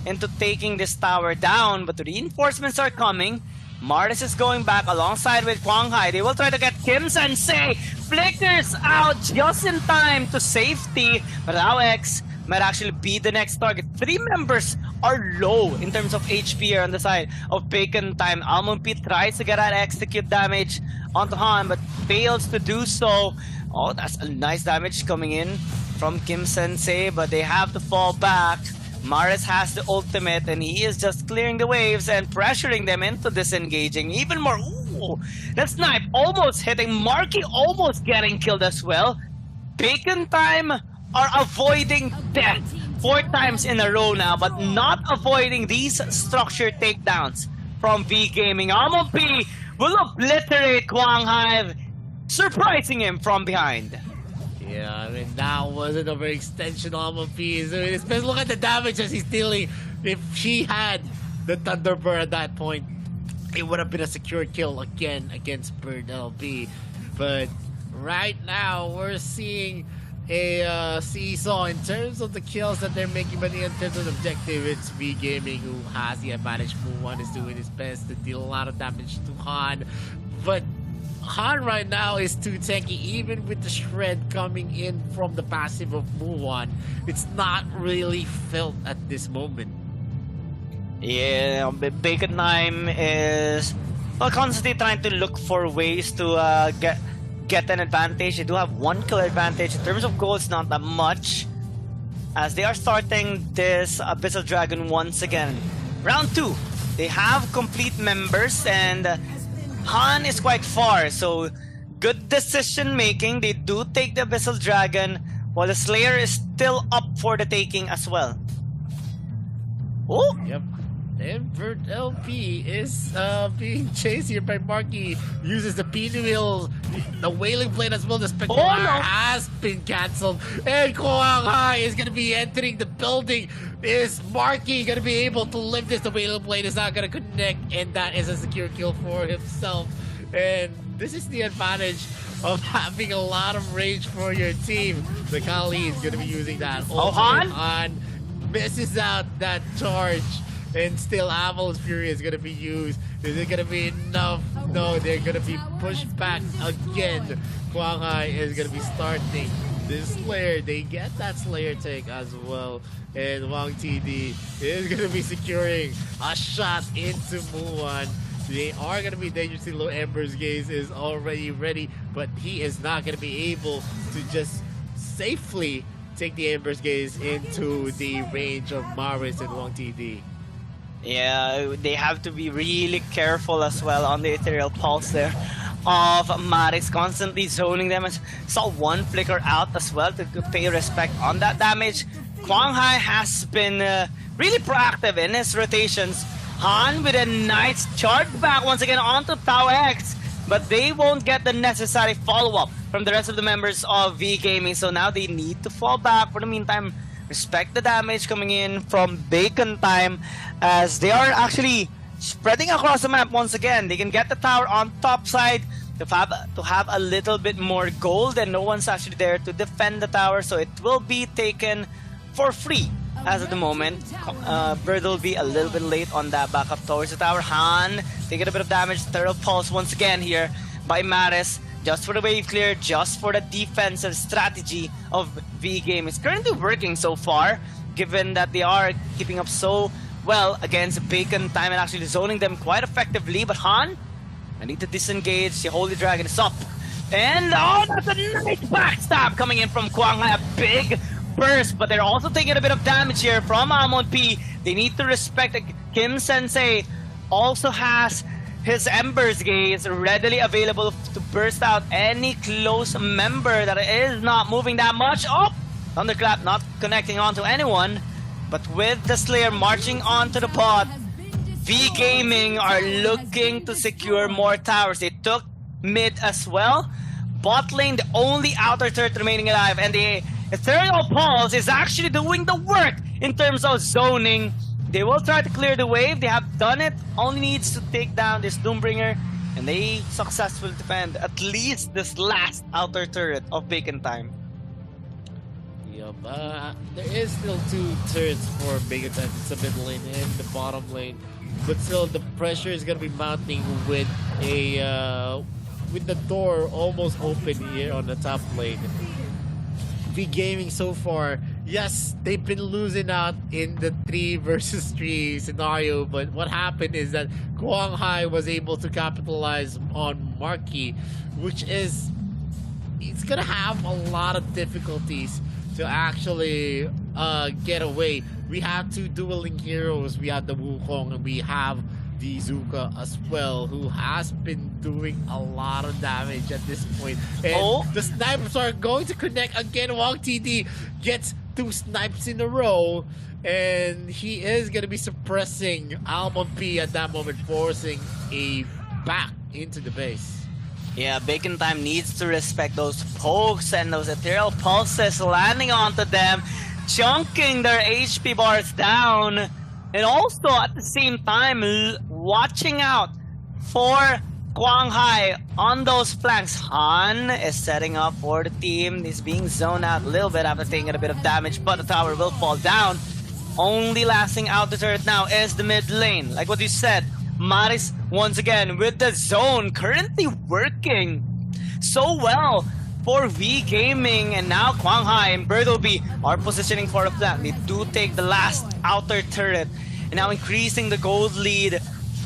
into taking this tower down, but the reinforcements are coming. Maris is going back alongside with Kwang Hai. They will try to get Kim Sensei. Flickers out just in time to safety, but AIC might actually be the next target. 3 members are low in terms of HP here on the side of Bacon Time. Almond P tries to get that execute damage onto Han, but fails to do so. Oh, that's a nice damage coming in from Kim Sensei, but they have to fall back. Maris has the ultimate, and he is just clearing the waves and pressuring them into disengaging even more. Ooh, that snipe almost hitting. Marky almost getting killed as well. Bacon Time are avoiding death 4 times in a row now, but not avoiding these structured takedowns from V Gaming. Almond P will obliterate Kwang Hai, surprising him from behind. Yeah, I mean, that wasn't an overextension on my piece. I mean, especially look at the damage as he's dealing. If she had the Thunderbird at that point, it would have been a secure kill again against Bird LB. But right now, we're seeing a seesaw in terms of the kills that they're making, but in terms of objective, it's V Gaming who has the advantage. Mu1 is doing his best to deal a lot of damage to Han, but Han right now is too tanky. Even with the shred coming in from the passive of Mu1, it's not really felt at this moment. Yeah, Bacon Time is constantly trying to look for ways to get an advantage. They do have 1 kill advantage. In terms of gold, it's not that much, as they are starting this Abyssal Dragon once again. Round 2, they have complete members, and Han is quite far, so good decision making. They do take the Abyssal Dragon, while the Slayer is still up for the taking as well. Oh! Yep. And Vert LP is being chased here by Marky. Uses the pinwheel, the Wailing Blade as well. The Spectacular has been cancelled. And Kwang Hai is going to be entering the building. Is Marky going to be able to lift this? The Wailing Blade is not going to connect, and that is a secure kill for himself. And this is the advantage of having a lot of range for your team. The Kali is going to be using that. Han misses out that charge. And still Aval's Fury is going to be used. Is it going to be enough? No, they're going to be pushed back again. Kwang Hai is going to be starting this Slayer. They get that Slayer take as well. And Wang TD is going to be securing a shot into Mu1. They are going to be dangerously low. Ember's Gaze is already ready, but he is not going to be able to just safely take the Ember's Gaze into the range of Maris and Wang TD. Yeah, they have to be really careful as well on the Ethereal Pulse there of Maris, constantly zoning them. And saw 1 flicker out as well to pay respect on that damage. Kwang Hai has been really proactive in his rotations. Han with a nice charge back once again onto Tau X, but they won't get the necessary follow-up from the rest of the members of V Gaming, so now they need to fall back. For the meantime, respect the damage coming in from Bacon Time, as they are actually spreading across the map once again. They can get the tower on top side to have a little bit more gold, and no one's actually there to defend the tower, so it will be taken for free as of the moment. Bird will be a little bit late on that backup towards the tower. Han taking a bit of damage. Thorough Pulse once again here by Maris. Just for the wave clear, just for the defensive strategy of V Game. It's currently working so far, given that they are keeping up so well against Bacon Time and actually zoning them quite effectively. But Han, I need to disengage. The Holy Dragon is up. And oh, that's a nice backstab coming in from Kwang Hai. A big burst, but they're also taking a bit of damage here from Amon P. They need to respect that Kim Sensei also has his Ember's Gaze readily available to burst out any close member that is not moving that much. Oh! Thunderclap not connecting onto anyone, but with the Slayer marching onto the pod, V Gaming are looking to secure more towers. They took mid as well. Bot lane, the only outer third remaining alive, and the Ethereal Pulse is actually doing the work in terms of zoning They will try to clear the wave. They have done it. Only needs to take down this Doombringer, and they successfully defend at least this last outer turret of Bacon Time. Yup. There is still 2 turrets for Bacon Time. It's the mid lane and the bottom lane, but still the pressure is gonna be mounting with with the door almost open here on the top lane. V Gaming so far, yes, they've been losing out in the 3 versus 3 scenario, but what happened is that Guang Hai was able to capitalize on Marquee, which is, it's gonna have a lot of difficulties to actually get away. We have 2 dueling heroes. We have the Wukong and we have the Zuka as well, who has been doing a lot of damage at this point. And the snipers are going to connect again. Wang TD gets 2 snipes in a row, and he is going to be suppressing Almond P at that moment, forcing a back into the base. Yeah, Bacon Time needs to respect those pokes and those ethereal pulses landing onto them, chunking their HP bars down. And also, at the same time, watching out for Guang Hai on those flanks. Han is setting up for the team. He's being zoned out a little bit after taking a bit of damage, but the tower will fall down. Only lasting out the turret now is the mid lane. Like what you said, Maris once again with the zone currently working so well for V Gaming, and now Guang Hai and Bertleby are positioning for a flank. They do take the last outer turret, and now increasing the gold lead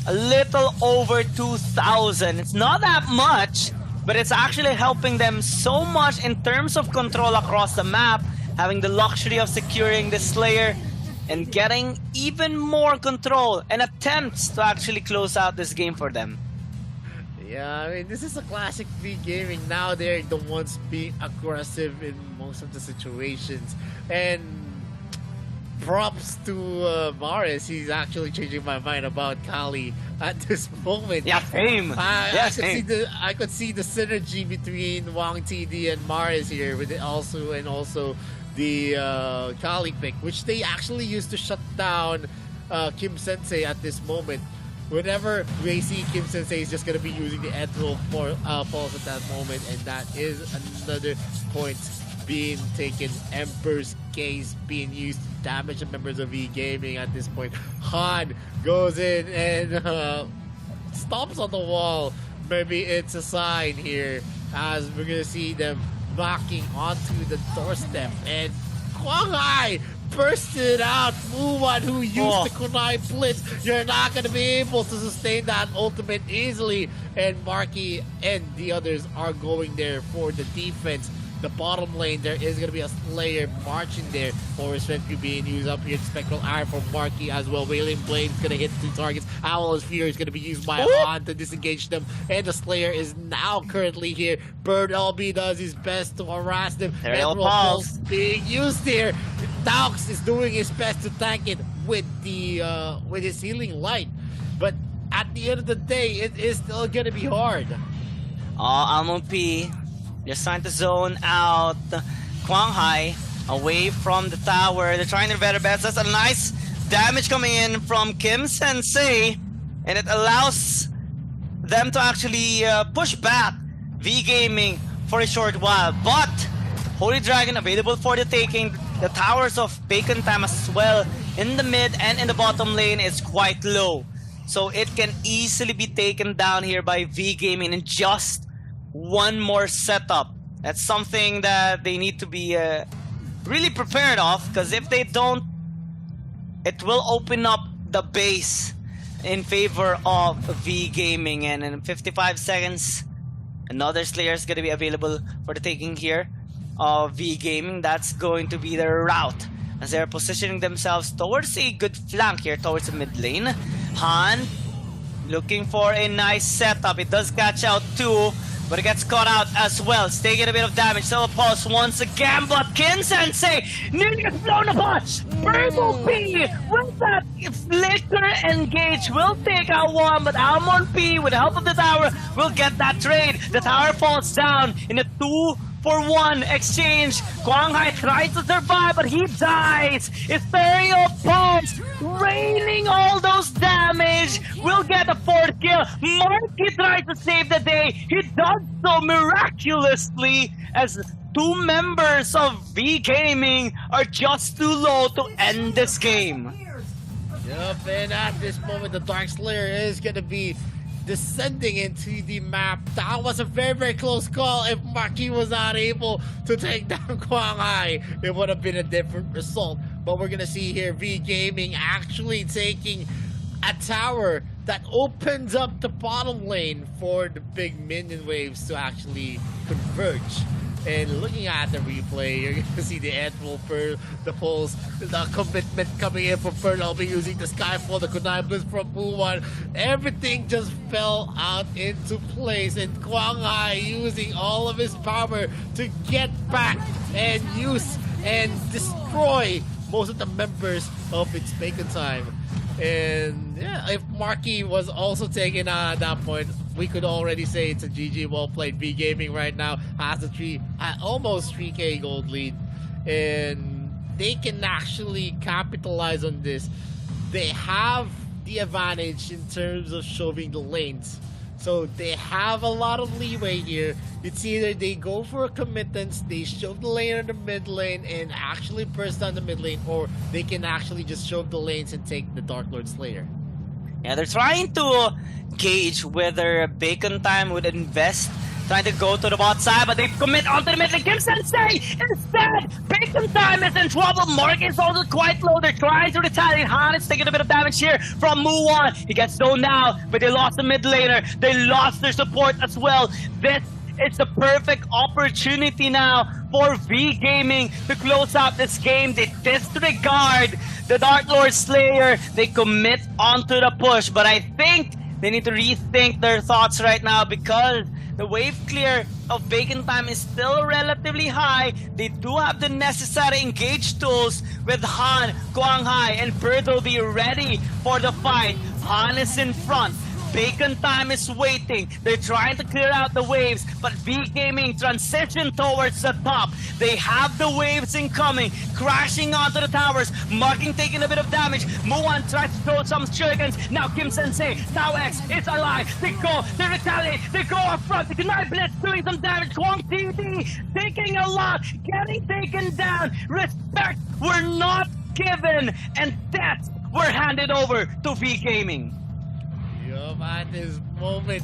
a little over 2,000. It's not that much, but it's actually helping them so much in terms of control across the map, having the luxury of securing the Slayer and getting even more control and attempts to actually close out this game for them. Yeah, I mean, this is a classic V Gaming. Now they're the ones being aggressive in most of the situations. And props to Maris. He's actually changing my mind about Kali at this moment. Yeah, same. I could see the synergy between Wang TD and Maris here, with it also the Kali pick, which they actually used to shut down Kim Sensei at this moment. Whenever we see Kim Sensei is just going to be using the Ethereal Pulse at that moment, and that is another point being taken. Emperor's Case being used to damage the members of V Gaming at this point. Han goes in and stomps on the wall. Maybe it's a sign here, as we're going to see them knocking onto the doorstep, and Guang Hai bursted out. Muwan, who used the Kunai Blitz, you're not going to be able to sustain that ultimate easily. And Marky and the others are going there for the defense. The bottom lane, there is going to be a Slayer marching there. Forest Rescue being used up here. Spectral Iron from Marky as well. Wailing Blade is going to hit 2 targets. Owl's Fury is going to be used by Han to disengage them. And the Slayer is now currently here. Bird LB does his best to harass them. Ethereal Pulse being used here. Daux is doing his best to tank it with the with his healing light. But at the end of the day, it is still going to be hard. Almond P just trying to zone out Guang Hai away from the tower. They're trying their better best. That's a nice damage coming in from Kim Sensei, and it allows them to actually push back V Gaming for a short while. But Holy Dragon available for the taking. The towers of Bacon Time as well in the mid and in the bottom lane is quite low, so it can easily be taken down here by V Gaming in just one more setup. That's something that they need to be really prepared of, because if they don't, it will open up the base in favor of V Gaming. And in 55 seconds, another Slayer is going to be available for the taking here of V Gaming. That's going to be their route as they're positioning themselves towards a good flank here towards the mid lane. Han looking for a nice setup. It does catch out too, but it gets caught out as well. It's taking a bit of damage. Silver Pulse once again, but Kim Sensei nearly gets blown apart. Purple P with that flicker engage will take out one, but Almond P with the help of the tower will get that trade. The tower falls down in a 2 1 exchange. Quang Hai tries to survive, but he dies. Ethereal Pulse raining all those damage. Will get a 4th kill. Marky tries to save the day. He does so miraculously as 2 members of V Gaming are just too low to end this game. Yup, and at this moment, the Dark Slayer is going to be descending into the map. That was a very, very close call. If Marky was not able to take down Quang Hai, it would have been a different result. But we're going to see here V Gaming actually taking a tower that opens up the bottom lane for the big minion waves to actually converge. And looking at the replay, you're going to see the Anvil Pearl, the pulse, the commitment coming in from Pearl. I'll be using the Skyfall, the Kunai Blitz from Buwan. Everything just fell out into place. And Quang Hai using all of his power to get back and use and destroy most of the members of its Bacon Time. And yeah, if Marky was also taken out at that point, we could already say it's a GG. Well played. V Gaming right now has a almost 3k gold lead, and they can actually capitalize on this. They have the advantage in terms of shoving the lanes, so they have a lot of leeway here. It's either they go for a committance, they shove the lane in the mid lane and actually burst down the mid lane, or they can actually just shove the lanes and take the Dark Lord Slayer. Yeah, they're trying to gauge whether Bacon Time would invest, trying to go to the bot side, but they commit onto the mid lane. Kim Sensei! Instead, Bacon Time is in trouble. Mark is also quite low. They're trying to retaliate. Han is taking a bit of damage here from Muwan. He gets zoned out, but they lost the mid laner. They lost their support as well. This is the perfect opportunity now for V Gaming to close out this game. They disregard the Dark Lord Slayer. They commit onto the push, but I think they need to rethink their thoughts right now because the wave clear of Bacon Time is still relatively high. They do have the necessary engage tools with Han, Quang Hai, and Bird will be ready for the fight. Han is in front. Bacon Time is waiting. They're trying to clear out the waves, but V Gaming transition towards the top. They have the waves incoming, crashing onto the towers. Marking taking a bit of damage. Muwan tries to throw some shurikens. Now Kim Sensei, Tao X is alive. They go, they retaliate, they go up front. The Kunai Blitz doing some damage. Kwang TD taking a lot, getting taken down. Respect were not given, and death were handed over to V Gaming. At this moment,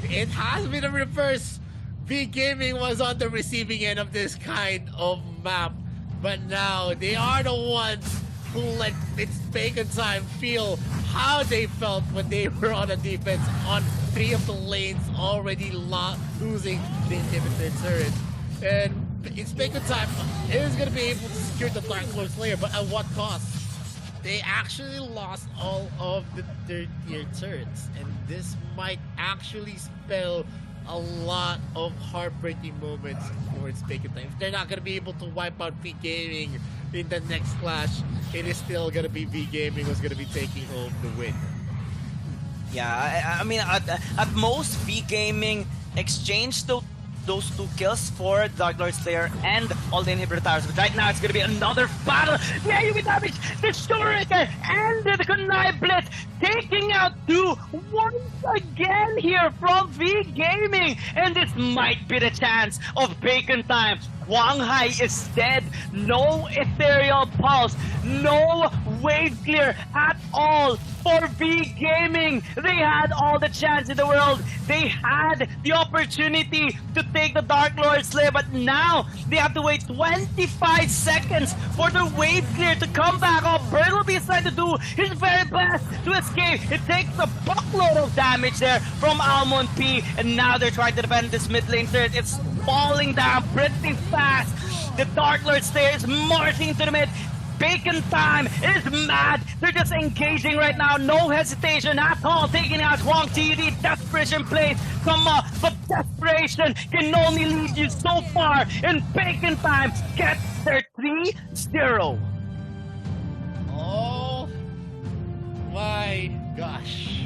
it has been a reverse. V Gaming was on the receiving end of this kind of map, but now they are the ones who let its Bacon Time feel how they felt when they were on the defense on 3 of the lanes, already losing the inhibitor turret. And it's Bacon Time is going to be able to secure the Dark Lord Slayer, but at what cost? They actually lost all of the 3rd tier turrets, and this might actually spell a lot of heartbreaking moments for its Bacon Time. If they're not going to be able to wipe out V Gaming in the next clash, it is still going to be V Gaming who's going to be taking home the win. Yeah, I mean, at most, V Gaming exchanged those 2 kills for Dark Lord Slayer and all the inhibitor towers. But right now, it's going to be another battle. Yeah, you damage the Shuriken and the Kunai Blitz, taking out 2 once again here from V Gaming. And this might be the chance of Bacon Time. Quang Hai is dead. No Ethereal Pulse. No wave clear at all for V Gaming. They had all the chance in the world. They had the opportunity to take the Dark Lord Slayer, but now they have to wait 25 seconds for the wave clear to come back. Oh, Bird will be trying to do his very best to escape. It takes a buckload of damage there from Almond P, and now they're trying to defend this mid lane turret. It's falling down pretty fast. The Dark Lord Slayer is marching to the mid. Bacon Time is mad. They're just engaging right now. No hesitation at all. Taking out Wong TD. Desperation plays. Come on. But desperation can only lead you so far. And Bacon Time gets their 3-0. Oh my gosh.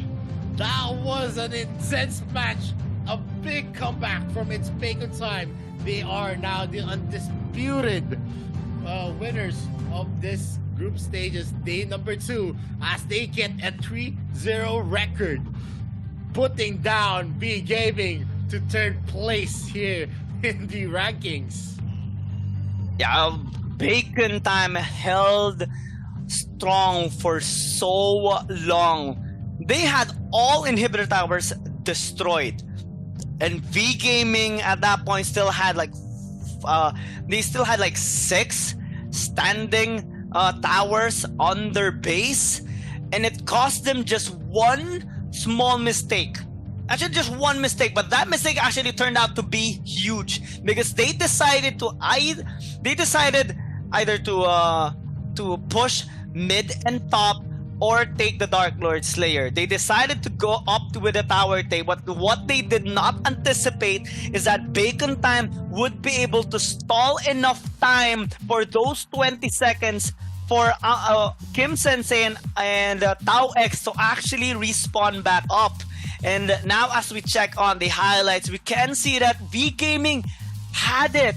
That was an intense match. A big comeback from its Bacon Time. they are now the undisputed winners of this group stages day number 2 as they get a 3-0 record, putting down B Gaming to third place here in the rankings. Yeah, Bacon Time held strong for so long. They had all inhibitor towers destroyed, and V Gaming at that point still had like 6 standing towers on their base, and it cost them just one small mistake. Actually, just one mistake, but that mistake actually turned out to be huge because they decided either to push mid and top or take the Dark Lord Slayer. They decided to go up with the tower take, but what they did not anticipate is that Bacon Time would be able to stall enough time for those 20 seconds for Kim Sensei and Tau X to actually respawn back up. And now as we check on the highlights, we can see that V Gaming had it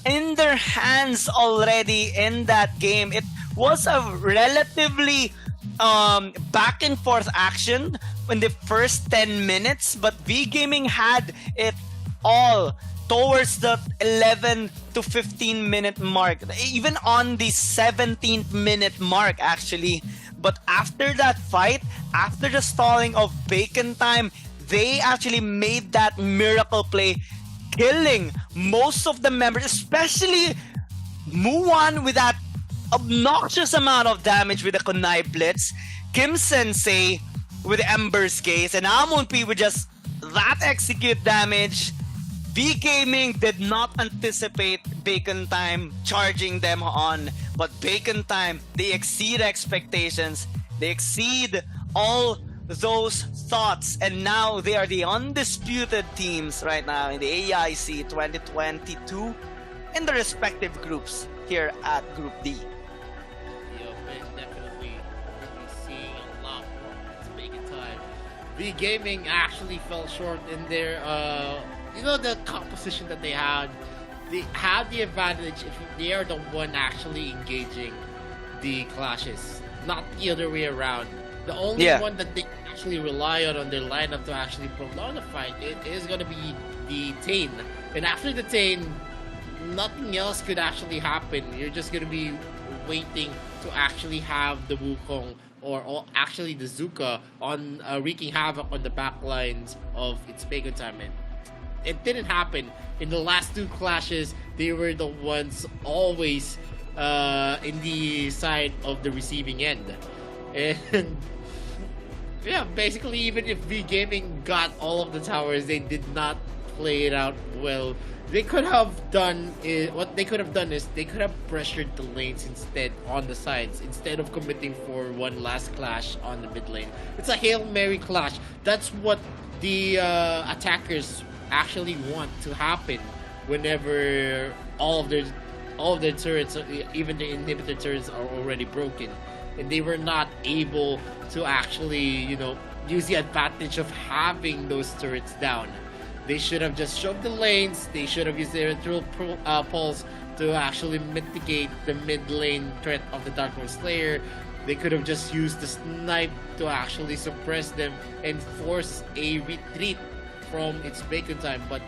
in their hands already in that game. It was a relatively back and forth action in the first 10 minutes, but V Gaming had it all towards the 11 to 15 minute mark, even on the 17th minute mark actually. But after that fight, after the stalling of Bacon Time, they actually made that miracle play, killing most of the members, especially Muan with that obnoxious amount of damage with the Kunai Blitz, Kim Sensei with the Ember's Gaze, and Amonpi with just that execute damage. V Gaming did not anticipate Bacon Time charging them on, but Bacon Time, they exceed expectations, they exceed all those thoughts, and now they are the undisputed teams right now in the AIC 2022 in the respective groups here at Group D. Definitely seeing a lot more. It's Bacon Time. V Gaming actually fell short in their the composition that they had the advantage if they are the one actually engaging the clashes, not the other way around. The only one that they actually rely on their lineup to actually prolong the fight is going to be the Tain. And after the Tain, nothing else could actually happen. You're just going to be waiting to actually have the Wukong or actually the Zuka on wreaking havoc on the back lines of its Bacon Time. And it didn't happen. In the last 2 clashes, they were the ones always in the side of the receiving end. And yeah, basically, even if V Gaming got all of the towers, they did not play it out well. They could have done what they could have done is they could have pressured the lanes instead on the sides instead of committing for one last clash on the mid lane. It's a Hail Mary clash. That's what the attackers actually want to happen whenever all of their turrets, even the inhibitor turrets, are already broken, and they were not able to actually use the advantage of having those turrets down. They should have just shoved the lanes. They should have used their electrical pulse to actually mitigate the mid lane threat of the Dark Lord Slayer. They could have just used the snipe to actually suppress them and force a retreat from its Bacon Time. But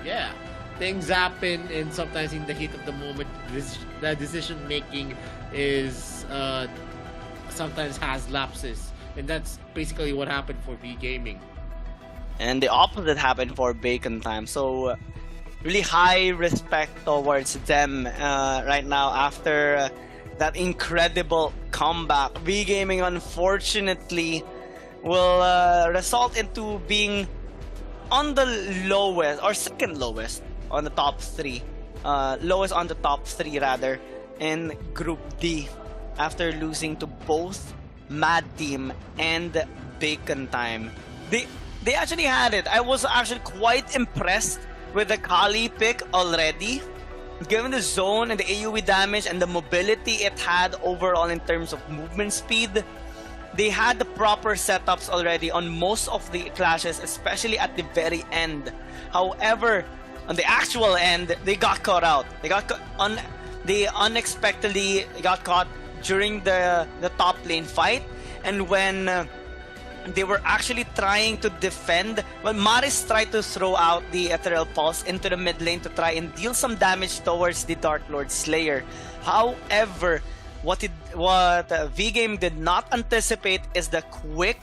yeah, things happen, and sometimes in the heat of the moment, the decision making is sometimes has lapses, and that's basically what happened for V Gaming. And the opposite happened for Bacon Time. So really high respect towards them right now after that incredible comeback. V Gaming unfortunately will result into being on the lowest or second lowest on the top 3, lowest on the top 3 rather, in Group D after losing to both Mad Team and Bacon Time. They actually had it. I was actually quite impressed with the Kali pick already, given the zone and the AoE damage and the mobility it had overall in terms of movement speed. They had the proper setups already on most of the clashes, especially at the very end. However, on the actual end, they got caught out. They unexpectedly got caught during the top lane fight, and when they were actually trying to defend, well, Maris tried to throw out the Ethereal Pulse into the mid lane to try and deal some damage towards the Dark Lord Slayer. However, what V-Game did not anticipate is the quick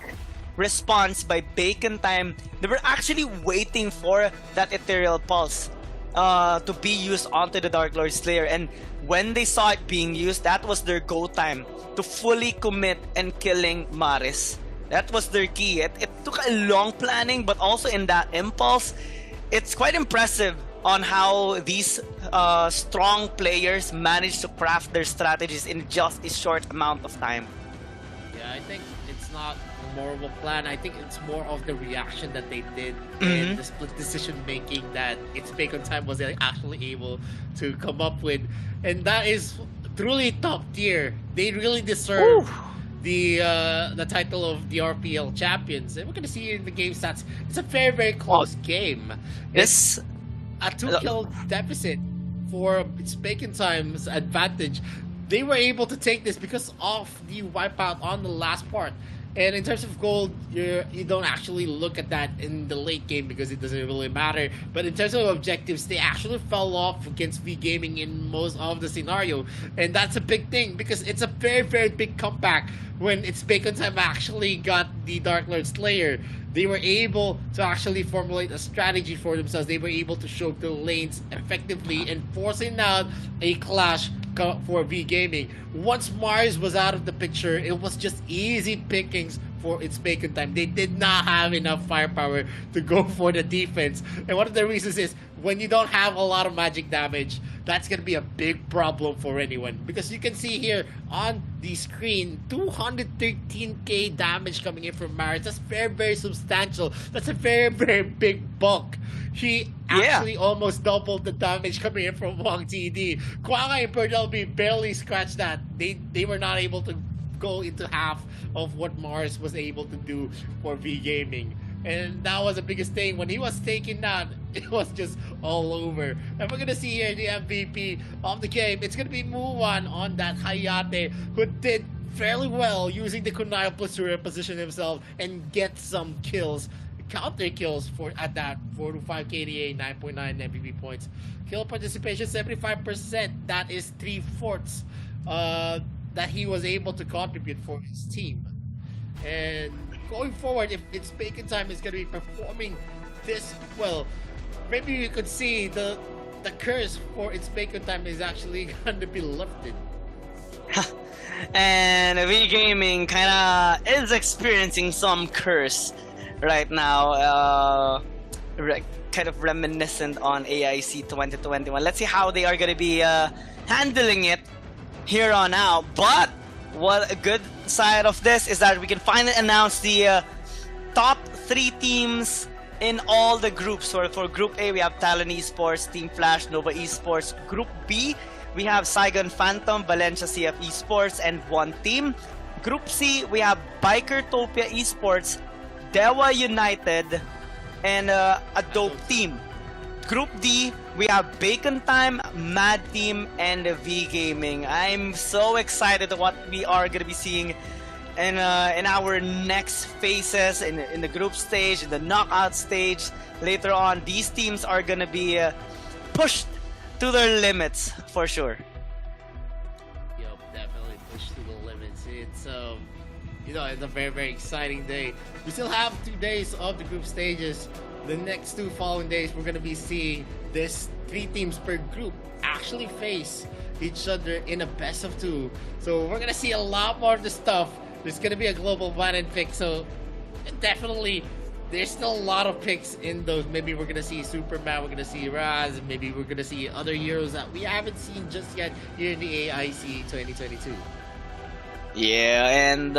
response by Bacon Time. They were actually waiting for that Ethereal Pulse to be used onto the Dark Lord Slayer, and when they saw it being used, that was their go time to fully commit and killing Maris. That was their key. It took a long planning, but also in that impulse, it's quite impressive on how these strong players managed to craft their strategies in just a short amount of time. Yeah, I think it's not more of a plan. I think it's more of the reaction that they did and the split decision making that It's Bacon Time was actually able to come up with, and that is truly top tier. They really deserve the title of the RPL champions, and we're gonna see in the game stats. It's a very close game. It's a 2-kill deficit for It's Bacon Time's advantage. They were able to take this because of the wipeout on the last part. And in terms of gold, you don't actually look at that in the late game because it doesn't really matter. But in terms of objectives, they actually fell off against V Gaming in most of the scenario. And that's a big thing because it's a very big comeback when It's Bacon Time actually got the Dark Lord Slayer. They were able to actually formulate a strategy for themselves. They were able to choke the lanes effectively and forcing out a clash for V Gaming. Once Mars was out of the picture, it was just easy pickings for It's Bacon Time. They did not have enough firepower to go for the defense. And one of the reasons is when you don't have a lot of magic damage, that's going to be a big problem for anyone. Because you can see here on the screen, 213k damage coming in from Maris. That's very substantial. That's a very big bulk. He actually almost doubled the damage coming in from Wang TD. Kwanga and Perdalby barely scratched that. They were not able to go into half of what Mars was able to do for V Gaming. And that was the biggest thing. When he was taken down, it was just all over. And we're going to see here the MVP of the game. It's going to be Muwan on that Hayate, who did fairly well using the Kunai plus to reposition himself and get some kills. Counter kills at that 4-5 KDA, 9.9 MVP points. Kill participation 75%. That is 3/4 that he was able to contribute for his team. And going forward, if It's Bacon Time is going to be performing this well, maybe you could see the curse for It's Bacon Time is actually going to be lifted. And V Gaming kinda is experiencing some curse right now, kind of reminiscent on AIC 2021. Let's see how they are going to be handling it here on out. But what a good side of this is that we can finally announce the top 3 teams in all the groups. For Group A, we have Talon Esports, Team Flash, Nova Esports. Group B, we have Saigon Phantom, Valencia CF Esports, and one team. Group C, we have Bikertopia Esports, Dewa United, and a dope team. Group D, we have Bacon Time, Mad Team, and V Gaming. I'm so excited to what we are going to be seeing in our next phases, in the group stage, in the knockout stage. Later on, these teams are going to be pushed to their limits for sure. Yup, definitely pushed to the limits. It's it's a very exciting day. We still have 2 days of the group stages. The next 2 following days, we're going to be seeing this 3 teams per group actually face each other in a best of 2. So we're going to see a lot more of this stuff. There's going to be a global ban and pick. So definitely, there's still a lot of picks in those. Maybe we're going to see Superman, we're going to see Raz, and maybe we're going to see other heroes that we haven't seen just yet here in the AIC 2022. Yeah, and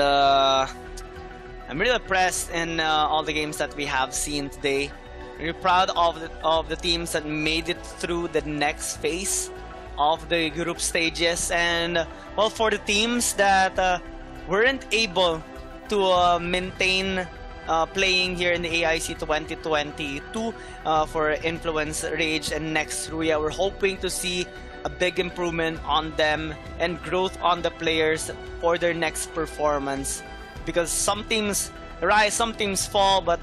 I'm really impressed in all the games that we have seen today. We're proud of the teams that made it through the next phase of the group stages, and well, for the teams that weren't able to maintain playing here in the AIC 2022 for Influence, Rage, and Next Ruya. We're hoping to see a big improvement on them and growth on the players for their next performance. Because some teams rise, some teams fall, but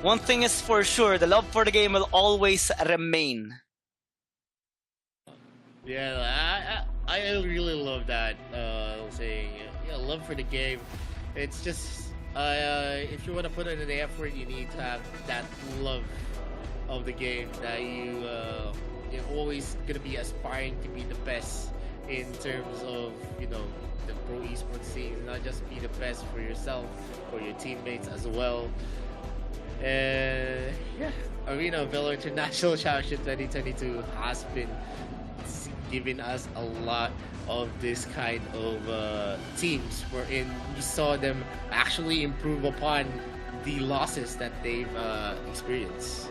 one thing is for sure, the love for the game will always remain. Yeah, I really love that saying. Yeah, love for the game. It's just if you want to put in the effort, you need to have that love of the game that you're always gonna be aspiring to be the best in terms of the pro esports scene, not just be the best for yourself, for your teammates as well. Yeah, Arena Valor International Championship 2022 has been giving us a lot of this kind of teams wherein we saw them actually improve upon the losses that they've experienced.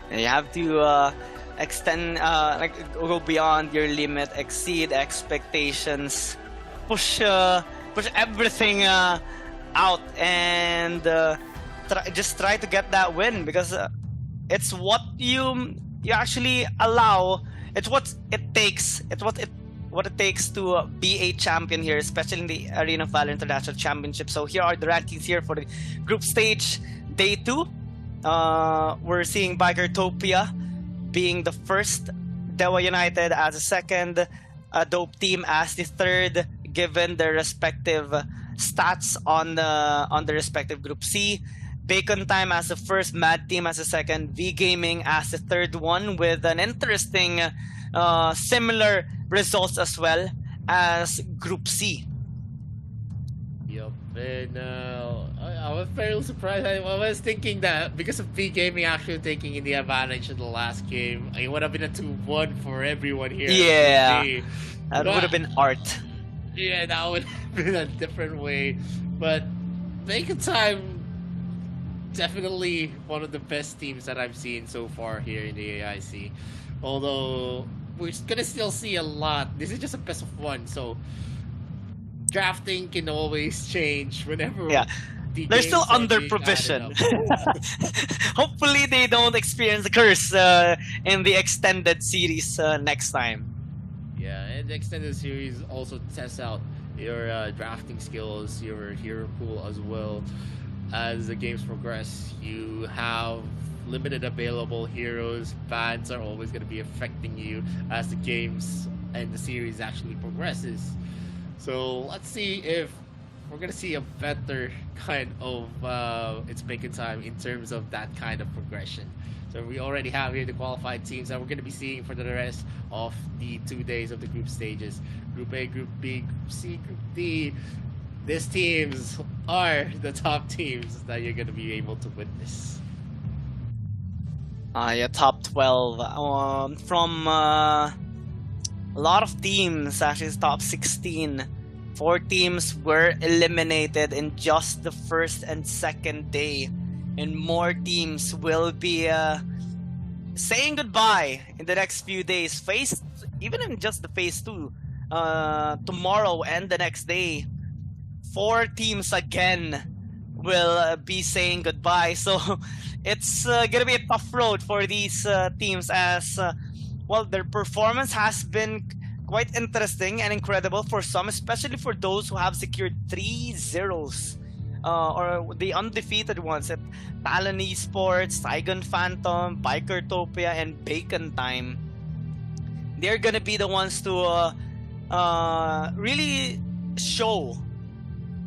And you have to extend, go beyond your limit, exceed expectations, push everything out, and just try to get that win, because it's what you actually allow. It's what it takes. It's what it takes to be a champion here, especially in the Arena of Valor International Championship. So here are the rankings here for the group stage, day 2. We're seeing Bikertopia being the first, Dewa United as a second, Dope Team as the third, given their respective stats on the respective Group C. Bacon Time as the first, Mad Team as the second, V Gaming as the third one, with an interesting similar results as well as Group C. Yep, and I was very surprised. I was thinking that because of V Gaming actually taking in the advantage in the last game, it would have been a 2-1 for everyone here. Yeah, that would have been art. Yeah, that would have been a different way. But Bacon Time, definitely one of the best teams that I've seen so far here in the AIC. Although we're gonna still see a lot. This is just a best of 1, so drafting can always change whenever. Yeah, they're still under provision. Hopefully, they don't experience the curse in the extended series next time. Yeah, and the extended series also tests out your drafting skills, your hero pool as well. As the games progress, you have limited available heroes. Bans are always going to be affecting you as the games and the series actually progresses. So let's see if we're going to see a better kind of It's Bacon Time in terms of that kind of progression. So we already have here the qualified teams that we're going to be seeing for the rest of the 2 days of the group stages. Group A, Group B, Group C, Group D. These teams are the top teams that you're going to be able to witness. Yeah, top 12. From a lot of teams, actually it's top 16. 4 teams were eliminated in just the first and second day. And more teams will be saying goodbye in the next few days. Even in just the phase 2, tomorrow and the next day, 4 teams again will be saying goodbye. So it's gonna be a tough road for these teams, as well, their performance has been quite interesting and incredible for some, especially for those who have secured 3 zeros, or the undefeated ones at Talon Esports, Saigon Phantom, Bikertopia, and Bacon Time. They're gonna be the ones to really show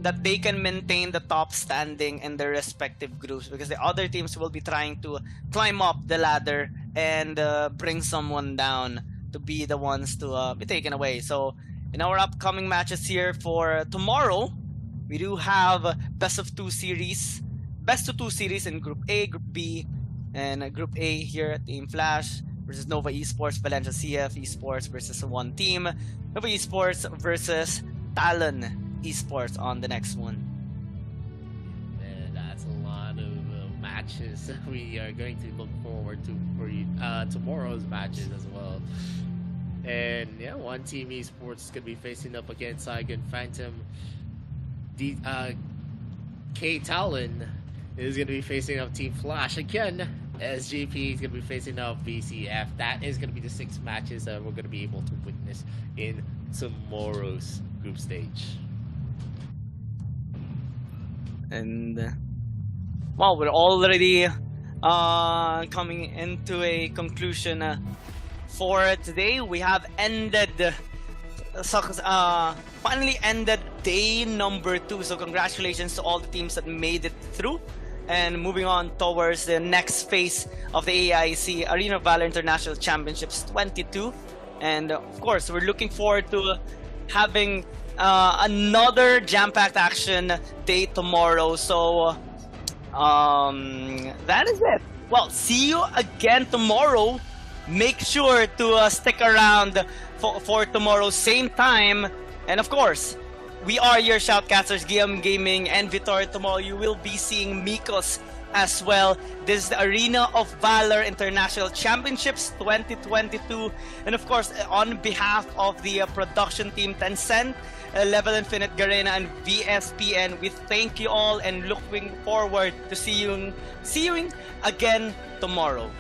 that they can maintain the top standing in their respective groups, because the other teams will be trying to climb up the ladder and bring someone down to be the ones to be taken away. So in our upcoming matches here for tomorrow, we do have best of 2 series in Group A, Group B, and Group A here at Team Flash versus Nova Esports, Valencia CF Esports versus one team, Nova Esports versus Talon Esports on the next one. And that's a lot of matches we are going to look forward to for tomorrow's matches as well. And yeah, one team esports is going to be facing up against Saigon Phantom. K Talon is going to be facing up Team Flash again. SGP is going to be facing up VCF. That is going to be the 6 matches that we're going to be able to witness in tomorrow's group stage. And well, we're already coming into a conclusion for today. We have ended finally ended day number 2, so congratulations to all the teams that made it through, and moving on towards the next phase of the AIC Arena of Valor International Championships 22. And of course, we're looking forward to having another jam-packed action day tomorrow. So that is it. Well, see you again tomorrow. Make sure to stick around for tomorrow, same time. And of course, we are your shoutcasters, Guillaume Gaming and Vitor. Tomorrow you will be seeing Mikos as well. This is the Arena of Valor International Championships 2022. And of course, on behalf of the production team, Tencent, Level Infinite, Garena, and VSPN, we thank you all and looking forward to seeing again tomorrow.